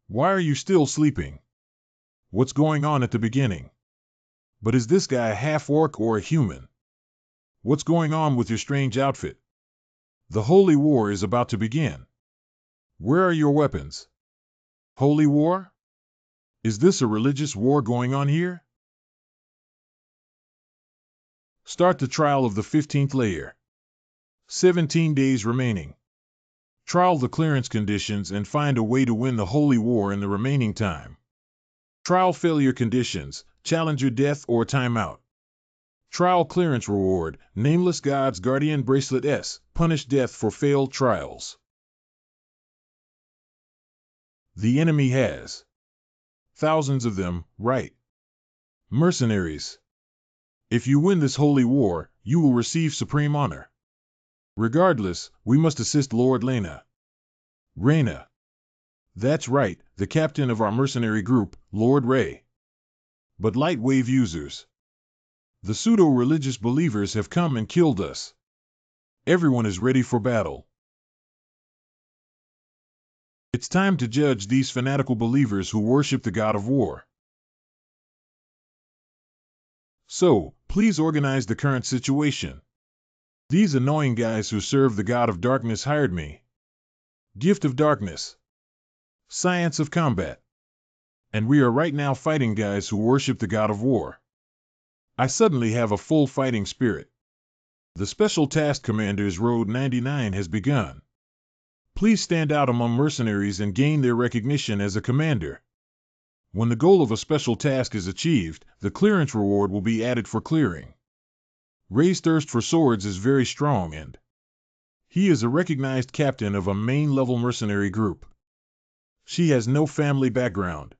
Why are you still sleeping? What's going on at the beginning? But is this guy a half-orc or a human? What's going on with your strange outfit? The Holy War is about to begin. Where are your weapons? Holy War? Is this a religious war going on here? Start the trial of the 15th layer. 17 days remaining. Trial the clearance conditions and find a way to win the Holy War in the remaining time. Trial failure conditions, challenger death or timeout. Trial clearance reward, Nameless God's Guardian Bracelet S, punish death for failed trials. The enemy has thousands of them, right? Mercenaries. If you win this holy war, you will receive supreme honor. Regardless, we must assist Lord Lena. Reyna. That's right, the captain of our mercenary group, Lord Ray. But light wave users. The pseudo-religious believers have come and killed us. Everyone is ready for battle. It's time to judge these fanatical believers who worship the god of war. So, please organize the current situation. These annoying guys who serve the god of darkness hired me. Gift of darkness. Science of combat. And we are right now fighting guys who worship the god of war. I suddenly have a full fighting spirit. The Special Task Commander's Road 99 has begun. Please stand out among mercenaries and gain their recognition as a commander. When the goal of a special task is achieved, the clearance reward will be added for clearing. Ray's thirst for swords is very strong and he is a recognized captain of a main-level mercenary group. She has no family background.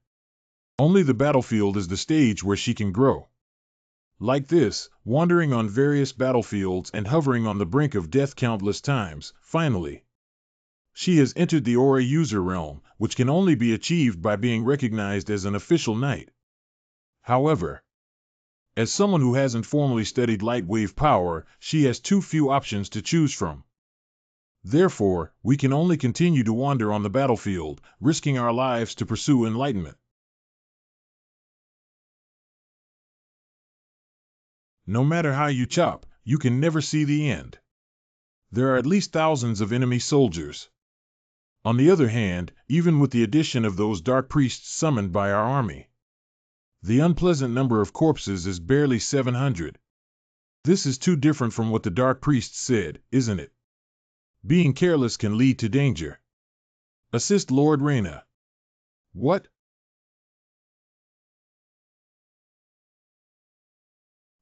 Only the battlefield is the stage where she can grow. Like this, wandering on various battlefields and hovering on the brink of death countless times, finally. She has entered the Aura user realm, which can only be achieved by being recognized as an official knight. However, as someone who hasn't formally studied light wave power, she has too few options to choose from. Therefore, we can only continue to wander on the battlefield, risking our lives to pursue enlightenment. No matter how you chop, you can never see the end. There are at least thousands of enemy soldiers. On the other hand, even with the addition of those dark priests summoned by our army, the unpleasant number of corpses is barely 700. This is too different from what the dark priests said, isn't it? Being careless can lead to danger. Assist Lord Reyna. What?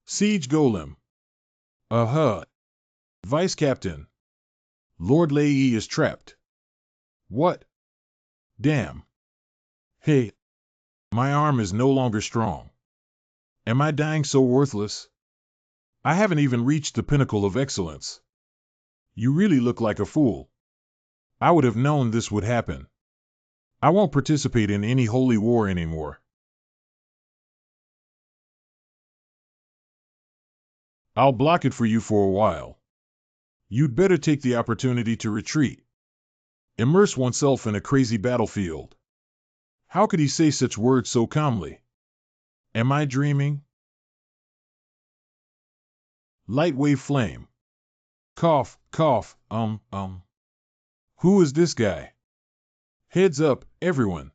Siege Golem. Vice Captain. Lord Lei is trapped. What? Damn. Hey. My arm is no longer strong. Am I dying so worthless? I haven't even reached the pinnacle of excellence. You really look like a fool. I would have known this would happen. I won't participate in any holy war anymore. I'll block it for you for a while. You'd better take the opportunity to retreat. Immerse oneself in a crazy battlefield. How could he say such words so calmly? Am I dreaming? Light wave flame. Cough, cough, Who is this guy? Heads up, everyone.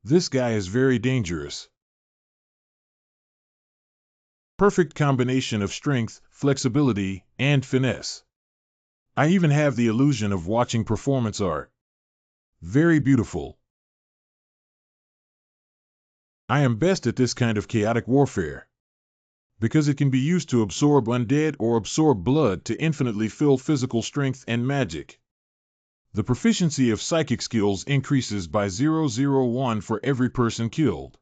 This guy is very dangerous. Perfect combination of strength, flexibility, and finesse. I even have the illusion of watching performance art. Very beautiful. I am best at this kind of chaotic warfare, because it can be used to absorb undead or absorb blood to infinitely fill physical strength and magic. The proficiency of psychic skills increases by 0.001 for every person killed.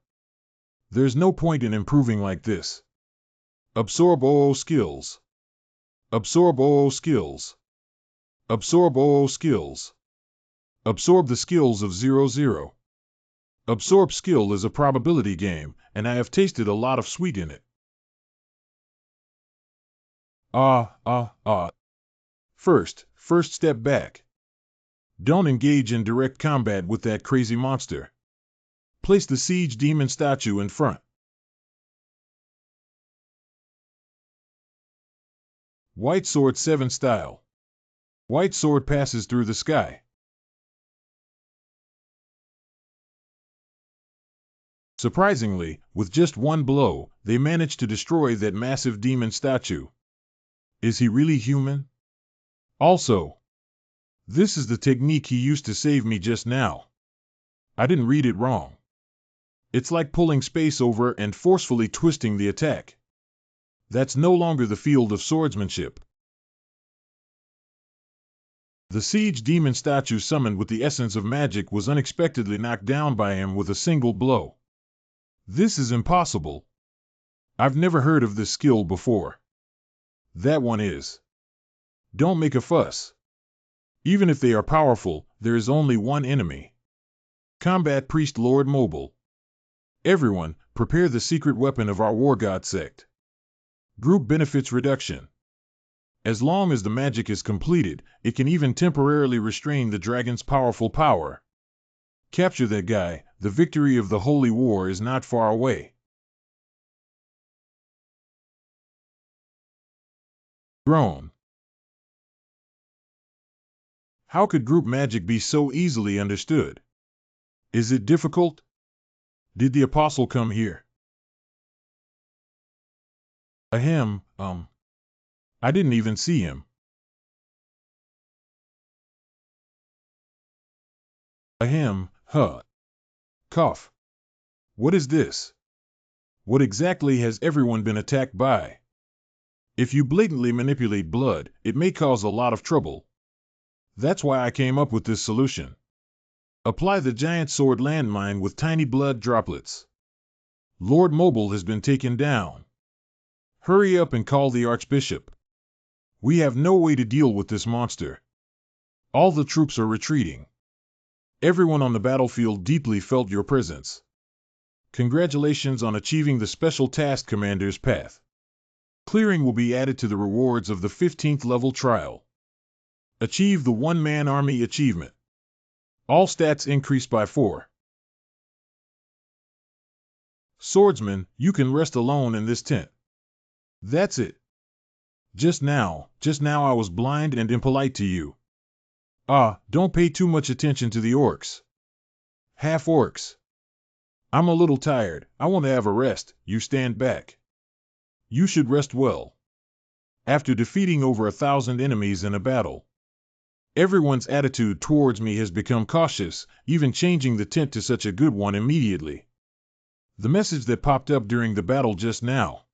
There's no point in improving like this. Absorb OO skills. Absorb OO skills. Absorb OO skills. Absorb the skills of 0.0. Absorb skill is a probability game, and I have tasted a lot of sweet in it. First step back. Don't engage in direct combat with that crazy monster. Place the siege demon statue in front. White Sword 7 style. White Sword passes through the sky. Surprisingly, with just one blow, they managed to destroy that massive demon statue. Is he really human? Also, this is the technique he used to save me just now. I didn't read it wrong. It's like pulling space over and forcefully twisting the attack. That's no longer the field of swordsmanship. The siege demon statue summoned with the essence of magic was unexpectedly knocked down by him with a single blow. This is impossible. I've never heard of this skill before. That one is. Don't make a fuss. Even if they are powerful, there is only one enemy. Combat Priest Lord Mobile. Everyone, prepare the secret weapon of our War God sect. Group benefits reduction. As long as the magic is completed, it can even temporarily restrain the dragon's powerful power. Capture that guy, the victory of the Holy War is not far away. Groan. How could group magic be so easily understood? Is it difficult? Did the apostle come here? Ahem, I didn't even see him. Ahem, huh. Cough. What is this? What exactly has everyone been attacked by? If you blatantly manipulate blood, it may cause a lot of trouble. That's why I came up with this solution. Apply the giant sword landmine with tiny blood droplets. Lord Mobile has been taken down. Hurry up and call the Archbishop. We have no way to deal with this monster. All the troops are retreating. Everyone on the battlefield deeply felt your presence. Congratulations on achieving the Special Task Commander's path. Clearing will be added to the rewards of the 15th level trial. Achieve the one-man army achievement. All stats increase by 4. Swordsman, you can rest alone in this tent. That's it. Just now I was blind and impolite to you. Don't pay too much attention to the orcs. Half orcs. I'm a little tired, I want to have a rest, you stand back. You should rest well. After defeating over 1,000 enemies in a battle, everyone's attitude towards me has become cautious, even changing the tent to such a good one immediately. The message that popped up during the battle just now.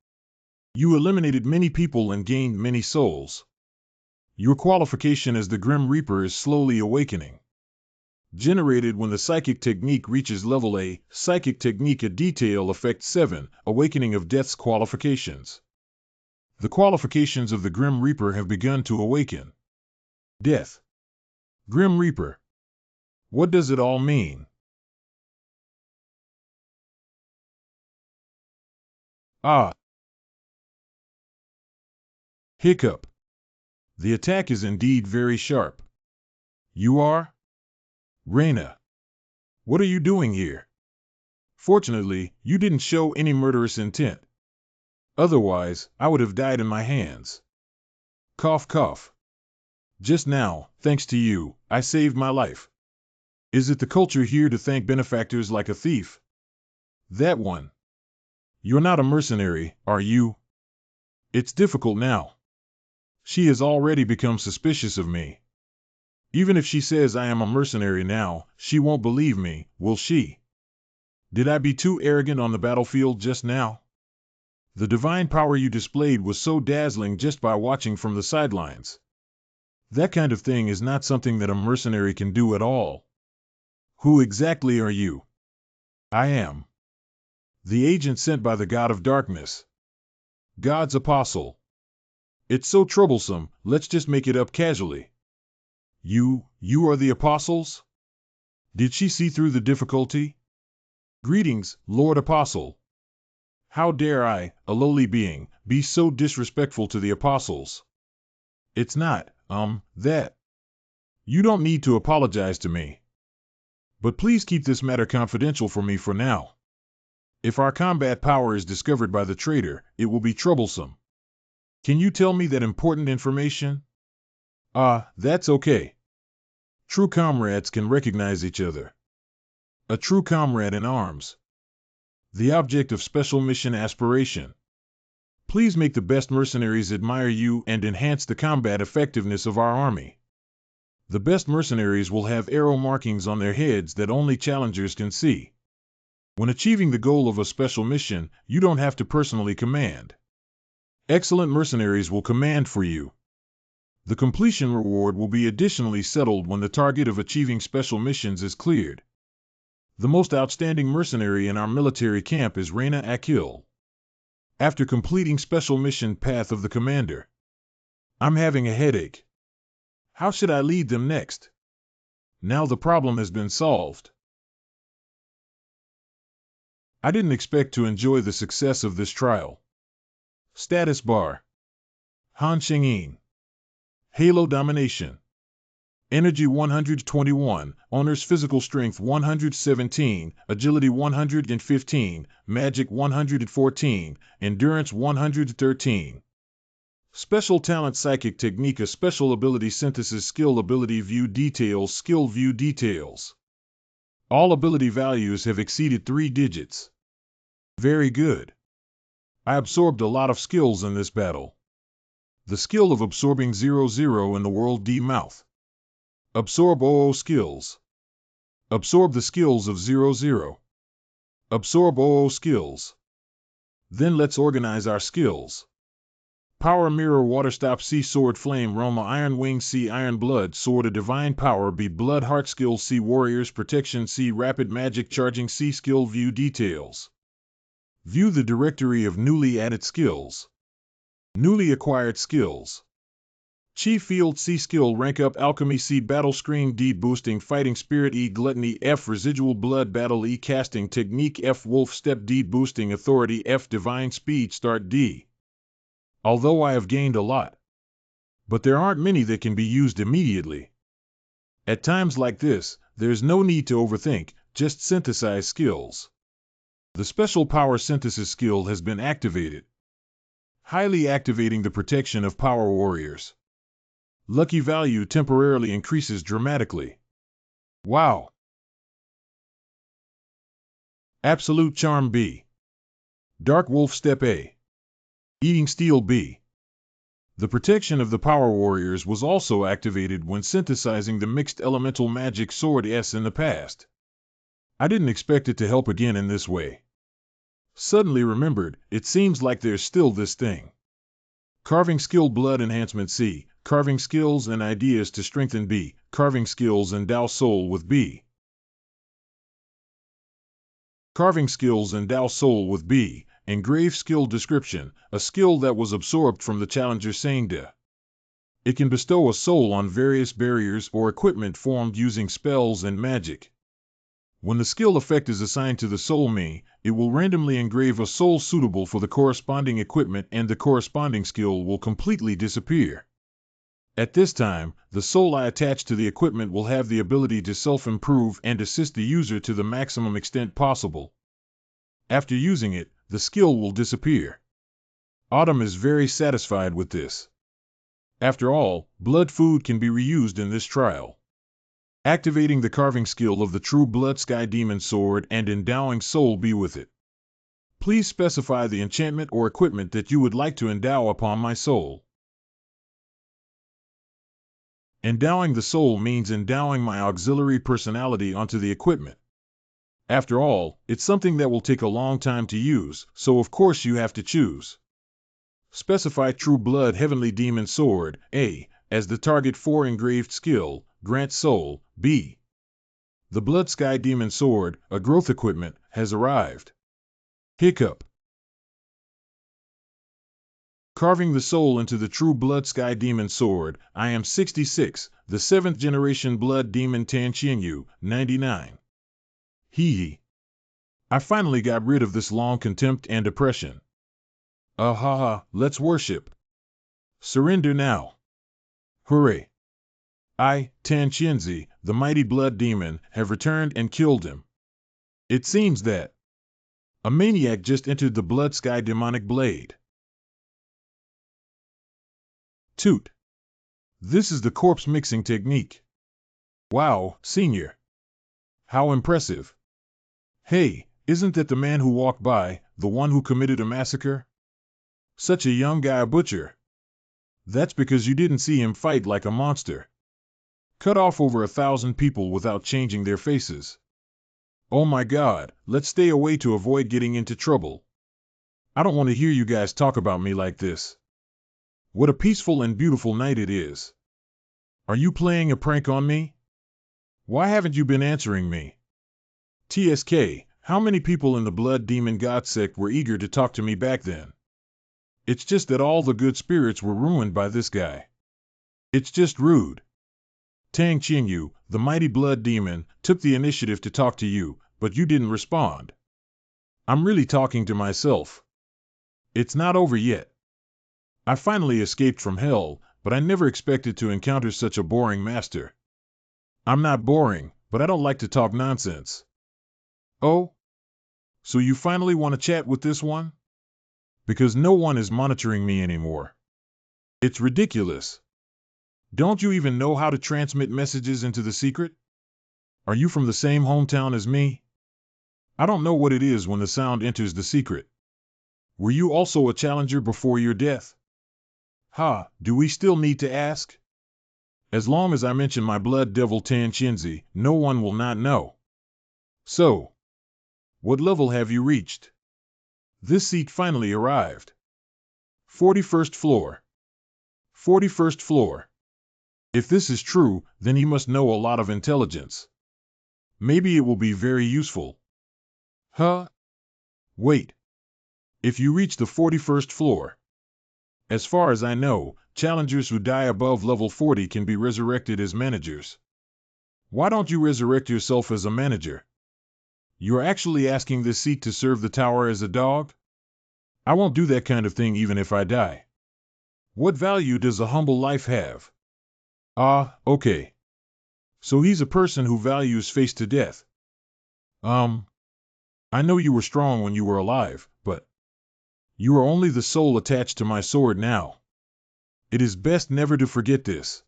You eliminated many people and gained many souls. Your qualification as the Grim Reaper is slowly awakening. Generated when the Psychic Technique reaches level A, Psychic Technique a detail effect 7, Awakening of Death's qualifications. The qualifications of the Grim Reaper have begun to awaken. Death. Grim Reaper. What does it all mean? Hiccup. The attack is indeed very sharp. You are? Reyna. What are you doing here? Fortunately, you didn't show any murderous intent. Otherwise, I would have died in my hands. Cough, cough. Just now, thanks to you, I saved my life. Is it the culture here to thank benefactors like a thief? That one. You're not a mercenary, are you? It's difficult now. She has already become suspicious of me. Even if she says I am a mercenary now, she won't believe me, will she? Did I be too arrogant on the battlefield just now? The divine power you displayed was so dazzling just by watching from the sidelines. That kind of thing is not something that a mercenary can do at all. Who exactly are you? I am the agent sent by the God of Darkness. God's apostle. It's so troublesome, let's just make it up casually. You are the apostles? Did she see through the difficulty? Greetings, Lord Apostle. How dare I, a lowly being, be so disrespectful to the apostles? It's not, that. You don't need to apologize to me. But please keep this matter confidential for me for now. If our combat power is discovered by the traitor, it will be troublesome. Can you tell me that important information? That's okay. True comrades can recognize each other. A true comrade in arms. The object of special mission aspiration. Please make the best mercenaries admire you and enhance the combat effectiveness of our army. The best mercenaries will have arrow markings on their heads that only challengers can see. When achieving the goal of a special mission, you don't have to personally command. Excellent mercenaries will command for you. The completion reward will be additionally settled when the target of achieving special missions is cleared. The most outstanding mercenary in our military camp is Reyna Akil. After completing special mission Path of the Commander. I'm having a headache. How should I lead them next? Now the problem has been solved. I didn't expect to enjoy the success of this trial. Status bar. Han Shengyin. Halo Domination. Energy 121, Honors Physical Strength 117, Agility 115, Magic 114, Endurance 113. Special Talent Psychic Technique, a Special Ability Synthesis Skill Ability View Details, Skill View Details. All ability values have exceeded 3 digits. Very good. I absorbed a lot of skills in this battle. The skill of absorbing 0-0 in the world D mouth. Absorb OO skills. Absorb the skills of 0-0. Absorb OO skills. Then let's organize our skills. Power Mirror Water Stop C Sword Flame Roma Iron Wing C Iron Blood Sword A Divine Power B Blood Heart Skill C Warriors Protection C Rapid Magic Charging C Skill View Details. View the directory of newly added skills. Newly acquired skills. Chi Field C Skill Rank Up Alchemy C Battle Screen D Boosting Fighting Spirit E Gluttony F Residual Blood Battle E Casting Technique F Wolf Step D Boosting Authority F Divine Speed Start D. Although I have gained a lot. But there aren't many that can be used immediately. At times like this, there's no need to overthink, just synthesize skills. The Special Power Synthesis skill has been activated. Highly activating the protection of Power Warriors. Lucky value temporarily increases dramatically. Wow! Absolute Charm B. Dark Wolf Step A. Eating Steel B. The protection of the Power Warriors was also activated when synthesizing the Mixed Elemental Magic Sword S in the past. I didn't expect it to help again in this way. Suddenly remembered, it seems like there's still this thing. Carving Skill Blood Enhancement C. Carving Skills and Ideas to Strengthen B. Carving Skills Endow Soul with B. Carving Skills Endow Soul with B. Engrave Skill Description, a skill that was absorbed from the Challenger Sangda. It can bestow a soul on various barriers or equipment formed using spells and magic. When the skill effect is assigned to the soul me, it will randomly engrave a soul suitable for the corresponding equipment and the corresponding skill will completely disappear. At this time, the soul I attach to the equipment will have the ability to self-improve and assist the user to the maximum extent possible. After using it, the skill will disappear. Autumn is very satisfied with this. After all, blood food can be reused in this trial. Activating the carving skill of the True Blood Sky Demon Sword and endowing soul be with it. Please specify the enchantment or equipment that you would like to endow upon my soul. Endowing the soul means endowing my auxiliary personality onto the equipment. After all, it's something that will take a long time to use, so of course you have to choose. Specify True Blood Heavenly Demon Sword, A, as the target for engraved skill, grant soul, B. The Blood Sky Demon Sword, a growth equipment, has arrived. Hiccup. Carving the soul into the True Blood Sky Demon Sword, I am 66, the 7th generation Blood Demon Tan Qianyu, 99. Hee. I finally got rid of this long contempt and oppression. Let's worship. Surrender now. Hooray. I, Tan Qianzi, the mighty blood demon, have returned and killed him. It seems that a maniac just entered the Blood Sky Demonic Blade. Toot. This is the corpse mixing technique. Wow, Senior. How impressive. Hey, isn't that the man who walked by, the one who committed a massacre? Such a young guy a butcher. That's because you didn't see him fight like a monster. Cut off over 1,000 people without changing their faces. Oh my God, let's stay away to avoid getting into trouble. I don't want to hear you guys talk about me like this. What a peaceful and beautiful night it is. Are you playing a prank on me? Why haven't you been answering me? TSK, how many people in the Blood Demon God sect were eager to talk to me back then? It's just that all the good spirits were ruined by this guy. It's just rude. Tang Qingyu, the mighty blood demon, took the initiative to talk to you, but you didn't respond. I'm really talking to myself. It's not over yet. I finally escaped from hell, but I never expected to encounter such a boring master. I'm not boring, but I don't like to talk nonsense. Oh? So you finally want to chat with this one? Because no one is monitoring me anymore. It's ridiculous. Don't you even know how to transmit messages into the secret? Are you from the same hometown as me? I don't know what it is when the sound enters the secret. Were you also a challenger before your death? Do we still need to ask? As long as I mention my blood devil Tan Qianzi, no one will not know. So, what level have you reached? This seat finally arrived. 41st floor. 41st floor. If this is true, then he must know a lot of intelligence. Maybe it will be very useful. Wait. If you reach the 41st floor. As far as I know, challengers who die above level 40 can be resurrected as managers. Why don't you resurrect yourself as a manager? You're actually asking this seat to serve the tower as a dog? I won't do that kind of thing even if I die. What value does a humble life have? Okay. So he's a person who values face to death. I know you were strong when you were alive, but you are only the soul attached to my sword now. It is best never to forget this.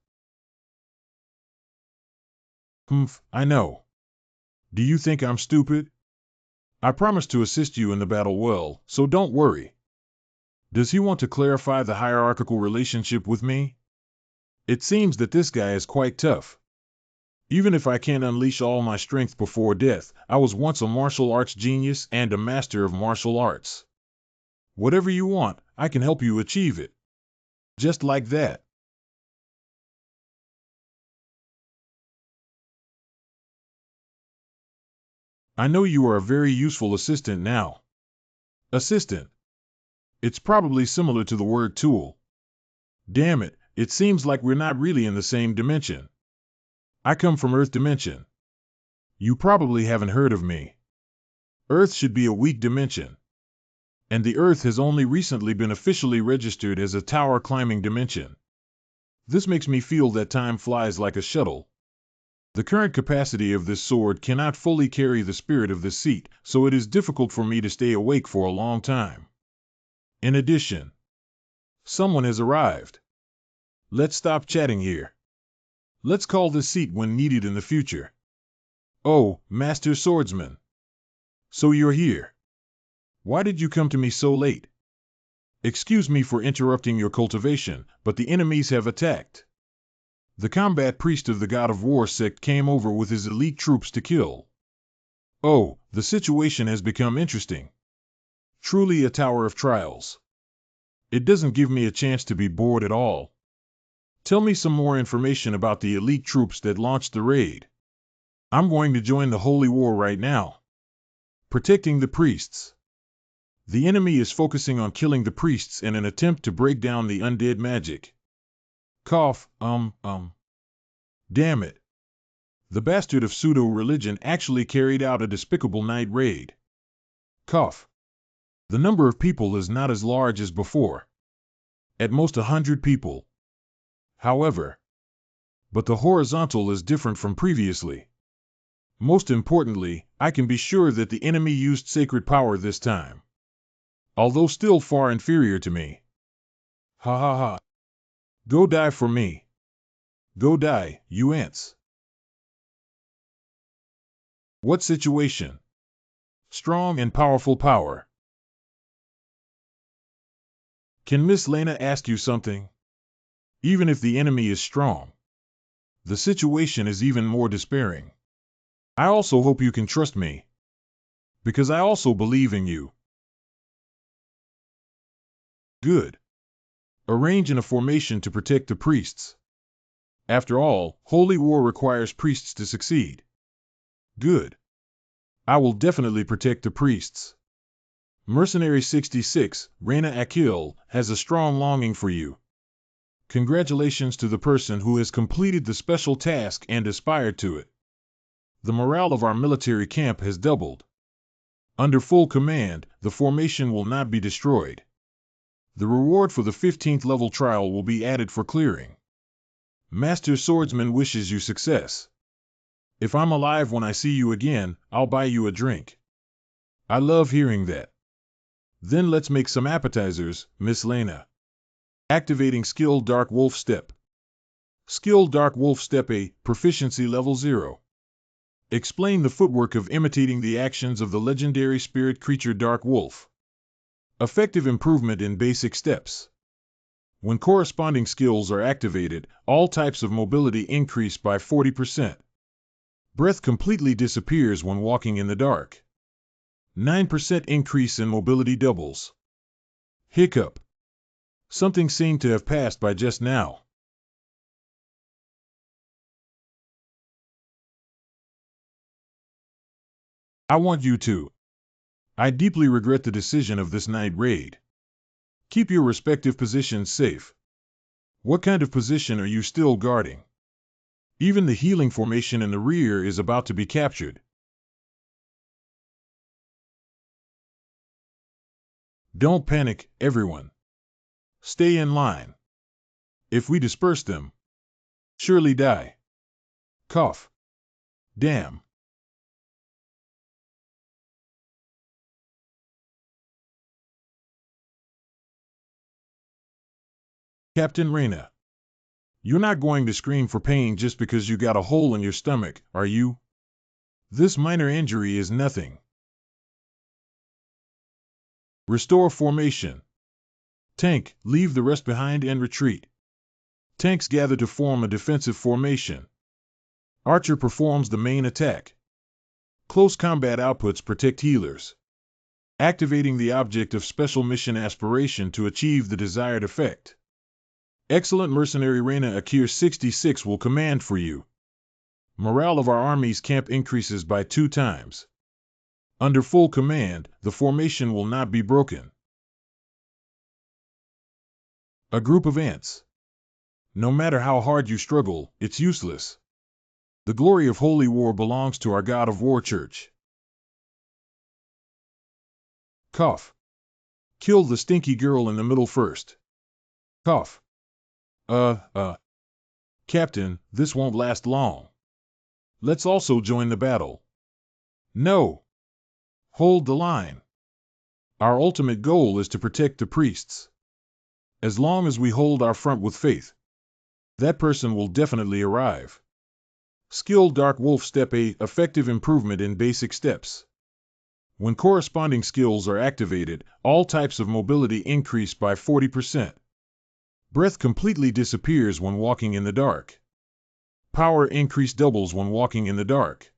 I know. Do you think I'm stupid? I promise to assist you in the battle well, so don't worry. Does he want to clarify the hierarchical relationship with me? It seems that this guy is quite tough. Even if I can't unleash all my strength before death, I was once a martial arts genius and a master of martial arts. Whatever you want, I can help you achieve it. Just like that. I know you are a very useful assistant now. Assistant. It's probably similar to the word tool. Damn it, it seems like we're not really in the same dimension. I come from Earth dimension. You probably haven't heard of me. Earth should be a weak dimension. And the Earth has only recently been officially registered as a tower climbing dimension. This makes me feel that time flies like a shuttle. The current capacity of this sword cannot fully carry the spirit of this seat, so it is difficult for me to stay awake for a long time. In addition, someone has arrived. Let's stop chatting here. Let's call this seat when needed in the future. Oh, Master Swordsman. So you're here. Why did you come to me so late? Excuse me for interrupting your cultivation, but the enemies have attacked. The combat priest of the God of War sect came over with his elite troops to kill. Oh, the situation has become interesting. Truly a tower of trials. It doesn't give me a chance to be bored at all. Tell me some more information about the elite troops that launched the raid. I'm going to join the Holy War right now. Protecting the priests. The enemy is focusing on killing the priests in an attempt to break down the undead magic. Cough, Damn it. The bastard of pseudo-religion actually carried out a despicable night raid. Cough. The number of people is not as large as before. At most 100 people. However, but the horizontal is different from previously. Most importantly, I can be sure that the enemy used sacred power this time. Although still far inferior to me. Ha ha ha. Go die for me. Go die, you ants. What situation? Strong and powerful power. Can Miss Lena ask you something? Even if the enemy is strong, the situation is even more despairing. I also hope you can trust me. Because I also believe in you. Good. Arrange in a formation to protect the priests. After all, Holy War requires priests to succeed. Good. I will definitely protect the priests. Mercenary 66, Reina Akil, has a strong longing for you. Congratulations to the person who has completed the special task and aspired to it. The morale of our military camp has doubled. Under full command, the formation will not be destroyed. The reward for the 15th level trial will be added for clearing. Master Swordsman wishes you success. If I'm alive when I see you again, I'll buy you a drink. I love hearing that. Then let's make some appetizers, Miss Lena. Activating Skill Dark Wolf Step. Skill Dark Wolf Step A, Proficiency Level 0. Explain the footwork of imitating the actions of the legendary spirit creature Dark Wolf. Effective improvement in basic steps. When corresponding skills are activated, all types of mobility increase by 40%. Breath completely disappears when walking in the dark. 9% increase in mobility doubles. Hiccup. Something seemed to have passed by just now. I want you to. I deeply regret the decision of this night raid. Keep your respective positions safe. What kind of position are you still guarding? Even the healing formation in the rear is about to be captured. Don't panic, everyone. Stay in line. If we disperse them, surely die. Cough. Damn. Captain Reina. You're not going to scream for pain just because you got a hole in your stomach, are you? This minor injury is nothing. Restore formation. Tank, leave the rest behind and retreat. Tanks gather to form a defensive formation. Archer performs the main attack. Close combat outputs protect healers. Activating the object of special mission aspiration to achieve the desired effect. Excellent mercenary Reina Akir 66 will command for you. Morale of our army's camp increases by 2 times. Under full command, the formation will not be broken. A group of ants. No matter how hard you struggle, it's useless. The glory of Holy War belongs to our God of War Church. Cough. Kill the stinky girl in the middle first. Cough. Captain, this won't last long. Let's also join the battle. No. Hold the line. Our ultimate goal is to protect the priests. As long as we hold our front with faith, that person will definitely arrive. Skill Dark Wolf Step 8 Effective Improvement in Basic Steps. When corresponding skills are activated, all types of mobility increase by 40%. Breath completely disappears when walking in the dark. Power increase doubles when walking in the dark.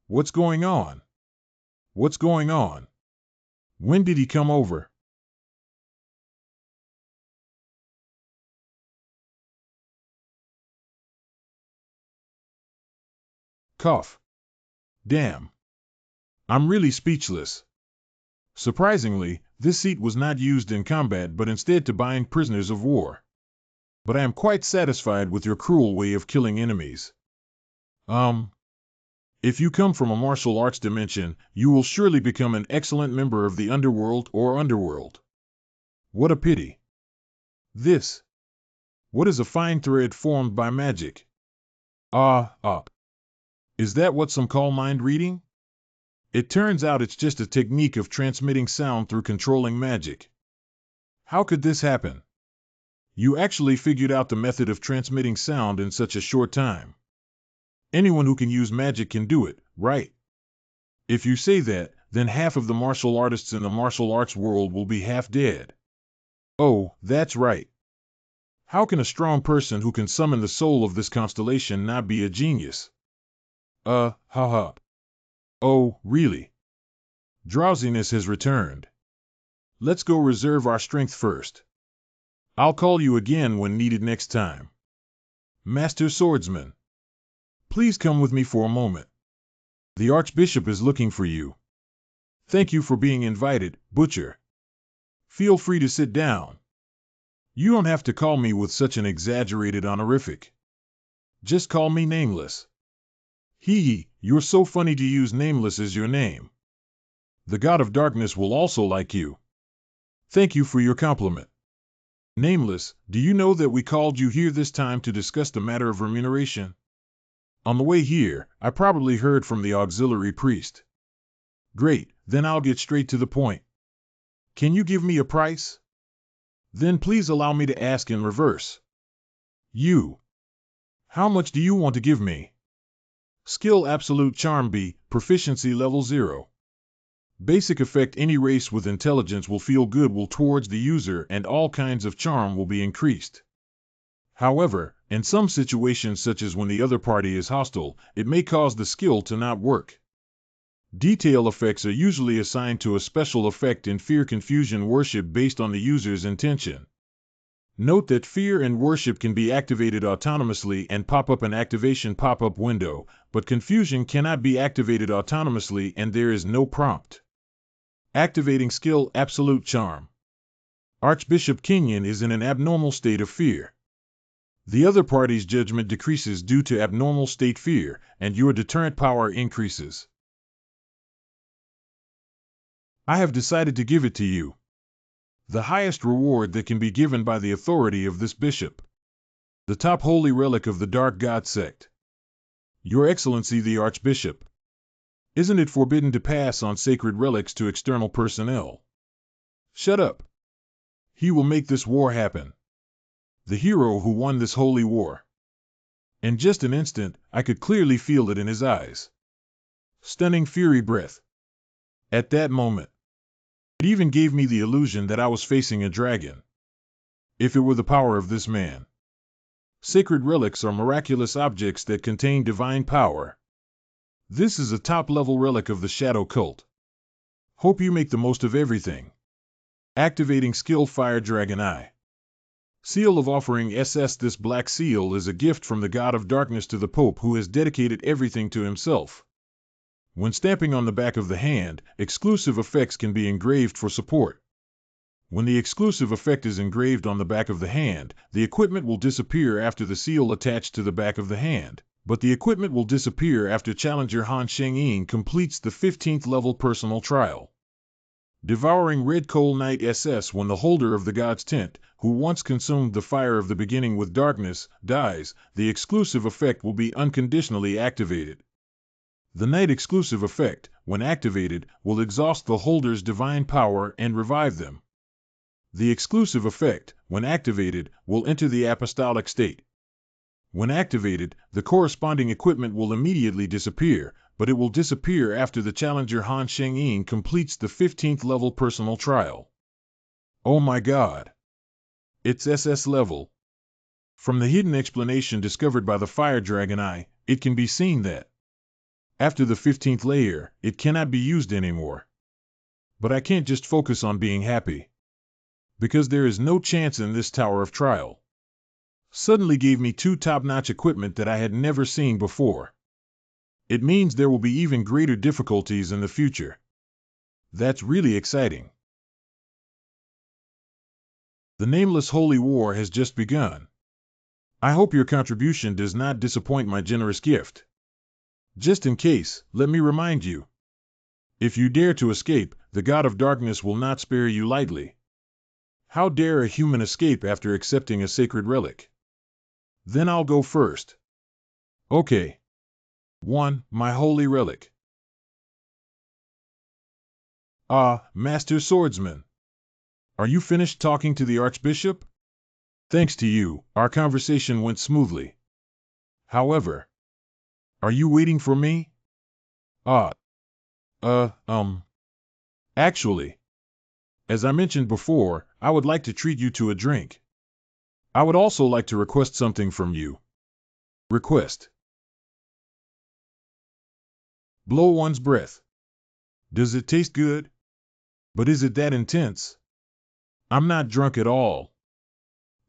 What's going on? What's going on? When did he come over? Cough. Damn. I'm really speechless. Surprisingly, this seat was not used in combat but instead to bind prisoners of war. But I am quite satisfied with your cruel way of killing enemies. If you come from a martial arts dimension, you will surely become an excellent member of the underworld or underworld. What a pity. What is a fine thread formed by magic? Is that what some call mind reading? It turns out it's just a technique of transmitting sound through controlling magic. How could this happen? You actually figured out the method of transmitting sound in such a short time. Anyone who can use magic can do it, right? If you say that, then half of the martial artists in the martial arts world will be half dead. Oh, that's right. How can a strong person who can summon the soul of this constellation not be a genius? Haha. Oh, really? Drowsiness has returned. Let's go reserve our strength first. I'll call you again when needed next time. Master Swordsman, please come with me for a moment. The Archbishop is looking for you. Thank you for being invited, Butcher. Feel free to sit down. You don't have to call me with such an exaggerated honorific. Just call me Nameless. Hee, you're so funny to use Nameless as your name. The God of Darkness will also like you. Thank you for your compliment. Nameless, do you know that we called you here this time to discuss the matter of remuneration? On the way here, I probably heard from the auxiliary priest. Great, then I'll get straight to the point. Can you give me a price? Then please allow me to ask in reverse. You. How much do you want to give me? Skill Absolute Charm B, Proficiency Level 0. Basic effect: any race with intelligence will feel goodwill towards the user and all kinds of charm will be increased. However, in some situations such as when the other party is hostile, it may cause the skill to not work. Detail effects are usually assigned to a special effect in Fear Confusion Worship based on the user's intention. Note that Fear and Worship can be activated autonomously and pop up an activation pop-up window, but Confusion cannot be activated autonomously and there is no prompt. Activating skill Absolute Charm. Archbishop Kenyon is in an abnormal state of fear. The other party's judgment decreases due to abnormal state fear, and your deterrent power increases. I have decided to give it to you. The highest reward that can be given by the authority of this bishop. The top holy relic of the Dark God sect. Your Excellency the Archbishop. Isn't it forbidden to pass on sacred relics to external personnel? Shut up. He will make this war happen. The hero who won this holy war. In just an instant, I could clearly feel it in his eyes. Stunning fury breath. At that moment, it even gave me the illusion that I was facing a dragon. If it were the power of this man. Sacred relics are miraculous objects that contain divine power. This is a top-level relic of the Shadow Cult. Hope you make the most of everything. Activating skill Fire Dragon Eye. Seal of Offering SS. This black seal is a gift from the God of Darkness to the Pope, who has dedicated everything to himself. When stamping on the back of the hand, exclusive effects can be engraved for support. When the exclusive effect is engraved on the back of the hand, the equipment will disappear after the seal attached to the back of the hand, but the equipment will disappear after Challenger Han Sheng-Ying completes the 15th level personal trial. Devouring Red Coal Knight SS. When the holder of the God's Tent, who once consumed the fire of the beginning with darkness, dies, the exclusive effect will be unconditionally activated. The Night exclusive effect, when activated, will exhaust the holder's divine power and revive them. The exclusive effect, when activated, will enter the apostolic state. When activated, the corresponding equipment will immediately disappear, but it will disappear after the challenger Han Sheng-ying completes the 15th level personal trial. Oh my god! It's SS level. From the hidden explanation discovered by the Fire Dragon Eye, it can be seen that after the 15th layer, it cannot be used anymore. But I can't just focus on being happy, because there is no chance in this tower of trial. Suddenly gave me 2 top-notch equipment that I had never seen before. It means there will be even greater difficulties in the future. That's really exciting. The nameless holy war has just begun. I hope your contribution does not disappoint my generous gift. Just in case, let me remind you. If you dare to escape, the God of Darkness will not spare you lightly. How dare a human escape after accepting a sacred relic? Then I'll go first. Okay. 1. My holy relic. Ah, Master Swordsman. Are you finished talking to the Archbishop? Thanks to you, our conversation went smoothly. However, are you waiting for me? Actually, as I mentioned before, I would like to treat you to a drink. I would also like to request something from you. Request. Blow one's breath. Does it taste good? But is it that intense? I'm not drunk at all.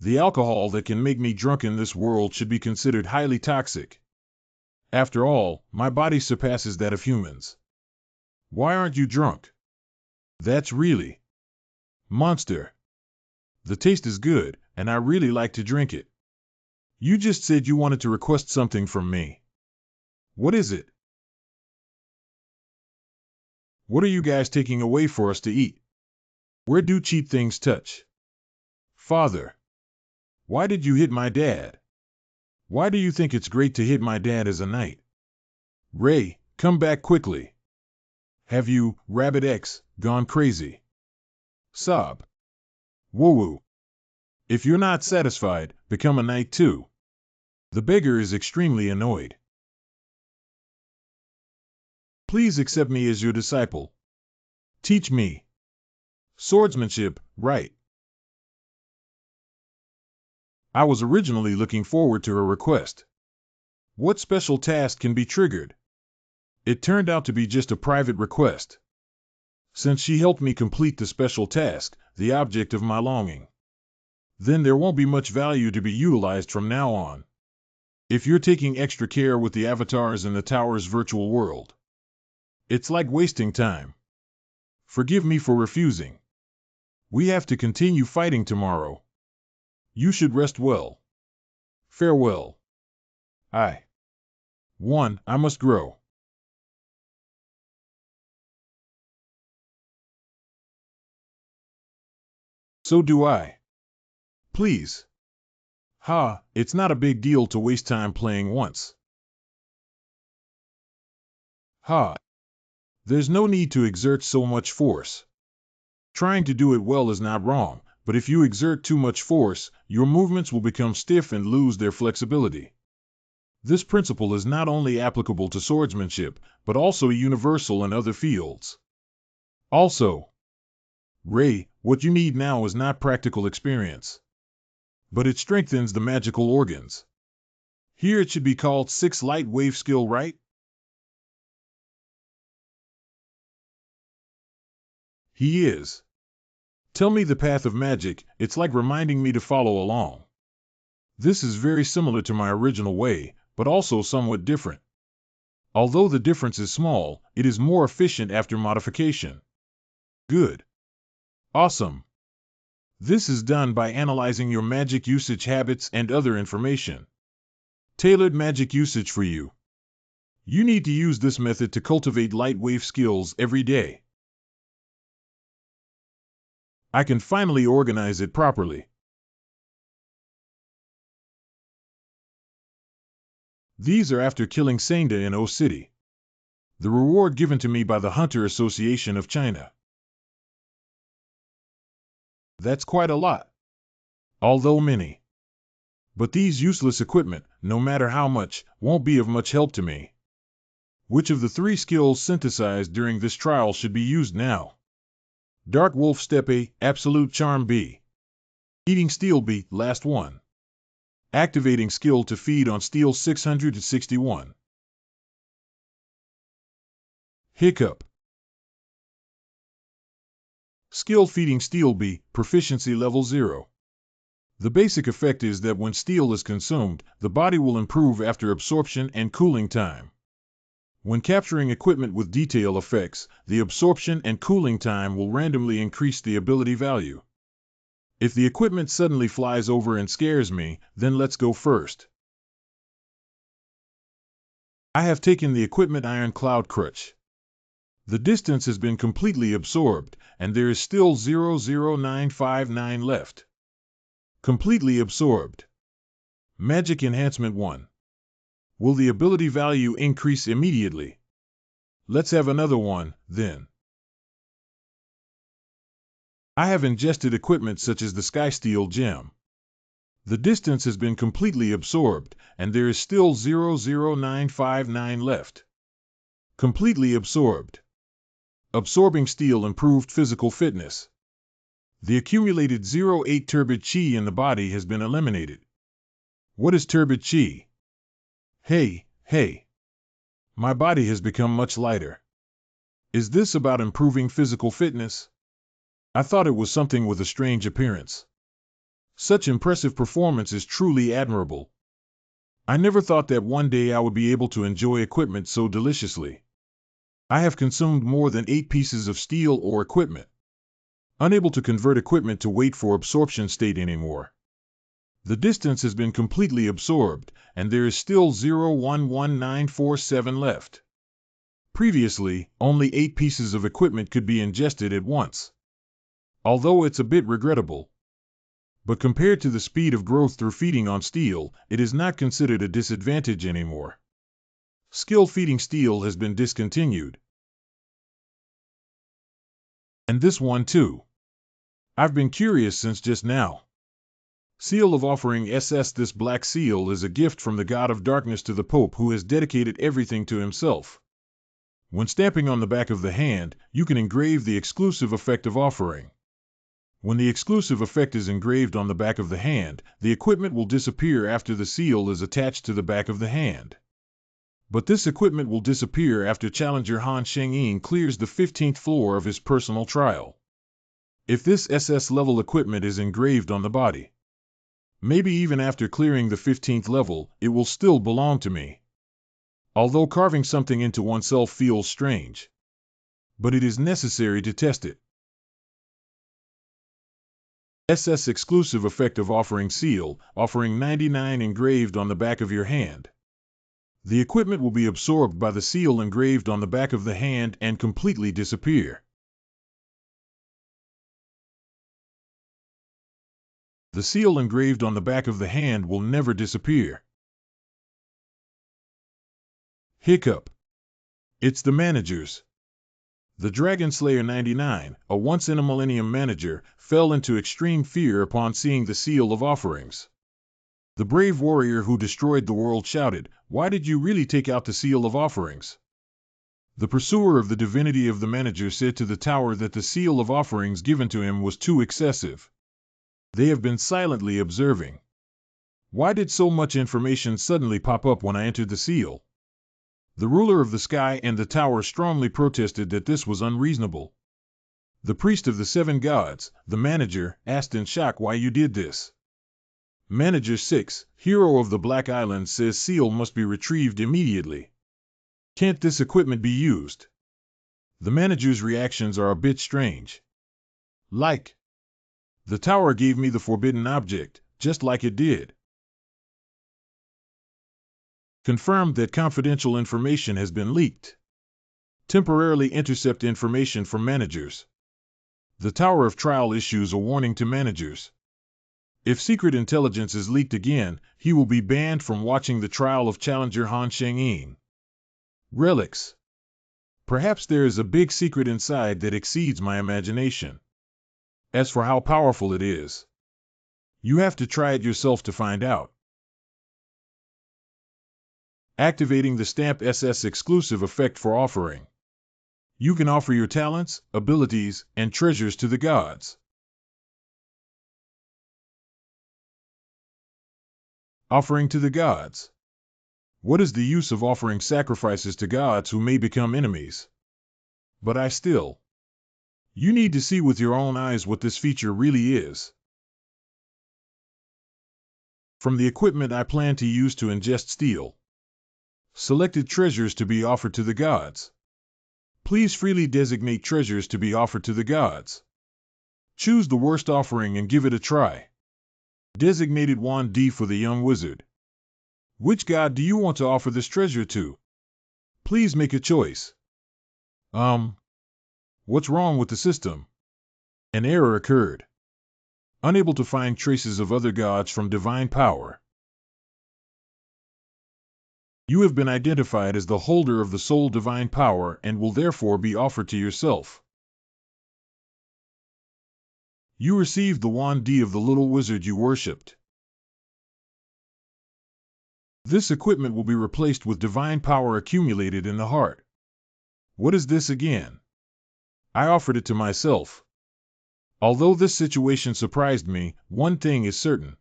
The alcohol that can make me drunk in this world should be considered highly toxic. After all, my body surpasses that of humans. Why aren't you drunk? That's really monster. The taste is good, and I really like to drink it. You just said you wanted to request something from me. What is it? What are you guys taking away for us to eat? Where do cheap things touch? Father, why did you hit my dad? Why do you think it's great to hit my dad as a knight? Ray, come back quickly. Have you, Rabbit X, gone crazy? Sob. Woo-woo. If you're not satisfied, become a knight too. The beggar is extremely annoyed. Please accept me as your disciple. Teach me swordsmanship, right? I was originally looking forward to her request. What special task can be triggered? It turned out to be just a private request. Since she helped me complete the special task, the object of my longing, then there won't be much value to be utilized from now on. If you're taking extra care with the avatars in the tower's virtual world, it's like wasting time. Forgive me for refusing. We have to continue fighting tomorrow. You should rest well. Farewell. 1. I must grow. So do I. Please. It's not a big deal to waste time playing once. There's no need to exert so much force. Trying to do it well is not wrong, but if you exert too much force, your movements will become stiff and lose their flexibility. This principle is not only applicable to swordsmanship, but also universal in other fields. Also, Ray, what you need now is not practical experience, but it strengthens the magical organs. Here it should be called 6 light wave skill, right? He is. Tell me the path of magic, it's like reminding me to follow along. This is very similar to my original way, but also somewhat different. Although the difference is small, it is more efficient after modification. Good. Awesome. This is done by analyzing your magic usage habits and other information. Tailored magic usage for you. You need to use this method to cultivate light wave skills every day. I can finally organize it properly. These are after killing Sangda in O City. The reward given to me by the Hunter Association of China. That's quite a lot. Although many. But these useless equipment, no matter how much, won't be of much help to me. Which of the 3 skills synthesized during this trial should be used now? Dark Wolf Step A, Absolute Charm B. Eating Steel B, last one. Activating skill to feed on Steel 661. Hiccup. Skill Feeding Steel B, Proficiency Level 0. The basic effect is that when steel is consumed, the body will improve after absorption and cooling time. When capturing equipment with detail effects, the absorption and cooling time will randomly increase the ability value. If the equipment suddenly flies over and scares me, then let's go first. I have taken the equipment Iron Cloud Crutch. The distance has been completely absorbed, and there is still 00959 left. Completely absorbed. Magic Enhancement 1. Will the ability value increase immediately? Let's have another one, then. I have ingested equipment such as the Sky Steel Gem. The distance has been completely absorbed, and there is still 00959 left. Completely absorbed. Absorbing steel improved physical fitness. The accumulated 08 turbid chi in the body has been eliminated. What is turbid chi? Hey. My body has become much lighter. Is this about improving physical fitness? I thought it was something with a strange appearance. Such impressive performance is truly admirable. I never thought that one day I would be able to enjoy equipment so deliciously. I have consumed more than 8 pieces of steel or equipment. Unable to convert equipment to wait for absorption state anymore. The distance has been completely absorbed, and there is still 011947 left. Previously, only 8 pieces of equipment could be ingested at once. Although it's a bit regrettable. But compared to the speed of growth through feeding on steel, it is not considered a disadvantage anymore. Skill Feeding Steel has been discontinued. And this one too. I've been curious since just now. Seal of Offering SS. This black seal is a gift from the God of Darkness to the Pope, who has dedicated everything to himself. When stamping on the back of the hand, you can engrave the exclusive effect of offering. When the exclusive effect is engraved on the back of the hand, the equipment will disappear after the seal is attached to the back of the hand. But this equipment will disappear after Challenger Han Shengyin clears the 15th floor of his personal trial. If this SS level equipment is engraved on the body, maybe even after clearing the 15th level, it will still belong to me. Although carving something into oneself feels strange. But it is necessary to test it. SS Exclusive Effect of Offering Seal, Offering 99 engraved on the back of your hand. The equipment will be absorbed by the seal engraved on the back of the hand and completely disappear. The seal engraved on the back of the hand will never disappear. Hiccup. It's the managers. The Dragon Slayer 99, a once-in-a-millennium manager, fell into extreme fear upon seeing the seal of offerings. The brave warrior who destroyed the world shouted, "Why did you really take out the seal of offerings?" The pursuer of the divinity of the manager said to the tower that the seal of offerings given to him was too excessive. They have been silently observing. Why did so much information suddenly pop up when I entered the seal? The ruler of the sky and the tower strongly protested that this was unreasonable. The priest of the 7 gods, the manager, asked in shock why you did this. Manager 6, hero of the Black Island, says seal must be retrieved immediately. Can't this equipment be used? The manager's reactions are a bit strange. Like, the tower gave me the forbidden object, just like it did. Confirmed that confidential information has been leaked. Temporarily intercept information from managers. The Tower of Trial issues a warning to managers. If secret intelligence is leaked again, he will be banned from watching the trial of Challenger Han Sheng-yin. Relics. Perhaps there is a big secret inside that exceeds my imagination. As for how powerful it is, you have to try it yourself to find out. Activating the Stamp SS exclusive effect for offering. You can offer your talents, abilities, and treasures to the gods. Offering to the gods. What is the use of offering sacrifices to gods who may become enemies? But you need to see with your own eyes what this feature really is. From the equipment I plan to use to ingest steel. Selected treasures to be offered to the gods. Please freely designate treasures to be offered to the gods. Choose the worst offering and give it a try. Designated Wand D for the young wizard. Which god do you want to offer this treasure to? Please make a choice. What's wrong with the system? An error occurred. Unable to find traces of other gods from divine power. You have been identified as the holder of the sole divine power and will therefore be offered to yourself. You received the Wand D of the little wizard you worshipped. This equipment will be replaced with divine power accumulated in the heart. What is this again? I offered it to myself. Although this situation surprised me, one thing is certain.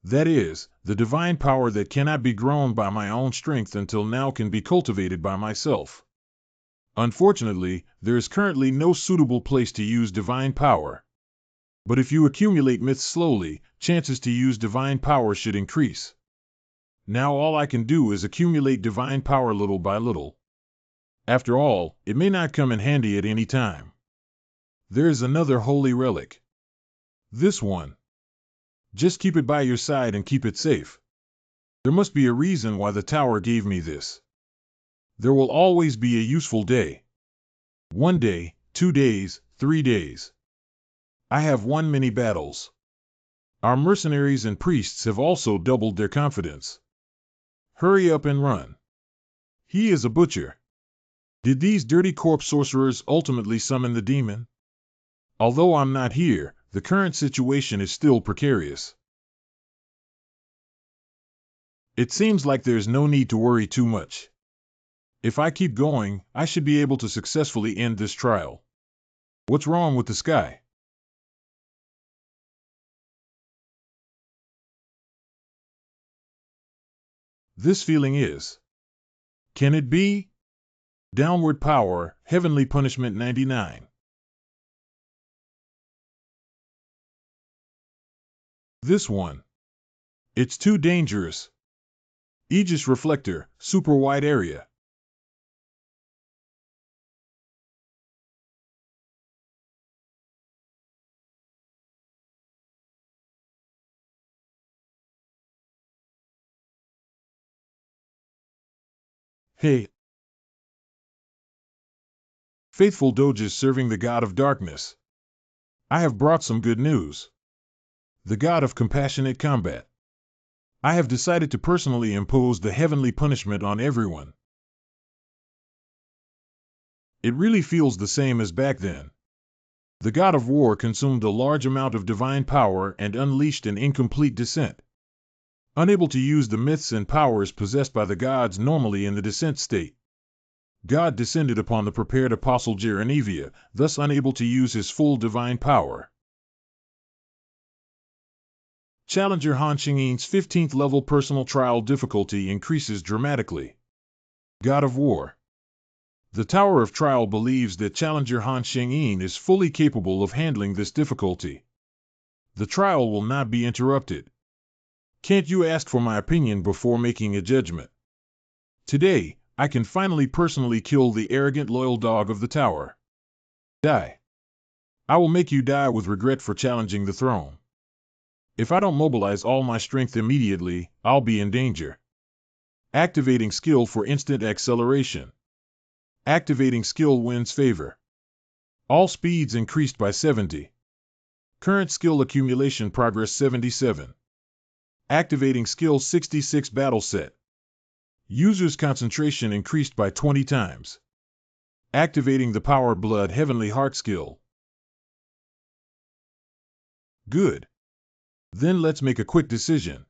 That is, the divine power that cannot be grown by my own strength until now can be cultivated by myself. Unfortunately, there is currently no suitable place to use divine power. But if you accumulate myths slowly, chances to use divine power should increase. Now all I can do is accumulate divine power little by little. After all, it may not come in handy at any time. There is another holy relic. This one. Just keep it by your side and keep it safe. There must be a reason why the tower gave me this. There will always be a useful day. 1 day, 2 days, 3 days. I have won many battles. Our mercenaries and priests have also doubled their confidence. Hurry up and run. He is a butcher. Did these dirty corpse sorcerers ultimately summon the demon? Although I'm not here, the current situation is still precarious. It seems like there's no need to worry too much. If I keep going, I should be able to successfully end this trial. What's wrong with the sky? This feeling is. Can it be? Downward power, heavenly punishment 99. This one. It's too dangerous. Aegis reflector, super wide area. Hey. Faithful doges serving the god of darkness. I have brought some good news. The god of compassionate combat. I have decided to personally impose the heavenly punishment on everyone. It really feels the same as back then. The god of war consumed a large amount of divine power and unleashed an incomplete descent. Unable to use the myths and powers possessed by the gods normally in the descent state. God descended upon the prepared apostle Geronevia, thus unable to use his full divine power. Challenger Han Sheng-yin's 15th level personal trial difficulty increases dramatically. God of War. The Tower of Trial believes that Challenger Han Sheng-yin is fully capable of handling this difficulty. The trial will not be interrupted. Can't you ask for my opinion before making a judgment? Today, I can finally personally kill the arrogant loyal dog of the tower. Die. I will make you die with regret for challenging the throne. If I don't mobilize all my strength immediately, I'll be in danger. Activating skill for instant acceleration. Activating skill wins favor. All speeds increased by 70. Current skill accumulation progress 77. Activating skill 66 battle set. User's concentration increased by 20 times. Activating the power blood heavenly heart skill. Good. Then let's make a quick decision.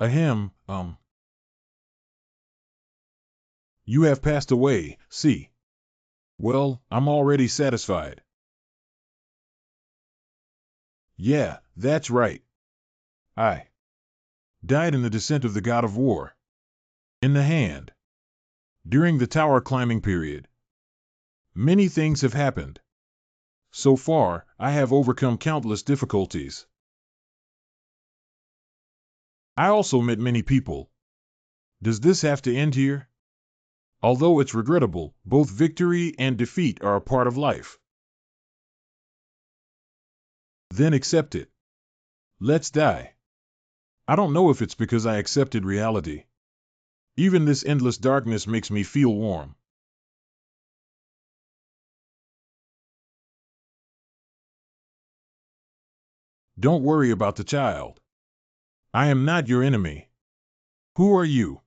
Ahem, You have passed away, see. Well, I'm already satisfied. Yeah, that's right. I died in the descent of the god of war. In the hand. During the tower climbing period. Many things have happened. So far, I have overcome countless difficulties. I also met many people. Does this have to end here? Although it's regrettable, both victory and defeat are a part of life. Then accept it. Let's die. I don't know if it's because I accepted reality. Even this endless darkness makes me feel warm. Don't worry about the child. I am not your enemy. Who are you?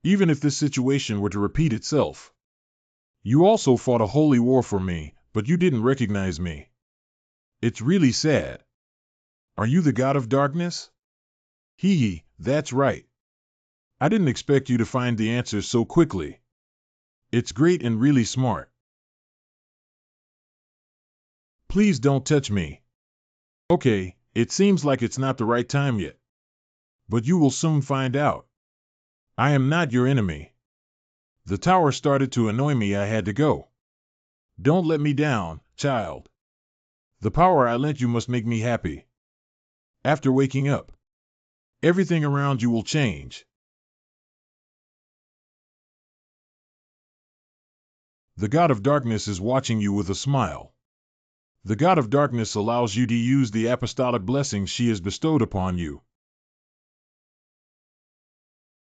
Even if this situation were to repeat itself. You also fought a holy war for me, but you didn't recognize me. It's really sad. Are you the god of darkness? Hee, that's right. I didn't expect you to find the answers so quickly. It's great and really smart. Please don't touch me. Okay, it seems like it's not the right time yet. But you will soon find out. I am not your enemy. The tower started to annoy me. I had to go. Don't let me down, child. The power I lent you must make me happy. After waking up, everything around you will change. The god of darkness is watching you with a smile. The god of darkness allows you to use the apostolic blessings she has bestowed upon you.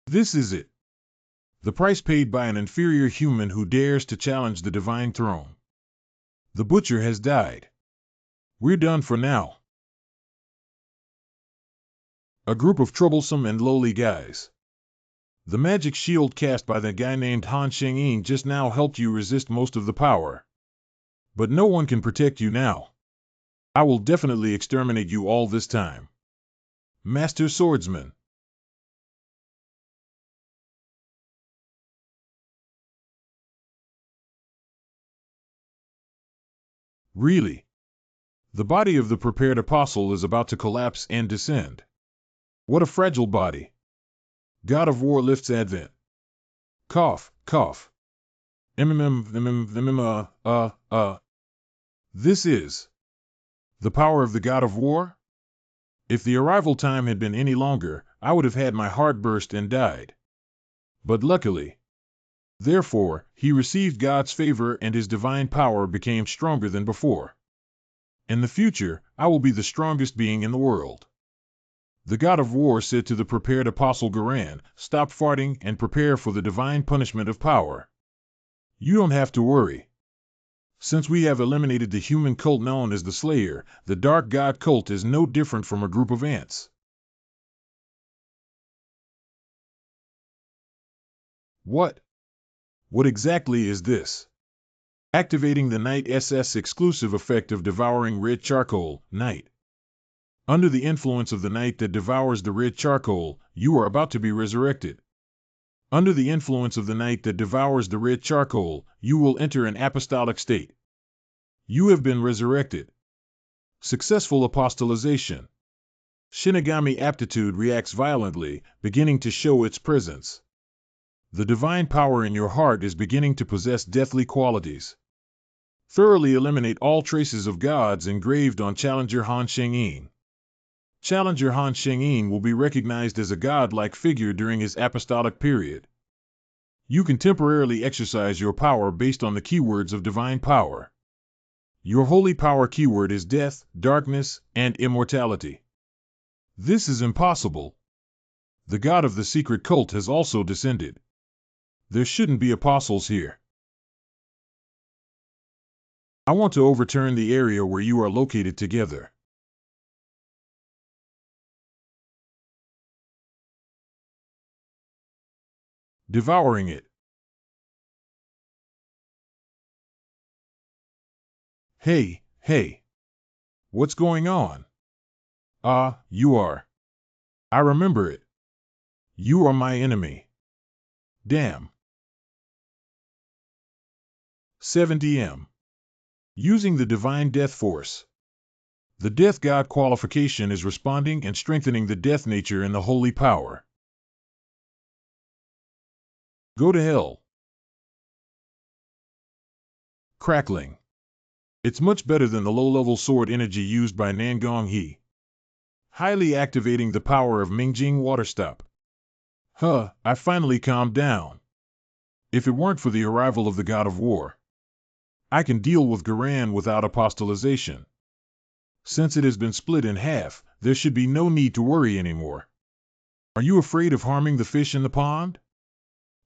This is it. The price paid by an inferior human who dares to challenge the divine throne. The butcher has died. We're done for now. A group of troublesome and lowly guys. The magic shield cast by the guy named Han Sheng-yin just now helped you resist most of the power. But no one can protect you now. I will definitely exterminate you all this time. Master Swordsman. Really? The body of the prepared apostle is about to collapse and descend. What a fragile body. God of War lifts Advent. Cough, cough. This is the power of the God of War? If the arrival time had been any longer, I would have had my heart burst and died. But luckily. Therefore, he received God's favor and his divine power became stronger than before. In the future, I will be the strongest being in the world. The God of War said to the prepared apostle Garan, stop farting and prepare for the divine punishment of power. You don't have to worry. Since we have eliminated the human cult known as the Slayer, the Dark God cult is no different from a group of ants. What? What exactly is this? Activating the Night SS exclusive effect of devouring red charcoal, Night. Under the influence of the night that devours the red charcoal, you are about to be resurrected. Under the influence of the night that devours the red charcoal, you will enter an apostolic state. You have been resurrected. Successful apostolization. Shinigami aptitude reacts violently, beginning to show its presence. The divine power in your heart is beginning to possess deathly qualities. Thoroughly eliminate all traces of gods engraved on Challenger Han Sheng-yin. Challenger Han Sheng-yin will be recognized as a god-like figure during his apostolic period. You can temporarily exercise your power based on the keywords of divine power. Your holy power keyword is death, darkness, and immortality. This is impossible. The god of the secret cult has also descended. There shouldn't be apostles here. I want to overturn the area where you are located together. Devouring it. Hey, hey. What's going on? Ah, you are. I remember it. You are my enemy. Damn. 70M. Using the Divine Death Force. The Death God qualification is responding and strengthening the death nature in the holy power. Go to hell. Crackling. It's much better than the low-level sword energy used by Nangong He. Highly activating the power of Mingjing Waterstop. Huh, I finally calmed down. If it weren't for the arrival of the God of War, I can deal with Garan without apostolization. Since it has been split in half, there should be no need to worry anymore. Are you afraid of harming the fish in the pond?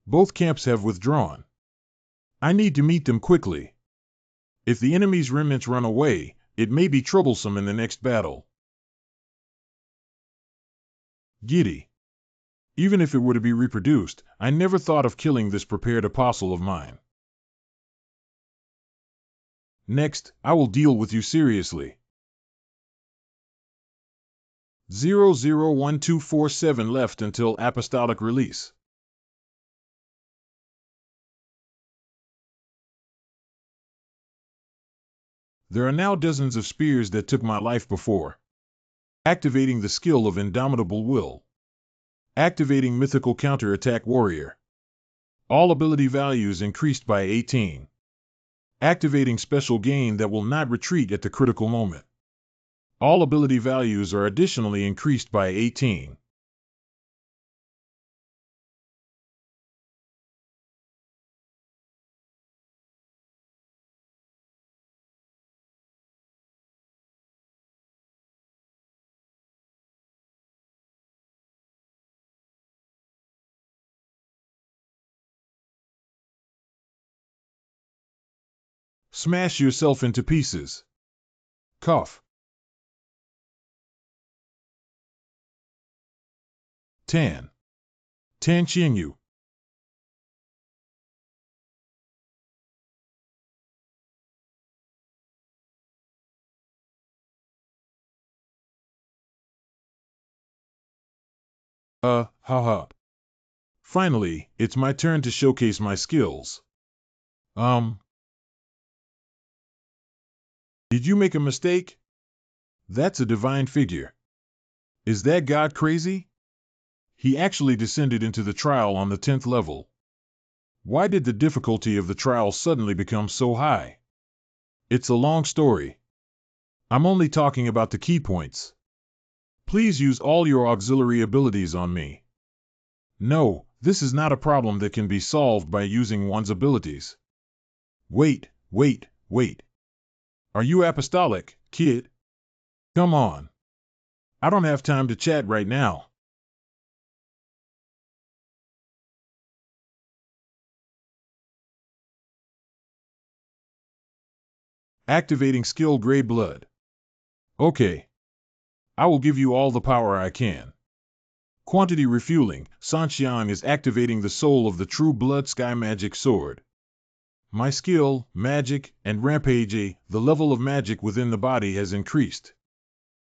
Both camps have withdrawn. I need to meet them quickly. If the enemy's remnants run away, it may be troublesome in the next battle. Giddy. Even if it were to be reproduced, I never thought of killing this prepared apostle of mine. Next, I will deal with you seriously. 001247 left until apostolic release. There are now dozens of spears that took my life before. Activating the skill of Indomitable Will. Activating Mythical Counterattack Warrior. All ability values increased by 18. Activating Special Gain that will not retreat at the critical moment. All ability values are additionally increased by 18. Smash yourself into pieces. Cough. 10. Qingyu. Haha. Finally, it's my turn to showcase my skills. Did you make a mistake? That's a divine figure. Is that God crazy? He actually descended into the trial on the 10th level. Why did the difficulty of the trial suddenly become so high? It's a long story. I'm only talking about the key points. Please use all your auxiliary abilities on me. No, this is not a problem that can be solved by using one's abilities. Wait. Are you apostolic, kid? Come on. I don't have time to chat right now. Activating skill Gray Blood. Okay. I will give you all the power I can. Quantity refueling. Sanxiang is activating the soul of the true blood sky magic sword. My skill, magic, and rampage A, the level of magic within the body has increased.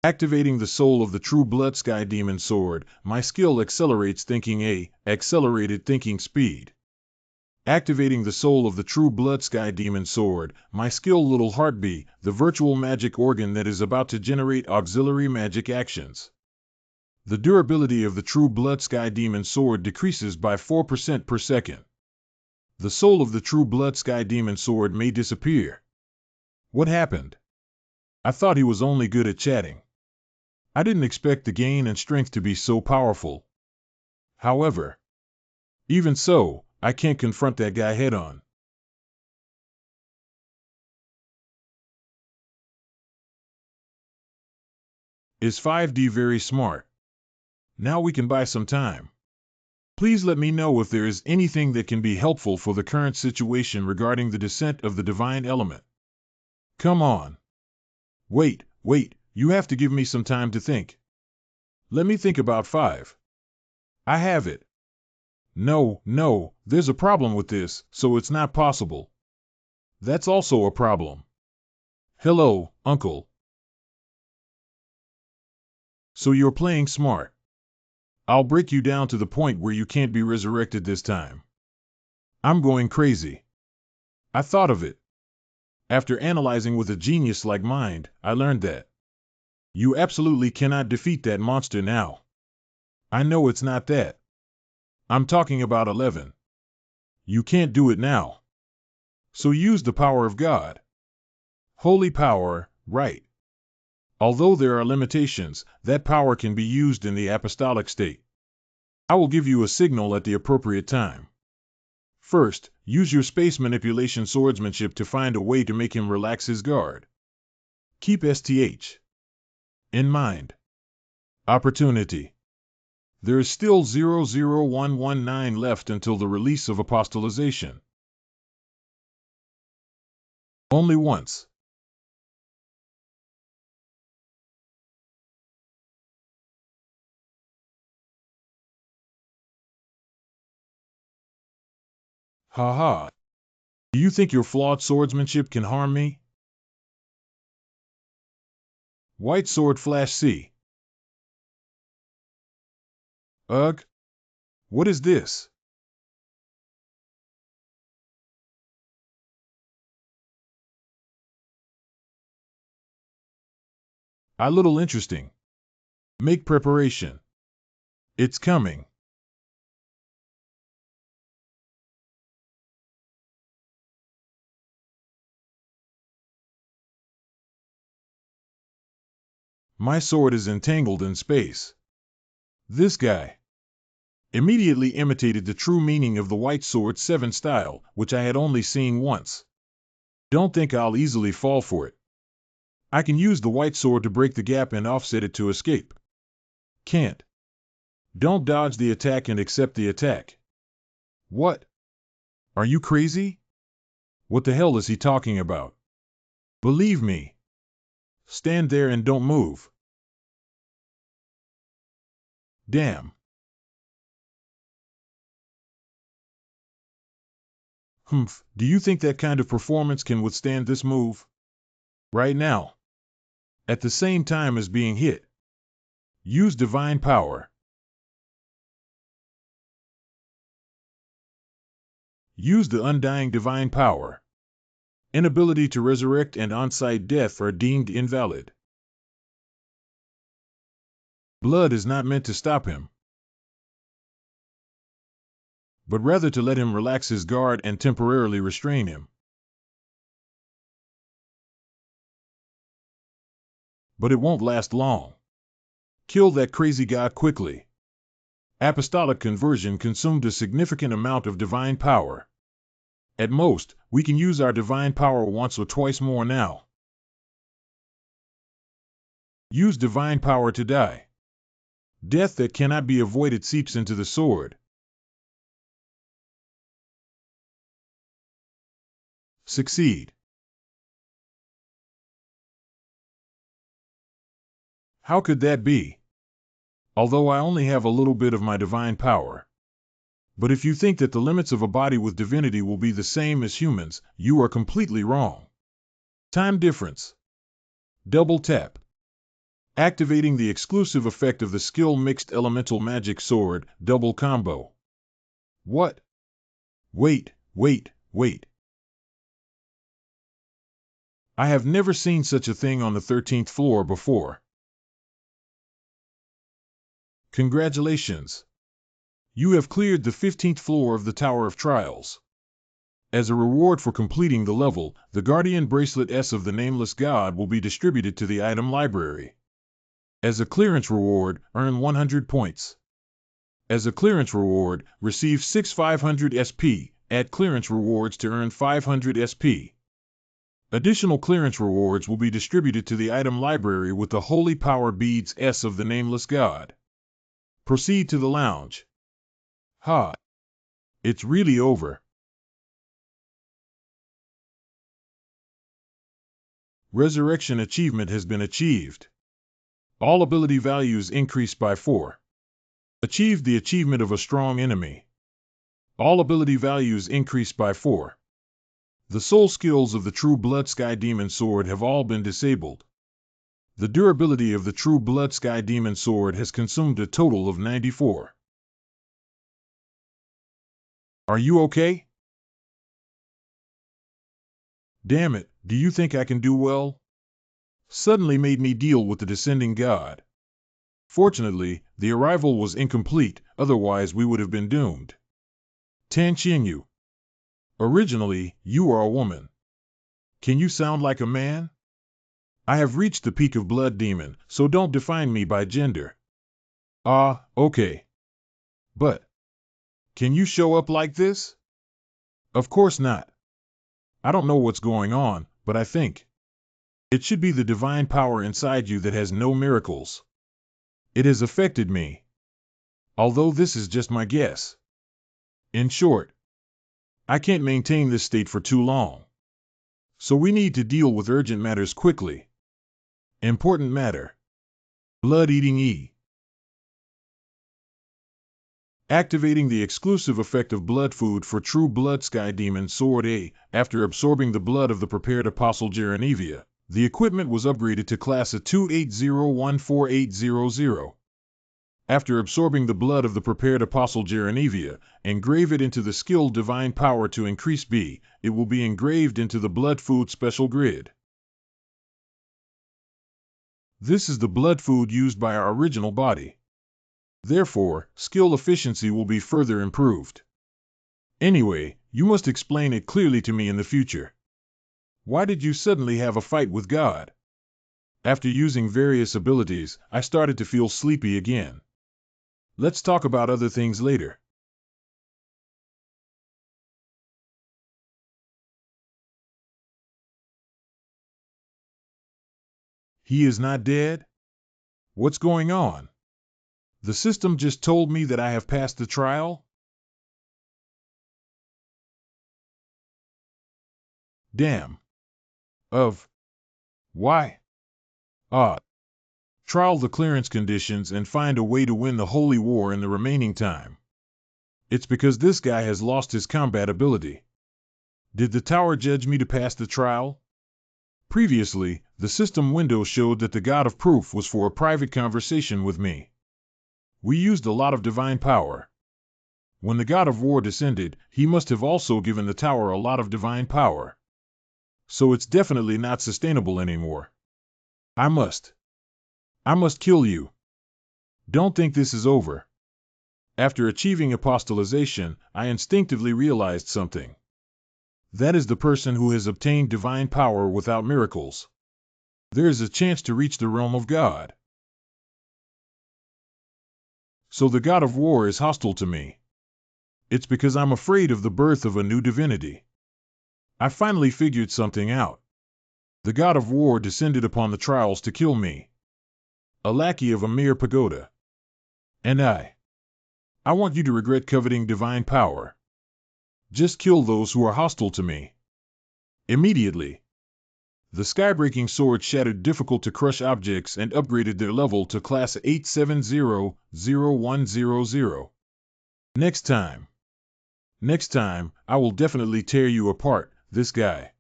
Activating the soul of the true blood sky demon sword, my skill accelerates thinking A, accelerated thinking speed. Activating the soul of the true blood sky demon sword, my skill Little Heart B, the virtual magic organ that is about to generate auxiliary magic actions. The durability of the true blood sky demon sword decreases by 4% per second. The soul of the true blood sky demon sword may disappear. What happened? I thought he was only good at chatting. I didn't expect the gain and strength to be so powerful. However, even so, I can't confront that guy head on. Is 5D very smart? Now we can buy some time. Please let me know if there is anything that can be helpful for the current situation regarding the descent of the divine element. Come on. Wait, you have to give me some time to think. Let me think about 5. I have it. No, there's a problem with this, so it's not possible. That's also a problem. Hello, Uncle. So you're playing smart. I'll break you down to the point where you can't be resurrected this time. I'm going crazy. I thought of it. After analyzing with a genius like mind, I learned that you absolutely cannot defeat that monster now. I know it's not that. I'm talking about 11. You can't do it now. So use the power of God. Holy power, right. Although there are limitations, that power can be used in the apostolic state. I will give you a signal at the appropriate time. First, use your space manipulation swordsmanship to find a way to make him relax his guard. Keep STH in mind. Opportunity. There is still 00119 left until the release of apostolization. Only once. Haha. Do you think your flawed swordsmanship can harm me? White sword flash C. Ugh. What is this? A little interesting. Make preparation. It's coming. My sword is entangled in space. This guy immediately imitated the true meaning of the White Sword 7 style, which I had only seen once. Don't think I'll easily fall for it. I can use the White Sword to break the gap and offset it to escape. Can't. Don't dodge the attack and accept the attack. What? Are you crazy? What the hell is he talking about? Believe me. Stand there and don't move. Damn. Humph, do you think that kind of performance can withstand this move? Right now. At the same time as being hit. Use divine power. Use the undying divine power. Inability to resurrect and on-site death are deemed invalid. Blood is not meant to stop him, but rather to let him relax his guard and temporarily restrain him. But it won't last long. Kill that crazy guy quickly. Apostolic conversion consumed a significant amount of divine power. At most, we can use our divine power once or twice more now. Use divine power to die. Death that cannot be avoided seeps into the sword. Succeed. How could that be? Although I only have a little bit of my divine power. But if you think that the limits of a body with divinity will be the same as humans, you are completely wrong. Time difference. Double tap. Activating the exclusive effect of the skill mixed elemental magic sword, double combo. What? Wait. I have never seen such a thing on the 13th floor before. Congratulations. You have cleared the 15th floor of the Tower of Trials. As a reward for completing the level, the Guardian Bracelet S of the Nameless God will be distributed to the item library. As a clearance reward, earn 100 points. As a clearance reward, receive 6 500 SP, add clearance rewards to earn 500 SP. Additional clearance rewards will be distributed to the item library with the Holy Power Beads S of the Nameless God. Proceed to the lounge. Ha! It's really over. Resurrection achievement has been achieved. All ability values increased by 4. Achieved the achievement of a strong enemy. All ability values increased by 4. The soul skills of the True Blood Sky Demon Sword have all been disabled. The durability of the True Blood Sky Demon Sword has consumed a total of 94. Are you okay? Damn it, do you think I can do well? Suddenly made me deal with the descending god. Fortunately, the arrival was incomplete, otherwise we would have been doomed. Tan Qianyu. Originally, you are a woman. Can you sound like a man? I have reached the peak of Blood Demon, so don't define me by gender. Ah, okay. But, can you show up like this? Of course not. I don't know what's going on, but I think it should be the divine power inside you that has no miracles. It has affected me. Although this is just my guess. In short, I can't maintain this state for too long. So we need to deal with urgent matters quickly. Important matter. Blood-eating E. Activating the exclusive effect of blood food for True Blood Sky Demon Sword A. After absorbing the blood of the prepared Apostle Geronevia, the equipment was upgraded to Class A 280148000. After absorbing the blood of the prepared Apostle Geronevia, engrave it into the skill Divine Power to increase B. It will be engraved into the blood food special grid. This is the blood food used by our original body. Therefore, skill efficiency will be further improved. Anyway, you must explain it clearly to me in the future. Why did you suddenly have a fight with God? After using various abilities, I started to feel sleepy again. Let's talk about other things later. He is not dead? What's going on? The system just told me that I have passed the trial? Damn. Why? Trial the clearance conditions and find a way to win the holy war in the remaining time. It's because this guy has lost his combat ability. Did the tower judge me to pass the trial? Previously, the system window showed that the God of Proof was for a private conversation with me. We used a lot of divine power. When the God of War descended, he must have also given the tower a lot of divine power. So it's definitely not sustainable anymore. I must kill you. Don't think this is over. After achieving apostolization, I instinctively realized something. That is the person who has obtained divine power without miracles. There is a chance to reach the realm of God. So the God of War is hostile to me. It's because I'm afraid of the birth of a new divinity. I finally figured something out. The God of War descended upon the trials to kill me. A lackey of a mere pagoda. And I want you to regret coveting divine power. Just kill those who are hostile to me. Immediately. The skybreaking sword shattered difficult-to-crush objects and upgraded their level to Class 8700100. Next time, I will definitely tear you apart, this guy.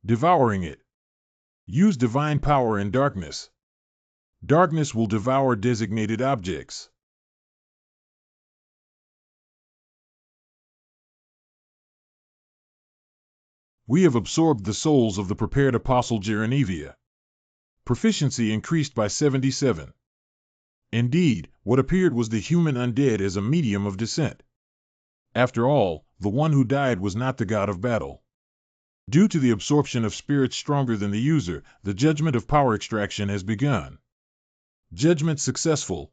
Devouring it. Use divine power in darkness. Darkness will devour designated objects. We have absorbed the souls of the prepared Apostle Geronevia. Proficiency increased by 77. Indeed, what appeared was the human undead as a medium of descent. After all, the one who died was not the god of battle. Due to the absorption of spirits stronger than the user, the judgment of power extraction has begun. Judgment successful.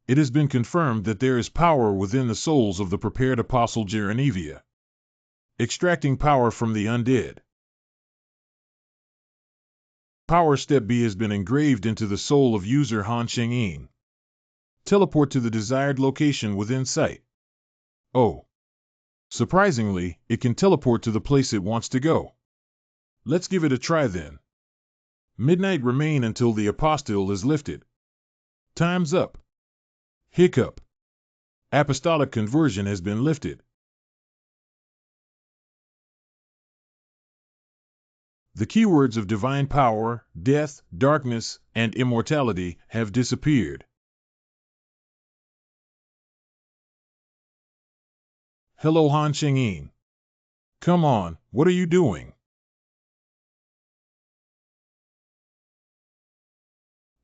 It has been confirmed that there is power within the souls of the prepared Apostle Geronevia. Extracting power from the undead. Power Step B has been engraved into the soul of user Han Shengyin. Teleport to the desired location within sight. Oh. Surprisingly, it can teleport to the place it wants to go. Let's give it a try then. Midnight remain until the apostille is lifted. Time's up. Hiccup. Apostolic conversion has been lifted. The keywords of divine power, death, darkness, and immortality have disappeared. Hello Han Shengyin. Come on, what are you doing?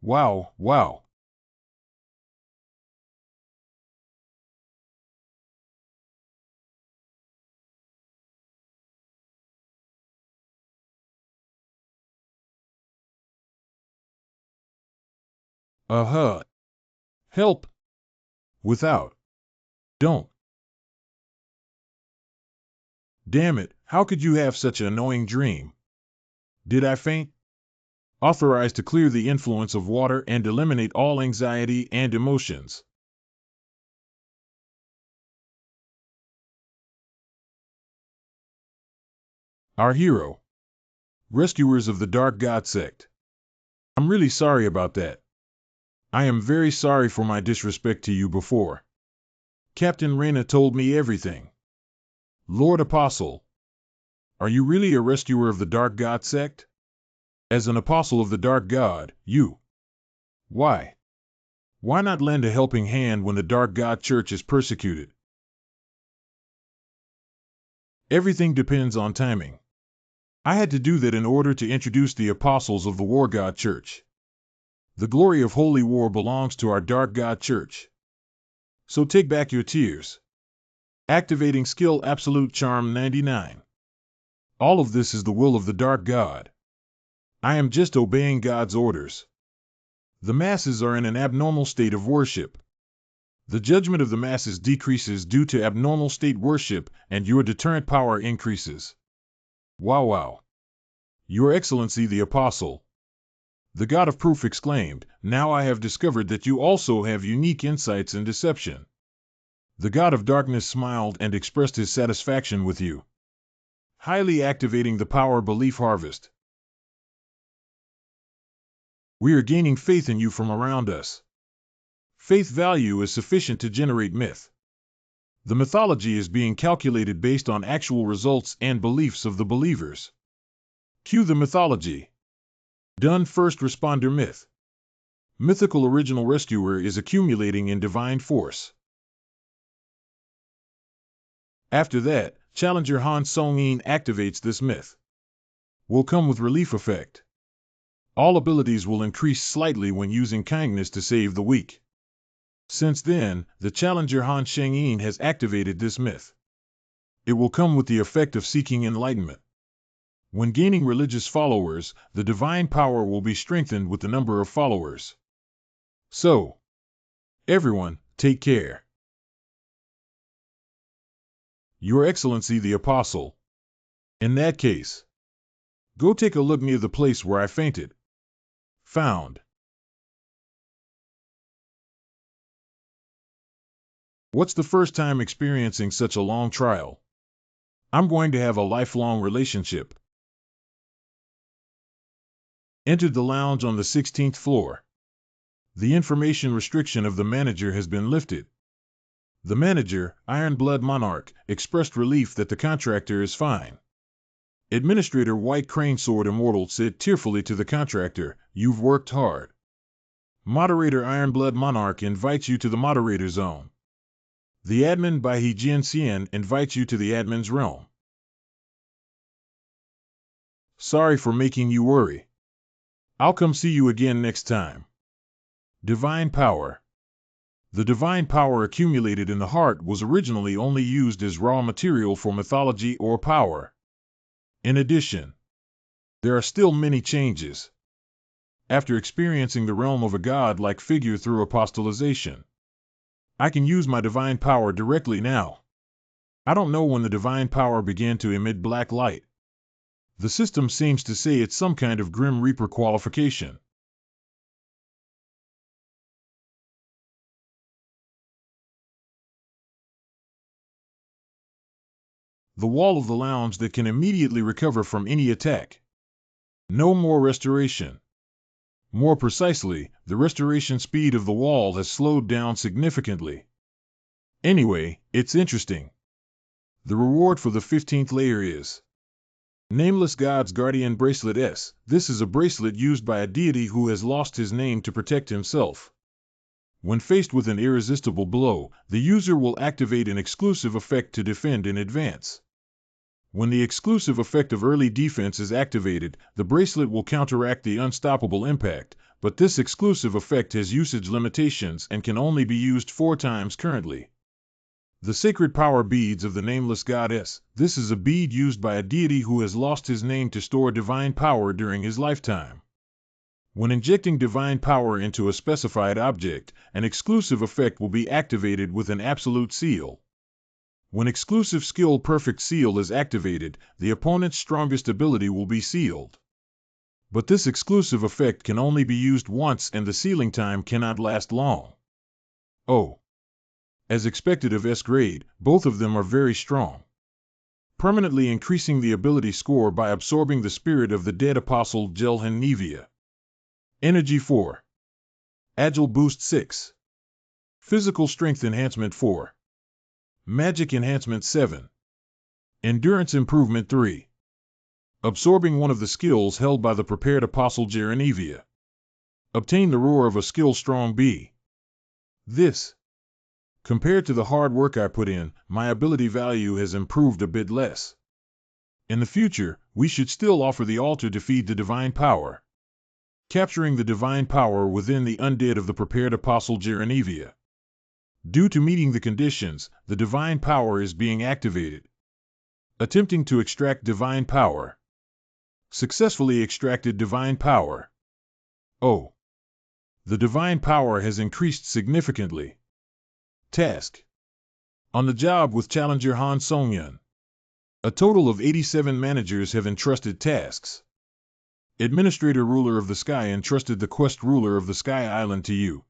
Wow, wow. Uh-huh. Help. Without. Don't. Damn it, how could you have such an annoying dream? Did I faint? Authorized to clear the influence of water and eliminate all anxiety and emotions. Our hero. Rescuers of the Dark God Sect. I'm really sorry about that. I am very sorry for my disrespect to you before. Captain Reyna told me everything. Lord Apostle. Are you really a rescuer of the Dark God Sect? As an apostle of the Dark God, you. Why? Why not lend a helping hand when the Dark God Church is persecuted? Everything depends on timing. I had to do that in order to introduce the apostles of the War God Church. The glory of holy war belongs to our Dark God Church. So take back your tears. Activating skill Absolute Charm 99. All of this is the will of the Dark God. I am just obeying God's orders. The masses are in an abnormal state of worship. The judgment of the masses decreases due to abnormal state worship, and your deterrent power increases. Wow wow. Your Excellency the Apostle. The God of Proof exclaimed, now I have discovered that you also have unique insights in deception. The God of Darkness smiled and expressed his satisfaction with you. Highly activating the power belief harvest. We are gaining faith in you from around us. Faith value is sufficient to generate myth. The mythology is being calculated based on actual results and beliefs of the believers. Cue the mythology. Done first responder myth. Mythical original rescuer is accumulating in divine force. After that, Challenger Han Songyin activates this myth. Will come with relief effect. All abilities will increase slightly when using kindness to save the weak. Since then, the Challenger Han Shengyin has activated this myth. It will come with the effect of seeking enlightenment. When gaining religious followers, the divine power will be strengthened with the number of followers. So, everyone, take care. Your Excellency the Apostle. In that case, go take a look near the place where I fainted. Found. What's the first time experiencing such a long trial? I'm going to have a lifelong relationship. Entered the lounge on the 16th floor. The information restriction of the manager has been lifted. The manager, Iron Blood Monarch, expressed relief that the contractor is fine. Administrator White Crane Sword Immortal said tearfully to the contractor, you've worked hard. Moderator Iron Blood Monarch invites you to the moderator zone. The admin Bai Jian Xian invites you to the admin's realm. Sorry for making you worry. I'll come see you again next time. Divine Power. The divine power accumulated in the heart was originally only used as raw material for mythology or power. In addition, there are still many changes. After experiencing the realm of a god-like figure through apostolization, I can use my divine power directly now. I don't know when the divine power began to emit black light. The system seems to say it's some kind of Grim Reaper qualification. The wall of the lounge that can immediately recover from any attack. No more restoration. More precisely, the restoration speed of the wall has slowed down significantly. Anyway, it's interesting. The reward for the 15th layer is Nameless God's Guardian Bracelet S. This is a bracelet used by a deity who has lost his name to protect himself. When faced with an irresistible blow, the user will activate an exclusive effect to defend in advance. When the exclusive effect of early defense is activated, the bracelet will counteract the unstoppable impact, but this exclusive effect has usage limitations and can only be used 4 times currently. The Sacred Power Beads of the Nameless Goddess. This is a bead used by a deity who has lost his name to store divine power during his lifetime. When injecting divine power into a specified object, an exclusive effect will be activated with an absolute seal. When exclusive skill Perfect Seal is activated, the opponent's strongest ability will be sealed. But this exclusive effect can only be used once and the sealing time cannot last long. Oh. As expected of S grade, both of them are very strong. Permanently increasing the ability score by absorbing the spirit of the dead apostle Jelhan Nevia. Energy 4. Agile Boost 6. Physical Strength Enhancement 4. Magic Enhancement 7. Endurance Improvement 3. Absorbing one of the skills held by the prepared apostle Jerenevia. Obtain the roar of a skill strong B. This. Compared to the hard work I put in, my ability value has improved a bit less. In the future, we should still offer the altar to feed the divine power. Capturing the divine power within the undead of the prepared apostle Jerenevia. Due to meeting the conditions, the divine power is being activated. Attempting to extract divine power. Successfully extracted divine power. Oh. The divine power has increased significantly. Task. On the job with Challenger Han Songyun. A total of 87 managers have entrusted tasks. Administrator Ruler of the Sky entrusted the quest Ruler of the Sky Island to you.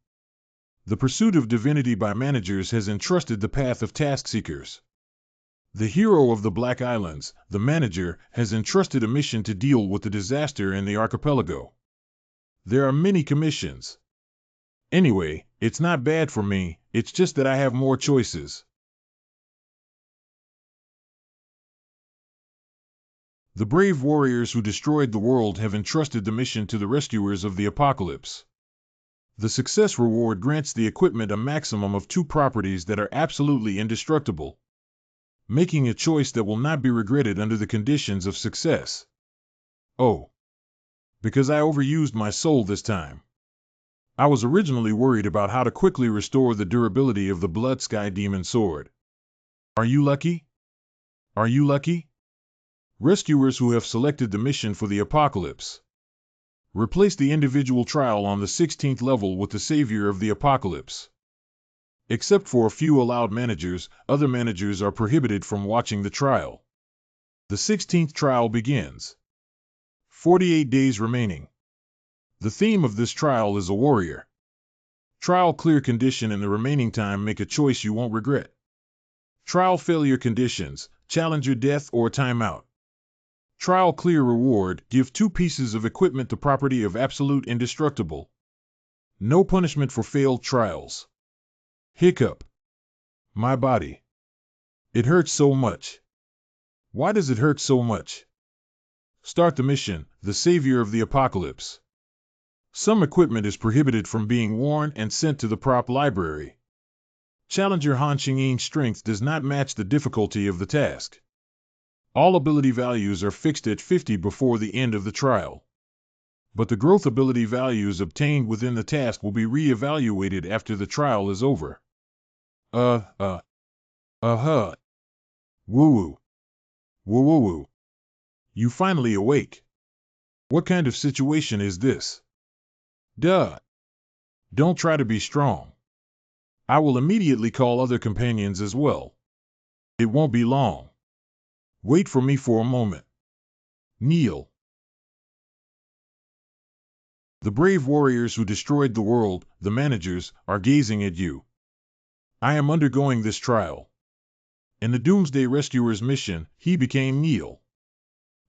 The Pursuit of Divinity by managers has entrusted the Path of Task Seekers. The Hero of the Black Islands, the manager, has entrusted a mission to deal with the disaster in the archipelago. There are many commissions. Anyway, it's not bad for me, it's just that I have more choices. The brave warriors who destroyed the world have entrusted the mission to the rescuers of the apocalypse. The success reward grants the equipment a maximum of 2 properties that are absolutely indestructible, making a choice that will not be regretted under the conditions of success. Oh. Because I overused my soul this time. I was originally worried about how to quickly restore the durability of the Blood Sky Demon Sword. Are you lucky? Are you lucky? Rescuers who have selected the mission for the apocalypse. Replace the individual trial on the 16th level with the Savior of the Apocalypse. Except for a few allowed managers, other managers are prohibited from watching the trial. The 16th trial begins. 48 days remaining. The theme of this trial is a warrior. Trial clear condition in the remaining time make a choice you won't regret. Trial failure conditions, challenger death or timeout. Trial clear reward, give 2 pieces of equipment the property of absolute indestructible. No punishment for failed trials. Hiccup. My body. It hurts so much. Why does it hurt so much? Start the mission, the Savior of the Apocalypse. Some equipment is prohibited from being worn and sent to the prop library. Challenger Han Xingyi's strength does not match the difficulty of the task. All ability values are fixed at 50 before the end of the trial. But the growth ability values obtained within the task will be re-evaluated after the trial is over. Woo-woo. Woo-woo-woo. You finally awake. What kind of situation is this? Duh. Don't try to be strong. I will immediately call other companions as well. It won't be long. Wait for me for a moment. Kneel. The brave warriors who destroyed the world, the managers, are gazing at you. I am undergoing this trial. In the Doomsday Rescuer's mission, he became Kneel.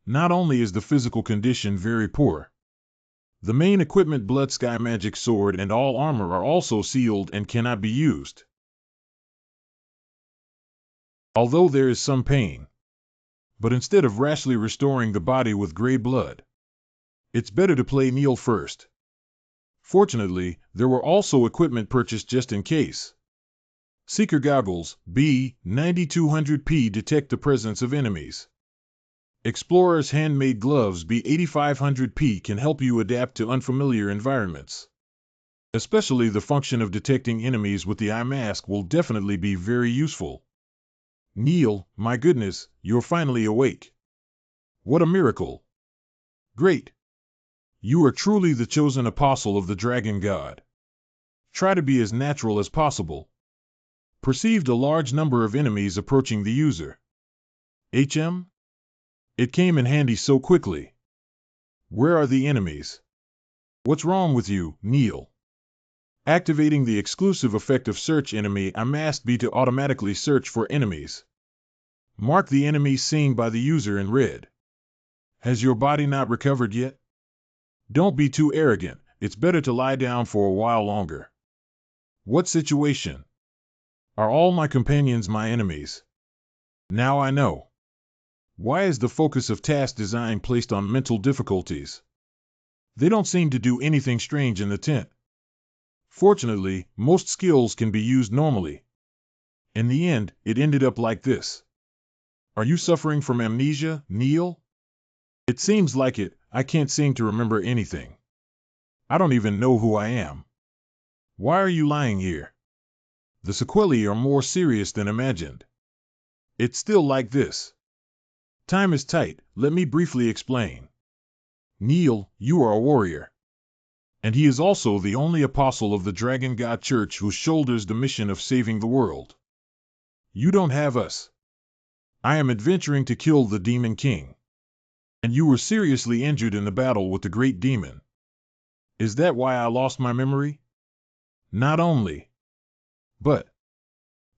Not only is the physical condition very poor, the main equipment Blood Sky Magic Sword and all armor are also sealed and cannot be used. Although there is some pain, but instead of rashly restoring the body with gray blood, it's better to play Kneel first. Fortunately, there were also equipment purchased just in case. Seeker Goggles, B9200P detect the presence of enemies. Explorer's Handmade Gloves, B8500P can help you adapt to unfamiliar environments. Especially the function of detecting enemies with the eye mask will definitely be very useful. Kneel, my goodness, you're finally awake. What a miracle. Great. You are truly the chosen apostle of the Dragon God. Try to be as natural as possible. Perceived a large number of enemies approaching the user. HM? It came in handy so quickly. Where are the enemies? What's wrong with you, Kneel? Activating the exclusive effect of Search Enemy I must be to automatically search for enemies. Mark the enemies seen by the user in red. Has your body not recovered yet? Don't be too arrogant, it's better to lie down for a while longer. What situation? Are all my companions my enemies? Now I know. Why is the focus of task design placed on mental difficulties? They don't seem to do anything strange in the tent. Fortunately, most skills can be used normally. In the end, it ended up like this. Are you suffering from amnesia, Kneel? It seems like it, I can't seem to remember anything. I don't even know who I am. Why are you lying here? The sequelae are more serious than imagined. It's still like this. Time is tight, let me briefly explain. Kneel, you are a warrior. And he is also the only apostle of the Dragon God Church who shoulders the mission of saving the world. You don't have us. I am adventuring to kill the Demon King. And you were seriously injured in the battle with the Great Demon. Is that why I lost my memory? Not only. But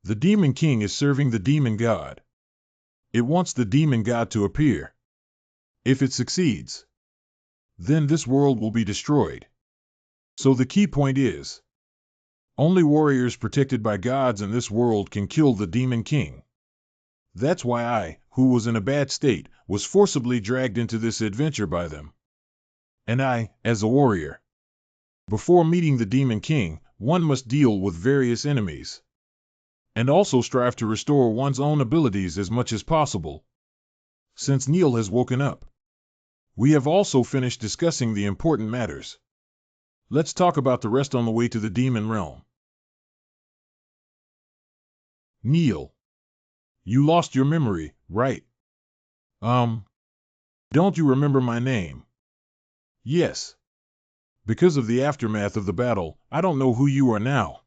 the Demon King is serving the Demon God. It wants the Demon God to appear. If it succeeds, then this world will be destroyed. So the key point is, only warriors protected by gods in this world can kill the Demon King. That's why I, who was in a bad state, was forcibly dragged into this adventure by them. And I, as a warrior, before meeting the Demon King, one must deal with various enemies. And also strive to restore one's own abilities as much as possible. Since Kneel has woken up, we have also finished discussing the important matters. Let's talk about the rest on the way to the demon realm. Kneel. You lost your memory, right? Don't you remember my name? Yes. Because of the aftermath of the battle, I don't know who you are now.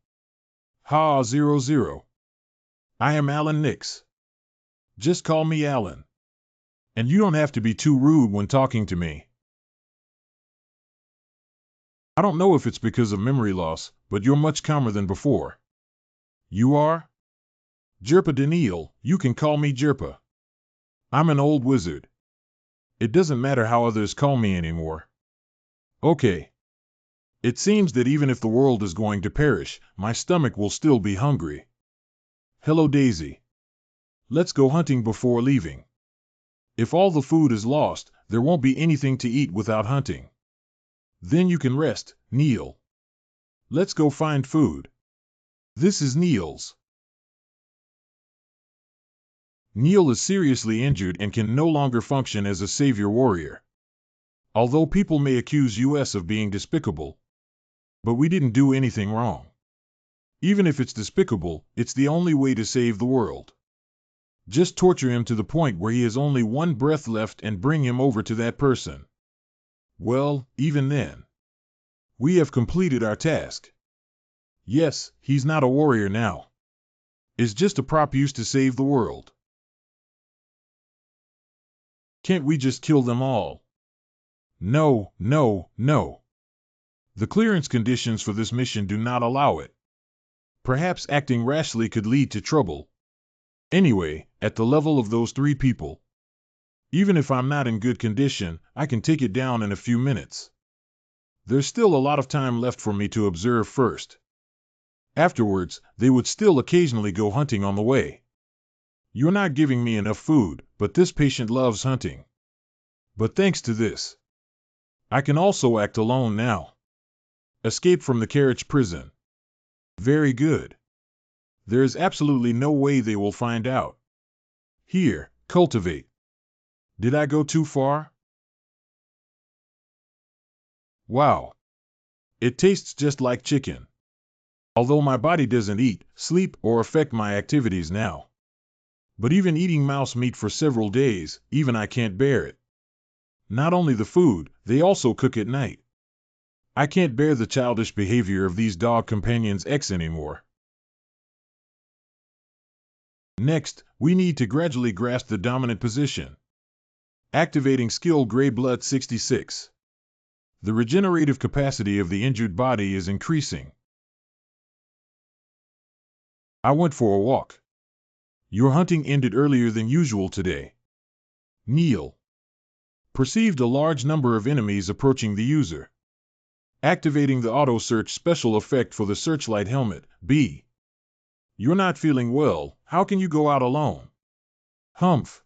Ha 00. I am Alan Nix. Just call me Alan. And you don't have to be too rude when talking to me. I don't know if it's because of memory loss, but you're much calmer than before. You are? Jerpa Daniel, you can call me Jerpa. I'm an old wizard. It doesn't matter how others call me anymore. Okay. It seems that even if the world is going to perish, my stomach will still be hungry. Hello, Daisy. Let's go hunting before leaving. If all the food is lost, there won't be anything to eat without hunting. Then you can rest, Kneel. Let's go find food. This is Kneel's. Kneel is seriously injured and can no longer function as a savior warrior. Although people may accuse us of being despicable, but we didn't do anything wrong. Even if it's despicable, it's the only way to save the world. Just torture him to the point where he has only one breath left and bring him over to that person. Well, even then, we have completed our task. Yes, he's not a warrior now. It's just a prop used to save the world. Can't we just kill them all? No, no, no. The clearance conditions for this mission do not allow it. Perhaps acting rashly could lead to trouble. Anyway, at the level of those 3 people, even if I'm not in good condition, I can take it down in a few minutes. There's still a lot of time left for me to observe first. Afterwards, they would still occasionally go hunting on the way. You're not giving me enough food, but this patient loves hunting. But thanks to this, I can also act alone now. Escape from the carriage prison. Very good. There is absolutely no way they will find out. Here, cultivate. Did I go too far? Wow. It tastes just like chicken. Although my body doesn't eat, sleep, or affect my activities now. But even eating mouse meat for several days, even I can't bear it. Not only the food, they also cook at night. I can't bear the childish behavior of these dog companions X anymore. Next, we need to gradually grasp the dominant position. Activating skill Gray Blood 66. The regenerative capacity of the injured body is increasing. I went for a walk. Your hunting ended earlier than usual today. Kneel. Perceived a large number of enemies approaching the user. Activating the auto-search special effect for the searchlight helmet, B. You're not feeling well, how can you go out alone? Humph.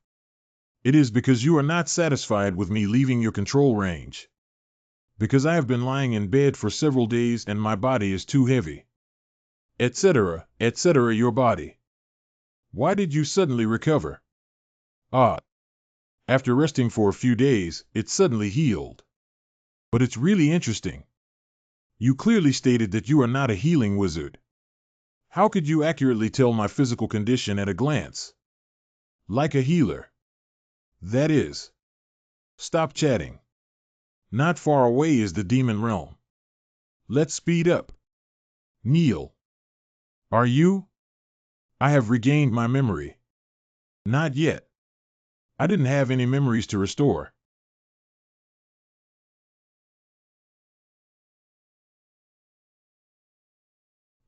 It is because you are not satisfied with me leaving your control range. Because I have been lying in bed for several days and my body is too heavy. Etc., etc. Your body. Why did you suddenly recover? Ah. After resting for a few days, it suddenly healed. But it's really interesting. You clearly stated that you are not a healing wizard. How could you accurately tell my physical condition at a glance? Like a healer. That is. Stop chatting. Not far away is the demon realm. Let's speed up. Kneel. Are you? I have regained my memory. Not yet. I didn't have any memories to restore.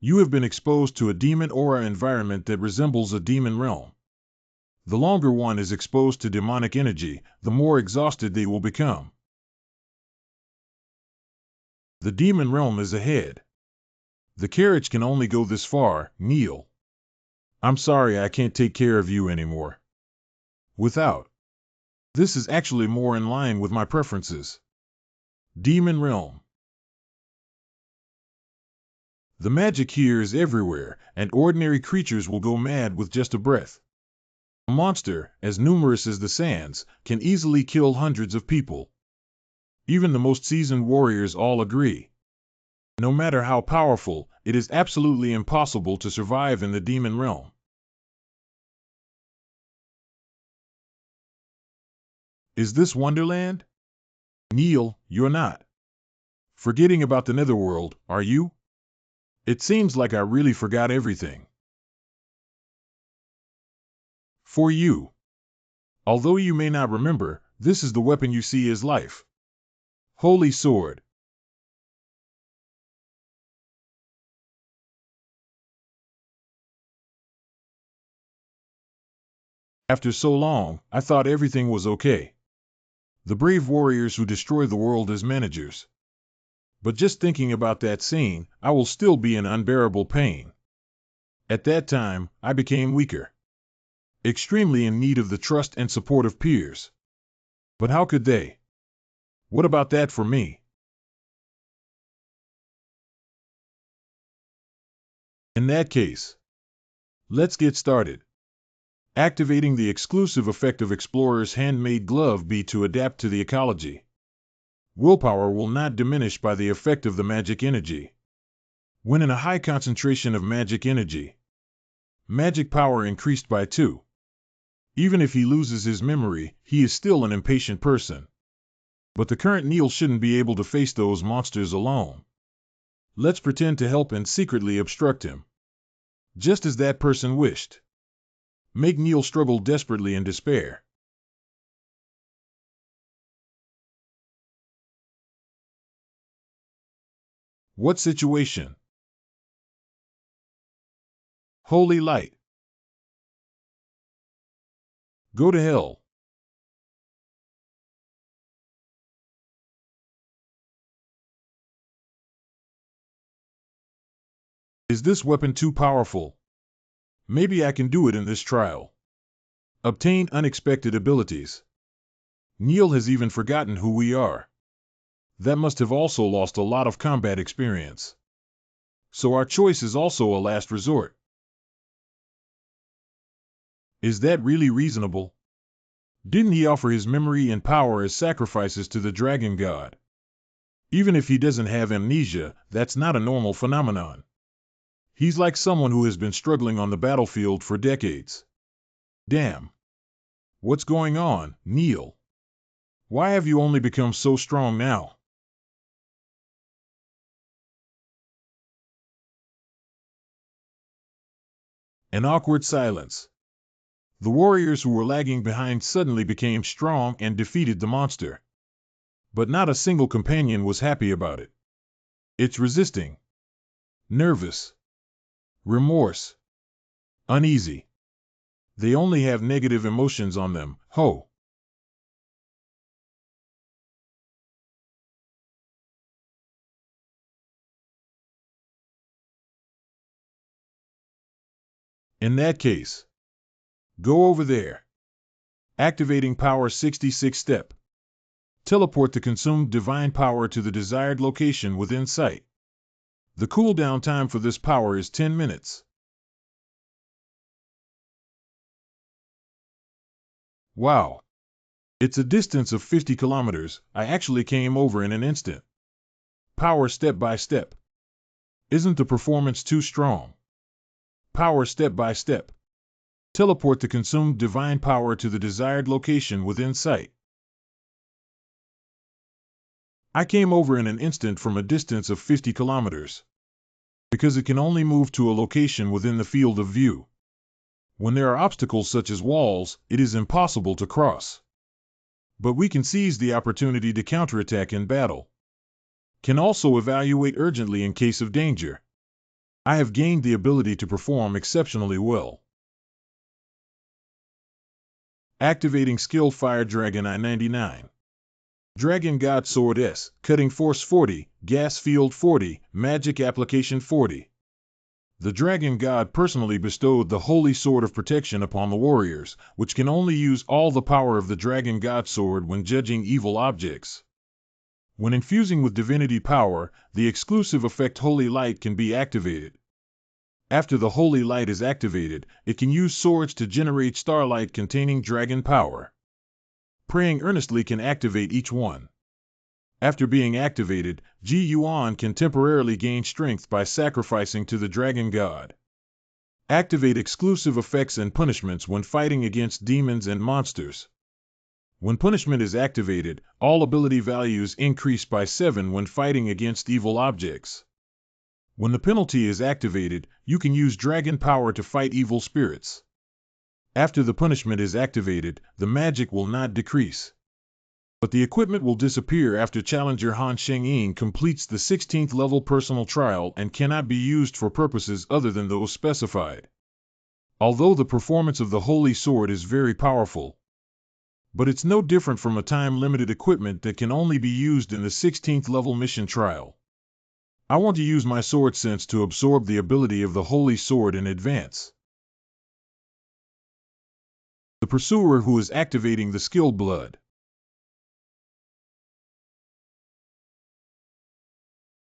You have been exposed to a demon aura environment that resembles a demon realm. The longer one is exposed to demonic energy, the more exhausted they will become. The demon realm is ahead. The carriage can only go this far, kneel. I'm sorry I can't take care of you anymore. Without. This is actually more in line with my preferences. Demon realm. The magic here is everywhere, and ordinary creatures will go mad with just a breath. A monster, as numerous as the sands, can easily kill hundreds of people. Even the most seasoned warriors all agree. No matter how powerful, it is absolutely impossible to survive in the demon realm. Is this Wonderland? Neil, you're not forgetting about the netherworld, are you? It seems like I really forgot everything. For you. Although you may not remember, this is the weapon you see as life. Holy Sword. After so long, I thought everything was okay. The brave warriors who destroy the world as managers. But just thinking about that scene, I will still be in unbearable pain. At that time, I became weaker. Extremely in need of the trust and support of peers. But how could they? What about that for me? In that case, let's get started. Activating the exclusive effect of Explorer's handmade glove B to adapt to the ecology. Willpower will not diminish by the effect of the magic energy. When in a high concentration of magic energy, magic power increased by 2. Even if he loses his memory, he is still an impatient person. But the current Neil shouldn't be able to face those monsters alone. Let's pretend to help and secretly obstruct him. Just as that person wished. Make Neil struggle desperately in despair. What situation? Holy light. Go to hell. Is this weapon too powerful? Maybe I can do it in this trial. Obtain unexpected abilities. Neil has even forgotten who we are. That must have also lost a lot of combat experience. So our choice is also a last resort. Is that really reasonable? Didn't he offer his memory and power as sacrifices to the dragon god? Even if he doesn't have amnesia, that's not a normal phenomenon. He's like someone who has been struggling on the battlefield for decades. Damn. What's going on, Neil? Why have you only become so strong now? An awkward silence. The warriors who were lagging behind suddenly became strong and defeated the monster. But not a single companion was happy about it. It's resisting. Nervous. Remorse. Uneasy. They only have negative emotions on them, ho. In that case, go over there. Activating power 66 step. Teleport the consumed divine power to the desired location within sight. The cooldown time for this power is 10 minutes. Wow. It's a distance of 50 kilometers. I actually came over in an instant. Power step by step. Isn't the performance too strong? Power step by step. Teleport the consumed divine power to the desired location within sight. I came over in an instant from a distance of 50 kilometers. Because it can only move to a location within the field of view. When there are obstacles such as walls, it is impossible to cross. But we can seize the opportunity to counterattack in battle. Can also evaluate urgently in case of danger. I have gained the ability to perform exceptionally well. Activating skill Fire Dragon I-99. Dragon God Sword S, Cutting Force 40, Gas Field 40, Magic Application 40. The Dragon God personally bestowed the Holy Sword of Protection upon the warriors, which can only use all the power of the Dragon God Sword when judging evil objects. When infusing with divinity power, the exclusive effect Holy Light can be activated. After the Holy Light is activated, it can use swords to generate starlight containing dragon power. Praying earnestly can activate each one. After being activated, Ji Yuan can temporarily gain strength by sacrificing to the dragon god. Activate exclusive effects and punishments when fighting against demons and monsters. When punishment is activated, all ability values increase by 7 when fighting against evil objects. When the penalty is activated, you can use dragon power to fight evil spirits. After the punishment is activated, the magic will not decrease. But the equipment will disappear after Challenger Han Sheng-Ying completes the 16th level personal trial and cannot be used for purposes other than those specified. Although the performance of the Holy Sword is very powerful, but it's no different from a time-limited equipment that can only be used in the 16th level mission trial. I want to use my sword sense to absorb the ability of the Holy Sword in advance. The pursuer who is activating the skill blood.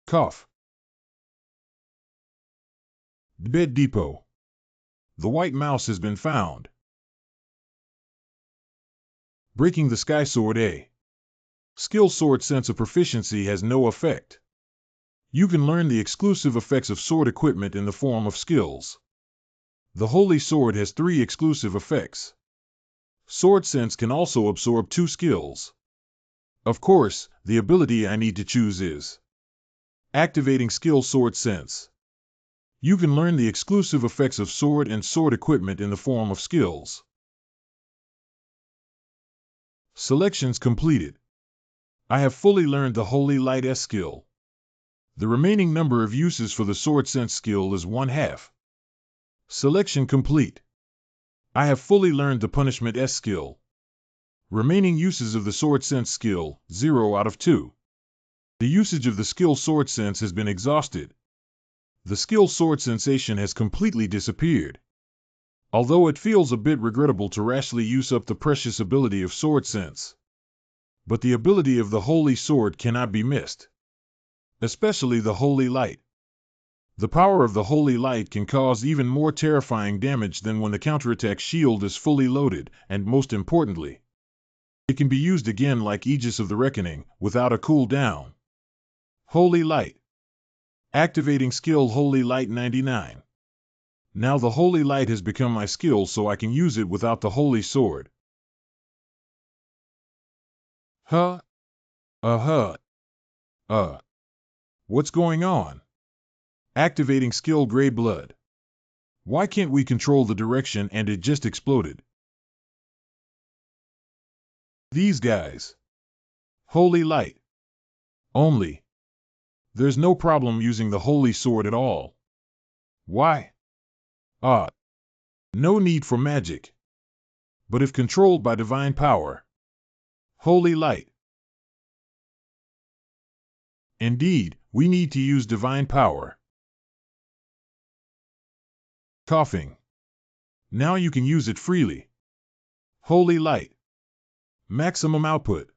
Cough. Bed Depot. The white mouse has been found. Breaking the Sky Sword A. Skill sword sense of proficiency has no effect. You can learn the exclusive effects of sword equipment in the form of skills. The Holy Sword has 3 exclusive effects. Sword sense can also absorb 2 skills. Of course, the ability I need to choose is activating skill sword sense. You can learn the exclusive effects of sword and sword equipment in the form of skills. Selections completed. I have fully learned the Holy Light S skill. The remaining number of uses for the sword sense skill is 1/2. Selection complete. I have fully learned the punishment S skill. Remaining uses of the sword sense skill, 0 out of 2. The usage of the skill sword sense has been exhausted. The skill sword sensation has completely disappeared. Although it feels a bit regrettable to rashly use up the precious ability of sword sense. But the ability of the holy sword cannot be missed. Especially the holy light. The power of the holy light can cause even more terrifying damage than when the counterattack shield is fully loaded, and most importantly, it can be used again like Aegis of the Reckoning, without a cooldown. Holy Light. Activating skill Holy Light 99. Now the Holy Light has become my skill, so I can use it without the Holy Sword. What's going on? Activating skill Grey Blood. Why can't we control the direction and it just exploded? These guys. Holy Light. Only. There's no problem using the Holy Sword at all. Why? No need for magic. But if controlled by divine power. Holy Light. Indeed, we need to use divine power. Coughing. Now you can use it freely. Holy Light. Maximum output.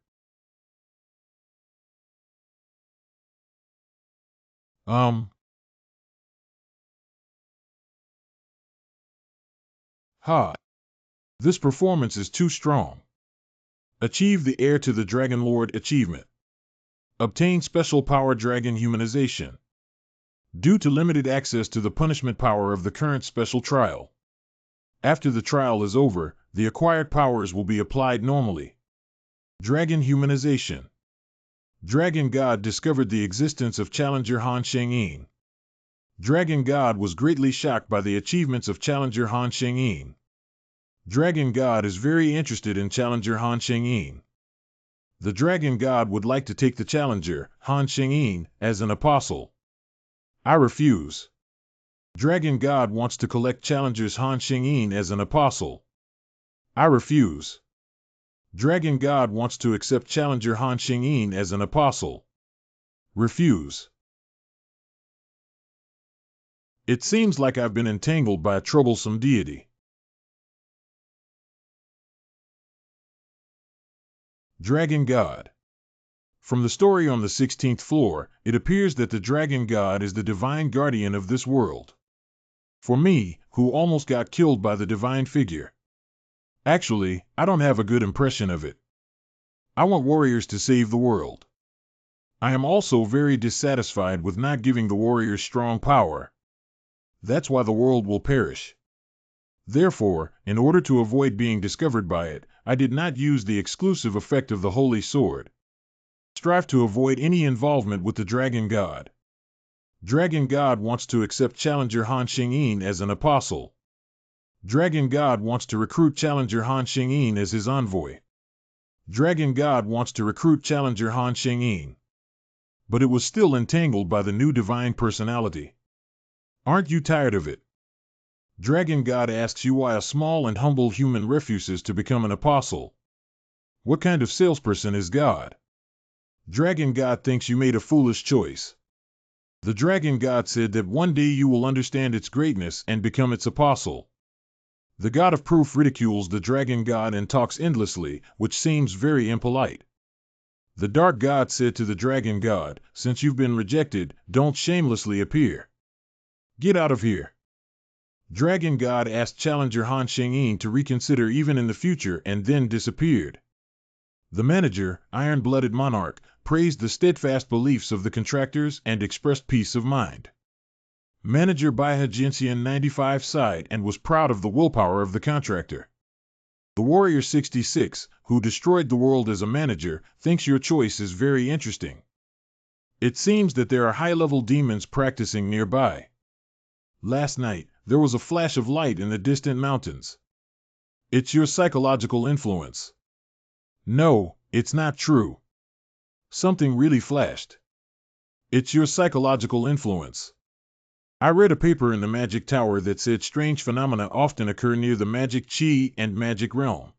This performance is too strong. Achieve the Heir to the Dragon Lord achievement. Obtain special power Dragon humanization. Due to limited access to the punishment power of the current special trial. After the trial is over, the acquired powers will be applied normally. Dragon humanization. Dragon God discovered the existence of Challenger Han Sheng-yin. Dragon God was greatly shocked by the achievements of Challenger Han Sheng-yin. Dragon God is very interested in Challenger Han Sheng-yin. The Dragon God would like to take the Challenger, Han Sheng-yin, as an apostle. I refuse. Dragon God wants to collect Challengers Han Sheng-yin as an apostle. I refuse. Dragon God wants to accept Challenger Han Sheng-yin as an apostle. Refuse. It seems like I've been entangled by a troublesome deity. Dragon God. From the story on the 16th floor, it appears that the Dragon God is the divine guardian of this world. For me, who almost got killed by the divine figure. Actually, I don't have a good impression of it. I want warriors to save the world. I am also very dissatisfied with not giving the warriors strong power. That's why the world will perish. Therefore, in order to avoid being discovered by it, I did not use the exclusive effect of the Holy Sword. Strive to avoid any involvement with the Dragon God. Dragon God wants to accept Challenger Han Sheng-yin as an apostle. Dragon God wants to recruit Challenger Han Sheng-yin as his envoy. Dragon God wants to recruit Challenger Han Sheng-yin. But it was still entangled by the new divine personality. Aren't you tired of it? Dragon God asks you why a small and humble human refuses to become an apostle. What kind of salesperson is God? Dragon God thinks you made a foolish choice. The Dragon God said that one day you will understand its greatness and become its apostle. The God of Proof ridicules the Dragon God and talks endlessly, which seems very impolite. The Dark God said to the Dragon God, since you've been rejected, don't shamelessly appear. Get out of here. Dragon God asked Challenger Han Sheng-yin to reconsider even in the future and then disappeared. The manager, Iron-Blooded Monarch, praised the steadfast beliefs of the contractors and expressed peace of mind. Manager Baiha Jinxian 95 sighed and was proud of the willpower of the contractor. The Warrior 66, who destroyed the world as a manager, thinks your choice is very interesting. It seems that there are high-level demons practicing nearby. Last night, there was a flash of light in the distant mountains. It's your psychological influence. No, it's not true. Something really flashed. It's your psychological influence. I read a paper in the Magic Tower that said strange phenomena often occur near the magic chi and magic realm,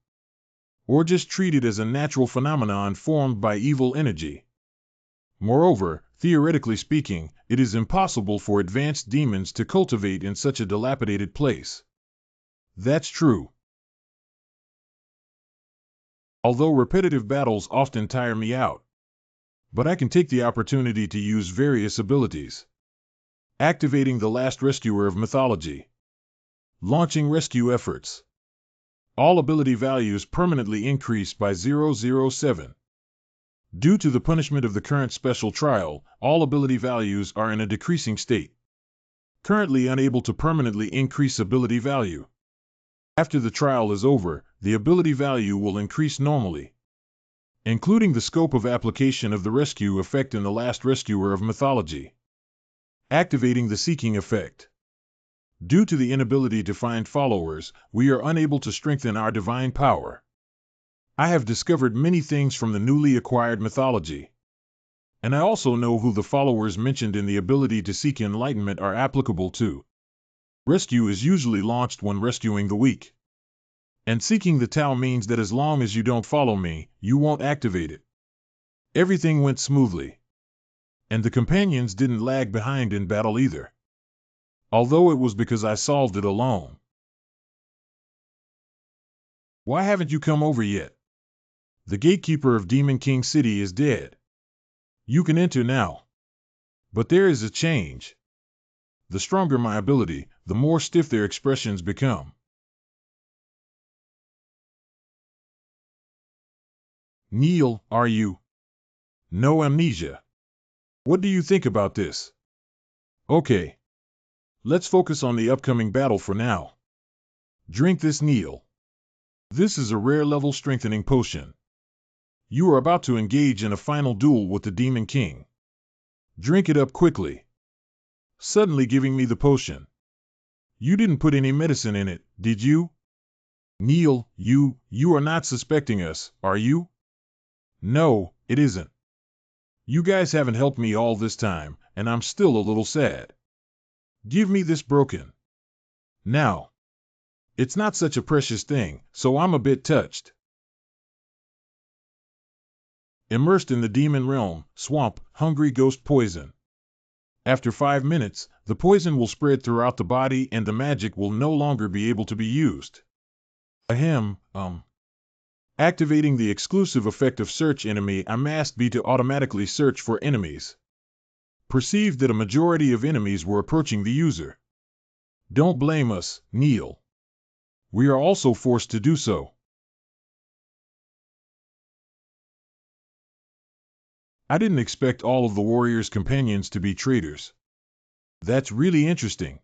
or just treated as a natural phenomenon formed by evil energy. Moreover, theoretically speaking, it is impossible for advanced demons to cultivate in such a dilapidated place. That's true. Although repetitive battles often tire me out, but I can take the opportunity to use various abilities. Activating the last rescuer of mythology. Launching rescue efforts. All ability values permanently increase by 007. Due to the punishment of the current special trial, all ability values are in a decreasing state. Currently unable to permanently increase ability value. After the trial is over, the ability value will increase normally, including the scope of application of the rescue effect in the last rescuer of mythology. Activating the seeking effect. Due to the inability to find followers, we are unable to strengthen our divine power. I have discovered many things from the newly acquired mythology, and I also know who the followers mentioned in the ability to seek enlightenment are applicable to. Rescue is usually launched when rescuing the weak. And seeking the Tao means that as long as you don't follow me, you won't activate it. Everything went smoothly. And the companions didn't lag behind in battle either. Although it was because I solved it alone. Why haven't you come over yet? The gatekeeper of Demon King City is dead. You can enter now. But there is a change. The stronger my ability, the more stiff their expressions become. Neil, are you? No amnesia. What do you think about this? Okay. Let's focus on the upcoming battle for now. Drink this, Neil. This is a rare level strengthening potion. You are about to engage in a final duel with the Demon King. Drink it up quickly. Suddenly giving me the potion. You didn't put any medicine in it, did you? Neil, you are not suspecting us, are you? No, it isn't. You guys haven't helped me all this time, and I'm still a little sad. Give me this broken. Now. It's not such a precious thing, so I'm a bit touched. Immersed in the demon realm, swamp, hungry ghost poison. After 5 minutes, the poison will spread throughout the body and the magic will no longer be able to be used. Activating the exclusive effect of search enemy amassed B to automatically search for enemies. Perceived that a majority of enemies were approaching the user. Don't blame us, Neil. We are also forced to do so. I didn't expect all of the warrior's companions to be traitors. That's really interesting.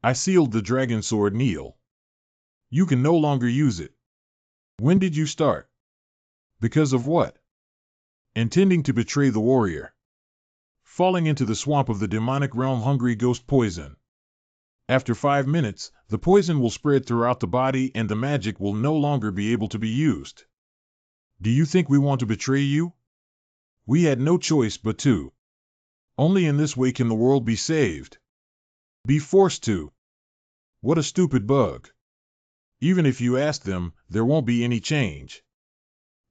I sealed the dragon sword, Neil. You can no longer use it. When did you start? Because of what? Intending to betray the warrior. Falling into the swamp of the demonic realm hungry ghost poison. After 5 minutes, the poison will spread throughout the body and the magic will no longer be able to be used. Do you think we want to betray you? We had no choice but to. Only in this way can the world be saved. Be forced to. What a stupid bug. Even if you ask them, there won't be any change.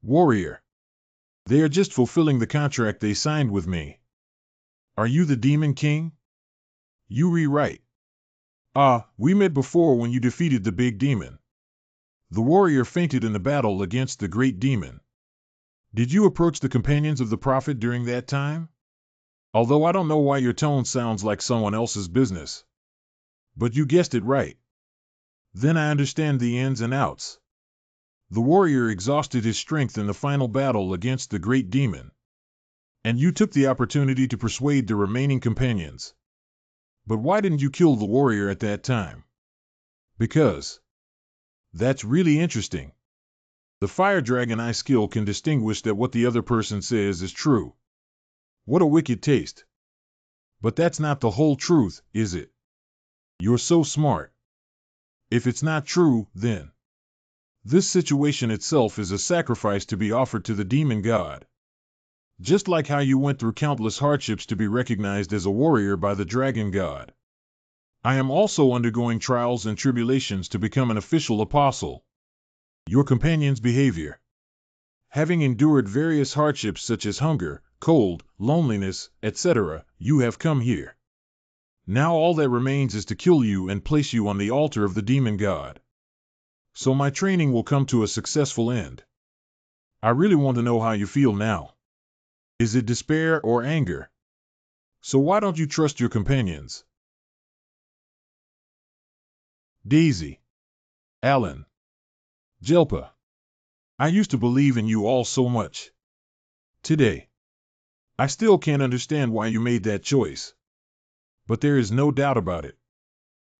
Warrior. They are just fulfilling the contract they signed with me. Are you the Demon King? You rewrite. We met before when you defeated the big demon. The warrior fainted in the battle against the great demon. Did you approach the companions of the prophet during that time? Although I don't know why your tone sounds like someone else's business. But you guessed it right. Then I understand the ins and outs. The warrior exhausted his strength in the final battle against the great demon. And you took the opportunity to persuade the remaining companions. But why didn't you kill the warrior at that time? Because. That's really interesting. The fire dragon eye skill can distinguish that what the other person says is true. What a wicked taste. But that's not the whole truth, is it? You're so smart. If it's not true, then This situation itself is a sacrifice to be offered to the demon god. Just like how you went through countless hardships to be recognized as a warrior by the dragon god. I am also undergoing trials and tribulations to become an official apostle. Your companion's behavior. Having endured various hardships such as hunger, cold, loneliness, etc., you have come here. Now all that remains is to kill you and place you on the altar of the demon god. So my training will come to a successful end. I really want to know how you feel now. Is it despair or anger? So why don't you trust your companions? Daisy. Alan. Jelpa. I used to believe in you all so much. Today, I still can't understand why you made that choice. But there is no doubt about it.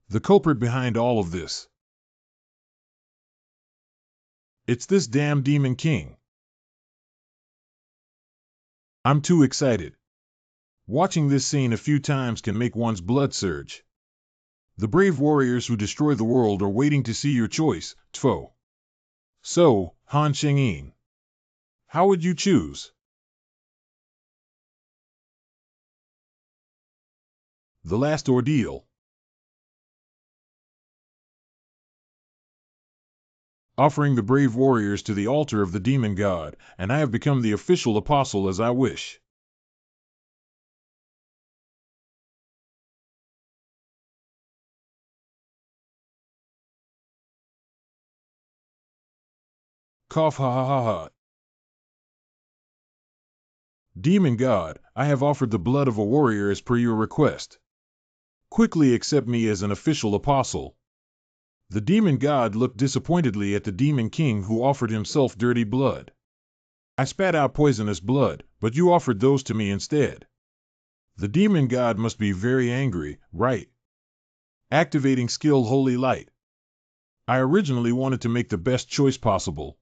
The culprit behind all of this. It's this damn demon king. I'm too excited. Watching this scene a few times can make one's blood surge. The brave warriors who destroy the world are waiting to see your choice, Tfo. So, Han Shengyin, how would you choose? The last ordeal. Offering the brave warriors to the altar of the demon god, and I have become the official apostle as I wish. Cough ha ha ha ha. Demon god, I have offered the blood of a warrior as per your request. Quickly accept me as an official apostle. The demon god looked disappointedly at the demon king who offered himself dirty blood. I spat out poisonous blood, but you offered those to me instead. The demon god must be very angry, right? Activating skill Holy Light. I originally wanted to make the best choice possible.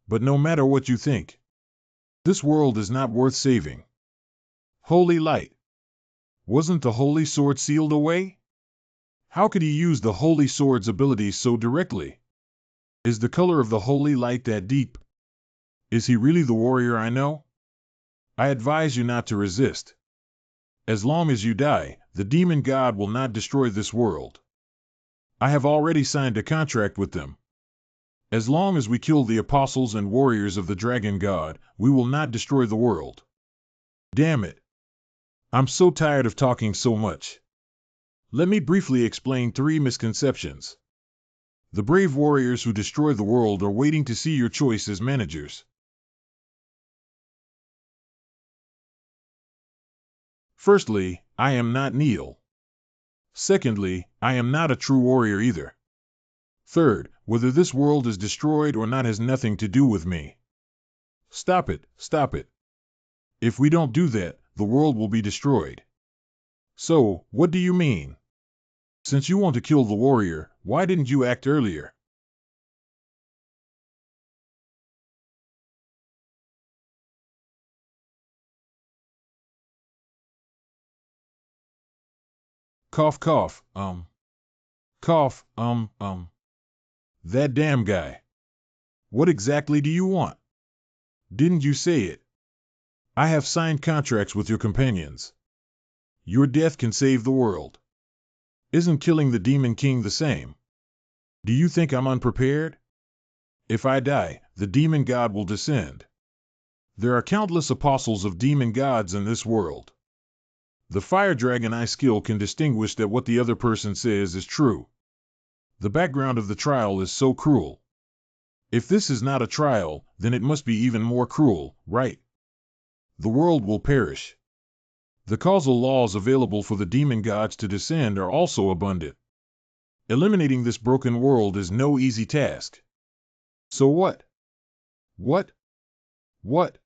But no matter what you think, this world is not worth saving. Holy Light. Wasn't the Holy Sword sealed away? How could he use the Holy Sword's abilities so directly? Is the color of the Holy Light that deep? Is he really the warrior I know? I advise you not to resist. As long as you die, the demon god will not destroy this world. I have already signed a contract with them. As long as we kill the apostles and warriors of the dragon god, we will not destroy the world. Damn it. I'm so tired of talking so much. Let me briefly explain 3 misconceptions. The brave warriors who destroy the world are waiting to see your choice as managers. Firstly, I am not Neil. Secondly, I am not a true warrior either. Third, whether this world is destroyed or not has nothing to do with me. Stop it, stop it. If we don't do that, the world will be destroyed. So, what do you mean? Since you want to kill the warrior, why didn't you act earlier? Cough, cough, Cough, That damn guy. What exactly do you want? Didn't you say it? I have signed contracts with your companions. Your death can save the world. Isn't killing the Demon King the same? Do you think I'm unprepared? If I die, the Demon God will descend. There are countless apostles of demon gods in this world. The fire dragon eye skill can distinguish that what the other person says is true. The background of the trial is so cruel. If this is not a trial, then it must be even more cruel, right? The world will perish. The causal laws available for the demon gods to descend are also abundant. Eliminating this broken world is no easy task. So what? What? What?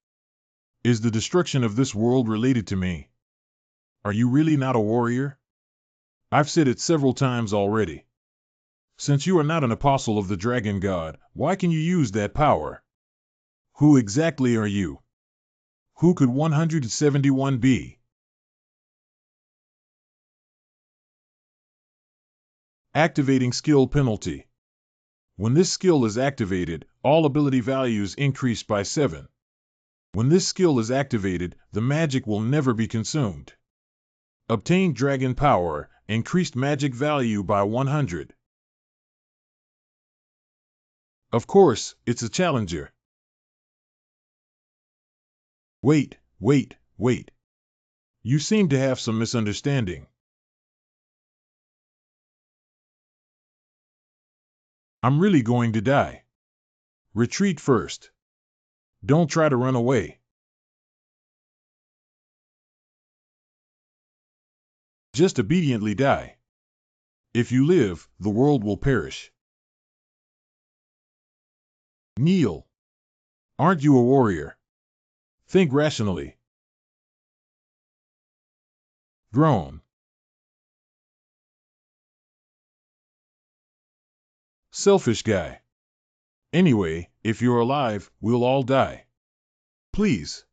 Is the destruction of this world related to me? Are you really not a warrior? I've said it several times already. Since you are not an apostle of the dragon god, why can you use that power? Who exactly are you? Who could 171 be? Activating skill penalty. When this skill is activated, all ability values increase by 7. When this skill is activated, the magic will never be consumed. Obtain dragon power, increased magic value by 100. Of course, it's a challenger. Wait. You seem to have some misunderstanding. I'm really going to die. Retreat first. Don't try to run away. Just obediently die. If you live, the world will perish. Kneel. Aren't you a warrior? Think rationally. Groan. Selfish guy. Anyway, if you're alive, we'll all die. Please.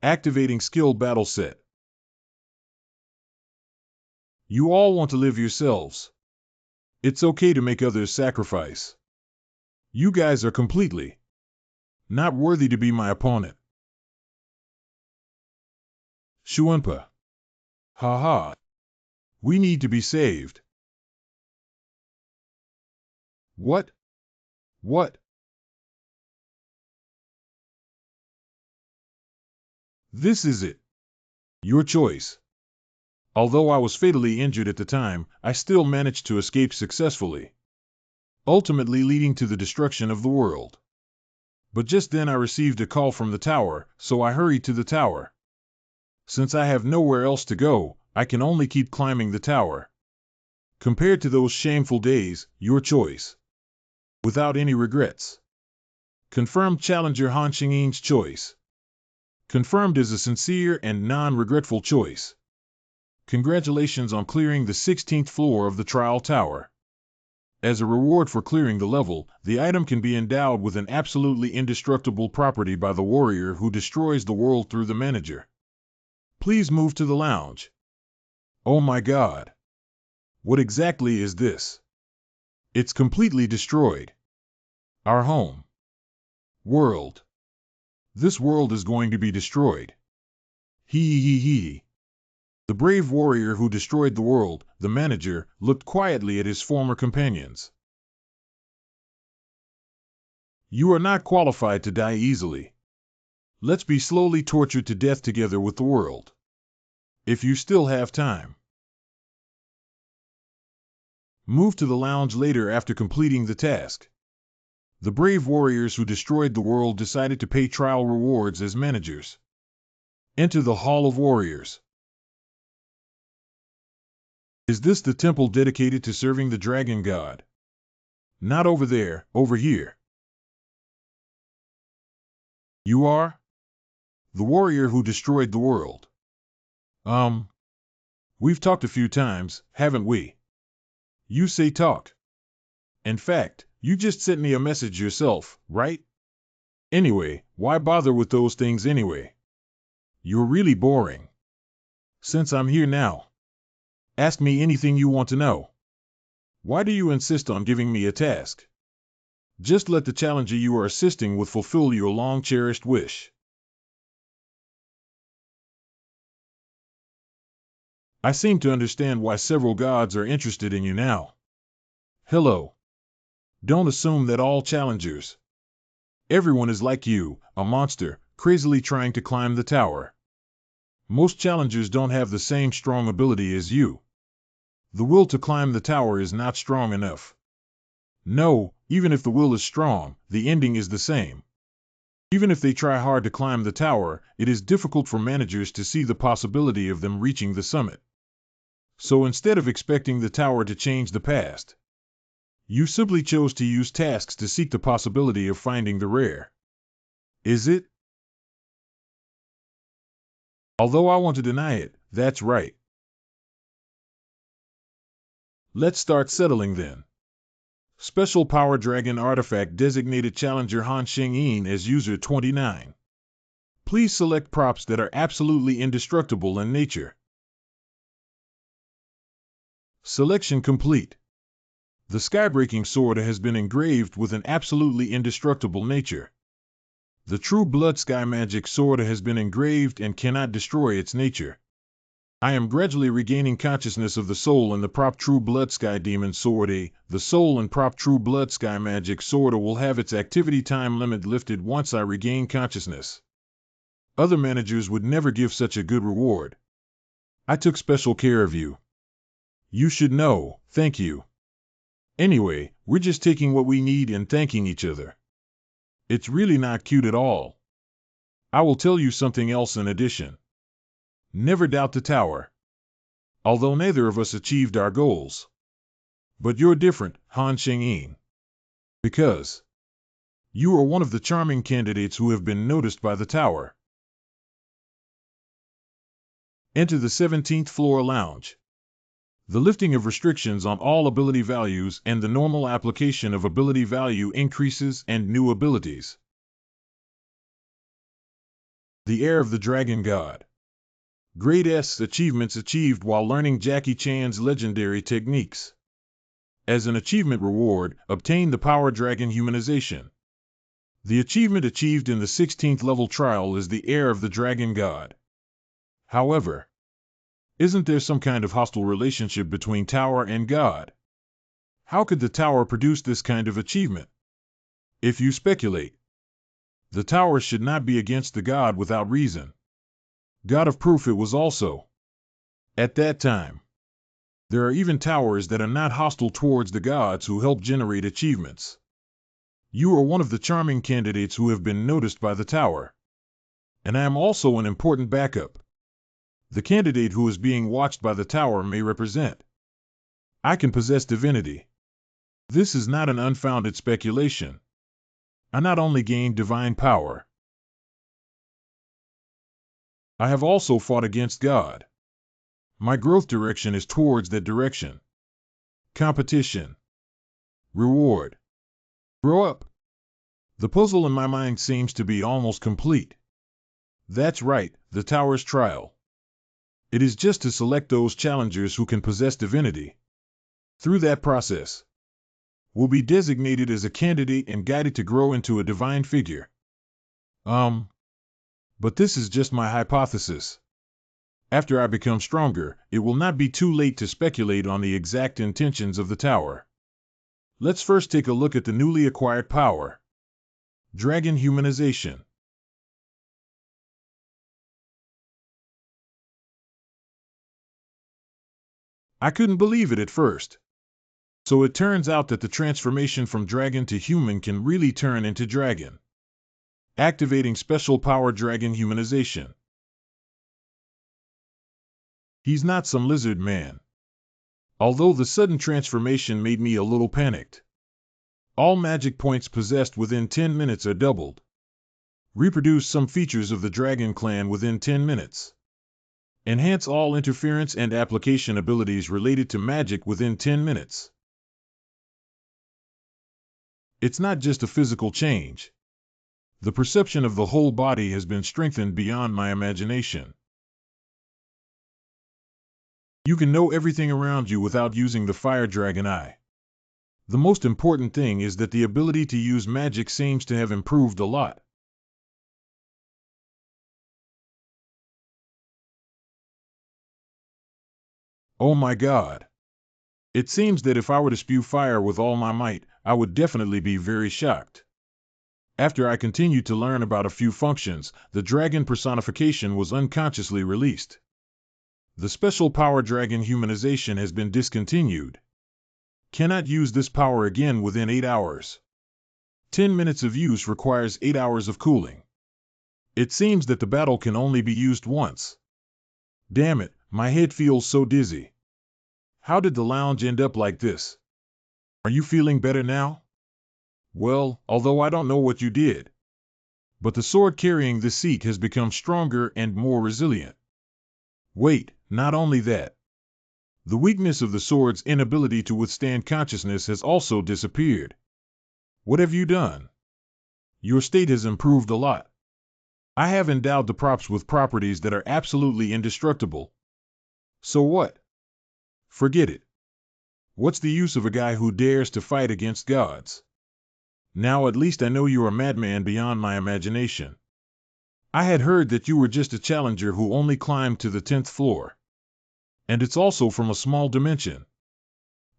Activating skill battle set. You all want to live yourselves. It's okay to make others sacrifice. You guys are completely not worthy to be my opponent. Shuanpa. Ha. We need to be saved. What? This is it. Your choice. Although I was fatally injured at the time, I still managed to escape successfully, ultimately leading to the destruction of the world. But just then I received a call from the tower, so I hurried to the tower. Since I have nowhere else to go, I can only keep climbing the tower. Compared to those shameful days, your choice. Without any regrets. Confirmed Challenger Han Xingyin's choice. Confirmed as a sincere and non-regretful choice. Congratulations on clearing the 16th floor of the trial tower. As a reward for clearing the level, the item can be endowed with an absolutely indestructible property by the warrior who destroys the world through the manager. Please move to the lounge. Oh my God. What exactly is this? It's completely destroyed. Our home. World. This world is going to be destroyed. He. The brave warrior who destroyed the world, the manager, looked quietly at his former companions. You are not qualified to die easily. Let's be slowly tortured to death together with the world. If you still have time. Move to the lounge later after completing the task. The brave warriors who destroyed the world decided to pay trial rewards as managers. Enter the Hall of Warriors. Is this the temple dedicated to serving the dragon god? Not over there, over here. You are? The warrior who destroyed the world. We've talked a few times, haven't we? You say talk. In fact, you just sent me a message yourself, right? Anyway, why bother with those things anyway? You're really boring. Since I'm here now, ask me anything you want to know. Why do you insist on giving me a task? Just let the challenger you are assisting with fulfill your long-cherished wish. I seem to understand why several gods are interested in you now. Hello. Don't assume that all challengers. Everyone is like you, a monster, crazily trying to climb the tower. Most challengers don't have the same strong ability as you. The will to climb the tower is not strong enough. No, even if the will is strong, the ending is the same. Even if they try hard to climb the tower, it is difficult for managers to see the possibility of them reaching the summit. So instead of expecting the tower to change the past, you simply chose to use tasks to seek the possibility of finding the rare. Is it? Although I want to deny it, that's right. Let's start settling then. Special Power Dragon Artifact designated Challenger Han Xingyin as User 29. Please select props that are absolutely indestructible in nature. Selection complete. The sky-breaking sword has been engraved with an absolutely indestructible nature. The true blood sky magic sword has been engraved and cannot destroy its nature. I am gradually regaining consciousness of the soul in the prop true blood sky demon sword A. The soul and prop true blood sky magic sword will have its activity time limit lifted once I regain consciousness. Other managers would never give such a good reward. I took special care of you. You should know, thank you. Anyway, we're just taking what we need and thanking each other. It's really not cute at all. I will tell you something else in addition. Never doubt the tower. Although neither of us achieved our goals. But you're different, Han Sheng-yin. Because you are one of the charming candidates who have been noticed by the tower. Enter the 17th floor lounge. The lifting of restrictions on all ability values and the normal application of ability value increases and new abilities. The Heir of the Dragon God. Grade S achievements achieved while learning Jackie Chan's legendary techniques. As an achievement reward, obtain the Power Dragon Humanization. The achievement achieved in the 16th level trial is the Heir of the Dragon God. However, isn't there some kind of hostile relationship between Tower and God? How could the Tower produce this kind of achievement? If you speculate, the Tower should not be against the God without reason. God of proof it was also. At that time, there are even towers that are not hostile towards the gods who help generate achievements. You are one of the charming candidates who have been noticed by the Tower. And I am also an important backup. The candidate who is being watched by the Tower may represent. I can possess divinity. This is not an unfounded speculation. I not only gained divine power, I have also fought against God. My growth direction is towards that direction. Competition. Reward. Grow up. The puzzle in my mind seems to be almost complete. That's right, the Tower's trial. It is just to select those challengers who can possess divinity. Through that process, will be designated as a candidate and guided to grow into a divine figure. But this is just my hypothesis. After I become stronger, it will not be too late to speculate on the exact intentions of the Tower. Let's first take a look at the newly acquired power. Dragon Humanization. I couldn't believe it at first. So it turns out that the transformation from dragon to human can really turn into dragon. Activating special power Dragon Humanization. He's not some lizard man. Although the sudden transformation made me a little panicked. All magic points possessed within 10 minutes are doubled. Reproduce some features of the Dragon Clan within 10 minutes. Enhance all interference and application abilities related to magic within 10 minutes. It's not just a physical change. The perception of the whole body has been strengthened beyond my imagination. You can know everything around you without using the Fire Dragon Eye. The most important thing is that the ability to use magic seems to have improved a lot. Oh my God. It seems that if I were to spew fire with all my might, I would definitely be very shocked. After I continued to learn about a few functions, the dragon personification was unconsciously released. The special power Dragon Humanization has been discontinued. Cannot use this power again within 8 hours. 10 minutes of use requires 8 hours of cooling. It seems that the battle can only be used once. Damn it, my head feels so dizzy. How did the lounge end up like this? Are you feeling better now? Well, although I don't know what you did. But the sword carrying this seat has become stronger and more resilient. Wait, not only that. The weakness of the sword's inability to withstand consciousness has also disappeared. What have you done? Your state has improved a lot. I have endowed the props with properties that are absolutely indestructible. So what? Forget it. What's the use of a guy who dares to fight against gods? Now at least I know you're a madman beyond my imagination. I had heard that you were just a challenger who only climbed to the 10th floor. And it's also from a small dimension.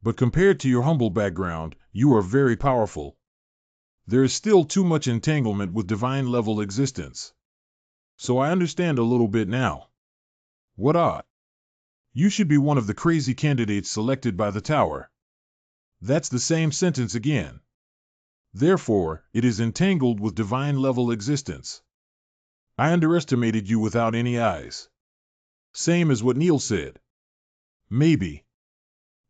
But compared to your humble background, you are very powerful. There is still too much entanglement with divine-level existence. So I understand a little bit now. What odd. You should be one of the crazy candidates selected by the tower. That's the same sentence again. Therefore, it is entangled with divine-level existence. I underestimated you without any eyes. Same as what Neil said. Maybe.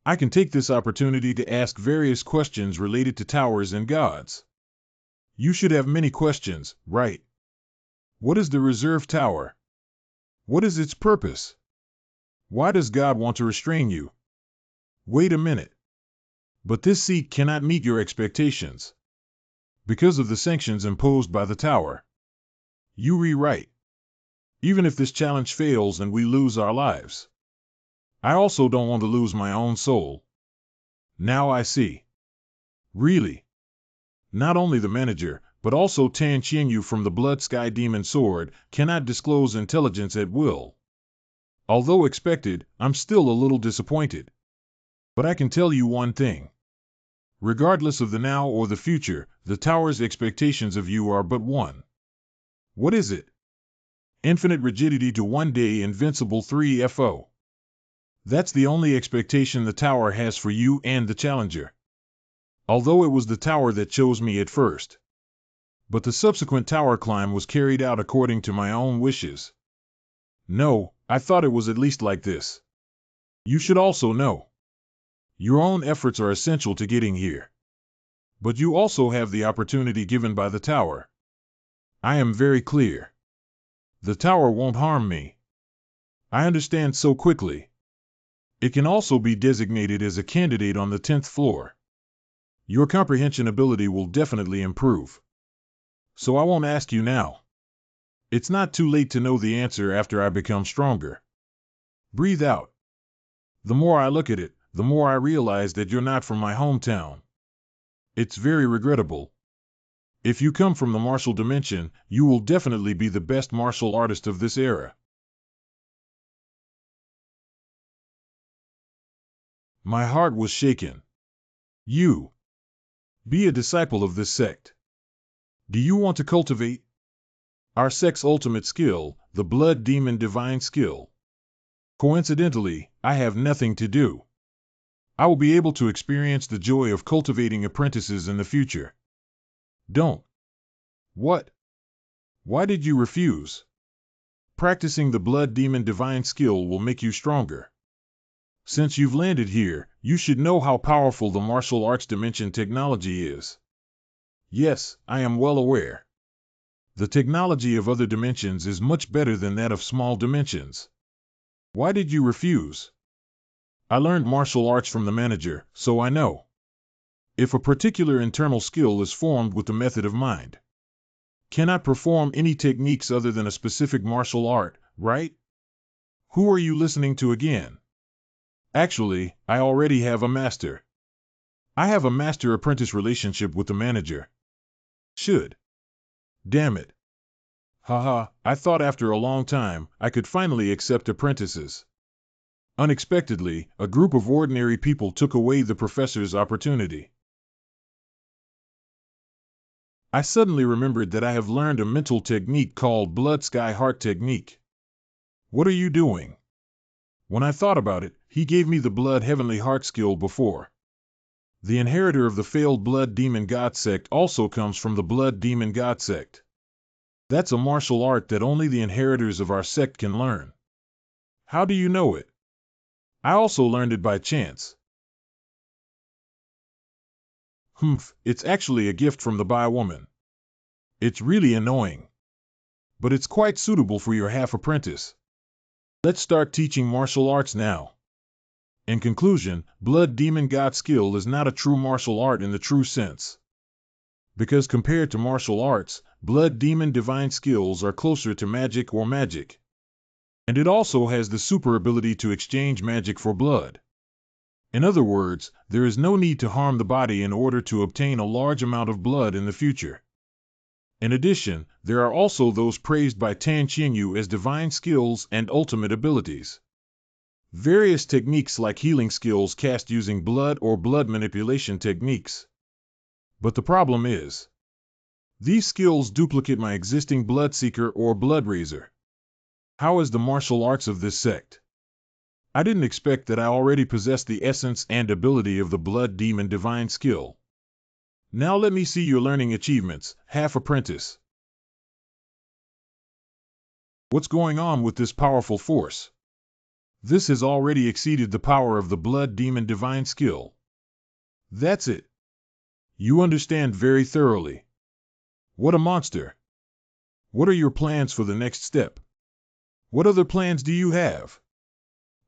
I can take this opportunity to ask various questions related to towers and gods. You should have many questions, right? What is the reserve tower? What is its purpose? Why does God want to restrain you? Wait a minute. But this seat cannot meet your expectations. Because of the sanctions imposed by the tower. You rewrite. Even if this challenge fails and we lose our lives. I also don't want to lose my own soul. Now I see. Really. Not only the manager, but also Tan Qianyu from the Blood Sky Demon Sword, cannot disclose intelligence at will. Although expected, I'm still a little disappointed. But I can tell you one thing. Regardless of the now or the future, the tower's expectations of you are but one. What is it? Infinite rigidity to one day invincible 3FO. That's the only expectation the tower has for you and the challenger. Although it was the tower that chose me at first. But the subsequent tower climb was carried out according to my own wishes. No, I thought it was at least like this. You should also know. Your own efforts are essential to getting here. But you also have the opportunity given by the tower. I am very clear. The tower won't harm me. I understand so quickly. It can also be designated as a candidate on the 10th floor. Your comprehension ability will definitely improve. So I won't ask you now. It's not too late to know the answer after I become stronger. Breathe out. The more I look at it, the more I realize that you're not from my hometown. It's very regrettable. If you come from the martial dimension, you will definitely be the best martial artist of this era. My heart was shaken. You. Be a disciple of this sect. Do you want to cultivate our sect's ultimate skill, the Blood Demon Divine Skill? Coincidentally, I have nothing to do. I will be able to experience the joy of cultivating apprentices in the future. Don't. What? Why did you refuse? Practicing the Blood Demon Divine Skill will make you stronger. Since you've landed here, you should know how powerful the martial arts dimension technology is. Yes, I am well aware. The technology of other dimensions is much better than that of small dimensions. Why did you refuse? I learned martial arts from the manager, so I know. If a particular internal skill is formed with the method of mind, cannot perform any techniques other than a specific martial art, right? Who are you listening to again? Actually, I already have a master. I have a master-apprentice relationship with the manager. Should. Damn it. Haha, I thought after a long time, I could finally accept apprentices. Unexpectedly, a group of ordinary people took away the professor's opportunity. I suddenly remembered that I have learned a mental technique called Blood Sky Heart Technique. What are you doing? When I thought about it, he gave me the Blood Heavenly Heart skill before. The inheritor of the failed Blood Demon God sect also comes from the Blood Demon God sect. That's a martial art that only the inheritors of our sect can learn. How do you know it? I also learned it by chance. It's actually a gift from the Bai woman. It's really annoying. But it's quite suitable for your half-apprentice. Let's start teaching martial arts now. In conclusion, Blood Demon God skill is not a true martial art in the true sense. Because compared to martial arts, Blood Demon Divine skills are closer to magic or magic. And it also has the super ability to exchange magic for blood. In other words, there is no need to harm the body in order to obtain a large amount of blood in the future. In addition, there are also those praised by Tan Qingyu as divine skills and ultimate abilities. Various techniques like healing skills cast using blood or blood manipulation techniques. But the problem is, these skills duplicate my existing Bloodseeker or Blood Raiser. How is the martial arts of this sect? I didn't expect that I already possessed the essence and ability of the Blood Demon divine skill. Now let me see your learning achievements, half apprentice. What's going on with this powerful force? This has already exceeded the power of the Blood Demon divine skill. That's it. You understand very thoroughly. What a monster. What are your plans for the next step? What other plans do you have?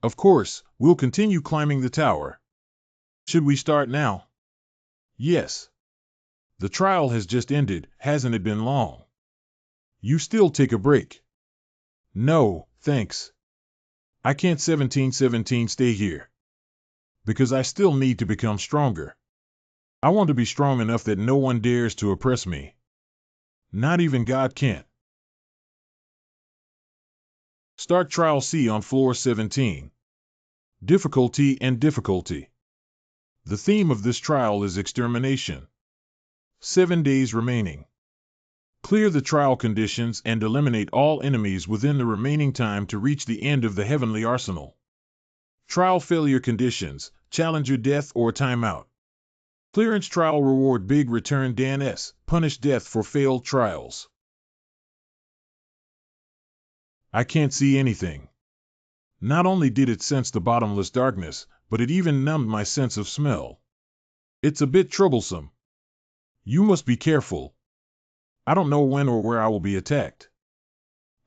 Of course, we'll continue climbing the tower. Should we start now? Yes. The trial has just ended, hasn't it been long? You still take a break? No, thanks. I can't 1717 stay here. Because I still need to become stronger. I want to be strong enough that no one dares to oppress me. Not even God can't. Start Trial C on floor 17. Difficulty and difficulty. The theme of this trial is extermination. 7 days remaining. Clear the trial conditions and eliminate all enemies within the remaining time to reach the end of the heavenly arsenal. Trial failure conditions, challenger death or timeout. Clearance trial reward big return Dan S, punish death for failed trials. I can't see anything. Not only did it sense the bottomless darkness, but it even numbed my sense of smell. It's a bit troublesome. You must be careful. I don't know when or where I will be attacked.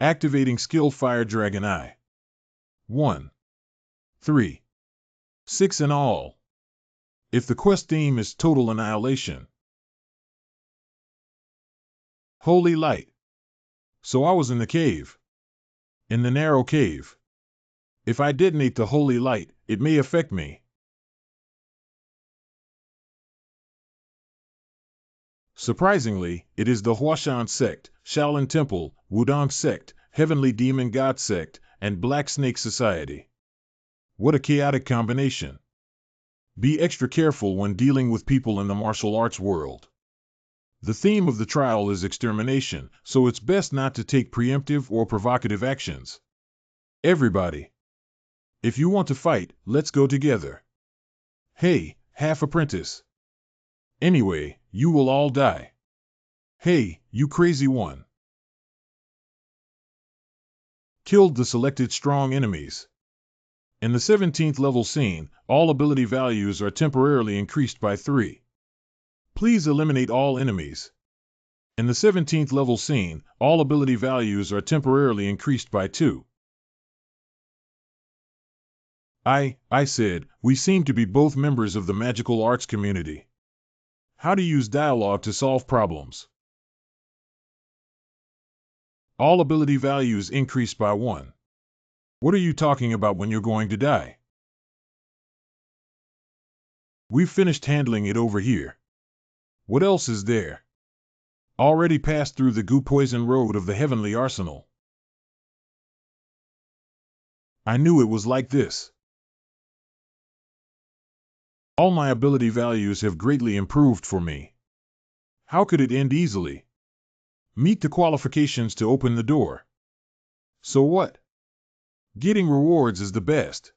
Activating skill Fire Dragon Eye. 1, 3, 6 in all. If the quest theme is total annihilation. Holy light. So I was in the cave. In the narrow cave. If I detonate the holy light, it may affect me. Surprisingly, it is the Huashan sect, Shaolin Temple, Wudong sect, Heavenly Demon God sect, and Black Snake Society. What a chaotic combination. Be extra careful when dealing with people in the martial arts world. The theme of the trial is extermination, so it's best not to take preemptive or provocative actions. Everybody. If you want to fight, let's go together. Hey, half apprentice. Anyway, you will all die. Hey, you crazy one. Killed the selected strong enemies. In the 17th level scene, all ability values are temporarily increased by 3. Please eliminate all enemies. In the 17th level scene, all ability values are temporarily increased by 2. I said, we seem to be both members of the magical arts community. How to use dialogue to solve problems. All ability values increased by 1. What are you talking about when you're going to die? We've finished handling it over here. What else is there? Already passed through the goo poison road of the heavenly arsenal. I knew it was like this. All my ability values have greatly improved for me. How could it end easily? Meet the qualifications to open the door. So what? Getting rewards is the best.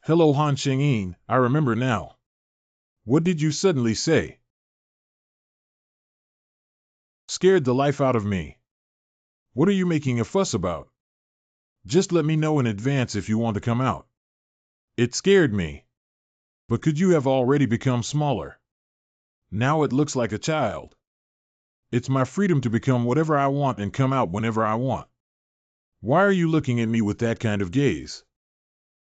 Hello Han Shengyin, I remember now. What did you suddenly say? Scared the life out of me. What are you making a fuss about? Just let me know in advance if you want to come out. It scared me. But could you have already become smaller? Now it looks like a child. It's my freedom to become whatever I want and come out whenever I want. Why are you looking at me with that kind of gaze?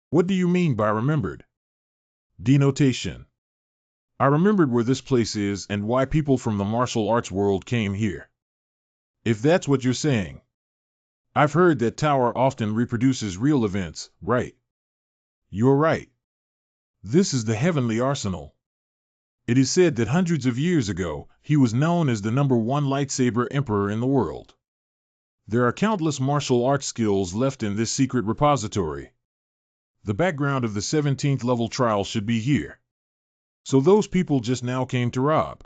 What do you mean by remembered? Denotation. I remembered where this place is and why people from the martial arts world came here. If that's what you're saying. I've heard that tower often reproduces real events, right? You're right. This is the heavenly arsenal. It is said that hundreds of years ago, he was known as the #1 lightsaber emperor in the world. There are countless martial arts skills left in this secret repository. The background of the 17th level trial should be here. So those people just now came to rob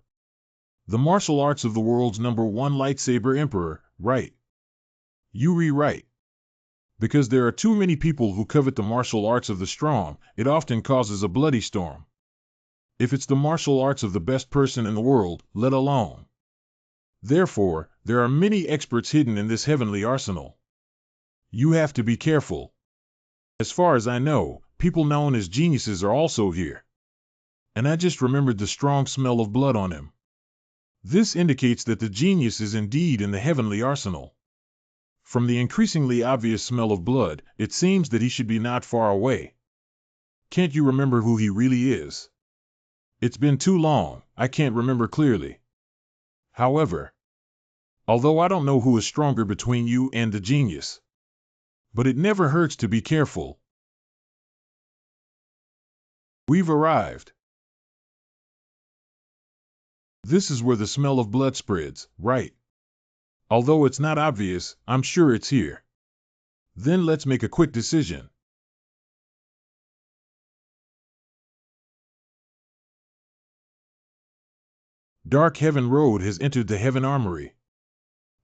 the martial arts of the world's #1 lightsaber emperor, right? You rewrite. Because there are too many people who covet the martial arts of the strong, it often causes a bloody storm. If it's the martial arts of the best person in the world, let alone. Therefore, there are many experts hidden in this heavenly arsenal. You have to be careful. As far as I know, people known as geniuses are also here. And I just remembered the strong smell of blood on him. This indicates that the genius is indeed in the heavenly arsenal. From the increasingly obvious smell of blood, it seems that he should be not far away. Can't you remember who he really is? It's been too long, I can't remember clearly. However, although I don't know who is stronger between you and the genius, but it never hurts to be careful. We've arrived. This is where the smell of blood spreads, right? Although it's not obvious, I'm sure it's here. Then let's make a quick decision. Dark Heaven Road has entered the Heaven Armory.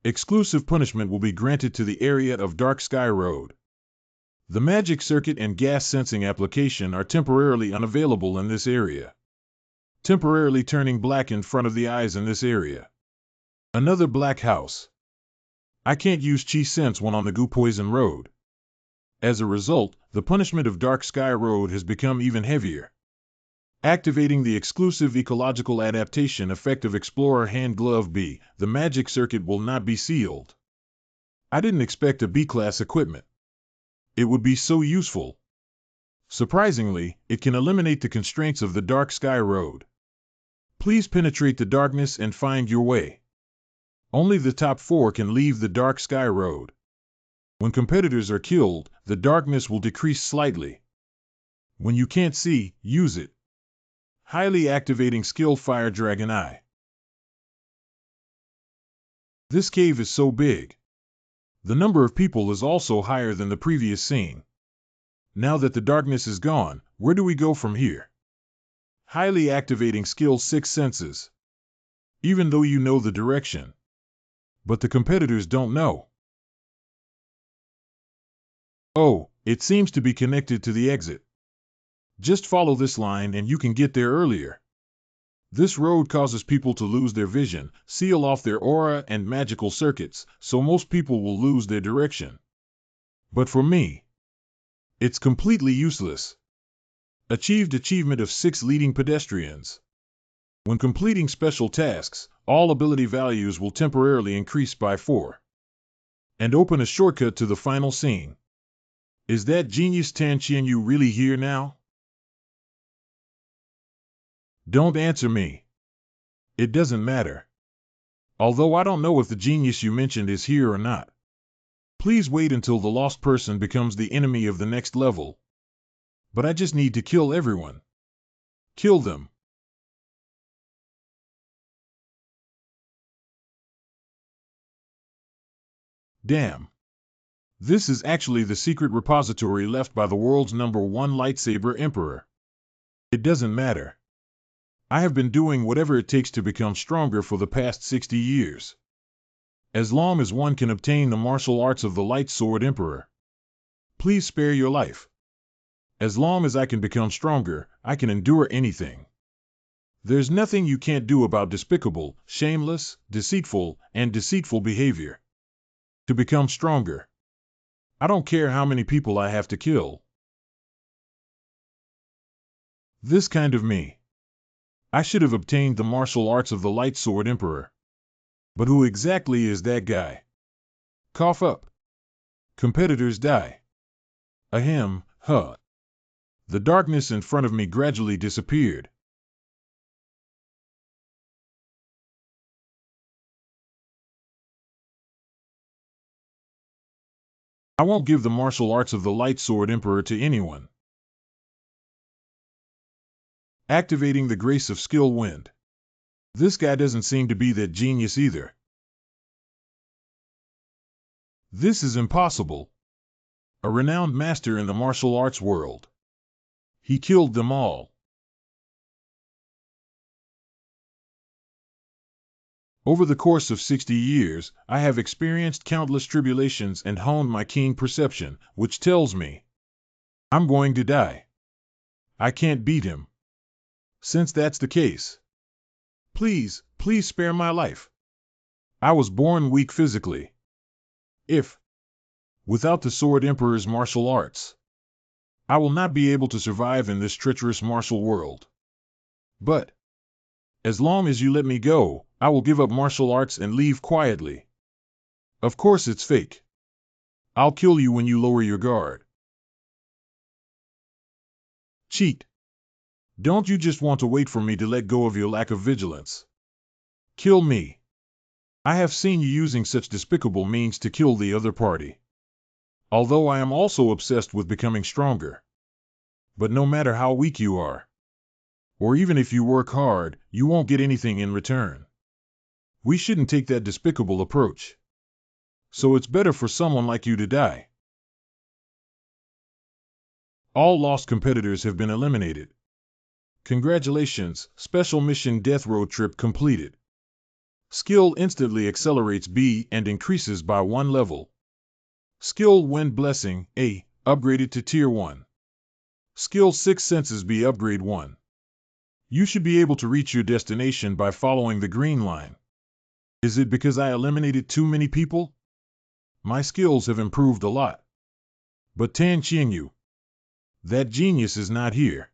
Exclusive punishment will be granted to the area of Dark Sky Road. The magic circuit and gas sensing application are temporarily unavailable in this area. Temporarily turning black in front of the eyes in this area. Another black house. I can't use Chi Sense one on the Goo Poison Road. As a result, the punishment of Dark Sky Road has become even heavier. Activating the exclusive ecological adaptation effect of Explorer Hand Glove B, the magic circuit will not be sealed. I didn't expect a B-class equipment. It would be so useful. Surprisingly, it can eliminate the constraints of the Dark Sky Road. Please penetrate the darkness and find your way. Only the top 4 can leave the Dark Sky Road. When competitors are killed, the darkness will decrease slightly. When you can't see, use it. Highly activating skill Fire Dragon Eye. This cave is so big. The number of people is also higher than the previous scene. Now that the darkness is gone, where do we go from here? Highly activating skill 6 Senses. Even though you know the direction. But the competitors don't know. Oh, it seems to be connected to the exit. Just follow this line and you can get there earlier. This road causes people to lose their vision, seal off their aura and magical circuits, so most people will lose their direction. But for me, it's completely useless. Achieved achievement of 6 leading pedestrians. When completing special tasks, all ability values will temporarily increase by 4. And open a shortcut to the final scene. Is that genius Tan Qianyu really here now? Don't answer me. It doesn't matter. Although I don't know if the genius you mentioned is here or not. Please wait until the lost person becomes the enemy of the next level. But I just need to kill everyone. Kill them. Damn. This is actually the secret repository left by the world's #1 lightsaber emperor. It doesn't matter. I have been doing whatever it takes to become stronger for the past 60 years. As long as one can obtain the martial arts of the Light Sword Emperor. Please spare your life. As long as I can become stronger, I can endure anything. There's nothing you can't do about despicable, shameless, deceitful behavior. To become stronger. I don't care how many people I have to kill. This kind of me. I should have obtained the martial arts of the Light Sword Emperor. But who exactly is that guy? Cough up. Competitors die. Ahem, huh. The darkness in front of me gradually disappeared. I won't give the martial arts of the Light Sword Emperor to anyone. Activating the grace of skill wind. This guy doesn't seem to be that genius either. This is impossible. A renowned master in the martial arts world. He killed them all. Over the course of 60 years, I have experienced countless tribulations and honed my keen perception, which tells me I'm going to die. I can't beat him. Since that's the case, please spare my life. I was born weak physically. Without the Sword Emperor's martial arts, I will not be able to survive in this treacherous martial world. But as long as you let me go, I will give up martial arts and leave quietly. Of course it's fake. I'll kill you when you lower your guard. Cheat. Don't you just want to wait for me to let go of your lack of vigilance? Kill me. I have seen you using such despicable means to kill the other party. Although I am also obsessed with becoming stronger. But no matter how weak you are, or even if you work hard, you won't get anything in return. We shouldn't take that despicable approach. So it's better for someone like you to die. All lost competitors have been eliminated. Congratulations, Special Mission Death Road Trip completed. Skill instantly accelerates B and increases by 1 level. Skill Wind Blessing A, upgraded to Tier 1. Skill 6 Senses B, upgrade 1. You should be able to reach your destination by following the green line. Is it because I eliminated too many people? My skills have improved a lot. But Tan Qianyu, that genius is not here.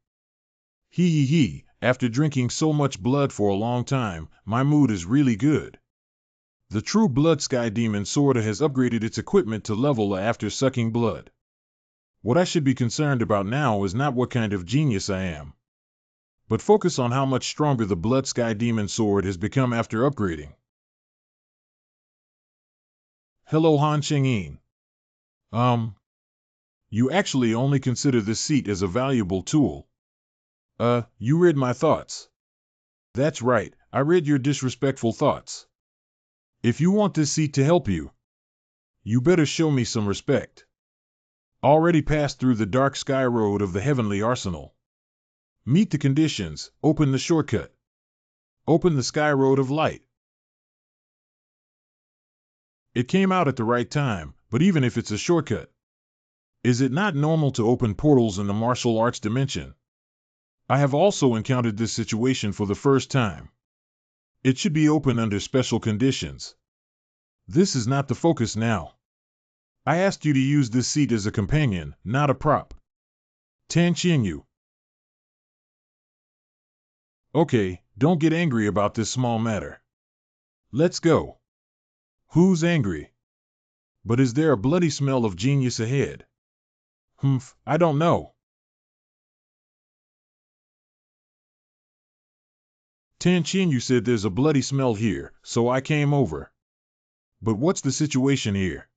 After drinking so much blood for a long time, my mood is really good. The true Blood Sky Demon sorta has upgraded its equipment to level A after sucking blood. What I should be concerned about now is not what kind of genius I am, but focus on how much stronger the Blood Sky Demon sword has become after upgrading. Hello Han Chengyin. You actually only consider this seat as a valuable tool. You read my thoughts. That's right, I read your disrespectful thoughts. If you want this seat to help you, you better show me some respect. Already passed through the dark sky road of the heavenly arsenal. Meet the conditions, open the shortcut. Open the sky road of light. It came out at the right time, but even if it's a shortcut, is it not normal to open portals in the martial arts dimension? I have also encountered this situation for the first time. It should be open under special conditions. This is not the focus now. I asked you to use this seat as a companion, not a prop. Tan Qianyu. Okay, don't get angry about this small matter. Let's go. Who's angry? But is there a bloody smell of genius ahead? I don't know. Tan Qianyu said there's a bloody smell here, so I came over. But what's the situation here?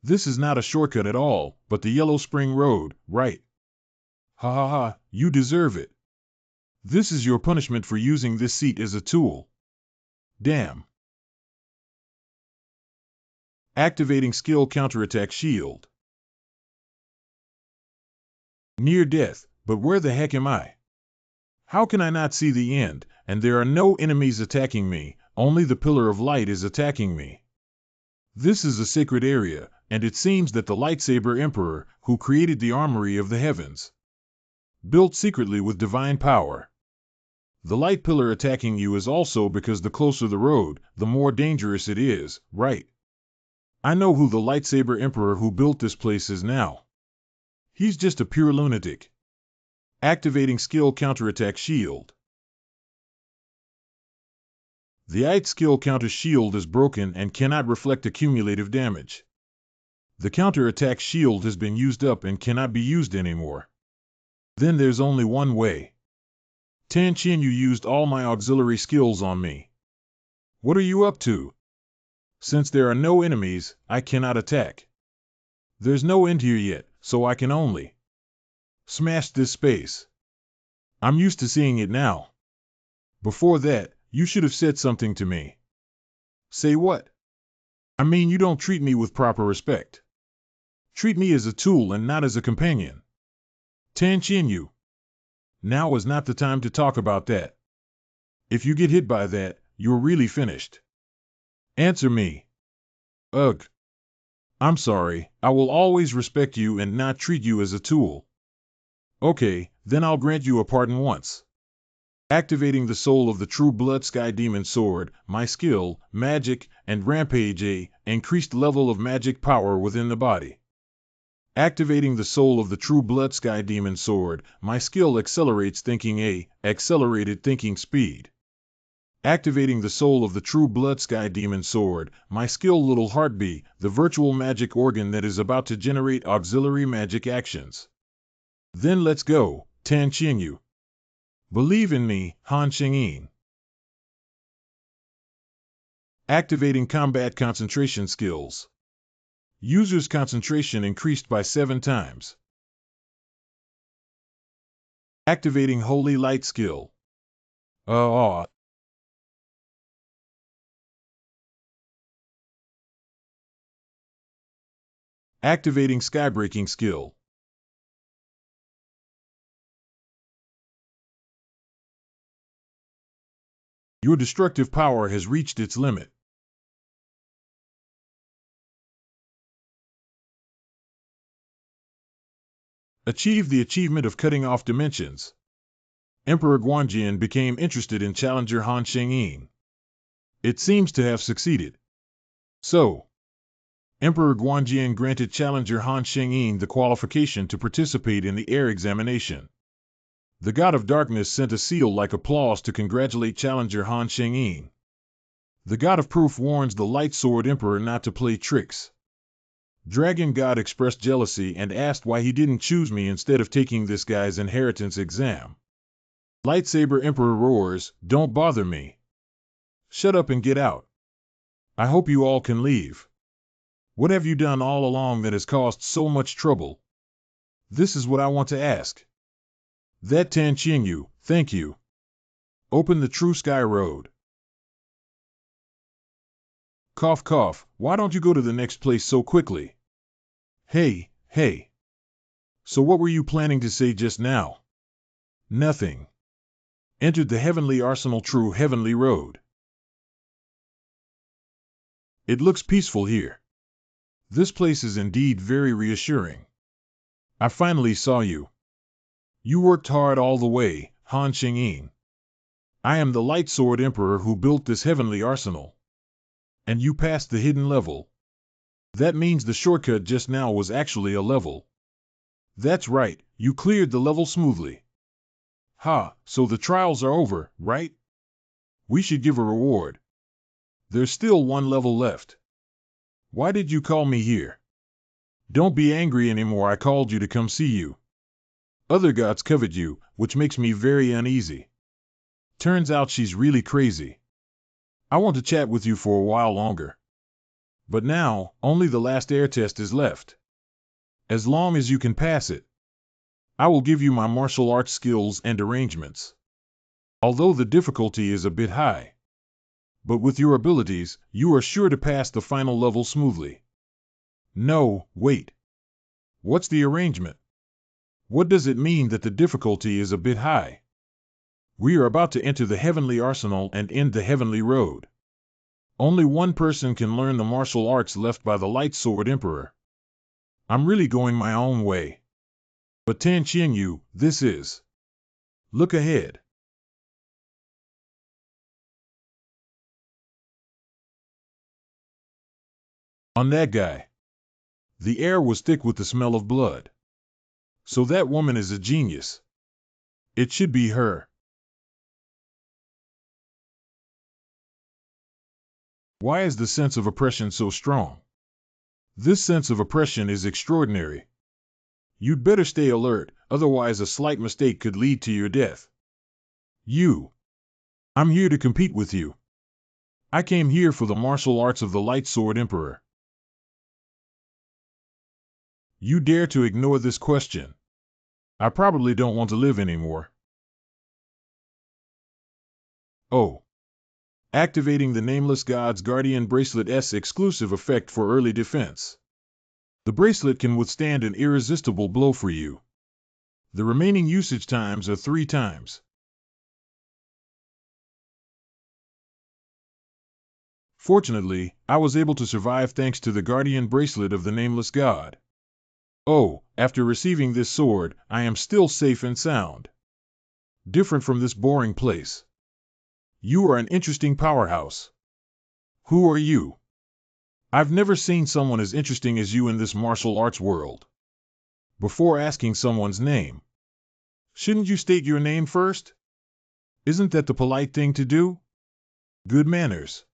This is not a shortcut at all, but the Yellow Spring Road, right? You deserve it. This is your punishment for using this seat as a tool. Damn. Activating skill counterattack shield. Near death, but where the heck am I? How can I not see the end, and there are no enemies attacking me, only the Pillar of Light is attacking me. This is a sacred area, and it seems that the Lightsaber Emperor, who created the Armory of the Heavens, built secretly with divine power. The light pillar attacking you is also because the closer the road, the more dangerous it is, right? I know who the Lightsaber Emperor who built this place is now. He's just a pure lunatic. Activating skill counterattack shield. The IT skill counter shield is broken and cannot reflect accumulative damage. The counterattack shield has been used up and cannot be used anymore. Then there's only one way. Tan Qianyu used all my auxiliary skills on me. What are you up to? Since there are no enemies, I cannot attack. There's no end here yet, so I can only smash this space. I'm used to seeing it now. Before that, you should have said something to me. Say what? I mean, you don't treat me with proper respect. Treat me as a tool and not as a companion. Tan Yu. Now is not the time to talk about that. If you get hit by that, you're really finished. Answer me. Ugh. I'm sorry, I will always respect you and not treat you as a tool. Okay, then I'll grant you a pardon once. Activating the soul of the true blood sky demon sword, my skill, magic, and rampage a increased level of magic power within the body. Activating the soul of the true blood sky demon sword, my skill accelerates thinking a accelerated thinking speed. Activating the soul of the true blood sky demon sword, my skill little heart B, the virtual magic organ that is about to generate auxiliary magic actions. Then let's go, Tan Yu. Believe in me, Han Shengyin. Activating combat concentration skills. User's concentration increased by 7 times. Activating holy light skill. Activating skybreaking skill. Your destructive power has reached its limit. Achieve the achievement of cutting off dimensions. Emperor Guanjian became interested in challenger Han Shengyin. It seems to have succeeded. So, Emperor Guanjian granted challenger Han Shengyin the qualification to participate in the air examination. The god of darkness sent a seal-like applause to congratulate challenger Han Shengyin. The god of proof warns the light sword emperor not to play tricks. Dragon god expressed jealousy and asked why he didn't choose me instead of taking this guy's inheritance exam. Lightsaber emperor roars, "Don't bother me. Shut up and get out. I hope you all can leave. What have you done all along that has caused so much trouble? This is what I want to ask." That Tan Yu, thank you. Open the true sky road. Cough cough, why don't you go to the next place so quickly? Hey. So what were you planning to say just now? Nothing. Entered the heavenly arsenal true heavenly road. It looks peaceful here. This place is indeed very reassuring. I finally saw you. You worked hard all the way, Han Shengyin. I am the Light Sword Emperor who built this heavenly arsenal. And you passed the hidden level. That means the shortcut just now was actually a level. That's right, you cleared the level smoothly. Ha, so the trials are over, right? We should give a reward. There's still one level left. Why did you call me here? Don't be angry anymore, I called you to come see you. Other gods covet you, which makes me very uneasy. Turns out she's really crazy. I want to chat with you for a while longer. But now, only the last air test is left. As long as you can pass it, I will give you my martial arts skills and arrangements. Although the difficulty is a bit high. But with your abilities, you are sure to pass the final level smoothly. No, wait. What's the arrangement? What does it mean that the difficulty is a bit high? We are about to enter the heavenly arsenal and end the heavenly road. Only one person can learn the martial arts left by the Light Sword Emperor. I'm really going my own way. But Tan Yu, this is. Look ahead. On that guy. The air was thick with the smell of blood. So that woman is a genius. It should be her. Why is the sense of oppression so strong? This sense of oppression is extraordinary. You'd better stay alert, otherwise a slight mistake could lead to your death. I'm here to compete with you. I came here for the martial arts of the Light Sword Emperor. You dare to ignore this question? I probably don't want to live anymore. Oh. Activating the Nameless God's Guardian Bracelet's exclusive effect for early defense. The bracelet can withstand an irresistible blow for you. The remaining usage times are 3 times. Fortunately, I was able to survive thanks to the Guardian Bracelet of the Nameless God. Oh, after receiving this sword, I am still safe and sound. Different from this boring place. You are an interesting powerhouse. Who are you? I've never seen someone as interesting as you in this martial arts world. Before asking someone's name, shouldn't you state your name first? Isn't that the polite thing to do? Good manners.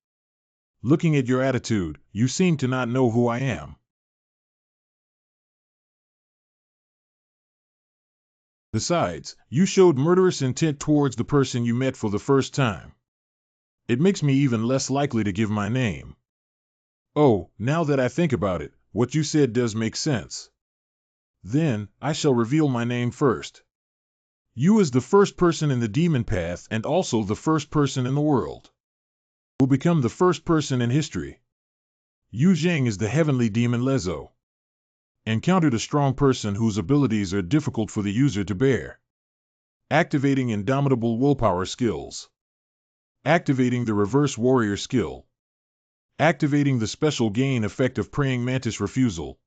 Looking at your attitude, you seem to not know who I am. Besides, you showed murderous intent towards the person you met for the first time. It makes me even less likely to give my name. Oh, now that I think about it, what you said does make sense. Then, I shall reveal my name first. You is the first person in the demon path and also the first person in the world. Will become the first person in history. Yu Zheng is the heavenly demon Lezo. Encountered a strong person whose abilities are difficult for the user to bear. Activating indomitable willpower skills. Activating the reverse warrior skill. Activating the special gain effect of praying mantis refusal.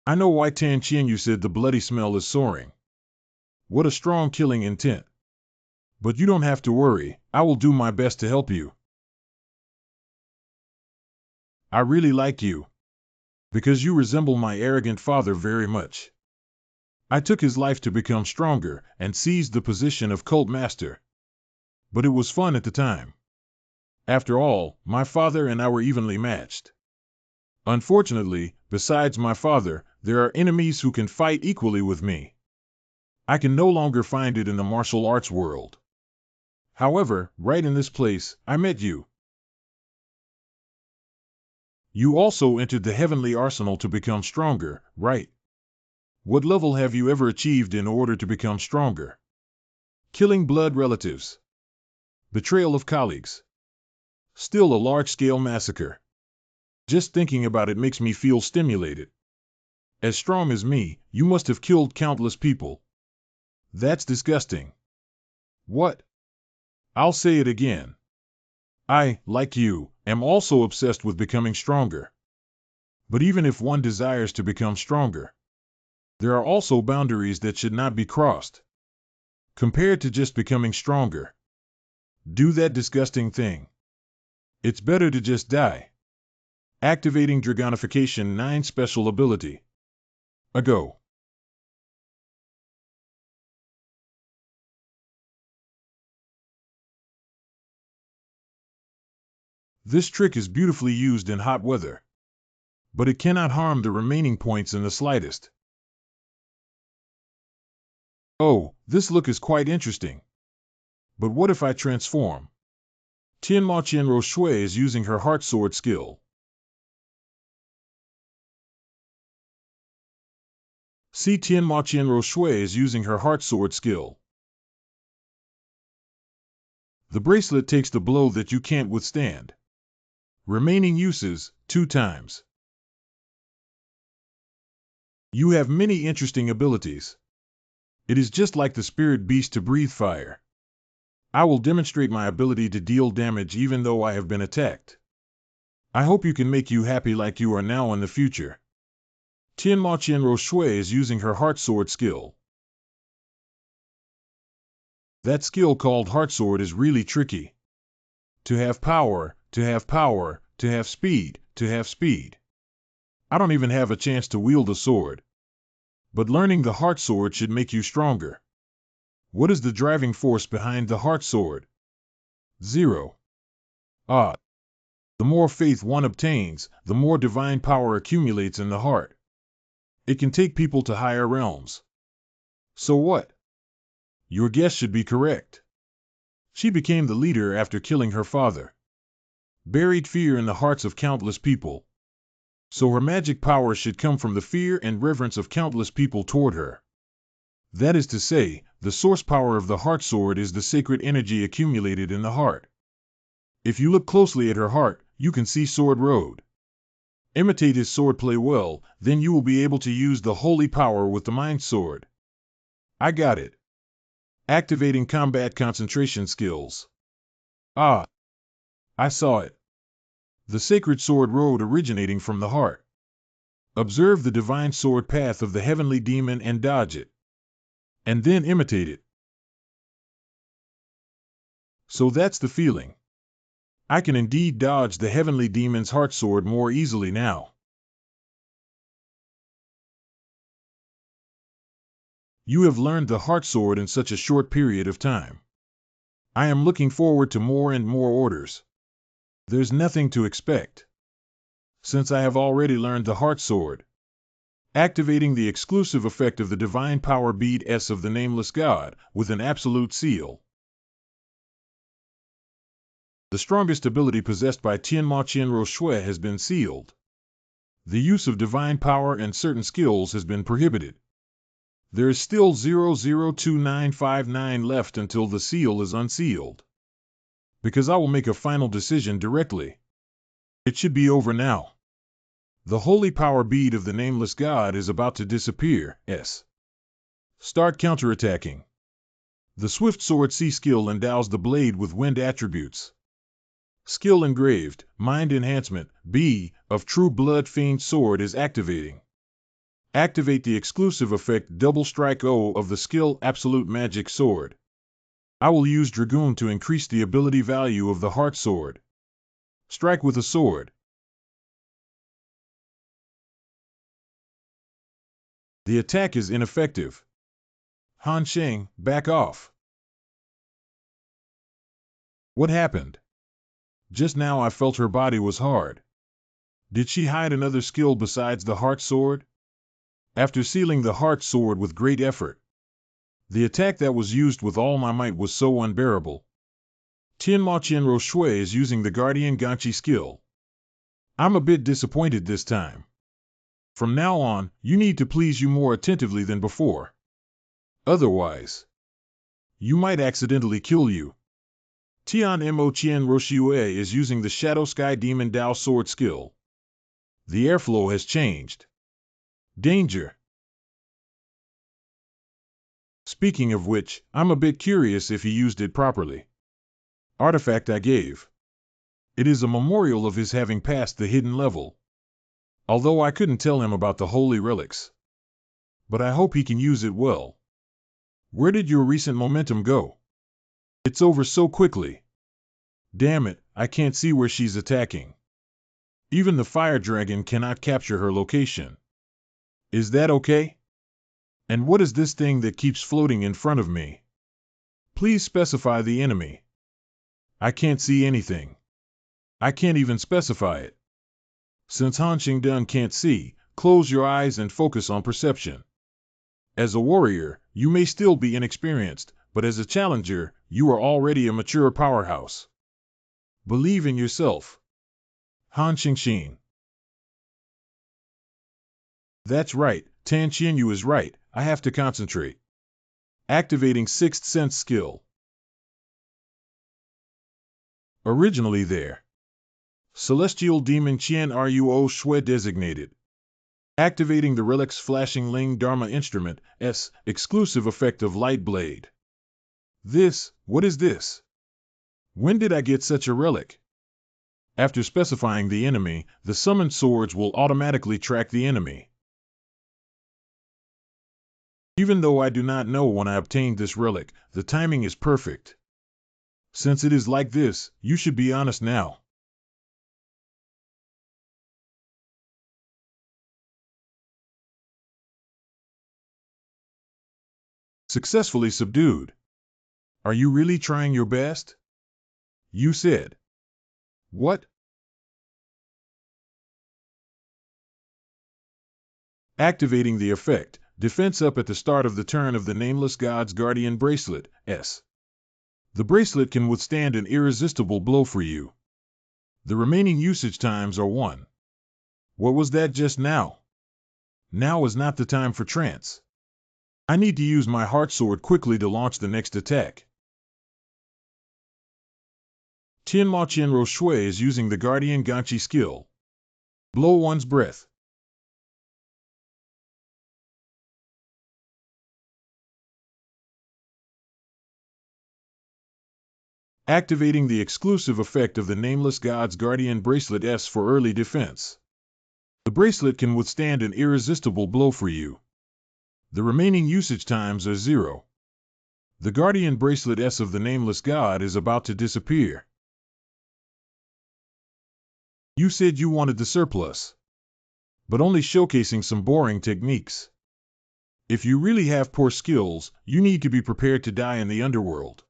I know why Tan Qianyu said the bloody smell is soaring. What a strong killing intent. But you don't have to worry, I will do my best to help you. I really like you. Because you resemble my arrogant father very much. I took his life to become stronger and seized the position of cult master. But it was fun at the time. After all, my father and I were evenly matched. Unfortunately, besides my father, there are enemies who can fight equally with me. I can no longer find it in the martial arts world. However, right in this place, I met you. You also entered the heavenly arsenal to become stronger, right? What level have you ever achieved in order to become stronger? Killing blood relatives. Betrayal of colleagues. Still a large-scale massacre. Just thinking about it makes me feel stimulated. As strong as me, you must have killed countless people. That's disgusting. What? I'll say it again. I, like you, am also obsessed with becoming stronger. But even if one desires to become stronger, there are also boundaries that should not be crossed. Compared to just becoming stronger. Do that disgusting thing. It's better to just die. Activating Dragonification 9 special ability. A go. This trick is beautifully used in hot weather. But it cannot harm the remaining points in the slightest. Oh, this look is quite interesting. But what if I transform? Tianma Qianro Shui is using her heart sword skill. See, Tianma Qianro Shui is using her heart sword skill. The bracelet takes the blow that you can't withstand. Remaining uses, 2 times. You have many interesting abilities. It is just like the spirit beast to breathe fire. I will demonstrate my ability to deal damage even though I have been attacked. I hope you can make you happy like you are now in the future. Tianma Qianro Shui is using her heart sword skill. That skill called heart sword is really tricky. To have power, to have power, to have speed, to have speed. I don't even have a chance to wield a sword. But learning the heart sword should make you stronger. What is the driving force behind the heart sword? 0. Ah. The more faith one obtains, the more divine power accumulates in the heart. It can take people to higher realms. So what? Your guess should be correct. She became the leader after killing her father. Buried fear in the hearts of countless people. So her magic power should come from the fear and reverence of countless people toward her. That is to say, the source power of the heart sword is the sacred energy accumulated in the heart. If you look closely at her heart, you can see Sword Road. Imitate his swordplay well, then you will be able to use the holy power with the mind sword. I got it. Activating combat concentration skills. Ah, I saw it. The sacred sword road originating from the heart. Observe the divine sword path of the heavenly demon and dodge it. And then imitate it. So that's the feeling. I can indeed dodge the heavenly demon's heart sword more easily now. You have learned the heart sword in such a short period of time. I am looking forward to more and more orders. There's nothing to expect, since I have already learned the heart sword. Activating the exclusive effect of the divine power bead S of the nameless God, with an absolute seal. The strongest ability possessed by Tianma Qianro Shui has been sealed. The use of divine power and certain skills has been prohibited. There is still 002959 left until the seal is unsealed. Because I will make a final decision directly. It should be over now. The holy power bead of the nameless God is about to disappear. Start counterattacking. The swift sword C skill endows the blade with wind attributes. Skill engraved, mind enhancement, B, of true blood fiend sword is activating. Activate the exclusive effect double strike O of the skill absolute magic sword. I will use Dragoon to increase the ability value of the heart sword. Strike with a sword. The attack is ineffective. Han Sheng, back off. What happened? Just now I felt her body was hard. Did she hide another skill besides the heart sword? After sealing the heart sword with great effort, the attack that was used with all my might was so unbearable. Tianma Qianro Shui is using the Guardian Ganchi skill. I'm a bit disappointed this time. From now on, you need to please you more attentively than before. Otherwise, you might accidentally kill you. Tian Mo Qian Roshue is using the Shadow Sky Demon Dao sword skill. The airflow has changed. Danger. Speaking of which, I'm a bit curious if he used it properly. Artifact I gave. It is a memorial of his having passed the hidden level. Although I couldn't tell him about the holy relics. But I hope he can use it well. Where did your recent momentum go? It's over so quickly. Damn it, I can't see where she's attacking. Even the fire dragon cannot capture her location. Is that okay? And what is this thing that keeps floating in front of me? Please specify the enemy. I can't see anything. I can't even specify it. Since Han Xingdun can't see, close your eyes and focus on perception. As a warrior, you may still be inexperienced, but as a challenger, you are already a mature powerhouse. Believe in yourself. Han Xingxin. That's right, Tan Qianyu is right, I have to concentrate. Activating Sixth Sense skill. Originally there. Celestial Demon Qian Ruo Shui designated. Activating the Relic's Flashing Ling Dharma Instrument, S, exclusive effect of Light Blade. What is this? When did I get such a relic? After specifying the enemy, the summoned swords will automatically track the enemy. Even though I do not know when I obtained this relic, the timing is perfect. Since it is like this, you should be honest now. Successfully subdued. Are you really trying your best? You said. What? Activating the effect, defense up at the start of the turn of the Nameless God's Guardian Bracelet, S. The bracelet can withstand an irresistible blow for you. The remaining usage times are 1. What was that just now? Now is not the time for trance. I need to use my heart sword quickly to launch the next attack. Tianma Qianro Shui is using the Guardian Ganqi skill. Blow one's breath. Activating the exclusive effect of the Nameless God's Guardian Bracelet S for early defense. The bracelet can withstand an irresistible blow for you. The remaining usage times are 0. The Guardian Bracelet S of the Nameless God is about to disappear. You said you wanted the surplus, but only showcasing some boring techniques. If you really have poor skills, you need to be prepared to die in the underworld.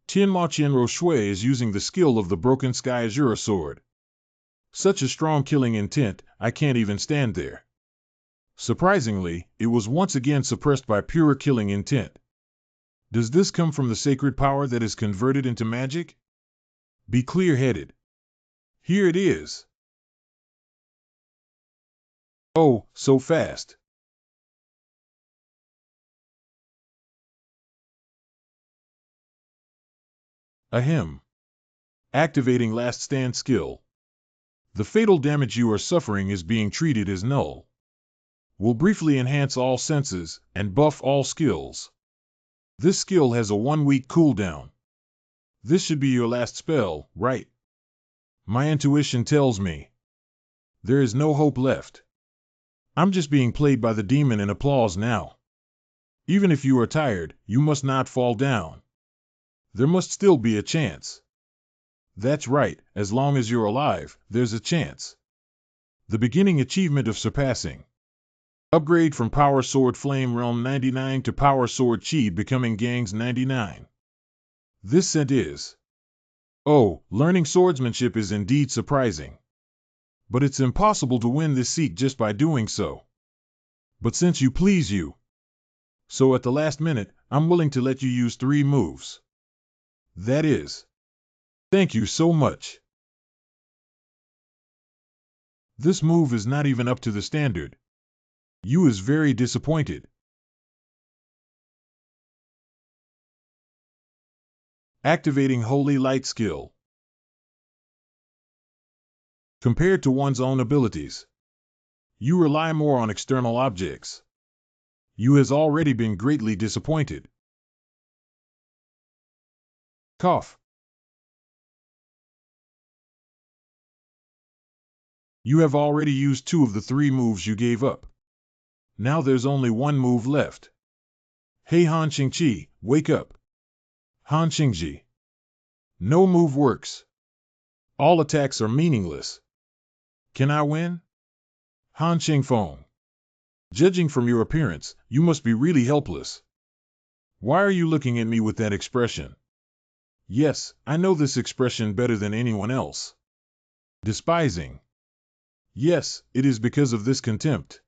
Tianma Qianro Shui is using the skill of the Broken Sky Azure Sword. Such a strong killing intent, I can't even stand there. Surprisingly, it was once again suppressed by pure killing intent. Does this come from the sacred power that is converted into magic? Be clear-headed. Here it is. Oh, so fast. Ahem. Activating Last Stand skill. The fatal damage you are suffering is being treated as null. Will briefly enhance all senses and buff all skills. This skill has a 1-week cooldown. This should be your last spell, right? My intuition tells me. There is no hope left. I'm just being played by the demon in applause now. Even if you are tired, you must not fall down. There must still be a chance. That's right, as long as you're alive, there's a chance. The beginning achievement of surpassing. Upgrade from Power Sword Flame Realm 99 to Power Sword Chi becoming Gangs 99. This set is. Oh, learning swordsmanship is indeed surprising. But it's impossible to win this seat just by doing so. But since you please you. So at the last minute, I'm willing to let you use 3 moves. That is. Thank you so much. This move is not even up to the standard. You is very disappointed. Activating Holy Light skill. Compared to one's own abilities, you rely more on external objects. You has already been greatly disappointed. Cough. You have already used 2 of the 3 moves you gave up. Now there's only 1 move left. Hey Han Qingqi, wake up. Han Qingji. No move works. All attacks are meaningless. Can I win? Han Qingfeng. Judging from your appearance, you must be really helpless. Why are you looking at me with that expression? Yes, I know this expression better than anyone else. Despising. Yes, it is because of this contempt.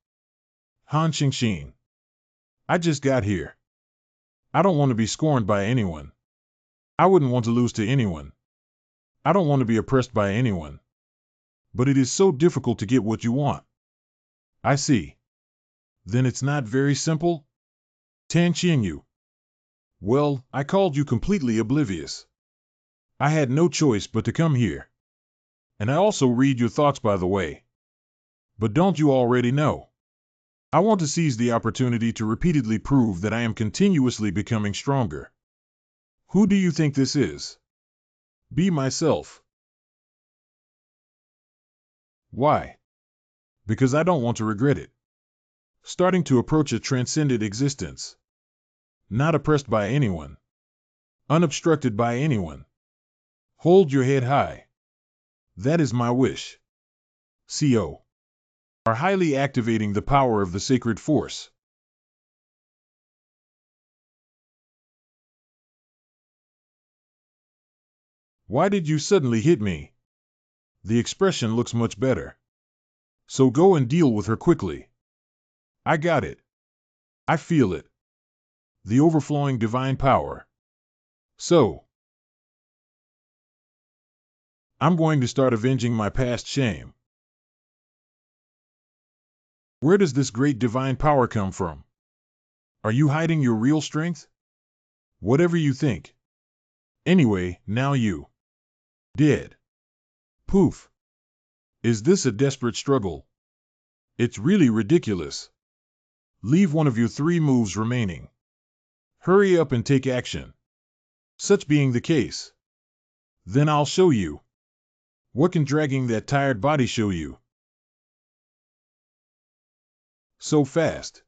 Han Qingxin. I just got here. I don't want to be scorned by anyone. I wouldn't want to lose to anyone. I don't want to be oppressed by anyone. But it is so difficult to get what you want. I see. Then it's not very simple? Tan Qianyu. Well, I called you completely oblivious. I had no choice but to come here. And I also read your thoughts, by the way. But don't you already know? I want to seize the opportunity to repeatedly prove that I am continuously becoming stronger. Who do you think this is? Be myself. Why? Because I don't want to regret it. Starting to approach a transcendent existence. Not oppressed by anyone. Unobstructed by anyone. Hold your head high. That is my wish. CO. Are highly activating the power of the sacred force. Why did you suddenly hit me? The expression looks much better. So go and deal with her quickly. I got it. I feel it. The overflowing divine power. So. I'm going to start avenging my past shame. Where does this great divine power come from? Are you hiding your real strength? Whatever you think. Anyway, now you. Dead. Poof. Is this a desperate struggle? It's really ridiculous. Leave one of your 3 moves remaining. Hurry up and take action. Such being the case. Then I'll show you. What can dragging that tired body show you? So fast.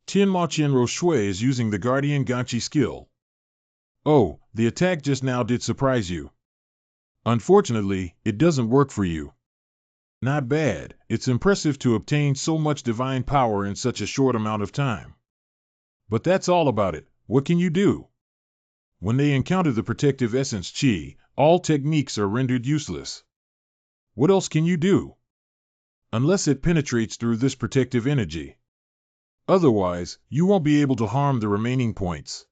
Tianma Qianro Shui is using the Guardian Ganchi skill. Oh, the attack just now did surprise you. Unfortunately, it doesn't work for you. Not bad. It's impressive to obtain so much divine power in such a short amount of time. But that's all about it. What can you do? When they encounter the protective essence Qi, all techniques are rendered useless. What else can you do? Unless it penetrates through this protective energy. Otherwise, you won't be able to harm the remaining points.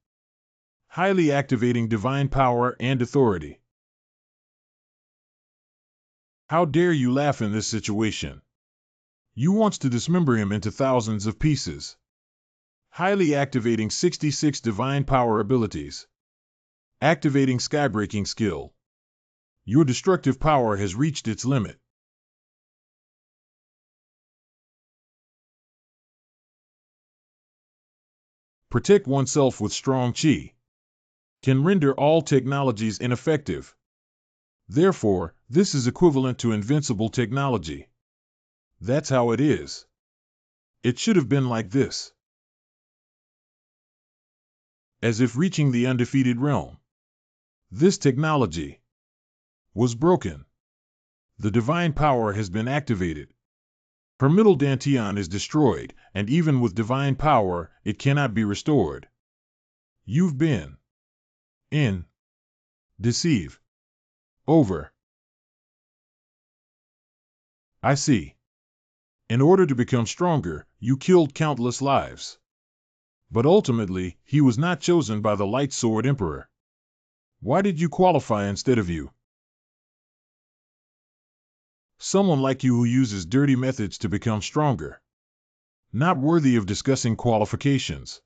Highly activating divine power and authority. How dare you laugh in this situation? You wants to dismember him into thousands of pieces. Highly activating 66 divine power abilities. Activating skybreaking skill. Your destructive power has reached its limit. Protect oneself with strong Qi. Can render all technologies ineffective. Therefore, this is equivalent to invincible technology. That's how it is. It should have been like this. As if reaching the undefeated realm. This technology was broken. The divine power has been activated. Her middle dantian is destroyed, and even with divine power, it cannot be restored. You've been deceive. Over. I see. In order to become stronger, you killed countless lives. But ultimately, he was not chosen by the Light Sword Emperor. Why did you qualify instead of you? Someone like you who uses dirty methods to become stronger. Not worthy of discussing qualifications.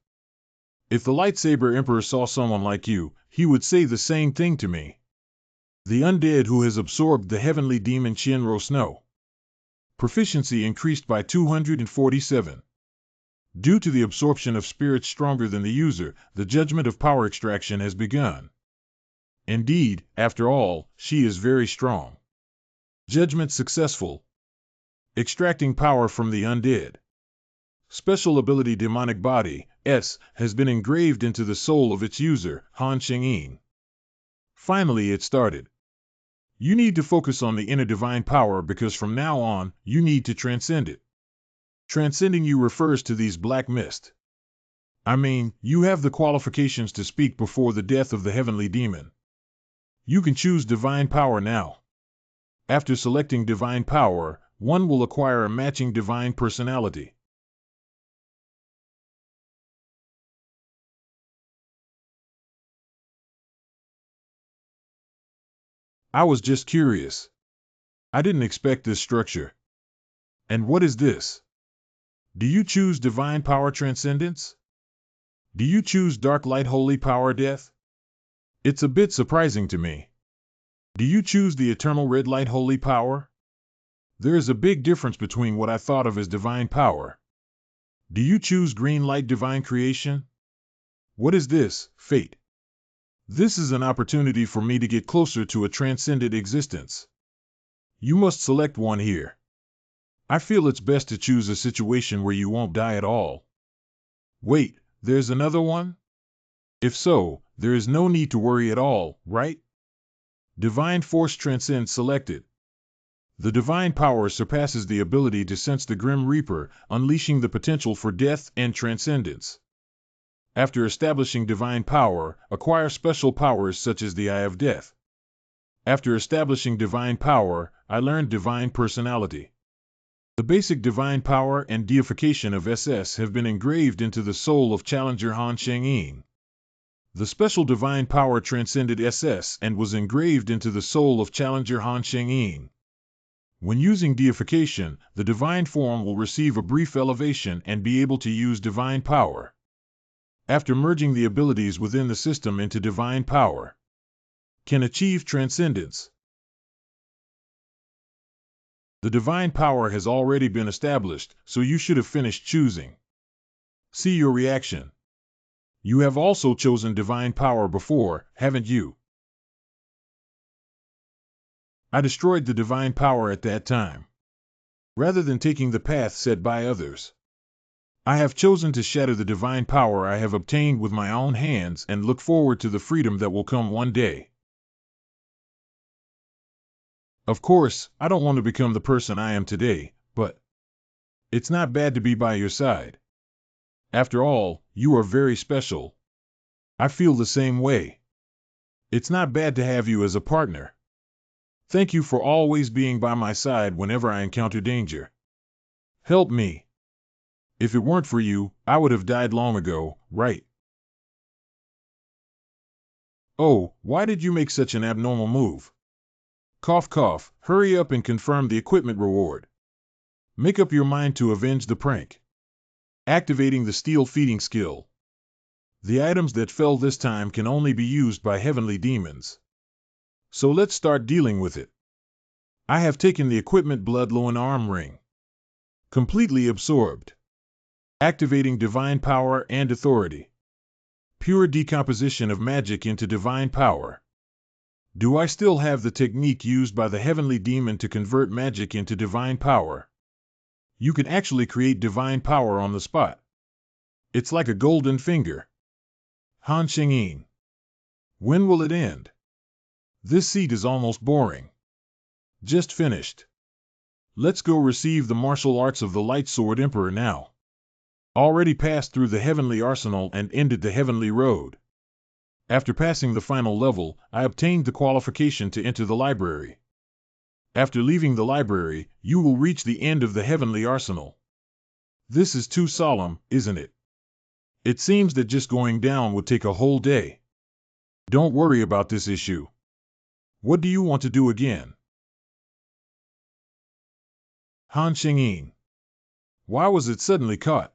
If the Lightsaber Emperor saw someone like you, he would say the same thing to me. The undead who has absorbed the heavenly demon Qianro Snow. Proficiency increased by 247. Due to the absorption of spirits stronger than the user, the judgment of power extraction has begun. Indeed, after all, she is very strong. Judgment successful. Extracting power from the undead. Special ability Demonic Body, S, has been engraved into the soul of its user, Han Shengyin. Finally it started. You need to focus on the inner divine power because from now on, you need to transcend it. Transcending you refers to these black mist. I mean, you have the qualifications to speak before the death of the heavenly demon. You can choose divine power now. After selecting divine power, one will acquire a matching divine personality. I was just curious. I didn't expect this structure. And what is this? Do you choose divine power transcendence? Do you choose dark light holy power death? It's a bit surprising to me. Do you choose the eternal red light holy power? There is a big difference between what I thought of as divine power. Do you choose green light divine creation? What is this, fate? This is an opportunity for me to get closer to a transcendent existence. You must select one here. I feel it's best to choose a situation where you won't die at all. Wait, there's another one? If so, there is no need to worry at all, right? Divine Force Transcend selected. The divine power surpasses the ability to sense the Grim Reaper, unleashing the potential for death and transcendence. After establishing divine power, acquire special powers such as the Eye of Death. After establishing divine power, I learned divine personality. The basic divine power and deification of SS have been engraved into the soul of Challenger Han Shengyin. The special divine power transcended SS and was engraved into the soul of Challenger Han Shengyin. When using deification, the divine form will receive a brief elevation and be able to use divine power. After merging the abilities within the system into divine power, can achieve transcendence. The divine power has already been established, so you should have finished choosing. See your reaction. You have also chosen divine power before, haven't you? I destroyed the divine power at that time, rather than taking the path set by others. I have chosen to shatter the divine power I have obtained with my own hands and look forward to the freedom that will come one day. Of course, I don't want to become the person I am today, but it's not bad to be by your side. After all, you are very special. I feel the same way. It's not bad to have you as a partner. Thank you for always being by my side whenever I encounter danger. Help me. If it weren't for you, I would have died long ago, right? Oh, why did you make such an abnormal move? Cough cough, hurry up and confirm the equipment reward. Make up your mind to avenge the prank. Activating the steel feeding skill. The items that fell this time can only be used by heavenly demons. So let's start dealing with it. I have taken the equipment Bloodloan arm ring. Completely absorbed. Activating divine power and authority. Pure decomposition of magic into divine power. Do I still have the technique used by the heavenly demon to convert magic into divine power? You can actually create divine power on the spot. It's like a golden finger. Han Shengyin. When will it end? This seat is almost boring. Just finished. Let's go receive the martial arts of the Light Sword Emperor now. Already passed through the heavenly arsenal and ended the heavenly road. After passing the final level, I obtained the qualification to enter the library. After leaving the library, you will reach the end of the heavenly arsenal. This is too solemn, isn't it? It seems that just going down would take a whole day. Don't worry about this issue. What do you want to do again? Han Shengyin. Why was it suddenly caught?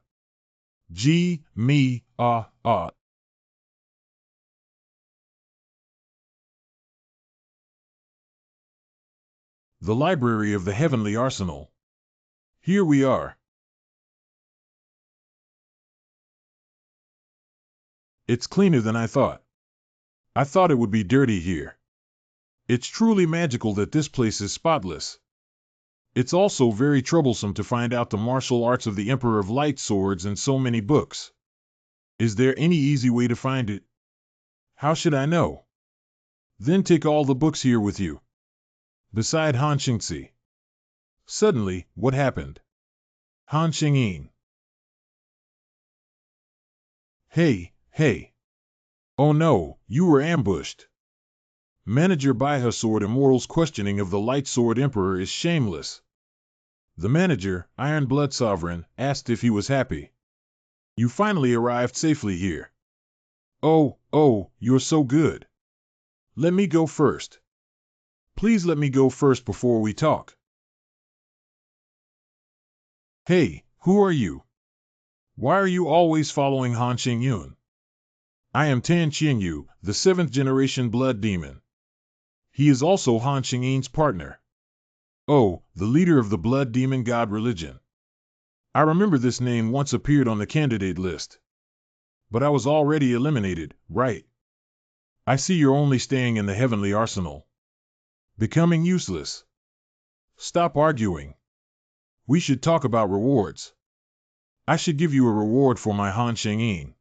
The library of the heavenly arsenal. Here we are. It's cleaner than I thought. I thought it would be dirty here. It's truly magical that this place is spotless. It's also very troublesome to find out the martial arts of the Emperor of Light Swords in so many books. Is there any easy way to find it? How should I know? Then take all the books here with you. Beside Han Shengzi. Suddenly, what happened? Han Shengyin. Hey. Oh no, you were ambushed. Manager Baiha Sword Immortal's questioning of the Light Sword Emperor is shameless. The manager, Iron Blood Sovereign, asked if he was happy. You finally arrived safely here. Oh, you're so good. Let me go first. Please let me go first before we talk. Hey, who are you? Why are you always following Han Shengyun? I am Tan Qianyu, the 7th generation blood demon. He is also Han Shengyin's partner. Oh, the leader of the blood demon god religion. I remember this name once appeared on the candidate list. But I was already eliminated, right? I see you're only staying in the heavenly arsenal. Becoming useless. Stop arguing. We should talk about rewards. I should give you a reward for my Han Shengyin.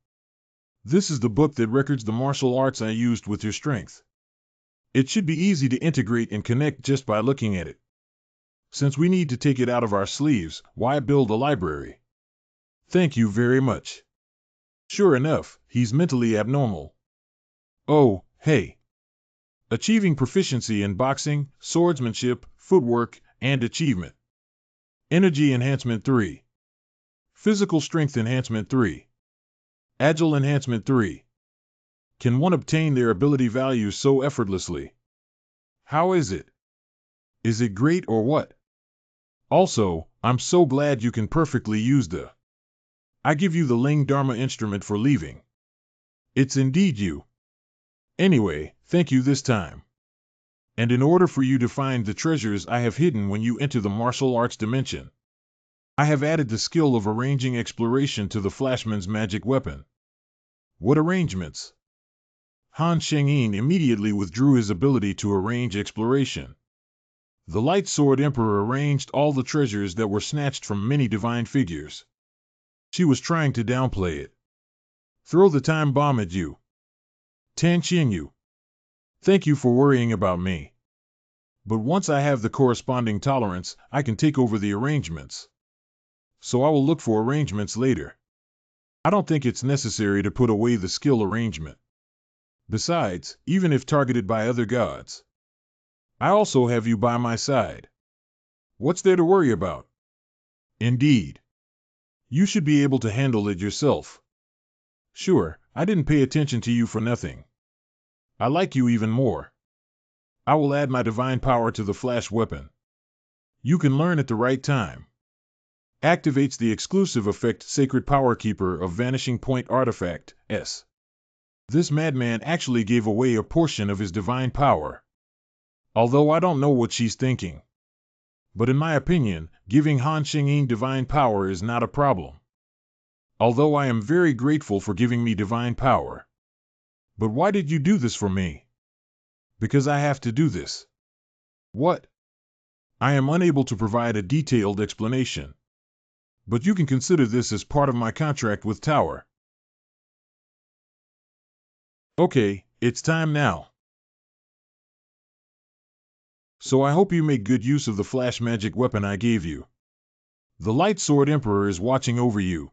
This is the book that records the martial arts I used with your strength. It should be easy to integrate and connect just by looking at it. Since we need to take it out of our sleeves, why build a library? Thank you very much. Sure enough, he's mentally abnormal. Oh, hey. Achieving proficiency in boxing, swordsmanship, footwork, and achievement. Energy enhancement 3. Physical strength enhancement 3. Agile enhancement 3. Can one obtain their ability values so effortlessly? How is it? Is it great or what? Also, I'm so glad you can perfectly use the. I give you the Ling Dharma instrument for leaving. It's indeed you. Anyway, thank you this time. And in order for you to find the treasures I have hidden when you enter the martial arts dimension, I have added the skill of arranging exploration to the Flashman's magic weapon. What arrangements? Han Shengyin immediately withdrew his ability to arrange exploration. The Light Sword Emperor arranged all the treasures that were snatched from many divine figures. She was trying to downplay it. Throw the time bomb at you. Tan Qingyu. Thank you for worrying about me. But once I have the corresponding tolerance, I can take over the arrangements. So I will look for arrangements later. I don't think it's necessary to put away the skill arrangement. Besides, even if targeted by other gods, I also have you by my side. What's there to worry about? Indeed. You should be able to handle it yourself. Sure, I didn't pay attention to you for nothing. I like you even more. I will add my divine power to the flash weapon. You can learn at the right time. Activates the exclusive effect Sacred Power Keeper of Vanishing Point Artifact, S. This madman actually gave away a portion of his divine power. Although I don't know what she's thinking. But in my opinion, giving Han Shengyin divine power is not a problem. Although I am very grateful for giving me divine power. But why did you do this for me? Because I have to do this. What? I am unable to provide a detailed explanation. But you can consider this as part of my contract with Tower. Okay, it's time now. So I hope you make good use of the flash magic weapon I gave you. The Light Sword Emperor is watching over you.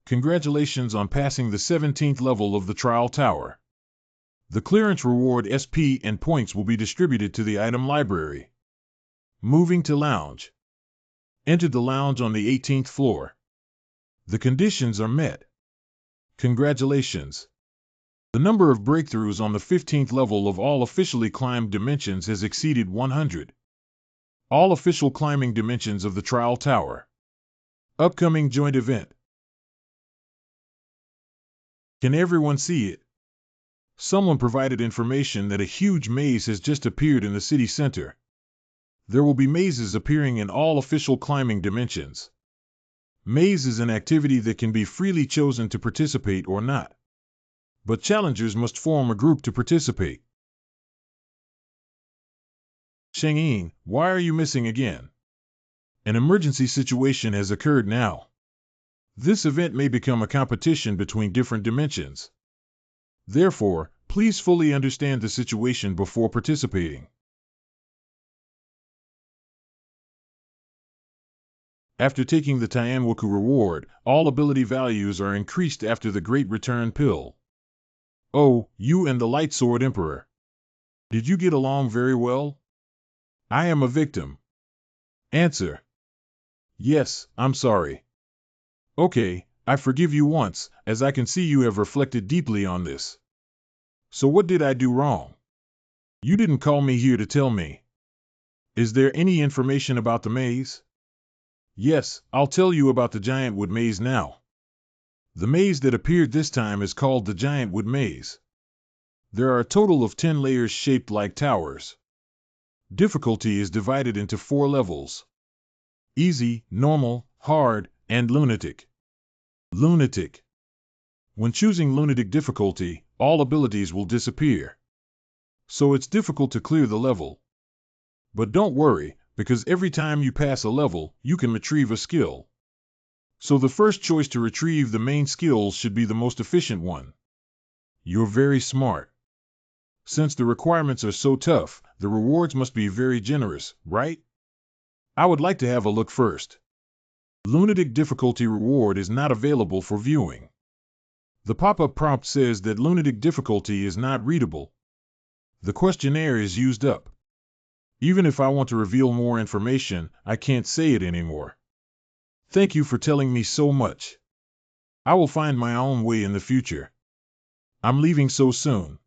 Congratulations on passing the 17th level of the Trial Tower. The clearance reward SP and points will be distributed to the item library. Moving to lounge. Enter the lounge on the 18th floor. The conditions are met. Congratulations. The number of breakthroughs on the 15th level of all officially climbed dimensions has exceeded 100. All official climbing dimensions of the Trial Tower. Upcoming joint event. Can everyone see it? Someone provided information that a huge maze has just appeared in the city center. There will be mazes appearing in all official climbing dimensions. Maze is an activity that can be freely chosen to participate or not. But challengers must form a group to participate. Shengyin, why are you missing again? An emergency situation has occurred now. This event may become a competition between different dimensions. Therefore, please fully understand the situation before participating. After taking the Tianwoku reward, all ability values are increased after the Great Return Pill. Oh, you and the Light Sword Emperor. Did you get along very well? I am a victim. Answer. Yes, I'm sorry. Okay, I forgive you once, as I can see you have reflected deeply on this. So what did I do wrong? You didn't call me here to tell me. Is there any information about the maze? Yes, I'll tell you about the Giant Wood Maze now. The maze that appeared this time is called the Giant Wood Maze. There are a total of 10 layers shaped like towers. Difficulty is divided into 4 levels. Easy, normal, hard, and lunatic. Lunatic. When choosing lunatic difficulty, all abilities will disappear. So it's difficult to clear the level. But don't worry, because every time you pass a level, you can retrieve a skill. So the first choice to retrieve the main skills should be the most efficient one. You're very smart. Since the requirements are so tough, the rewards must be very generous, right? I would like to have a look first. Lunatic difficulty reward is not available for viewing. The pop-up prompt says that lunatic difficulty is not readable. The questionnaire is used up. Even if I want to reveal more information, I can't say it anymore. Thank you for telling me so much. I will find my own way in the future. I'm leaving so soon.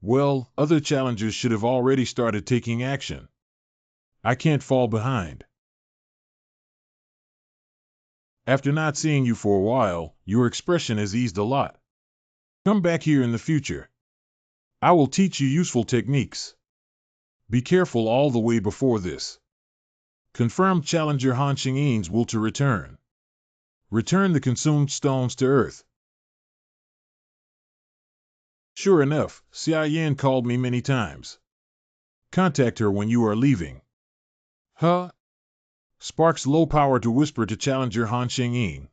Well, other challengers should have already started taking action. I can't fall behind. After not seeing you for a while, your expression has eased a lot. Come back here in the future. I will teach you useful techniques. Be careful all the way before this. Confirmed challenger Han Xingyin's will to return. Return the consumed stones to Earth. Sure enough, Xia Yan called me many times. Contact her when you are leaving. Huh? Sparks low power to whisper to challenger Han Xingyin.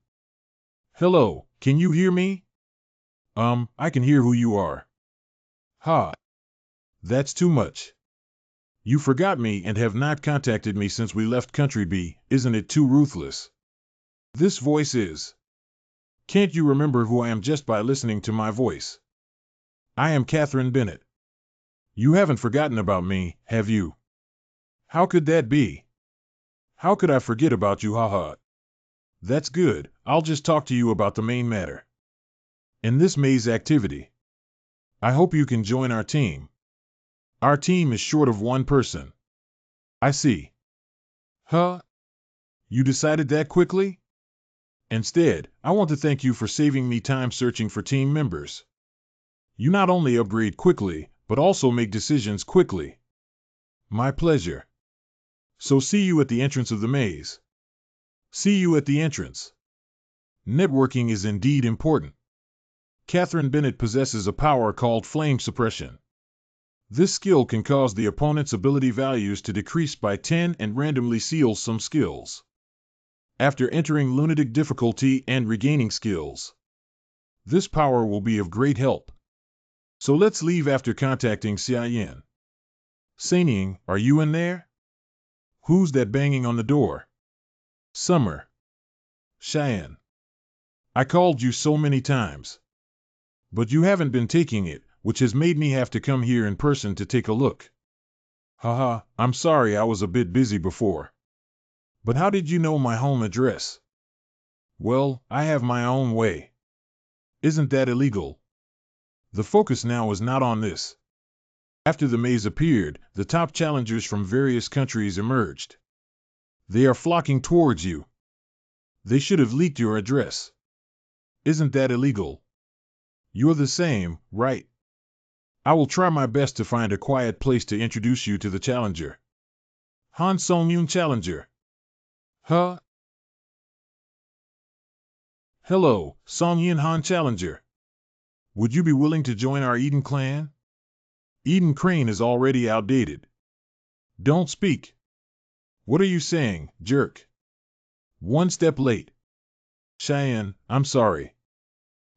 Hello, can you hear me? I can hear who you are. Ha. That's too much. You forgot me and have not contacted me since we left Country B, isn't it too ruthless? This voice is. Can't you remember who I am just by listening to my voice? I am Catherine Bennett. You haven't forgotten about me, have you? How could that be? How could I forget about you, haha? That's good, I'll just talk to you about the main matter. In this maze activity, I hope you can join our team. Our team is short of one person. I see. Huh? You decided that quickly? Instead, I want to thank you for saving me time searching for team members. You not only upgrade quickly, but also make decisions quickly. My pleasure. So see you at the entrance of the maze. See you at the entrance. Networking is indeed important. Catherine Bennett possesses a power called flame suppression. This skill can cause the opponent's ability values to decrease by 10 and randomly seals some skills. After entering lunatic difficulty and regaining skills, this power will be of great help. So let's leave after contacting Xia Yan. Saining, are you in there? Who's that banging on the door? Summer. Cheyenne. I called you so many times. But you haven't been taking it, which has made me have to come here in person to take a look. Haha, I'm sorry I was a bit busy before. But how did you know my home address? Well, I have my own way. Isn't that illegal? The focus now is not on this. After the maze appeared, the top challengers from various countries emerged. They are flocking towards you. They should have leaked your address. Isn't that illegal? You're the same, right? I will try my best to find a quiet place to introduce you to the challenger. Han Songyun Challenger. Huh? Hello, Songyun Han Challenger. Would you be willing to join our Eden clan? Eden Crane is already outdated. Don't speak. What are you saying, jerk? One step late. Cheyenne, I'm sorry.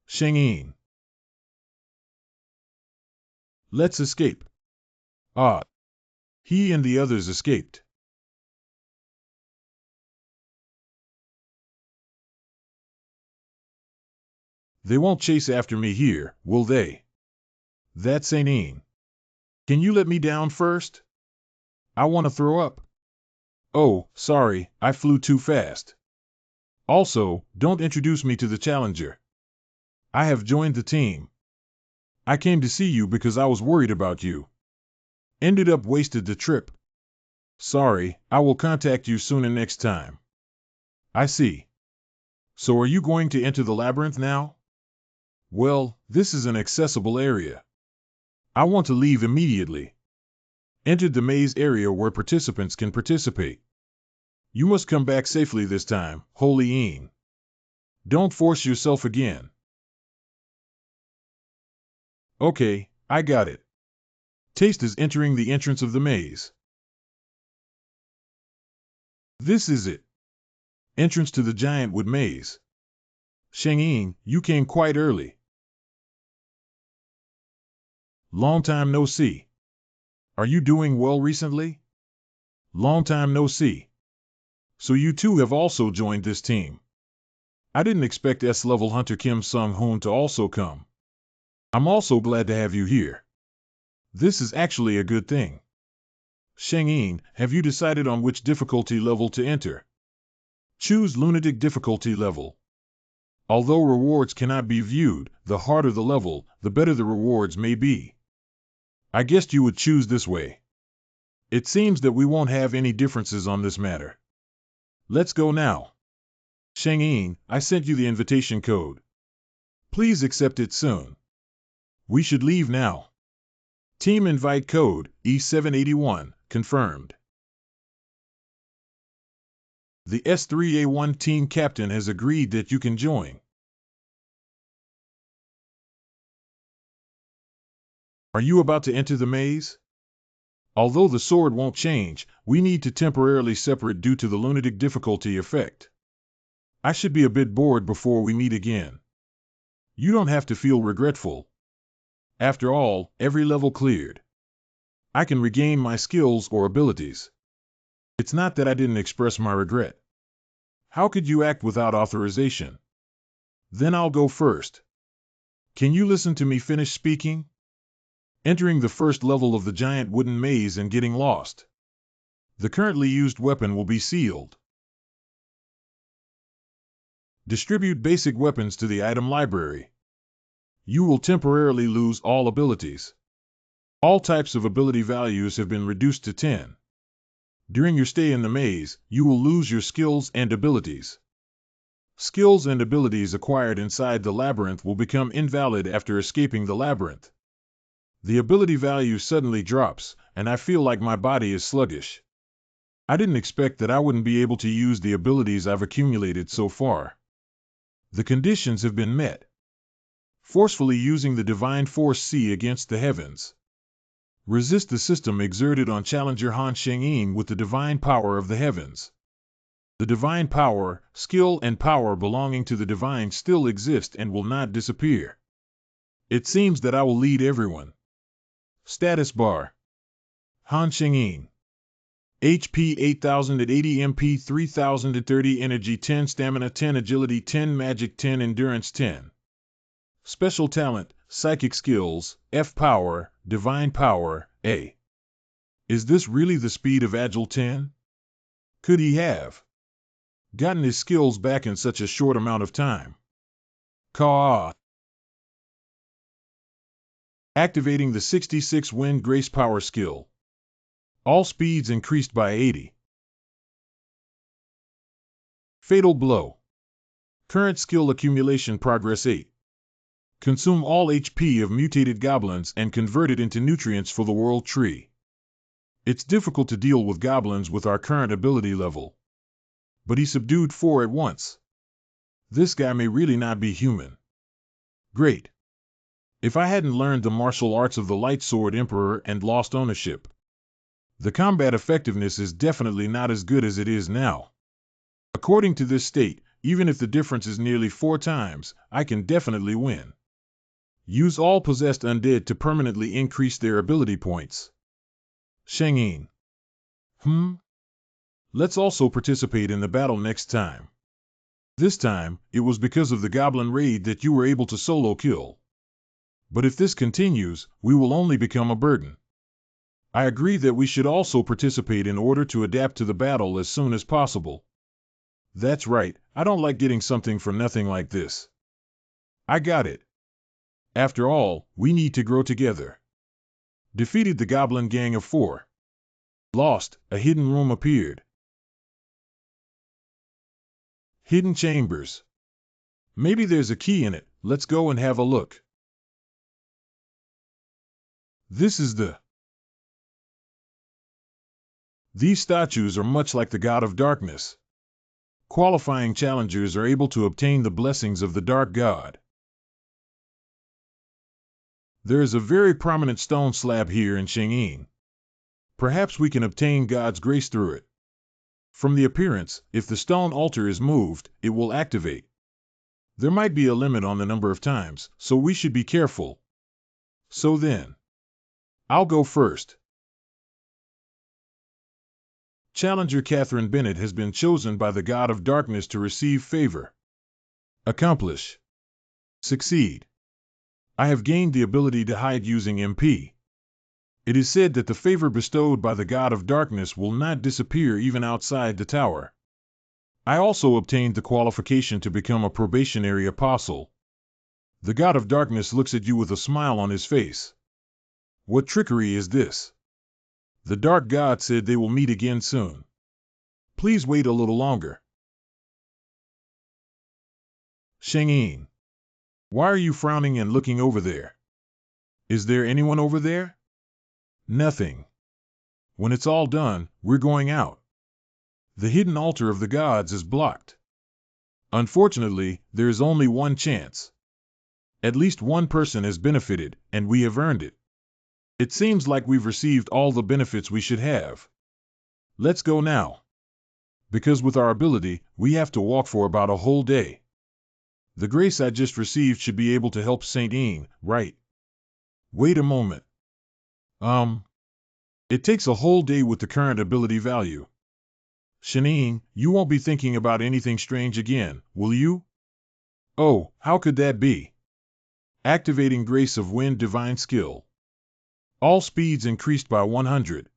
Xingyin. Let's escape. Ah. He and the others escaped. They won't chase after me here, will they? That's inane. Can you let me down first? I want to throw up. Oh, sorry, I flew too fast. Also, don't introduce me to the challenger. I have joined the team. I came to see you because I was worried about you. Ended up wasted the trip. Sorry, I will contact you sooner next time. I see. So are you going to enter the labyrinth now? Well, this is an accessible area. I want to leave immediately. Entered the maze area where participants can participate. You must come back safely this time, Holy Een. Don't force yourself again. Okay, I got it. Taste is entering the entrance of the maze. This is it. Entrance to the giant wood maze. Xingyin, you came quite early. Long time no see. Are you doing well recently? Long time no see. So you too have also joined this team. I didn't expect S-level hunter Kim Sung-hoon to also come. I'm also glad to have you here. This is actually a good thing. Xingyin, have you decided on which difficulty level to enter? Choose lunatic difficulty level. Although rewards cannot be viewed, the harder the level, the better the rewards may be. I guessed you would choose this way. It seems that we won't have any differences on this matter. Let's go now. Shang-Yin, I sent you the invitation code. Please accept it soon. We should leave now. Team invite code E781, confirmed. The S3A1 team captain has agreed that you can join. Are you about to enter the maze? Although the sword won't change, we need to temporarily separate due to the lunatic difficulty effect. I should be a bit bored before we meet again. You don't have to feel regretful. After all, every level cleared. I can regain my skills or abilities. It's not that I didn't express my regret. How could you act without authorization? Then I'll go first. Can you listen to me finish speaking? Entering the first level of the giant wooden maze and getting lost. The currently used weapon will be sealed. Distribute basic weapons to the item library. You will temporarily lose all abilities. All types of ability values have been reduced to 10. During your stay in the maze, you will lose your skills and abilities. Skills and abilities acquired inside the labyrinth will become invalid after escaping the labyrinth. The ability value suddenly drops, and I feel like my body is sluggish. I didn't expect that I wouldn't be able to use the abilities I've accumulated so far. The conditions have been met. Forcefully using the Divine Force C against the heavens. Resist the system exerted on Challenger Han Sheng-Yin with the divine power of the heavens. The divine power, skill, and power belonging to the divine still exist and will not disappear. It seems that I will lead everyone. Status bar. Han Sheng-Yin. HP 8080 MP 3030 Energy 10 Stamina 10 Agility 10 Magic 10 Endurance 10. Special talent, Psychic skills, F power, Divine power, A. Is this really the speed of Agile 10? Could he have gotten his skills back in such a short amount of time? Caw. Activating the 66 Wind Grace Power skill. All speeds increased by 80. Fatal Blow. Current skill accumulation progress 8. Consume all HP of mutated goblins and convert it into nutrients for the world tree. It's difficult to deal with goblins with our current ability level. But he subdued 4 at once. This guy may really not be human. Great. If I hadn't learned the martial arts of the Light Sword Emperor and lost ownership. The combat effectiveness is definitely not as good as it is now. According to this state, even if the difference is nearly 4 times, I can definitely win. Use all possessed undead to permanently increase their ability points. Sheng-Yin. Let's also participate in the battle next time. This time, it was because of the goblin raid that you were able to solo kill. But if this continues, we will only become a burden. I agree that we should also participate in order to adapt to the battle as soon as possible. That's right, I don't like getting something for nothing like this. I got it. After all, we need to grow together. Defeated the goblin gang of 4. Lost, a hidden room appeared. Hidden chambers. Maybe there's a key in it, let's go and have a look. This is These statues are much like the God of Darkness. Qualifying challengers are able to obtain the blessings of the Dark God. There is a very prominent stone slab here in Sheng-Yin. Perhaps we can obtain God's grace through it. From the appearance, if the stone altar is moved, it will activate. There might be a limit on the number of times, so we should be careful. So then, I'll go first. Challenger Catherine Bennett has been chosen by the God of Darkness to receive favor. Accomplish. Succeed. I have gained the ability to hide using MP. It is said that the favor bestowed by the God of Darkness will not disappear even outside the tower. I also obtained the qualification to become a probationary apostle. The God of Darkness looks at you with a smile on his face. What trickery is this? The Dark God said they will meet again soon. Please wait a little longer. Sheng-Yin, why are you frowning and looking over there? Is there anyone over there? Nothing. When it's all done, we're going out. The hidden altar of the gods is blocked. Unfortunately, there is only one chance. At least one person has benefited, and we have earned it. It seems like we've received all the benefits we should have. Let's go now. Because with our ability, we have to walk for about a whole day. The grace I just received should be able to help Saint Yin, right? Wait a moment. It takes a whole day with the current ability value. Sheng-Yin, you won't be thinking about anything strange again, will you? Oh, how could that be? Activating Grace of Wind Divine Skill. All speeds increased by 100.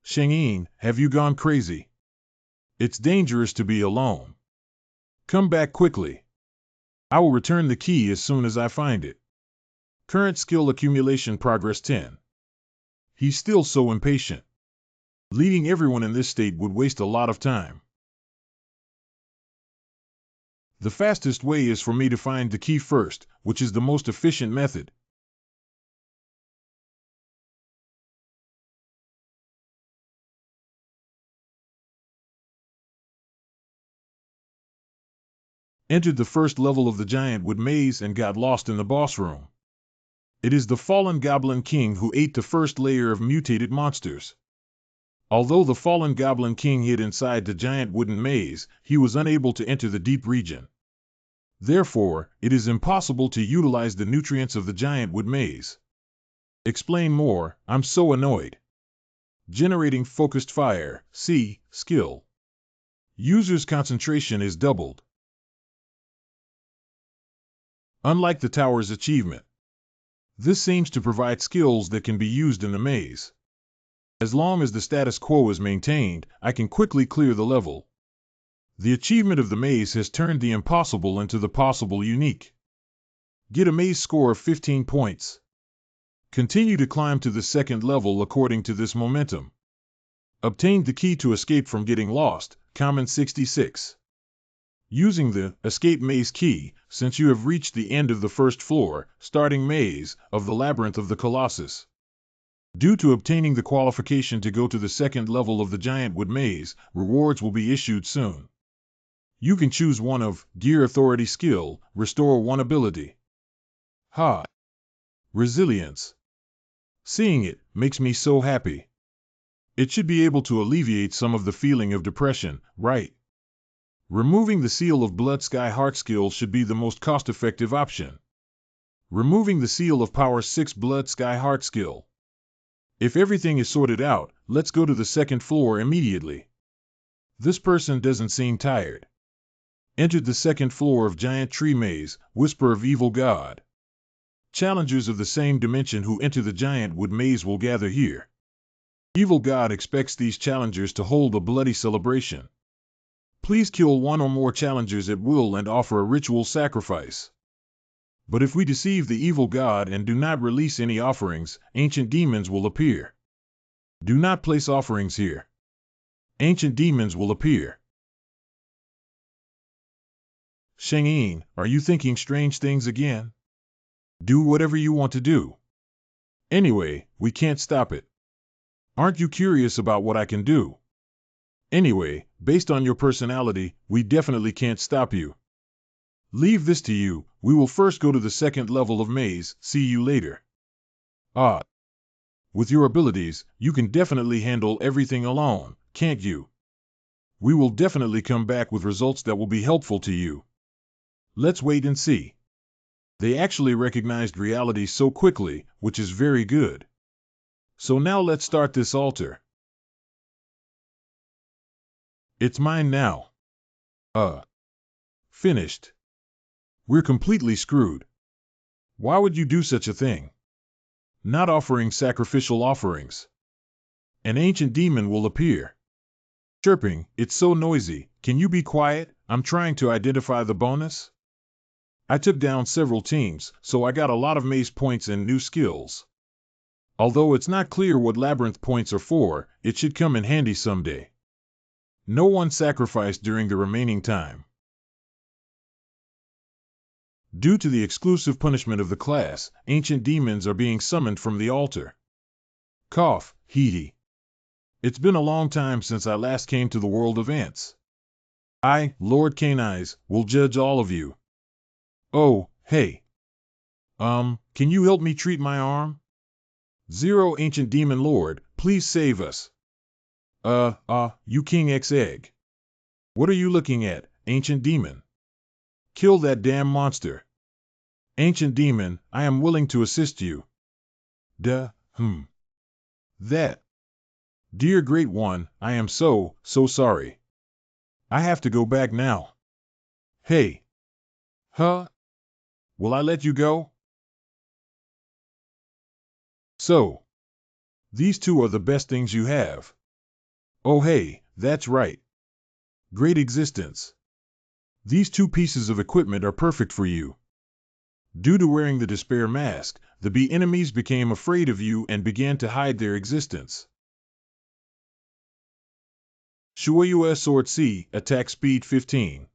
Sheng-Yin, have you gone crazy? It's dangerous to be alone. Come back quickly. I will return the key as soon as I find it. Current skill accumulation progress 10. He's still so impatient. Leading everyone in this state would waste a lot of time. The fastest way is for me to find the key first, which is the most efficient method. Entered the first level of the giant wood maze and got lost in the boss room. It is the fallen Goblin King who ate the first layer of mutated monsters. Although the fallen Goblin King hid inside the giant wooden maze, he was unable to enter the deep region. Therefore, it is impossible to utilize the nutrients of the giant wood maze. Explain more, I'm so annoyed. Generating focused fire, C, skill. User's concentration is doubled. Unlike the tower's achievement. This seems to provide skills that can be used in the maze. As long as the status quo is maintained, I can quickly clear the level. The achievement of the maze has turned the impossible into the possible unique. Get a maze score of 15 points. Continue to climb to the second level according to this momentum. Obtained the key to escape from getting lost, common 66. Using the escape maze key, since you have reached the end of the first floor, starting maze, of the Labyrinth of the Colossus. Due to obtaining the qualification to go to the second level of the giant wood maze, rewards will be issued soon. You can choose one of Gear Authority Skill, restore one ability. Ha! Resilience. Seeing it makes me so happy. It should be able to alleviate some of the feeling of depression, right? Removing the Seal of Blood Sky Heart skill should be the most cost-effective option. Removing the Seal of Power 6 Blood Sky Heart skill. If everything is sorted out, let's go to the second floor immediately. This person doesn't seem tired. Entered the second floor of Giant Tree Maze, Whisper of Evil God. Challengers of the same dimension who enter the giant wood maze will gather here. Evil God expects these challengers to hold a bloody celebration. Please kill one or more challengers at will and offer a ritual sacrifice. But if we deceive the evil god and do not release any offerings, ancient demons will appear. Do not place offerings here. Ancient demons will appear. Sheng-Yin, are you thinking strange things again? Do whatever you want to do. Anyway, we can't stop it. Aren't you curious about what I can do? Anyway, based on your personality, we definitely can't stop you. Leave this to you, we will first go to the second level of maze, see you later. Ah. With your abilities, you can definitely handle everything alone, can't you? We will definitely come back with results that will be helpful to you. Let's wait and see. They actually recognized reality so quickly, which is very good. So now let's start this altar. It's mine now. Finished. We're completely screwed. Why would you do such a thing? Not offering sacrificial offerings. An ancient demon will appear. Chirping, it's so noisy, can you be quiet? I'm trying to identify the bonus. I took down several teams, so I got a lot of maze points and new skills. Although it's not clear what labyrinth points are for, it should come in handy someday. No one sacrificed during the remaining time. Due to the exclusive punishment of the class, ancient demons are being summoned from the altar. Cough, hee. It's been a long time since I last came to the world of ants. I, Lord Caneyes, will judge all of you. Oh, hey. Can you help me treat my arm? Zero, ancient demon lord, please save us. You King X Egg. What are you looking at, ancient demon? Kill that damn monster. Ancient demon, I am willing to assist you. That. Dear Great One, I am so sorry. I have to go back now. Hey. Huh? Will I let you go? So. These two are the best things you have. Oh hey, that's right. Great existence. These two pieces of equipment are perfect for you. Due to wearing the despair mask, the bee enemies became afraid of you and began to hide their existence. Shuoyue Sword C, attack speed 15.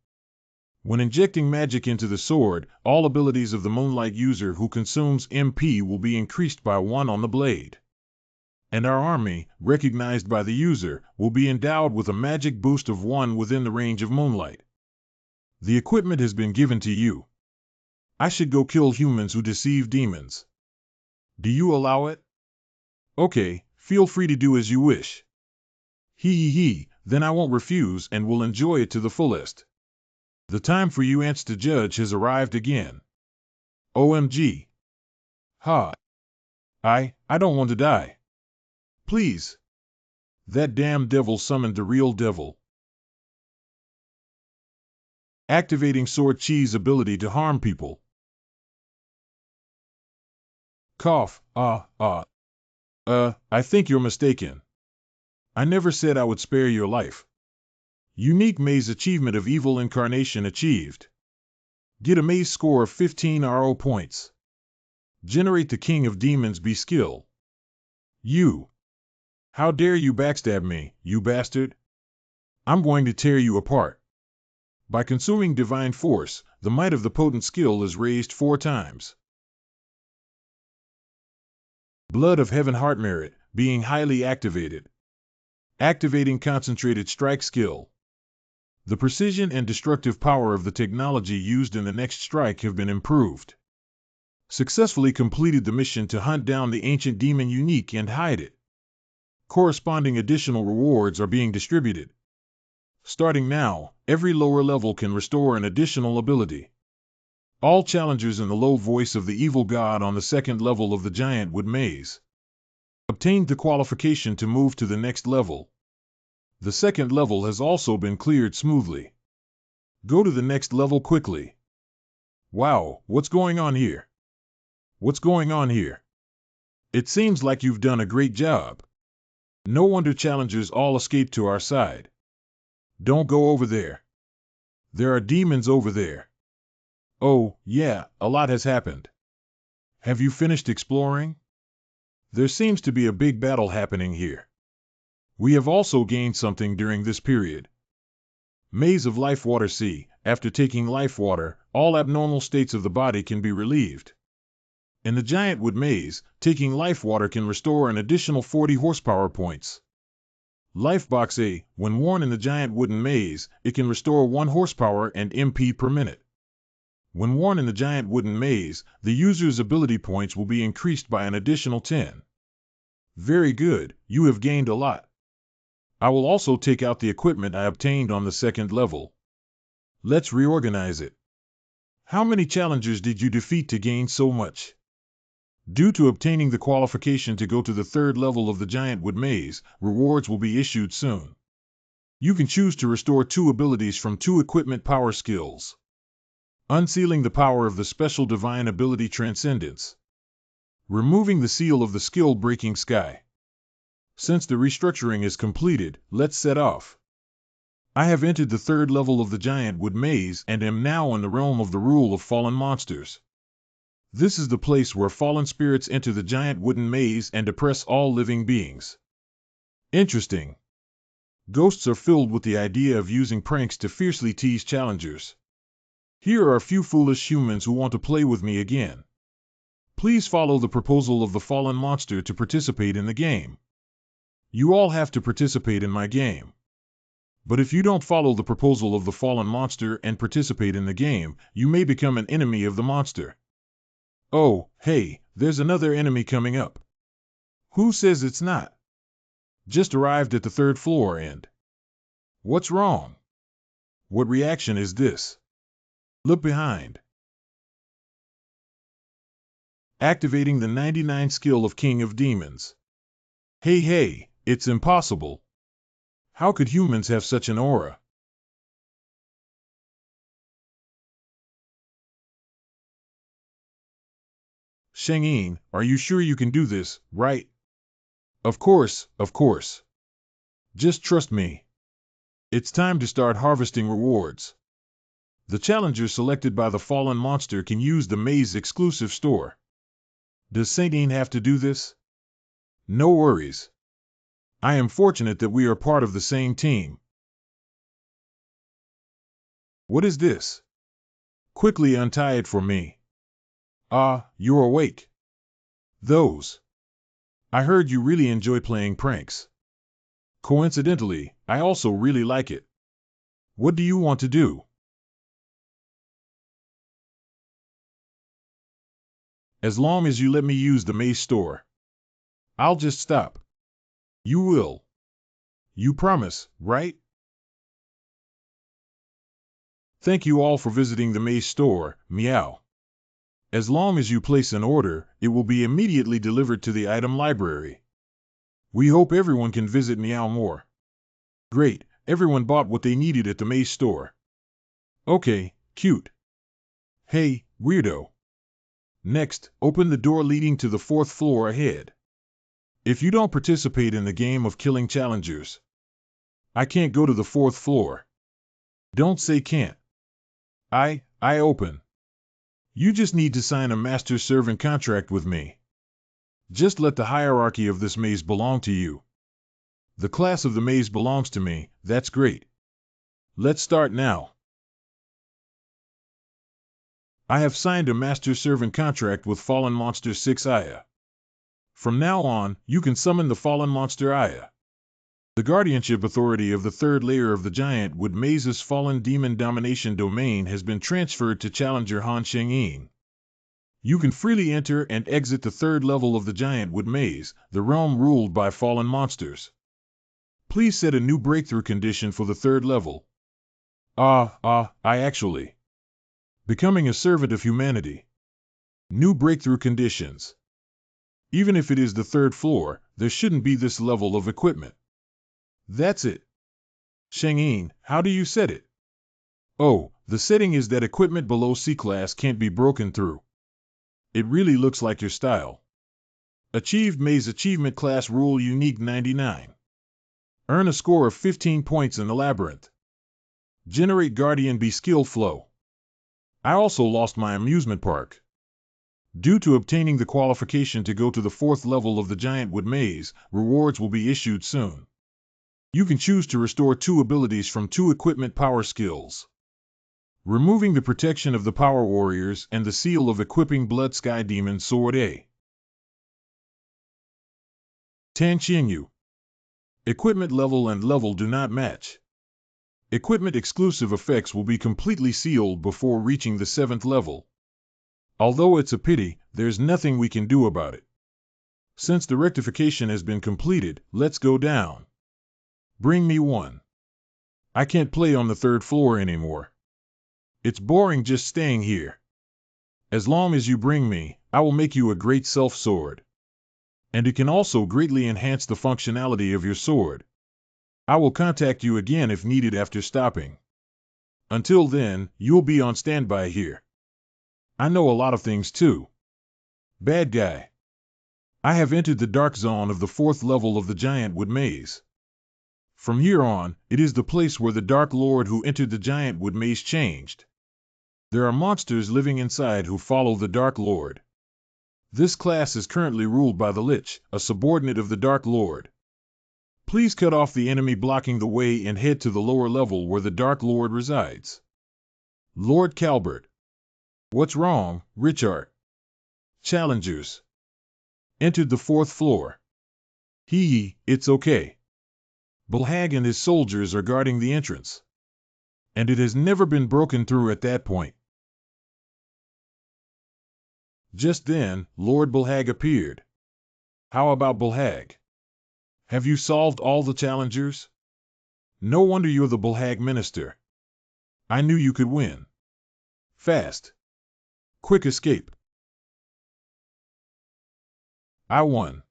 When injecting magic into the sword, all abilities of the Moonlight user who consumes MP will be increased by 1 on the blade. And our army, recognized by the user, will be endowed with a magic boost of 1 within the range of Moonlight. The equipment has been given to you. I should go kill humans who deceive demons. Do you allow it? Okay, feel free to do as you wish. Then I won't refuse and will enjoy it to the fullest. The time for you ants to judge has arrived again. OMG. Ha. I don't want to die. Please. That damn devil summoned the real devil. Activating Sword Chi's ability to harm people. Cough, I think you're mistaken. I never said I would spare your life. Unique Maze achievement of evil incarnation achieved. Get a Maze score of 15 RO points. Generate the King of Demons B skill. You. How dare you backstab me, you bastard? I'm going to tear you apart. By consuming divine force, the might of the potent skill is raised 4 times. Blood of Heaven Heart Merit, being highly activated. Activating concentrated strike skill. The precision and destructive power of the technology used in the next strike have been improved. Successfully completed the mission to hunt down the ancient demon Unique and hide it. Corresponding additional rewards are being distributed. Starting now, every lower level can restore an additional ability. All challengers in the low voice of the evil god on the 2nd level of the Giant Wood Maze obtained the qualification to move to the next level. The 2nd level has also been cleared smoothly. Go to the next level quickly. Wow, what's going on here? What's going on here? It seems like you've done a great job. No wonder challengers all escaped to our side. Don't go over there. There are demons over there. Oh, yeah, a lot has happened. Have you finished exploring? There seems to be a big battle happening here. We have also gained something during this period. Maze of Life Water C. After taking life water, all abnormal states of the body can be relieved. In the Giant Wood Maze, taking life water can restore an additional 40 horsepower points. Life Box A. When worn in the Giant Wooden Maze, it can restore 1 horsepower and MP per minute. When worn in the Giant Wooden Maze, the user's ability points will be increased by an additional 10. Very good, you have gained a lot. I will also take out the equipment I obtained on the 2nd level. Let's reorganize it. How many challengers did you defeat to gain so much? Due to obtaining the qualification to go to the 3rd level of the Giant Wood Maze, rewards will be issued soon. You can choose to restore 2 abilities from 2 equipment power skills. Unsealing the power of the special divine ability Transcendence. Removing the seal of the skill Breaking Sky. Since the restructuring is completed, let's set off. I have entered the 3rd level of the Giant Wood Maze and am now in the realm of the rule of fallen monsters. This is the place where fallen spirits enter the Giant Wooden Maze and oppress all living beings. Interesting. Ghosts are filled with the idea of using pranks to fiercely tease challengers. Here are a few foolish humans who want to play with me again. Please follow the proposal of the fallen monster to participate in the game. You all have to participate in my game. But if you don't follow the proposal of the fallen monster and participate in the game, you may become an enemy of the monster. Oh, hey, there's another enemy coming up. Who says it's not? Just arrived at the 3rd floor and... What's wrong? What reaction is this? Look behind. Activating the 99 skill of King of Demons. Hey, it's impossible. How could humans have such an aura? Sheng-Yin, are you sure you can do this, right? Of course. Just trust me. It's time to start harvesting rewards. The challengers selected by the fallen monster can use the maze exclusive store. Does Sheng-Yin have to do this? No worries. I am fortunate that we are part of the same team. What is this? Quickly untie it for me. Ah, you're awake. Those. I heard you really enjoy playing pranks. Coincidentally, I also really like it. What do you want to do? As long as you let me use the maze store. I'll just stop. You will. You promise, right? Thank you all for visiting the maze store, meow. As long as you place an order, it will be immediately delivered to the item library. We hope everyone can visit meow more. Great, everyone bought what they needed at the maze store. Okay, cute. Hey, weirdo. Next, open the door leading to the 4th floor ahead. If you don't participate in the game of killing challengers, I can't go to the 4th floor. Don't say can't. I open. You just need to sign a master-servant contract with me. Just let the hierarchy of this maze belong to you. The class of the maze belongs to me, that's great. Let's start now. I have signed a master-servant contract with Fallen Monster 6 Aya. From now on, you can summon the Fallen Monster Aya. The guardianship authority of the 3rd layer of the Giant Wood Maze's Fallen Demon Domination domain has been transferred to Challenger Han Sheng-Yin. You can freely enter and exit the 3rd level of the Giant Wood Maze, the realm ruled by fallen monsters. Please set a new breakthrough condition for the 3rd level. I actually. Becoming a servant of humanity. New breakthrough conditions. Even if it is the 3rd floor, there shouldn't be this level of equipment. That's it. Sheng-Yin, how do you set it? Oh, the setting is that equipment below C-class can't be broken through. It really looks like your style. Achieved Maze Achievement Class Rule Unique 99. Earn a score of 15 points in the labyrinth. Generate Guardian Bee skill flow. I also lost my amusement park. Due to obtaining the qualification to go to the 4th level of the Giant Wood Maze, rewards will be issued soon. You can choose to restore 2 abilities from 2 equipment power skills. Removing the protection of the Power Warriors and the seal of equipping Blood Sky Demon Sword A. Tan Qingyu. Equipment level and level do not match. Equipment exclusive effects will be completely sealed before reaching the 7th level. Although it's a pity, there's nothing we can do about it. Since the rectification has been completed, let's go down. Bring me one. I can't play on the 3rd floor anymore. It's boring just staying here. As long as you bring me, I will make you a great self-sword. And it can also greatly enhance the functionality of your sword. I will contact you again if needed after stopping. Until then, you'll be on standby here. I know a lot of things too. Bad guy. I have entered the dark zone of the 4th level of the Giant Wood Maze. From here on, it is the place where the Dark Lord who entered the Giant Wood Maze changed. There are monsters living inside who follow the Dark Lord. This class is currently ruled by the Lich, a subordinate of the Dark Lord. Please cut off the enemy blocking the way and head to the lower level where the Dark Lord resides. Lord Calbert. What's wrong, Richard? Challengers. Entered the 4th floor. It's okay. Bulhag and his soldiers are guarding the entrance. And it has never been broken through at that point. Just then, Lord Bulhag appeared. How about Bulhag? Have you solved all the challengers? No wonder you're the Bulhag minister. I knew you could win. Fast. Quick escape. I won.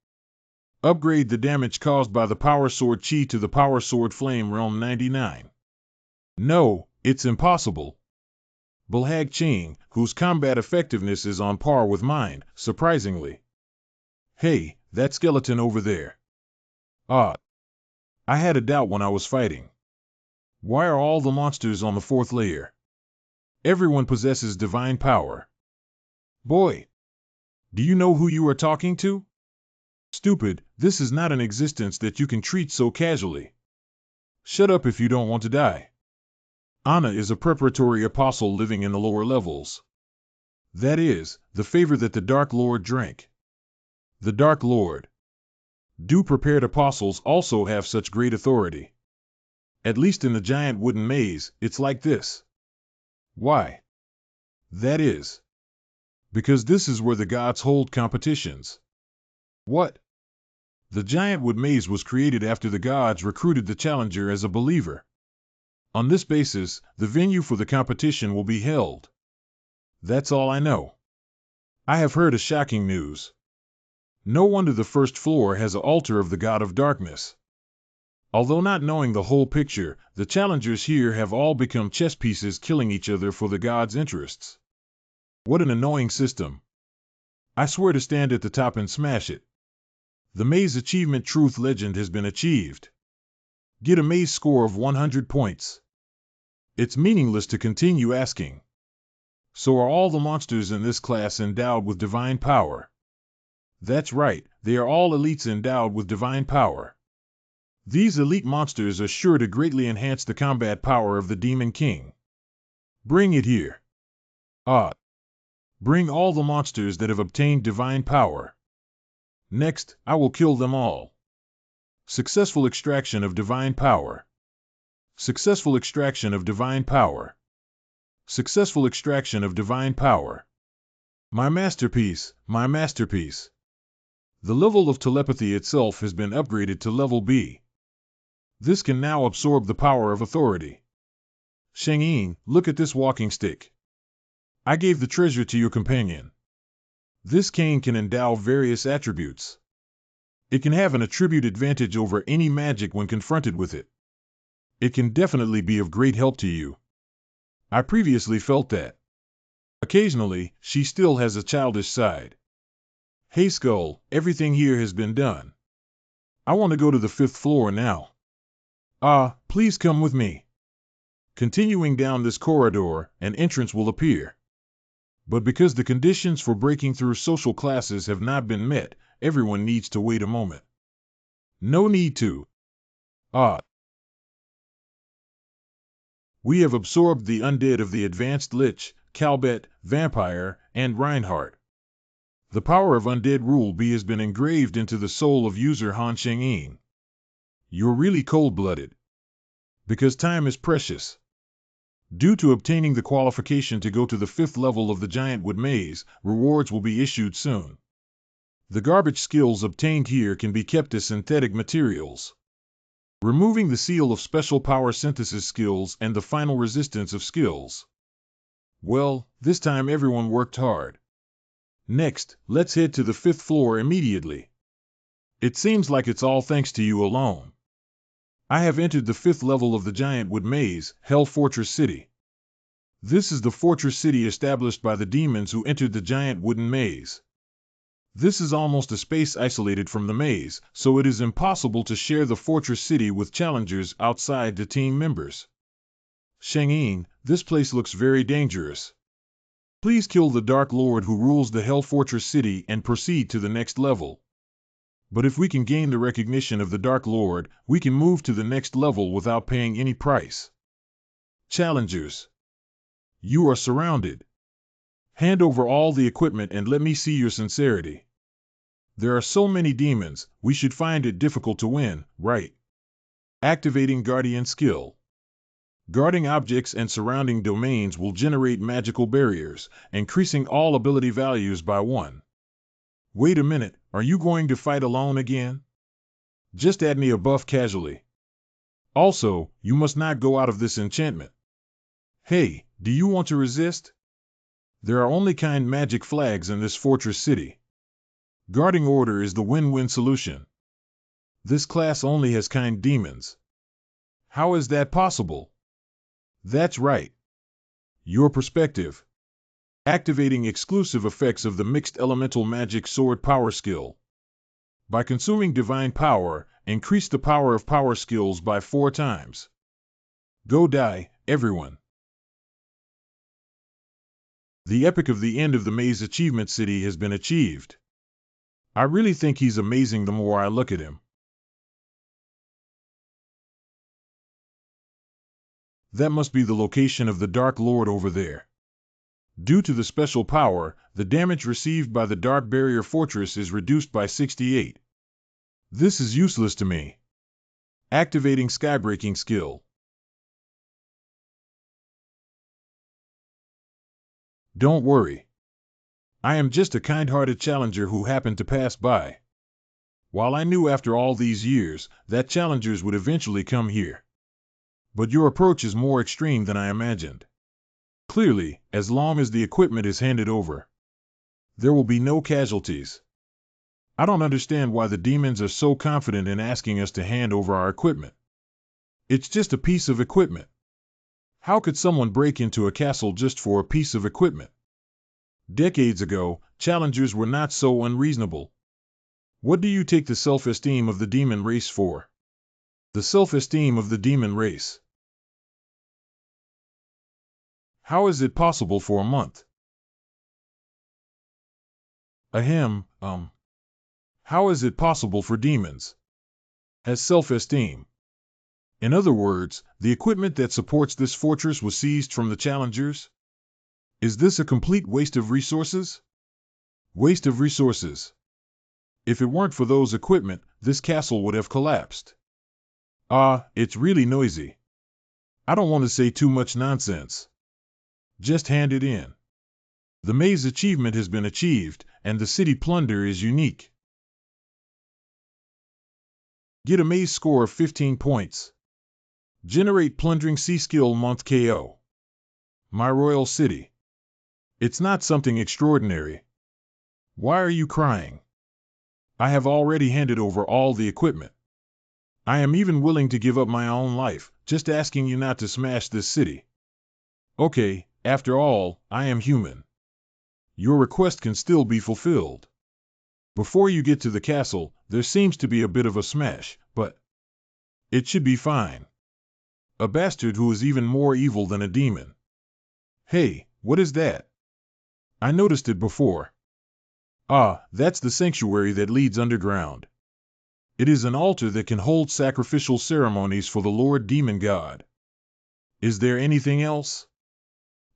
Upgrade the damage caused by the Power Sword Chi to the Power Sword Flame Realm 99. No, it's impossible. Bulhag Ching, whose combat effectiveness is on par with mine, surprisingly. Hey, that skeleton over there. I had a doubt when I was fighting. Why are all the monsters on the 4th layer? Everyone possesses divine power. Boy, do you know who you are talking to? Stupid, this is not an existence that you can treat so casually. Shut up if you don't want to die. Anna is a preparatory apostle living in the lower levels. That is, the favor that the Dark Lord drank. The Dark Lord. Do prepared apostles also have such great authority? At least in the giant wooden maze, it's like this. Why? That is, because this is where the gods hold competitions. What? The giant wood maze was created after the gods recruited the challenger as a believer. On this basis, the venue for the competition will be held. That's all I know. I have heard a shocking news. No wonder the 1st floor has an altar of the god of darkness. Although not knowing the whole picture, the challengers here have all become chess pieces killing each other for the god's interests. What an annoying system. I swear to stand at the top and smash it. The maze achievement truth legend has been achieved. Get a maze score of 100 points. It's meaningless to continue asking. So are all the monsters in this class endowed with divine power? That's right, they are all elites endowed with divine power. These elite monsters are sure to greatly enhance the combat power of the Demon King. Bring it here. Bring all the monsters that have obtained divine power. Next, I will kill them all. Successful extraction of divine power. Successful extraction of divine power. Successful extraction of divine power. My masterpiece, my masterpiece. The level of telepathy itself has been upgraded to level B. This can now absorb the power of authority. Sheng-Yin, look at this walking stick. I gave the treasure to your companion. This cane can endow various attributes. It can have an attribute advantage over any magic when confronted with it. It can definitely be of great help to you. I previously felt that. Occasionally, she still has a childish side. Hey Skull, everything here has been done. I want to go to the 5th floor now. Please come with me. Continuing down this corridor, an entrance will appear. But because the conditions for breaking through social classes have not been met, everyone needs to wait a moment. No need to. We have absorbed the undead of the advanced Lich, Calbet, Vampire, and Reinhardt. The power of undead rule B has been engraved into the soul of user Han Sheng-Yin. You're really cold-blooded. Because time is precious. Due to obtaining the qualification to go to the 5th level of the Giant Wood Maze, rewards will be issued soon. The garbage skills obtained here can be kept as synthetic materials. Removing the seal of special power synthesis skills and the final resistance of skills. Well, this time everyone worked hard. Next, let's head to the 5th floor immediately. It seems like it's all thanks to you alone. I have entered the 5th level of the Giant Wood Maze, Hell Fortress City. This is the fortress city established by the demons who entered the giant wooden maze. This is almost a space isolated from the maze, so it is impossible to share the fortress city with challengers outside the team members. Sheng-Yin, this place looks very dangerous. Please kill the Dark Lord who rules the Hell Fortress City and proceed to the next level. But if we can gain the recognition of the Dark Lord, we can move to the next level without paying any price. Challengers. You are surrounded. Hand over all the equipment and let me see your sincerity. There are so many demons, we should find it difficult to win, right? Activating Guardian skill. Guarding objects and surrounding domains will generate magical barriers, increasing all ability values by 1. Wait a minute, are you going to fight alone again? Just add me a buff casually. Also, you must not go out of this enchantment. Hey, do you want to resist? There are only kind magic flags in this fortress city. Guarding order is the win-win solution. This class only has kind demons. How is that possible? That's right. Your perspective. Activating exclusive effects of the mixed elemental magic sword power skill. By consuming divine power, increase the power of power skills by 4 times. Go die, everyone. The epic of the end of the maze achievement city has been achieved. I really think he's amazing the more I look at him. That must be the location of the Dark Lord over there. Due to the special power, the damage received by the Dark Barrier Fortress is reduced by 68. This is useless to me. Activating Skybreaking skill. Don't worry. I am just a kind-hearted challenger who happened to pass by. While I knew after all these years that challengers would eventually come here. But your approach is more extreme than I imagined. Clearly, as long as the equipment is handed over, there will be no casualties. I don't understand why the demons are so confident in asking us to hand over our equipment. It's just a piece of equipment. How could someone break into a castle just for a piece of equipment? Decades ago, challengers were not so unreasonable. What do you take the self-esteem of the demon race for? The self-esteem of the demon race. How is it possible for a month? Ahem, How is it possible for demons? Has self-esteem. In other words, the equipment that supports this fortress was seized from the challengers? Is this a complete waste of resources? Waste of resources. If it weren't for those equipment, this castle would have collapsed. It's really noisy. I don't want to say too much nonsense. Just hand it in. The maze achievement has been achieved, and the city plunder is unique. Get a maze score of 15 points. Generate plundering C skill month KO. My royal city. It's not something extraordinary. Why are you crying? I have already handed over all the equipment. I am even willing to give up my own life, just asking you not to smash this city. Okay, after all, I am human. Your request can still be fulfilled. Before you get to the castle, there seems to be a bit of a smash, but it should be fine. A bastard who is even more evil than a demon. Hey, what is that? I noticed it before. That's the sanctuary that leads underground. It is an altar that can hold sacrificial ceremonies for the Lord Demon God. Is there anything else?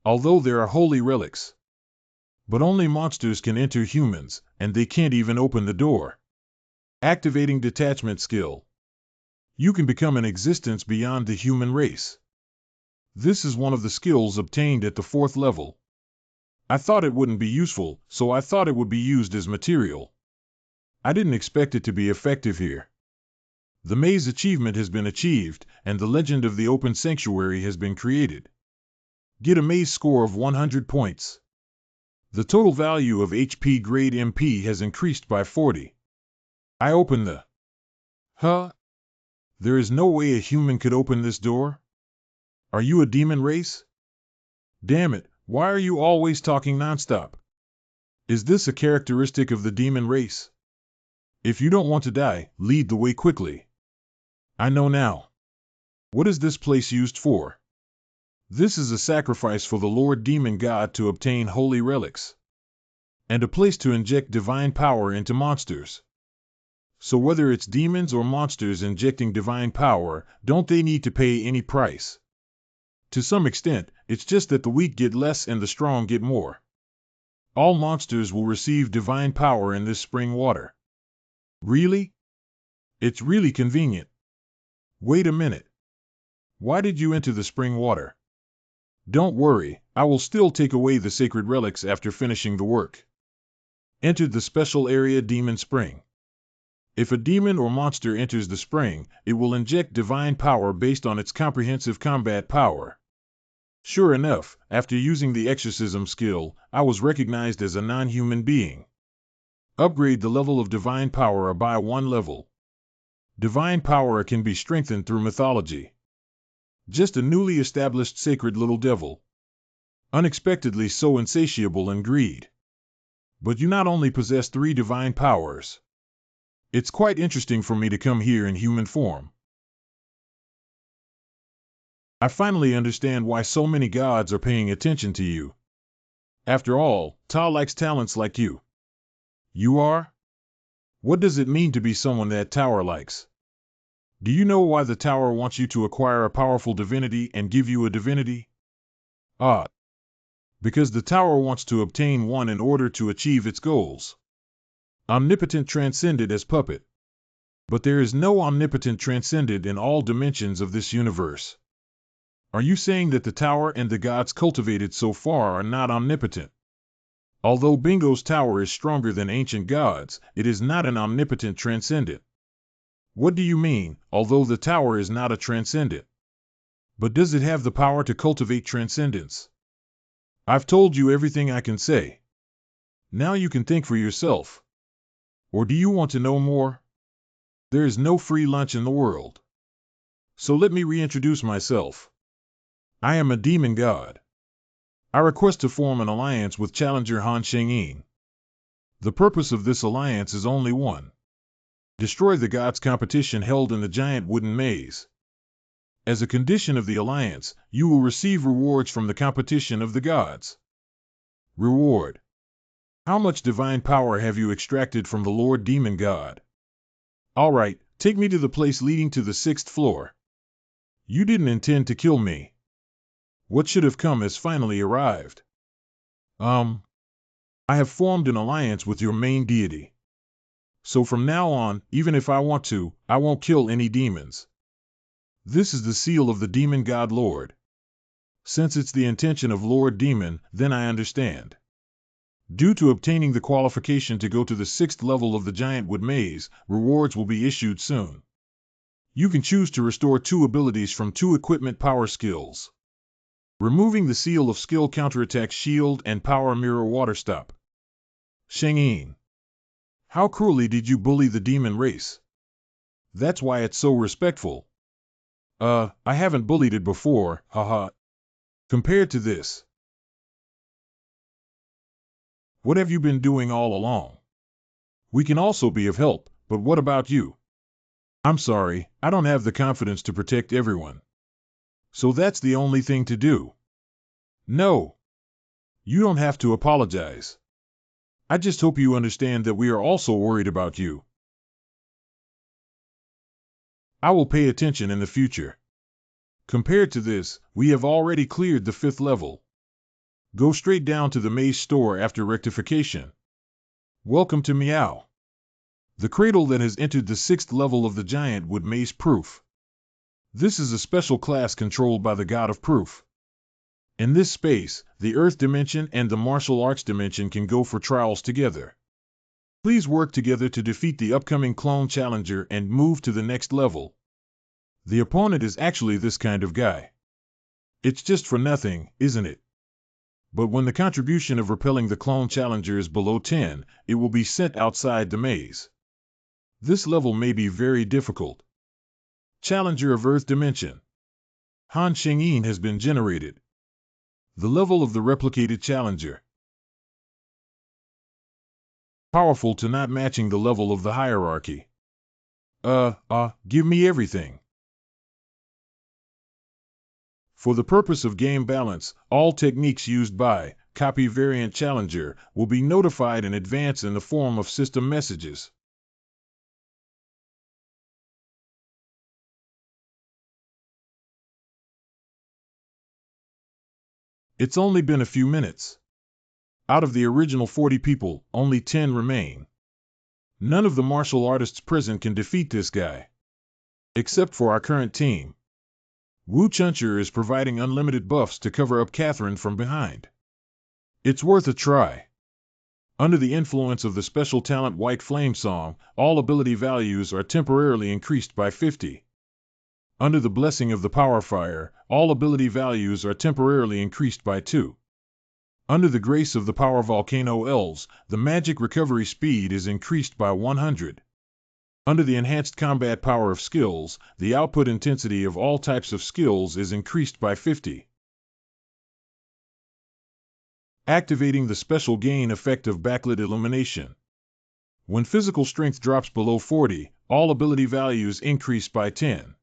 Although there are holy relics. But only monsters can enter humans, and they can't even open the door. Activating detachment skill. You can become an existence beyond the human race. This is one of the skills obtained at the 4th level. I thought it wouldn't be useful, so I thought it would be used as material. I didn't expect it to be effective here. The maze achievement has been achieved, and the legend of the open sanctuary has been created. Get a maze score of 100 points. The total value of HP grade MP has increased by 40. I open the... There is no way a human could open this door? Are you a demon race? Damn it, why are you always talking nonstop? Is this a characteristic of the demon race? If you don't want to die, lead the way quickly. I know now. What is this place used for? This is a sacrifice for the Lord Demon God to obtain holy relics. And a place to inject divine power into monsters. So whether it's demons or monsters injecting divine power, don't they need to pay any price? To some extent, It's just that the weak get less and the strong get more. All monsters will receive divine power in this spring water. Really? It's really convenient. Wait a minute. Why did you enter the spring water? Don't worry, I will still take away the sacred relics after finishing the work. Entered the special area Demon Spring. If a demon or monster enters the spring, it will inject divine power based on its comprehensive combat power. Sure enough, after using the exorcism skill, I was recognized as a non-human being. Upgrade the level of divine power by 1 level. Divine power can be strengthened through mythology. Just a newly established sacred little devil. Unexpectedly so insatiable in greed. But you not only possess 3 divine powers. It's quite interesting for me to come here in human form. I finally understand why so many gods are paying attention to you. After all, Ta likes talents like you. You are? What does it mean to be someone that Tower likes? Do you know why the Tower wants you to acquire a powerful divinity and give you a divinity? Ah. Because the Tower wants to obtain one in order to achieve its goals. Omnipotent transcended as puppet. But there is no omnipotent transcended in all dimensions of this universe. Are you saying that the Tower and the gods cultivated so far are not omnipotent? Although Bingo's Tower is stronger than ancient gods, it is not an omnipotent transcendent. What do you mean, although the Tower is not a transcendent? But does it have the power to cultivate transcendence? I've told you everything I can say. Now you can think for yourself. Or do you want to know more? There is no free lunch in the world. So let me reintroduce myself. I am a demon god. I request to form an alliance with challenger Han Shengyin. The purpose of this alliance is only one. Destroy the gods' competition held in the giant wooden maze. As a condition of the alliance, you will receive rewards from the competition of the gods. Reward. How much divine power have you extracted from the Lord Demon God? All right, take me to the place leading to the 6th floor. You didn't intend to kill me. What should have come has finally arrived. I have formed an alliance with your main deity. So from now on, even if I want to, I won't kill any demons. This is the seal of the Demon God Lord. Since it's the intention of Lord Demon, then I understand. Due to obtaining the qualification to go to the 6th level of the Giant Wood Maze, rewards will be issued soon. You can choose to restore 2 abilities from 2 equipment power skills. Removing the seal of skill counterattack shield and power mirror water stop. Shengyin. How cruelly did you bully the demon race? That's why it's so respectful. I haven't bullied it before, haha. Compared to this. What have you been doing all along? We can also be of help, but what about you? I'm sorry, I don't have the confidence to protect everyone. So that's the only thing to do. No. You don't have to apologize. I just hope you understand that we are also worried about you. I will pay attention in the future. Compared to this, we have already cleared the 5th level. Go straight down to the maze store after rectification. Welcome to Meow. The cradle that has entered the 6th level of the Giant Wood Maze Proof. This is a special class controlled by the God of Proof. In this space, the Earth Dimension and the Martial Arts Dimension can go for trials together. Please work together to defeat the upcoming clone challenger and move to the next level. The opponent is actually this kind of guy. It's just for nothing, isn't it? But when the contribution of repelling the clone challenger is below 10, it will be sent outside the maze. This level may be very difficult. Challenger of Earth Dimension. Han Shengyin has been generated. The level of the replicated challenger. Powerful to not matching the level of the hierarchy. Give me everything. For the purpose of game balance, all techniques used by copy variant challenger will be notified in advance in the form of system messages. It's only been a few minutes. Out of the original 40 people, only 10 remain. None of the martial artists present can defeat this guy. Except for our current team. Wu Chuncher is providing unlimited buffs to cover up Catherine from behind. It's worth a try. Under the influence of the special talent White Flame Song, all ability values are temporarily increased by 50. Under the blessing of the Power Fire, all ability values are temporarily increased by 2. Under the grace of the Power Volcano Elves, the magic recovery speed is increased by 100. Under the enhanced combat power of skills, the output intensity of all types of skills is increased by 50. Activating the special gain effect of backlit illumination. When physical strength drops below 40, all ability values increase by 10.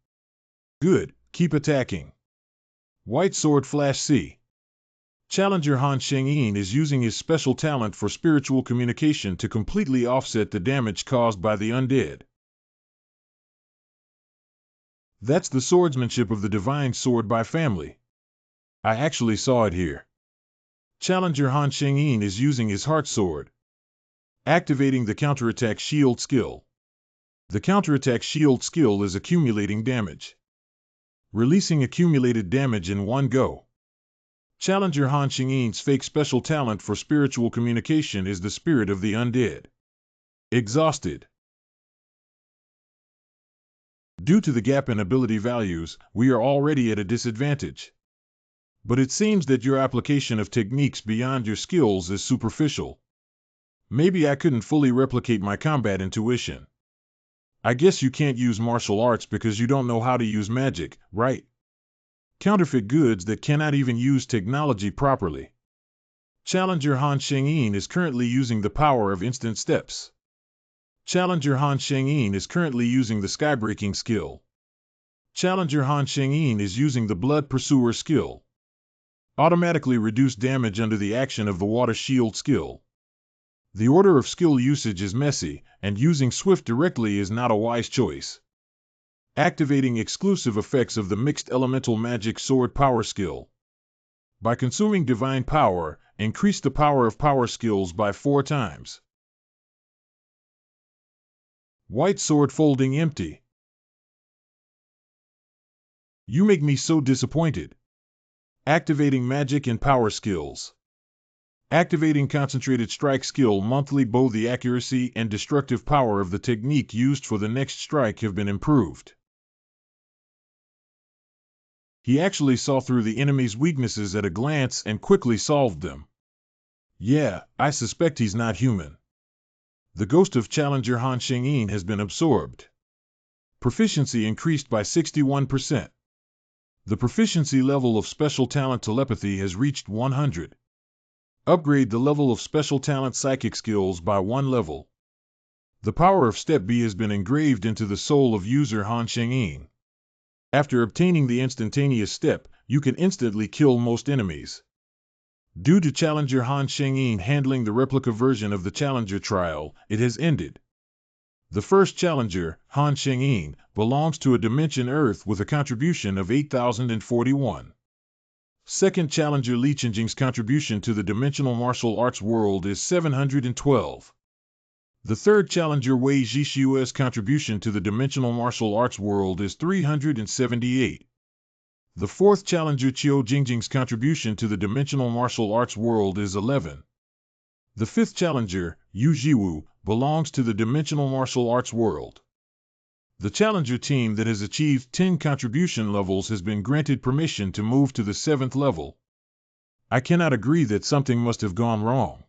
Good, keep attacking. White Sword Flash C. Challenger Han Shengyin is using his special talent for spiritual communication to completely offset the damage caused by the undead. That's the swordsmanship of the divine sword by family. I actually saw it here. Challenger Han Shengyin is using his heart sword. Activating the counterattack shield skill. The counterattack shield skill is accumulating damage. Releasing accumulated damage in one go. Challenger Han Shengyin's fake special talent for spiritual communication is the spirit of the undead. Exhausted. Due to the gap in ability values, we are already at a disadvantage. But it seems that your application of techniques beyond your skills is superficial. Maybe I couldn't fully replicate my combat intuition. I guess you can't use martial arts because you don't know how to use magic, right? Counterfeit goods that cannot even use technology properly. Challenger Han Shengyin is currently using the power of instant steps. Challenger Han Shengyin is currently using the skybreaking skill. Challenger Han Shengyin is using the blood pursuer skill. Automatically reduce damage under the action of the water shield skill. The order of skill usage is messy, and using swift directly is not a wise choice. Activating exclusive effects of the mixed elemental magic sword power skill. By consuming divine power, increase the power of power skills by 4 times. White sword folding empty. You make me so disappointed. Activating magic and power skills. Activating concentrated strike skill monthly. Both the accuracy and destructive power of the technique used for the next strike have been improved. He actually saw through the enemy's weaknesses at a glance and quickly solved them. Yeah, I suspect he's not human. The ghost of Challenger Han Shengyin has been absorbed. Proficiency increased by 61%. The proficiency level of special talent telepathy has reached 100. Upgrade the level of special talent psychic skills by 1 level. The power of Step B has been engraved into the soul of user Han Shengyin. After obtaining the instantaneous step, you can instantly kill most enemies. Due to Challenger Han Shengyin handling the replica version of the Challenger trial, it has ended. The first Challenger, Han Shengyin, belongs to a dimension Earth with a contribution of 8,041. Second Challenger Li Chenjing's contribution to the dimensional martial arts world is 712. The third Challenger Wei Zhishua's contribution to the dimensional martial arts world is 378. The fourth Challenger Qiu Jingjing's contribution to the dimensional martial arts world is 11. The fifth Challenger, Yu Jiwu, belongs to the dimensional martial arts world. The Challenger team that has achieved 10 contribution levels has been granted permission to move to the 7th level. I cannot agree that something must have gone wrong.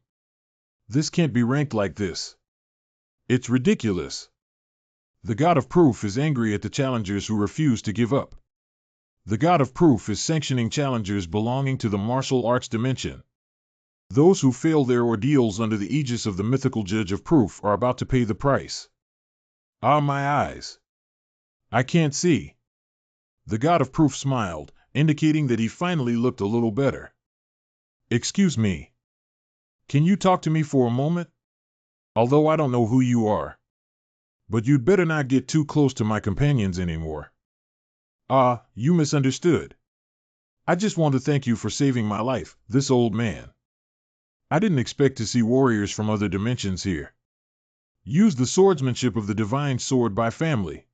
This can't be ranked like this. It's ridiculous. The God of Proof is angry at the challengers who refuse to give up. The God of Proof is sanctioning challengers belonging to the martial arts dimension. Those who fail their ordeals under the aegis of the mythical Judge of Proof are about to pay the price. Ah, my eyes. I can't see. The God of Proof smiled, indicating that he finally looked a little better. Excuse me. Can you talk to me for a moment? Although I don't know who you are. But you'd better not get too close to my companions anymore. Ah, you misunderstood. I just want to thank you for saving my life, this old man. I didn't expect to see warriors from other dimensions here. Use the swordsmanship of the Divine Sword by Family.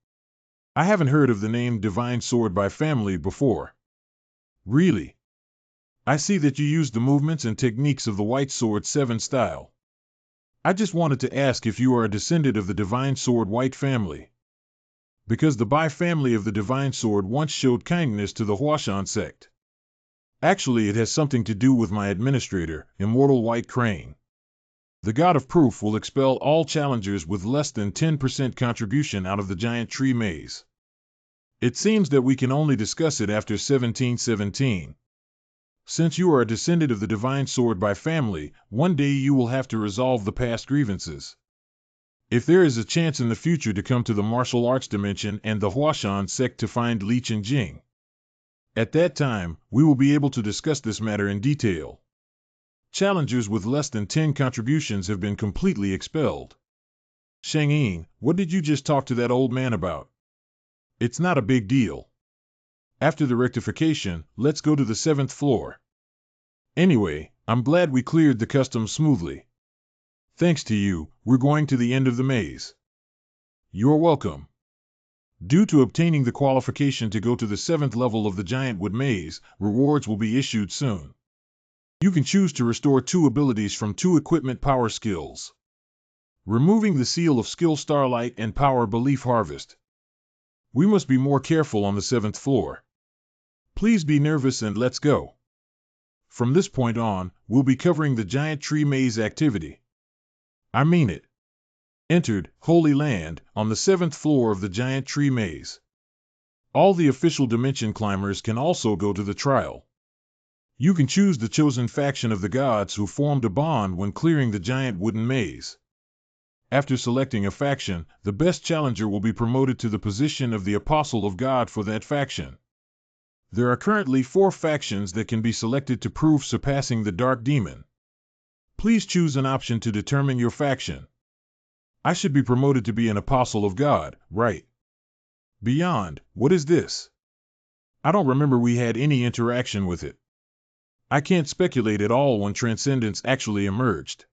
I haven't heard of the name Divine Sword by Family before. Really? I see that you used the movements and techniques of the White Sword 7 style. I just wanted to ask if you are a descendant of the Divine Sword White family. Because the Bai family of the Divine Sword once showed kindness to the Huashan sect. Actually, it has something to do with my administrator, Immortal White Crane. The God of Proof will expel all challengers with less than 10% contribution out of the giant tree maze. It seems that we can only discuss it after 1717. Since you are a descendant of the Divine Sword by family, one day you will have to resolve the past grievances. If there is a chance in the future to come to the martial arts dimension and the Huashan sect to find Li Jing, at that time, we will be able to discuss this matter in detail. Challengers with less than 10 contributions have been completely expelled. Shang-Yin, what did you just talk to that old man about? It's not a big deal. After the rectification, let's go to the 7th floor. Anyway, I'm glad we cleared the customs smoothly. Thanks to you, we're going to the end of the maze. You're welcome. Due to obtaining the qualification to go to the 7th level of the Giant Wood Maze, rewards will be issued soon. You can choose to restore 2 abilities from 2 equipment power skills. Removing the seal of skill Starlight and power Belief Harvest. We must be more careful on the 7th floor. Please be nervous and let's go. From this point on, we'll be covering the Giant Tree Maze activity. I mean it. Entered, Holy Land, on the 7th floor of the Giant Tree Maze. All the official dimension climbers can also go to the trial. You can choose the chosen faction of the gods who formed a bond when clearing the giant wooden maze. After selecting a faction, the best challenger will be promoted to the position of the Apostle of God for that faction. There are currently 4 factions that can be selected to prove surpassing the Dark Demon. Please choose an option to determine your faction. I should be promoted to be an Apostle of God, right? Beyond, what is this? I don't remember we had any interaction with it. I can't speculate at all when Transcendence actually emerged.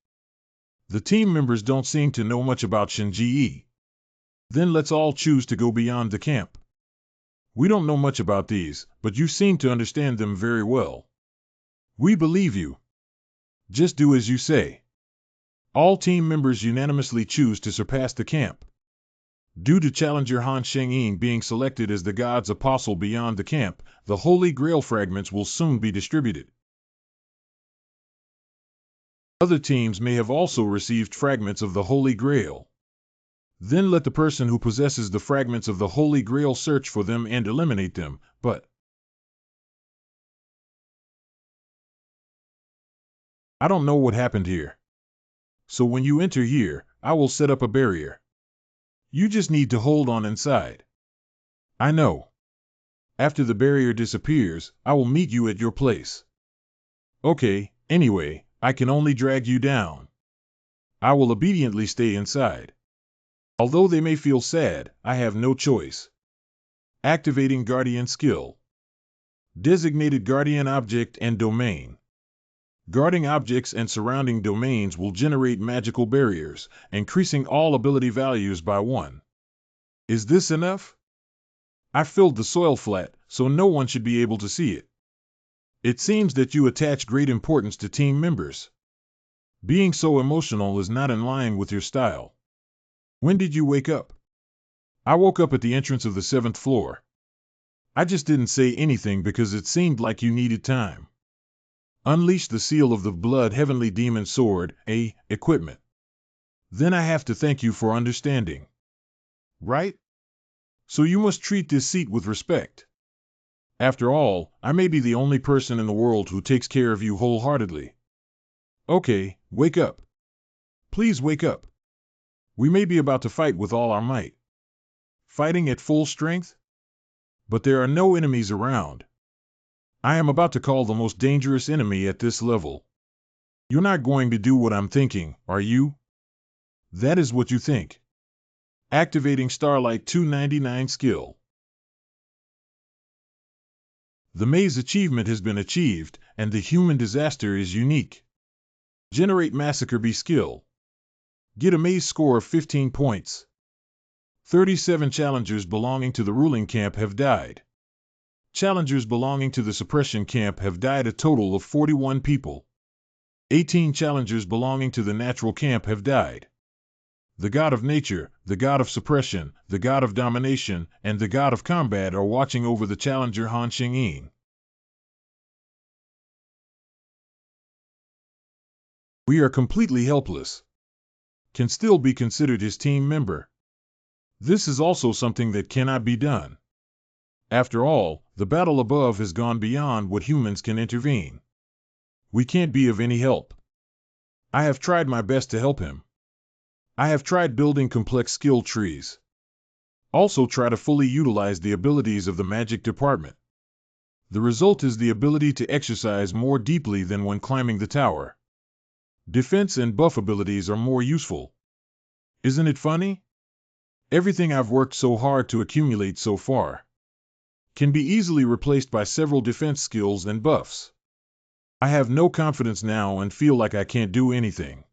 The team members don't seem to know much about Shinji. Then let's all choose to go beyond the camp. We don't know much about these, but you seem to understand them very well. We believe you. Just do as you say. All team members unanimously choose to surpass the camp. Due to Challenger Han Sheng-Yin being selected as the God's Apostle beyond the camp, the Holy Grail fragments will soon be distributed. Other teams may have also received fragments of the Holy Grail. Then let the person who possesses the fragments of the Holy Grail search for them and eliminate them, but I don't know what happened here. So when you enter here, I will set up a barrier. You just need to hold on inside. I know. After the barrier disappears, I will meet you at your place. Okay, anyway, I can only drag you down. I will obediently stay inside. Although they may feel sad, I have no choice. Activating Guardian Skill. Designated Guardian Object and Domain. Guarding objects and surrounding domains will generate magical barriers, increasing all ability values by 1. Is this enough? I filled the soil flat, so no one should be able to see it. It seems that you attach great importance to team members. Being so emotional is not in line with your style. When did you wake up? I woke up at the entrance of the 7th floor. I just didn't say anything because it seemed like you needed time. Unleash the seal of the Blood Heavenly Demon Sword, equipment. Then I have to thank you for understanding. Right? So you must treat this seat with respect. After all, I may be the only person in the world who takes care of you wholeheartedly. Okay, wake up. Please wake up. We may be about to fight with all our might. Fighting at full strength? But there are no enemies around. I am about to call the most dangerous enemy at this level. You're not going to do what I'm thinking, are you? That is what you think. Activating Starlight 299 skill. The maze achievement has been achieved, and the human disaster is unique. Generate massacre B skill. Get a maze score of 15 points. 37 challengers belonging to the ruling camp have died. Challengers belonging to the suppression camp have died a total of 41 people. 18 challengers belonging to the natural camp have died. The god of nature, the god of suppression, the god of domination, and the god of combat are watching over the challenger Han Xingyin. We are completely helpless. Can still be considered his team member. This is also something that cannot be done. After all, the battle above has gone beyond what humans can intervene. We can't be of any help. I have tried my best to help him. I have tried building complex skill trees. Also try to fully utilize the abilities of the magic department. The result is the ability to exercise more deeply than when climbing the tower. Defense and buff abilities are more useful. Isn't it funny? Everything I've worked so hard to accumulate so far can be easily replaced by several defense skills and buffs. I have no confidence now and feel like I can't do anything.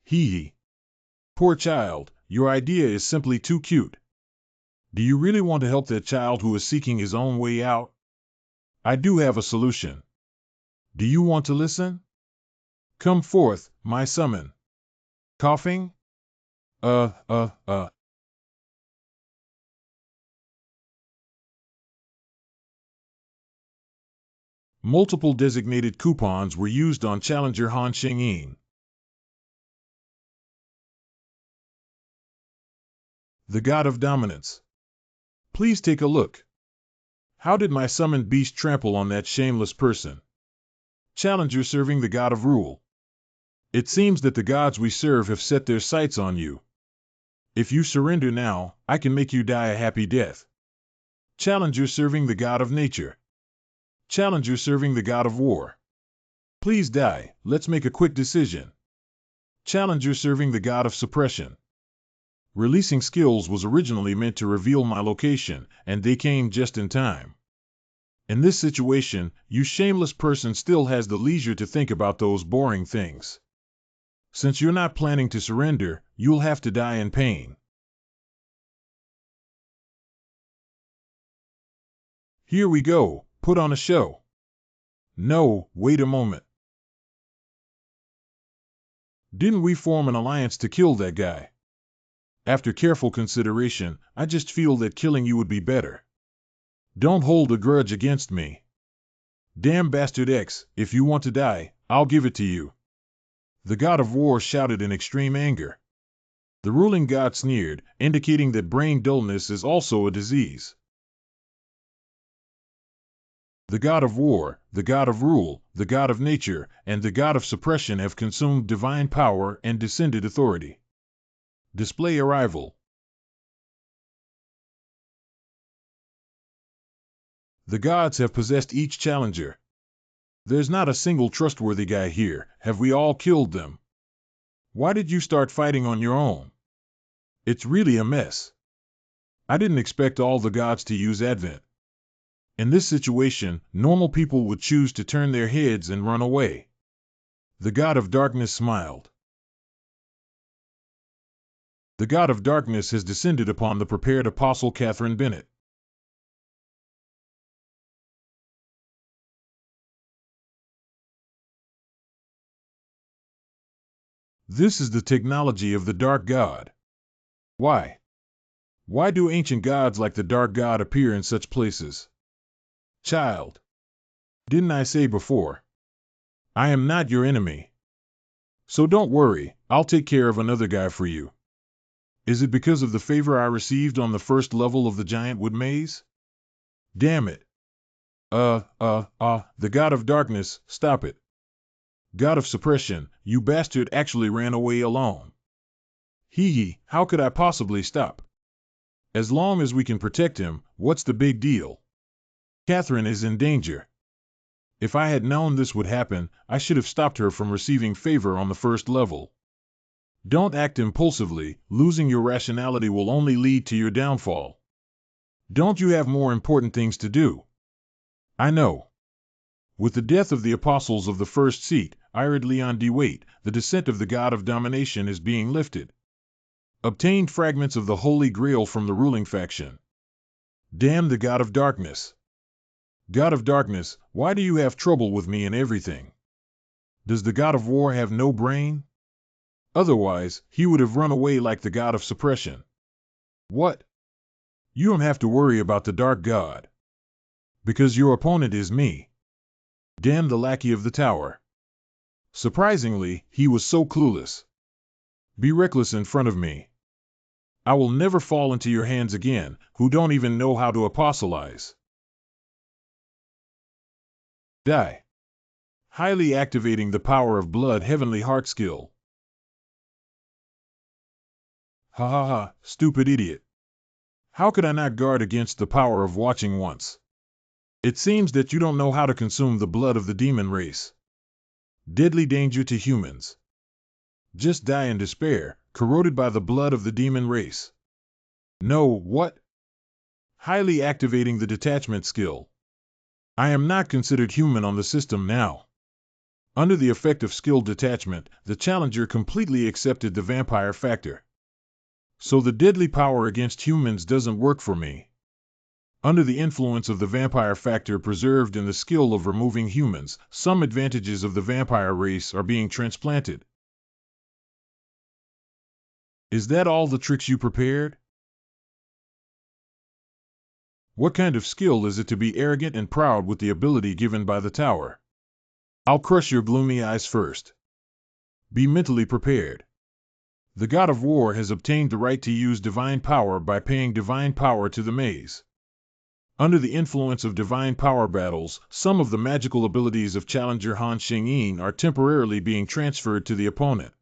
Hee hee. Poor child, your idea is simply too cute. Do you really want to help that child who is seeking his own way out? I do have a solution. Do you want to listen? Come forth, my summon. Coughing? Multiple designated coupons were used on challenger Han Xingyin. The god of dominance. Please take a look. How did my summoned beast trample on that shameless person? Challenger serving the god of rule. It seems that the gods we serve have set their sights on you. If you surrender now, I can make you die a happy death. Challenger serving the god of nature. Challenger serving the god of war. Please die, let's make a quick decision. Challenger serving the god of suppression. Releasing skills was originally meant to reveal my location, and they came just in time. In this situation, you shameless person still has the leisure to think about those boring things. Since you're not planning to surrender, you'll have to die in pain. Here we go, put on a show. No, wait a moment. Didn't we form an alliance to kill that guy? After careful consideration, I just feel that killing you would be better. Don't hold a grudge against me. Damn bastard X, if you want to die, I'll give it to you. The god of war shouted in extreme anger. The ruling god sneered, indicating that brain dullness is also a disease. The god of war, the god of rule, the god of nature, and the god of suppression have consumed divine power and descended authority. Display arrival. The gods have possessed each challenger. There's not a single trustworthy guy here. Have we all killed them? Why did you start fighting on your own? It's really a mess. I didn't expect all the gods to use Advent. In this situation, normal people would choose to turn their heads and run away. The god of darkness smiled. The god of darkness has descended upon the prepared apostle Catherine Bennett. This is the technology of the dark god. Why? Why do ancient gods like the dark god appear in such places? Child. Didn't I say before? I am not your enemy. So don't worry, I'll take care of another guy for you. Is it because of the favor I received on the first level of the giant wood maze? Damn it. The god of darkness, stop it. God of suppression, you bastard actually ran away alone. Hee hee, how could I possibly stop? As long as we can protect him, what's the big deal? Catherine is in danger. If I had known this would happen, I should have stopped her from receiving favor on the first level. Don't act impulsively, losing your rationality will only lead to your downfall. Don't you have more important things to do? I know. With the death of the apostles of the first seat, Irid Leon D. Wait, the descent of the god of domination is being lifted. Obtained fragments of the Holy Grail from the ruling faction. Damn the god of darkness. God of darkness, why do you have trouble with me and everything? Does the god of war have no brain? Otherwise, he would have run away like the god of suppression. What? You don't have to worry about the dark god. Because your opponent is me. Damn the lackey of the tower. Surprisingly, he was so clueless. Be reckless in front of me. I will never fall into your hands again, who don't even know how to apostolize. Die. Highly activating the power of blood heavenly heart skill. Ha ha ha, stupid idiot. How could I not guard against the power of watching once? It seems that you don't know how to consume the blood of the demon race. Deadly danger to humans. Just die in despair, corroded by the blood of the demon race. No, what? Highly activating the detachment skill. I am not considered human on the system now. Under the effect of skill detachment, the challenger completely accepted the vampire factor. So the deadly power against humans doesn't work for me. Under the influence of the vampire factor preserved in the skill of removing humans, some advantages of the vampire race are being transplanted. Is that all the tricks you prepared? What kind of skill is it to be arrogant and proud with the ability given by the tower? I'll crush your gloomy eyes first. Be mentally prepared. The god of war has obtained the right to use divine power by paying divine power to the maze. Under the influence of divine power battles, some of the magical abilities of challenger Han Xingyin are temporarily being transferred to the opponent.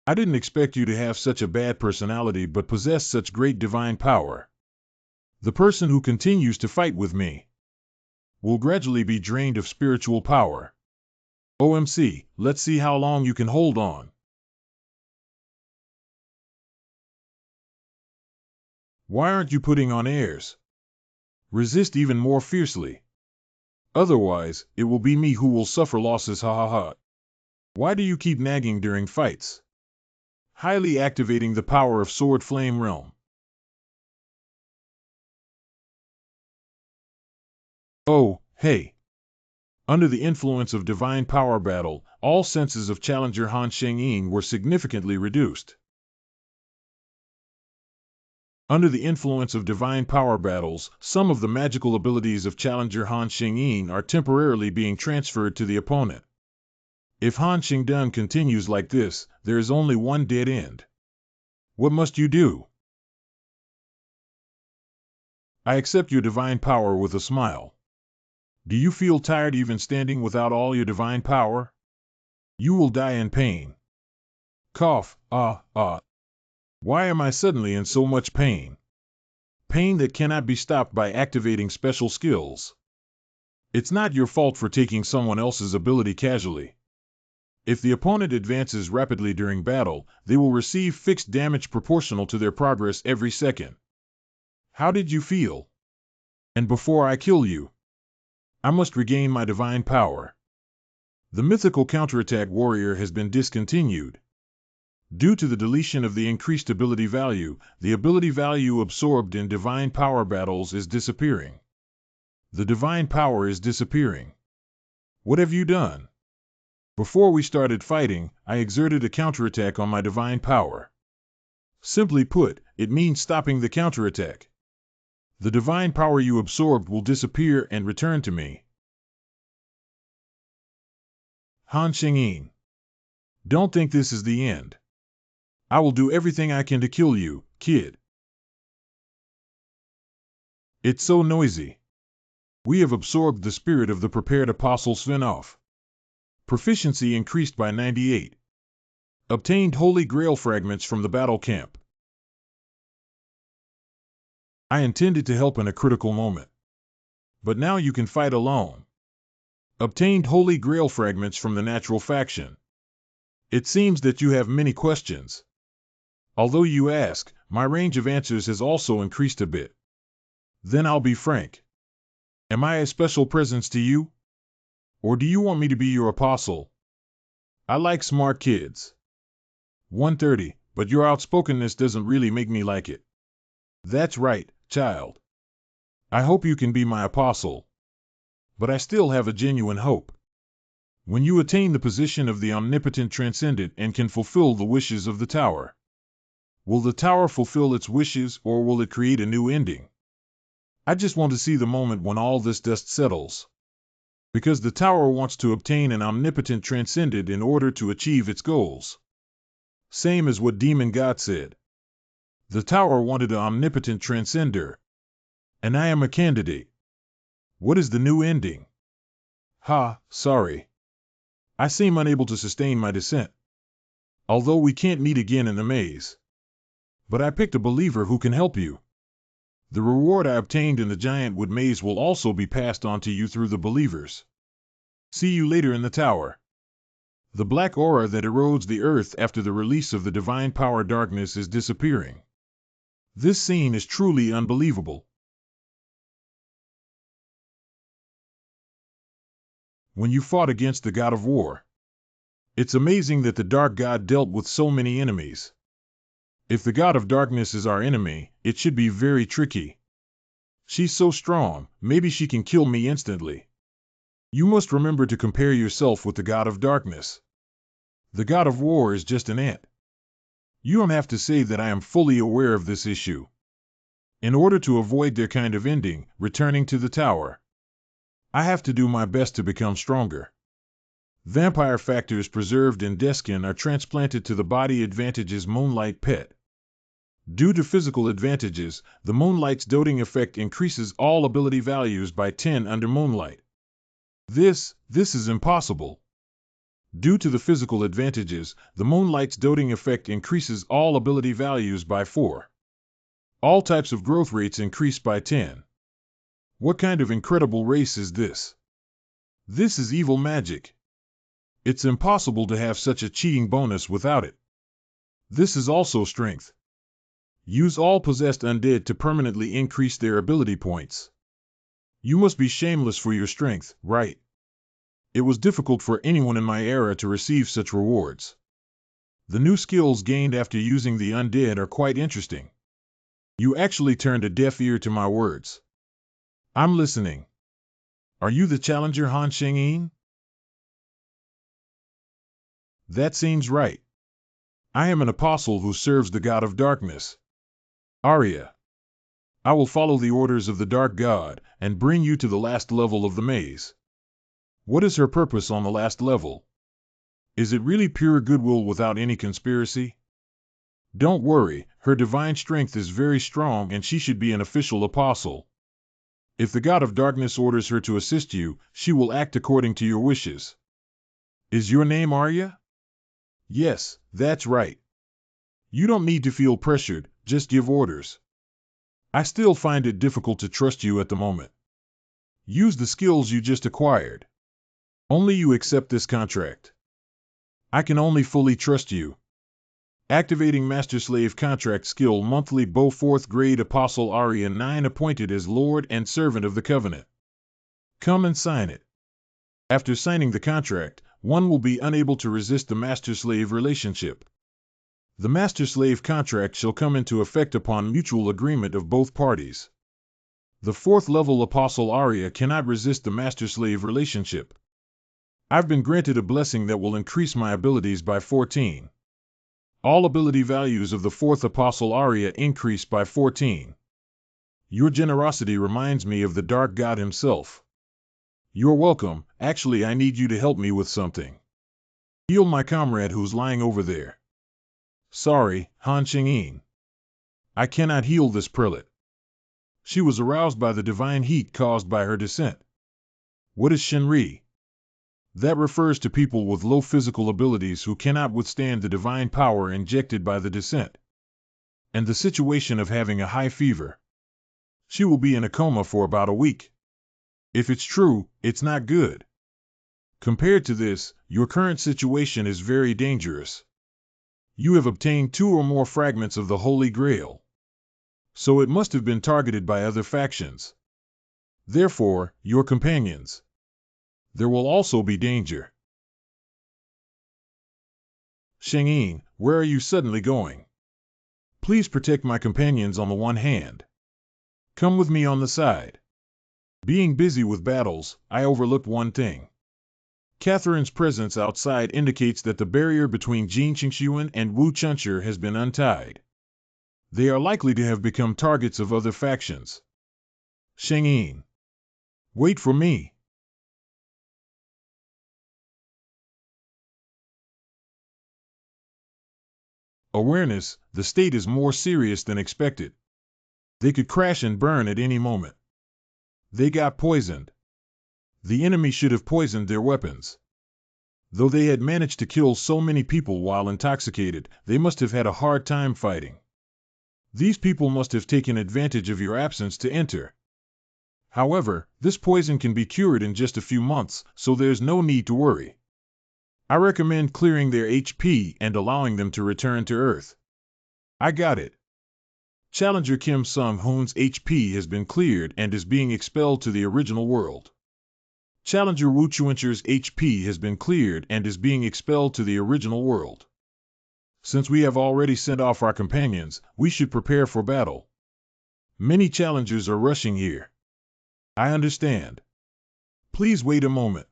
I didn't expect you to have such a bad personality but possess such great divine power. The person who continues to fight with me will gradually be drained of spiritual power. OMC, let's see how long you can hold on. Why aren't you putting on airs? Resist even more fiercely. Otherwise, it will be me who will suffer losses, ha ha ha. Why do you keep nagging during fights? Highly activating the power of Sword Flame Realm. Oh, hey. Under the influence of divine power battle, all senses of challenger Han Xingyin were significantly reduced. Under the influence of divine power battles, some of the magical abilities of challenger Han Xingyin are temporarily being transferred to the opponent. If Han Xingdun continues like this, there is only one dead end. What must you do? I accept your divine power with a smile. Do you feel tired even standing without all your divine power? You will die in pain. Cough, ah. Why am I suddenly in so much pain? Pain that cannot be stopped by activating special skills. It's not your fault for taking someone else's ability casually. If the opponent advances rapidly during battle, they will receive fixed damage proportional to their progress every second. How did you feel? And before I kill you, I must regain my divine power. The mythical counterattack warrior has been discontinued. Due to the deletion of the increased ability value, the ability value absorbed in divine power battles is disappearing. The divine power is disappearing. What have you done? Before we started fighting, I exerted a counterattack on my divine power. Simply put, it means stopping the counterattack. The divine power you absorbed will disappear and return to me. Han Xingyin. Don't think this is the end. I will do everything I can to kill you, kid. It's so noisy. We have absorbed the spirit of the prepared apostle Svenoff. Proficiency increased by 98. Obtained Holy Grail fragments from the battle camp. I intended to help in a critical moment. But now you can fight alone. Obtained Holy Grail fragments from the natural faction. It seems that you have many questions. Although you ask, my range of answers has also increased a bit. Then I'll be frank. Am I a special presence to you? Or do you want me to be your apostle? I like smart kids. 130, but your outspokenness doesn't really make me like it. That's right, child. I hope you can be my apostle. But I still have a genuine hope. When you attain the position of the omnipotent transcendent and can fulfill the wishes of the tower, will the tower fulfill its wishes, or will it create a new ending? I just want to see the moment when all this dust settles. Because the tower wants to obtain an omnipotent transcendent in order to achieve its goals. Same as what Demon God said. The tower wanted an omnipotent transcender. And I am a candidate. What is the new ending? Sorry. I seem unable to sustain my descent. Although we can't meet again in the maze. But I picked a believer who can help you. The reward I obtained in the Giantwood maze will also be passed on to you through the believers. See you later in the tower. The black aura that erodes the earth after the release of the divine power darkness is disappearing. This scene is truly unbelievable. When you fought against the god of war. It's amazing that the dark god dealt with so many enemies. If the god of darkness is our enemy, it should be very tricky. She's so strong, maybe she can kill me instantly. You must remember to compare yourself with the god of darkness. The god of war is just an ant. You don't have to say that I am fully aware of this issue. In order to avoid their kind of ending, returning to the tower, I have to do my best to become stronger. Vampire factors preserved in Deskin are transplanted to the body advantages Moonlight pet. Due to physical advantages, the Moonlight's doting effect increases all ability values by 10 under Moonlight. This is impossible. Due to the physical advantages, the Moonlight's doting effect increases all ability values by 4. All types of growth rates increase by 10. What kind of incredible race is this? This is evil magic. It's impossible to have such a cheating bonus without it. This is also strength. Use all possessed undead to permanently increase their ability points. You must be shameless for your strength, right? It was difficult for anyone in my era to receive such rewards. The new skills gained after using the undead are quite interesting. You actually turned a deaf ear to my words. I'm listening. Are you the challenger Han Sheng-yin? That seems right. I am an apostle who serves the god of darkness. Arya. I will follow the orders of the dark god and bring you to the last level of the maze. What is her purpose on the last level? Is it really pure goodwill without any conspiracy? Don't worry, her divine strength is very strong and she should be an official apostle. If the god of darkness orders her to assist you, she will act according to your wishes. Is your name Arya? Yes, that's right. You don't need to feel pressured, just give orders. I still find it difficult to trust you at the moment. Use the skills you just acquired. Only you accept this contract. I can only fully trust you. Activating Master Slave Contract Skill Monthly Bow 4th Grade Apostle Arya 9 appointed as Lord and Servant of the Covenant. Come and sign it. After signing the contract, one will be unable to resist the master-slave relationship. The master-slave contract shall come into effect upon mutual agreement of both parties. The 4th level Apostle Arya cannot resist the master-slave relationship. I've been granted a blessing that will increase my abilities by 14. All ability values of the 4th Apostle Arya increase by 14. Your generosity reminds me of the Dark God himself. You're welcome. Actually, I need you to help me with something. Heal my comrade who's lying over there. Sorry, Han Sheng-yin. I cannot heal this prelate. She was aroused by the divine heat caused by her descent. What is Shinri? That refers to people with low physical abilities who cannot withstand the divine power injected by the descent. And the situation of having a high fever. She will be in a coma for about a week. If it's true, it's not good. Compared to this, your current situation is very dangerous. You have obtained 2 or more fragments of the Holy Grail. So it must have been targeted by other factions. Therefore, your companions. There will also be danger. Sheng-Yin, where are you suddenly going? Please protect my companions on the one hand. Come with me on the side. Being busy with battles, I overlooked one thing. Catherine's presence outside indicates that the barrier between Jin Qingshuan and Wu Chuncher has been untied. They are likely to have become targets of other factions. Sheng-Yin. Wait for me. Awareness, the state is more serious than expected. They could crash and burn at any moment. They got poisoned. The enemy should have poisoned their weapons. Though they had managed to kill so many people while intoxicated, they must have had a hard time fighting. These people must have taken advantage of your absence to enter. However, this poison can be cured in just a few months, so there's no need to worry. I recommend clearing their HP and allowing them to return to Earth. I got it. Challenger Kim Sung-hoon's HP has been cleared and is being expelled to the original world. Challenger Wu Chuancher's HP has been cleared and is being expelled to the original world. Since we have already sent off our companions, we should prepare for battle. Many challengers are rushing here. I understand. Please wait a moment.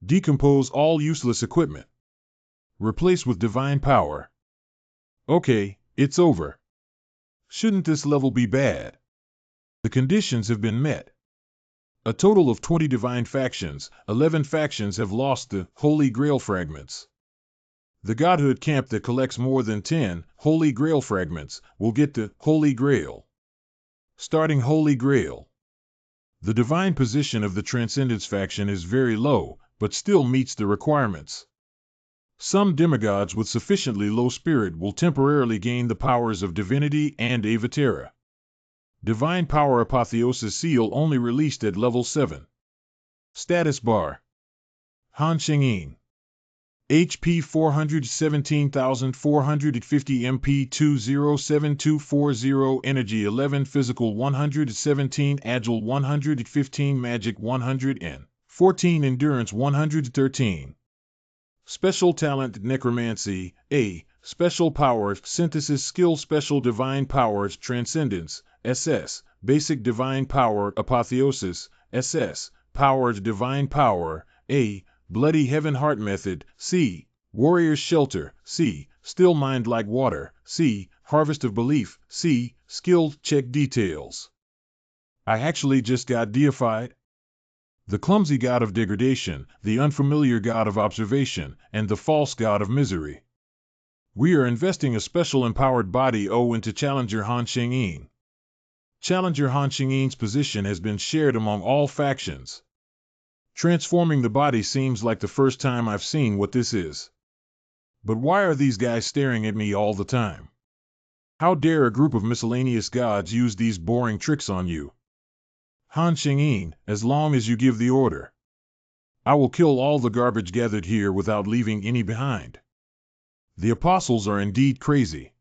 Decompose all useless equipment. Replace with divine power. Okay, it's over. Shouldn't this level be bad? The conditions have been met. A total of 20 divine factions, 11 factions have lost the Holy Grail fragments. The Godhood camp that collects more than 10 Holy Grail fragments will get the Holy Grail. Starting Holy Grail. The divine position of the Transcendence faction is very low, but still meets the requirements. Some demigods with sufficiently low spirit will temporarily gain the powers of divinity and Avatara. Divine Power Apotheosis Seal only released at level 7. Status bar. Han Sheng-Yin. HP 417,450 MP 207240 Energy 11 Physical 117 Agile 115 Magic 100 N 14 Endurance 113 Special Talent Necromancy A. Special Powers Synthesis Skill Special Divine Powers Transcendence SS Basic Divine Power Apotheosis SS Powers Divine Power A. Bloody Heaven Heart Method C. Warrior's Shelter C. Still Mind Like Water C. Harvest of Belief C. Skilled Check Details. I actually just got deified. The clumsy god of degradation, the unfamiliar god of observation, and the false god of misery. We are investing a special empowered body into Challenger Han Sheng-Yin. Challenger Han Sheng-Yin's position has been shared among all factions. Transforming the body seems like the first time I've seen what this is. But why are these guys staring at me all the time? How dare a group of miscellaneous gods use these boring tricks on you? Han Sheng-Yin, as long as you give the order. I will kill all the garbage gathered here without leaving any behind. The apostles are indeed crazy.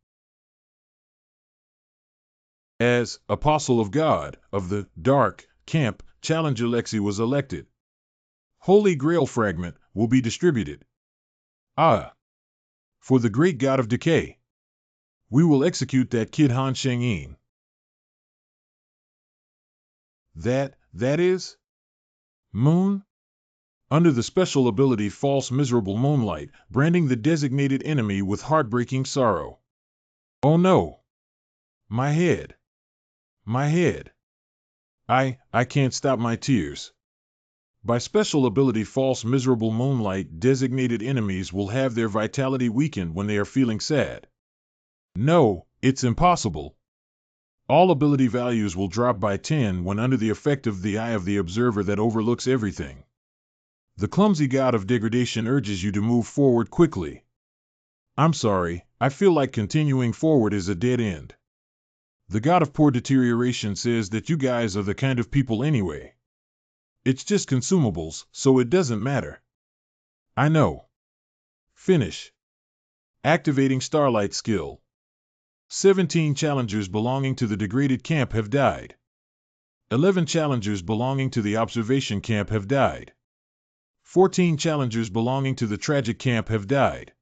As Apostle of God, of the Dark Camp, Challenger Lexi was elected. Holy Grail Fragment will be distributed. For the great god of decay. We will execute that kid Han Sheng-Yin. That is? Moon? Under the special ability False Miserable Moonlight, branding the designated enemy with heartbreaking sorrow. Oh no! My head. My head. I can't stop my tears. By special ability False Miserable Moonlight, designated enemies will have their vitality weakened when they are feeling sad. No, it's impossible. All ability values will drop by 10 when under the effect of the eye of the observer that overlooks everything. The clumsy god of degradation urges you to move forward quickly. I'm sorry, I feel like continuing forward is a dead end. The god of poor deterioration says that you guys are the kind of people anyway. It's just consumables, so it doesn't matter. I know. Finish. Activating Starlight skill. 17 challengers belonging to the degraded camp have died. 11 challengers belonging to the observation camp have died. 14 challengers belonging to the tragic camp have died.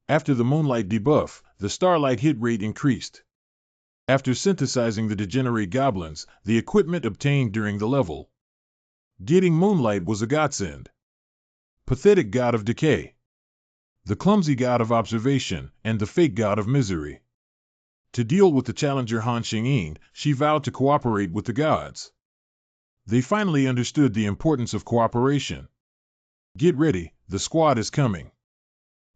After the moonlight debuff, the starlight hit rate increased. After synthesizing the degenerate goblins, the equipment obtained during the level. Getting moonlight was a godsend. Pathetic god of decay. The clumsy god of observation, and the fake god of misery. To deal with the challenger Han Xingyin, she vowed to cooperate with the gods. They finally understood the importance of cooperation. Get ready, the squad is coming.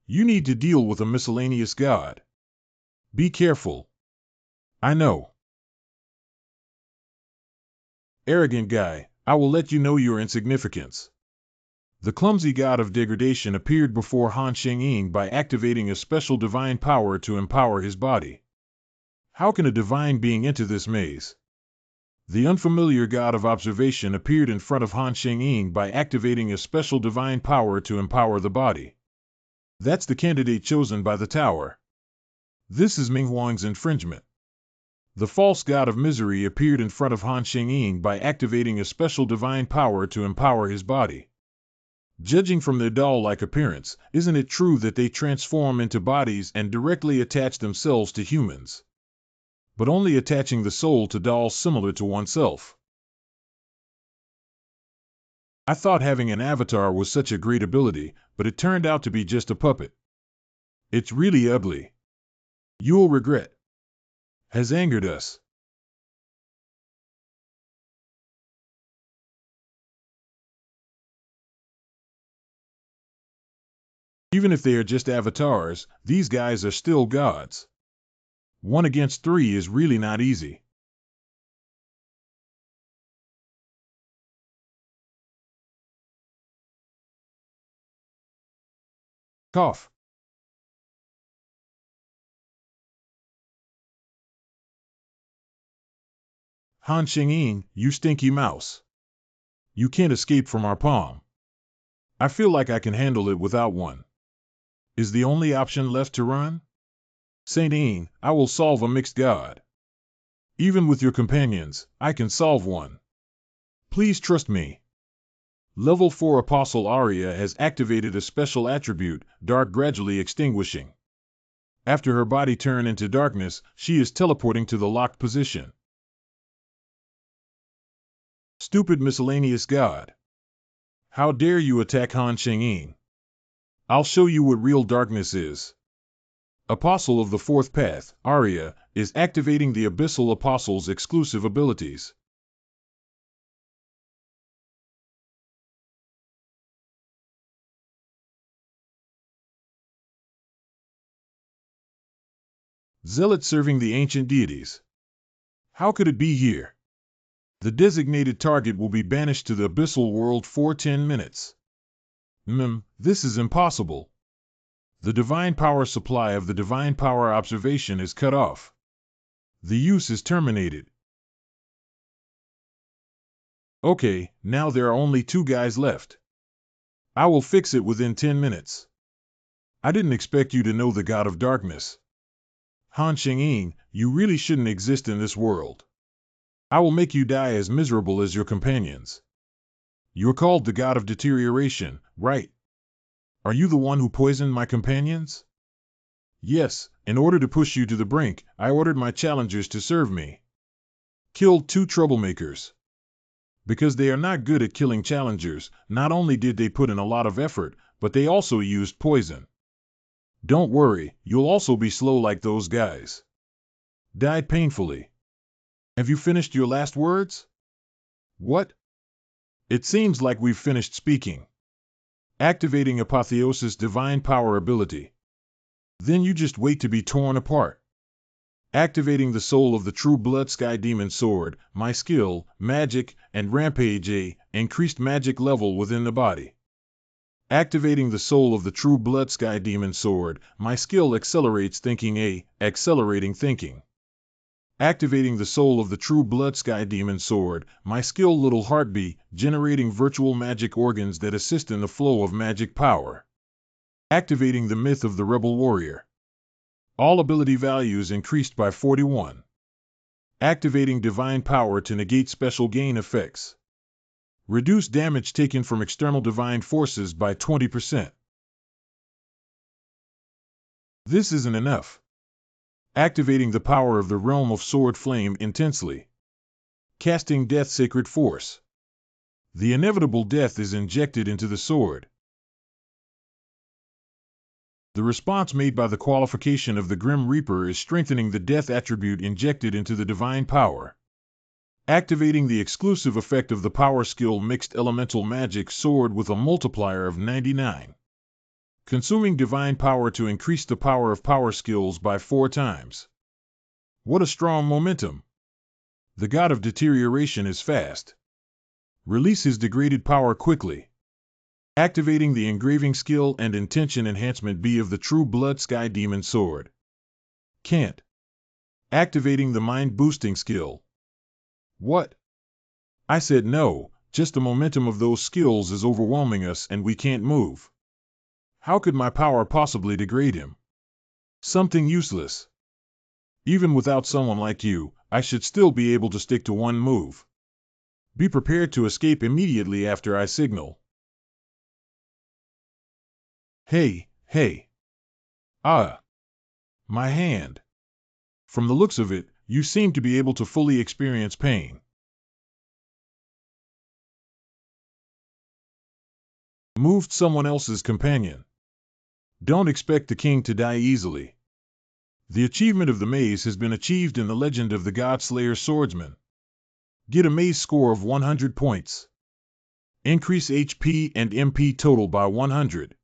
You need to deal with a miscellaneous god. Be careful. I know. Arrogant guy, I will let you know your insignificance. The clumsy god of degradation appeared before Han Xingyin by activating a special divine power to empower his body. How can a divine being enter this maze? The unfamiliar god of observation appeared in front of Han Xingyin by activating a special divine power to empower the body. That's the candidate chosen by the tower. This is Ming Huang's infringement. The false god of misery appeared in front of Han Xingyin by activating a special divine power to empower his body. Judging from their doll-like appearance, isn't it true that they transform into bodies and directly attach themselves to humans? But only attaching the soul to dolls similar to oneself. I thought having an avatar was such a great ability, but it turned out to be just a puppet. It's really ugly. You'll regret. Has angered us. Even if they are just avatars, these guys are still gods. 1 against 3 is really not easy. Cough. Han Xingyin, you stinky mouse. You can't escape from our palm. I feel like I can handle it without one. Is the only option left to run? Saint Ain, I will solve a mixed god. Even with your companions, I can solve one. Please trust me. Level 4 Apostle Arya has activated a special attribute, Dark Gradually Extinguishing. After her body turns into darkness, she is teleporting to the locked position. Stupid miscellaneous god. How dare you attack Han Xingyin? I'll show you what real darkness is. Apostle of the Fourth Path, Arya, is activating the Abyssal Apostle's exclusive abilities. Zealot serving the ancient deities. How could it be here? The designated target will be banished to the Abyssal World for 10 minutes. This is impossible. The divine power supply of the divine power observation is cut off. The use is terminated. Okay, now there are only 2 guys left. I will fix it within 10 minutes. I didn't expect you to know the God of Darkness. Han Xingyin, you really shouldn't exist in this world. I will make you die as miserable as your companions. You're called the God of Deterioration, right? Are you the one who poisoned my companions? Yes, in order to push you to the brink, I ordered my challengers to serve me. Killed 2 troublemakers. Because they are not good at killing challengers, not only did they put in a lot of effort, but they also used poison. Don't worry, you'll also be slow like those guys. Died painfully. Have you finished your last words? What? It seems like we've finished speaking. Activating Apotheosis' divine power ability. Then you just wait to be torn apart. Activating the soul of the true blood sky demon sword, my skill, magic, and rampage A, increased magic level within the body. Activating the soul of the true blood sky demon sword, my skill accelerates thinking A, accelerating thinking. Activating the soul of the true blood sky demon sword, my skill little heart B, generating virtual magic organs that assist in the flow of magic power. Activating the myth of the rebel warrior. All ability values increased by 41. Activating divine power to negate special gain effects. Reduce damage taken from external divine forces by 20%. This isn't enough. Activating the power of the realm of sword flame intensely. Casting death sacred force. The inevitable death is injected into the sword. The response made by the qualification of the Grim Reaper is strengthening the death attribute injected into the divine power. Activating the exclusive effect of the power skill Mixed Elemental Magic Sword with a multiplier of 99. Consuming divine power to increase the power of power skills by 4 times. What a strong momentum! The god of deterioration is fast. Release his degraded power quickly. Activating the engraving skill and intention enhancement B of the True Blood Sky Demon Sword. Can't. Activating the mind boosting skill. What? I said no, just the momentum of those skills is overwhelming us and we can't move. How could my power possibly degrade him? Something useless. Even without someone like you, I should still be able to stick to one move. Be prepared to escape immediately after I signal. Hey. Ah. My hand. From the looks of it, you seem to be able to fully experience pain. Moved someone else's companion. Don't expect the king to die easily. The achievement of the maze has been achieved in the legend of the God-Slayer Swordsman. Get a maze score of 100 points. Increase HP and MP total by 100.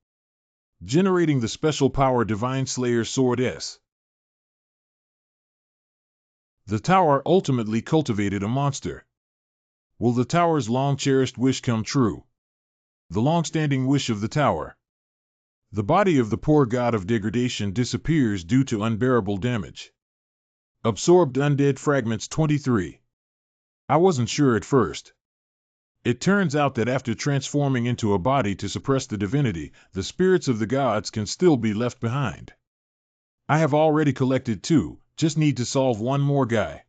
Generating the special power Divine Slayer Sword S. The tower ultimately cultivated a monster. Will the tower's long-cherished wish come true? The long-standing wish of the tower. The body of the poor god of degradation disappears due to unbearable damage. Absorbed undead fragments 23. I wasn't sure at first. It turns out that after transforming into a body to suppress the divinity, the spirits of the gods can still be left behind. I have already collected 2, just need to solve one more guy.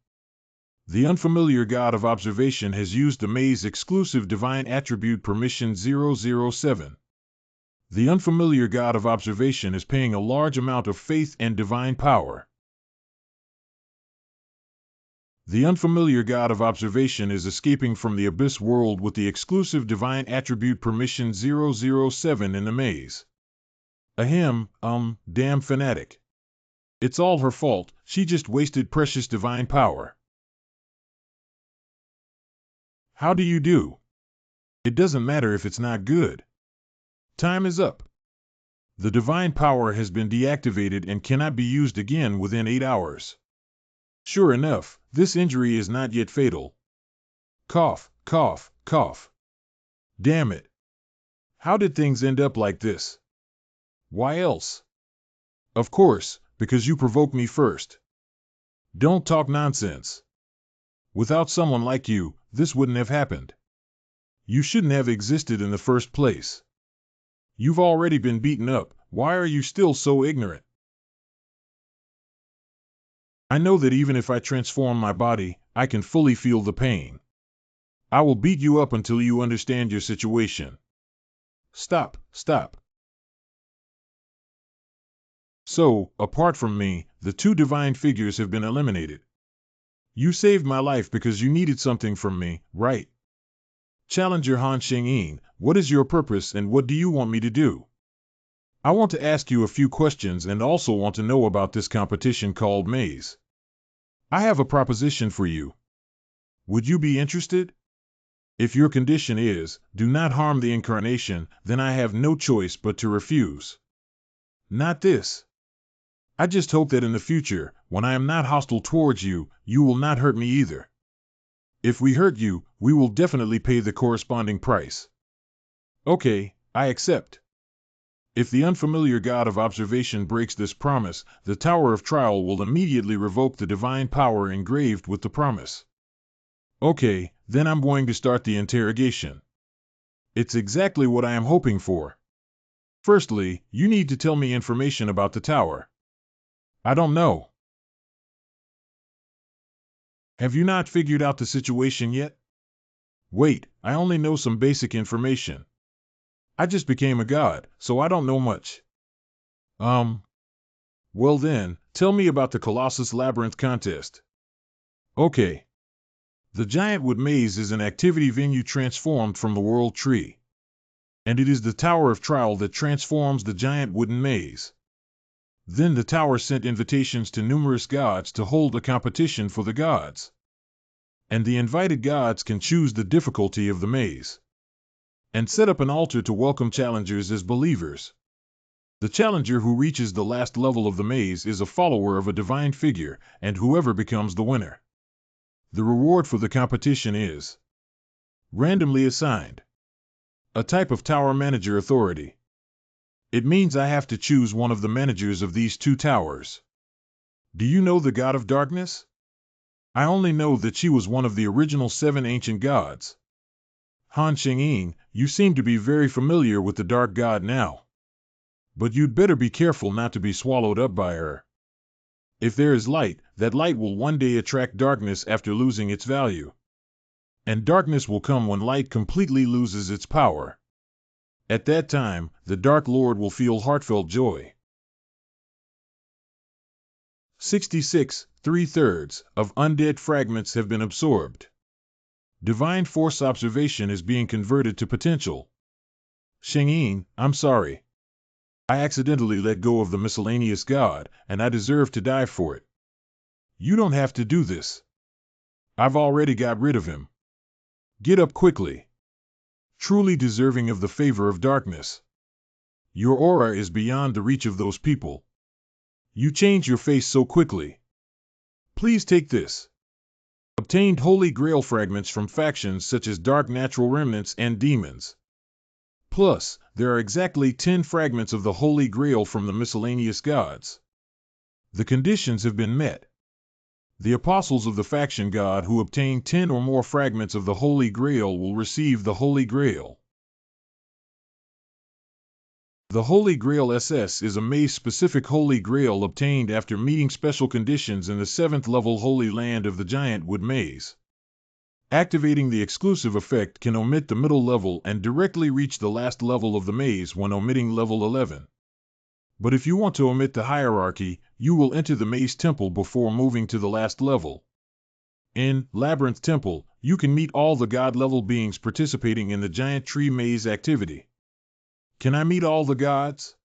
The unfamiliar god of observation has used the maze exclusive divine attribute permission 007. The unfamiliar god of observation is paying a large amount of faith and divine power. The unfamiliar god of observation is escaping from the abyss world with the exclusive divine attribute permission 007 in the maze. Ahem, damn fanatic. It's all her fault, she just wasted precious divine power. How do you do? It doesn't matter if it's not good. Time is up. The divine power has been deactivated and cannot be used again within 8 hours. Sure enough, this injury is not yet fatal. Cough, cough, cough. Damn it. How did things end up like this? Why else? Of course, because you provoked me first. Don't talk nonsense. Without someone like you, this wouldn't have happened. You shouldn't have existed in the first place. You've already been beaten up, why are you still so ignorant? I know that even if I transform my body, I can fully feel the pain. I will beat you up until you understand your situation. Stop. So, apart from me, the 2 divine figures have been eliminated. You saved my life because you needed something from me, right? Challenger Han Xingyin, what is your purpose and what do you want me to do? I want to ask you a few questions and also want to know about this competition called Maze. I have a proposition for you. Would you be interested? If your condition is, do not harm the incarnation, then I have no choice but to refuse. Not this. I just hope that in the future, when I am not hostile towards you, you will not hurt me either. If we hurt you, we will definitely pay the corresponding price. Okay, I accept. If the unfamiliar god of observation breaks this promise, the Tower of Trial will immediately revoke the divine power engraved with the promise. Okay, then I'm going to start the interrogation. It's exactly what I am hoping for. Firstly, you need to tell me information about the tower. I don't know. Have you not figured out the situation yet? Wait, I only know some basic information. I just became a god, so I don't know much. Well then, tell me about the Colossus Labyrinth contest. Okay. The Giant Wood Maze is an activity venue transformed from the World Tree. And it is the Tower of Trial that transforms the giant wooden maze. Then the tower sent invitations to numerous gods to hold a competition for the gods. And the invited gods can choose the difficulty of the maze. And set up an altar to welcome challengers as believers. The challenger who reaches the last level of the maze is a follower of a divine figure, and whoever becomes the winner. The reward for the competition is randomly assigned. A type of tower manager authority. It means I have to choose one of the managers of these two towers. Do you know the god of darkness? I only know that she was one of the original 7 ancient gods. Han Sheng-ing, you seem to be very familiar with the dark god now. But you'd better be careful not to be swallowed up by her. If there is light, that light will one day attract darkness after losing its value. And darkness will come when light completely loses its power. At that time, the Dark Lord will feel heartfelt joy. 66, 3/3 of undead fragments have been absorbed. Divine Force observation is being converted to potential. Sheng-ing, I'm sorry. I accidentally let go of the miscellaneous god, and I deserve to die for it. You don't have to do this. I've already got rid of him. Get up quickly. Truly deserving of the favor of darkness. Your aura is beyond the reach of those people. You change your face so quickly. Please take this. Obtained Holy Grail fragments from factions such as Dark Natural Remnants and Demons. Plus, there are exactly 10 fragments of the Holy Grail from the miscellaneous gods. The conditions have been met. The apostles of the faction god who obtain 10 or more fragments of the Holy Grail will receive the Holy Grail. The Holy Grail SS is a maze-specific Holy Grail obtained after meeting special conditions in the 7th level Holy Land of the Giant Wood Maze. Activating the exclusive effect can omit the middle level and directly reach the last level of the maze when omitting level 11. But if you want to omit the hierarchy, you will enter the maze temple before moving to the last level. In Labyrinth Temple, you can meet all the god-level beings participating in the Giant Tree Maze activity. Can I meet all the gods?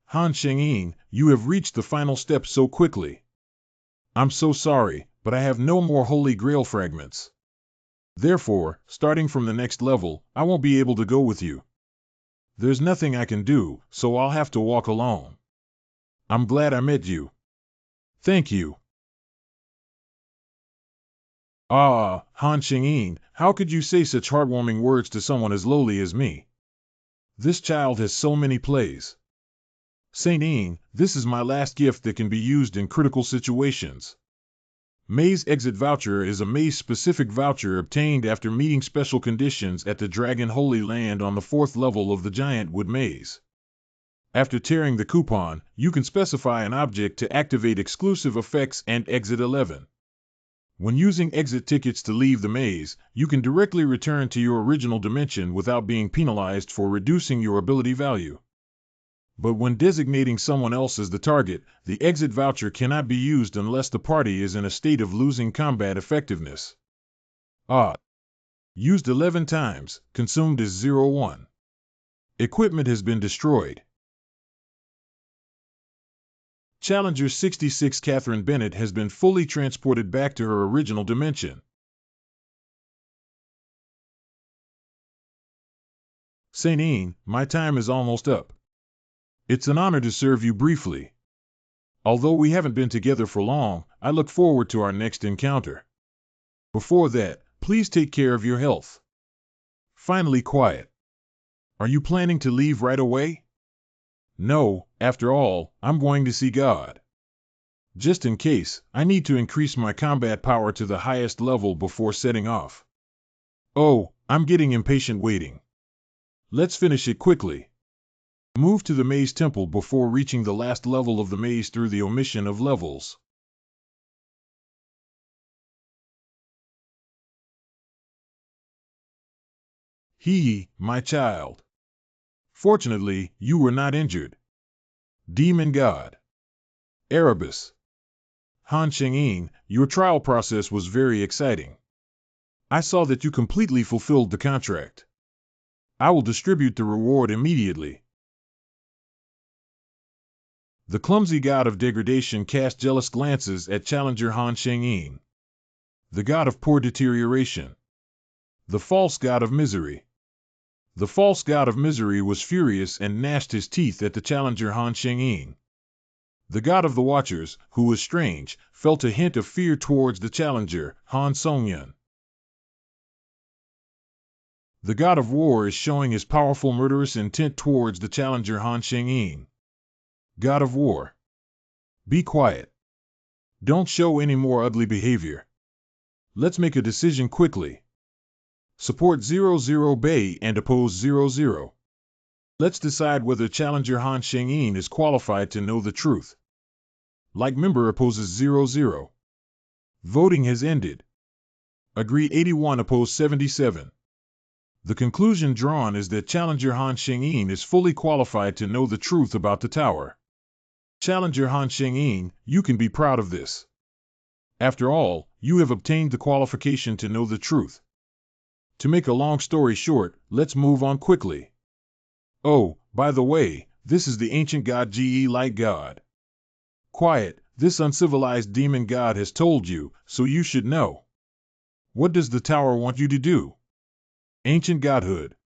Han Sheng-ing, you have reached the final step so quickly. I'm so sorry, but I have no more Holy Grail fragments. Therefore, starting from the next level, I won't be able to go with you. There's nothing I can do, so I'll have to walk alone. I'm glad I met you. Thank you. Ah, Han Sheng-ing, how could you say such heartwarming words to someone as lowly as me? This child has so many plays. Saint-ing, this is my last gift that can be used in critical situations. Maze Exit Voucher is a maze-specific voucher obtained after meeting special conditions at the Dragon Holy Land on the 4th level of the Giant Wood Maze. After tearing the coupon, you can specify an object to activate exclusive effects and exit 11. When using exit tickets to leave the maze, you can directly return to your original dimension without being penalized for reducing your ability value. But when designating someone else as the target, the exit voucher cannot be used unless the party is in a state of losing combat effectiveness. Used 11 times, consumed as 0-1. Equipment has been destroyed. Challenger 66 Catherine Bennett has been fully transported back to her original dimension. Saint-ing, my time is almost up. It's an honor to serve you briefly. Although we haven't been together for long, I look forward to our next encounter. Before that, please take care of your health. Finally quiet. Are you planning to leave right away? No, after all, I'm going to see God. Just in case, I need to increase my combat power to the highest level before setting off. Oh, I'm getting impatient waiting. Let's finish it quickly. Move to the maze temple before reaching the last level of the maze through the omission of levels. My child. Fortunately, you were not injured. Demon God. Erebus. Han Shengyin, your trial process was very exciting. I saw that you completely fulfilled the contract. I will distribute the reward immediately. The clumsy god of degradation cast jealous glances at challenger Han Shengyin. The god of poor deterioration. The false god of misery. The false god of misery was furious and gnashed his teeth at the challenger Han Shengyin. The god of the watchers, who was strange, felt a hint of fear towards the challenger, Han Songyun. The god of war is showing his powerful murderous intent towards the challenger Han Shengyin. God of war. Be quiet. Don't show any more ugly behavior. Let's make a decision quickly. Support 00 Bay and oppose 00. Let's decide whether challenger Han Shengyin is qualified to know the truth. Like member opposes 00. Voting has ended. Agreed 81 oppose 77. The conclusion drawn is that challenger Han Shengyin is fully qualified to know the truth about the tower. Challenger Han Shengyin, you can be proud of this. After all, you have obtained the qualification to know the truth. To make a long story short, let's move on quickly. Oh, by the way, this is the ancient god Ge Light God. Quiet, this uncivilized demon god has told you, so you should know. What does the tower want you to do? Ancient godhood.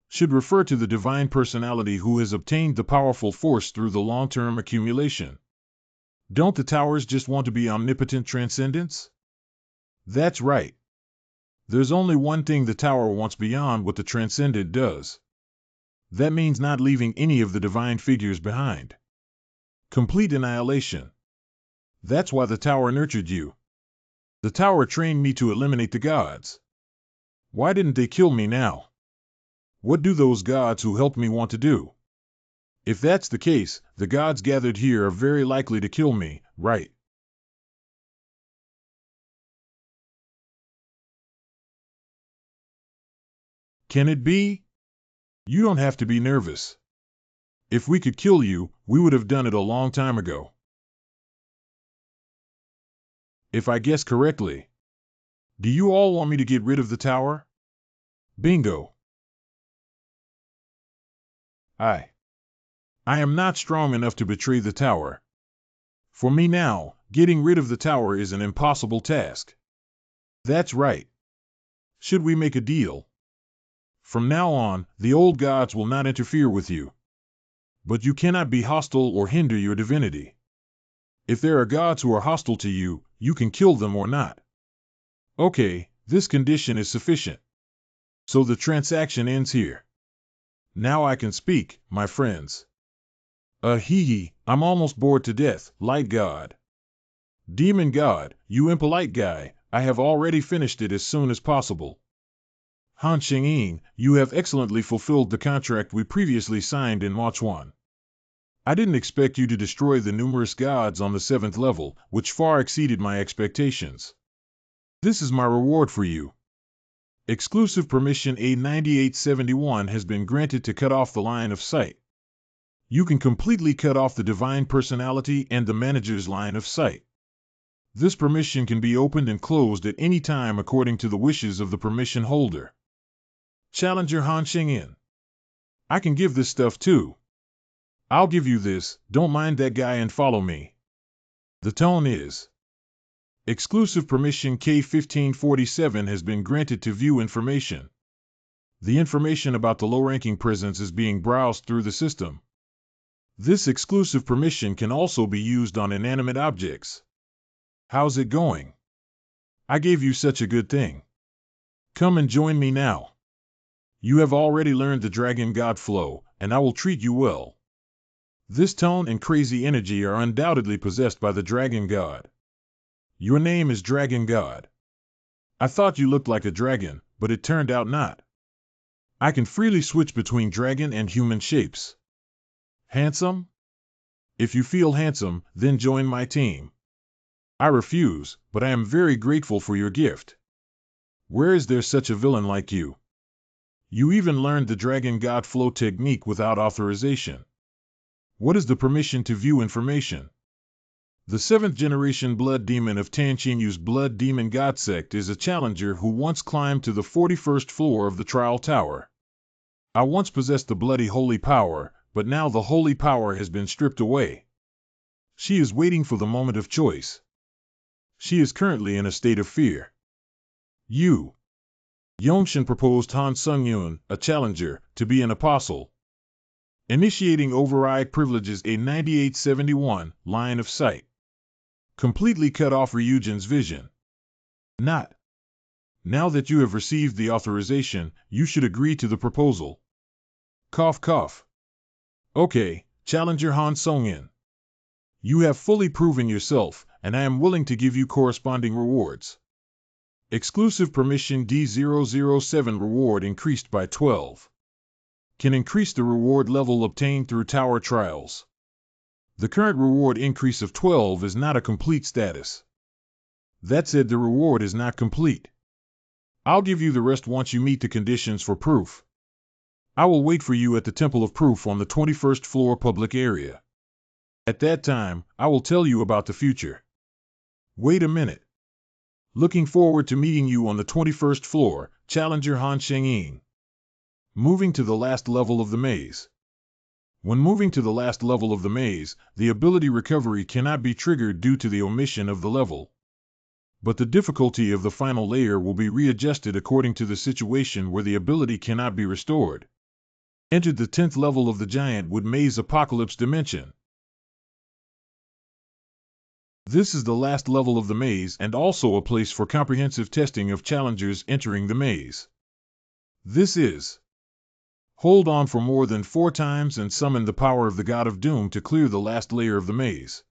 Should refer to the divine personality who has obtained the powerful force through the long-term accumulation. Don't the towers just want to be omnipotent transcendence? That's right. There's only one thing the tower wants beyond what the transcendent does. That means not leaving any of the divine figures behind. Complete annihilation. That's why the tower nurtured you. The tower trained me to eliminate the gods. Why didn't they kill me now? What do those gods who helped me want to do? If that's the case, the gods gathered here are very likely to kill me, right? Can it be? You don't have to be nervous. If we could kill you, we would have done it a long time ago. If I guess correctly. Do you all want me to get rid of the tower? Bingo. I am not strong enough to betray the tower. For me now, getting rid of the tower is an impossible task. That's right. Should we make a deal? From now on, the old gods will not interfere with you. But you cannot be hostile or hinder your divinity. If there are gods who are hostile to you, you can kill them or not. Okay, this condition is sufficient. So the transaction ends here. Now I can speak, my friends. I'm almost bored to death, Light God. Demon God, you impolite guy, I have already finished it as soon as possible. Han Shengyin, you have excellently fulfilled the contract we previously signed in Machuan. I didn't expect you to destroy the numerous gods on the 7th level, which far exceeded my expectations. This is my reward for you. Exclusive permission A9871 has been granted to cut off the line of sight. You can completely cut off the divine personality and the manager's line of sight. This permission can be opened and closed at any time according to the wishes of the permission holder. Challenger Han Shengyin. I can give this stuff too. I'll give you this, don't mind that guy and follow me. The tone is. Exclusive permission K1547 has been granted to view information. The information about the low-ranking presence is being browsed through the system. This exclusive permission can also be used on inanimate objects. How's it going? I gave you such a good thing. Come and join me now. You have already learned the Dragon God flow, and I will treat you well. This tone and crazy energy are undoubtedly possessed by the Dragon God. Your name is Dragon God. I thought you looked like a dragon, but it turned out not. I can freely switch between dragon and human shapes. Handsome? If you feel handsome, then join my team. I refuse, but I am very grateful for your gift. Where is there such a villain like you? You even learned the Dragon God Flow technique without authorization. What is the permission to view information? The 7th generation blood demon of Tanchinu's blood demon god sect is a challenger who once climbed to the 41st floor of the trial tower. I once possessed the bloody holy power, but now the holy power has been stripped away. She is waiting for the moment of choice. She is currently in a state of fear. You. Yongshin proposed Han Sung-yoon, a challenger, to be an apostle. Initiating override privileges a 9871 line of sight. Completely cut off Ryujin's vision. Not. Now that you have received the authorization, you should agree to the proposal. Cough cough. Okay, Challenger Han Sung-in. You have fully proven yourself, and I am willing to give you corresponding rewards. Exclusive permission D007 reward increased by 12. Can increase the reward level obtained through tower trials. The current reward increase of 12 is not a complete status. That said, the reward is not complete. I'll give you the rest once you meet the conditions for proof. I will wait for you at the Temple of Proof on the 21st floor public area. At that time, I will tell you about the future. Wait a minute. Looking forward to meeting you on the 21st floor, Challenger Han Shengyin. Moving to the last level of the maze. When moving to the last level of the maze, the ability recovery cannot be triggered due to the omission of the level. But the difficulty of the final layer will be readjusted according to the situation where the ability cannot be restored. Entered the 10th level of the Giant Wood Maze Apocalypse Dimension. This is the last level of the maze and also a place for comprehensive testing of challengers entering the maze. This is. Hold on for more than 4 times and summon the power of the God of Doom to clear the last layer of the maze.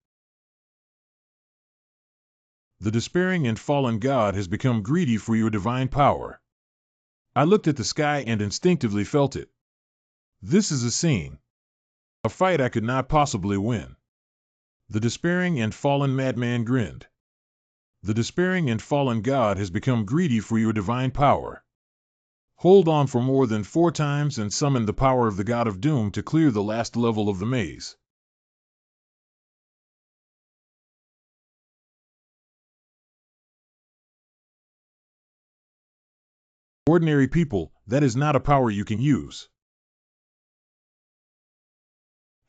The despairing and fallen God has become greedy for your divine power. I looked at the sky and instinctively felt it. This is a scene. A fight I could not possibly win. The despairing and fallen madman grinned. The despairing and fallen God has become greedy for your divine power. Hold on for more than 4 times and summon the power of the God of Doom to clear the last level of the maze. Ordinary people, that is not a power you can use.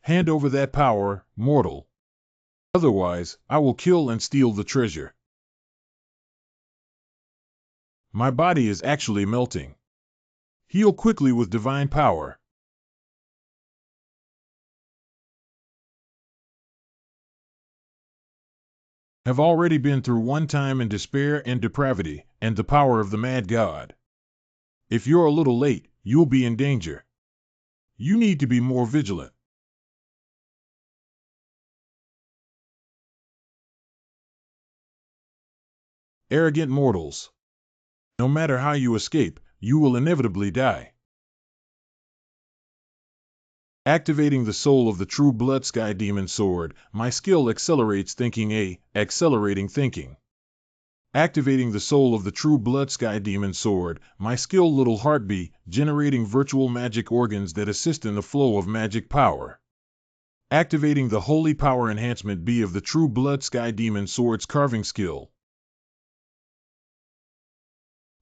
Hand over that power, mortal. Otherwise, I will kill and steal the treasure. My body is actually melting. Heal quickly with divine power. Have already been through one time in despair and depravity, and the power of the mad god. If you're a little late, you'll be in danger. You need to be more vigilant. Arrogant mortals. No matter how you escape, you will inevitably die. Activating the soul of the true blood sky demon sword, my skill accelerates thinking accelerating thinking. Activating the soul of the true blood sky demon sword, my skill little heartbeat, generating virtual magic organs that assist in the flow of magic power. Activating the holy power enhancement B of the true blood sky demon sword's carving skill.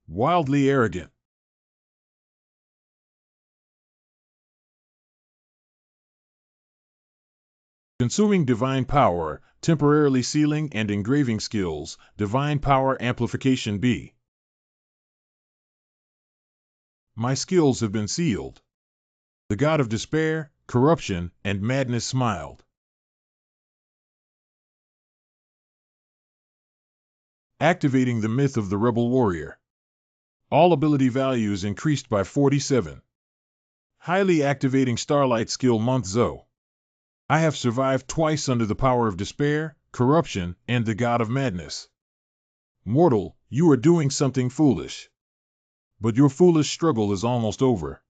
Wildly arrogant. Consuming divine power, temporarily sealing and engraving skills, divine power amplification B. My skills have been sealed. The god of despair, corruption, and madness smiled. Activating the myth of the rebel warrior. All ability values increased by 47. Highly activating Starlight skill month Zo. I have survived twice under the power of despair, corruption, and the god of madness. Mortal, you are doing something foolish. But your foolish struggle is almost over.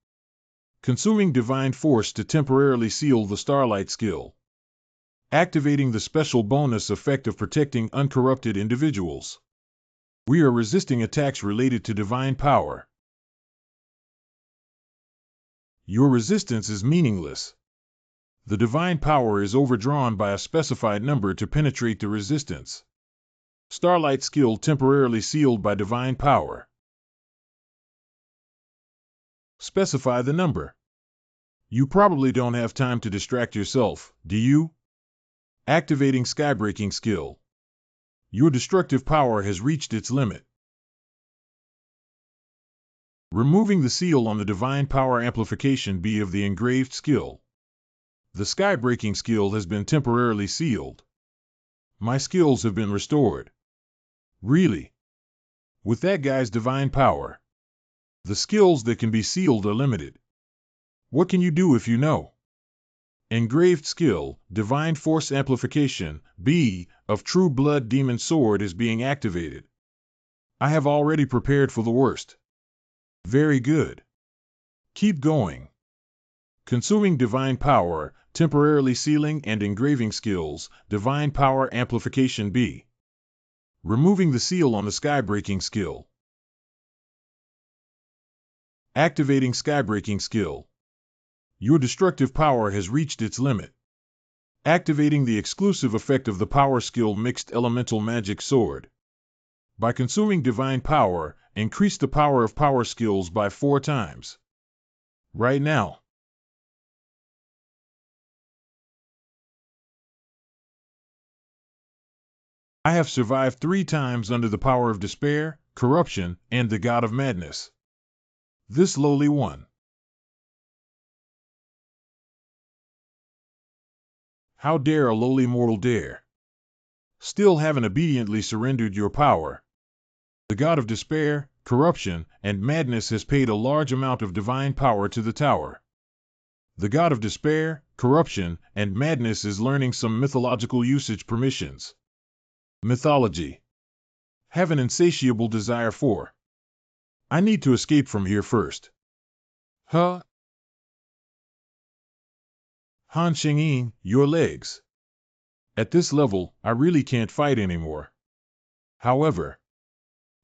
Consuming divine force to temporarily seal the starlight skill. Activating the special bonus effect of protecting uncorrupted individuals. We are resisting attacks related to divine power. Your resistance is meaningless. The divine power is overdrawn by a specified number to penetrate the resistance. Starlight skill temporarily sealed by divine power. Specify the number. You probably don't have time to distract yourself, do you? Activating skybreaking skill. Your destructive power has reached its limit. Removing the seal on the divine power amplification B of the engraved skill. The skybreaking skill has been temporarily sealed. My skills have been restored. Really? With that guy's divine power. The skills that can be sealed are limited. What can you do if you know? Engraved skill, divine force amplification, B, of True Blood Demon Sword is being activated. I have already prepared for the worst. Very good. Keep going. Consuming divine power, temporarily sealing and engraving skills, divine power amplification B. Removing the seal on the skybreaking skill. Activating skybreaking skill. Your destructive power has reached its limit. Activating the exclusive effect of the power skill Mixed Elemental Magic Sword. By consuming divine power, increase the power of power skills by 4 times. Right now. I have survived 3 times under the power of despair, corruption, and the god of madness. This lowly one. How dare a lowly mortal dare? Still haven't obediently surrendered your power. The god of despair, corruption, and madness has paid a large amount of divine power to the tower. The god of despair, corruption, and madness is learning some mythological usage permissions. Mythology. Have an insatiable desire for. I need to escape from here first. Huh? Han Xingyin, your legs. At this level, I really can't fight anymore. However,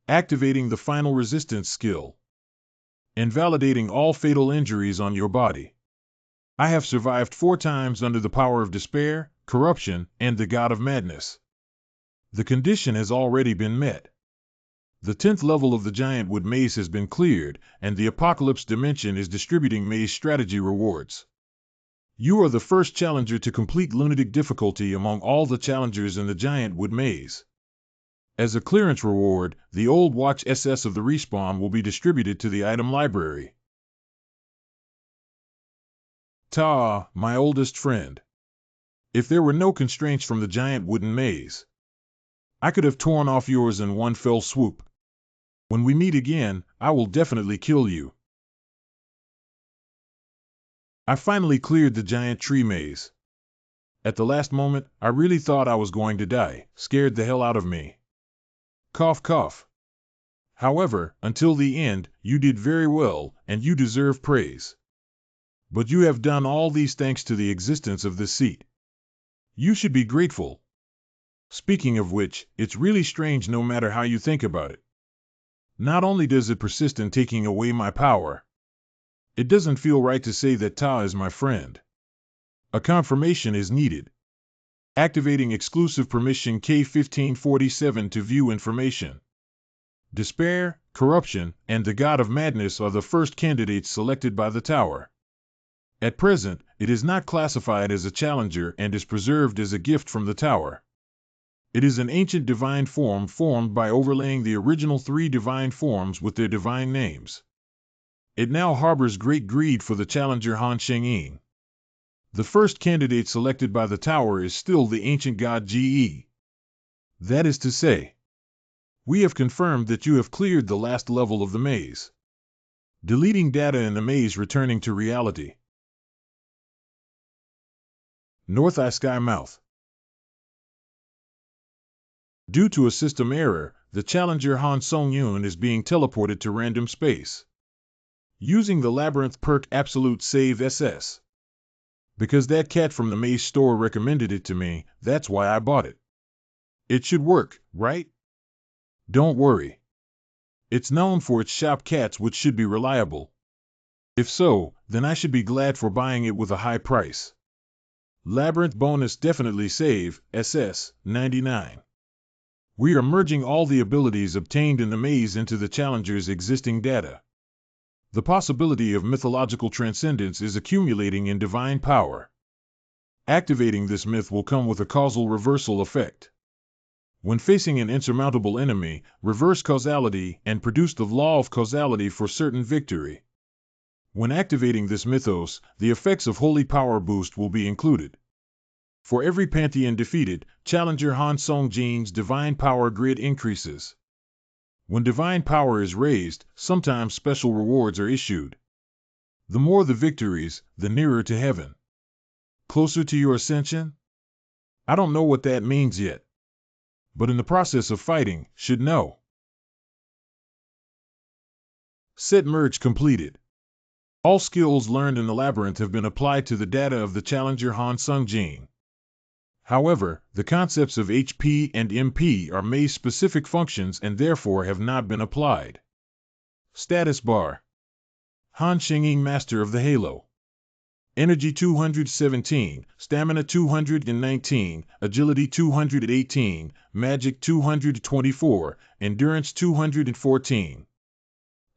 activating the final resistance skill. Invalidating all fatal injuries on your body. I have survived 4 times under the power of despair, corruption, and the god of madness. The condition has already been met. The 10th level of the Giant Wood Maze has been cleared, and the Apocalypse Dimension is distributing maze strategy rewards. You are the first challenger to complete lunatic difficulty among all the challengers in the Giant Wood Maze. As a clearance reward, the Old Watch SS of the Respawn will be distributed to the item library. Ta, my oldest friend. If there were no constraints from the Giant Wooden Maze, I could have torn off yours in one fell swoop. When we meet again, I will definitely kill you. I finally cleared the giant tree maze. At the last moment, I really thought I was going to die, scared the hell out of me. Cough cough. However, until the end, you did very well, and you deserve praise. But you have done all these thanks to the existence of this seat. You should be grateful. Speaking of which, it's really strange no matter how you think about it. Not only does it persist in taking away my power, it doesn't feel right to say that Ta is my friend. A confirmation is needed. Activating exclusive permission K1547 to view information. Despair, corruption, and the god of madness are the first candidates selected by the tower. At present, it is not classified as a challenger and is preserved as a gift from the tower. It is an ancient divine form formed by overlaying the original 3 divine forms with their divine names. It now harbors great greed for the challenger Han Xingyin. The first candidate selected by the tower is still the ancient god Ge. That is to say, we have confirmed that you have cleared the last level of the maze. Deleting data in the maze returning to reality. North Eye Sky Mouth. Due to a system error, the challenger Han Songyun is being teleported to random space. Using the Labyrinth perk Absolute Save SS. Because that cat from the maze store recommended it to me, that's why I bought it. It should work, right? Don't worry. It's known for its shop cats, which should be reliable. If so, then I should be glad for buying it with a high price. Labyrinth bonus definitely save, SS, 99. We are merging all the abilities obtained in the maze into the challenger's existing data. The possibility of mythological transcendence is accumulating in divine power. Activating this myth will come with a causal reversal effect. When facing an insurmountable enemy, reverse causality and produce the law of causality for certain victory. When activating this mythos, the effects of Holy Power Boost will be included. For every Pantheon defeated, Challenger Han Song Jin's divine power grid increases. When divine power is raised, sometimes special rewards are issued. The more the victories, the nearer to heaven. Closer to your ascension? I don't know what that means yet. But in the process of fighting, should know. Set merge completed. All skills learned in the labyrinth have been applied to the data of the Challenger Han Sung Jin. However, the concepts of HP and MP are maze-specific functions and therefore have not been applied. Status bar. Han Xingyin Master of the Halo. Energy 217, Stamina 219, Agility 218, Magic 224, Endurance 214.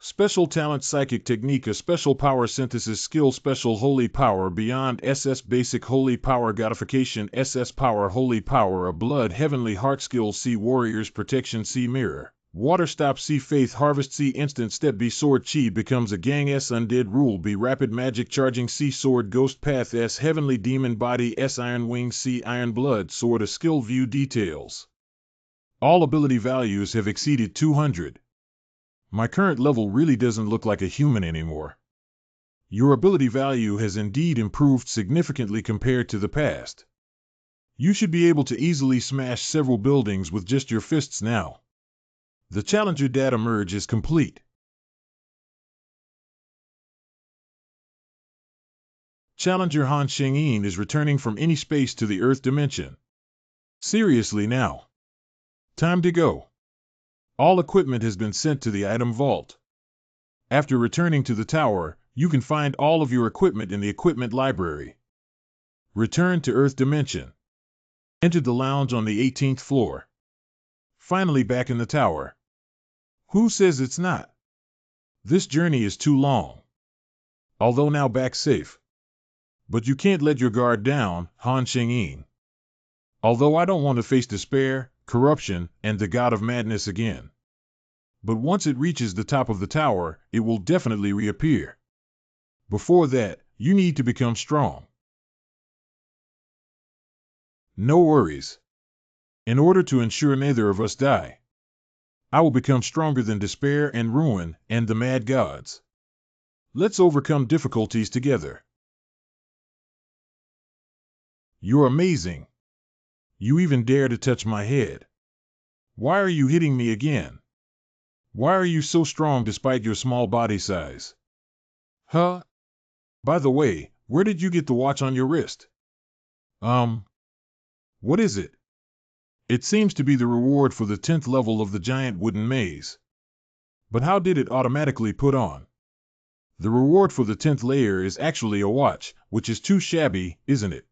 Special Talent Psychic Technique, a Special Power Synthesis Skill, Special Holy Power Beyond SS, Basic Holy Power Godification SS Power, Holy Power of Blood, Heavenly Heart Skill, C Warriors Protection, C Mirror, Water Stop, C Faith Harvest, C Instant Step, B Sword Chi becomes a Gang, S Undead Rule, B Rapid Magic Charging, C Sword Ghost Path, S Heavenly Demon Body, S Iron Wing, C Iron Blood Sword, a Skill View Details. All ability values have exceeded 200. My current level really doesn't look like a human anymore. Your ability value has indeed improved significantly compared to the past. You should be able to easily smash several buildings with just your fists now. The Challenger data merge is complete. Challenger Han Xingyin is returning from any space to the Earth dimension. Seriously now. Time to go. All equipment has been sent to the item vault. After returning to the tower, you can find all of your equipment in the equipment library. Return to Earth dimension. Enter the lounge on the 18th floor. Finally back in the tower. Who says it's not? This journey is too long. Although now back safe. But you can't let your guard down, Han Xingyin. Although I don't want to face despair, corruption, and the god of madness again. But once it reaches the top of the tower, it will definitely reappear. Before that, you need to become strong. No worries. In order to ensure neither of us die, I will become stronger than despair and ruin and the mad gods. Let's overcome difficulties together. You're amazing. You even dare to touch my head. Why are you hitting me again? Why are you so strong despite your small body size? Huh? By the way, where did you get the watch on your wrist? What is it? It seems to be the reward for the 10th level of the giant wooden maze. But how did it automatically put on? The reward for the 10th layer is actually a watch, which is too shabby, isn't it?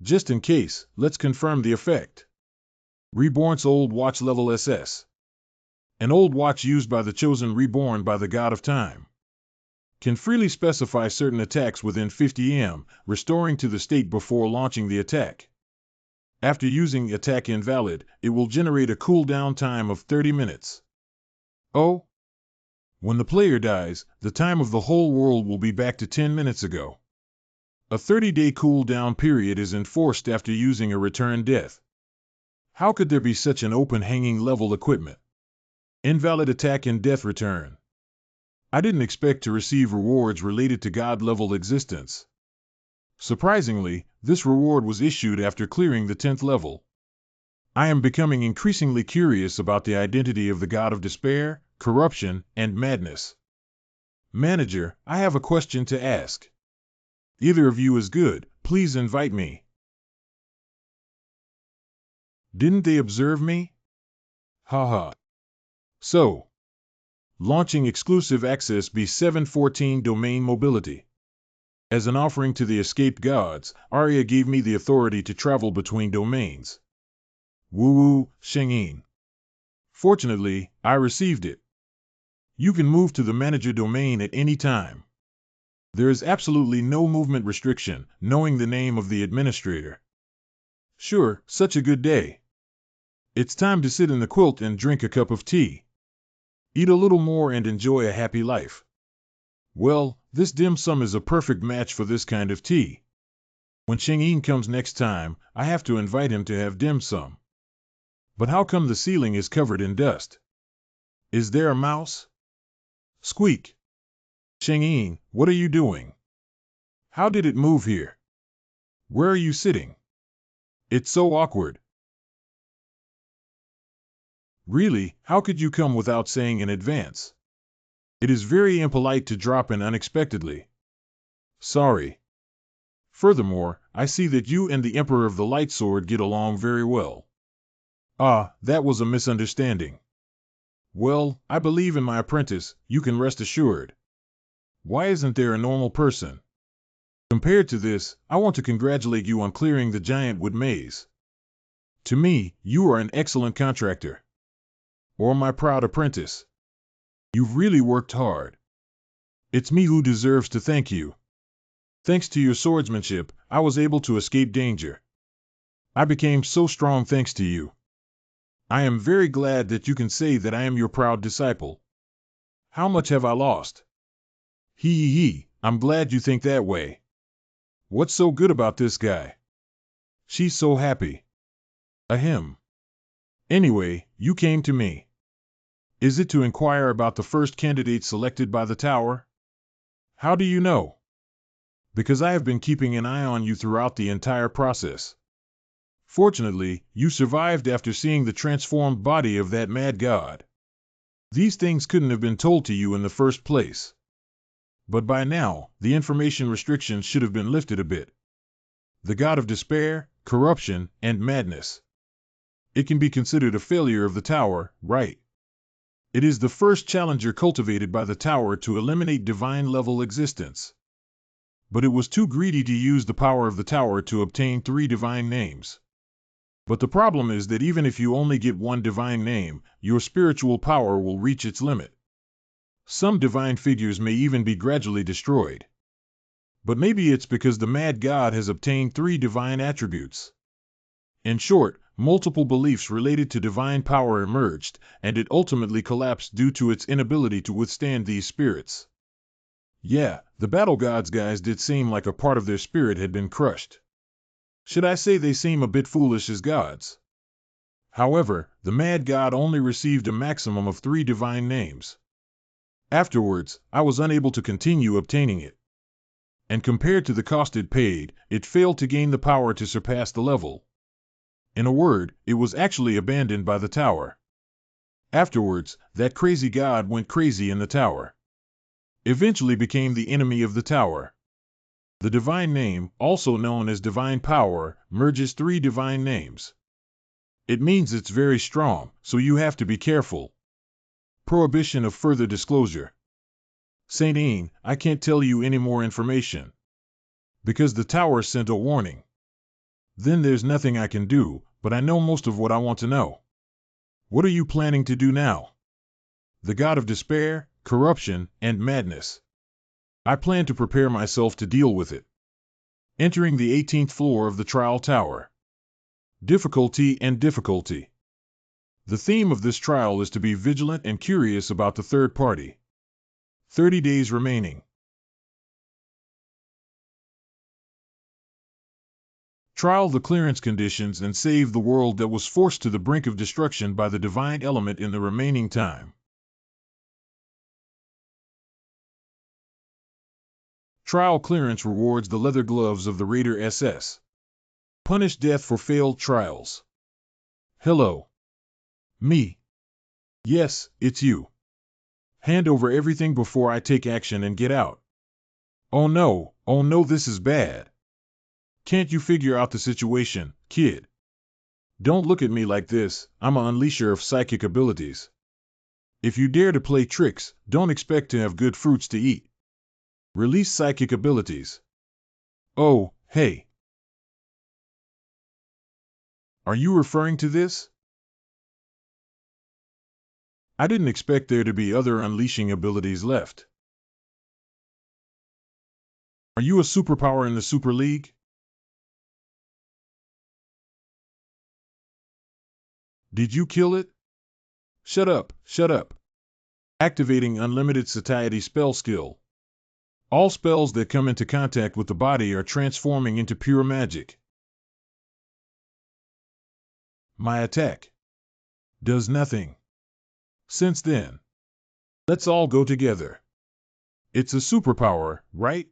Just in case, let's confirm the effect. Reborn's old watch level SS. An old watch used by the chosen reborn by the god of time. Can freely specify certain attacks within 50 m, restoring to the state before launching the attack. After using attack invalid, it will generate a cooldown time of 30 minutes. Oh? When the player dies, the time of the whole world will be back to 10 minutes ago. A 30-day cooldown period is enforced after using a return death. How could there be such an open hanging level equipment? Invalid attack and death return. I didn't expect to receive rewards related to god level existence. Surprisingly, this reward was issued after clearing the 10th level. I am becoming increasingly curious about the identity of the god of despair, corruption, and madness. Manager, I have a question to ask. Either of you is good, please invite me. Didn't they observe me? Haha. So, launching exclusive access B714 domain mobility. As an offering to the escaped gods, Arya gave me the authority to travel between domains. Woo-woo, Shengyin. Fortunately, I received it. You can move to the manager domain at any time. There is absolutely no movement restriction, knowing the name of the administrator. Sure, such a good day. It's time to sit in the quilt and drink a cup of tea. Eat a little more and enjoy a happy life. Well, this dim sum is a perfect match for this kind of tea. When Shengyin comes next time, I have to invite him to have dim sum. But how come the ceiling is covered in dust? Is there a mouse? Squeak. Shengyin, what are you doing? How did it move here? Where are you sitting? It's so awkward. Really, how could you come without saying in advance? It is very impolite to drop in unexpectedly. Sorry. Furthermore, I see that you and the Emperor of the Light Sword get along very well. Ah, that was a misunderstanding. Well, I believe in my apprentice, you can rest assured. Why isn't there a normal person? Compared to this, I want to congratulate you on clearing the giant wood maze. To me, you are an excellent contractor. Or my proud apprentice. You've really worked hard. It's me who deserves to thank you. Thanks to your swordsmanship, I was able to escape danger. I became so strong thanks to you. I am very glad that you can say that I am your proud disciple. How much have I lost? Hee, I'm glad you think that way. What's so good about this guy? She's so happy. Ahem. Anyway, you came to me. Is it to inquire about the first candidate selected by the tower? How do you know? Because I have been keeping an eye on you throughout the entire process. Fortunately, you survived after seeing the transformed body of that mad god. These things couldn't have been told to you in the first place. But by now, the information restrictions should have been lifted a bit. The god of despair, corruption, and madness. It can be considered a failure of the tower, right? It is the first challenger cultivated by the tower to eliminate divine-level existence. But it was too greedy to use the power of the tower to obtain 3 divine names. But the problem is that even if you only get 1 divine name, your spiritual power will reach its limit. Some divine figures may even be gradually destroyed. But maybe it's because the mad god has obtained 3 divine attributes. In short, multiple beliefs related to divine power emerged, and it ultimately collapsed due to its inability to withstand these spirits. Yeah, the battle gods guys did seem like a part of their spirit had been crushed. Should I say they seem a bit foolish as gods? However, the mad god only received a maximum of 3 divine names. Afterwards, I was unable to continue obtaining it. And compared to the cost it paid, it failed to gain the power to surpass the level. In a word, it was actually abandoned by the tower. Afterwards, that crazy god went crazy in the tower. Eventually became the enemy of the tower. The divine name, also known as divine power, merges 3 divine names. It means it's very strong, so you have to be careful. Prohibition of further disclosure. Saint Ain, I can't tell you any more information. Because the tower sent a warning. Then there's nothing I can do, but I know most of what I want to know. What are you planning to do now? The god of despair, corruption, and madness. I plan to prepare myself to deal with it. Entering the 18th floor of the trial tower. Difficulty and difficulty. The theme of this trial is to be vigilant and curious about the third party. 30 days remaining. Trial the clearance conditions and save the world that was forced to the brink of destruction by the divine element in the remaining time. Trial clearance rewards the leather gloves of the Raider SS. Punish death for failed trials. Hello. Me. Yes, it's you. Hand over everything before I take action and get out. Oh no, this is bad. Can't you figure out the situation, kid? Don't look at me like this, I'm an unleasher of psychic abilities. If you dare to play tricks, don't expect to have good fruits to eat. Release psychic abilities. Oh, hey. Are you referring to this? I didn't expect there to be other unleashing abilities left. Are you a superpower in the Super League? Did you kill it? Shut up, shut up. Activating unlimited satiety spell skill. All spells that come into contact with the body are transforming into pure magic. My attack does nothing. Since then, let's all go together. It's a superpower, right?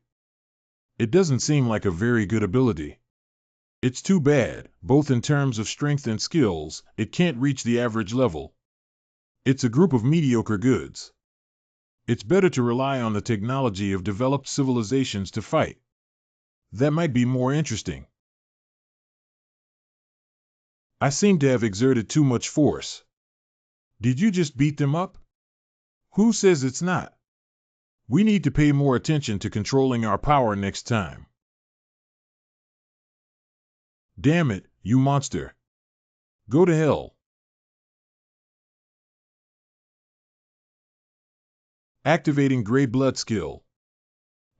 It doesn't seem like a very good ability. It's too bad, both in terms of strength and skills, it can't reach the average level. It's a group of mediocre goods. It's better to rely on the technology of developed civilizations to fight. That might be more interesting. I seem to have exerted too much force. Did you just beat them up? Who says it's not? We need to pay more attention to controlling our power next time. Damn it, you monster. Go to hell. Activating Gray Blood skill.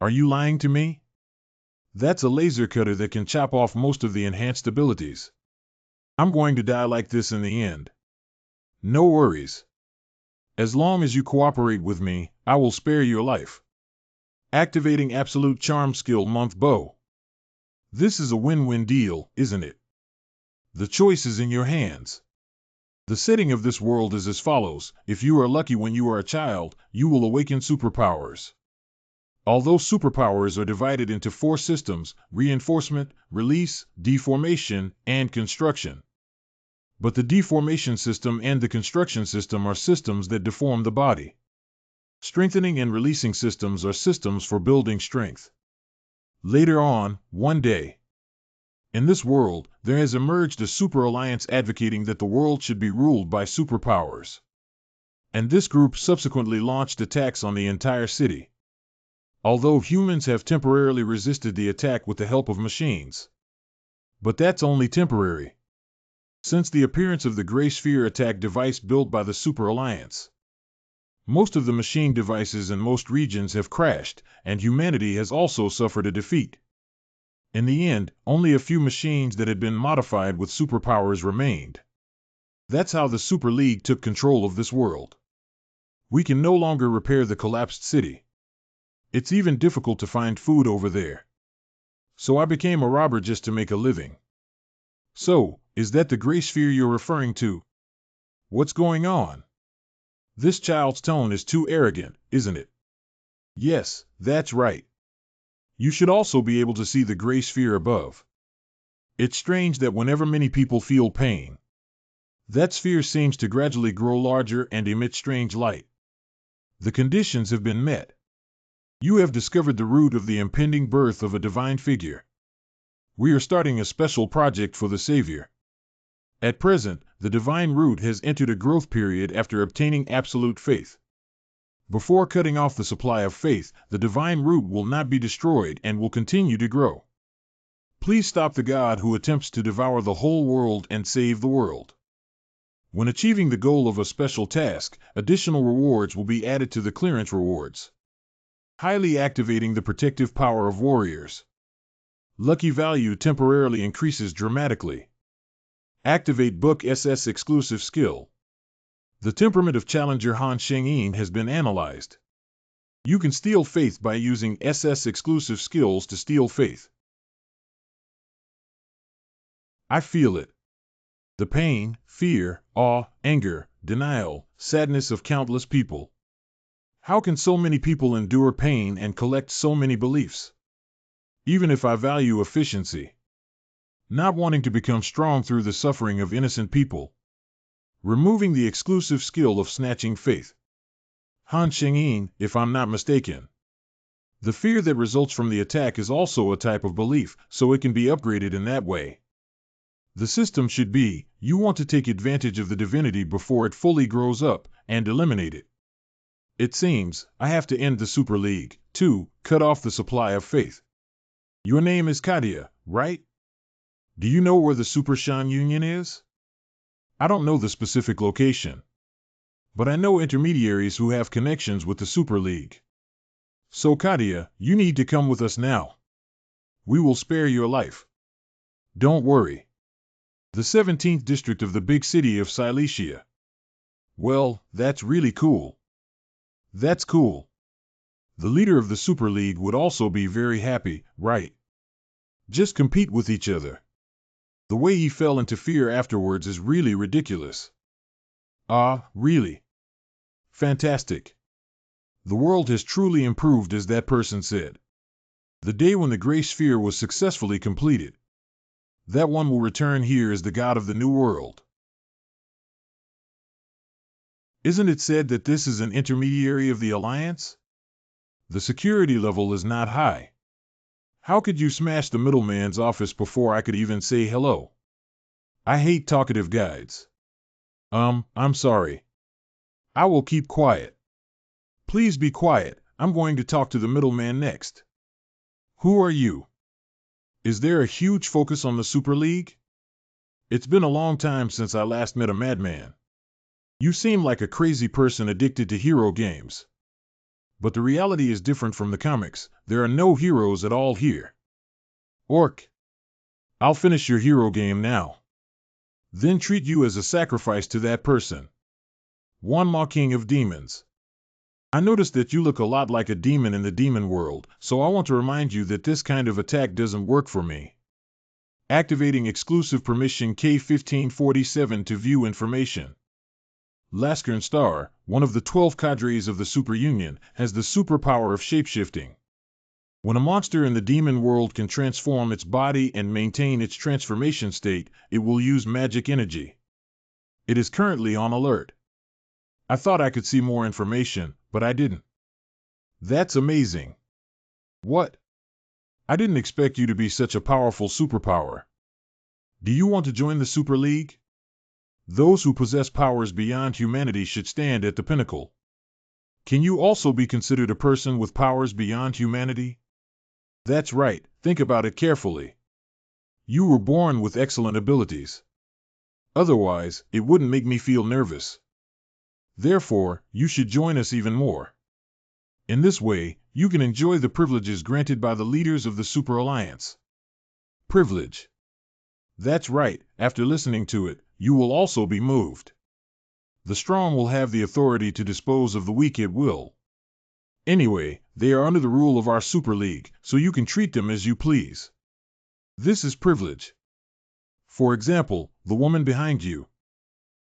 Are you lying to me? That's a laser cutter that can chop off most of the enhanced abilities. I'm going to die like this in the end. No worries. As long as you cooperate with me, I will spare your life. Activating Absolute Charm skill Month Bow. This is a win-win deal, isn't it? The choice is in your hands. The setting of this world is as follows: if you are lucky when you are a child, you will awaken superpowers. Although superpowers are divided into 4 systems: reinforcement, release, deformation, and construction. But the deformation system and the construction system are systems that deform the body. Strengthening and releasing systems are systems for building strength. Later on, one day, in this world, there has emerged a super alliance advocating that the world should be ruled by superpowers. And this group subsequently launched attacks on the entire city. Although humans have temporarily resisted the attack with the help of machines. But that's only temporary. Since the appearance of the Gray Sphere attack device built by the Super Alliance, most of the machine devices in most regions have crashed, and humanity has also suffered a defeat. In the end, only a few machines that had been modified with superpowers remained. That's how the Super League took control of this world. We can no longer repair the collapsed city. It's even difficult to find food over there. So I became a robber just to make a living. So, is that the Gray Sphere you're referring to? What's going on? This child's tone is too arrogant, isn't it? Yes, that's right. You should also be able to see the Gray Sphere above. It's strange that whenever many people feel pain, that sphere seems to gradually grow larger and emit strange light. The conditions have been met. You have discovered the root of the impending birth of a divine figure. We are starting a special project for the Savior. At present, the divine root has entered a growth period after obtaining absolute faith. Before cutting off the supply of faith, the divine root will not be destroyed and will continue to grow. Please stop the God who attempts to devour the whole world and save the world. When achieving the goal of a special task, additional rewards will be added to the clearance rewards. Highly activating the protective power of warriors. Lucky value temporarily increases dramatically. Activate Book SS exclusive skill. The temperament of Challenger Han Sheng-yin has been analyzed. You can steal faith by using SS exclusive skills to steal faith. I feel it. The pain, fear, awe, anger, denial, sadness of countless people. How can so many people endure pain and collect so many beliefs? Even if I value efficiency. Not wanting to become strong through the suffering of innocent people. Removing the exclusive skill of snatching faith. Han Shengyin, if I'm not mistaken. The fear that results from the attack is also a type of belief, so it can be upgraded in that way. The system should be, you want to take advantage of the divinity before it fully grows up, and eliminate it. It seems, I have to end the Super League, to cut off the supply of faith. Your name is Kadia, right? Do you know where the Super Shan Union is? I don't know the specific location, but I know intermediaries who have connections with the Super League. So Kadia, you need to come with us now. We will spare your life. Don't worry. The 17th district of the big city of Silesia. Well, that's really cool. That's cool. The leader of the Super League would also be very happy, right? Just compete with each other. The way he fell into fear afterwards is really ridiculous. Ah, really? Fantastic. The world has truly improved, as that person said. The day when the Gray Sphere was successfully completed. That one will return here as the god of the new world. Isn't it said that this is an intermediary of the Alliance? The security level is not high. How could you smash the middleman's office before I could even say hello? I hate talkative guides. I'm sorry. I will keep quiet. Please be quiet, I'm going to talk to the middleman next. Who are you? Is there a huge focus on the Super League? It's been a long time since I last met a madman. You seem like a crazy person addicted to hero games. But the reality is different from the comics. There are no heroes at all here. Orc. I'll finish your hero game now. Then treat you as a sacrifice to that person. One Ma King of Demons. I noticed that you look a lot like a demon in the demon world, so I want to remind you that this kind of attack doesn't work for me. Activating exclusive permission K1547 to view information. Laskern Star, one of the 12 cadres of the Super Union, has the superpower of shapeshifting. When a monster in the demon world can transform its body and maintain its transformation state, it will use magic energy. It is currently on alert. I thought I could see more information, but I didn't. That's amazing. What? I didn't expect you to be such a powerful superpower. Do you want to join the Super League? Those who possess powers beyond humanity should stand at the pinnacle. Can you also be considered a person with powers beyond humanity? That's right, think about it carefully. You were born with excellent abilities. Otherwise, it wouldn't make me feel nervous. Therefore, you should join us even more. In this way, you can enjoy the privileges granted by the leaders of the Super Alliance. Privilege. That's right, after listening to it, you will also be moved. The strong will have the authority to dispose of the weak at will. Anyway, they are under the rule of our Super League, so you can treat them as you please. This is privilege. For example, the woman behind you.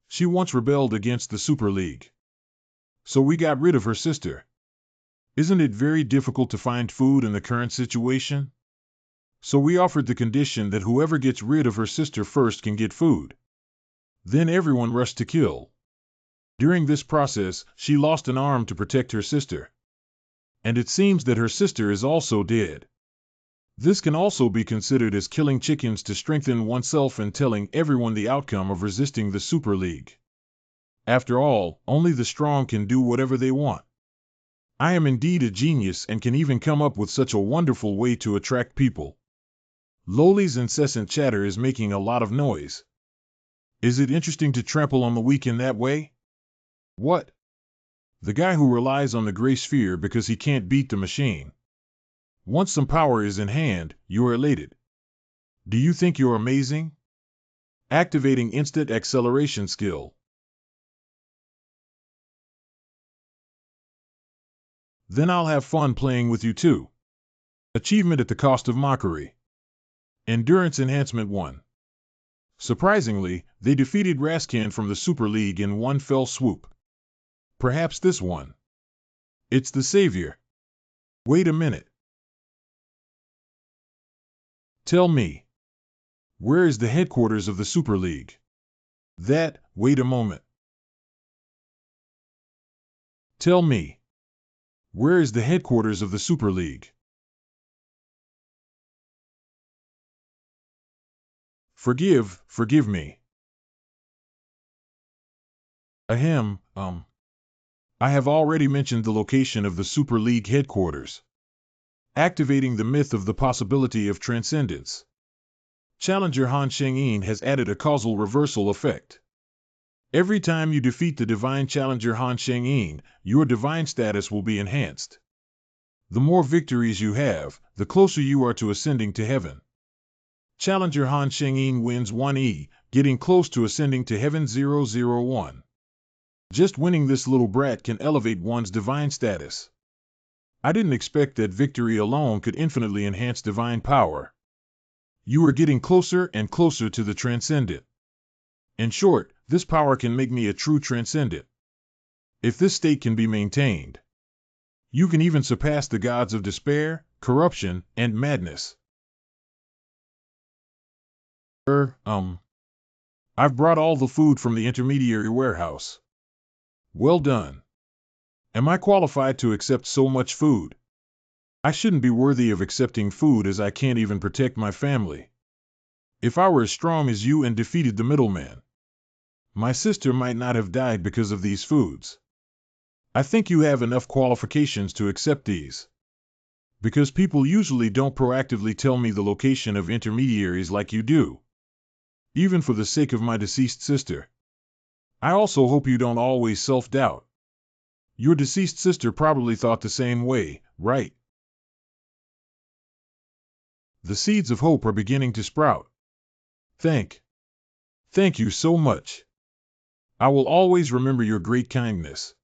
She once rebelled against the Super League. So we got rid of her sister. Isn't it very difficult to find food in the current situation? So we offered the condition that whoever gets rid of her sister first can get food. Then everyone rushed to kill. During this process, she lost an arm to protect her sister. And it seems that her sister is also dead. This can also be considered as killing chickens to strengthen oneself and telling everyone the outcome of resisting the Super League. After all, only the strong can do whatever they want. I am indeed a genius and can even come up with such a wonderful way to attract people. Loli's incessant chatter is making a lot of noise. Is it interesting to trample on the weak in that way? What? The guy who relies on the Gray Sphere because he can't beat the machine. Once some power is in hand, you are elated. Do you think you're amazing? Activating instant acceleration skill. Then I'll have fun playing with you too. Achievement at the cost of mockery. Endurance Enhancement 1. Surprisingly, they defeated Raskan from the Super League in one fell swoop. Perhaps this one. It's the savior. Wait a minute. Tell me. Where is the headquarters of the Super League? Wait a moment. Tell me, where is the headquarters of the Super League? Forgive me. Ahem, I have already mentioned the location of the Super League headquarters, activating the myth of the possibility of transcendence. Challenger Han Sheng-yin has added a causal reversal effect. Every time you defeat the divine challenger Han Sheng-yin, your divine status will be enhanced. The more victories you have, the closer you are to ascending to heaven. Challenger Han Sheng-yin wins 1E, getting close to ascending to heaven 001. Just winning this little brat can elevate one's divine status. I didn't expect that victory alone could infinitely enhance divine power. You are getting closer and closer to the transcendent. In short, this power can make me a true transcendent. If this state can be maintained, you can even surpass the gods of despair, corruption, and madness. I've brought all the food from the intermediary warehouse. Well done. Am I qualified to accept so much food? I shouldn't be worthy of accepting food as I can't even protect my family. If I were as strong as you and defeated the middleman, my sister might not have died because of these foods. I think you have enough qualifications to accept these. Because people usually don't proactively tell me the location of intermediaries like you do. Even for the sake of my deceased sister. I also hope you don't always self-doubt. Your deceased sister probably thought the same way, right? The seeds of hope are beginning to sprout. Thank you so much. I will always remember your great kindness.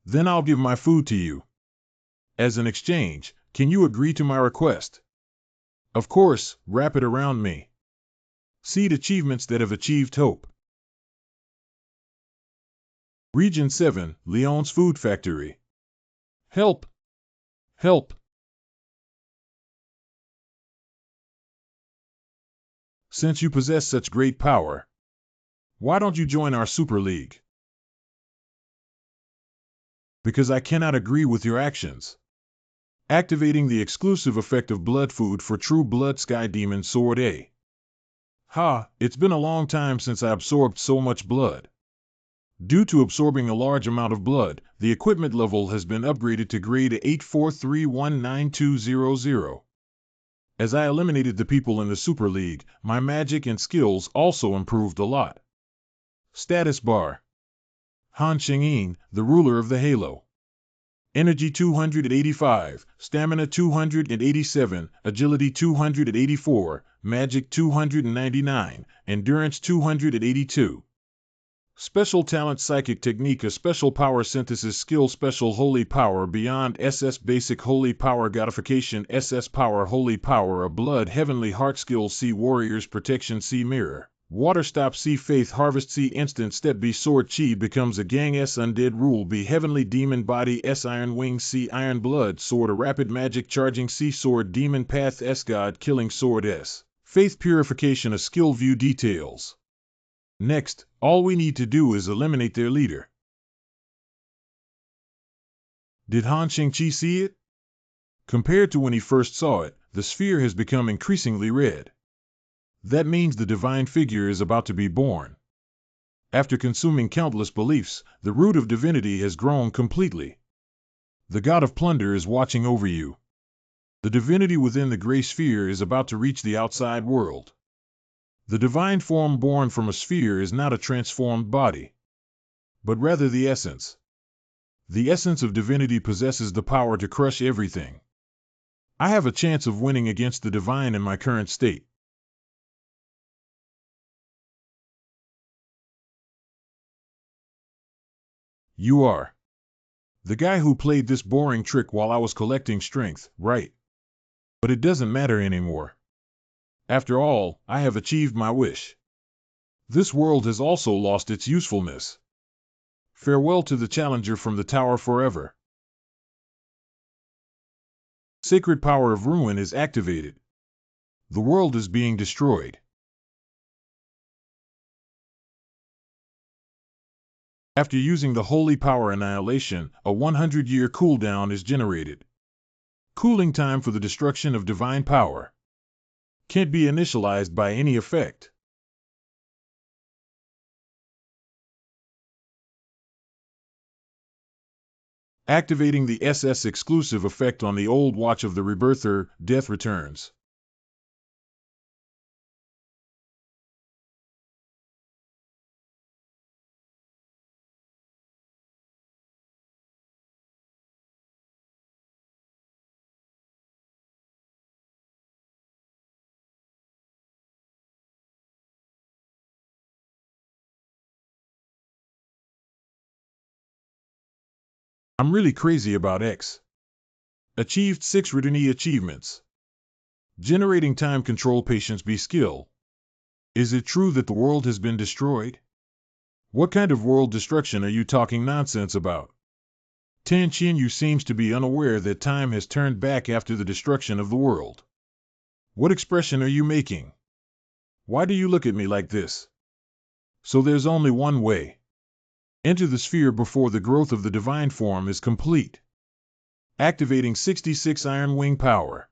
Then I'll give my food to you. As an exchange, can you agree to my request? Of course, wrap it around me. Seed achievements that have achieved hope. Region 7, Leon's Food Factory. Help! Help! Since you possess such great power, why don't you join our Super League? Because I cannot agree with your actions. Activating the exclusive effect of blood food for True Blood Sky Demon Sword A. It's been a long time since I absorbed so much blood. Due to absorbing a large amount of blood, the equipment level has been upgraded to grade 843192000. As I eliminated the people in the Super League, my magic and skills also improved a lot. Status bar. Han Sheng-yin, the ruler of the Halo. Energy 285, Stamina 287, Agility 284, Magic 299, Endurance 282. Special Talent Psychic Technique, a Special Power Synthesis Skill, Special Holy Power Beyond SS Basic Holy Power Godification SS Power Holy Power, a Blood Heavenly Heart Skill, C Warriors Protection, C Mirror, Water Stop, C Faith Harvest, C Instant Step, B Sword Chi becomes a Gang, S Undead Rule, B Heavenly Demon Body, S Iron Wings, C Iron Blood Sword, a Rapid Magic Charging, C Sword Demon Path, S God Killing Sword, S Faith Purification, a Skill. View details. Next, all we need to do is eliminate their leader. Did Han Sheng-chi see it? Compared to when he first saw it, the sphere has become increasingly red. That means the divine figure is about to be born. After consuming countless beliefs, the root of divinity has grown completely. The god of plunder is watching over you. The divinity within the gray sphere is about to reach the outside world. The divine form born from a sphere is not a transformed body, but rather the essence. The essence of divinity possesses the power to crush everything. I have a chance of winning against the divine in my current state. You are the guy who played this boring trick while I was collecting strength, right? But it doesn't matter anymore. After all, I have achieved my wish. This world has also lost its usefulness. Farewell to the challenger from the tower forever. Sacred power of ruin is activated. The world is being destroyed. After using the Holy Power Annihilation, a 100-year cooldown is generated. Cooling time for the destruction of divine power. Can't be initialized by any effect. Activating the SS exclusive effect on the old watch of the Rebirther, Death Returns. I'm really crazy about X. Achieved 6 Return achievements. Generating time control patience be skill. Is it true that the world has been destroyed? What kind of world destruction are you talking nonsense about? Tan Chin Yu seems to be unaware that time has turned back after the destruction of the world. What expression are you making? Why do you look at me like this? So there's only one way. Enter the sphere before the growth of the divine form is complete. Activating 66 Iron Wing power.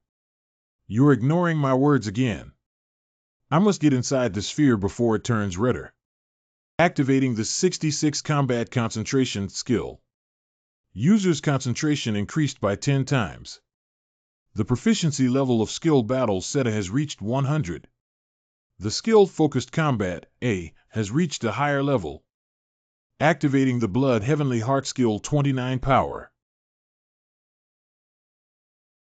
You're ignoring my words again. I must get inside the sphere before it turns redder. Activating the 66 Combat Concentration skill. User's concentration increased by 10 times. The proficiency level of skilled battle Seta has reached 100. The skilled focused combat, A, has reached a higher level. Activating the Blood Heavenly Heart skill 29 power.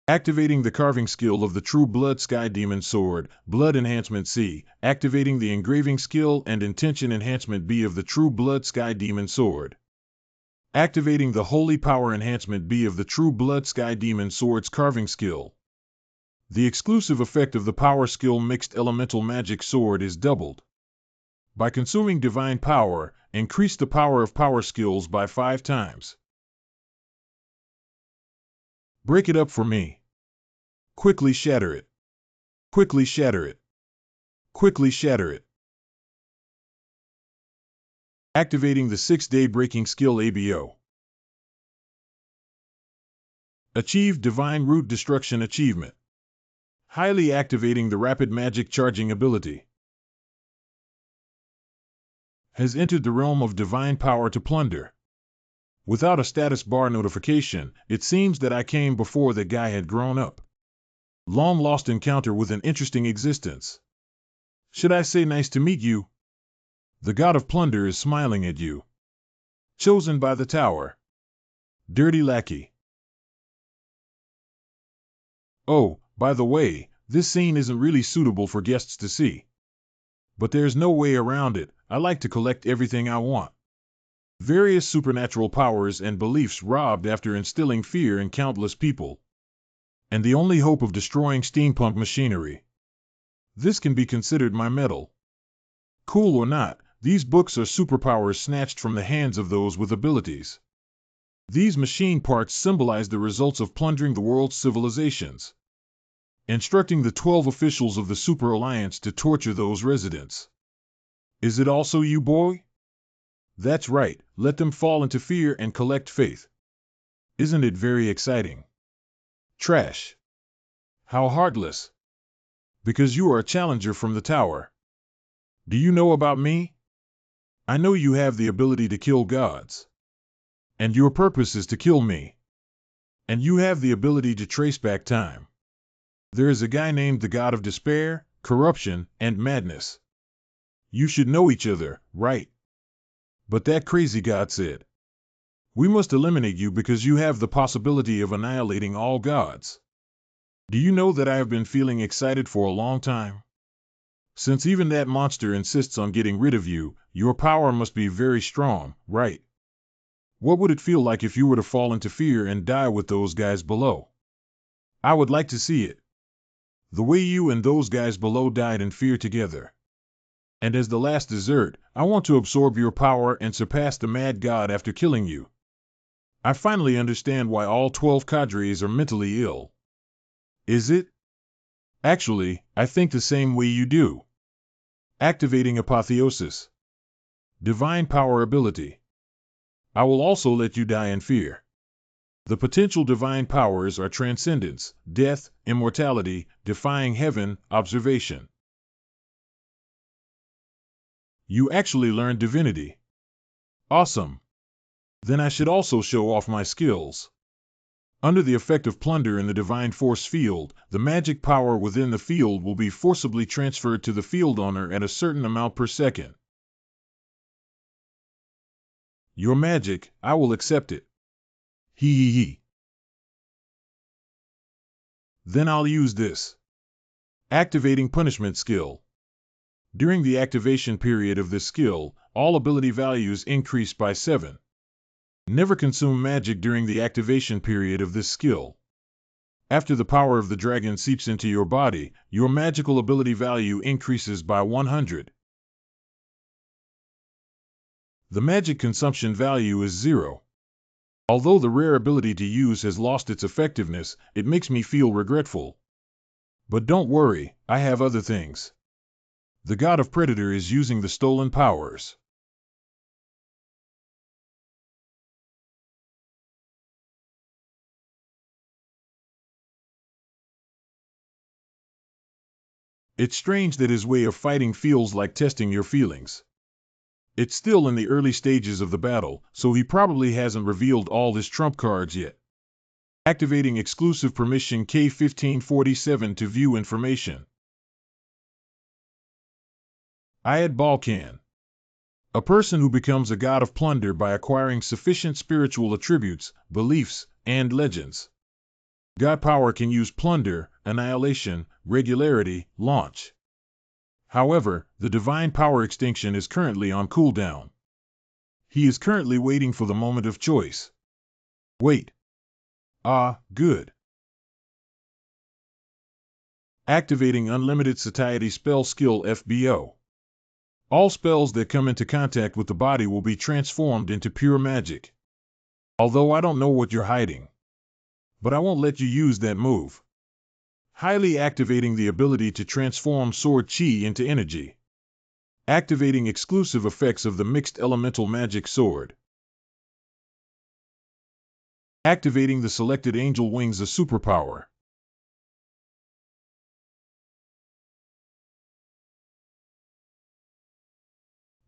Activating the carving skill of the True Blood Sky Demon Sword, Blood Enhancement C, activating the engraving skill and intention enhancement B of the True Blood Sky Demon Sword. Activating the Holy Power Enhancement B of the True Blood Sky Demon Sword's carving skill. The exclusive effect of the power skill Mixed Elemental Magic Sword is doubled. By consuming divine power, increase the power of power skills by 5 times. Break it up for me. Quickly shatter it. Quickly shatter it. Quickly shatter it. Activating the 6-day breaking skill ABO. Achieved Divine Root Destruction achievement. Highly activating the rapid magic charging ability. Has entered the realm of divine power to plunder. Without a status bar notification, it seems that I came before that guy had grown up. Long lost encounter with an interesting existence. Should I say nice to meet you? The god of plunder is smiling at you. Chosen by the tower. Dirty lackey. Oh, by the way, this scene isn't really suitable for guests to see. But there's no way around it. I like to collect everything I want. Various supernatural powers and beliefs robbed after instilling fear in countless people. And the only hope of destroying steampunk machinery. This can be considered my medal. Cool or not, these books are superpowers snatched from the hands of those with abilities. These machine parts symbolize the results of plundering the world's civilizations. Instructing the 12 officials of the Super Alliance to torture those residents. Is it also you, boy? That's right, let them fall into fear and collect faith. Isn't it very exciting? Trash. How heartless. Because you are a challenger from the tower. Do you know about me? I know you have the ability to kill gods. And your purpose is to kill me. And you have the ability to trace back time. There is a guy named the God of Despair, Corruption, and Madness. You should know each other, right? But that crazy god said, we must eliminate you because you have the possibility of annihilating all gods. Do you know that I have been feeling excited for a long time? Since even that monster insists on getting rid of you, your power must be very strong, right? What would it feel like if you were to fall into fear and die with those guys below? I would like to see it. The way you and those guys below died in fear together. And as the last dessert, I want to absorb your power and surpass the mad god after killing you. I finally understand why all 12 cadres are mentally ill. Is it? Actually, I think the same way you do. Activating Apotheosis. Divine Power Ability. I will also let you die in fear. The potential divine powers are transcendence, death, immortality, defying heaven, observation. You actually learned divinity. Awesome. Then I should also show off my skills. Under the effect of plunder in the divine force field, the magic power within the field will be forcibly transferred to the field owner at a certain amount per second. Your magic, I will accept it. Hee. Then I'll use this. Activating punishment skill. During the activation period of this skill, all ability values increase by 7. Never consume magic during the activation period of this skill. After the power of the dragon seeps into your body, your magical ability value increases by 100. The magic consumption value is 0. Although the rare ability to use has lost its effectiveness, it makes me feel regretful. But don't worry, I have other things. The god of Predator is using the stolen powers. It's strange that his way of fighting feels like testing your feelings. It's still in the early stages of the battle, so he probably hasn't revealed all his trump cards yet. Activating exclusive permission K1547 to view information. Ayad Balkan. A person who becomes a god of plunder by acquiring sufficient spiritual attributes, beliefs, and legends. God power can use plunder, annihilation, regularity, launch. However, the divine power extinction is currently on cooldown. He is currently waiting for the moment of choice. Wait. Good. Activating unlimited satiety spell skill FBO. All spells that come into contact with the body will be transformed into pure magic. Although I don't know what you're hiding. But I won't let you use that move. Highly activating the ability to transform sword chi into energy. Activating exclusive effects of the mixed elemental magic sword. Activating the selected angel wings as superpower.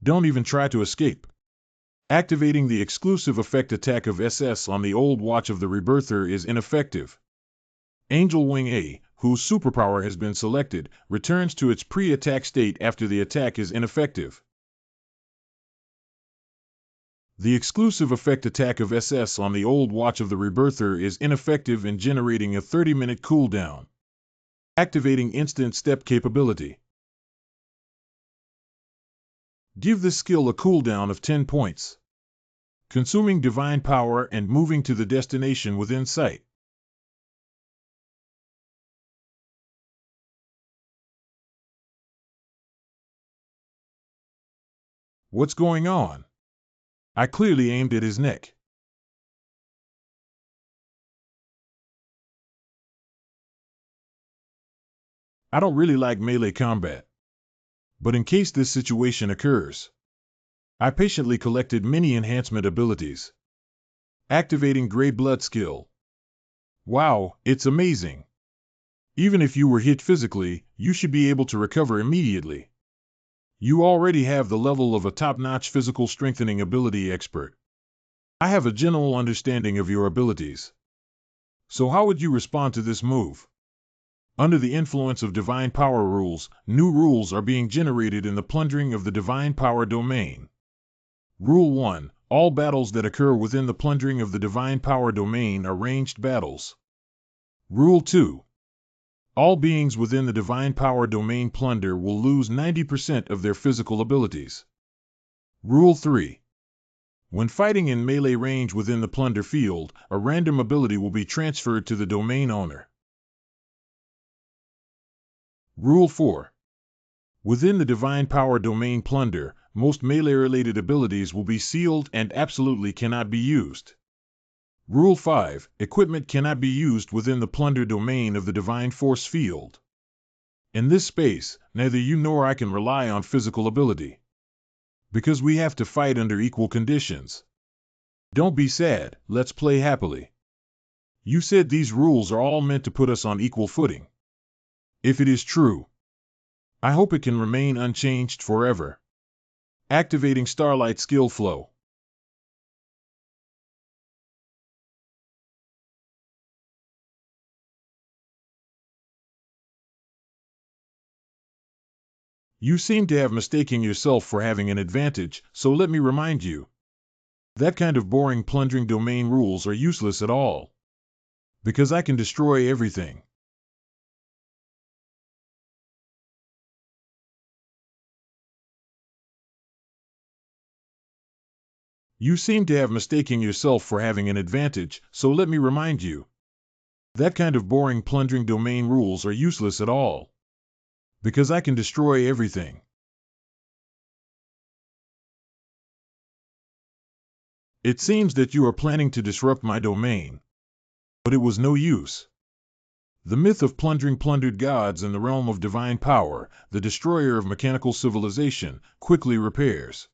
Don't even try to escape. Activating the exclusive effect attack of SS on the old watch of the rebirther is ineffective. Angel Wing A, whose superpower has been selected, returns to its pre-attack state after the attack is ineffective. The exclusive effect attack of SS on the old watch of the rebirther is ineffective in generating a 30-minute cooldown. Activating instant step capability. Give this skill a cooldown of 10 points. Consuming divine power and moving to the destination within sight. What's going on? I clearly aimed at his neck. I don't really like melee combat. But in case this situation occurs, I patiently collected many enhancement abilities. Activating Grey Blood skill. Wow, it's amazing. Even if you were hit physically, you should be able to recover immediately. You already have the level of a top-notch physical strengthening ability expert. I have a general understanding of your abilities. So how would you respond to this move? Under the influence of divine power rules, new rules are being generated in the plundering of the divine power domain. Rule 1. All battles that occur within the plundering of the divine power domain are ranged battles. Rule 2. All beings within the divine power domain plunder will lose 90% of their physical abilities. Rule 3. When fighting in melee range within the plunder field, a random ability will be transferred to the domain owner. Rule 4. Within the divine power domain plunder, most melee-related abilities will be sealed and absolutely cannot be used. Rule 5. Equipment cannot be used within the plunder domain of the divine force field. In this space, neither you nor I can rely on physical ability. Because we have to fight under equal conditions. Don't be sad, let's play happily. You said these rules are all meant to put us on equal footing. If it is true, I hope it can remain unchanged forever. Activating Starlight Skill Flow. You seem to have mistaken yourself for having an advantage, so let me remind you. That kind of boring plundering domain rules are useless at all. Because I can destroy everything. You seem to have mistaken yourself for having an advantage, so let me remind you. That kind of boring plundering domain rules are useless at all. Because I can destroy everything. It seems that you are planning to disrupt my domain. But it was no use. The myth of plundering plundered gods in the realm of divine power, the destroyer of mechanical civilization, quickly repairs.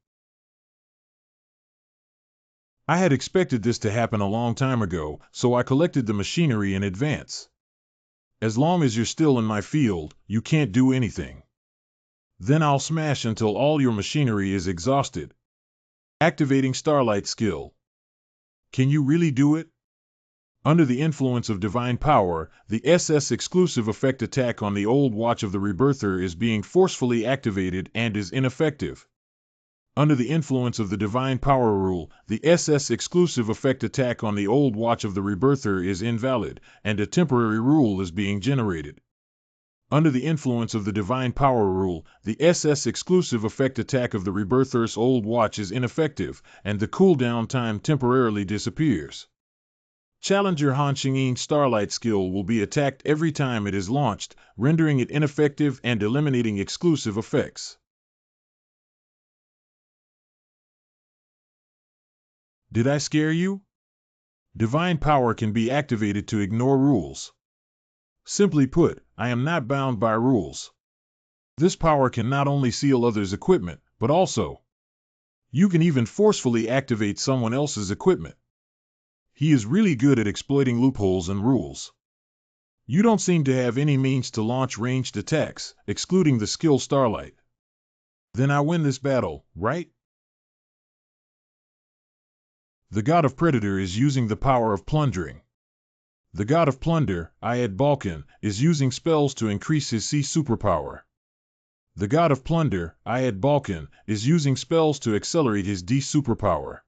I had expected this to happen a long time ago, so I collected the machinery in advance. As long as you're still in my field, you can't do anything. Then I'll smash until all your machinery is exhausted. Activating Starlight Skill. Can you really do it? Under the influence of divine power, the SS exclusive effect attack on the old watch of the Rebirther is being forcefully activated and is ineffective. Under the influence of the divine power rule, the SS exclusive effect attack on the old watch of the Rebirther is invalid, and a temporary rule is being generated. Under the influence of the divine power rule, the SS exclusive effect attack of the Rebirther's old watch is ineffective, and the cooldown time temporarily disappears. Challenger Hanxingyin Starlight Skill will be attacked every time it is launched, rendering it ineffective and eliminating exclusive effects. Did I scare you? Divine power can be activated to ignore rules. Simply put, I am not bound by rules. This power can not only seal others' equipment, but also, you can even forcefully activate someone else's equipment. He is really good at exploiting loopholes and rules. You don't seem to have any means to launch ranged attacks, excluding the skill Starlight. Then I win this battle, right? The god of Predator is using the power of plundering. The god of Plunder, Ayed Balkan, is using spells to increase his C superpower. The god of Plunder, Ayed Balkan, is using spells to accelerate his D superpower.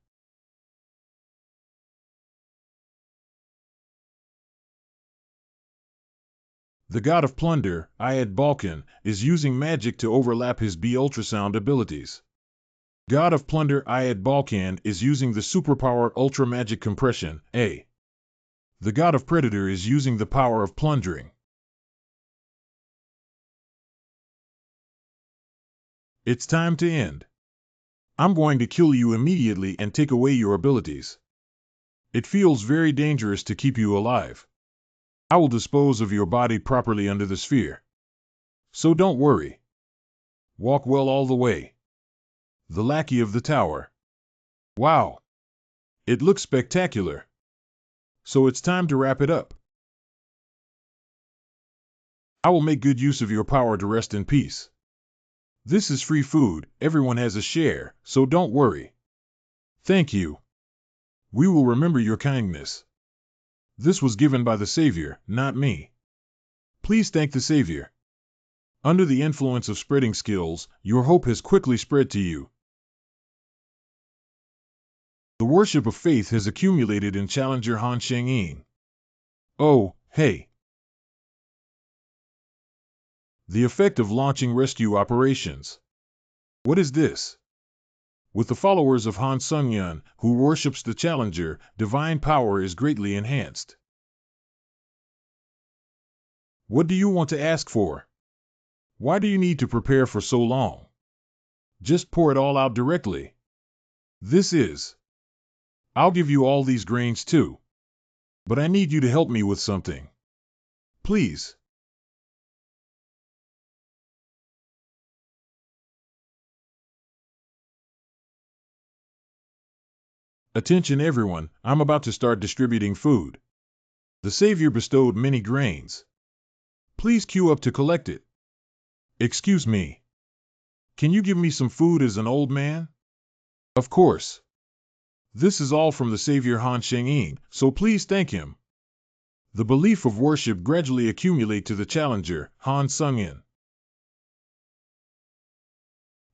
The god of Plunder, Ayed Balkan, is using magic to overlap his B ultrasound abilities. God of Plunder Ayed Balkan is using the superpower Ultra Magic Compression, A. The god of Predator is using the power of plundering. It's time to end. I'm going to kill you immediately and take away your abilities. It feels very dangerous to keep you alive. I will dispose of your body properly under the sphere. So don't worry. Walk well all the way. The lackey of the tower. Wow. It looks spectacular. So it's time to wrap it up. I will make good use of your power to rest in peace. This is free food, everyone has a share, so don't worry. Thank you. We will remember your kindness. This was given by the Savior, not me. Please thank the Savior. Under the influence of spreading skills, your hope has quickly spread to you. The worship of faith has accumulated in Challenger Hanxingyin. Oh, hey. The effect of launching rescue operations. What is this? With the followers of Han Sungyun, who worships the Challenger, divine power is greatly enhanced. What do you want to ask for? Why do you need to prepare for so long? Just pour it all out directly. This is. I'll give you all these grains too. But I need you to help me with something. Please. Attention everyone, I'm about to start distributing food. The Savior bestowed many grains. Please queue up to collect it. Excuse me. Can you give me some food as an old man? Of course. This is all from the Savior Han Sheng-ying, so please thank him. The belief of worship gradually accumulate to the challenger, Han Sung-in.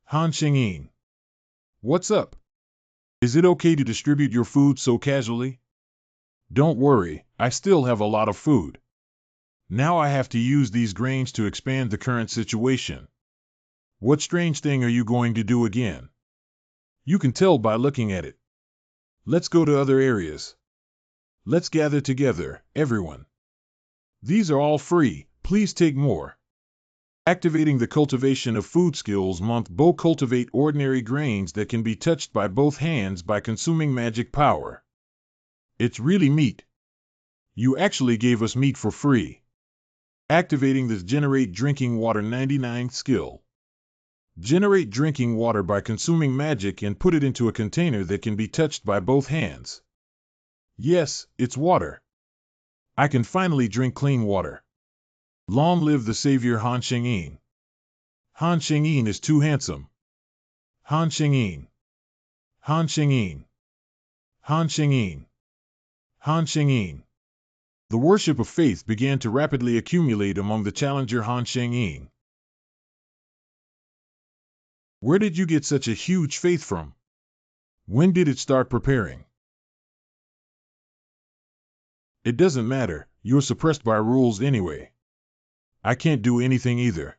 Han Sheng-ying. What's up? Is it okay to distribute your food so casually? Don't worry, I still have a lot of food. Now I have to use these grains to expand the current situation. What strange thing are you going to do again? You can tell by looking at it. Let's go to other areas. Let's gather together, everyone. These are all free, please take more. Activating the Cultivation of Food Skills month. Bo cultivate ordinary grains that can be touched by both hands by consuming magic power. It's really meat. You actually gave us meat for free. Activating the Generate Drinking Water 99 skill. Generate drinking water by consuming magic and put it into a container that can be touched by both hands. Yes, it's water. I can finally drink clean water. Long live the Savior Han Sheng-ying. Han Sheng-ying is too handsome. Han Sheng-ying. Han Sheng-ying. Han Sheng-ying. Han Sheng-ying. The worship of faith began to rapidly accumulate among the challenger Han Sheng-ying. Where did you get such a huge faith from? When did it start preparing? It doesn't matter, you're suppressed by rules anyway. I can't do anything either.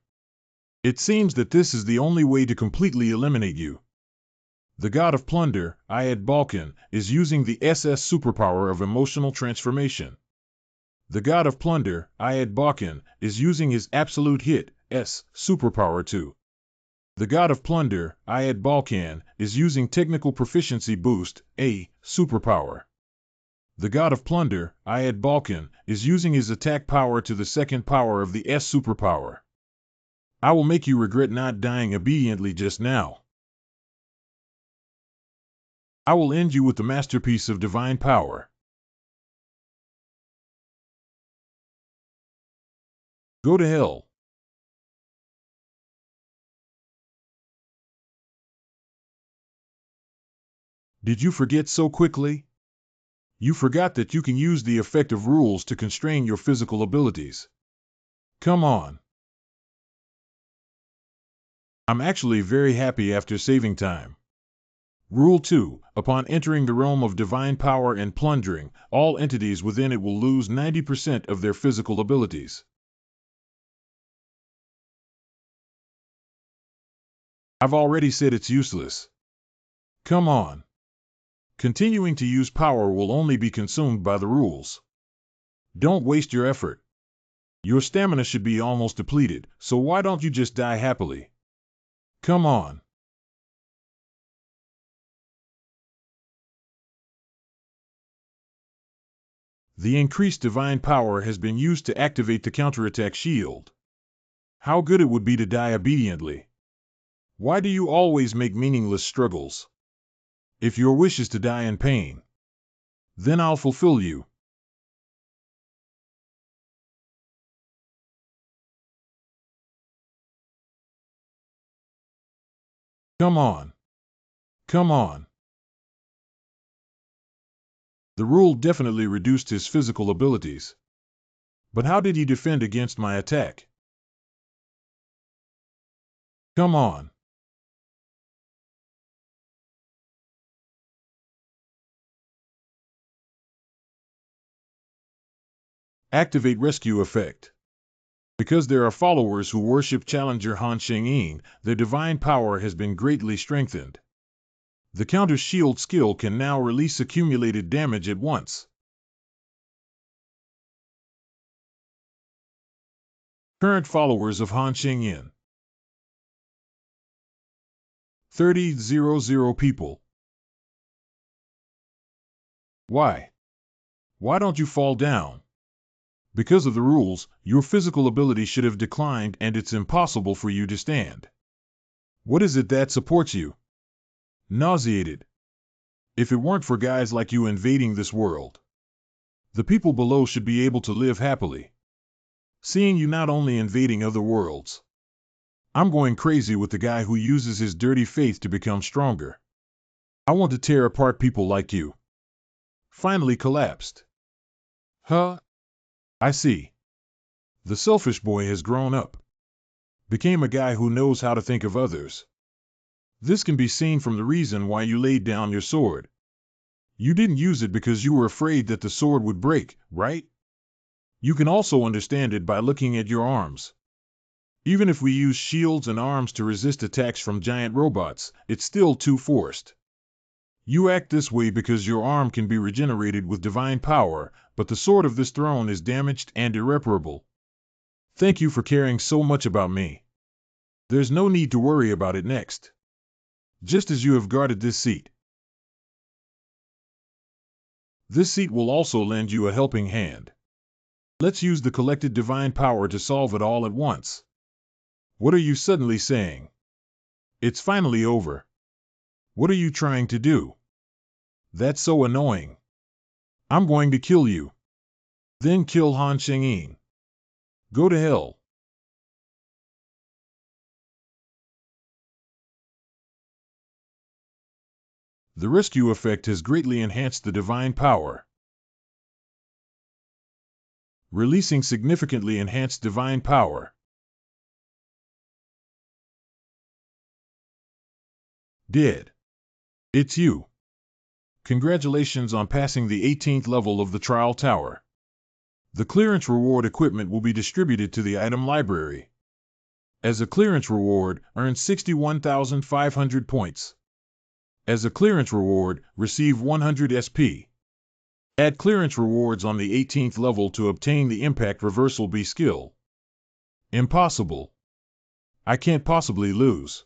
It seems that this is the only way to completely eliminate you. The god of plunder, Ayad Balkan, is using the SS superpower of emotional transformation. The god of plunder, Ayad Balkan, is using his absolute hit, S, superpower too. The god of plunder, Ayad Balkan, is using technical proficiency boost, A, superpower. The god of plunder, Ayad Balkan, is using his attack power to the second power of the S superpower. I will make you regret not dying obediently just now. I will end you with the masterpiece of divine power. Go to hell. Did you forget so quickly? You forgot that you can use the effect of rules to constrain your physical abilities. Come on. I'm actually very happy after saving time. Rule 2. Upon entering the realm of divine power and plundering, all entities within it will lose 90% of their physical abilities. I've already said it's useless. Come on. Continuing to use power will only be consumed by the rules. Don't waste your effort. Your stamina should be almost depleted, so why don't you just die happily? Come on. The increased divine power has been used to activate the counterattack shield. How good it would be to die obediently. Why do you always make meaningless struggles? If your wish is to die in pain, then I'll fulfill you. Come on. Come on. The rule definitely reduced his physical abilities. But how did he defend against my attack? Come on. Activate rescue effect. Because there are followers who worship challenger Han Sheng-ying, their divine power has been greatly strengthened. The counter shield skill can now release accumulated damage at once. Current followers of Han Sheng-yin. 30,000 people. Why? Why don't you fall down? Because of the rules, your physical ability should have declined and it's impossible for you to stand. What is it that supports you? Nauseated. If it weren't for guys like you invading this world, the people below should be able to live happily. Seeing you not only invading other worlds, I'm going crazy with the guy who uses his dirty faith to become stronger. I want to tear apart people like you. Finally collapsed. Huh? I see. The selfish boy has grown up. Became a guy who knows how to think of others. This can be seen from the reason why you laid down your sword. You didn't use it because you were afraid that the sword would break, right? You can also understand it by looking at your arms. Even if we use shields and arms to resist attacks from giant robots, it's still too forced. You act this way because your arm can be regenerated with divine power, but the sword of this throne is damaged and irreparable. Thank you for caring so much about me. There's no need to worry about it next. Just as you have guarded this seat. This seat will also lend you a helping hand. Let's use the collected divine power to solve it all at once. What are you suddenly saying? It's finally over. What are you trying to do? That's so annoying. I'm going to kill you. Then kill Han Shengyin. Go to hell. The rescue effect has greatly enhanced the divine power. Releasing significantly enhanced divine power. Dead. It's you. Congratulations on passing the 18th level of the trial tower. The clearance reward equipment will be distributed to the item library. As a clearance reward, earn 61,500 points. As a clearance reward, receive 100 SP. Add clearance rewards on the 18th level to obtain the Impact Reversal B skill. Impossible. I can't possibly lose.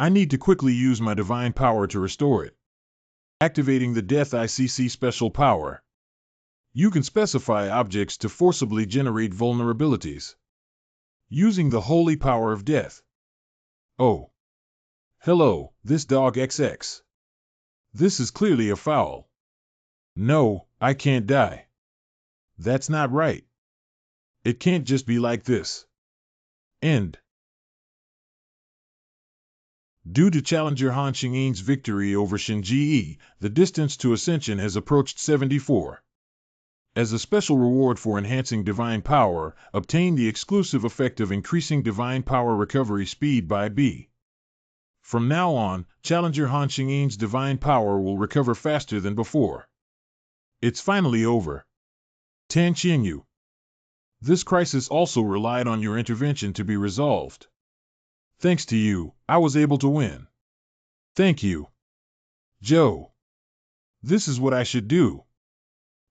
I need to quickly use my divine power to restore it. Activating the Death ICC special power. You can specify objects to forcibly generate vulnerabilities. Using the holy power of death. Oh. Hello, this dog XX. This is clearly a foul. No, I can't die. That's not right. It can't just be like this. End. Due to Challenger Han Xingyin's victory over Shin Ji, the distance to Ascension has approached 74. As a special reward for enhancing divine power, obtain the exclusive effect of increasing divine power recovery speed by B. From now on, Challenger Han Xingyin's divine power will recover faster than before. It's finally over. Tan Qianyu. This crisis also relied on your intervention to be resolved. Thanks to you, I was able to win. Thank you. Joe. This is what I should do.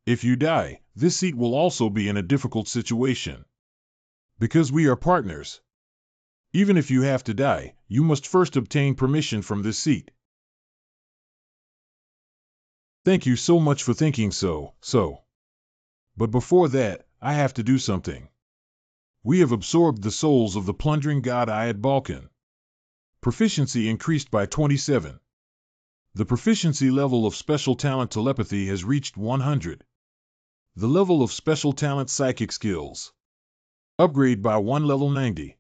If you die, this seat will also be in a difficult situation. Because we are partners. Even if you have to die, you must first obtain permission from this seat. Thank you so much for thinking so. But before that, I have to do something. We have absorbed the souls of the plundering god Ayad Balkan. Proficiency increased by 27. The proficiency level of special talent telepathy has reached 100. The level of special talent psychic skills. Upgrade by 1 level 90.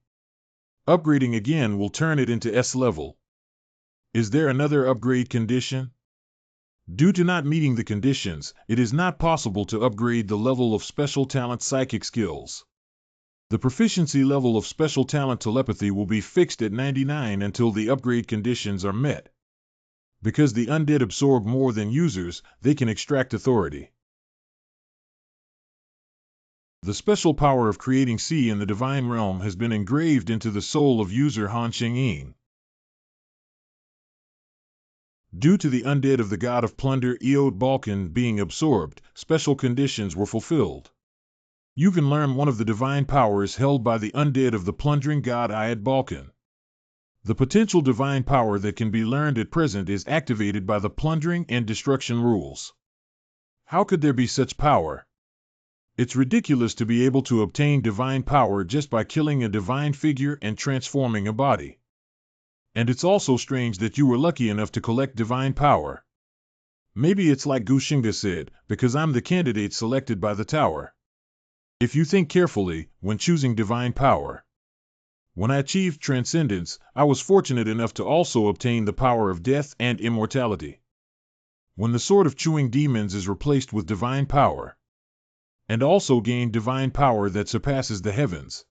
Upgrading again will turn it into S level. Is there another upgrade condition? Due to not meeting the conditions, it is not possible to upgrade the level of special talent psychic skills. The proficiency level of special talent telepathy will be fixed at 99 until the upgrade conditions are met. Because the undead absorb more than users, they can extract authority. The special power of creating C in the divine realm has been engraved into the soul of user Han Shengyin. Due to the undead of the god of plunder Eod Balkan being absorbed, special conditions were fulfilled. You can learn one of the divine powers held by the undead of the plundering god Ayad Balkan. The potential divine power that can be learned at present is activated by the plundering and destruction rules. How could there be such power? It's ridiculous to be able to obtain divine power just by killing a divine figure and transforming a body. And it's also strange that you were lucky enough to collect divine power. Maybe it's like Gushinga said, because I'm the candidate selected by the tower. If you think carefully, when choosing divine power. When I achieved transcendence, I was fortunate enough to also obtain the power of death and immortality. When the sword of chewing demons is replaced with divine power, and also gain divine power that surpasses the heavens.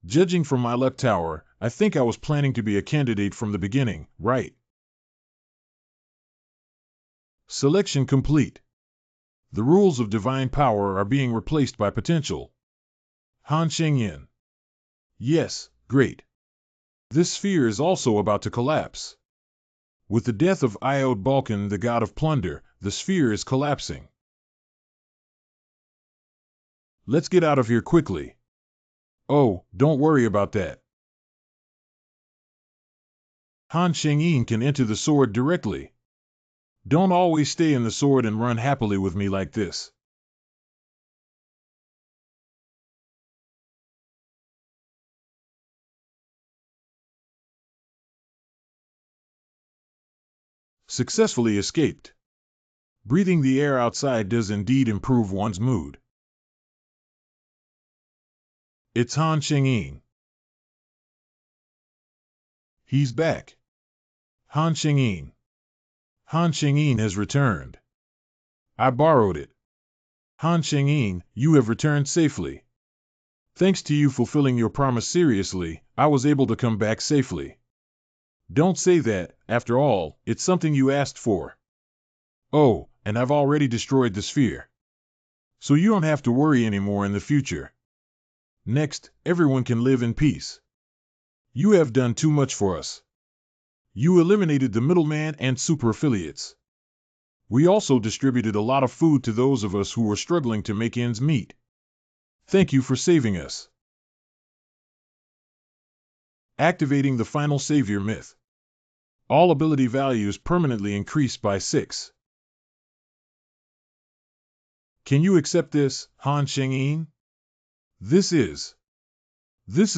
Judging from my luck tower, I think I was planning to be a candidate from the beginning, right? Selection complete. The rules of divine power are being replaced by potential. Han Shengyin. Yes, great. This sphere is also about to collapse. With the death of Iod Balkan, the god of plunder, the sphere is collapsing. Let's get out of here quickly. Oh, don't worry about that. Han Shengyin can enter the sword directly. Don't always stay in the sword and run happily with me like this. Successfully escaped. Breathing the air outside does indeed improve one's mood. It's Han Shengyin. He's back. Han Shengyin. Han Shengyin has returned. I borrowed it. Han Shengyin, you have returned safely. Thanks to you fulfilling your promise seriously, I was able to come back safely. Don't say that, after all, it's something you asked for. Oh, and I've already destroyed the sphere. So you don't have to worry anymore in the future. Next, everyone can live in peace. You have done too much for us. You eliminated the middleman and super affiliates. We also distributed a lot of food to those of us who were struggling to make ends meet. Thank you for saving us. Activating the final savior myth. All ability values permanently increased by 6. Can you accept this, Han Shengyin? This is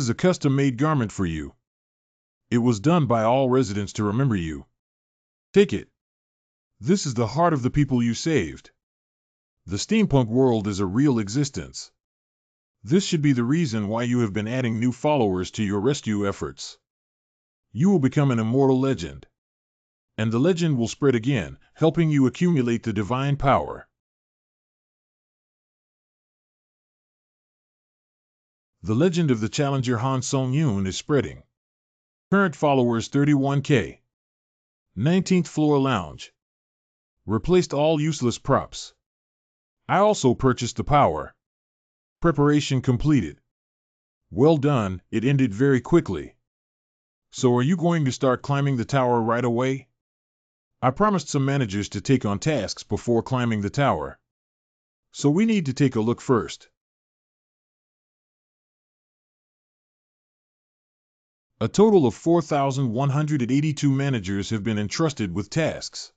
a custom-made garment for you. It was done by all residents to remember you. Take it. This is the heart of the people you saved. The steampunk world is a real existence. This should be the reason why you have been adding new followers to your rescue efforts. You will become an immortal legend. And the legend will spread again, helping you accumulate the divine power. The legend of the challenger Han Song-yoon is spreading. Current followers 31K. 19th floor lounge. Replaced all useless props. I also purchased the power. Preparation completed. Well done, it ended very quickly. So are you going to start climbing the tower right away? I promised some managers to take on tasks before climbing the tower. So we need to take a look first. A total of 4,182 managers have been entrusted with tasks.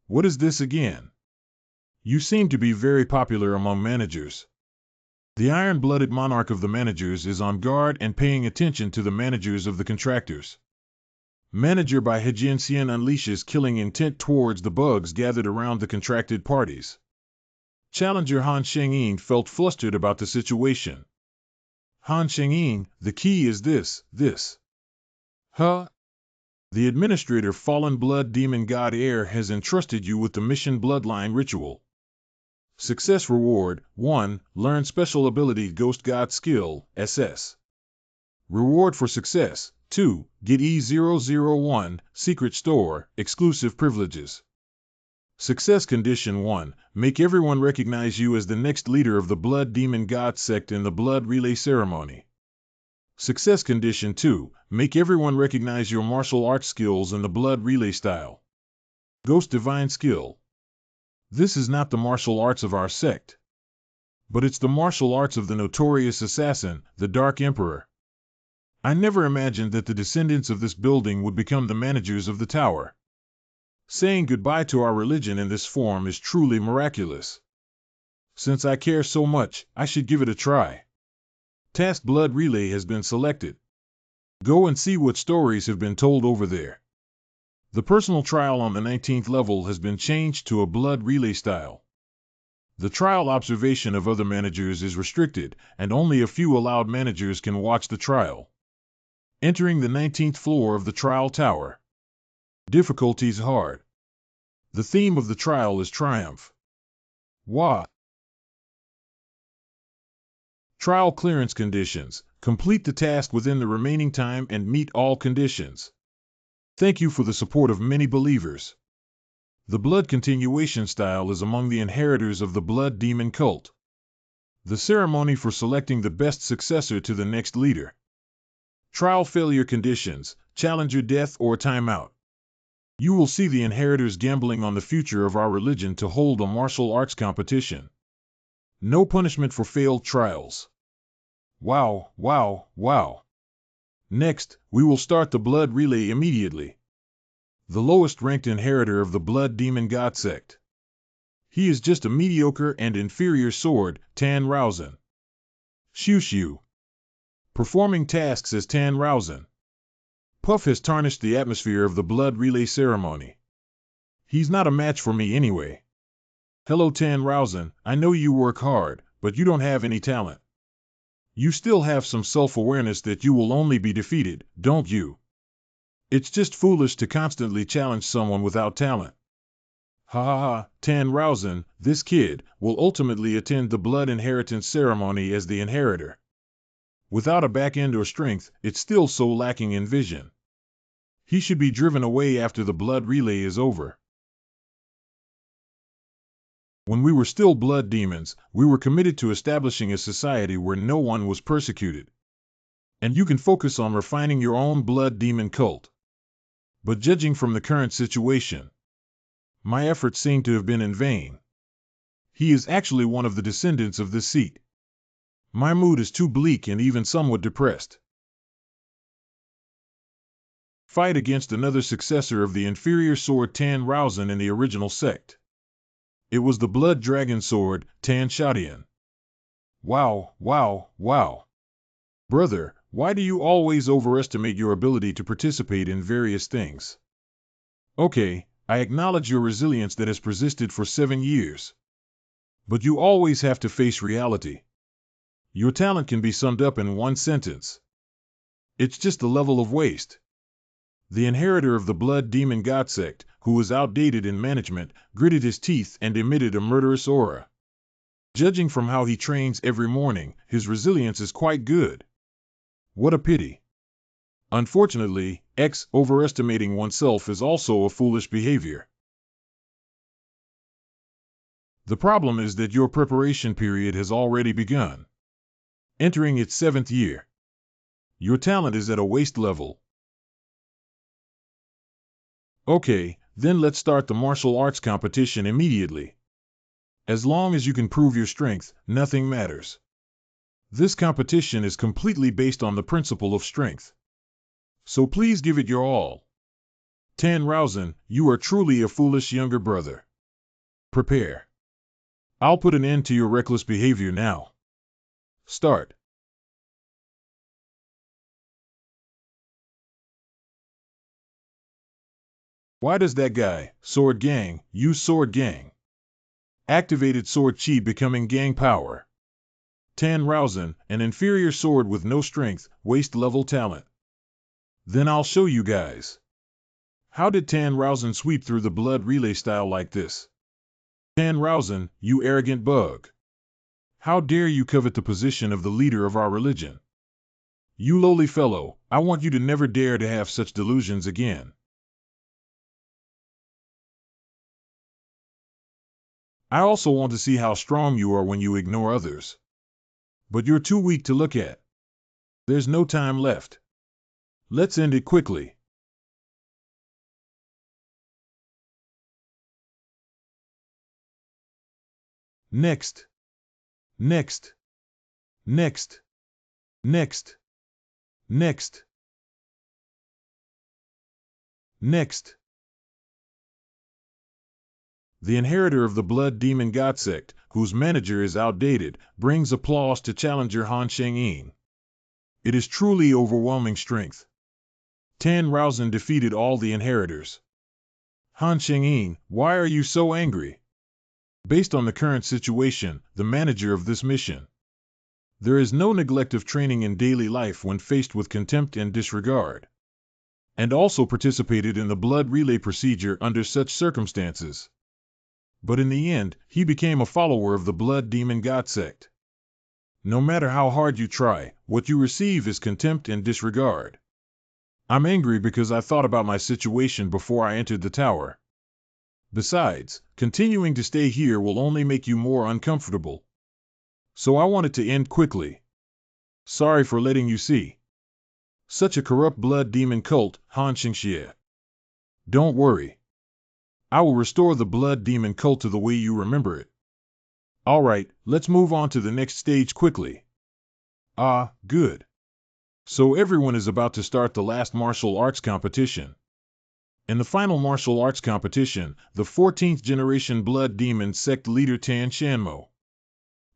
What is this again? You seem to be very popular among managers. The iron-blooded monarch of the managers is on guard and paying attention to the managers of the contractors. Manager by Hejin Xian unleashes killing intent towards the bugs gathered around the contracted parties. Challenger Han Shengyin felt flustered about the situation. Han Shengyin, the key is this. Huh? The administrator Fallen Blood Demon God Air has entrusted you with the mission Bloodline Ritual. Success reward, 1, learn special ability Ghost God Skill, SS. Reward for success, 2, get E001, Secret Store, exclusive privileges. Success condition 1, make everyone recognize you as the next leader of the Blood Demon God sect in the Blood Relay Ceremony. Success condition 2, make everyone recognize your martial arts skills in the Blood Relay style. Ghost Divine Skill. This is not the martial arts of our sect. But it's the martial arts of the notorious assassin, the Dark Emperor. I never imagined that the descendants of this building would become the managers of the tower. Saying goodbye to our religion in this form is truly miraculous. Since I care so much, I should give it a try. Task Blood Relay has been selected. Go and see what stories have been told over there. The personal trial on the 19th level has been changed to a blood relay style. The trial observation of other managers is restricted, and only a few allowed managers can watch the trial. Entering the 19th floor of the trial tower. Difficulties hard. The theme of the trial is triumph. Wah. Trial clearance conditions. Complete the task within the remaining time and meet all conditions. Thank you for the support of many believers. The blood continuation style is among the inheritors of the blood demon cult. The ceremony for selecting the best successor to the next leader. Trial failure conditions, challenger death or timeout. You will see the inheritors gambling on the future of our religion to hold a martial arts competition. No punishment for failed trials. Wow, wow, wow. Next, we will start the blood relay immediately. The lowest ranked inheritor of the blood demon god sect. He is just a mediocre and inferior sword, Tan Rausen. Shoo shoo. Performing tasks as Tan Rausen. Puff has tarnished the atmosphere of the blood relay ceremony. He's not a match for me anyway. Hello Tan Rausen, I know you work hard, but you don't have any talent. You still have some self-awareness that you will only be defeated, don't you? It's just foolish to constantly challenge someone without talent. Ha ha ha, Tan Rausen, this kid, will ultimately attend the blood inheritance ceremony as the inheritor. Without a back end or strength, it's still so lacking in vision. He should be driven away after the blood relay is over. When we were still blood demons, we were committed to establishing a society where no one was persecuted. And you can focus on refining your own blood demon cult. But judging from the current situation, my efforts seem to have been in vain. He is actually one of the descendants of this seat. My mood is too bleak and even somewhat depressed. Fight against another successor of the inferior sword Tan Rausen in the original sect. It was the blood dragon sword, Tan Shadian. Wow, wow, wow. Brother, why do you always overestimate your ability to participate in various things? Okay, I acknowledge your resilience that has persisted for 7 years. But you always have to face reality. Your talent can be summed up in one sentence. It's just the level of waste. The inheritor of the blood demon god sect, who was outdated in management, gritted his teeth and emitted a murderous aura. Judging from how he trains every morning, his resilience is quite good. What a pity. Unfortunately, overestimating oneself is also a foolish behavior. The problem is that your preparation period has already begun. Entering its 7th year. Your talent is at a waste level. Okay, then let's start the martial arts competition immediately. As long as you can prove your strength, nothing matters. This competition is completely based on the principle of strength. So please give it your all. Tan Rausen, you are truly a foolish younger brother. Prepare. I'll put an end to your reckless behavior now. Start. Why does that guy, Sword Gang, use Sword Gang? Activated Sword Chi becoming Gang Power. Tan Rausen, an inferior sword with no strength, waste level talent. Then I'll show you guys. How did Tan Rausen sweep through the blood relay style like this? Tan Rausen, you arrogant bug. How dare you covet the position of the leader of our religion? You lowly fellow, I want you to never dare to have such delusions again. I also want to see how strong you are when you ignore others. But you're too weak to look at. There's no time left. Let's end it quickly. Next. Next. Next. Next. Next. Next. The inheritor of the blood demon god sect, whose manager is outdated, brings applause to challenger Han Sheng-yin. It is truly overwhelming strength. Tan Rausen defeated all the inheritors. Han Shengyin, why are you so angry? Based on the current situation, the manager of this mission. There is no neglect of training in daily life when faced with contempt and disregard. And also participated in the blood relay procedure under such circumstances. But in the end, he became a follower of the blood demon god sect. No matter how hard you try, what you receive is contempt and disregard. I'm angry because I thought about my situation before I entered the tower. Besides, continuing to stay here will only make you more uncomfortable. So I want it to end quickly. Sorry for letting you see such a corrupt blood demon cult, Han Xingxie. Don't worry. I will restore the blood demon cult to the way you remember it. Alright, let's move on to the next stage quickly. Ah, good. So everyone is about to start the last martial arts competition. In the final martial arts competition, the 14th generation blood demon sect leader Tan Shanmo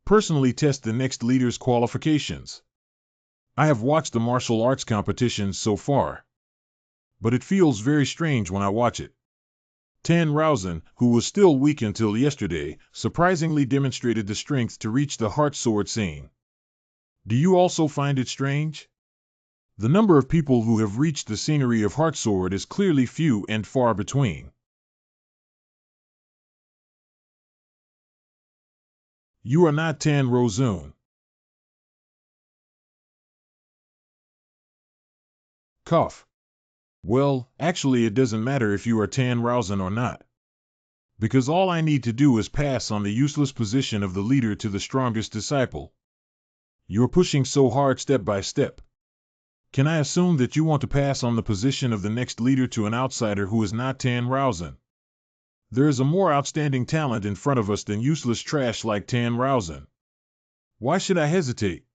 personally test the next leader's qualifications. I have watched the martial arts competitions so far, but it feels very strange when I watch it. Tan Raozen, who was still weak until yesterday, surprisingly demonstrated the strength to reach the Heart Sword scene. Do you also find it strange? The number of people who have reached the scenery of Heart Sword is clearly few and far between. You are not Tan Raozen. Cough. Well, actually it doesn't matter if you are Tan Raozen or not. Because all I need to do is pass on the useless position of the leader to the strongest disciple. You're pushing so hard step by step. Can I assume that you want to pass on the position of the next leader to an outsider who is not Tan Raozen? There is a more outstanding talent in front of us than useless trash like Tan Raozen. Why should I hesitate?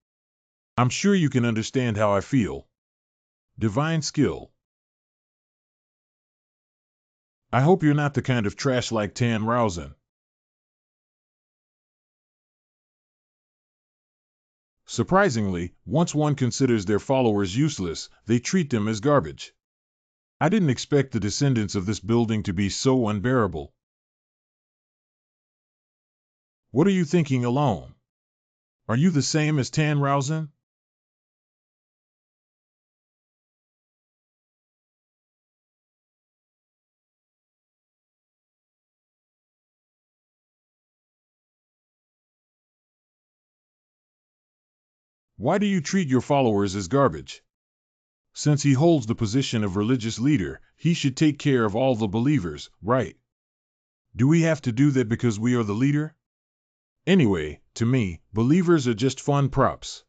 I'm sure you can understand how I feel. Divine skill. I hope you're not the kind of trash like Tan Raozen. Surprisingly, once one considers their followers useless, they treat them as garbage. I didn't expect the descendants of this building to be so unbearable. What are you thinking alone? Are you the same as Tan Raozen? Why do you treat your followers as garbage? Since he holds the position of religious leader, he should take care of all the believers, right? Do we have to do that because we are the leader? Anyway, to me, believers are just fun props.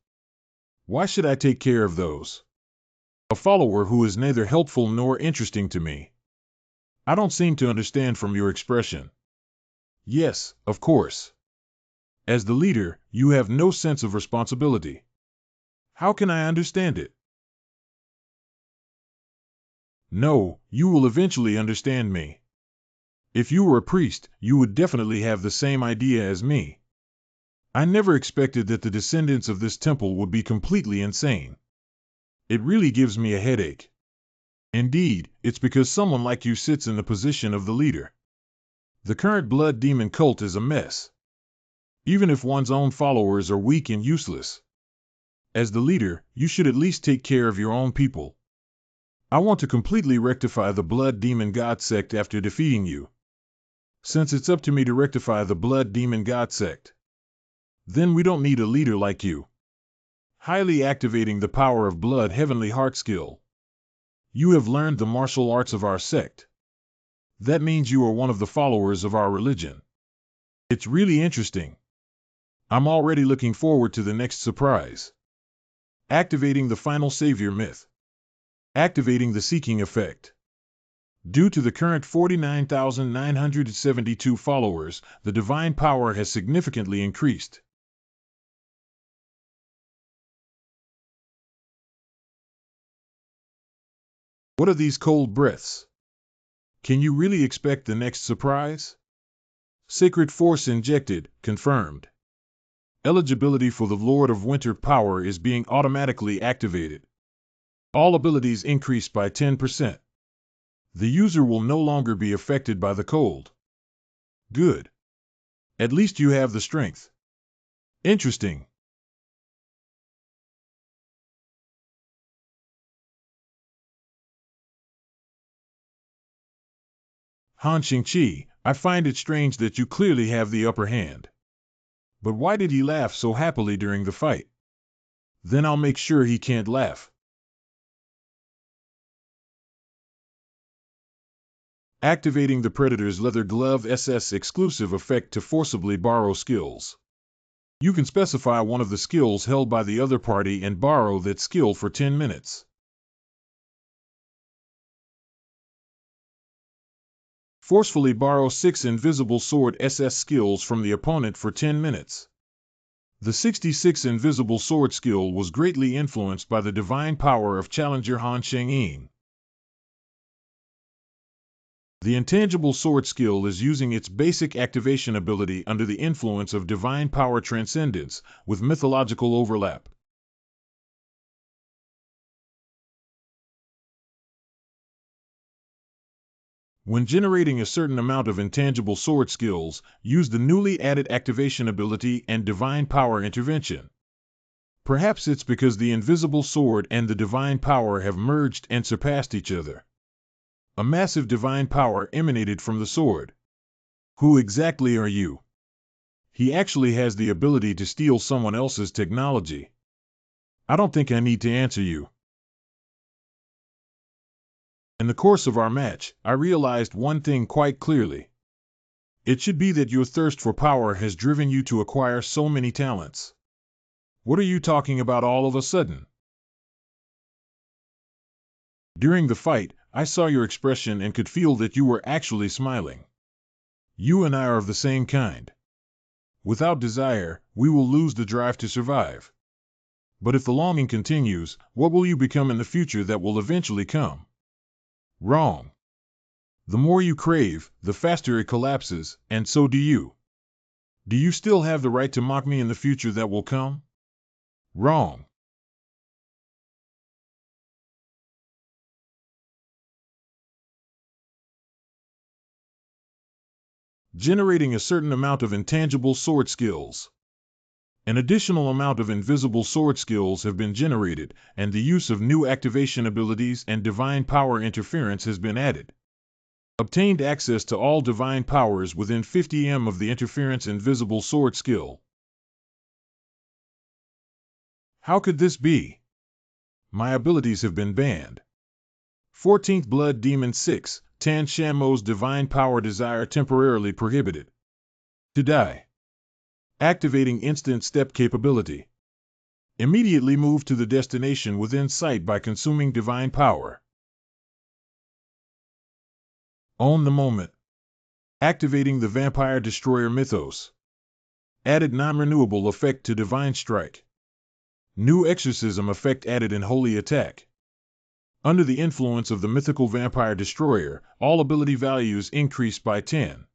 Why should I take care of those? A follower who is neither helpful nor interesting to me. I don't seem to understand from your expression. Yes, of course. As the leader, you have no sense of responsibility. How can I understand it? No, you will eventually understand me. If you were a priest, you would definitely have the same idea as me. I never expected that the descendants of this temple would be completely insane. It really gives me a headache. Indeed, it's because someone like you sits in the position of the leader. The current blood demon cult is a mess. Even if one's own followers are weak and useless. As the leader, you should at least take care of your own people. I want to completely rectify the blood demon god sect after defeating you. Since it's up to me to rectify the blood demon god sect, then we don't need a leader like you. Highly activating the power of blood heavenly heart skill. You have learned the martial arts of our sect. That means you are one of the followers of our religion. It's really interesting. I'm already looking forward to the next surprise. Activating the final savior myth. Activating the seeking effect. Due to the current 49,972 followers, the divine power has significantly increased. What are these cold breaths? Can you really expect the next surprise? Sacred force injected, confirmed. Eligibility for the Lord of Winter power is being automatically activated. All abilities increased by 10%. The user will no longer be affected by the cold. Good. At least you have the strength. Interesting. Han Xingqi, I find it strange that you clearly have the upper hand. But why did he laugh so happily during the fight? Then I'll make sure he can't laugh. Activating the Predator's Leather Glove SS exclusive effect to forcibly borrow skills. You can specify one of the skills held by the other party and borrow that skill for 10 minutes. Forcefully borrow 6 Invisible Sword SS skills from the opponent for 10 minutes. The 66 Invisible Sword skill was greatly influenced by the divine power of Challenger Han Shengyin. The Intangible Sword skill is using its basic activation ability under the influence of divine power transcendence, with mythological overlap. When generating a certain amount of intangible sword skills, use the newly added activation ability and divine power intervention. Perhaps it's because the invisible sword and the divine power have merged and surpassed each other. A massive divine power emanated from the sword. Who exactly are you? He actually has the ability to steal someone else's technology. I don't think I need to answer you. In the course of our match, I realized one thing quite clearly. It should be that your thirst for power has driven you to acquire so many talents. What are you talking about all of a sudden? During the fight, I saw your expression and could feel that you were actually smiling. You and I are of the same kind. Without desire, we will lose the drive to survive. But if the longing continues, what will you become in the future that will eventually come? Wrong. The more you crave, the faster it collapses, and so do you. Do you still have the right to mock me in the future that will come? Wrong. Generating a certain amount of intangible sword skills. An additional amount of invisible sword skills have been generated, and the use of new activation abilities and divine power interference has been added. Obtained access to all divine powers within 50 m of the interference invisible sword skill. How could this be? My abilities have been banned. 14th Blood Demon 6, Tan Shanmo's divine power desire temporarily prohibited. To die. Activating instant step capability. Immediately move to the destination within sight by consuming divine power. Own the moment. Activating the Vampire Destroyer mythos. Added non-renewable effect to Divine Strike. New exorcism effect added in Holy Attack. Under the influence of the mythical Vampire Destroyer, all ability values increased by 10.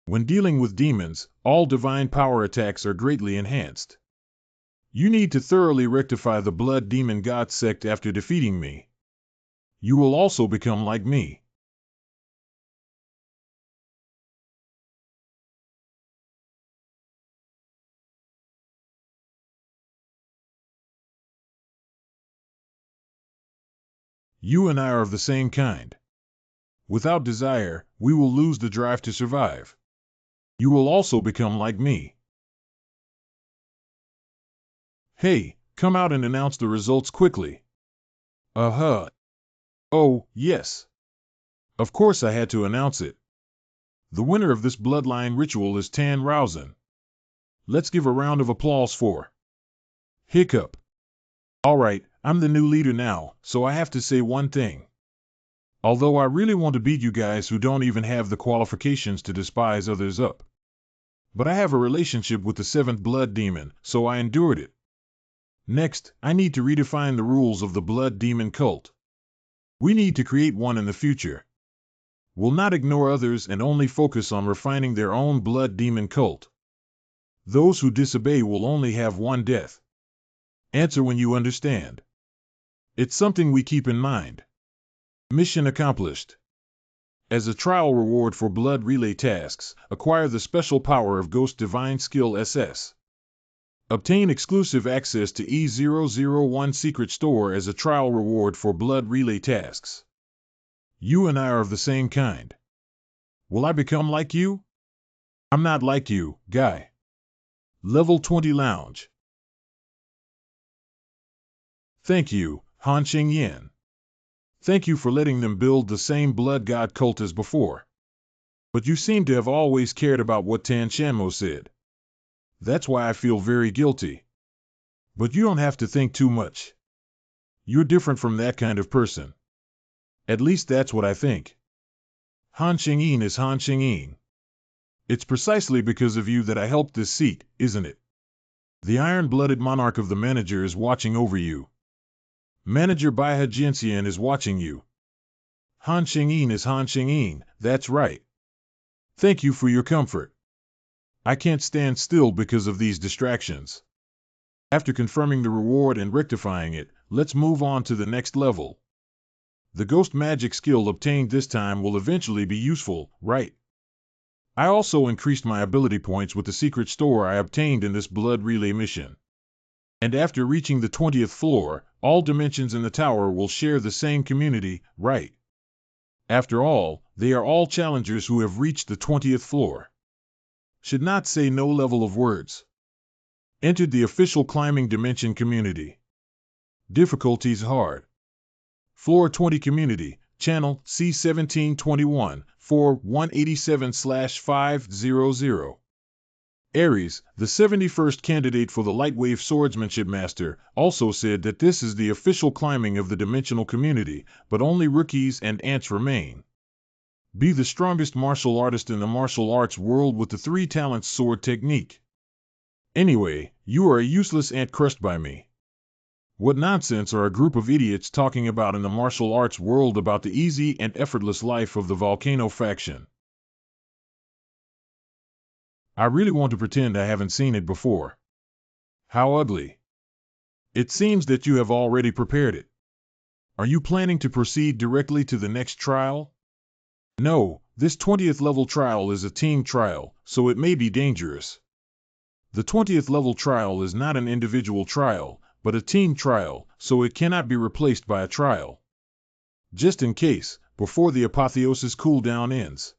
When dealing with demons, all divine power attacks are greatly enhanced. You need to thoroughly rectify the Blood Demon God sect after defeating me. You will also become like me. You and I are of the same kind. Without desire, we will lose the drive to survive. You will also become like me. Hey, come out and announce the results quickly. Uh-huh. Oh, yes. Of course I had to announce it. The winner of this bloodline ritual is Tan Raozhen. Let's give a round of applause for. Hiccup. Alright, I'm the new leader now, so I have to say one thing. Although I really want to beat you guys who don't even have the qualifications to despise others up. But I have a relationship with the 7th Blood Demon, so I endured it. Next, I need to redefine the rules of the Blood Demon cult. We need to create one in the future. We'll not ignore others and only focus on refining their own Blood Demon cult. Those who disobey will only have one death. Answer when you understand. It's something we keep in mind. Mission accomplished. As a trial reward for blood relay tasks, acquire the special power of Ghost Divine Skill SS. Obtain exclusive access to E001 Secret Store as a trial reward for blood relay tasks. You and I are of the same kind. Will I become like you? I'm not like you, guy. Level 20 Lounge. Thank you, Han Qingyan. Thank you for letting them build the same blood god cult as before. But you seem to have always cared about what Tan Shanmo said. That's why I feel very guilty. But you don't have to think too much. You're different from that kind of person. At least that's what I think. Han Qingyan is Han Qingyan. It's precisely because of you that I helped this seat, isn't it? The iron-blooded monarch of the manager is watching over you. Manager Baihe Jianxian is watching you. Han Qingyan is Han Qingyan, that's right. Thank you for your comfort. I can't stand still because of these distractions. After confirming the reward and rectifying it, let's move on to the next level. The ghost magic skill obtained this time will eventually be useful, right? I also increased my ability points with the secret store I obtained in this blood relay mission. And after reaching the 20th floor, all dimensions in the tower will share the same community, right? After all, they are all challengers who have reached the 20th floor. Should not say no level of words. Entered the official climbing dimension community. Difficulties hard. Floor 20 community, channel C1721, 4187/500. Ares, the 71st candidate for the Lightwave Swordsmanship Master, also said that this is the official climbing of the dimensional community, but only rookies and ants remain. Be the strongest martial artist in the martial arts world with the 3 talents sword technique. Anyway, you are a useless ant crushed by me. What nonsense are a group of idiots talking about in the martial arts world about the easy and effortless life of the Volcano faction? I really want to pretend I haven't seen it before. How ugly. It seems that you have already prepared it. Are you planning to proceed directly to the next trial? No, this 20th level trial is a team trial, so it may be dangerous. The 20th level trial is not an individual trial, but a team trial, so it cannot be replaced by a trial. Just in case, before the apotheosis cooldown ends.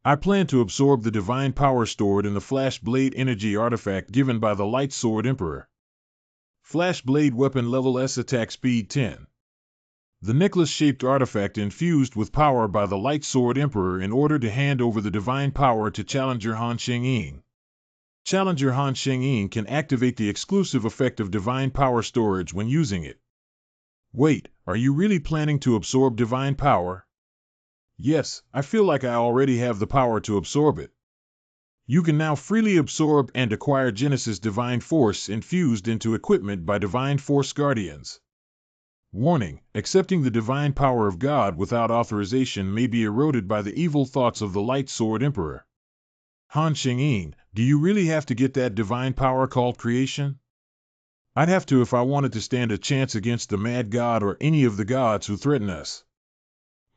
I plan to absorb the divine power stored in the Flash Blade energy artifact given by the Light Sword Emperor. Flash Blade weapon level S attack speed 10. The necklace-shaped artifact infused with power by the Light Sword Emperor in order to hand over the divine power to Challenger Han Qingyan. Challenger Han Qingyan can activate the exclusive effect of divine power storage when using it. Wait, are you really planning to absorb divine power? Yes, I feel like I already have the power to absorb it. You can now freely absorb and acquire Genesis Divine Force infused into equipment by Divine Force Guardians. Warning, accepting the divine power of God without authorization may be eroded by the evil thoughts of the Light Sword Emperor. Han Qingyan, do you really have to get that divine power called creation? I'd have to if I wanted to stand a chance against the Mad God or any of the gods who threaten us.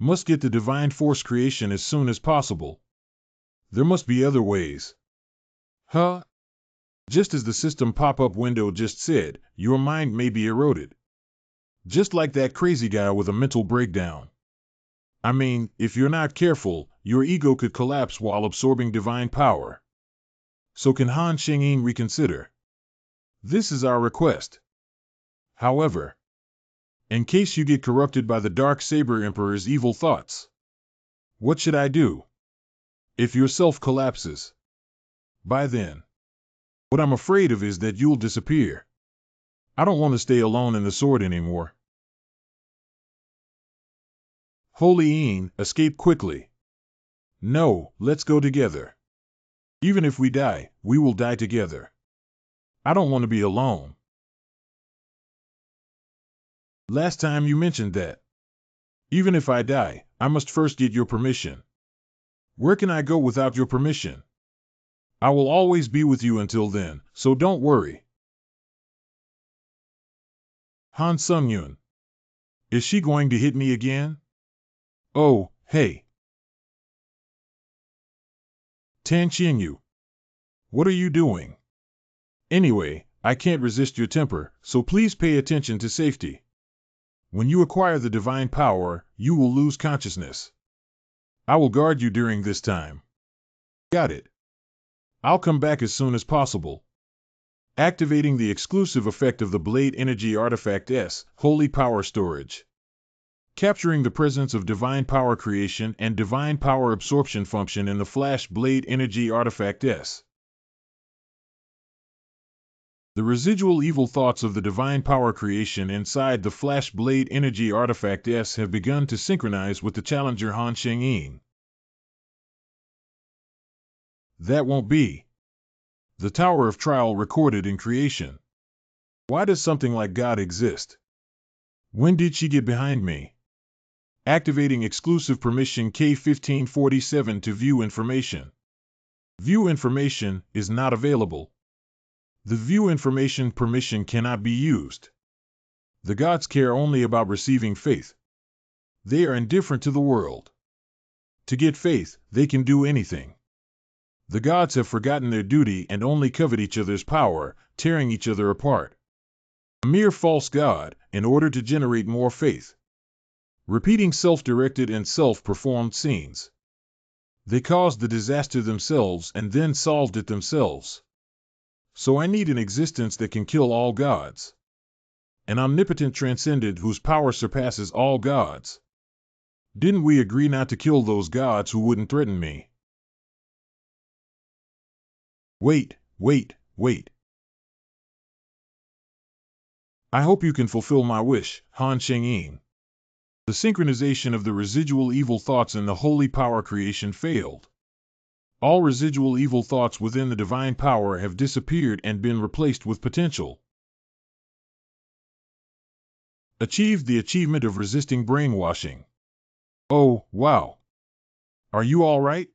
Must get the divine force creation as soon as possible. There must be other ways. Huh? Just as the system pop-up window just said, your mind may be eroded. Just like that crazy guy with a mental breakdown. I mean, if you're not careful, your ego could collapse while absorbing divine power. So can Han Qingyan reconsider? This is our request. However, in case you get corrupted by the Dark Saber Emperor's evil thoughts, what should I do? If your self collapses, by then, what I'm afraid of is that you'll disappear. I don't want to stay alone in the sword anymore. Holy Een, escape quickly. No, let's go together. Even if we die, we will die together. I don't want to be alone. Last time you mentioned that. Even if I die, I must first get your permission. Where can I go without your permission? I will always be with you until then, so don't worry. Han Sungyun. Is she going to hit me again? Oh, hey. Tan Yu, what are you doing? Anyway, I can't resist your temper, so please pay attention to safety. When you acquire the divine power, you will lose consciousness. I will guard you during this time. Got it. I'll come back as soon as possible. Activating the exclusive effect of the Blade Energy Artifact S, Holy Power Storage. Capturing the presence of divine power creation and divine power absorption function in the Flash Blade Energy Artifact S. The residual evil thoughts of the divine power creation inside the Flash Blade Energy Artifact S have begun to synchronize with the challenger Han Sheng-yin. That won't be. The Tower of Trial recorded in creation. Why does something like God exist? When did she get behind me? Activating exclusive permission K1547 to view information. View information is not available. The view information permission cannot be used. The gods care only about receiving faith. They are indifferent to the world. To get faith, they can do anything. The gods have forgotten their duty and only covet each other's power, tearing each other apart. A mere false god, in order to generate more faith. Repeating self-directed and self-performed scenes. They caused the disaster themselves and then solved it themselves. So I need an existence that can kill all gods. An omnipotent transcendent whose power surpasses all gods. Didn't we agree not to kill those gods who wouldn't threaten me? Wait. I hope you can fulfill my wish, Han Sheng-yin. The synchronization of the residual evil thoughts in the holy power creation failed. All residual evil thoughts within the divine power have disappeared and been replaced with potential. Achieved the achievement of resisting brainwashing. Oh, wow. Are you all right?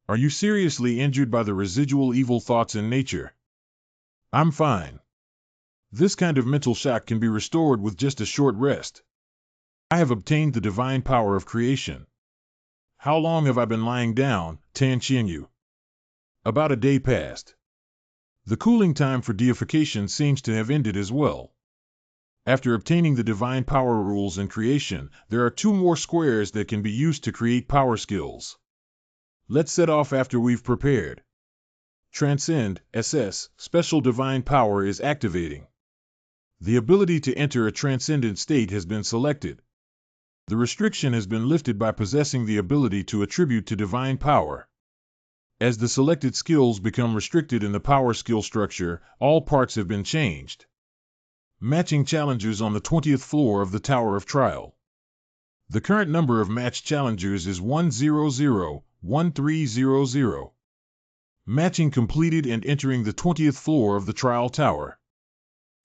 Are you seriously injured by the residual evil thoughts in nature? I'm fine. This kind of mental shock can be restored with just a short rest. I have obtained the divine power of creation. How long have I been lying down, Tan Yu? About a day past. The cooling time for deification seems to have ended as well. After obtaining the divine power rules in creation, there are 2 more squares that can be used to create power skills. Let's set off after we've prepared. Transcend, SS, special divine power is activating. The ability to enter a transcendent state has been selected. The restriction has been lifted by possessing the ability to attribute to divine power. As the selected skills become restricted in the power skill structure, all parts have been changed. Matching challengers on the 20th floor of the Tower of Trial. The current number of matched challengers is 100-1300. Matching completed and entering the 20th floor of the Trial Tower.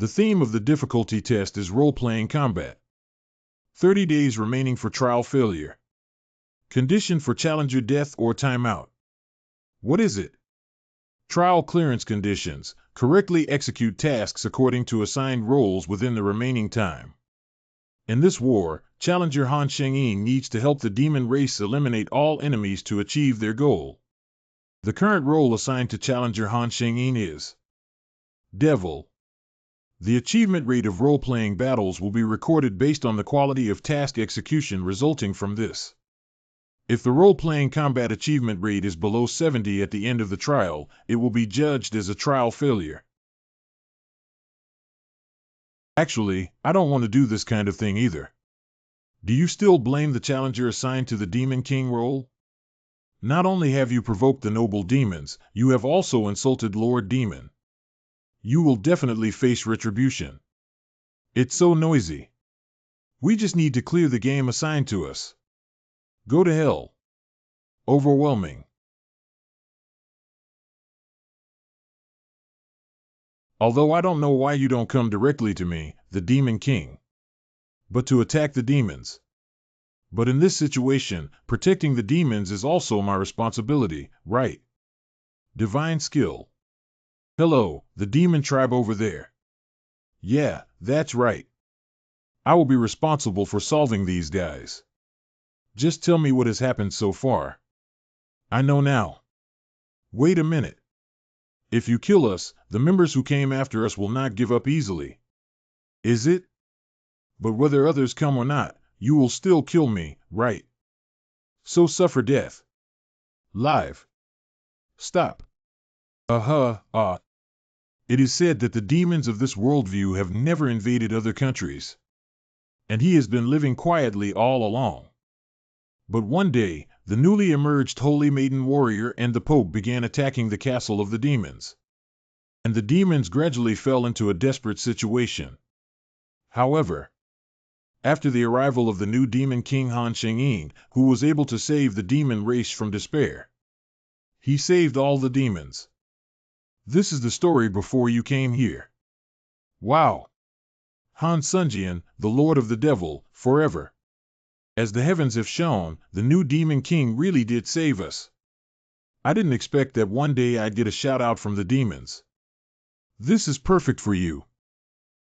The theme of the difficulty test is role-playing combat. 30 days remaining for trial failure. Condition for challenger death or timeout. What is it? Trial clearance conditions. Correctly execute tasks according to assigned roles within the remaining time. In this war, challenger Han Sheng-yin needs to help the demon race eliminate all enemies to achieve their goal. The current role assigned to challenger Han Sheng-yin is Devil. The achievement rate of role-playing battles will be recorded based on the quality of task execution resulting from this. If the role-playing combat achievement rate is below 70 at the end of the trial, it will be judged as a trial failure. Actually, I don't want to do this kind of thing either. Do you still blame the challenger assigned to the Demon King role? Not only have you provoked the noble demons, you have also insulted Lord Demon. You will definitely face retribution. It's so noisy. We just need to clear the game assigned to us. Go to hell. Overwhelming. Although I don't know why you don't come directly to me, the Demon King, but to attack the demons. But in this situation, protecting the demons is also my responsibility, right? Divine skill. Hello, the demon tribe over there. Yeah, that's right. I will be responsible for solving these guys. Just tell me what has happened so far. I know now. Wait a minute. If you kill us, the members who came after us will not give up easily. Is it? But whether others come or not, you will still kill me, right? So suffer death. Live. Stop. It is said that the demons of this worldview have never invaded other countries. And he has been living quietly all along. But one day, the newly emerged Holy Maiden warrior and the Pope began attacking the castle of the demons. And the demons gradually fell into a desperate situation. However, after the arrival of the new demon king Han Shengyin, who was able to save the demon race from despair, he saved all the demons. This is the story before you came here. Wow! Han Sunjian, the Lord of the Devil, forever. As the heavens have shown, the new demon king really did save us. I didn't expect that one day I'd get a shout out from the demons. This is perfect for you.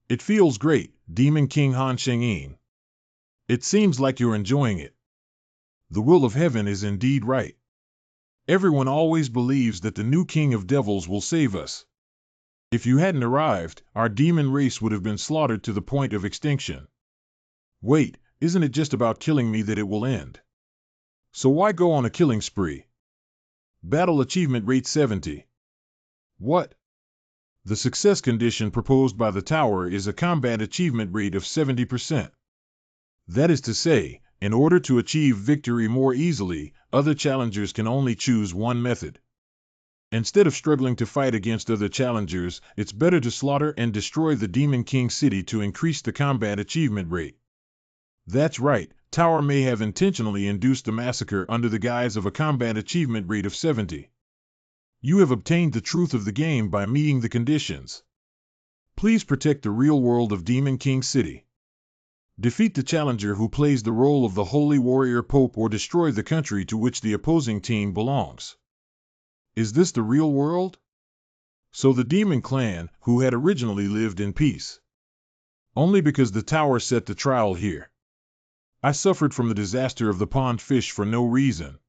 It feels great, Demon King Han Shengyin. It seems like you're enjoying it. The will of heaven is indeed right. Everyone always believes that the new king of devils will save us. If you hadn't arrived, our demon race would have been slaughtered to the point of extinction. Wait, isn't it just about killing me that it will end? So why go on a killing spree? Battle achievement rate 70. What? The success condition proposed by the tower is a combat achievement rate of 70%. That is to say, in order to achieve victory more easily, other challengers can only choose one method. Instead of struggling to fight against other challengers, it's better to slaughter and destroy the Demon King city to increase the combat achievement rate. That's right, Tower may have intentionally induced the massacre under the guise of a combat achievement rate of 70. You have obtained the truth of the game by meeting the conditions. Please protect the real world of Demon King City. Defeat the challenger who plays the role of the Holy Warrior Pope or destroy the country to which the opposing team belongs. Is this the real world? So the Demon Clan, who had originally lived in peace. Only because the tower set the trial here. I suffered from the disaster of the pond fish for no reason.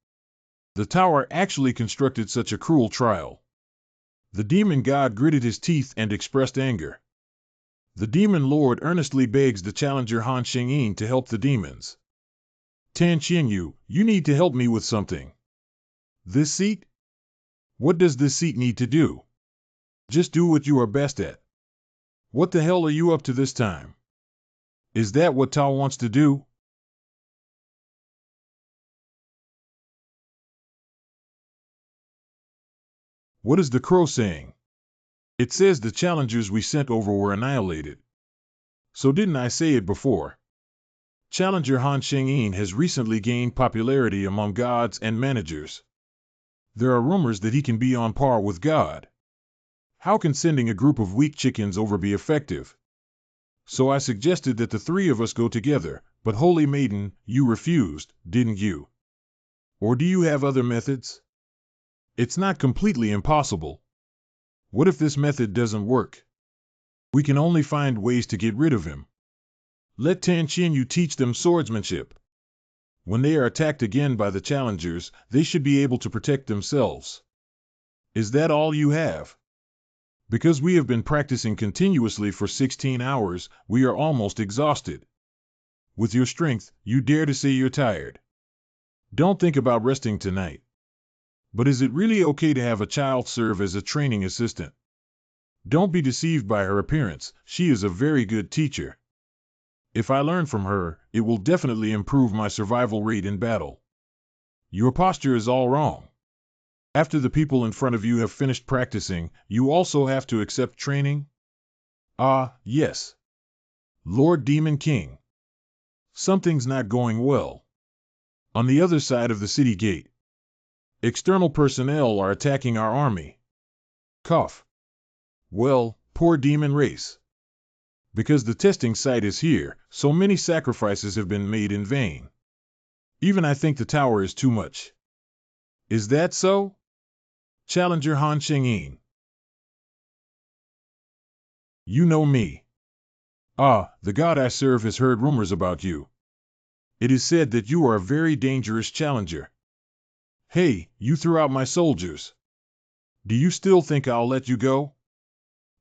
The tower actually constructed such a cruel trial. The demon god gritted his teeth and expressed anger. The demon lord earnestly begs the challenger Han Shengyin to help the demons. Tan Qianyu, you need to help me with something. This seat? What does this seat need to do? Just do what you are best at. What the hell are you up to this time? Is that what Tao wants to do? What is the crow saying? It says the challengers we sent over were annihilated. So didn't I say it before? Challenger Han Shengyin has recently gained popularity among gods and managers. There are rumors that he can be on par with God. How can sending a group of weak chickens over be effective? So I suggested that the three of us go together, but Holy Maiden, you refused, didn't you? Or do you have other methods? It's not completely impossible. What if this method doesn't work? We can only find ways to get rid of him. Let Tan Qianyu teach them swordsmanship. When they are attacked again by the challengers, they should be able to protect themselves. Is that all you have? Because we have been practicing continuously for 16 hours, we are almost exhausted. With your strength, you dare to say you're tired. Don't think about resting tonight. But is it really okay to have a child serve as a training assistant? Don't be deceived by her appearance, she is a very good teacher. If I learn from her, it will definitely improve my survival rate in battle. Your posture is all wrong. After the people in front of you have finished practicing, you also have to accept training? Ah, yes. Lord Demon King. Something's not going well. On the other side of the city gate, external personnel are attacking our army. Cough. Well, poor demon race. Because the testing site is here, so many sacrifices have been made in vain. Even I think the tower is too much. Is that so? Challenger Han Shengyin. You know me. Ah, the god I serve has heard rumors about you. It is said that you are a very dangerous challenger. Hey, you threw out my soldiers. Do you still think I'll let you go?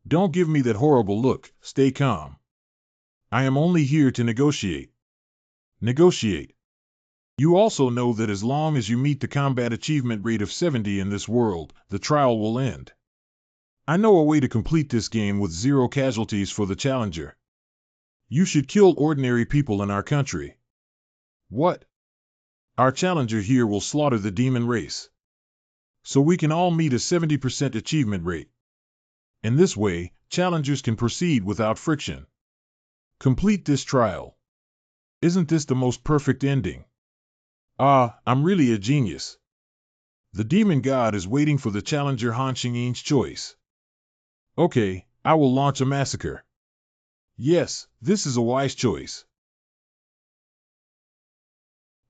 Don't give me that horrible look, stay calm. I am only here to negotiate. Negotiate. You also know that as long as you meet the combat achievement rate of 70 in this world, the trial will end. I know a way to complete this game with 0 casualties for the challenger. You should kill ordinary people in our country. What? Our challenger here will slaughter the demon race. So we can all meet a 70% achievement rate. In this way, challengers can proceed without friction. Complete this trial. Isn't this the most perfect ending? I'm really a genius. The demon god is waiting for the challenger Han Xingyin's choice. Okay, I will launch a massacre. Yes, this is a wise choice.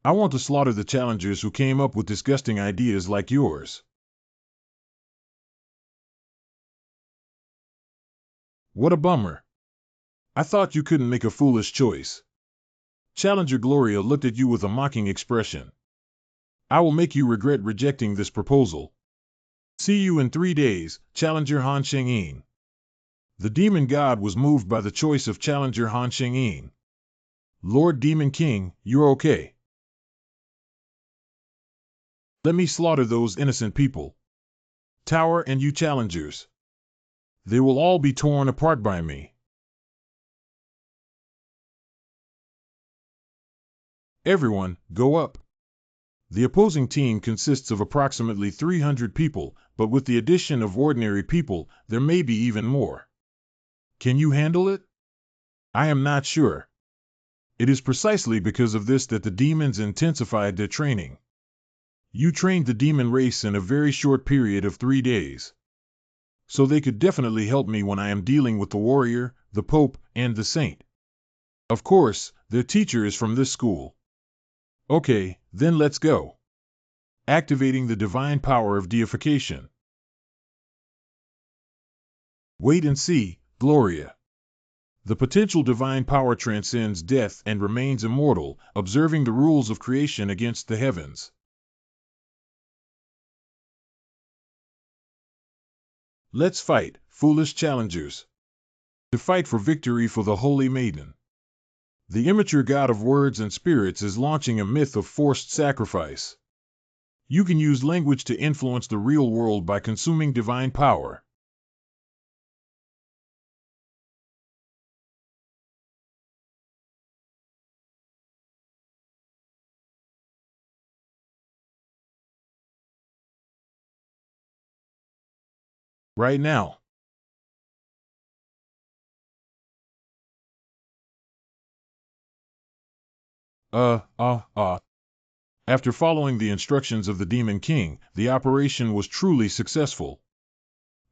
I want to slaughter the challengers who came up with disgusting ideas like yours. What a bummer. I thought you couldn't make a foolish choice. Challenger Gloria looked at you with a mocking expression. I will make you regret rejecting this proposal. See you in 3 days, Challenger Han Xingyin. The demon god was moved by the choice of Challenger Han Xingyin. Lord Demon King, you're okay. Let me slaughter those innocent people. Tower and you challengers. They will all be torn apart by me. Everyone, go up. The opposing team consists of approximately 300 people, but with the addition of ordinary people, there may be even more. Can you handle it? I am not sure. It is precisely because of this that the demons intensified their training. You trained the demon race in a very short period of 3 days. So they could definitely help me when I am dealing with the warrior, the pope, and the saint. Of course, their teacher is from this school. Okay, then let's go. Activating the divine power of deification. Wait and see, Gloria. The potential divine power transcends death and remains immortal, observing the rules of creation against the heavens. Let's fight, foolish challengers. To fight for victory for the Holy Maiden. The immature god of words and spirits is launching a myth of forced sacrifice. You can use language to influence the real world by consuming divine power. Right now. After following the instructions of the Demon King, the operation was truly successful.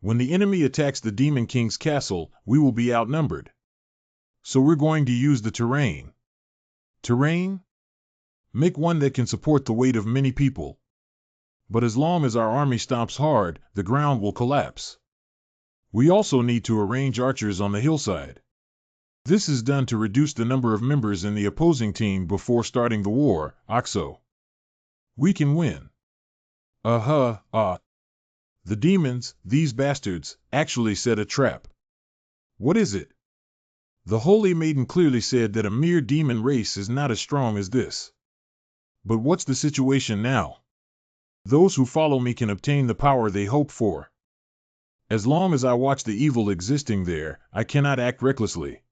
When the enemy attacks the Demon King's castle, we will be outnumbered. So we're going to use the terrain. Terrain? Make one that can support the weight of many people. But as long as our army stomps hard, the ground will collapse. We also need to arrange archers on the hillside. This is done to reduce the number of members in the opposing team before starting the war, Oxo. We can win. The demons, these bastards, actually set a trap. What is it? The Holy Maiden clearly said that a mere demon race is not as strong as this. But what's the situation now? Those who follow me can obtain the power they hope for. As long as I watch the evil existing there, I cannot act recklessly.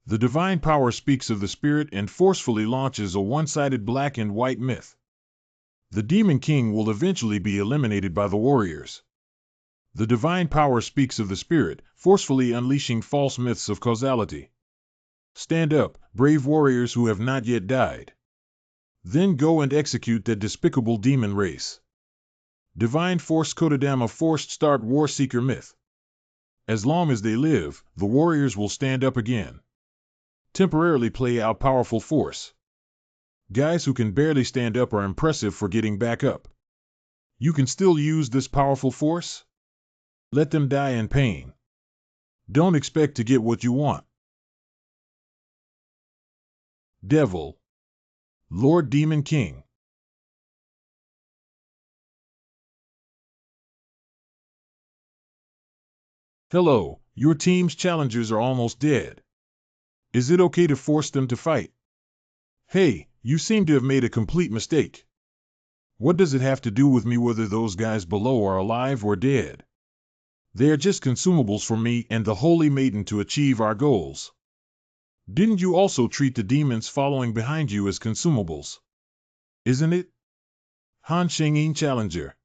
The divine power speaks of the spirit and forcefully launches a one-sided black and white myth. The Demon King will eventually be eliminated by the warriors. The divine power speaks of the spirit, forcefully unleashing false myths of causality. Stand up, brave warriors who have not yet died. Then go and execute that despicable demon race. Divine force Kodadama forced start war seeker myth. As long as they live, the warriors will stand up again. Temporarily play out powerful force. Guys who can barely stand up are impressive for getting back up. You can still use this powerful force? Let them die in pain. Don't expect to get what you want. Devil. Lord Demon King. Hello, your team's challengers are almost dead. Is it okay to force them to fight? Hey, you seem to have made a complete mistake. What does it have to do with me whether those guys below are alive or dead? They are just consumables for me and the Holy Maiden to achieve our goals. Didn't you also treat the demons following behind you as consumables? Isn't it? Han Shengyin Challenger.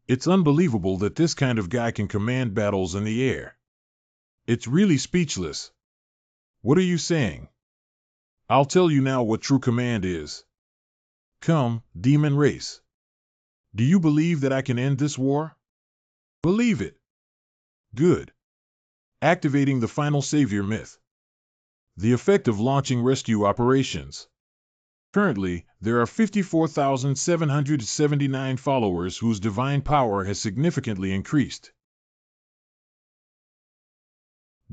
It's unbelievable that this kind of guy can command battles in the air. It's really speechless. What are you saying? I'll tell you now what true command is. Come, demon race. Do you believe that I can end this war? Believe it. Good. Activating the final savior myth. The effect of launching rescue operations. Currently, there are 54,779 followers whose divine power has significantly increased.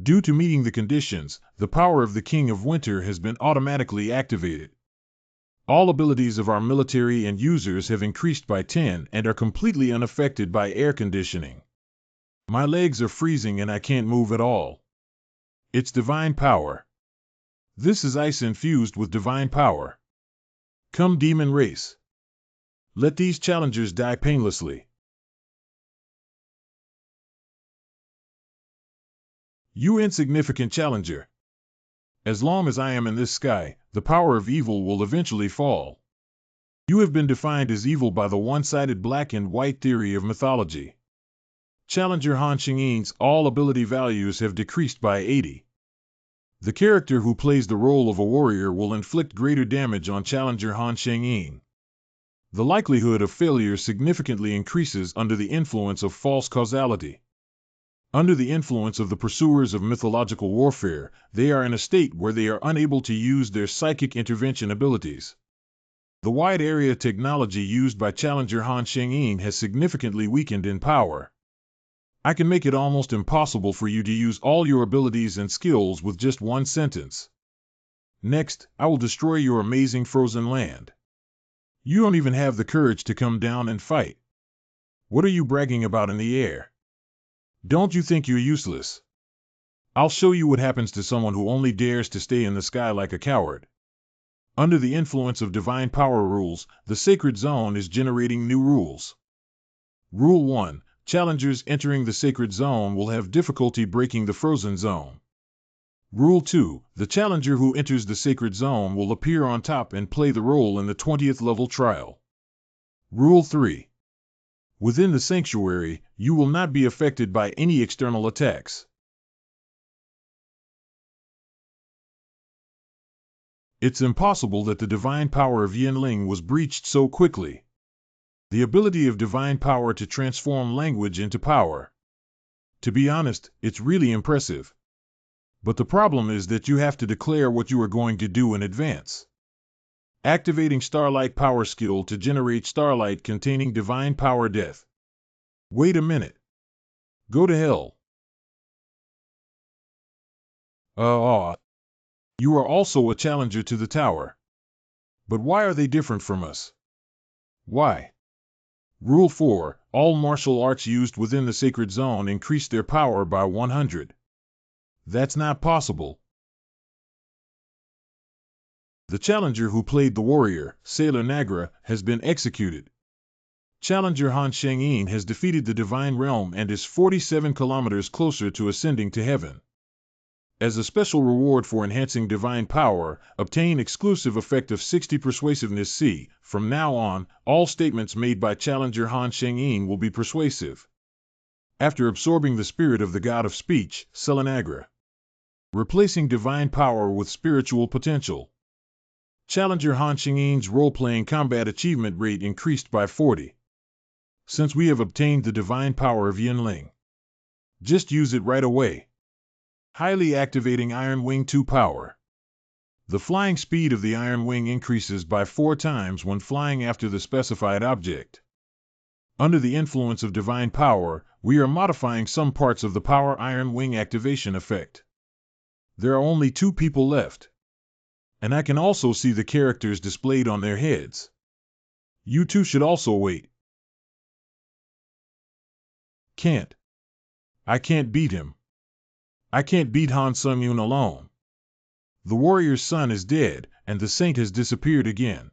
Due to meeting the conditions, the power of the King of Winter has been automatically activated. All abilities of our military and users have increased by 10 and are completely unaffected by air conditioning. My legs are freezing and I can't move at all. It's divine power. This is ice infused with divine power. Come, demon race. Let these challengers die painlessly. You insignificant challenger. As long as I am in this sky, the power of evil will eventually fall. You have been defined as evil by the one-sided black and white theory of mythology. Challenger Han Shengyin's all ability values have decreased by 80. The character who plays the role of a warrior will inflict greater damage on Challenger Han Shengyin. The likelihood of failure significantly increases under the influence of false causality. Under the influence of the pursuers of mythological warfare, they are in a state where they are unable to use their psychic intervention abilities. The wide area technology used by Challenger Han Shengyin has significantly weakened in power. I can make it almost impossible for you to use all your abilities and skills with just one sentence. Next, I will destroy your amazing frozen land. You don't even have the courage to come down and fight. What are you bragging about in the air? Don't you think you're useless? I'll show you what happens to someone who only dares to stay in the sky like a coward. Under the influence of divine power rules, the sacred zone is generating new rules. Rule 1. Challengers entering the sacred zone will have difficulty breaking the frozen zone. Rule 2. The challenger who enters the sacred zone will appear on top and play the role in the 20th level trial. Rule 3. Within the sanctuary, you will not be affected by any external attacks. It's impossible that the divine power of Yinling was breached so quickly. The ability of divine power to transform language into power. To be honest, it's really impressive. But the problem is that you have to declare what you are going to do in advance. Activating Starlight Power Skill to generate starlight containing divine power death. Wait a minute. Go to hell. You are also a challenger to the tower. But why are they different from us? Why? Rule 4. All martial arts used within the sacred zone increase their power by 100. That's not possible. The challenger who played the warrior, Sailor Nagra, has been executed. Challenger Han Shengyin has defeated the divine realm and is 47 kilometers closer to ascending to heaven. As a special reward for enhancing divine power, obtain exclusive effect of 60 persuasiveness C. From now on, all statements made by Challenger Han Shengyin will be persuasive. After absorbing the spirit of the god of speech, Selanagra. Replacing divine power with spiritual potential. Challenger Han Shengyin's role-playing combat achievement rate increased by 40. Since we have obtained the divine power of Yinling, just use it right away. Highly activating Iron Wing 2 power. The flying speed of the Iron Wing increases by 4 times when flying after the specified object. Under the influence of divine power, we are modifying some parts of the Power Iron Wing activation effect. There are only 2 people left. And I can also see the characters displayed on their heads. You two should also wait. Can't. I can't beat him. I can't beat Han Sung-yoon alone. The warrior's son is dead, and the saint has disappeared again.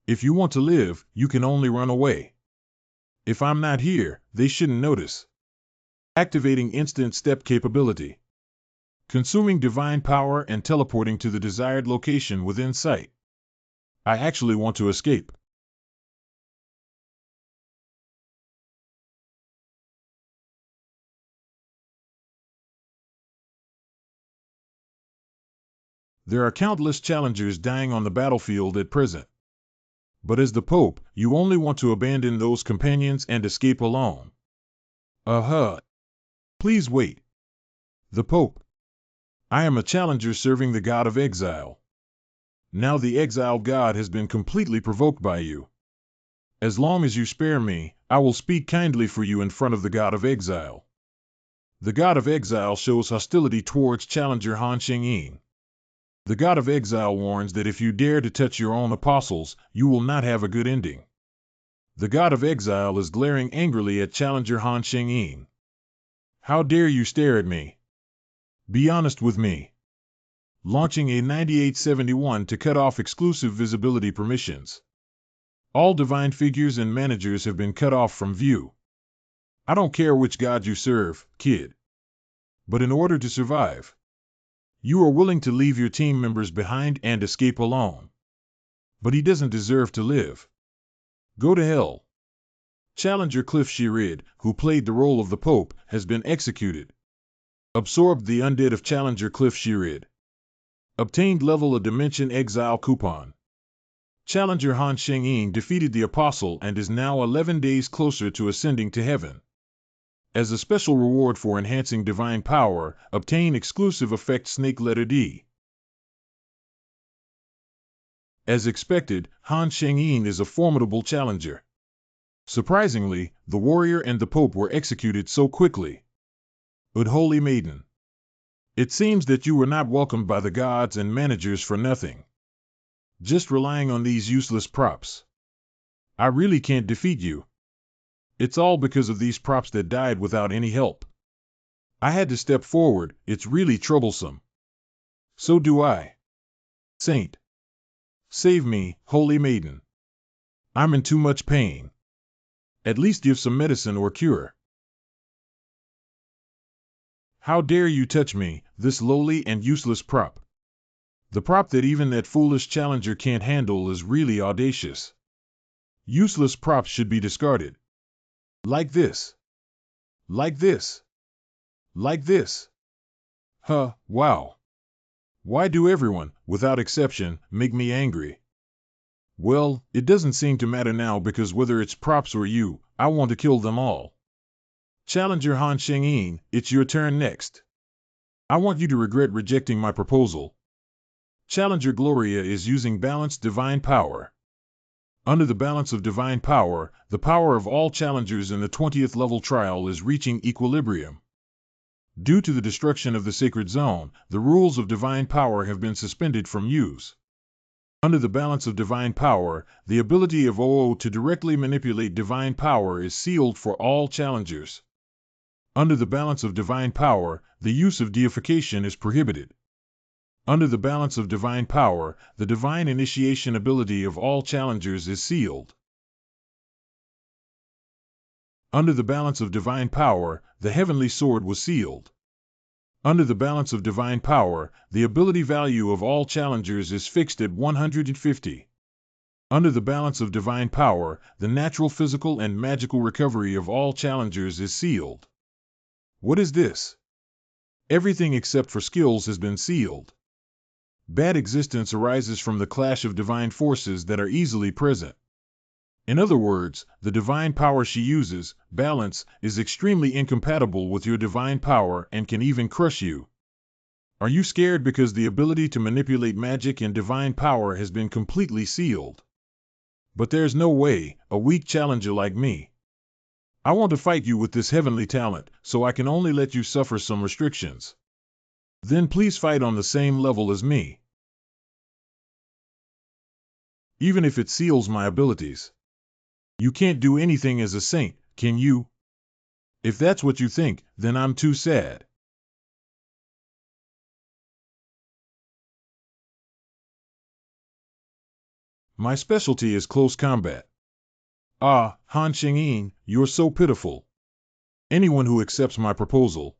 If you want to live, you can only run away. If I'm not here, they shouldn't notice. Activating instant step capability. Consuming divine power and teleporting to the desired location within sight. I actually want to escape. There are countless challengers dying on the battlefield at present. But as the Pope, you only want to abandon those companions and escape alone. Please wait. The Pope. I am a challenger serving the god of exile. Now the exiled god has been completely provoked by you. As long as you spare me, I will speak kindly for you in front of the god of exile. The god of exile shows hostility towards challenger Han Sheng-yin. The god of exile warns that if you dare to touch your own apostles, you will not have a good ending. The god of exile is glaring angrily at challenger Han Sheng-yin. How dare you stare at me? Be honest with me. Launching a 9871 to cut off exclusive visibility permissions. All divine figures and managers have been cut off from view. I don't care which god you serve, kid. But in order to survive, you are willing to leave your team members behind and escape alone. But he doesn't deserve to live. Go to hell. Challenger Cliff Sherid, who played the role of the Pope, has been executed. Absorbed the undead of Challenger Cliff Sherid. Obtained level of Dimension Exile coupon. Challenger Han Sheng-yin defeated the Apostle and is now 11 days closer to ascending to heaven. As a special reward for enhancing divine power, obtain exclusive effect Snake Letter D. As expected, Han Sheng-yin is a formidable challenger. Surprisingly, the warrior and the Pope were executed so quickly. But Holy Maiden, it seems that you were not welcomed by the gods and managers for nothing. Just relying on these useless props. I really can't defeat you. It's all because of these props that died without any help. I had to step forward, it's really troublesome. So do I. Saint. Save me, Holy Maiden. I'm in too much pain. At least give some medicine or cure. How dare you touch me, this lowly and useless prop? The prop that even that foolish challenger can't handle is really audacious. Useless props should be discarded. Like this. Like this. Like this. Wow. Why do everyone, without exception, make me angry? Well, it doesn't seem to matter now because whether it's props or you, I want to kill them all. Challenger Han Sheng-yin, it's your turn next. I want you to regret rejecting my proposal. Challenger Gloria is using balanced divine power. Under the balance of divine power, the power of all challengers in the 20th level trial is reaching equilibrium. Due to the destruction of the sacred zone, the rules of divine power have been suspended from use. Under the balance of divine power, the ability of OO to directly manipulate divine power is sealed for all challengers. Under the balance of divine power, the use of deification is prohibited. Under the balance of divine power, the divine initiation ability of all challengers is sealed. Under the balance of divine power, the heavenly sword was sealed. Under the balance of divine power, the ability value of all challengers is fixed at 150. Under the balance of divine power, the natural physical and magical recovery of all challengers is sealed. What is this? Everything except for skills has been sealed. Bad existence arises from the clash of divine forces that are easily present. In other words, the divine power she uses, balance, is extremely incompatible with your divine power and can even crush you. Are you scared because the ability to manipulate magic and divine power has been completely sealed? But there's no way, a weak challenger like me. I want to fight you with this heavenly talent, so I can only let you suffer some restrictions. Then please fight on the same level as me. even if it seals my abilities. You can't do anything as a saint, can you? If that's what you think, then I'm too sad. My specialty is close combat. Ah, Han Shengyin, you're so pitiful. Anyone who accepts my proposal.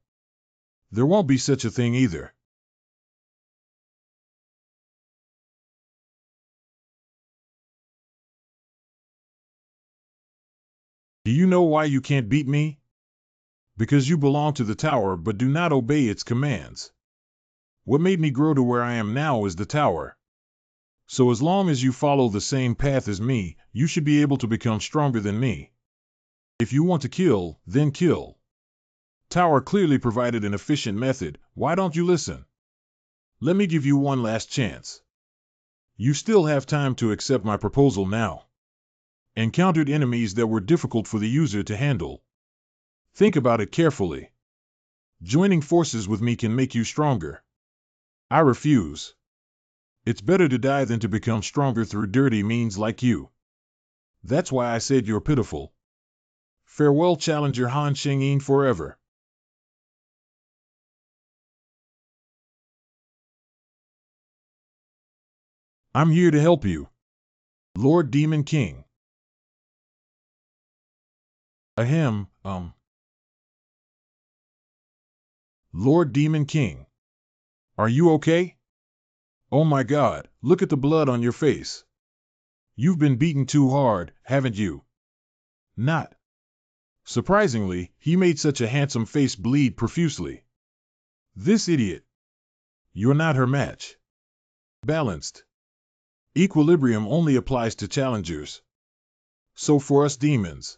There won't be such a thing either. Do you know why you can't beat me? Because you belong to the tower but do not obey its commands. What made me grow to where I am now is the tower. So as long as you follow the same path as me, you should be able to become stronger than me. If you want to kill, then kill. Tower clearly provided an efficient method, why don't you listen? Let me give you one last chance. You still have time to accept my proposal now. Encountered enemies that were difficult for the user to handle. Think about it carefully. Joining forces with me can make you stronger. I refuse. It's better to die than to become stronger through dirty means like you. That's why I said you're pitiful. Farewell, Challenger Han Shengyin forever. I'm here to help you. Lord Demon King. Ahem, Lord Demon King. Are you okay? Oh my God, look at the blood on your face. You've been beaten too hard, haven't you? Not. Surprisingly, he made such a handsome face bleed profusely. This idiot. You're not her match. Balanced. Equilibrium only applies to challengers. So for us demons.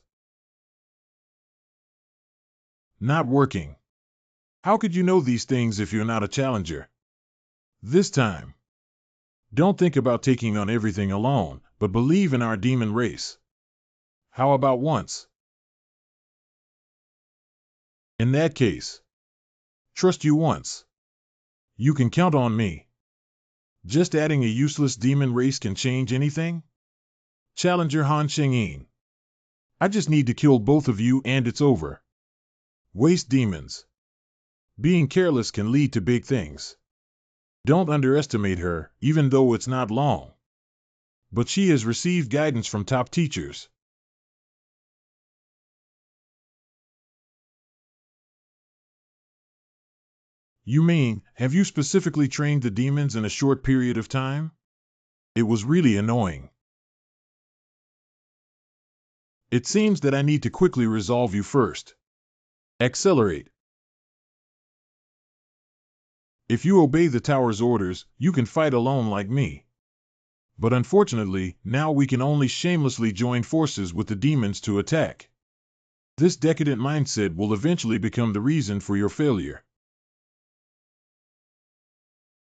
Not working. How could you know these things if you're not a challenger? This time. Don't think about taking on everything alone, but believe in our demon race. How about once? In that case. Trust you once. You can count on me. Just adding a useless demon race can change anything? Challenger Han Shengyin. I just need to kill both of you and it's over. Waste demons. Being careless can lead to big things. Don't underestimate her, even though it's not long. But she has received guidance from top teachers. You mean, have you specifically trained the demons in a short period of time? It was really annoying. It seems that I need to quickly resolve you first. Accelerate. If you obey the tower's orders, you can fight alone like me. But unfortunately, now we can only shamelessly join forces with the demons to attack. This decadent mindset will eventually become the reason for your failure.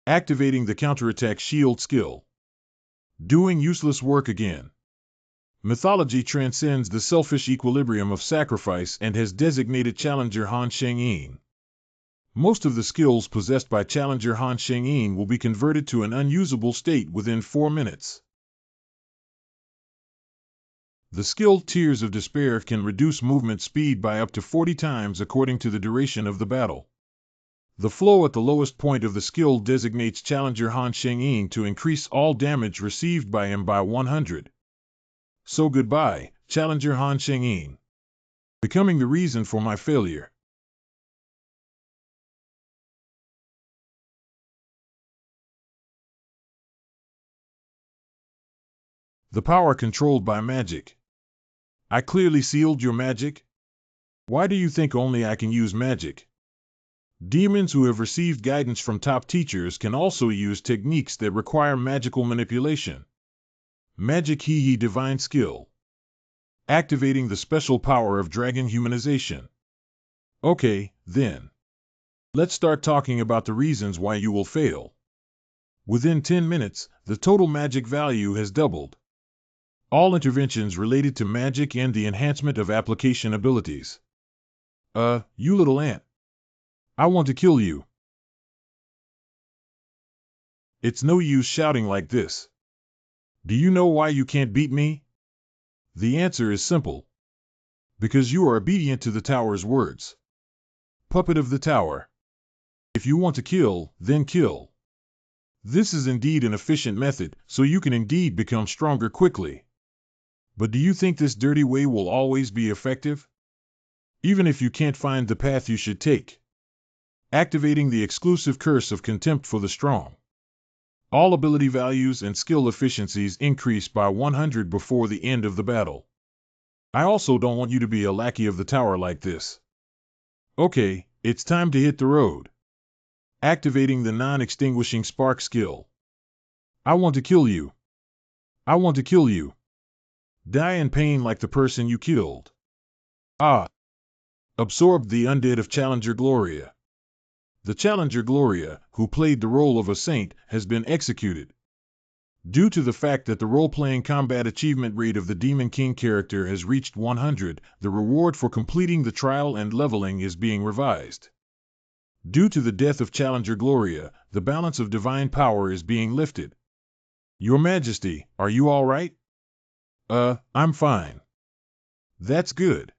Activating the counterattack shield skill. Doing useless work again. Mythology transcends the selfish equilibrium of sacrifice and has designated Challenger Han Shengyin. Most of the skills possessed by Challenger Han Shengyin will be converted to an unusable state within 4 minutes. The skill Tears of Despair can reduce movement speed by up to 40 times according to the duration of the battle. The flow at the lowest point of the skill designates Challenger Han Shengyin to increase all damage received by him by 100. So goodbye, Challenger Han Shengyin. Becoming the reason for my failure. The power controlled by magic. I clearly sealed your magic? Why do you think only I can use magic? Demons who have received guidance from top teachers can also use techniques that require magical manipulation. Magic He Divine Skill. Activating the special power of Dragon Humanization. Okay, then. Let's start talking about the reasons why you will fail. Within 10 minutes, the total magic value has doubled. All interventions related to magic and the enhancement of application abilities. You little ant. I want to kill you. It's no use shouting like this. Do you know why you can't beat me? The answer is simple. Because you are obedient to the tower's words. Puppet of the tower. If you want to kill, then kill. This is indeed an efficient method, so you can indeed become stronger quickly. But do you think this dirty way will always be effective? Even if you can't find the path you should take. Activating the exclusive curse of contempt for the strong. All ability values and skill efficiencies increase by 100 before the end of the battle. I also don't want you to be a lackey of the tower like this. Okay, it's time to hit the road. Activating the non-extinguishing spark skill. I want to kill you. I want to kill you. Die in pain like the person you killed. Ah. Absorbed the undead of Challenger Gloria. The Challenger Gloria, who played the role of a saint, has been executed. Due to the fact that the role-playing combat achievement rate of the Demon King character has reached 100, the reward for completing the trial and leveling is being revised. Due to the death of Challenger Gloria, the balance of divine power is being lifted. Your Majesty, are you all right? I'm fine. That's good.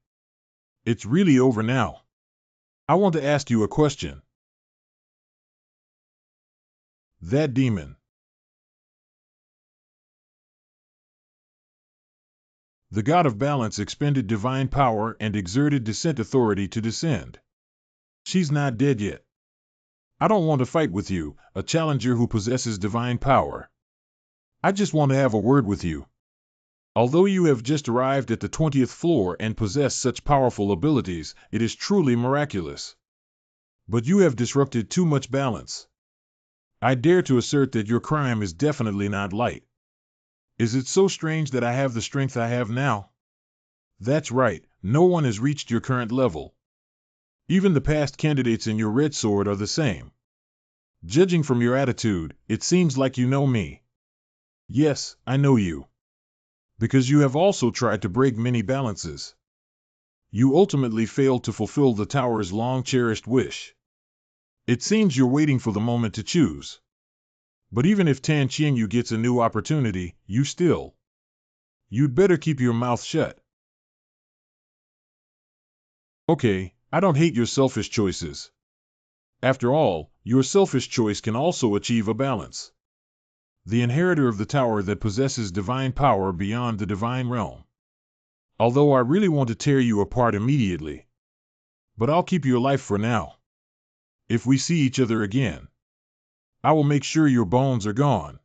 It's really over now. I want to ask you a question. That demon. The god of balance expended divine power and exerted descent authority to descend. She's not dead yet. I don't want to fight with you, a challenger who possesses divine power. I just want to have a word with you. Although you have just arrived at the 20th floor and possess such powerful abilities, it is truly miraculous. But you have disrupted too much balance. I dare to assert that your crime is definitely not light. Is it so strange that I have the strength I have now? That's right, no one has reached your current level. Even the past candidates in your red sword are the same. Judging from your attitude, it seems like you know me. Yes, I know you. Because you have also tried to break many balances. You ultimately failed to fulfill the tower's long-cherished wish. It seems you're waiting for the moment to choose. But even if Tan Qianyu gets a new opportunity, you'd better keep your mouth shut. Okay, I don't hate your selfish choices. After all, your selfish choice can also achieve a balance. The inheritor of the tower that possesses divine power beyond the divine realm. Although I really want to tear you apart immediately. But I'll keep your life for now. If we see each other again, I will make sure your bones are gone.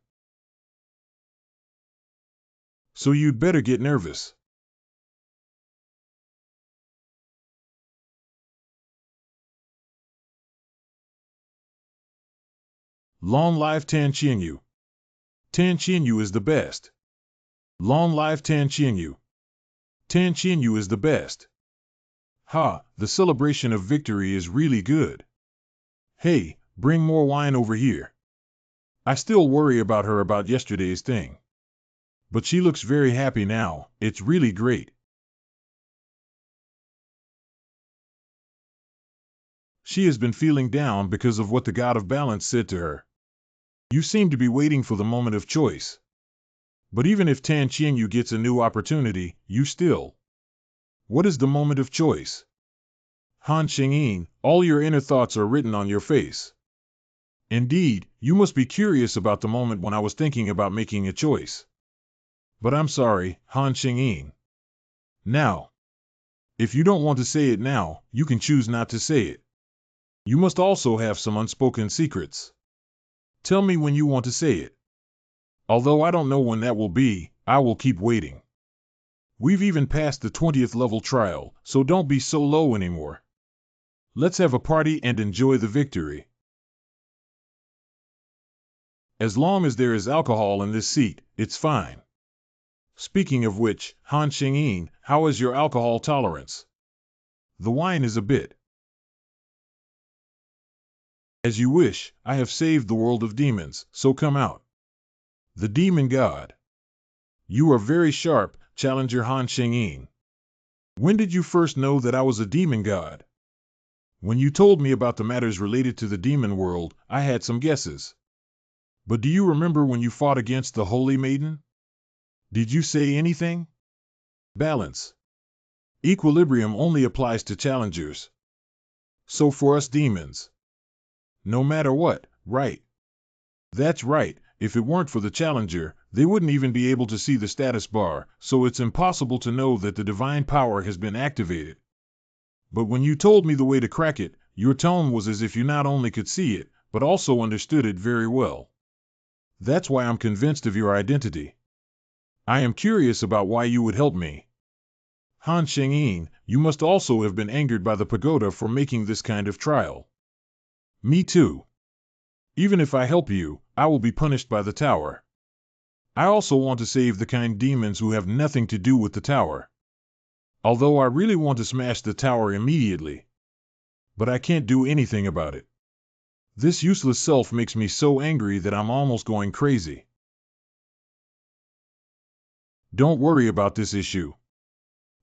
So you'd better get nervous. Long live Tan Qianyu. Tan Qianyu is the best. Long live Tan Qianyu. Tan Qianyu is the best. Ha, the celebration of victory is really good. Hey, bring more wine over here. I still worry about her about yesterday's thing. But she looks very happy now, it's really great. She has been feeling down because of what the god of balance said to her. You seem to be waiting for the moment of choice. But even if Tan Qianyu gets a new opportunity, What is the moment of choice? Han Xingyin, all your inner thoughts are written on your face. Indeed, you must be curious about the moment when I was thinking about making a choice. But I'm sorry, Han Xingyin. Now. If you don't want to say it now, you can choose not to say it. You must also have some unspoken secrets. Tell me when you want to say it. Although I don't know when that will be, I will keep waiting. We've even passed the 20th level trial, so don't be so low anymore. Let's have a party and enjoy the victory. As long as there is alcohol in this seat, it's fine. Speaking of which, Han Xingyin, how is your alcohol tolerance? The wine is a bit. As you wish, I have saved the world of demons, so come out. The demon god. You are very sharp, Challenger Han Xingyin. When did you first know that I was a demon god? When you told me about the matters related to the demon world, I had some guesses. But do you remember when you fought against the Holy Maiden? Did you say anything? Balance. Equilibrium only applies to challengers. So for us demons. No matter what, right? That's right. If it weren't for the challenger, they wouldn't even be able to see the status bar, so it's impossible to know that the divine power has been activated. But when you told me the way to crack it, your tone was as if you not only could see it, but also understood it very well. That's why I'm convinced of your identity. I am curious about why you would help me. Han Shengyin, you must also have been angered by the pagoda for making this kind of trial. Me too. Even if I help you, I will be punished by the tower. I also want to save the kind demons who have nothing to do with the tower. Although I really want to smash the tower immediately. But I can't do anything about it. This useless self makes me so angry that I'm almost going crazy. Don't worry about this issue.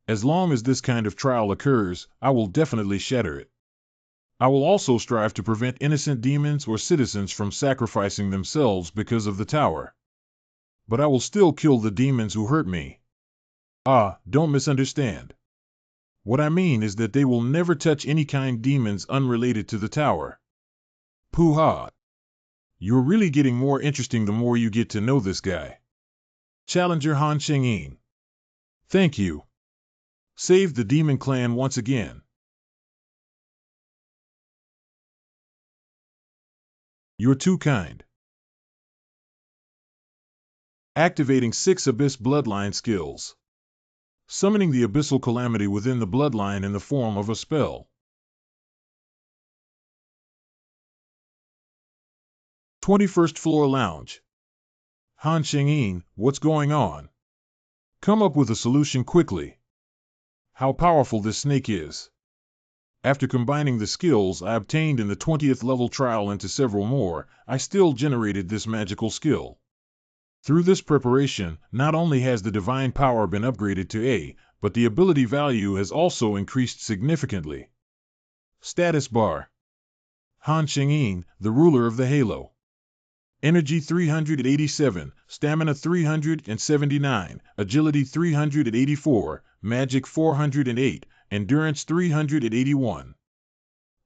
As long as this kind of trial occurs, I will definitely shatter it. I will also strive to prevent innocent demons or citizens from sacrificing themselves because of the tower. But I will still kill the demons who hurt me. Don't misunderstand. What I mean is that they will never touch any kind demons unrelated to the tower. Pooh-ha. You're really getting more interesting the more you get to know this guy. Challenger Han Shengyin. Thank you. Saved the demon clan once again. You're too kind. Activating 6 Abyss Bloodline skills. Summoning the Abyssal Calamity within the bloodline in the form of a spell. 21st Floor Lounge. Han Shengyin, what's going on? Come up with a solution quickly. How powerful this snake is. After combining the skills I obtained in the 20th level trial into several more, I still generated this magical skill. Through this preparation, not only has the divine power been upgraded to A, but the ability value has also increased significantly. Status bar. Han Shengyin, the ruler of the Halo. Energy 387, Stamina 379, Agility 384, Magic 408, Endurance 381.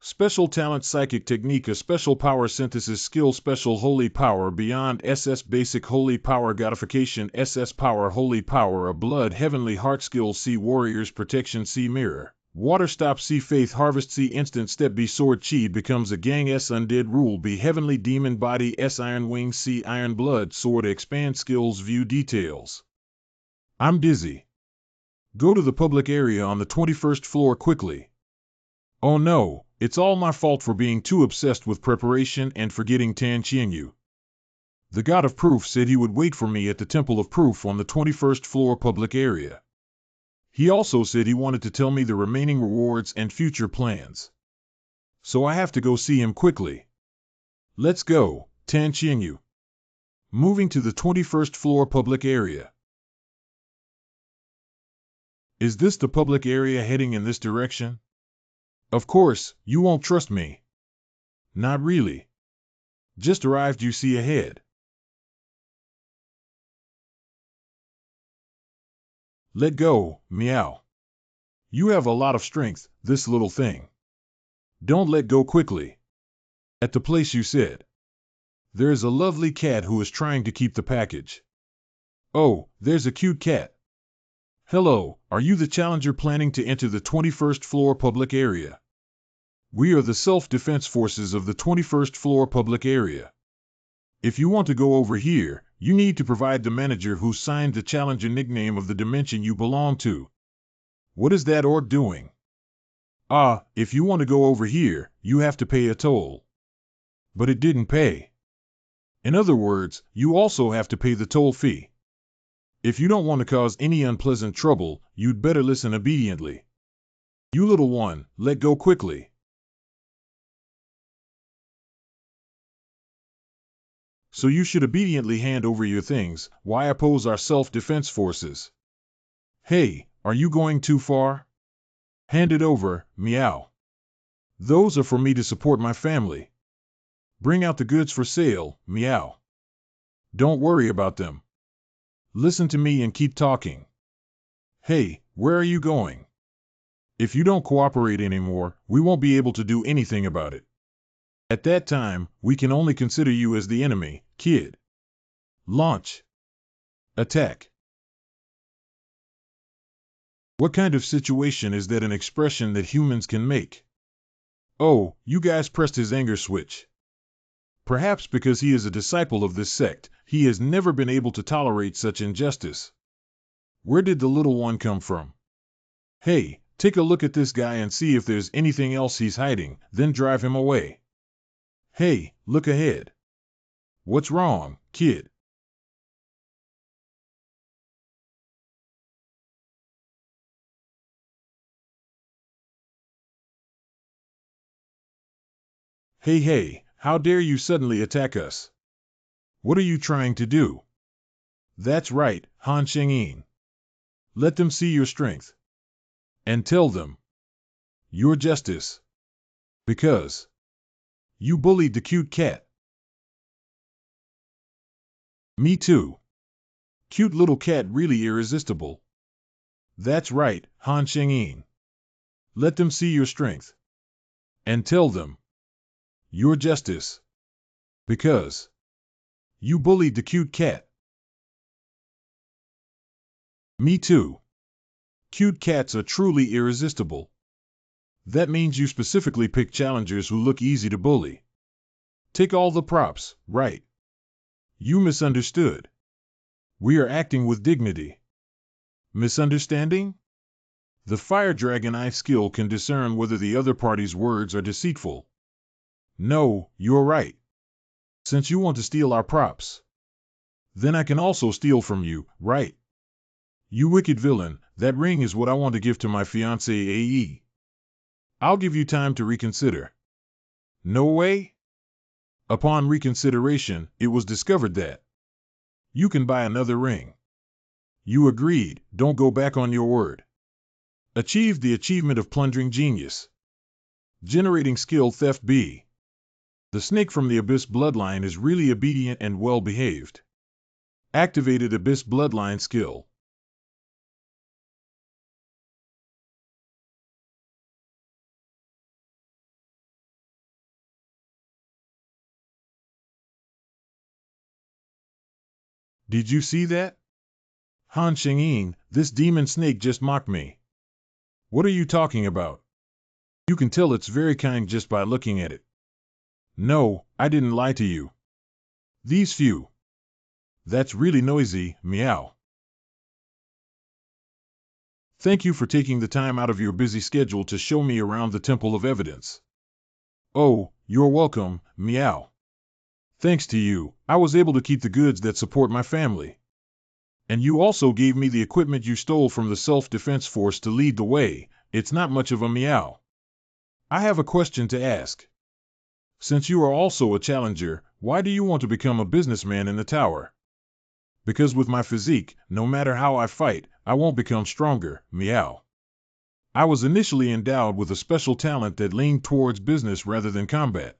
Special Talent Psychic Technique, a Special Power Synthesis Skill, Special Holy Power Beyond SS Basic Holy Power Godification SS Power Holy Power, a Blood Heavenly Heart Skill, C Warriors Protection, C Mirror, Water Stop, C Faith Harvest, C Instant Step, B Sword Chi Becomes a Gang, S Undead Rule, B Heavenly Demon Body, S Iron Wing, C Iron Blood Sword, Expand Skills, View Details. I'm dizzy. Go to the public area on the 21st floor quickly. Oh no, it's all my fault for being too obsessed with preparation and forgetting Tan Qianyu. The God of Proof said he would wait for me at the Temple of Proof on the 21st floor public area. He also said he wanted to tell me the remaining rewards and future plans. So I have to go see him quickly. Let's go, Tan Qianyu. Moving to the 21st floor public area. Is this the public area heading in this direction? Of course, you won't trust me. Not really. Just arrived, you see ahead. Let go, meow. You have a lot of strength, this little thing. Don't let go quickly. At the place you said. There is a lovely cat who is trying to keep the package. Oh, there's a cute cat. Hello, are you the challenger planning to enter the 21st floor public area? We are the self-defense forces of the 21st floor public area. If you want to go over here, you need to provide the manager who signed the challenger nickname of the dimension you belong to. What is that orc doing? If you want to go over here, you have to pay a toll. But it didn't pay. In other words, you also have to pay the toll fee. If you don't want to cause any unpleasant trouble, you'd better listen obediently. You little one, let go quickly. So you should obediently hand over your things. Why oppose our self-defense forces? Hey, are you going too far? Hand it over, meow. Those are for me to support my family. Bring out the goods for sale, meow. Don't worry about them. Listen to me and keep talking. Hey, where are you going? If you don't cooperate anymore, we won't be able to do anything about it. At that time, we can only consider you as the enemy, kid. Launch. Attack. What kind of situation is that an expression that humans can make? Oh, you guys pressed his anger switch. Perhaps because he is a disciple of this sect, he has never been able to tolerate such injustice. Where did the little one come from? Hey, take a look at this guy and see if there's anything else he's hiding, then drive him away. Hey, look ahead. What's wrong, kid? Hey, how dare you suddenly attack us? What are you trying to do? That's right, Han Shengyin. Let them see your strength. And tell them your justice. Because you bullied the cute cat. Me too. Cute little cat really irresistible. That's right, Han Shengyin. Let them see your strength. And tell them your justice. Because you bullied the cute cat. Me too. Cute cats are truly irresistible. That means you specifically pick challengers who look easy to bully. Take all the props, right? You misunderstood. We are acting with dignity. Misunderstanding? The Fire Dragon Eye skill can discern whether the other party's words are deceitful. No, you're right. Since you want to steal our props, then I can also steal from you, right? You wicked villain, that ring is what I want to give to my fiancée AE. I'll give you time to reconsider. No way? Upon reconsideration, it was discovered that you can buy another ring. You agreed, don't go back on your word. Achieved the achievement of plundering genius. Generating skill theft B. The snake from the Abyss bloodline is really obedient and well behaved. Activated Abyss bloodline skill. Did you see that? Han Shengyin, this demon snake just mocked me. What are you talking about? You can tell it's very kind just by looking at it. No, I didn't lie to you. These few. That's really noisy, meow. Thank you for taking the time out of your busy schedule to show me around the Temple of Evidence. Oh, you're welcome, meow. Thanks to you, I was able to keep the goods that support my family. And you also gave me the equipment you stole from the self-defense force to lead the way. It's not much of a meow. I have a question to ask. Since you are also a challenger, why do you want to become a businessman in the tower? Because with my physique, no matter how I fight, I won't become stronger, meow. I was initially endowed with a special talent that leaned towards business rather than combat.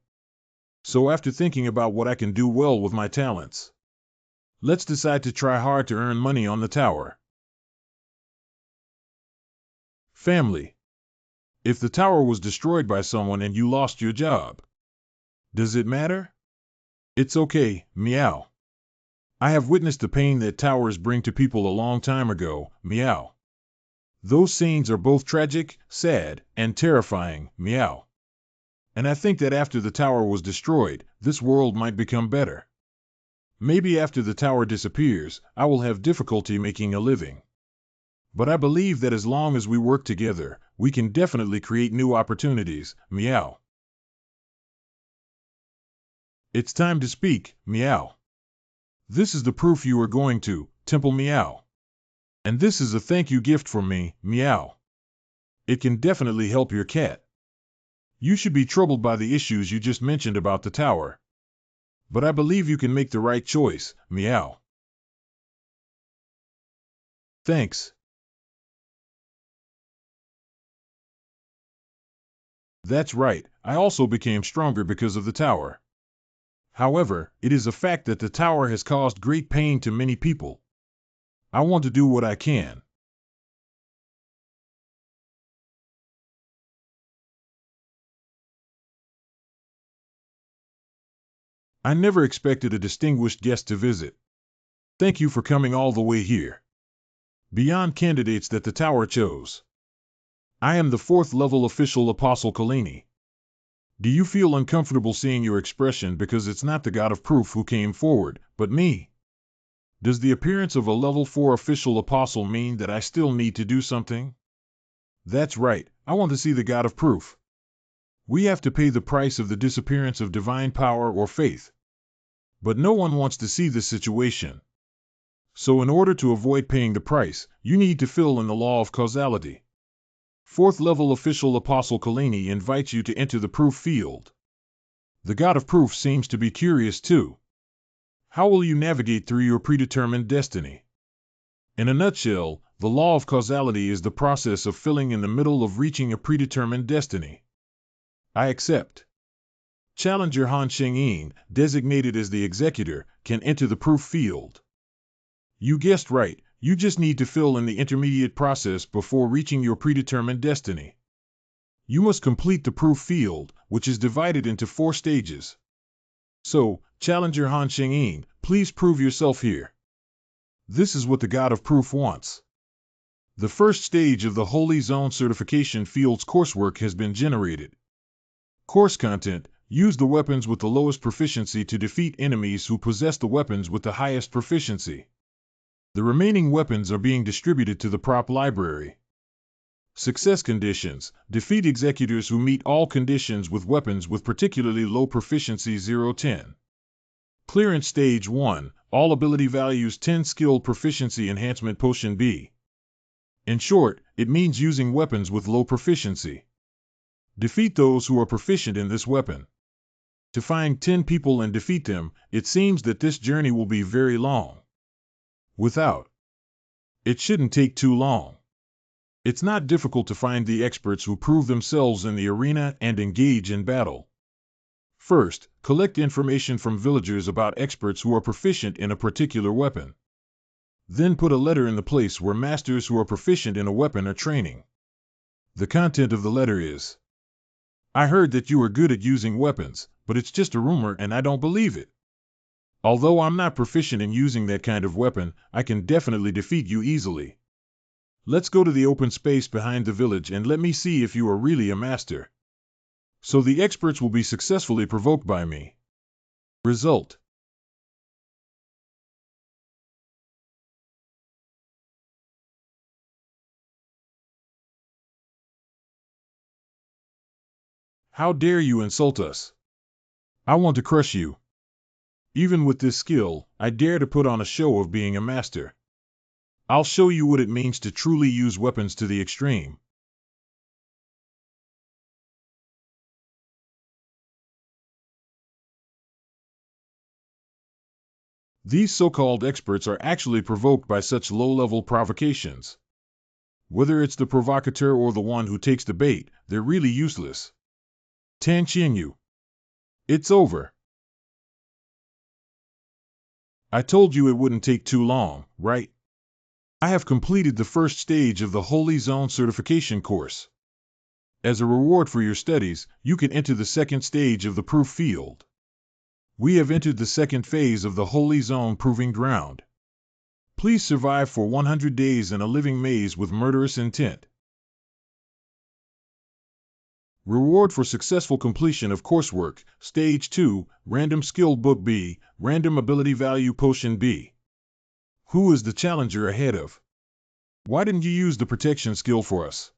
So after thinking about what I can do well with my talents, let's decide to try hard to earn money on the tower. Family. If the tower was destroyed by someone and you lost your job, does it matter? It's okay, meow. I have witnessed the pain that towers bring to people a long time ago, meow. Those scenes are both tragic, sad, and terrifying, meow. And I think that after the tower was destroyed, this world might become better. Maybe after the tower disappears, I will have difficulty making a living. But I believe that as long as we work together, we can definitely create new opportunities, meow. It's time to speak, meow. This is the proof you are going to, Temple meow. And this is a thank you gift from me, meow. It can definitely help your cat. You should be troubled by the issues you just mentioned about the tower. But I believe you can make the right choice, meow. Thanks. That's right, I also became stronger because of the tower. However, it is a fact that the tower has caused great pain to many people. I want to do what I can. I never expected a distinguished guest to visit. Thank you for coming all the way here. Beyond candidates that the tower chose. I am the 4th level official Apostle Kalini. Do you feel uncomfortable seeing your expression because it's not the God of Proof who came forward, but me? Does the appearance of a level 4 official apostle mean that I still need to do something? That's right, I want to see the God of Proof. We have to pay the price of the disappearance of divine power or faith. But no one wants to see this situation. So in order to avoid paying the price, you need to fill in the law of causality. 4th level official Apostle Kalini invites you to enter the proof field. The God of Proof seems to be curious too. How will you navigate through your predetermined destiny? In a nutshell, the law of causality is the process of filling in the middle of reaching a predetermined destiny. I accept. Challenger Han Sheng-yin, designated as the executor, can enter the proof field. You guessed right, you just need to fill in the intermediate process before reaching your predetermined destiny. You must complete the proof field, which is divided into 4 stages. So, Challenger Han Sheng-yin, please prove yourself here. This is what the God of Proof wants. The first stage of the Holy Zone Certification Field's coursework has been generated. Course content: use the weapons with the lowest proficiency to defeat enemies who possess the weapons with the highest proficiency. The remaining weapons are being distributed to the prop library. Success conditions: defeat executors who meet all conditions with weapons with particularly low proficiency 0-10. Clearance Stage 1, all ability values 10 skill proficiency enhancement potion B. In short, it means using weapons with low proficiency. Defeat those who are proficient in this weapon. To find 10 people and defeat them, it seems that this journey will be very long. Without. It shouldn't take too long. It's not difficult to find the experts who prove themselves in the arena and engage in battle. First, collect information from villagers about experts who are proficient in a particular weapon. Then put a letter in the place where masters who are proficient in a weapon are training. The content of the letter is: I heard that you are good at using weapons, but it's just a rumor and I don't believe it. Although I'm not proficient in using that kind of weapon, I can definitely defeat you easily. Let's go to the open space behind the village and let me see if you are really a master. So the experts will be successfully provoked by me. Result: how dare you insult us? I want to crush you. Even with this skill, I dare to put on a show of being a master. I'll show you what it means to truly use weapons to the extreme. These so-called experts are actually provoked by such low-level provocations. Whether it's the provocateur or the one who takes the bait, they're really useless. Tan Qianyu. It's over. I told you it wouldn't take too long, right? I have completed the first stage of the Holy Zone Certification course. As a reward for your studies, you can enter the second stage of the proof field. We have entered the second phase of the Holy Zone Proving Ground. Please survive for 100 days in a living maze with murderous intent. Reward for successful completion of coursework: Stage 2, Random Skill Book B, Random Ability Value Potion B. Who is the challenger ahead of? Why didn't you use the protection skill for us?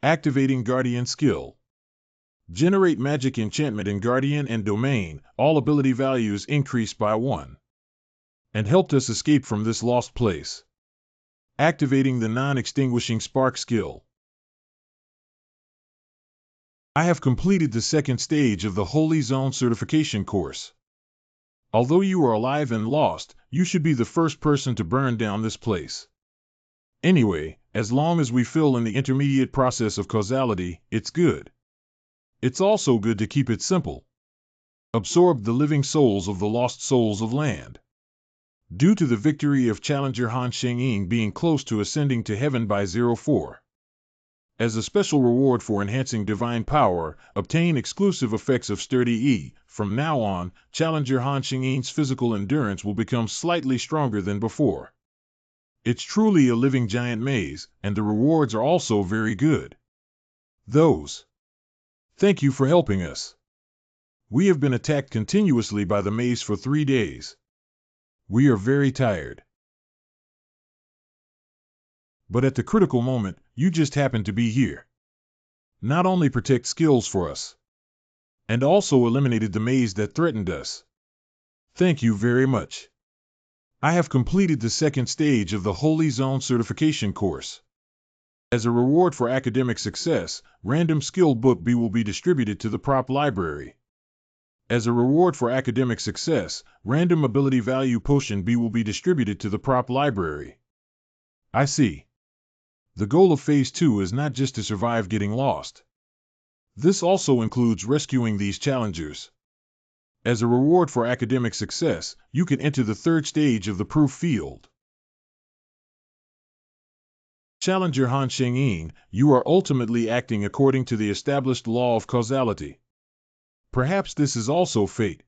Activating Guardian Skill. Generate magic enchantment in Guardian and Domain, all ability values increase by 1. And helped us escape from this lost place. Activating the non-extinguishing Spark skill. I have completed the second stage of the Holy Zone Certification course. Although you are alive and lost, you should be the first person to burn down this place. Anyway, as long as we fill in the intermediate process of causality, it's good. It's also good to keep it simple. Absorb the living souls of the lost souls of land. due to the victory of Challenger Han Sheng-ying being close to ascending to heaven by 04. As a special reward for enhancing divine power, obtain exclusive effects of Sturdy E. From now on, Challenger Han Sheng-ying's physical endurance will become slightly stronger than before. It's truly a living giant maze, and the rewards are also very good. Thank you for helping us. We have been attacked continuously by the maze for 3 days. We are very tired. But at the critical moment, you just happen to be here. Not only protect skills for us, and also eliminated the maze that threatened us. Thank you very much. I have completed the second stage of the Holy Zone certification course. As a reward for academic success, random skill book B will be distributed to the prop library. As a reward for academic success, random ability value potion B will be distributed to the prop library. I see. The goal of Phase 2 is not just to survive getting lost. This also includes rescuing these challengers. As a reward for academic success, you can enter the third stage of the proof field. Challenger Han Sheng-ying, you are ultimately acting according to the established law of causality. Perhaps this is also fate.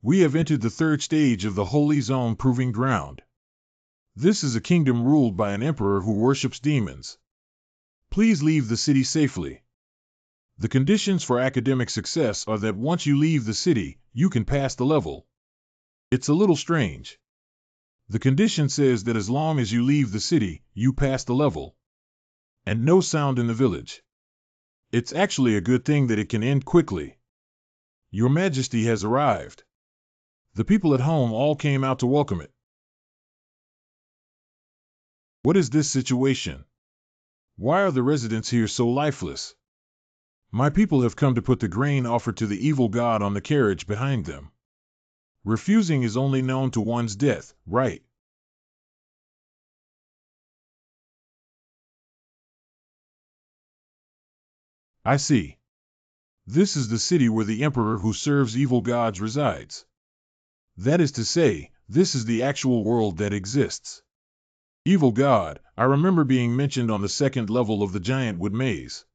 We have entered the third stage of the Holy Zone proving ground. This is a kingdom ruled by an emperor who worships demons. Please leave the city safely. The conditions for academic success are that once you leave the city, you can pass the level. It's a little strange. The condition says that as long as you leave the city, you pass the level. And no sound in the village. It's actually a good thing that it can end quickly. Your Majesty has arrived. The people at home all came out to welcome it. What is this situation? Why are the residents here so lifeless? My people have come to put the grain offered to the evil god on the carriage behind them. Refusing is only known to one's death, right? I see. This is the city where the emperor who serves evil gods resides. That is to say, this is the actual world that exists. Evil god, I remember being mentioned on the second level of the Giant Wood Maze.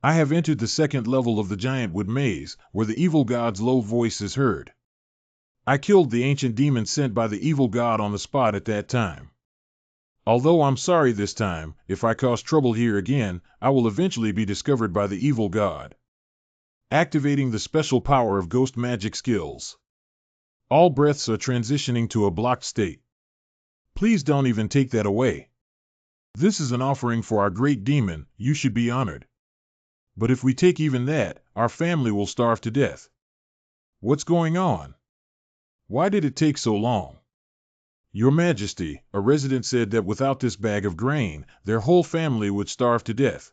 I have entered the second level of the Giant Wood Maze, where the evil god's low voice is heard. I killed the ancient demon sent by the evil god on the spot at that time. Although I'm sorry this time, if I cause trouble here again, I will eventually be discovered by the evil god. Activating the special power of ghost magic skills. All breaths are transitioning to a blocked state. Please don't even take that away. This is an offering for our great demon, you should be honored. But if we take even that, our family will starve to death. What's going on? Why did it take so long? Your Majesty, a resident said that without this bag of grain, their whole family would starve to death.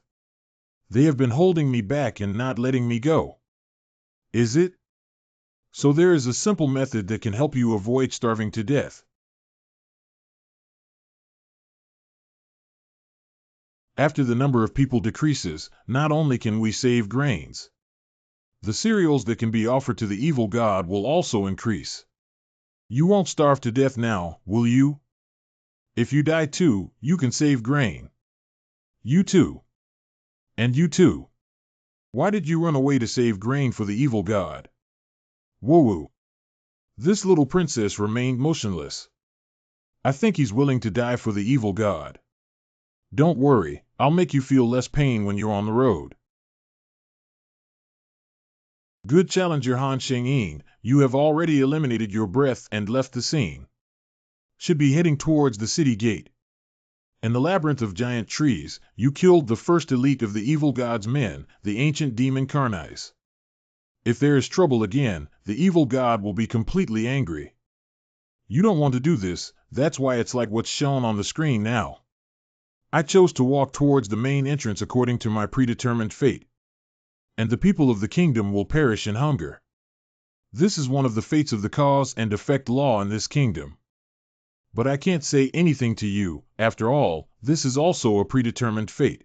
They have been holding me back and not letting me go. Is it? So there is a simple method that can help you avoid starving to death. After the number of people decreases, not only can we save grains, the cereals that can be offered to the evil god will also increase. You won't starve to death now, will you? If you die too, you can save grain. You too. And you too. Why did you run away to save grain for the evil god? Woo-woo. This little princess remained motionless. I think he's willing to die for the evil god. Don't worry, I'll make you feel less pain when you're on the road. Good Challenger Han Sheng-ying, you have already eliminated your breath and left the scene. Should be heading towards the city gate. In the labyrinth of giant trees, you killed the first elite of the evil god's men, the ancient demon Carnice. If there is trouble again, the evil god will be completely angry. You don't want to do this, that's why it's like what's shown on the screen now. I chose to walk towards the main entrance according to my predetermined fate. And the people of the kingdom will perish in hunger. This is one of the fates of the cause and effect law in this kingdom. But I can't say anything to you, after all, this is also a predetermined fate.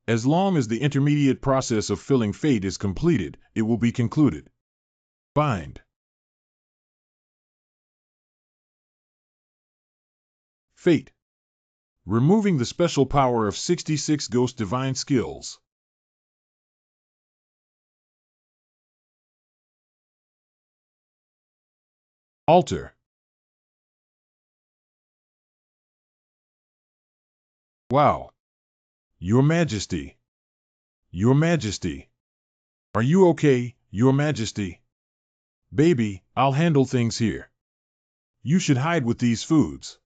As long as the intermediate process of filling fate is completed, it will be concluded. Bind. Fate. Removing the special power of 66 Ghost Divine Skills. Alter. Wow. Your Majesty. Your Majesty. Are you okay, Your Majesty? Baby, I'll handle things here. You should hide with these foods.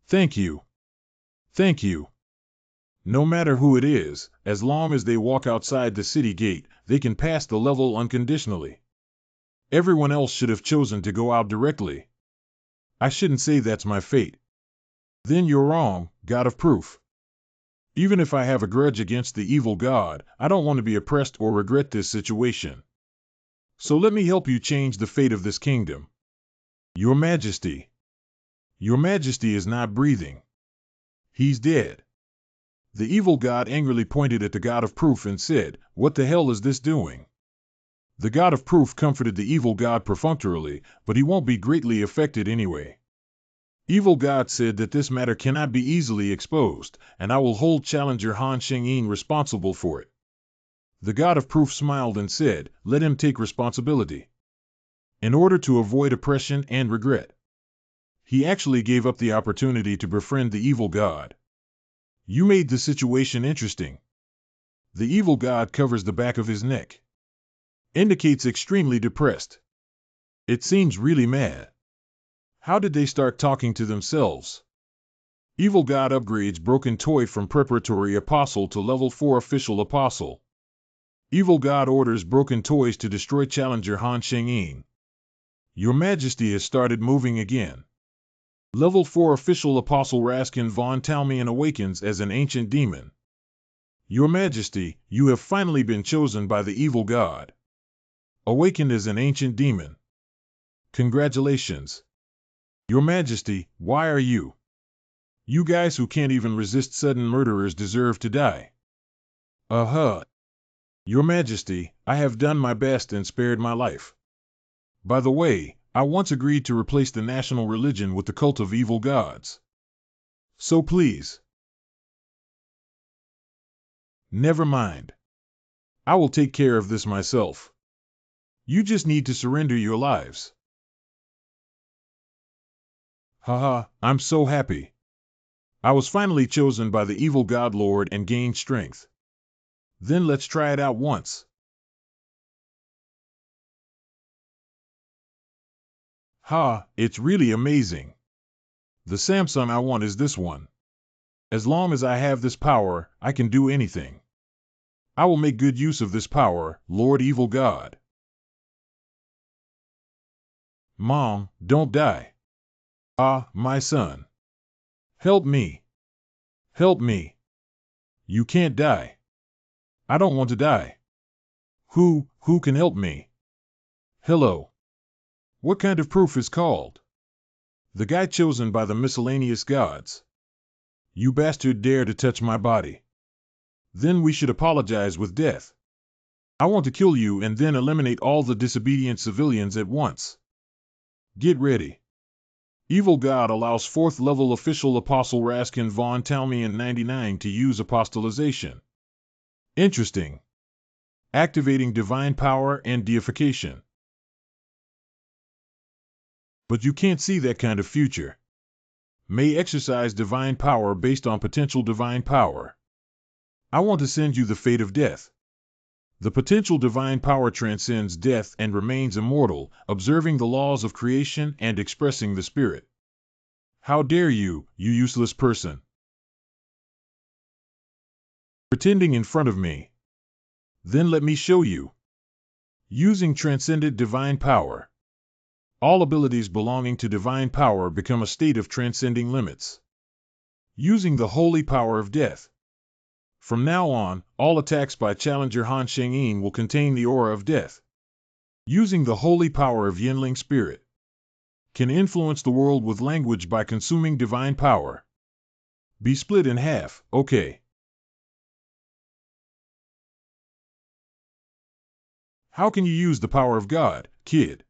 Thank you. Thank you. No matter who it is, as long as they walk outside the city gate, they can pass the level unconditionally. Everyone else should have chosen to go out directly. I shouldn't say that's my fate. Then you're wrong, God of Proof. Even if I have a grudge against the evil god, I don't want to be oppressed or regret this situation. So let me help you change the fate of this kingdom. Your Majesty. Your Majesty is not breathing. He's dead. The evil god angrily pointed at the God of Proof and said, "What the hell is this doing?" The God of Proof comforted the evil god perfunctorily, but he won't be greatly affected anyway. Evil God said that this matter cannot be easily exposed, and I will hold Challenger Han Shengyin responsible for it. The God of Proof smiled and said, "Let him take responsibility." In order to avoid oppression and regret, he actually gave up the opportunity to befriend the evil god. You made the situation interesting. The evil god covers the back of his neck. Indicates extremely depressed. It seems really mad. How did they start talking to themselves? Evil God upgrades Broken Toy from Preparatory Apostle to Level 4 Official Apostle. Evil God orders Broken Toys to destroy Challenger Han Shengyin. Your Majesty has started moving again. Level 4 Official Apostle Raskin von Talmian awakens as an ancient demon. Your Majesty, you have finally been chosen by the evil god. Awakened as an ancient demon. Congratulations. Your Majesty, why are you? You guys who can't even resist sudden murderers deserve to die. Your Majesty, I have done my best and spared my life. By the way, I once agreed to replace the national religion with the cult of evil gods. So please. Never mind. I will take care of this myself. You just need to surrender your lives. Haha, I'm so happy. I was finally chosen by the evil god lord and gained strength. Then let's try it out once. Ha, it's really amazing. The Samsung I want is this one. As long as I have this power, I can do anything. I will make good use of this power, Lord Evil God. Mom, don't die. Ah, my son. Help me. Help me. You can't die. I don't want to die. Who can help me? Hello. What kind of proof is called? The guy chosen by the miscellaneous gods. You bastard dare to touch my body. Then we should apologize with death. I want to kill you and then eliminate all the disobedient civilians at once. Get ready. Evil God allows 4th level official Apostle Raskin von Talmian 99 to use apostolization. Interesting. Activating divine power and deification. But you can't see that kind of future. May exercise divine power based on potential divine power. I want to send you the fate of death. The potential divine power transcends death and remains immortal, observing the laws of creation and expressing the spirit. How dare you, you useless person! Pretending in front of me. Then let me show you. Using transcendent divine power. All abilities belonging to divine power become a state of transcending limits. Using the holy power of death. From now on, all attacks by Challenger Han Shengyin will contain the aura of death. Using the holy power of Yinling Spirit. Can influence the world with language by consuming divine power. Be split in half, okay. How can you use the power of God, kid?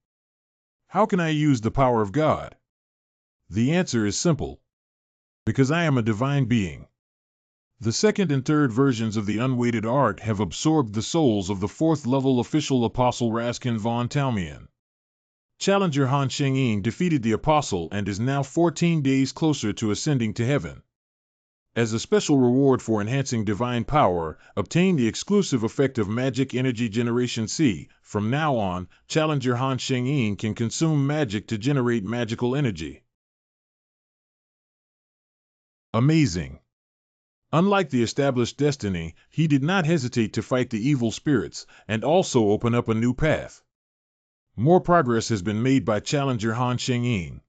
How can I use the power of God? The answer is simple. Because I am a divine being. The second and third versions of the unweighted art have absorbed the souls of the fourth-level official apostle Raskin von Talmian. Challenger Han Shengyin defeated the apostle and is now 14 days closer to ascending to heaven. As a special reward for enhancing divine power, obtain the exclusive effect of magic energy generation C. From now on, Challenger Han Shengyin can consume magic to generate magical energy. Amazing! Unlike the established destiny, he did not hesitate to fight the evil spirits and also open up a new path. More progress has been made by Challenger Han Shengyin.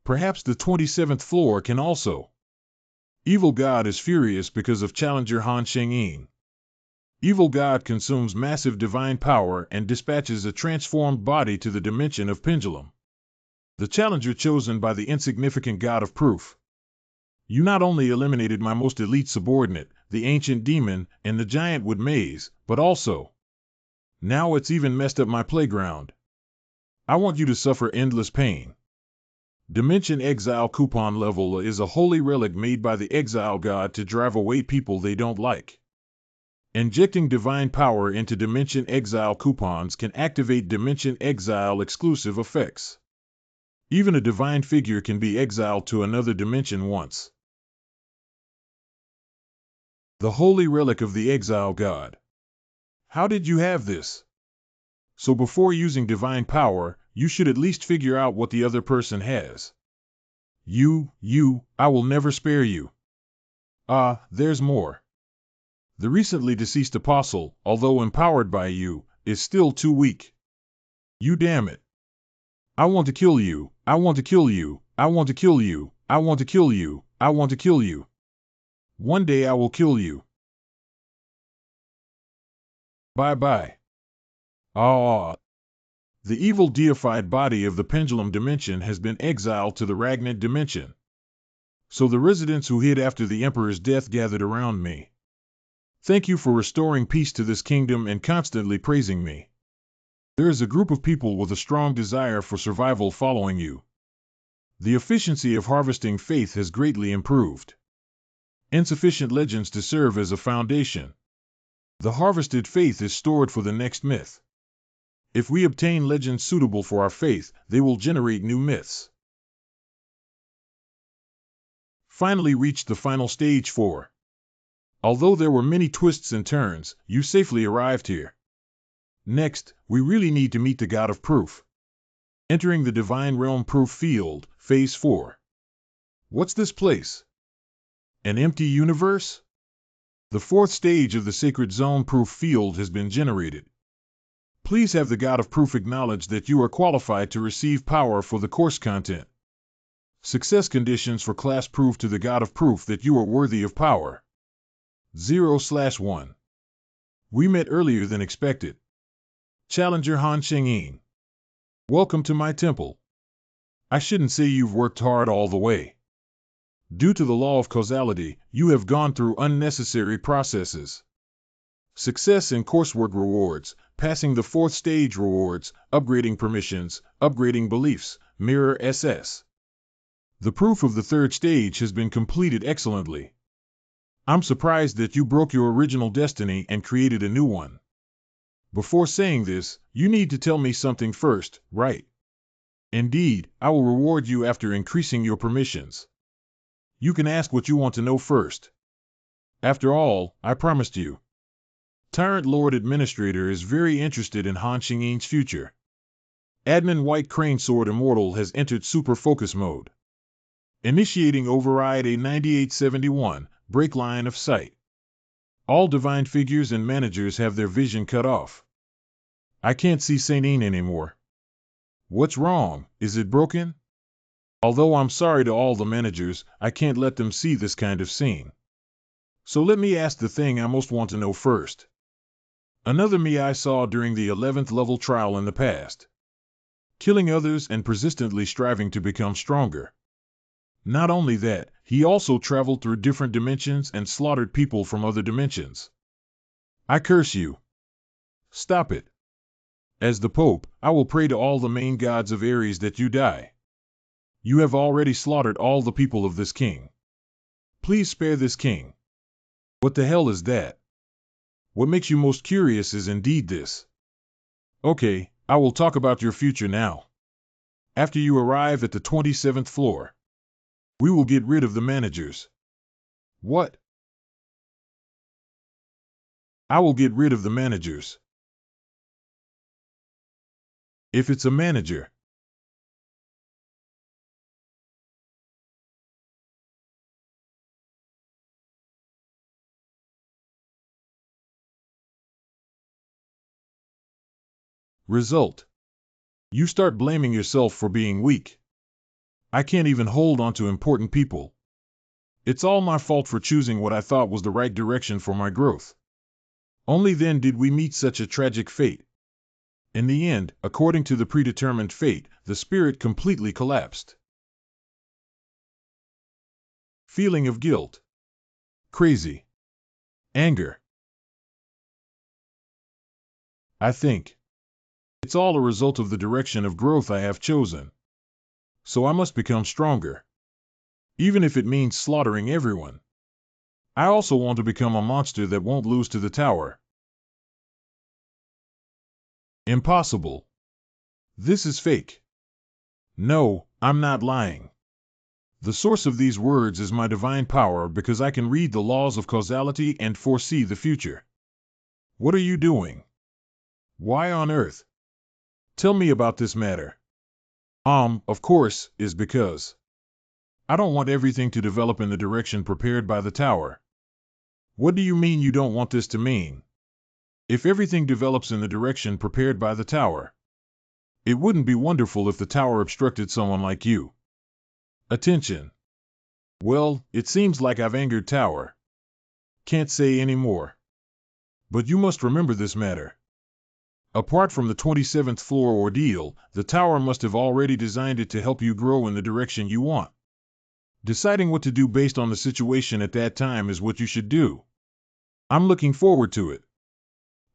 Perhaps the 27th floor can also. Evil God is furious because of Challenger Han Shengyin. Evil God consumes massive divine power and dispatches a transformed body to the dimension of Pendulum. The challenger chosen by the insignificant God of Proof. You not only eliminated my most elite subordinate, the ancient demon, in the giant wood maze, but also, now it's even messed up my playground. I want you to suffer endless pain. Dimension Exile Coupon Level is a holy relic made by the Exile God to drive away people they don't like. Injecting divine power into Dimension Exile coupons can activate Dimension Exile exclusive effects. Even a divine figure can be exiled to another dimension once. The Holy Relic of the Exile God. How did you have this? So before using divine power, you should at least figure out what the other person has. I will never spare you. There's more. The recently deceased apostle, although empowered by you, is still too weak. You damn it. I want to kill you, I want to kill you, I want to kill you, I want to kill you, I want to kill you. One day I will kill you. Bye-bye. The evil deified body of the pendulum dimension has been exiled to the Ragnant dimension. So the residents who hid after the Emperor's death gathered around me. Thank you for restoring peace to this kingdom and constantly praising me. There is a group of people with a strong desire for survival following you. The efficiency of harvesting faith has greatly improved. Insufficient legends to serve as a foundation. The harvested faith is stored for the next myth. If we obtain legends suitable for our faith, they will generate new myths. Finally reached the final stage 4. Although there were many twists and turns, you safely arrived here. Next, we really need to meet the God of Proof. Entering the Divine Realm Proof Field, Phase 4. What's this place? An empty universe? The fourth stage of the Sacred Zone Proof Field has been generated. Please have the God of Proof acknowledge that you are qualified to receive power for the course content. Success conditions for class prove to the God of Proof that you are worthy of power. 0/1. We met earlier than expected. Challenger Han Shengyin. Welcome to my temple. I shouldn't say you've worked hard all the way. Due to the law of causality, you have gone through unnecessary processes. Success in coursework rewards, passing the fourth stage rewards, upgrading permissions, upgrading beliefs, mirror SS. The proof of the third stage has been completed excellently. I'm surprised that you broke your original destiny and created a new one. Before saying this, you need to tell me something first, right? Indeed, I will reward you after increasing your permissions. You can ask what you want to know first. After all, I promised you. Tyrant Lord Administrator is very interested in Han Shengyin's future. Admin White Crane Sword Immortal has entered Super Focus Mode. Initiating Override A9871, Break Line of Sight. All divine figures and managers have their vision cut off. I can't see Saint anymore. What's wrong? Is it broken? Although I'm sorry to all the managers, I can't let them see this kind of scene. So let me ask the thing I most want to know first. Another me I saw during the 11th level trial in the past. Killing others and persistently striving to become stronger. Not only that, he also traveled through different dimensions and slaughtered people from other dimensions. I curse you. Stop it. As the Pope, I will pray to all the main gods of Ares that you die. You have already slaughtered all the people of this king. Please spare this king. What the hell is that? What makes you most curious is indeed this. Okay, I will talk about your future now. After you arrive at the 27th floor, we will get rid of the managers. What? I will get rid of the managers. If it's a manager. Result. You start blaming yourself for being weak. I can't even hold on to important people. It's all my fault for choosing what I thought was the right direction for my growth. Only then did we meet such a tragic fate. In the end, according to the predetermined fate, the spirit completely collapsed. Feeling of guilt. Crazy. Anger. I think it's all a result of the direction of growth I have chosen. So I must become stronger. Even if it means slaughtering everyone. I also want to become a monster that won't lose to the tower. Impossible. This is fake. No, I'm not lying. The source of these words is my divine power because I can read the laws of causality and foresee the future. What are you doing? Why on earth? Tell me about this matter. Of course, is because I don't want everything to develop in the direction prepared by the tower. What do you mean you don't want this to mean? If everything develops in the direction prepared by the tower, it wouldn't be wonderful if the tower obstructed someone like you. Attention. Well, it seems like I've angered tower. Can't say any more. But you must remember this matter. Apart from the 27th floor ordeal, the tower must have already designed it to help you grow in the direction you want. Deciding what to do based on the situation at that time is what you should do. I'm looking forward to it.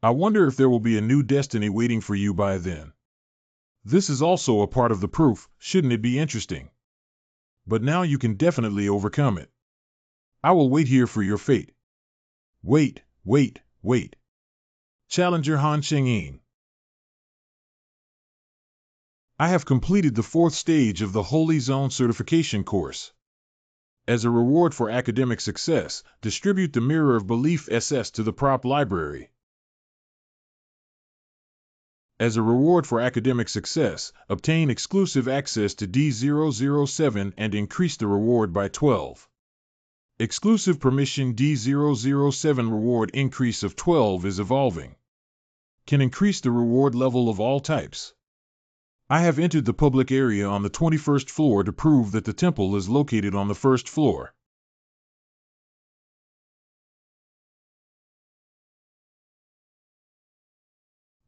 I wonder if there will be a new destiny waiting for you by then. This is also a part of the proof, shouldn't it be interesting? But now you can definitely overcome it. I will wait here for your fate. Wait. Challenger Han Shengyin. I have completed the 4th stage of the Holy Zone certification course. As a reward for academic success, distribute the Mirror of Belief SS to the prop library. As a reward for academic success, obtain exclusive access to D007 and increase the reward by 12. Exclusive permission D007 reward increase of 12 is evolving. Can increase the reward level of all types. I have entered the public area on the 21st floor to prove that the temple is located on the 1st floor.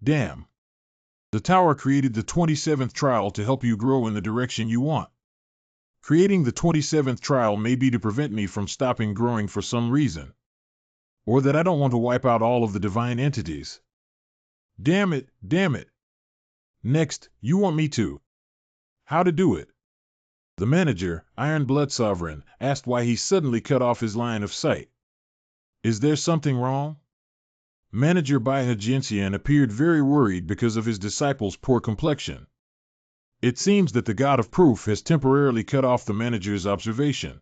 Damn. The tower created the 27th trial to help you grow in the direction you want. Creating the 27th trial may be to prevent me from stopping growing for some reason. Or that I don't want to wipe out all of the divine entities. Damn it. Next, you want me to. How to do it? The manager, Iron Blood Sovereign, asked why he suddenly cut off his line of sight. Is there something wrong? Manager Baiha Jianxian appeared very worried because of his disciple's poor complexion. It seems that the God of Proof has temporarily cut off the manager's observation.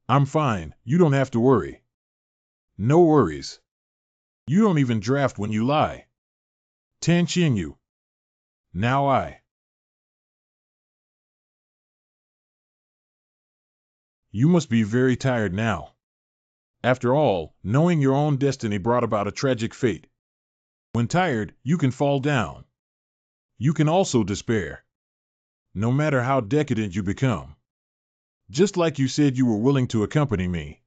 I'm fine, you don't have to worry. No worries. You don't even draft when you lie. Tan Qingyu. Now You must be very tired now. After all, knowing your own destiny brought about a tragic fate. When tired, you can fall down. You can also despair. No matter how decadent you become. Just like you said you were willing to accompany me.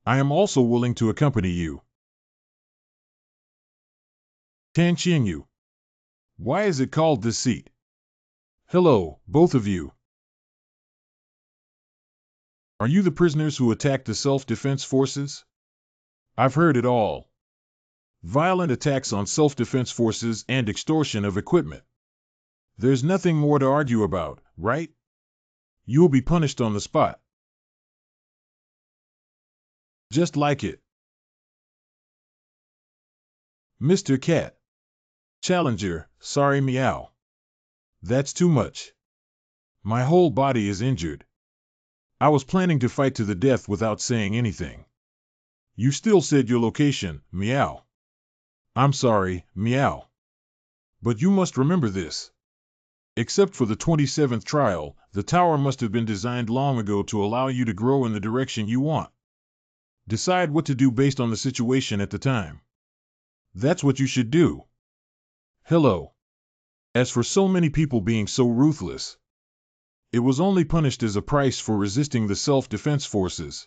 I am also willing to accompany you. Tan Qingyu. Why is it called this seat? Hello, both of you. Are you the prisoners who attacked the self-defense forces? I've heard it all. Violent attacks on self-defense forces and extortion of equipment. There's nothing more to argue about, right? You'll be punished on the spot. Just like it. Mr. Cat. Challenger, sorry meow. That's too much. My whole body is injured. I was planning to fight to the death without saying anything. You still said your location, meow. I'm sorry, meow. But you must remember this. Except for the 27th trial, the tower must have been designed long ago to allow you to grow in the direction you want. Decide what to do based on the situation at the time. That's what you should do. Hello. As for so many people being so ruthless, it was only punished as a price for resisting the self-defense forces.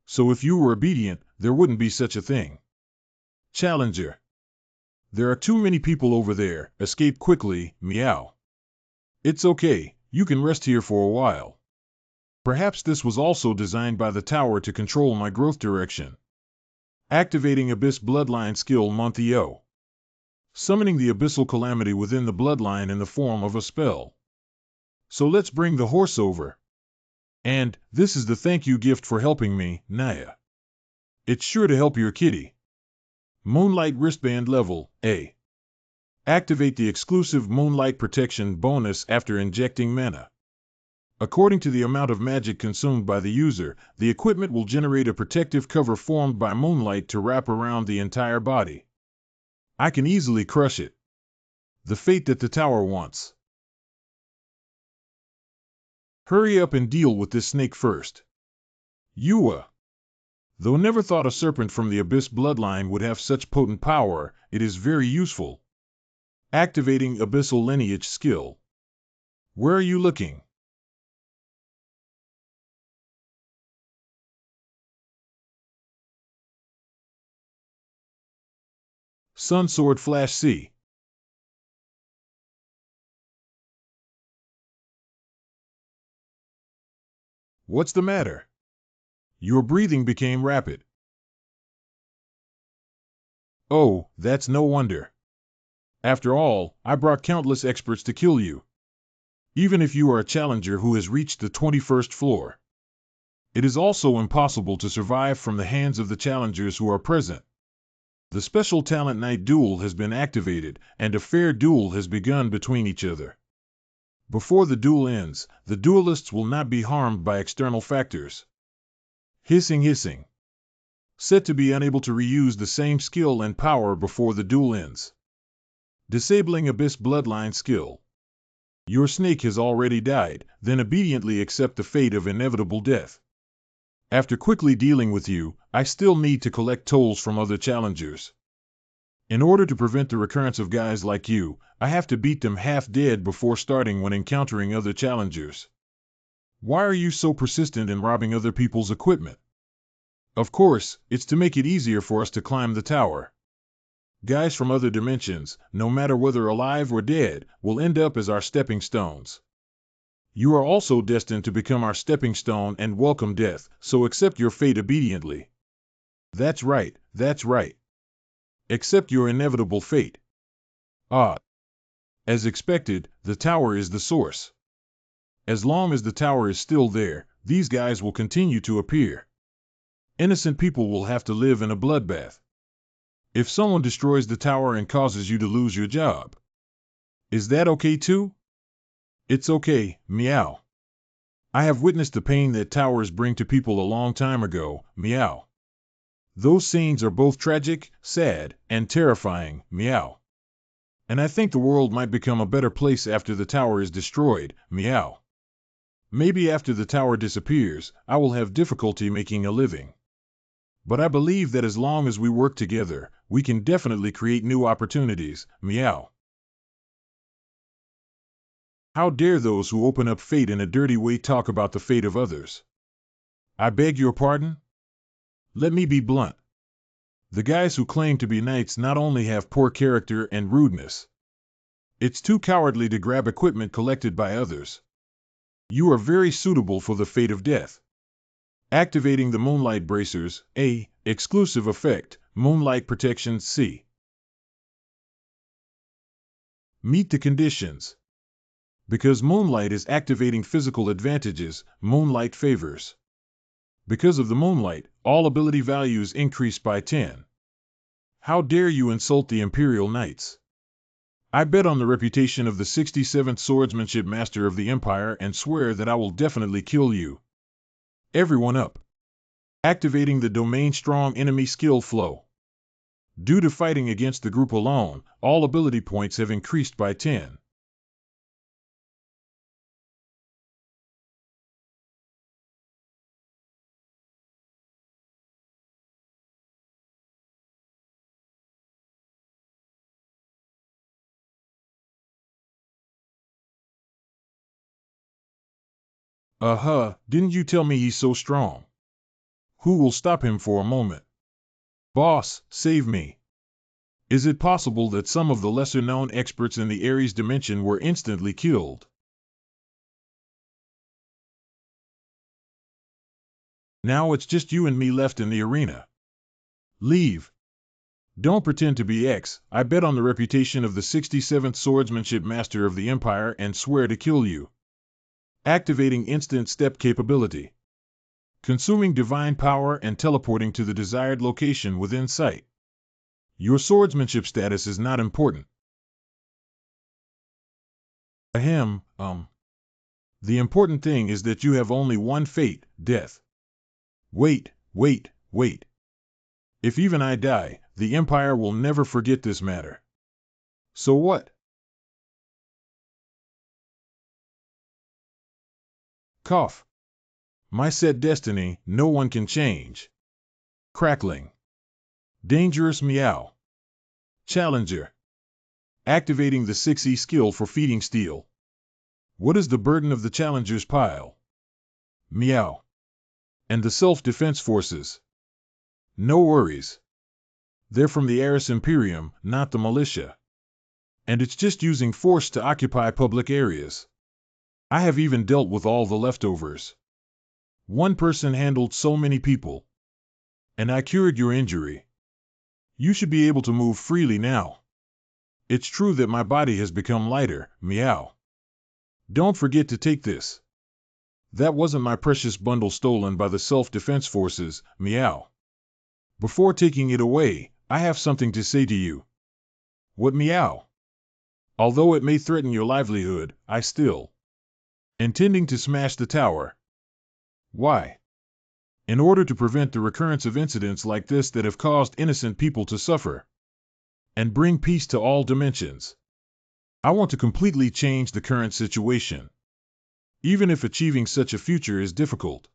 So if you were obedient, there wouldn't be such a thing. Challenger. There are too many people over there. Escape quickly, meow. It's okay, you can rest here for a while. Perhaps this was also designed by the tower to control my growth direction. Activating Abyss Bloodline skill Monthio. Summoning the Abyssal Calamity within the bloodline in the form of a spell. So let's bring the horse over. And, this is the thank you gift for helping me, Naya. It's sure to help your kitty. Moonlight Wristband Level, A. Activate the exclusive Moonlight Protection bonus after injecting mana. According to the amount of magic consumed by the user, the equipment will generate a protective cover formed by moonlight to wrap around the entire body. I can easily crush it. The fate that the tower wants. Hurry up and deal with this snake first. Yua. Though never thought a serpent from the Abyss bloodline would have such potent power, it is very useful. Activating Abyssal Lineage skill. Where are you looking? Sun Sword Flash C. What's the matter? Your breathing became rapid. Oh, that's no wonder. After all, I brought countless experts to kill you. Even if you are a challenger who has reached the 21st floor. It is also impossible to survive from the hands of the challengers who are present. The special talent night duel has been activated, and a fair duel has begun between each other. Before the duel ends, the duelists will not be harmed by external factors. Hissing hissing. Said to be unable to reuse the same skill and power before the duel ends. Disabling Abyss Bloodline skill. Your snake has already died, then obediently accept the fate of inevitable death. After quickly dealing with you, I still need to collect tolls from other challengers. In order to prevent the recurrence of guys like you, I have to beat them half dead before starting when encountering other challengers. Why are you so persistent in robbing other people's equipment? Of course, it's to make it easier for us to climb the tower. Guys from other dimensions, no matter whether alive or dead, will end up as our stepping stones. You are also destined to become our stepping stone and welcome death, so accept your fate obediently. That's right, that's right. Accept your inevitable fate. Ah. As expected, the tower is the source. As long as the tower is still there, these guys will continue to appear. Innocent people will have to live in a bloodbath. If someone destroys the tower and causes you to lose your job, is that okay too? It's okay, meow. I have witnessed the pain that towers bring to people a long time ago, meow. Those scenes are both tragic, sad, and terrifying, meow. And I think the world might become a better place after the tower is destroyed, meow. Maybe after the tower disappears, I will have difficulty making a living. But I believe that as long as we work together, we can definitely create new opportunities, meow. How dare those who open up fate in a dirty way talk about the fate of others? I beg your pardon? Let me be blunt. The guys who claim to be knights not only have poor character and rudeness. It's too cowardly to grab equipment collected by others. You are very suitable for the fate of death. Activating the Moonlight Bracers, A. Exclusive effect, Moonlight Protection, C. Meet the conditions. Because moonlight is activating physical advantages, moonlight favors. Because of the moonlight, All ability values increased by 10. How dare you insult the Imperial Knights? I bet on the reputation of the 67th Swordsmanship Master of the Empire and swear that I will definitely kill you. Everyone up. Activating the Domain Strong Enemy Skill Flow. Due to fighting against the group alone, all ability points have increased by 10. Didn't you tell me he's so strong? Who will stop him for a moment? Boss, save me. Is it possible that some of the lesser-known experts in the Ares dimension were instantly killed? Now it's just you and me left in the arena. Leave. Don't pretend to be X. I bet on the reputation of the 67th Swordsmanship Master of the Empire and swear to kill you. Activating instant step capability. Consuming divine power and teleporting to the desired location within sight. Your swordsmanship status is not important. Ahem, The important thing is that you have only one fate, death. Wait. If even I die, the Empire will never forget this matter. So what? Cough. My set destiny, no one can change. Crackling. Dangerous meow. Challenger. Activating the 6E skill for feeding steel. What is the burden of the challenger's pile? Meow. And the self-defense forces? No worries. They're from the Ares Imperium, not the militia. And it's just using force to occupy public areas. I have even dealt with all the leftovers. One person handled so many people. And I cured your injury. You should be able to move freely now. It's true that my body has become lighter, meow. Don't forget to take this. That wasn't my precious bundle stolen by the self-defense forces, meow. Before taking it away, I have something to say to you. What, meow? Although it may threaten your livelihood, I still intending to smash the tower. Why? In order to prevent the recurrence of incidents like this that have caused innocent people to suffer. And bring peace to all dimensions. I want to completely change the current situation. Even if achieving such a future is difficult.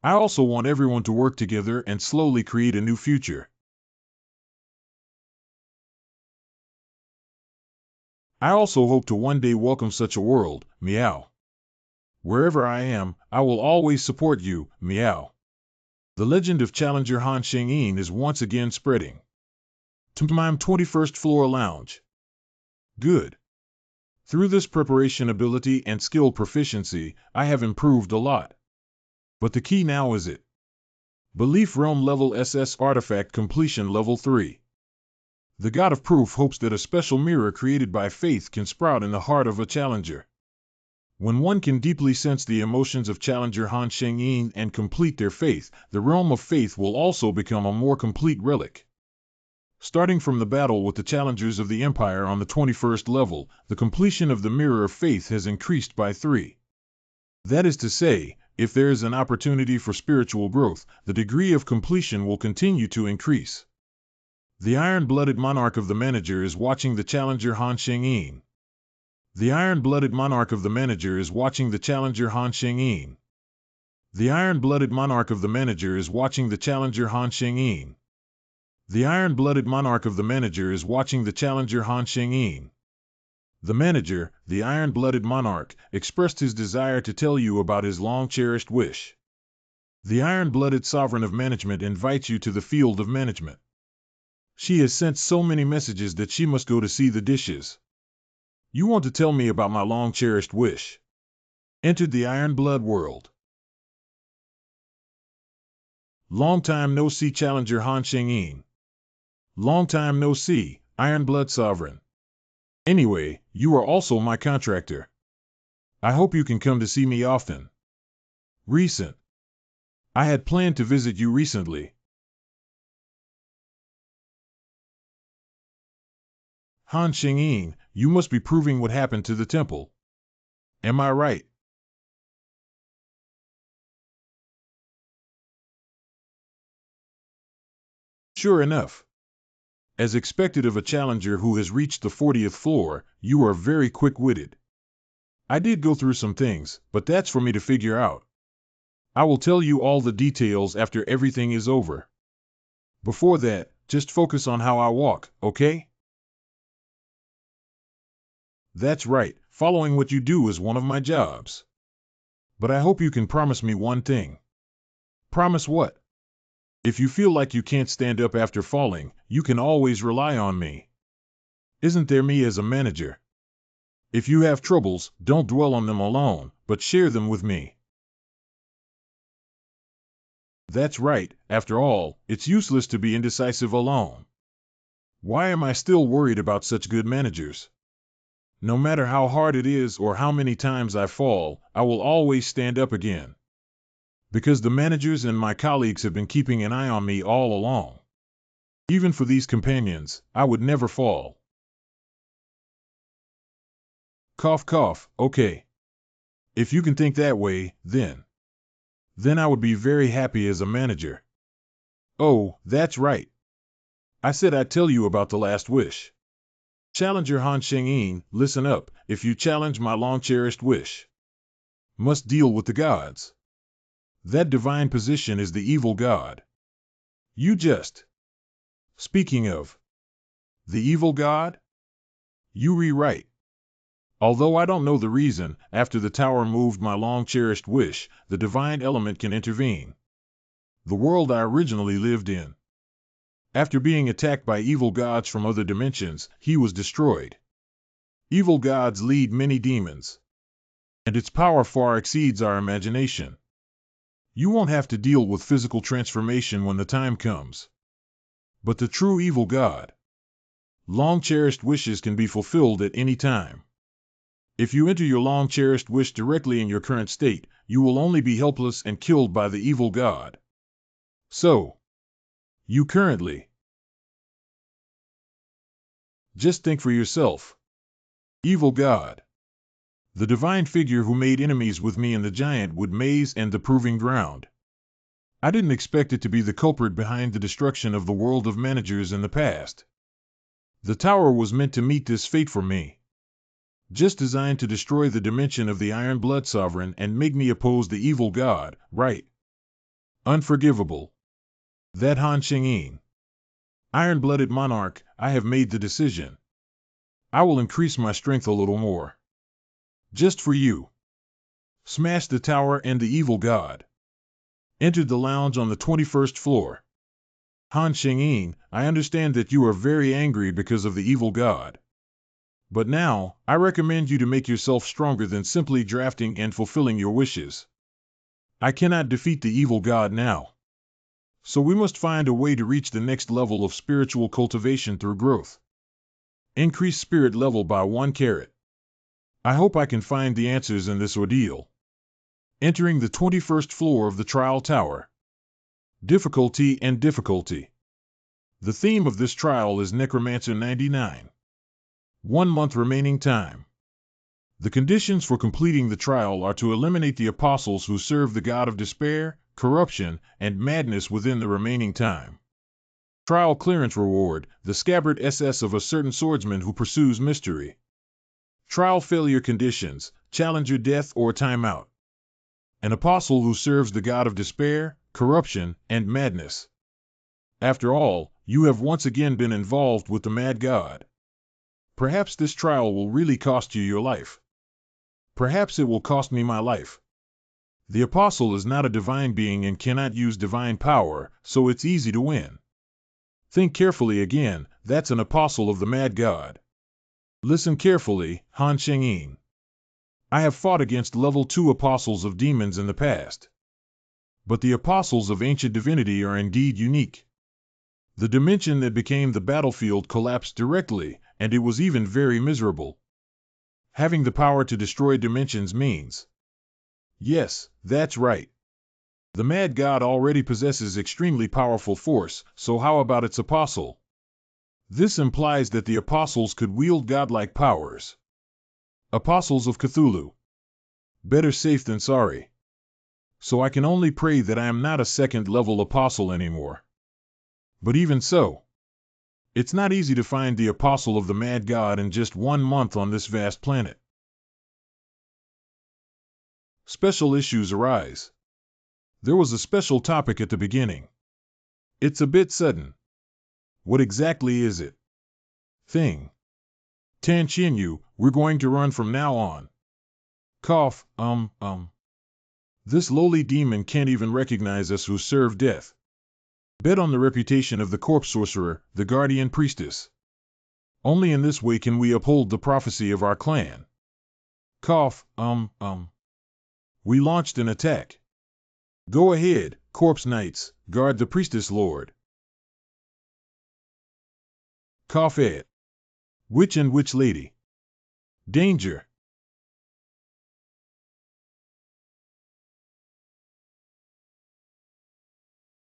I also want everyone to work together and slowly create a new future. I also hope to one day welcome such a world, meow. Wherever I am, I will always support you, meow. The legend of Challenger Han Sheng-yin is once again spreading. To my 21st floor lounge. Good. Through this preparation ability and skill proficiency, I have improved a lot. But the key now is it. Belief Realm Level SS Artifact Completion Level 3. The God of Proof hopes that a special mirror created by faith can sprout in the heart of a challenger. When one can deeply sense the emotions of Challenger Han Sheng-yin and complete their faith, the Realm of Faith will also become a more complete relic. Starting from the battle with the challengers of the Empire on the 21st level, the completion of the Mirror of Faith has increased by 3. That is to say, if there is an opportunity for spiritual growth, the degree of completion will continue to increase. The Iron-Blooded Monarch of the Manager is watching the Challenger Han Sheng-yin. The Iron-Blooded Monarch of the Manager is watching the Challenger Han Sheng-yin. The Iron-Blooded Monarch of the Manager is watching the Challenger Han Sheng-yin. The Iron-Blooded Monarch of the Manager is watching the Challenger Han Sheng-yin. The Manager, the Iron-Blooded Monarch, expressed his desire to tell you about his long-cherished wish. The Iron-Blooded Sovereign of Management invites you to the field of management. She has sent so many messages that she must go to see the dishes. You want to tell me about my long-cherished wish? Entered the Iron-Blood world. Long time no see, Challenger Han Sheng-yin. Long time no see, Iron-Blood Sovereign. Anyway, you are also my contractor. I hope you can come to see me often. Recent. I had planned to visit you recently. Han Xingyin, you must be proving what happened to the temple. Am I right? Sure enough. As expected of a challenger who has reached the 40th floor, you are very quick-witted. I did go through some things, but that's for me to figure out. I will tell you all the details after everything is over. Before that, just focus on how I walk, okay? That's right, following what you do is one of my jobs. But I hope you can promise me one thing. Promise what? If you feel like you can't stand up after falling, you can always rely on me. Isn't there me as a manager? If you have troubles, don't dwell on them alone, but share them with me. That's right, after all, it's useless to be indecisive alone. Why am I still worried about such good managers? No matter how hard it is or how many times I fall, I will always stand up again. Because the managers and my colleagues have been keeping an eye on me all along. Even for these companions, I would never fall. Cough cough, okay. If you can think that way, then I would be very happy as a manager. Oh, that's right. I said I'd tell you about the last wish. Challenger Han Xingyin, listen up, if you challenge my long-cherished wish. Must deal with the gods. That divine position is the evil god. You just. Speaking of. The evil god? You rewrite. Although I don't know the reason, after the tower moved my long-cherished wish, the divine element can intervene. The world I originally lived in. After being attacked by evil gods from other dimensions, he was destroyed. Evil gods lead many demons. And its power far exceeds our imagination. You won't have to deal with physical transformation when the time comes. But the true evil god. Long-cherished wishes can be fulfilled at any time. If you enter your long-cherished wish directly in your current state, you will only be helpless and killed by the evil god. So, you currently. Just think for yourself. Evil god. The divine figure who made enemies with me and the giant wood maze and the proving ground. I didn't expect it to be the culprit behind the destruction of the world of managers in the past. The tower was meant to meet this fate for me. Just designed to destroy the dimension of the Iron Blood Sovereign and make me oppose the evil god, right? Unforgivable. That Han Xingyin. Iron-blooded monarch, I have made the decision. I will increase my strength a little more. Just for you. Smash the tower and the evil god. Entered the lounge on the 21st floor. Han Xingyin, I understand that you are very angry because of the evil god. But now, I recommend you to make yourself stronger than simply drafting and fulfilling your wishes. I cannot defeat the evil god now. So we must find a way to reach the next level of spiritual cultivation through growth. Increase spirit level by 1 carat. I hope I can find the answers in this ordeal. Entering the 21st floor of the trial tower. Difficulty and difficulty. The theme of this trial is Necromancer 99. 1 month remaining time. The conditions for completing the trial are to eliminate the apostles who serve the god of despair, corruption, and madness within the remaining time. Trial clearance reward, the scabbard SS of a certain swordsman who pursues mystery. Trial failure conditions, challenger death or timeout. An apostle who serves the god of despair, corruption, and madness. After all, you have once again been involved with the mad god. Perhaps this trial will really cost you your life. Perhaps it will cost me my life. The apostle is not a divine being and cannot use divine power, so it's easy to win. Think carefully again, that's an apostle of the mad god. Listen carefully, Han Xingyin. I have fought against level 2 apostles of demons in the past. But the apostles of ancient divinity are indeed unique. The dimension that became the battlefield collapsed directly, and it was even very miserable. Having the power to destroy dimensions means. Yes, that's right. The mad god already possesses extremely powerful force, so how about its apostle? This implies that the apostles could wield godlike powers. Apostles of Cthulhu. Better safe than sorry. So I can only pray that I am not a second-level apostle anymore. But even so, it's not easy to find the apostle of the mad god in just 1 month on this vast planet. Special issues arise. There was a special topic at the beginning. It's a bit sudden. What exactly is it? Thing. Tan Yu, we're going to run from now on. Cough, This lowly demon can't even recognize us who serve death. Bet on the reputation of the corpse sorcerer, the guardian priestess. Only in this way can we uphold the prophecy of our clan. Cough, We launched an attack. Go ahead, corpse knights, guard the priestess lord. Cough it. Which and which lady? Danger.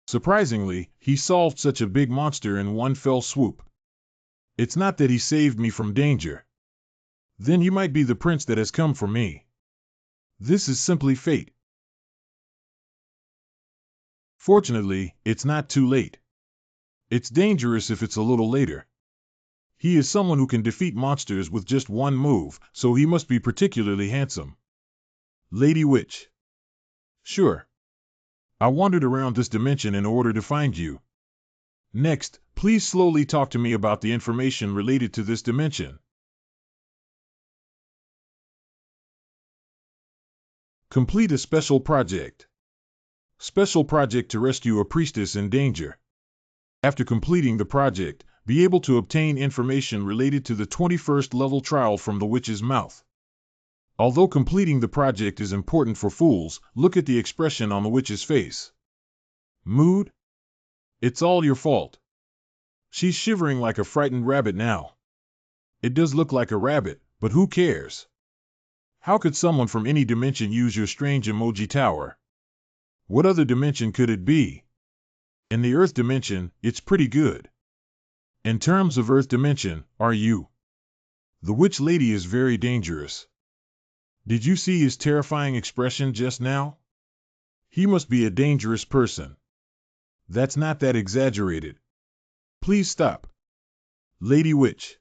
Surprisingly, he solved such a big monster in one fell swoop. It's not that he saved me from danger. Then you might be the prince that has come for me. This is simply fate. Fortunately, it's not too late. It's dangerous if it's a little later. He is someone who can defeat monsters with just one move, so he must be particularly handsome. Lady Witch. Sure. I wandered around this dimension in order to find you. Next, please slowly talk to me about the information related to this dimension. Complete a special project. Special project to rescue a priestess in danger. After completing the project, be able to obtain information related to the 21st level trial from the witch's mouth. Although completing the project is important for fools, look at the expression on the witch's face. Mood? It's all your fault. She's shivering like a frightened rabbit now. It does look like a rabbit, but who cares? How could someone from any dimension use your strange emoji tower? What other dimension could it be? In the Earth dimension, it's pretty good. In terms of Earth dimension, are you? The witch lady is very dangerous. Did you see his terrifying expression just now? He must be a dangerous person. That's not that exaggerated. Please stop. Lady Witch.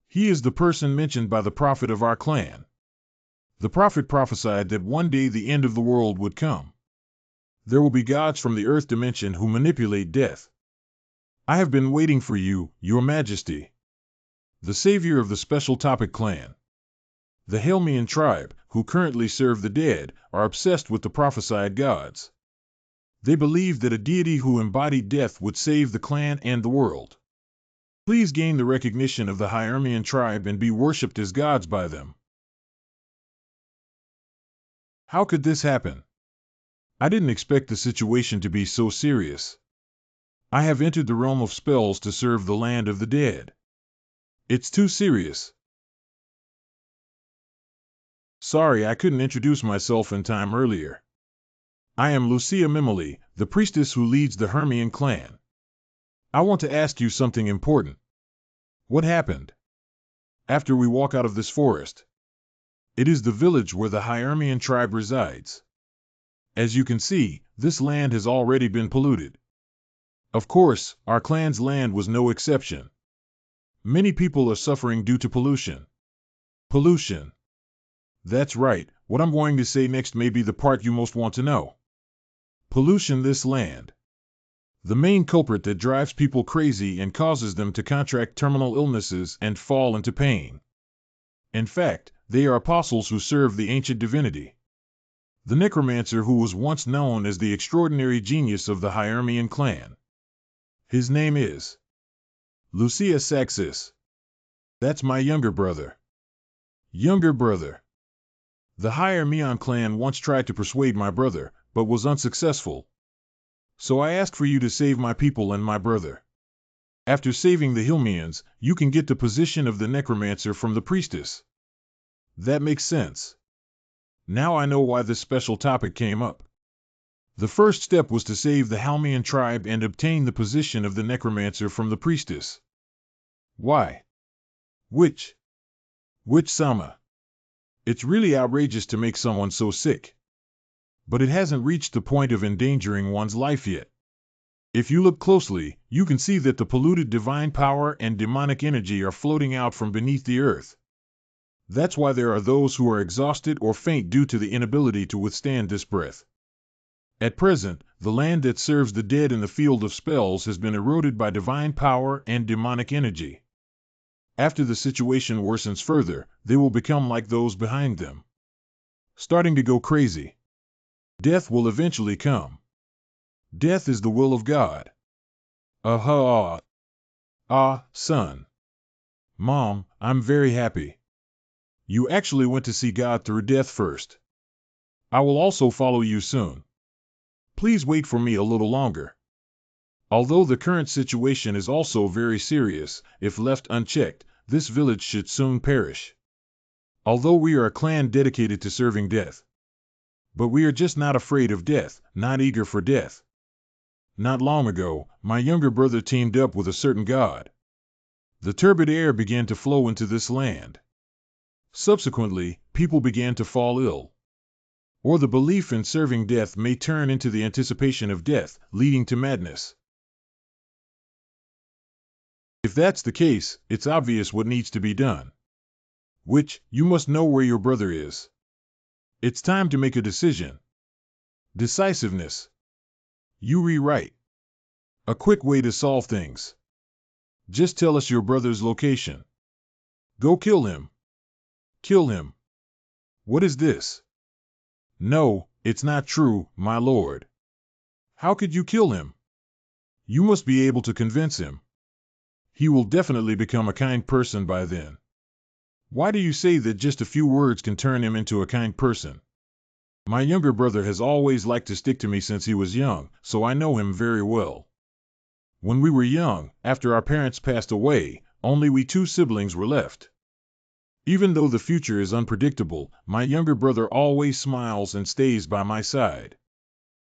He is the person mentioned by the prophet of our clan. The prophet prophesied that one day the end of the world would come. There will be gods from the Earth dimension who manipulate death. I have been waiting for you, Your Majesty. The savior of the Special Topic clan. The Helmian tribe, who currently serve the dead, are obsessed with the prophesied gods. They believe that a deity who embodied death would save the clan and the world. Please gain the recognition of the Helmian tribe and be worshipped as gods by them. How could this happen? I didn't expect the situation to be so serious. I have entered the realm of spells to serve the land of the dead. It's too serious. Sorry I couldn't introduce myself in time earlier. I am Lucia Mimoli, the priestess who leads the Hermian clan. I want to ask you something important. What happened? After we walk out of this forest. It is the village where the Hermian tribe resides. As you can see, this land has already been polluted. Of course, our clan's land was no exception. Many people are suffering due to pollution. Pollution. That's right, what I'm going to say next may be the part you most want to know. Pollution this land. The main culprit that drives people crazy and causes them to contract terminal illnesses and fall into pain. In fact, they are apostles who serve the ancient divinity. The necromancer who was once known as the extraordinary genius of the Hermian clan. His name is Lucia Saxis. That's my younger brother. Younger brother. The Hermian clan once tried to persuade my brother, but was unsuccessful. So I ask for you to save my people and my brother. After saving the Helmians, you can get the position of the necromancer from the priestess. That makes sense. Now I know why this special topic came up. The first step was to save the Halmian tribe and obtain the position of the necromancer from the priestess. Why? Which Sama? It's really outrageous to make someone so sick. But it hasn't reached the point of endangering one's life yet. If you look closely, you can see that the polluted divine power and demonic energy are floating out from beneath the earth. That's why there are those who are exhausted or faint due to the inability to withstand this breath. At present, the land that serves the dead in the field of spells has been eroded by divine power and demonic energy. After the situation worsens further, they will become like those behind them, starting to go crazy. Death will eventually come. Death is the will of God. Son. Mom, I'm very happy. You actually went to see God through death first. I will also follow you soon. Please wait for me a little longer. Although the current situation is also very serious, if left unchecked, this village should soon perish. Although we are a clan dedicated to serving death. But we are just not afraid of death, not eager for death. Not long ago, my younger brother teamed up with a certain god. The turbid air began to flow into this land. Subsequently, people began to fall ill. Or the belief in serving death may turn into the anticipation of death, leading to madness. If that's the case, it's obvious what needs to be done. You must know where your brother is. It's time to make a decision. Decisiveness. You rewrite. A quick way to solve things. Just tell us your brother's location. Go kill him. Kill him. What is this? No, it's not true, my lord. How could you kill him? You must be able to convince him. He will definitely become a kind person by then. Why do you say that just a few words can turn him into a kind person? My younger brother has always liked to stick to me since he was young, so I know him very well. When we were young, after our parents passed away, only we two siblings were left. Even though the future is unpredictable, my younger brother always smiles and stays by my side.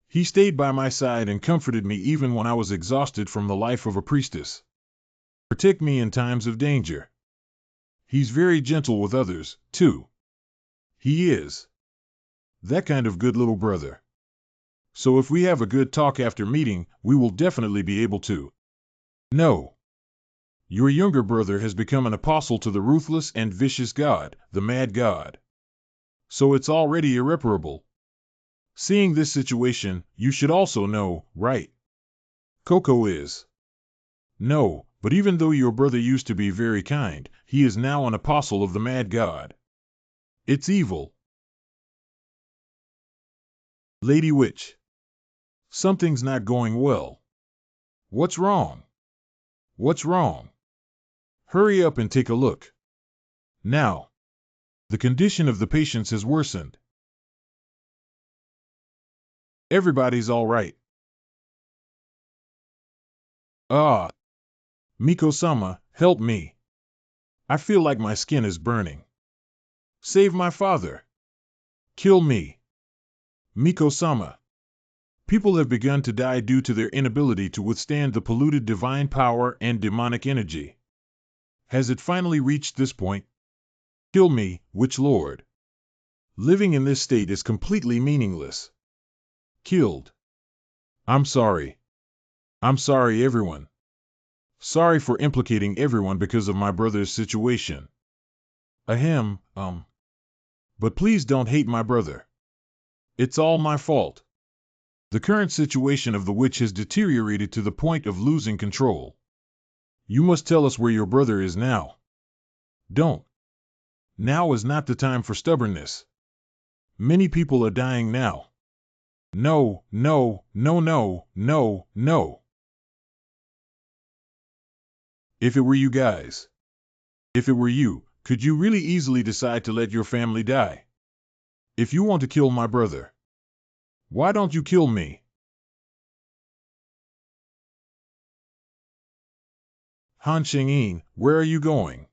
He stayed by my side and comforted me even when I was exhausted from the life of a priestess. Protect me in times of danger. He's very gentle with others, too. He is. That kind of good little brother. So if we have a good talk after meeting, we will definitely be able to. No. Your younger brother has become an apostle to the ruthless and vicious god, the mad god. So it's already irreparable. Seeing this situation, you should also know, right? Coco is. No, but even though your brother used to be very kind, he is now an apostle of the mad god. It's evil. Lady Witch. Something's not going well. What's wrong? What's wrong? Hurry up and take a look. Now. The condition of the patients has worsened. Everybody's all right. Miko-sama, help me. I feel like my skin is burning. Save my father. Kill me. Miko-sama. People have begun to die due to their inability to withstand the polluted divine power and demonic energy. Has it finally reached this point? Kill me, Witch Lord. Living in this state is completely meaningless. Killed. I'm sorry. I'm sorry, everyone. Sorry for implicating everyone because of my brother's situation. Ahem. But please don't hate my brother. It's all my fault. The current situation of the witch has deteriorated to the point of losing control. You must tell us where your brother is now. Don't. Now is not the time for stubbornness. Many people are dying now. No, no, no, no, no, no. If it were you guys. If it were you, could you really easily decide to let your family die? If you want to kill my brother, why don't you kill me? Han Shengyin, where are you going?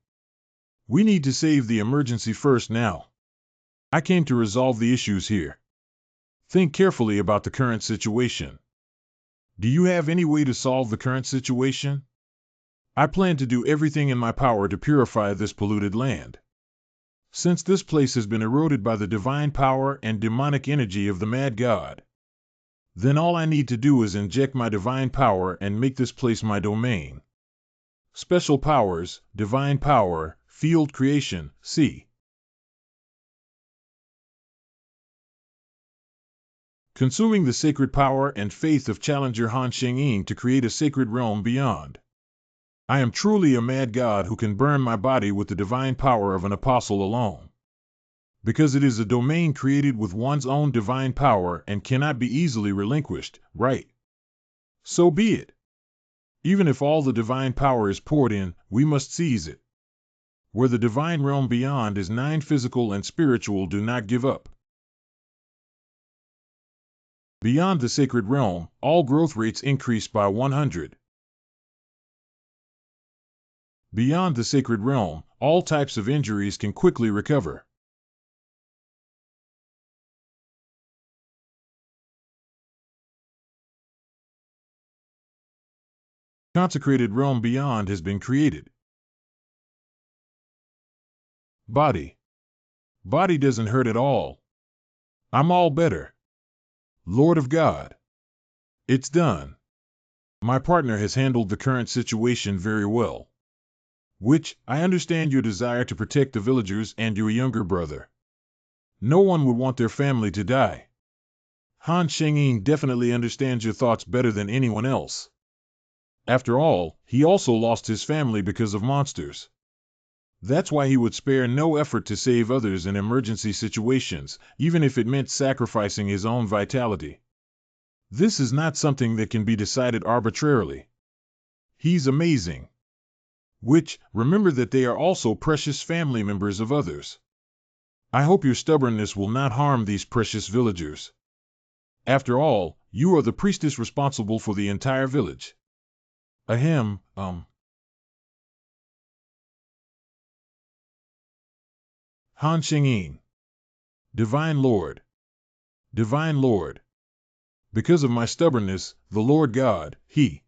We need to save the emergency first now. I came to resolve the issues here. Think carefully about the current situation. Do you have any way to solve the current situation? I plan to do everything in my power to purify this polluted land. Since this place has been eroded by the divine power and demonic energy of the mad god, then all I need to do is inject my divine power and make this place my domain. Special powers, divine power, field creation, C. Consuming the sacred power and faith of Challenger Han Sheng-Ying to create a sacred realm beyond. I am truly a mad god who can burn my body with the divine power of an apostle alone. Because it is a domain created with one's own divine power and cannot be easily relinquished, right? So be it. Even if all the divine power is poured in, we must seize it. Where the divine realm beyond is 9 physical and spiritual, do not give up. Beyond the sacred realm, all growth rates increase by 100. Beyond the sacred realm, all types of injuries can quickly recover. Consecrated realm beyond has been created. Body. Body doesn't hurt at all. I'm all better. Lord of God. It's done. My partner has handled the current situation very well. Which, I understand your desire to protect the villagers and your younger brother. No one would want their family to die. Han Sheng-Ying definitely understands your thoughts better than anyone else. After all, he also lost his family because of monsters. That's why he would spare no effort to save others in emergency situations, even if it meant sacrificing his own vitality. This is not something that can be decided arbitrarily. He's amazing. Which, remember that they are also precious family members of others. I hope your stubbornness will not harm these precious villagers. After all, you are the priestess responsible for the entire village. Ahem, Han Sheng-Ying. Divine Lord. Divine Lord. Because of my stubbornness, the Lord God, He